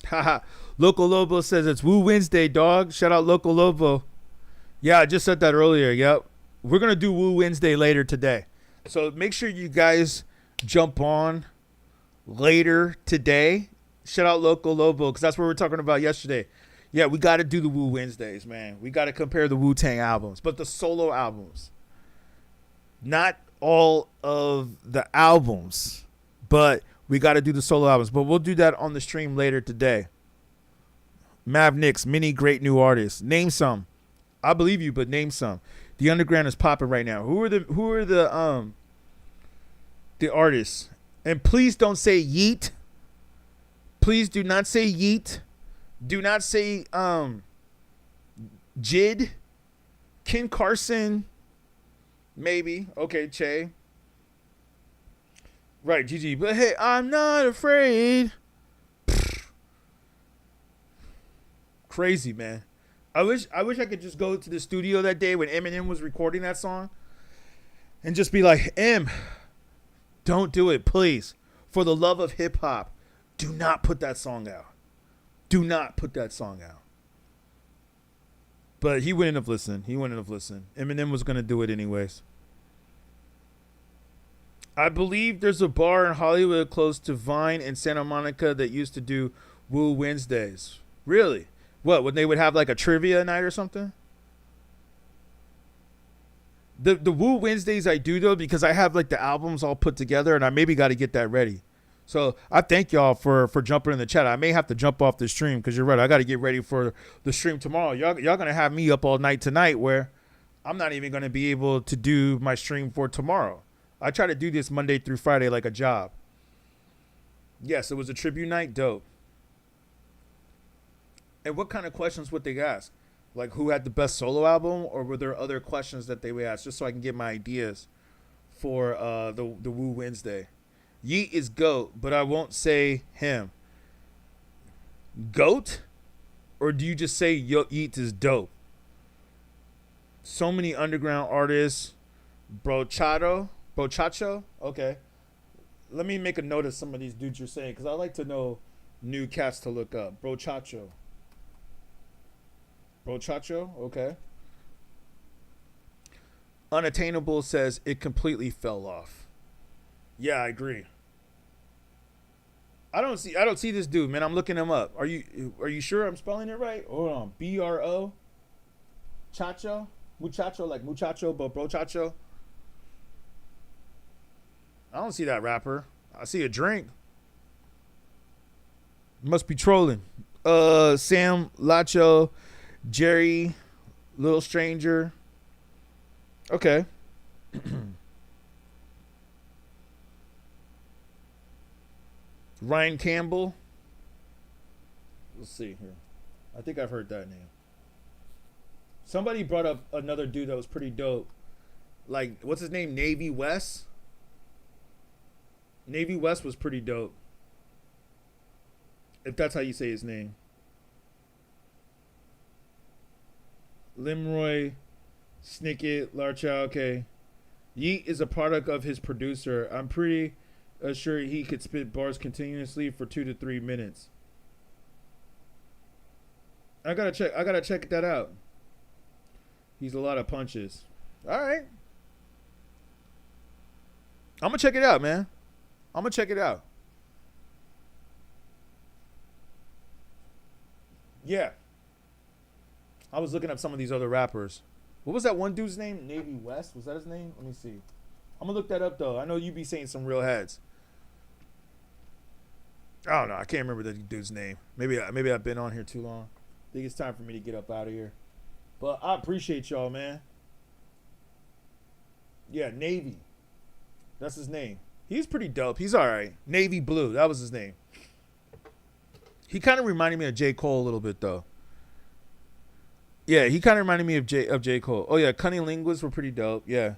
Haha. Local Lobo says it's Woo Wednesday, dog. Shout out Local Lobo. Yeah, I just said that earlier. Yep. We're going to do Woo Wednesday later today. So make sure you guys jump on later today. Shout out Local Lobo, because that's what we were talking about yesterday. Yeah, we got to do the Woo Wednesdays, man. We got to compare the Wu-Tang albums, but the solo albums. Not all of the albums, but we got to do the solo albums. But we'll do that on the stream later today. Mav Nix, many great new artists. Name some. I believe you, but name some. The underground is popping right now. Who are the artists? And please don't say Yeet. Please do not say Yeet. Do not say Jid. Ken Carson. Maybe. Okay, Che. Right, GG. But hey, I'm not afraid. Crazy, man. I wish I could just go to the studio that day when Eminem was recording that song and just be like, M, don't do it, please. For the love of hip hop, do not put that song out. Do not put that song out. But he wouldn't have listened. Eminem was going to do it anyways. I believe there's a bar in Hollywood close to Vine and Santa Monica that used to do Woo Wednesdays. Really? What, when they would have like a trivia night or something? The Woo Wednesdays I do, though, because I have like the albums all put together and I maybe got to get that ready. So I thank y'all for jumping in the chat. I may have to jump off the stream because you're right. I got to get ready for the stream tomorrow. Y'all going to have me up all night tonight where I'm not even going to be able to do my stream for tomorrow. I try to do this Monday through Friday like a job. Yes, it was a tribute night. Dope. And what kind of questions would they ask? Like who had the best solo album, or were there other questions that they would ask, just so I can get my ideas for the Woo Wednesday. Yeet is GOAT, but I won't say him. GOAT? Or do you just say Yeet is dope? So many underground artists. Brochacho? Okay. Let me make a note of some of these dudes you're saying, because I like to know new cats to look up. Brochacho, okay. Unattainable says it completely fell off. Yeah, I agree. I don't see this dude, man. I'm looking him up. Are you sure I'm spelling it right? Hold on. BRO Chacho? Muchacho, like muchacho, but brochacho. I don't see that rapper. I see a drink. Must be trolling. Sam Lacho, Jerry, Little Stranger. Okay. Ryan Campbell. Let's see here. I think I've heard that name. Somebody brought up another dude that was pretty dope. Like, what's his name? Navy West? Navy West was pretty dope. If that's how you say his name. Limroy, Snicket, Larchow, okay. Yeet is a product of his producer. I'm pretty sure he could spit bars continuously for 2 to 3 minutes. I gotta check that out. He's a lot of punches. All right. I'm gonna check it out, man. I'm gonna check it out. Yeah. I was looking up some of these other rappers. What was that one dude's name? Navy West? Was that his name? Let me see. I'm gonna look that up though. I know you be saying some real heads. I don't know. I can't remember the dude's name. Maybe I've been on here too long. I think it's time for me to get up out of here. But I appreciate y'all, man. Yeah, Navy. That's his name. He's pretty dope. He's all right. Navy Blue. That was his name. He kind of reminded me of J. Cole a little bit, though. Yeah, he kind of reminded me of J. Cole. Oh, yeah. Cunning Linguists were pretty dope. Yeah.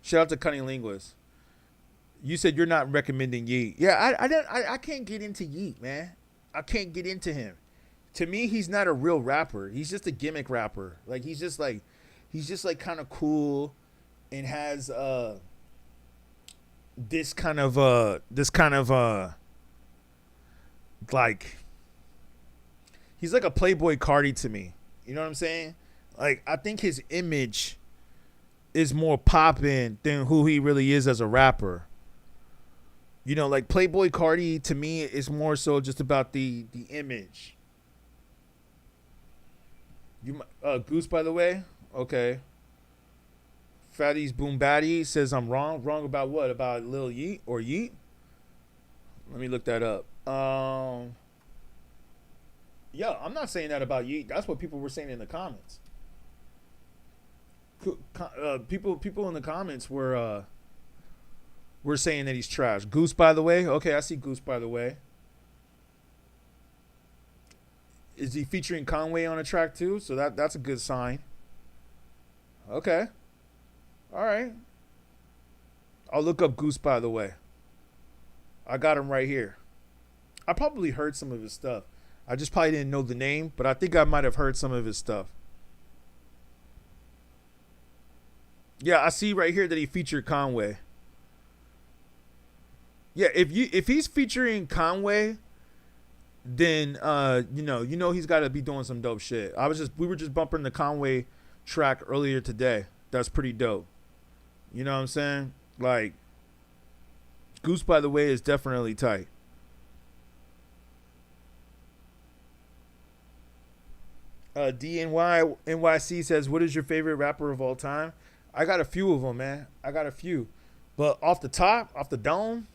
Shout out to Cunning Linguists. You said you're not recommending Yeet. Yeah, I can't get into Yeet, man. I can't get into him. To me, he's not a real rapper. He's just a gimmick rapper. Like he's just like kind of cool and has this kind of like he's like a Playboy Cardi to me. You know what I'm saying? Like I think his image is more poppin' than who he really is as a rapper. You know, like Playboy Cardi to me is more so just about the image. You Goose, by the way. Okay. Fatty's Boom Batty says I'm wrong. Wrong about what? About Lil Yeet or Yeet? Let me look that up. Yeah, I'm not saying that about Yeet. That's what people were saying in the comments. People in the comments were saying that he's trash. Goose, by the way. Okay, I see Goose, by the way. Is he featuring Conway on a track too? So that's a good sign. Okay. All right. I'll look up Goose, by the way. I got him right here. I probably heard some of his stuff. I just probably didn't know the name, but I think I might have heard some of his stuff. Yeah, I see right here that he featured Conway. Yeah, if he's featuring Conway, then you know he's got to be doing some dope shit. We were just bumping the Conway track earlier today. That's pretty dope. You know what I'm saying? Like Goose, by the way, is definitely tight. DNYC says, "What is your favorite rapper of all time?" I got a few of them, man. I got a few, but off the dome,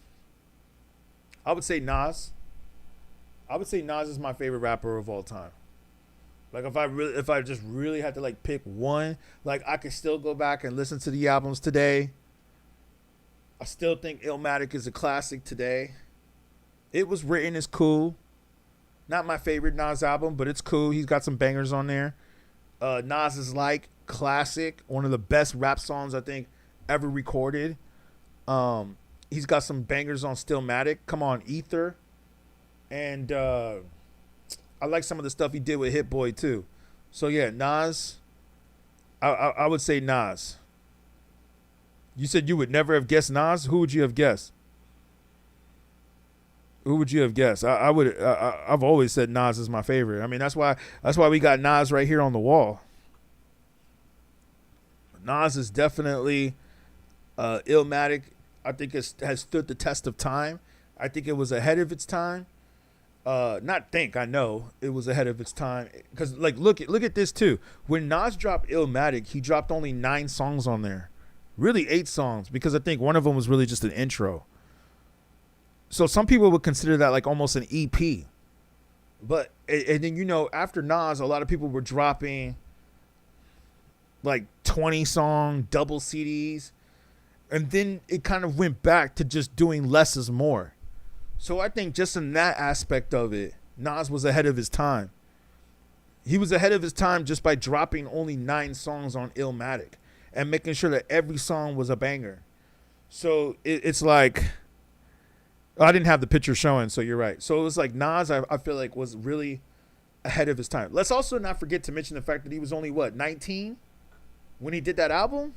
I would say Nas. I would say Nas is my favorite rapper of all time. Like if I just really had to like pick one, like I could still go back and listen to the albums today. I still think Illmatic is a classic today. It Was Written is cool. Not my favorite Nas album, but it's cool. He's got some bangers on there. Nas is like classic, one of the best rap songs I think ever recorded. He's got some bangers on Stillmatic. Come on, Ether. And I like some of the stuff he did with Hit Boy too. So yeah, Nas. I would say Nas. You said you would never have guessed Nas. Who would you have guessed? Who would you have guessed? I've always said Nas is my favorite. I mean, that's why we got Nas right here on the wall. Nas is definitely Illmatic. I think it has stood the test of time. I think it was ahead of its time. I know it was ahead of its time. Because like look at this too. When Nas dropped Illmatic, he dropped only 9 songs on there. Really 8 songs, because I think one of them was really just an intro. So some people would consider that like almost an EP. But and then after Nas, a lot of people were dropping like 20-song double CDs. And then it kind of went back to just doing less is more. So I think just in that aspect of it, Nas was ahead of his time. He was ahead of his time just by dropping only 9 songs on Illmatic and making sure that every song was a banger. So it's like, I didn't have the picture showing, so you're right. So it was like Nas, I feel like, was really ahead of his time. Let's also not forget to mention the fact that he was only, 19 when he did that album?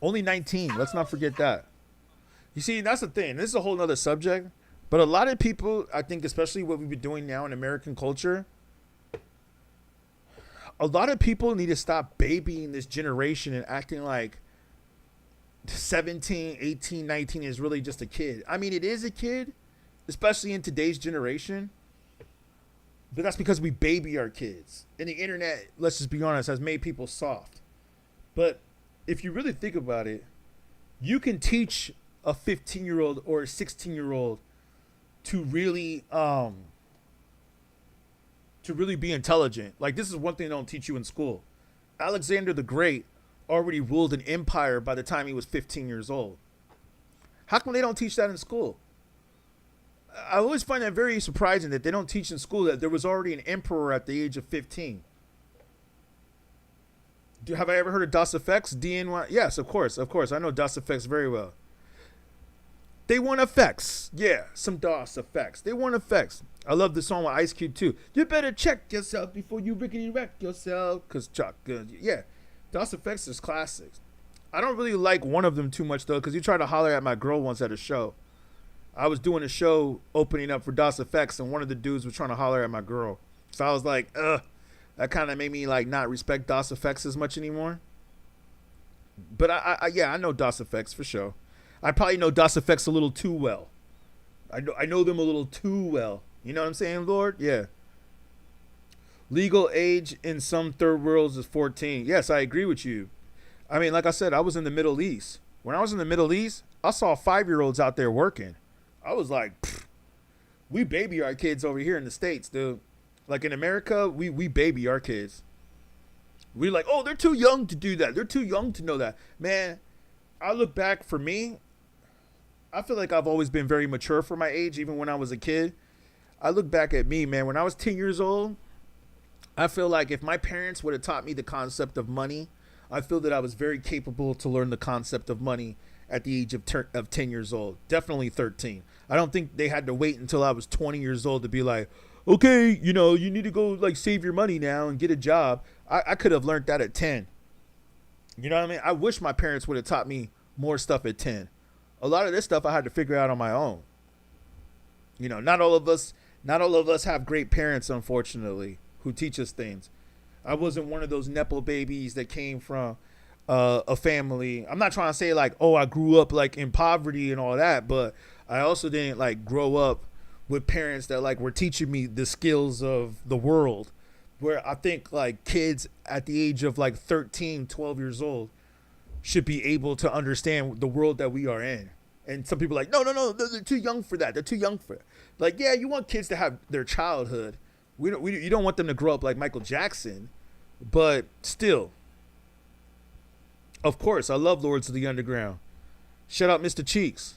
Only 19. Let's not forget that. You see, that's the thing. This is a whole nother subject. But a lot of people, I think, especially what we've been doing now in American culture, a lot of people need to stop babying this generation and acting like 17, 18, 19 is really just a kid. I mean, it is a kid, especially in today's generation. But that's because we baby our kids. And the internet, let's just be honest, has made people soft. But if you really think about it, you can teach a 15-year-old or a 16-year-old to really be intelligent. Like, this is one thing they don't teach you in school. Alexander the Great already ruled an empire by the time he was 15 years old. How come they don't teach that in school? I always find that very surprising that they don't teach in school that there was already an emperor at the age of 15. Have I ever heard of Das Effects? DNY? Yes, of course. I know Das Effects very well. They want effects. Yeah, some DOS effects. They want effects. I love the song with Ice Cube too. You better check yourself before you rickety wreck yourself. Because Chuck, yeah, DOS Effects is classics. I don't really like one of them too much though, because he tried to holler at my girl once at a show. I was doing a show opening up for DOS Effects, and one of the dudes was trying to holler at my girl. So I was like, ugh. That kind of made me like not respect DOS Effects as much anymore. But I know DOS Effects for sure. I probably know DOS Effects a little too well. I know them a little too well. You know what I'm saying, Lord? Yeah. Legal age in some third worlds is 14. Yes, I agree with you. I mean, like I said, I was in the Middle East. When I was in the Middle East, I saw 5-year-olds out there working. I was like, we baby our kids over here in the States, dude. Like in America, we baby our kids. We're like, oh, they're too young to do that. They're too young to know that. Man, I look back, for me, I feel like I've always been very mature for my age, even when I was a kid. I look back at me, man, when I was 10 years old, I feel like if my parents would have taught me the concept of money, I feel that I was very capable to learn the concept of money at the age of 10 years old. Definitely 13. I don't think they had to wait until I was 20 years old to be like, okay, you need to go like save your money now and get a job. I could have learned that at 10. You know what I mean? I wish my parents would have taught me more stuff at 10. A lot of this stuff I had to figure out on my own. Not all of us have great parents, unfortunately, who teach us things. I wasn't one of those Nepo babies that came from a family. I'm not trying to say like, oh, I grew up like in poverty and all that, but I also didn't like grow up with parents that like were teaching me the skills of the world, where I think like kids at the age of like 13, 12 years old should be able to understand the world that we are in. And some people are like, no, they're too young for that. They're too young for it. Like, yeah, you want kids to have their childhood. You don't want them to grow up like Michael Jackson, but still, of course, I love Lords of the Underground. Shout out Mr. Cheeks.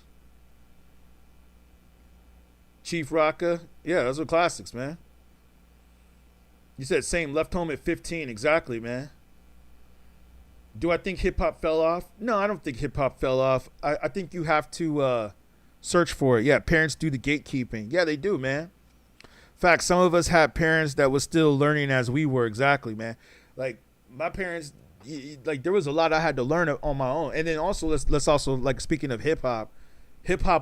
Chief Rocka. Yeah, those are classics, man. You said same, left home at 15. Exactly, man. Do I think hip-hop fell off? No, I don't think hip-hop fell off. I think you have to search for it. Yeah, parents do the gatekeeping. Yeah, they do, man. In fact, some of us had parents that was still learning as we were. Exactly, man. Like, my parents, like, there was a lot I had to learn on my own. And then also, let's also, like, speaking of hip-hop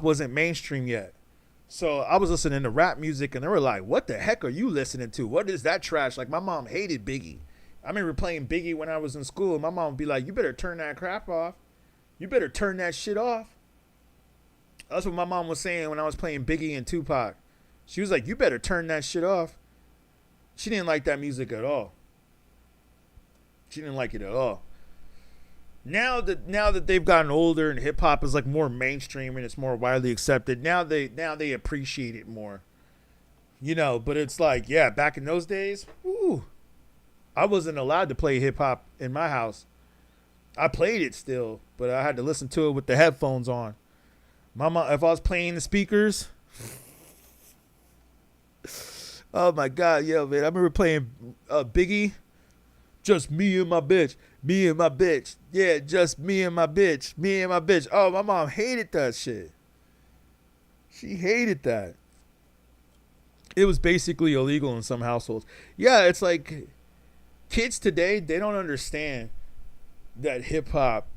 wasn't mainstream yet. So I was listening to rap music, and they were like, what the heck are you listening to? What is that trash? Like, my mom hated Biggie. I remember playing Biggie when I was in school. My mom would be like, you better turn that crap off. You better turn that shit off. That's what my mom was saying when I was playing Biggie and Tupac. She was like, you better turn that shit off. She didn't like that music at all. She didn't like it at all. Now that they've gotten older and hip hop is like more mainstream and it's more widely accepted, now they appreciate it more. You know, but it's like, yeah, back in those days, woo, I wasn't allowed to play hip hop in my house. I played it still, but I had to listen to it with the headphones on. Mama, if I was playing the speakers, oh my God, yo, man, I remember playing Biggie, just me and my bitch, yeah, just me and my bitch. Oh, my mom hated that shit. She hated that. It was basically illegal in some households. Yeah, it's like kids today, they don't understand that hip hop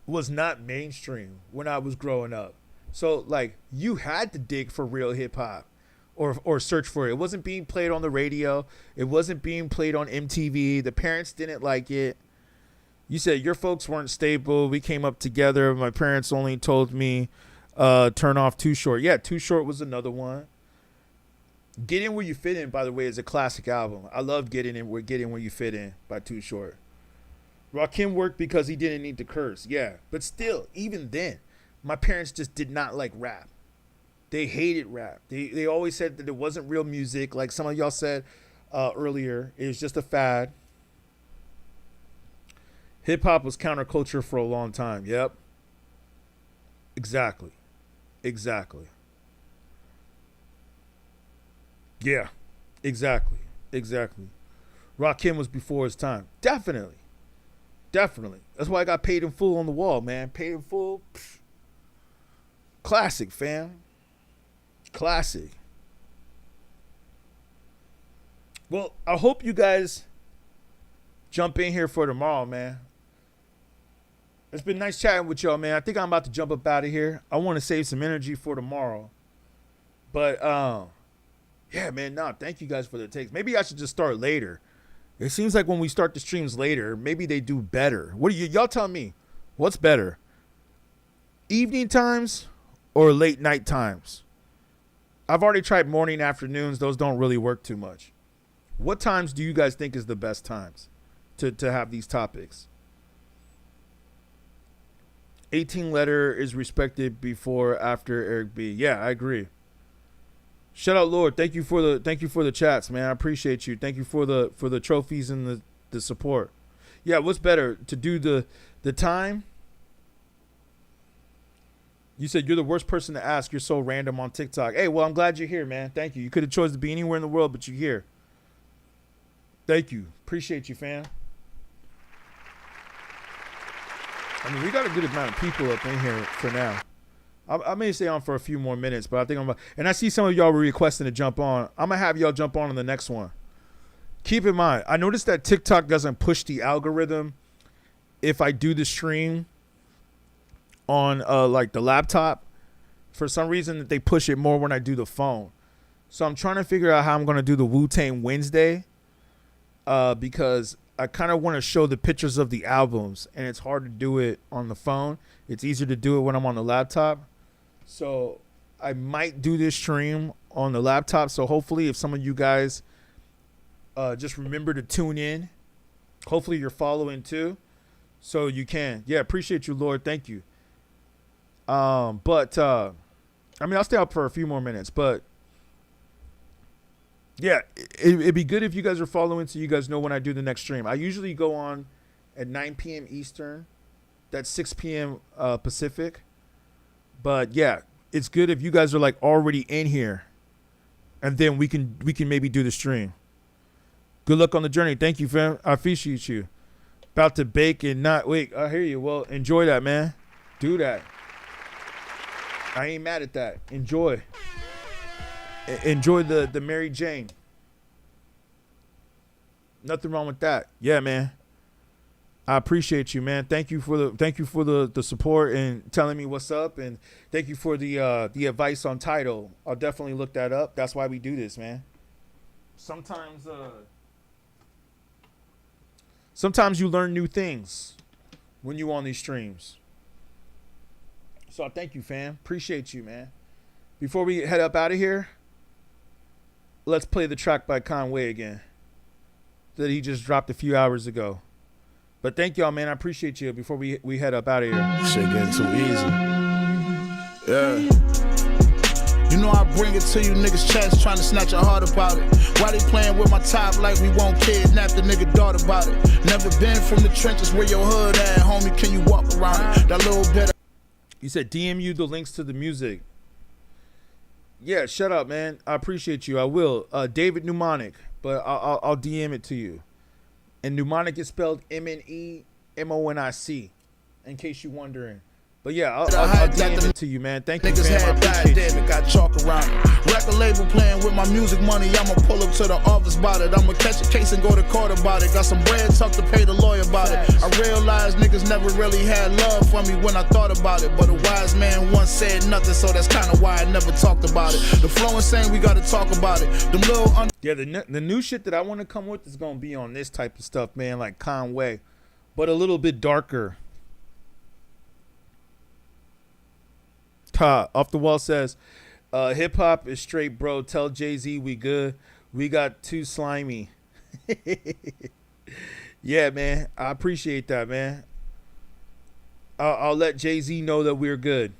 was not mainstream when I was growing up. So like you had to dig for real hip hop or search for it. It wasn't being played on the radio. It wasn't being played on MTV. The parents didn't like it. You said your folks weren't stable. We came up together. My parents only told me turn off Too Short. Yeah, Too Short was another one. Get In Where You Fit In, by the way, is a classic album. I love Get In Where You Fit In by Too Short. Rakim worked because he didn't need to curse. Yeah, but still, even then, my parents just did not like rap. They hated rap. They always said that it wasn't real music. Like some of y'all said earlier, it was just a fad. Hip-hop was counterculture for a long time. Yep. Exactly. Yeah, exactly. Rakim was before his time. Definitely. That's why I got Paid in Full on the wall, man. Paid in Full. Pff. Classic, fam. Classic. Well, I hope you guys jump in here for tomorrow, man. It's been nice chatting with y'all, man. I think I'm about to jump up out of here. I want to save some energy for tomorrow. But, yeah, man, thank you guys for the takes. Maybe I should just start later. It seems like when we start the streams later, maybe they do better. What do y'all tell me? What's better? Evening times or late night times? I've already tried morning, afternoons. Those don't really work too much. What times do you guys think is the best times to have these topics? 18 letter is respected before, after Eric B. Yeah, I agree. Shout out, Lord. Thank you for the chats, man. I appreciate you. Thank you for the trophies and the support. Yeah, what's better to do the time? You said you're the worst person to ask. You're so random on TikTok. Hey, well, I'm glad you're here, man. Thank you. You could have chosen to be anywhere in the world, but you're here. Thank you. Appreciate you, fam. I mean, we got a good amount of people up in here for now. I may stay on for a few more minutes, but I think and I see some of y'all were requesting to jump on. I'm going to have y'all jump on the next one. Keep in mind, I noticed that TikTok doesn't push the algorithm if I do the stream on like the laptop. For some reason, they push it more when I do the phone. So I'm trying to figure out how I'm going to do the Wu-Tang Wednesday because I kind of want to show the pictures of the albums, and it's hard to do it on the phone. It's easier to do it when I'm on the laptop. So I might do this stream on the laptop. So hopefully if some of you guys just remember to tune in, hopefully you're following too. So you can. Yeah, appreciate you, Lord. Thank you. I mean, I'll stay up for a few more minutes, but yeah, it'd be good if you guys are following so you guys know when I do the next stream. I usually go on at 9 p.m. Eastern. That's 6 p.m. Pacific. But yeah, it's good if you guys are like already in here, and then we can maybe do the stream. Good luck on the journey. Thank you, fam. I appreciate you. About to bake and not wait. I hear you. Well, enjoy that, man. Do that. I ain't mad at that. Enjoy. Enjoy the Mary Jane. Nothing wrong with that. Yeah, man. I appreciate you, man. Thank you for the support and telling me what's up, and thank you for the advice on Tidal. I'll definitely look that up. That's why we do this, man. Sometimes you learn new things when you on these streams. So I thank you, fam. Appreciate you, man. Before we head up out of here, let's play the track by Conway again that he just dropped a few hours ago. But thank y'all, man. I appreciate you. Before we head up out of here. Shit getting too easy. Yeah. You know I bring it to you niggas' chest, trying to snatch your heart about it. Why they playing with my top like we won't kidnap the nigga daughter about it? Never been from the trenches where your hood at, homie. Can you walk around it? That little bit. You said DM you the links to the music. Yeah, shut up, man. I appreciate you. I will. David Mnemonic, but I'll DM it to you. And Mnemonic is spelled MNEMONIC, in case you're wondering. But yeah, I'll DM it to you, man. Thank you, fam. I appreciate you. Got chalk around it. Record label playing with my music money. I'ma pull up to the office about it. I'ma catch a case and go to court about it. Got some bread tucked to pay the lawyer about it. I realized niggas never really had love for me when I thought about it. But a wise man once said nothing, so that's kind of why I never talked about it. The flow insane, we gotta talk about it. Them little yeah, the new shit that I want to come with is gonna be on this type of stuff, man, like Conway, but a little bit darker. Off the Wall says, hip hop is straight, bro. Tell Jay-Z we good. We got too slimy. Yeah, man. I appreciate that, man. I'll let Jay-Z know that we're good.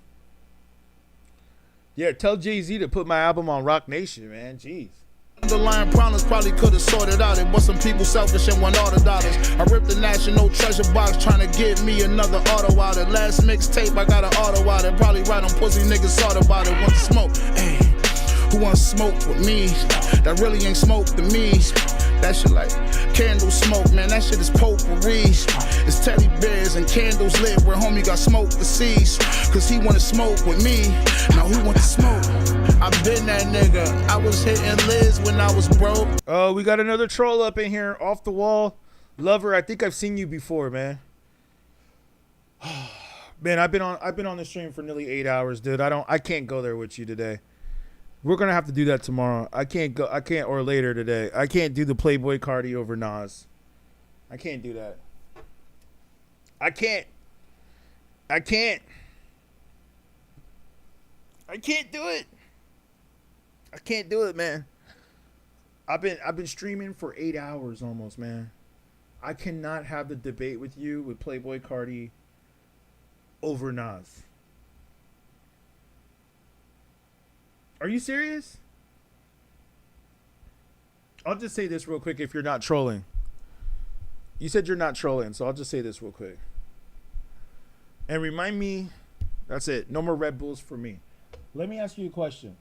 Yeah, tell Jay-Z to put my album on Rock Nation, man. Jeez. Underlying problems probably could have sorted out it, but some people selfish and want all the dollars. I ripped the National Treasure box trying to get me another auto out it. Last mixtape I got an auto out it. Probably right on pussy niggas thought about it. Want to smoke? Hey, who wants smoke with me? That really ain't smoke to me. That shit like candle smoke, man. That shit is potpourri. It's teddy bears and candles lit where homie got smoke to cease. Cause he wanna smoke with me. Now who want to smoke? I been that nigga. I was hitting Liz when I was broke. Oh, we got another troll up in here. Off the Wall. Lover, I think I've seen you before, man. Man, I've been on the stream for nearly 8 hours, dude. I can't go there with you today. We're gonna have to do that tomorrow. I can't or later today. I can't do the Playboy Cardi over Nas. I can't do that. I can't do it. I can't do it, man. I've been streaming for 8 hours almost, man. I cannot have the debate with you with Playboy Cardi over Nas. Are you serious? I'll just say this real quick if you're not trolling. You said you're not trolling, so I'll just say this real quick. And remind me, that's it. No more Red Bulls for me. Let me ask you a question.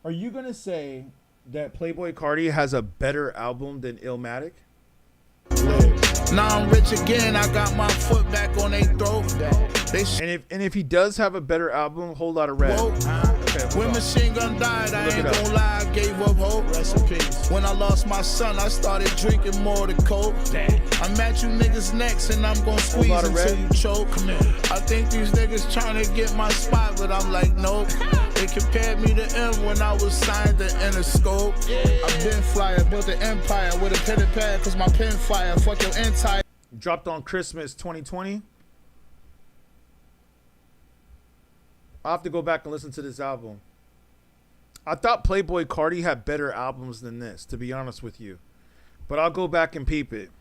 Are you going to say that Playboy Cardi has a better album than Illmatic? Now I'm rich again. I got my foot back on their throat. And if he does have a better album, Whole Lotta Red. Okay, when Machine Gun died, I ain't gonna lie, I gave up hope. Rest in peace. When I lost my son, I started drinking more to coke. I'm at you niggas next, and I'm gonna squeeze until you choke. I think these niggas trying to get my spot, but I'm like, nope. They compared me to M when I was signed to Interscope. I've been flyer, built an empire with a pen and pad, cause my pen fire. Fuck your entire. Dropped on Christmas 2020. I'll have to go back and listen to this album. I thought Playboy Cardi had better albums than this, to be honest with you. But I'll go back and peep it.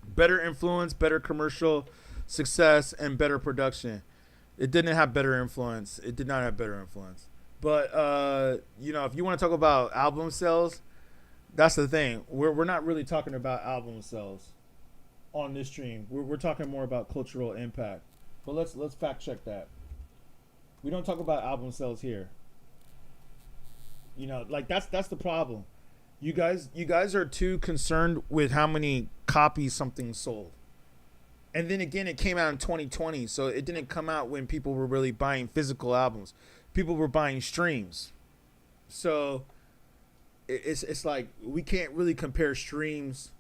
Better influence, better commercial success, and better production. It didn't have better influence. It did not have better influence. But, if you want to talk about album sales, that's the thing. We're not really talking about album sales on this stream. We're talking more about cultural impact. But let's fact check that. We don't talk about album sales here. That's the problem. You guys are too concerned with how many copies something sold. And then again, it came out in 2020, so it didn't come out when people were really buying physical albums. People were buying streams. So it's like we can't really compare streams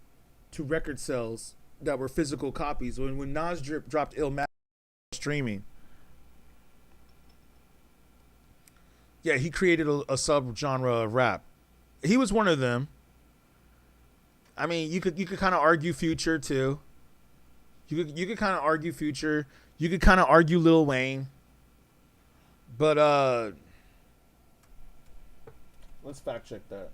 to record sales that were physical copies. When Nas dropped Illmatic streaming, yeah, he created a subgenre of rap. He was one of them. I mean, you could kind of argue Future too. You could kind of argue Future. You could kind of argue Lil Wayne. But let's fact check that.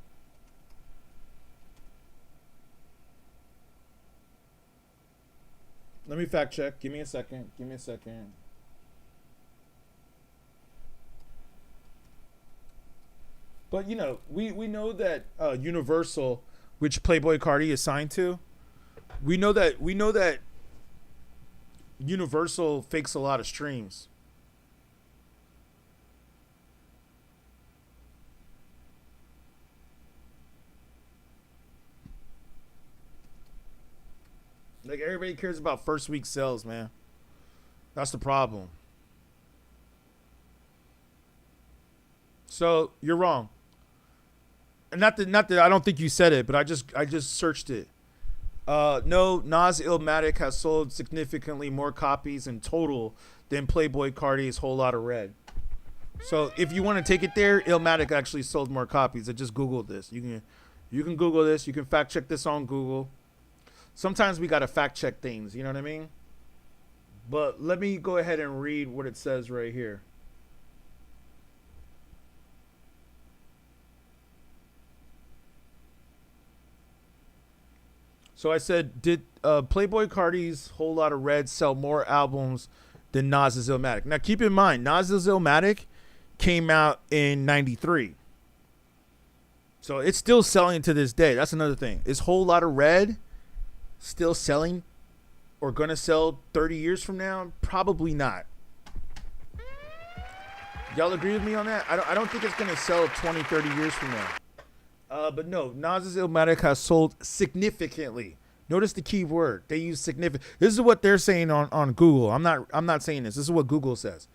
Let me fact check. Give me a second. But you know, we know that Universal, which Playboi Carti is signed to, we know that Universal fakes a lot of streams. Like, everybody cares about first week sales, man. That's the problem. So you're wrong. And not that I don't think you said it, but I just searched it. No, Nas Illmatic has sold significantly more copies in total than Playboi Carti's Whole Lotta Red. So if you want to take it there, Illmatic actually sold more copies. I just Googled this. You can Google this. You can fact check this on Google. Sometimes we got to fact check things, you know what I mean? But let me go ahead and read what it says right here. So I said, did Playboi Carti's Whole Lotta Red sell more albums than Nas's Illmatic? Now keep in mind, Nas's Illmatic came out in 93. So it's still selling to this day. That's another thing. Is Whole Lotta Red still selling or gonna sell 30 years from now? Probably not. Y'all agree with me on that? I don't think it's gonna sell 20, 30 years from now. But no, Nas's Illmatic has sold significantly. Notice the key word. They use significant. This is what they're saying on Google. I'm not saying this. This is what Google says.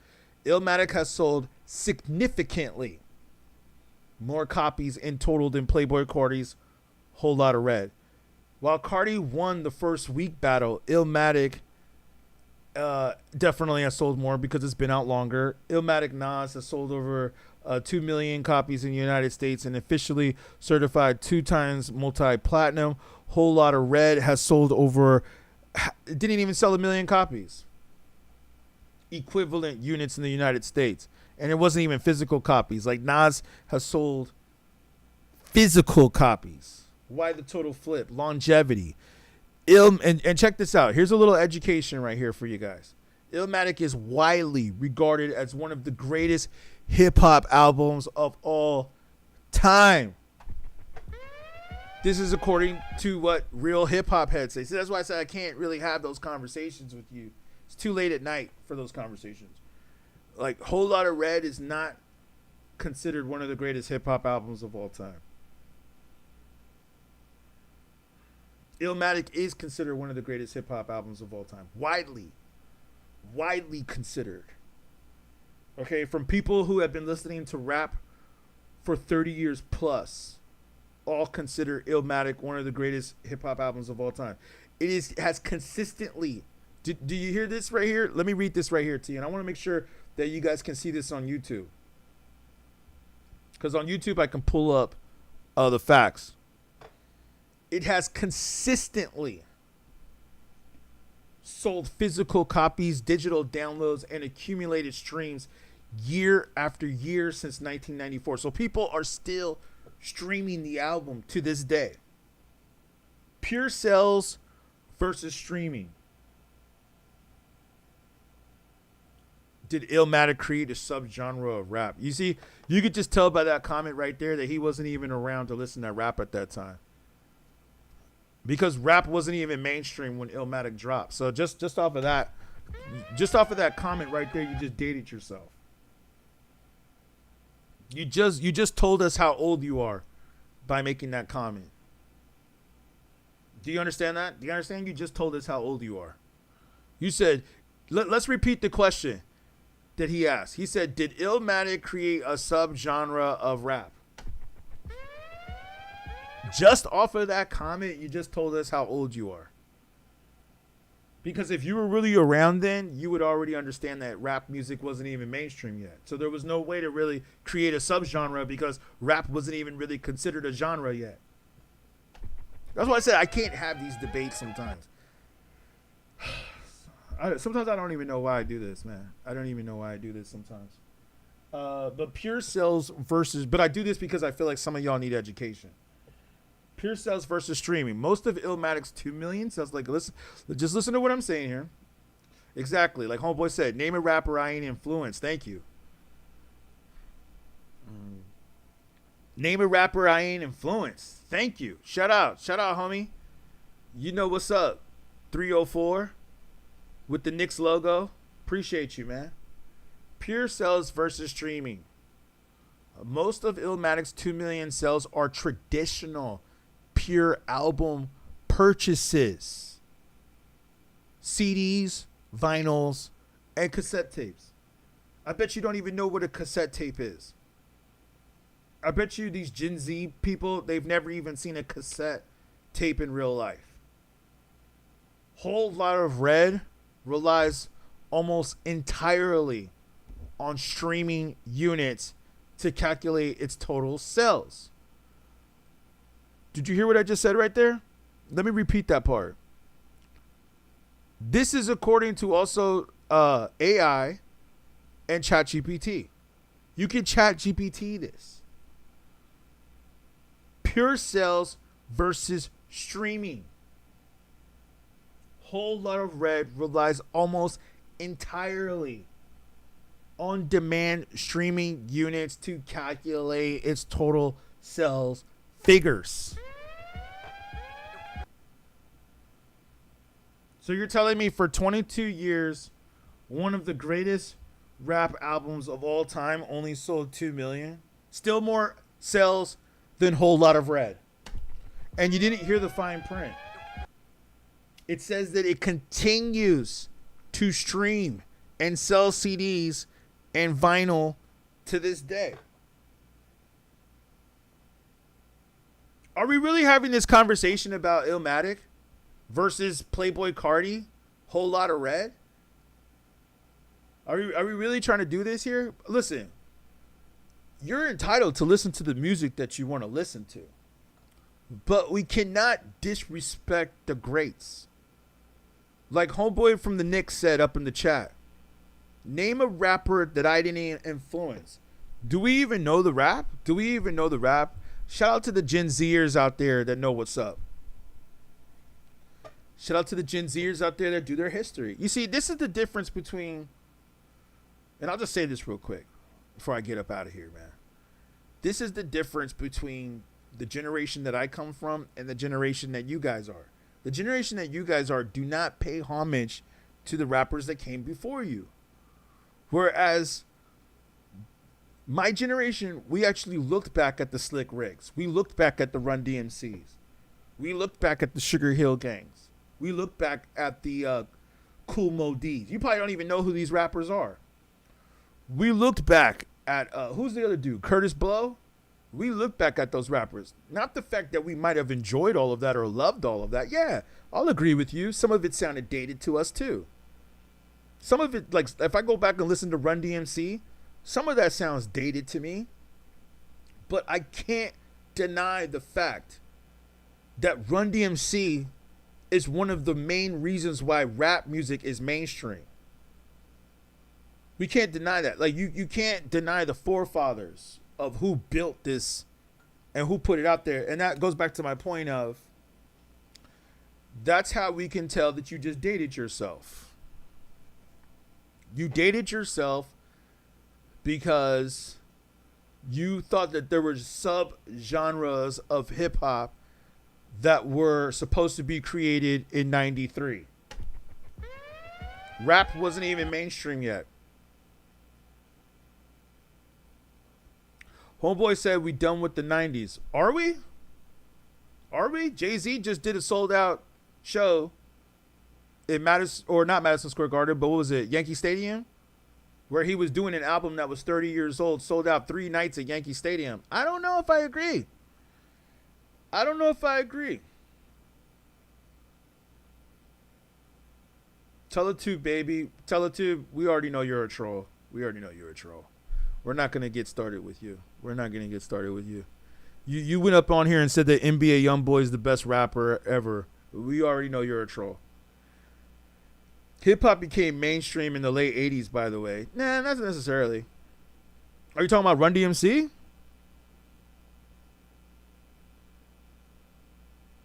Illmatic has sold significantly more copies in total than Playboi Carti's Whole Lotta Red. While Carti won the first week battle, Illmatic definitely has sold more because it's been out longer. Illmatic Nas has sold over 2 million copies in the United States and officially certified 2 times multi-platinum. Whole Lotta Red has sold over, it didn't even sell 1 million copies. Equivalent units in the United States. And it wasn't even physical copies. Like, Nas has sold physical copies. Why the total flip? Longevity. And check this out. Here's a little education right here for you guys. Illmatic is widely regarded as one of the greatest hip-hop albums of all time. This is according to what real hip-hop heads say. So that's why I said I can't really have those conversations with you. It's too late at night for those conversations. Like, Whole Lotta Red is not considered one of the greatest hip-hop albums of all time. Illmatic is considered one of the greatest hip-hop albums of all time. Widely considered. Okay, from people who have been listening to rap for 30 years plus, all consider Illmatic one of the greatest hip-hop albums of all time. It has consistently... Do you hear this right here? Let me read this right here to you, and I want to make sure that you guys can see this on YouTube. Because on YouTube, I can pull up the facts. It has consistently sold physical copies, digital downloads, and accumulated streams year after year since 1994. So people are still streaming the album to this day. Pure sales versus streaming. Did Illmatic create a subgenre of rap? You see, you could just tell by that comment right there that he wasn't even around to listen to rap at that time. Because rap wasn't even mainstream when Illmatic dropped. So just off of that comment right there, you just dated yourself. You just told us how old you are by making that comment. Do you understand that? Do you understand? You just told us how old you are. You said, let's repeat the question that he asked. He said, did Illmatic create a subgenre of rap? Just off of that comment, you just told us how old you are. Because if you were really around then, you would already understand that rap music wasn't even mainstream yet. So there was no way to really create a subgenre because rap wasn't even really considered a genre yet. That's why I said I can't have these debates sometimes. Sometimes I don't even know why I do this, man. I don't even know why I do this sometimes. But pure sales versus... But I do this because I feel like some of y'all need education. Pure sales versus streaming. Most of Illmatic's 2 million sales. Like, just listen to what I'm saying here. Exactly. Like Homeboy said, name a rapper I ain't influenced. Thank you. Name a rapper I ain't influenced. Thank you. Shout out. Shout out, homie. You know what's up. 304 with the Knicks logo. Appreciate you, man. Pure sales versus streaming. Most of Illmatic's 2 million sales are traditional pure album purchases. CDs, vinyls, and cassette tapes. I bet you don't even know what a cassette tape is. I bet you these Gen Z people, they've never even seen a cassette tape in real life. Whole Lot of Red relies almost entirely on streaming units to calculate its total sales. Did you hear what I just said right there? Let me repeat that part. This is according to also AI and ChatGPT. You can ChatGPT this. Pure sales versus streaming. Whole Lot of Red relies almost entirely on demand streaming units to calculate its total sales figures. So you're telling me for 22 years, one of the greatest rap albums of all time only sold 2 million? Still more sales than Whole Lot of Red. And you didn't hear the fine print. It says that it continues to stream and sell CDs and vinyl to this day. Are we really having this conversation about Illmatic versus Playboy Cardi, Whole Lot of Red? Are we really trying to do this here? Listen, you're entitled to listen to the music that you want to listen to. But we cannot disrespect the greats. Like Homeboy from the Knicks said up in the chat, name a rapper that I didn't influence. Do we even know the rap? Do we even know the rap? Shout out to the Gen Zers out there that know what's up. Shout out to the Gen Zers out there that do their history. You see, this is the difference between, and I'll just say this real quick before I get up out of here, man. This is the difference between the generation that I come from and the generation that you guys are. The generation that you guys are do not pay homage to the rappers that came before you. Whereas my generation, we actually looked back at the Slick Ricks. We looked back at the Run DMCs. We looked back at the Sugar Hill Gangs. We looked back at the Cool Mo D's. You probably don't even know who these rappers are. We looked back at, who's the other dude? Curtis Blow? We looked back at those rappers. Not the fact that we might have enjoyed all of that or loved all of that. Yeah, I'll agree with you. Some of it sounded dated to us too. Some of it, like, if I go back and listen to Run DMC, some of that sounds dated to me. But I can't deny the fact that Run DMC is one of the main reasons why rap music is mainstream. We can't deny that. Like, you can't deny the forefathers of who built this and who put it out there. And that goes back to my point of, that's how we can tell that you just dated yourself. You dated yourself because you thought that there were sub-genres of hip-hop that were supposed to be created in 93. Rap wasn't even mainstream yet. Homeboy said we done with the 90s. Are we? Are we? Jay-Z just did a sold out show in not Madison Square Garden, but what was it? Yankee Stadium? Where he was doing an album that was 30 years old, sold out 3 nights at Yankee Stadium. I don't know if I agree. Teletube, baby. Teletube, we already know you're a troll. We're not going to get started with you. You went up on here and said that NBA Youngboy is the best rapper ever. We already know you're a troll. Hip-hop became mainstream in the late 80s, by the way. Nah, not necessarily. Are you talking about Run DMC?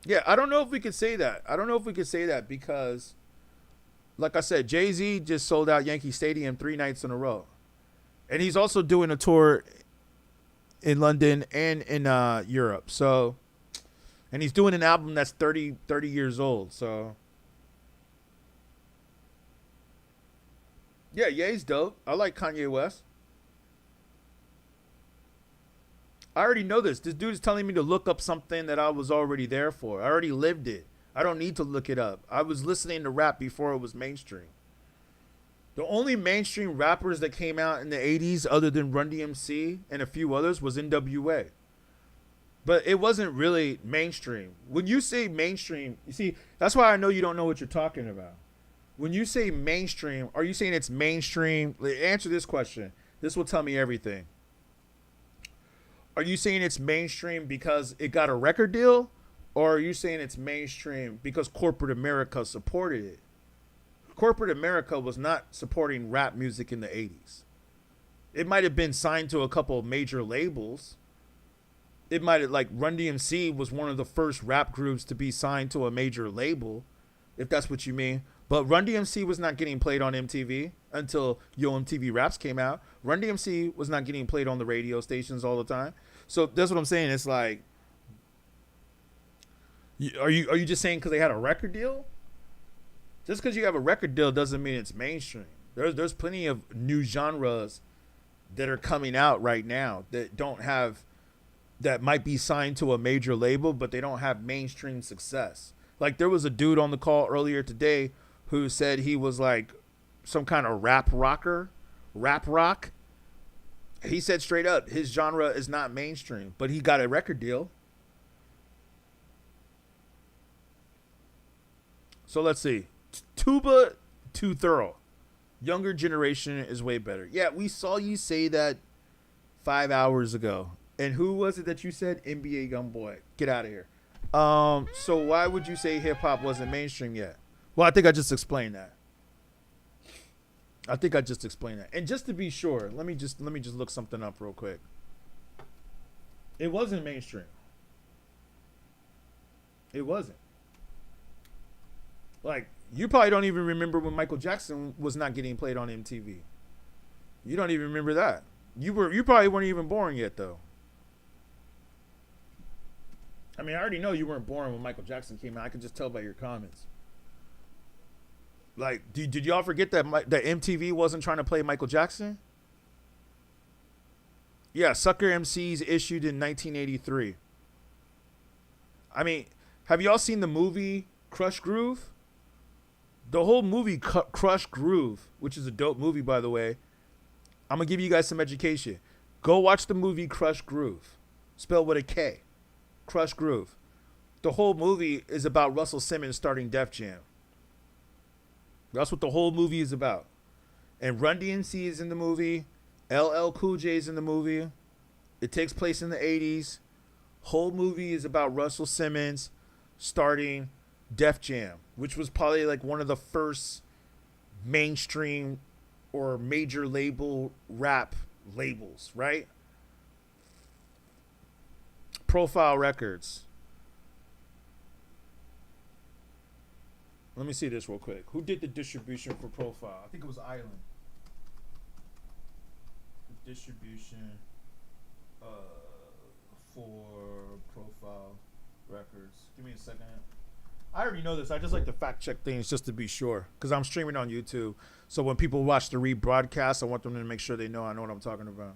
Yeah, I don't know if we could say that. Because, like I said, Jay-Z just sold out Yankee Stadium 3 nights in a row. And he's also doing a tour in London and in Europe. So, and he's doing an album that's 30 years old. So, yeah, Ye's dope. I like Kanye West. I already know this. This dude is telling me to look up something that I was already there for. I already lived it. I don't need to look it up. I was listening to rap before it was mainstream. The only mainstream rappers that came out in the 80s other than Run DMC and a few others was NWA. But it wasn't really mainstream. When you say mainstream, you see, that's why I know you don't know what you're talking about. When you say mainstream, are you saying it's mainstream? Answer this question. This will tell me everything. Are you saying it's mainstream because it got a record deal? Or are you saying it's mainstream because corporate America supported it? Corporate America was not supporting rap music in the 80s. It might have been signed to a couple of major labels. It might have, like, Run DMC was one of the first rap groups to be signed to a major label, if that's what you mean. But Run DMC was not getting played on MTV until Yo MTV Raps came out. Run DMC was not getting played on the radio stations all the time. So that's what I'm saying. It's like, are you just saying because they had a record deal? Just because you have a record deal doesn't mean it's mainstream. There's plenty of new genres that are coming out right now that might be signed to a major label, but they don't have mainstream success. Like, there was a dude on the call earlier today who said he was like some kind of rap rock. He said straight up, his genre is not mainstream, but he got a record deal. So let's see. Tuba Too Thorough. Younger generation is way better. Yeah, we saw you say that 5 hours ago. And who was it that you said? NBA Youngboy. Get out of here. So why would you say hip hop wasn't mainstream yet? Well, I think I just explained that. And just to be sure, let me just look something up real quick. It wasn't mainstream. It wasn't. Like, you probably don't even remember when Michael Jackson was not getting played on MTV. You don't even remember that. You probably weren't even born yet, though. I mean, I already know you weren't born when Michael Jackson came out. I could just tell by your comments. Like, did y'all forget that MTV wasn't trying to play Michael Jackson? Yeah, Sucker MCs issued in 1983. I mean, have y'all seen the movie Crush Groove? The whole movie Crush Groove, which is a dope movie, by the way. I'm going to give you guys some education. Go watch the movie Crush Groove. Spelled with a K. Crush Groove. The whole movie is about Russell Simmons starting Def Jam. That's what the whole movie is about. And Run DMC is in the movie. LL Cool J is in the movie. It takes place in the 80s. Whole movie is about Russell Simmons starting Def Jam, which was probably like one of the first mainstream or major label rap labels, right? Profile Records. Let me see this real quick. Who did the distribution for Profile? I think it was Island. The distribution for Profile Records. Give me a second. I already know this. I just like to fact check things just to be sure, because I'm streaming on YouTube. So when people watch the rebroadcast, I want them to make sure they know I know what I'm talking about.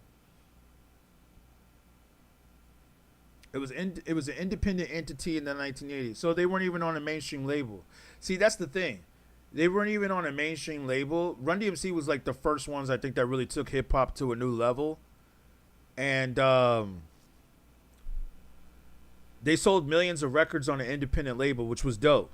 It was an independent entity in the 1980s. So they weren't even on a mainstream label. See, that's the thing. They weren't even on a mainstream label. Run DMC was like the first ones I think that really took hip hop to a new level. And they sold millions of records on an independent label, which was dope.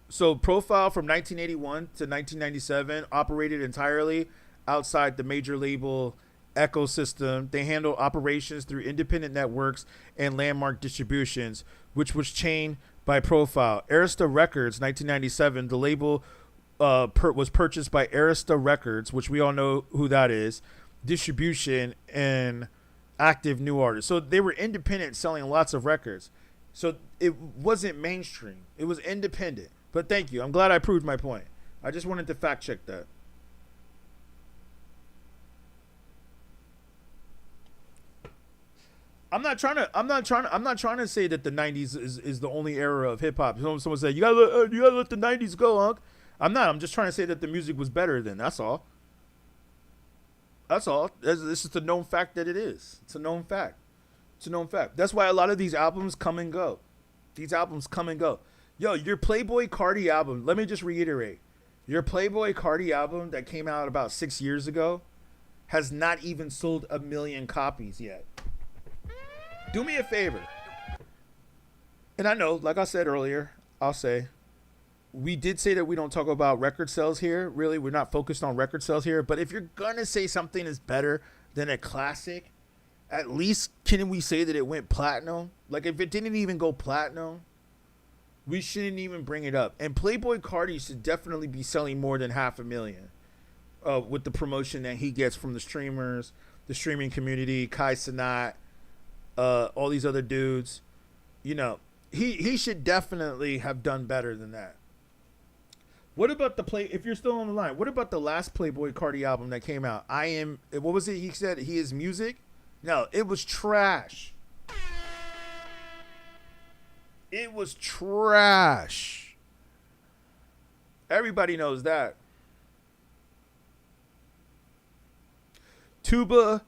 So Profile from 1981 to 1997 operated entirely outside the major label ecosystem. They handled operations through independent networks and landmark distributions, which was chained by Profile. Arista Records, 1997, the label was purchased by Arista Records, which we all know who that is, distribution and active new artists. So they were independent, selling lots of records. So it wasn't mainstream. It was independent. But thank you. I'm glad I proved my point. I just wanted to fact check that. I'm not trying to say that the 90s is the only era of hip hop. Someone said you gotta let the 90s go, Hunk. I'm not. I'm just trying to say that the music was better then. That's all. This is the known fact that it is. It's a known fact. That's why a lot of these albums come and go. Yo, your Playboy Cardi album, let me just reiterate. Your Playboy Cardi album that came out about 6 years ago has not even sold 1 million copies yet. Do me a favor. And I know, like I said earlier, I'll say, we did say that we don't talk about record sales here. Really, we're not focused on record sales here. But if you're going to say something is better than a classic, at least can we say that it went platinum? Like, if it didn't even go platinum, we shouldn't even bring it up. And Playboy Cardi should definitely be selling more than 500,000 with the promotion that he gets from the streamers, the streaming community, Kai Cenat, all these other dudes. You know, he should definitely have done better than that. What about if you're still on the line, what about the last Playboy Cardi album that came out? What was it he said? He is music? No, it was trash. It was trash. Everybody knows that. Tuba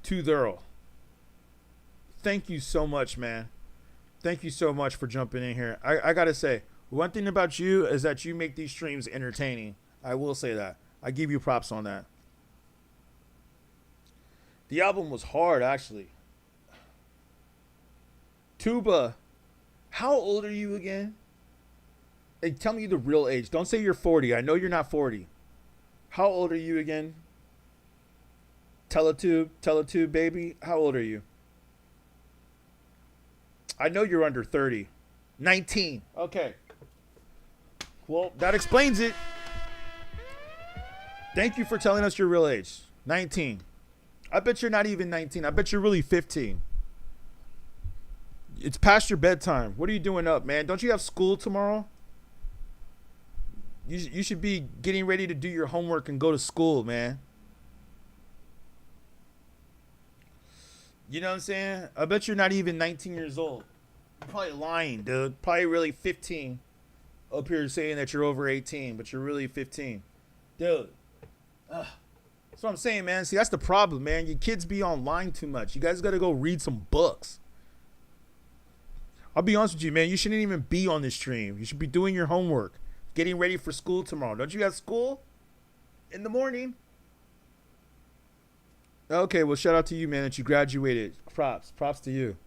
to Thurl. Thank you so much, man. Thank you so much for jumping in here. I got to say, one thing about you is that you make these streams entertaining. I will say that. I give you props on that. The album was hard, actually. Tuba. How old are you again? Hey, tell me the real age. Don't say you're 40. I know you're not 40. How old are you again? Teletube baby. How old are you? I know you're under 30. 19. Okay. Well, that explains it. Thank you for telling us your real age. 19. I bet you're not even 19. I bet you're really 15. It's past your bedtime. What are you doing up, man? Don't you have school tomorrow? You should be getting ready to do your homework and go to school, man. You know what I'm saying? I bet you're not even 19 years old. You're probably lying, dude. Probably really 15. Up here saying that you're over 18, but you're really 15. Dude. That's what I'm saying, man. See, that's the problem, man. You kids be online too much. You guys got to go read some books. I'll be honest with you, man. You shouldn't even be on this stream. You should be doing your homework. Getting ready for school tomorrow. Don't you have school? In the morning. Okay, well, shout out to you, man, that you graduated. Props to you.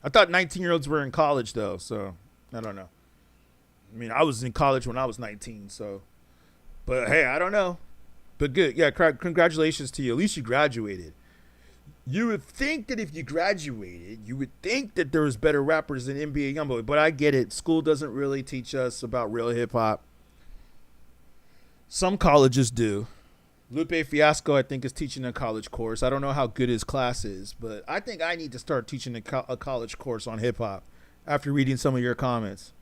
I thought 19-year-olds were in college, though, so I don't know. I mean, I was in college when I was 19, so. But, hey, I don't know. But good. Yeah, congratulations to you. At least you graduated. You would think that if you graduated, you would think that there was better rappers than NBA Youngboy. But I get it. School doesn't really teach us about real hip-hop. Some colleges do. Lupe Fiasco, I think, is teaching a college course. I don't know how good his class is, but I think I need to start teaching a college course on hip-hop after reading some of your comments.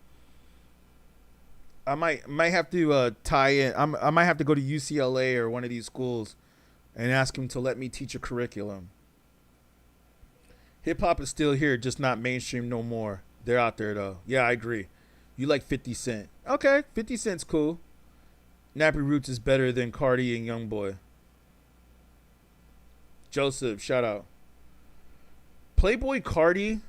I might have to tie in. I might have to go to UCLA or one of these schools and ask him to let me teach a curriculum. Hip-hop is still here, just not mainstream no more. They're out there, though. Yeah, I agree. You like 50 Cent. Okay, 50 Cent's cool. Nappy Roots is better than Cardi and Youngboy. Joseph, shout out. Playboy Cardi,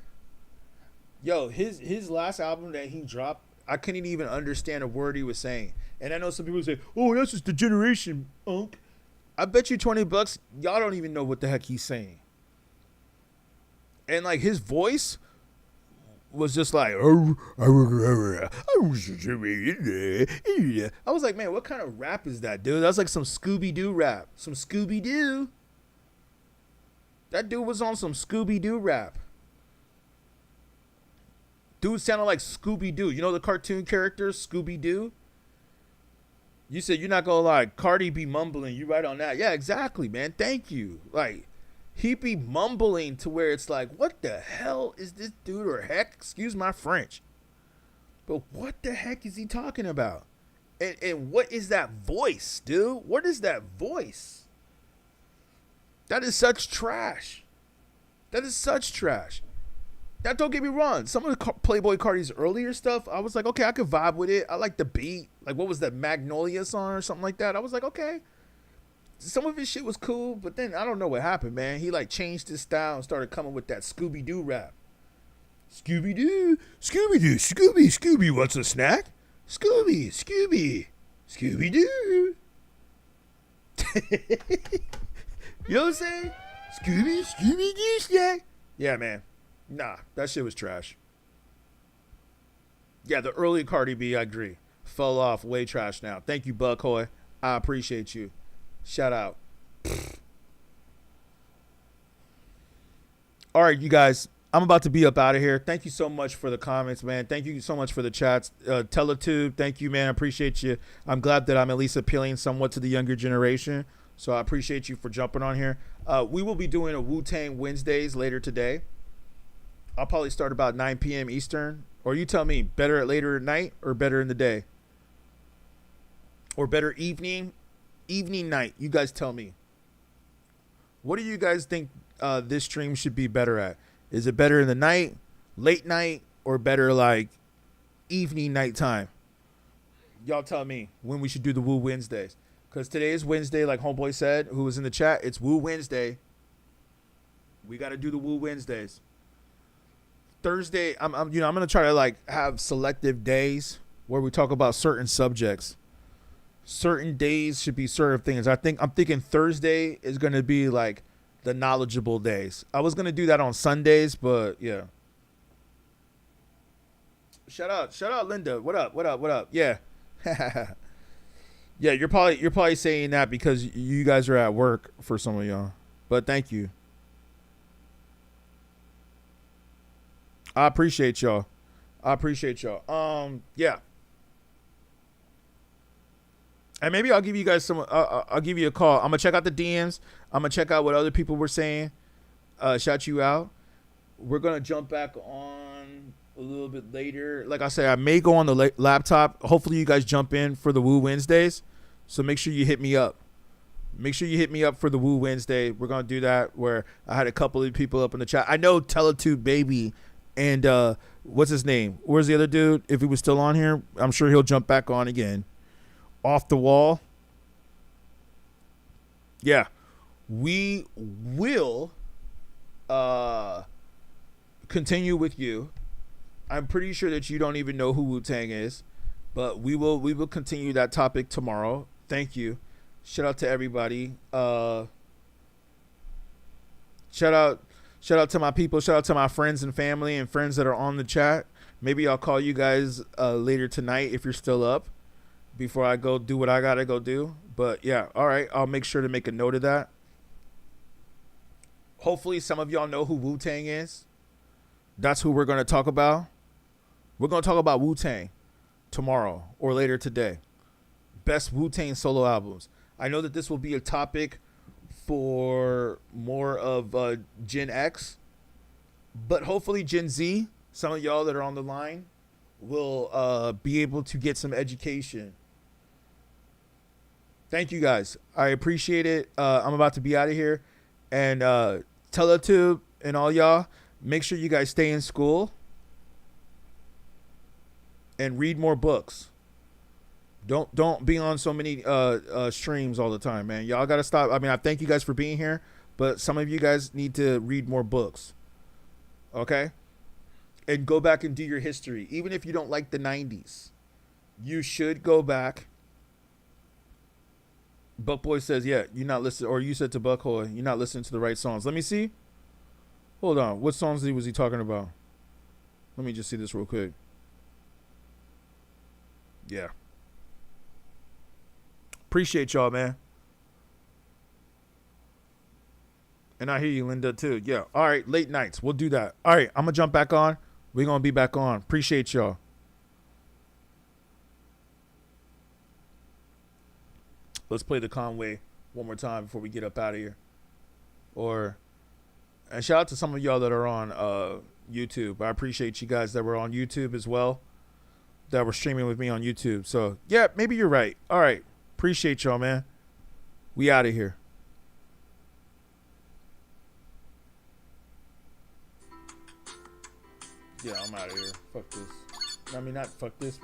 yo, his last album that he dropped, I couldn't even understand a word he was saying. And I know some people say, oh, that's just the generation, unk. I bet you $20, y'all don't even know what the heck he's saying. And like his voice was just like, I was like, man, what kind of rap is that, dude? That's like some Scooby-Doo rap. Some Scooby-Doo. That dude was on some Scooby-Doo rap. Dude sounded like Scooby-Doo. You know the cartoon character, Scooby-Doo? You said you're not gonna lie, Cardi be mumbling. You right on that. Yeah, exactly, man. Thank you. Like, he be mumbling to where it's like, what the hell is this dude, or heck, excuse my French, but what the heck is he talking about? And what is that voice, dude? What is that voice? That is such trash. That is such trash. That, don't get me wrong, some of the Playboy Cardi's earlier stuff, I was like, okay, I could vibe with it. I like the beat. Like, what was that, Magnolia song or something like that? I was like, okay. Some of his shit was cool, but then I don't know what happened, man. He like changed his style and started coming with that Scooby-Doo rap. Scooby-Doo, Scooby-Doo, Scooby, what's a snack? Scooby, Scooby-Doo. You know what I'm saying? Scooby-Doo snack. Yeah, man. Nah, that shit was trash. Yeah, the early Cardi B, I agree. Fell off, way trash now. Thank you, Buck Hoy. I appreciate you. Shout out. All right, you guys, I'm about to be up out of here. Thank you so much for the comments, man. Thank you so much for the chats. Teletube, thank you, man. I appreciate you. I'm glad that I'm at least appealing somewhat to the younger generation. So I appreciate you for jumping on here. We will be doing a Wu-Tang Wednesdays later today. I'll probably start about 9 p.m. Eastern. Or you tell me, better at later at night or better in the day? Or better evening, night? You guys tell me. What do you guys think this stream should be better at? Is it better in the night, late night, or better like evening, nighttime? Y'all tell me when we should do the Woo Wednesdays. Because today is Wednesday, like Homeboy said, who was in the chat. It's Woo Wednesday. We got to do the Woo Wednesdays. Thursday, I'm gonna try to like have selective days where we talk about certain subjects. Certain days should be certain things. I'm thinking Thursday is gonna be like the knowledgeable days. I was gonna do that on Sundays, but yeah. Shout out, Linda. What up? Yeah, yeah. You're probably saying that because you guys are at work for some of y'all, but thank you. I appreciate y'all. Yeah. And maybe I'll give you guys some. I'll give you a call. I'm gonna check out the DMs. I'm gonna check out what other people were saying. Shout you out. We're gonna jump back on a little bit later. Like I said, I may go on the laptop. Hopefully, you guys jump in for the Woo Wednesdays. So make sure you hit me up. Make sure you hit me up for the Woo Wednesday. We're gonna do that. Where I had a couple of people up in the chat. I know Teletube Baby. And what's his name? Where's the other dude? If he was still on here, I'm sure he'll jump back on again. Off the wall. Yeah. We will continue with you. I'm pretty sure that you don't even know who Wu-Tang is. But we will continue that topic tomorrow. Thank you. Shout out to everybody. Shout out to my people. Shout out to my friends and family and friends that are on the chat. Maybe I'll call you guys later tonight if you're still up before I go do what I got to go do. But yeah, all right. I'll make sure to make a note of that. Hopefully some of y'all know who Wu-Tang is. That's who we're going to talk about. We're going to talk about Wu-Tang tomorrow or later today. Best Wu-Tang solo albums. I know that this will be a topic for more of Gen X, but hopefully Gen Z, some of y'all that are on the line, will be able to get some education. Thank you guys. I appreciate it. I'm about to be out of here. And Teletube and all y'all, make sure you guys stay in school and read more books. Don't be on so many streams all the time, man. Y'all got to stop. I mean, I thank you guys for being here, but some of you guys need to read more books. Okay? And go back and do your history. Even if you don't like the 90s, you should go back. Buckboy says, yeah, you're not listening, or you said to Buckboy, you're not listening to the right songs. Let me see. Hold on. What songs was he talking about? Let me just see this real quick. Yeah. Appreciate y'all, man. And I hear you, Linda, too. Yeah. All right. Late nights. We'll do that. All right. I'm going to jump back on. We're going to be back on. Appreciate y'all. Let's play the Conway one more time before we get up out of here. And shout out to some of y'all that are on YouTube. I appreciate you guys that were on YouTube as well, that were streaming with me on YouTube. So, yeah, maybe you're right. All right. Appreciate y'all, man. We out of here. Yeah, I'm out of here. Fuck this. I mean, not fuck this.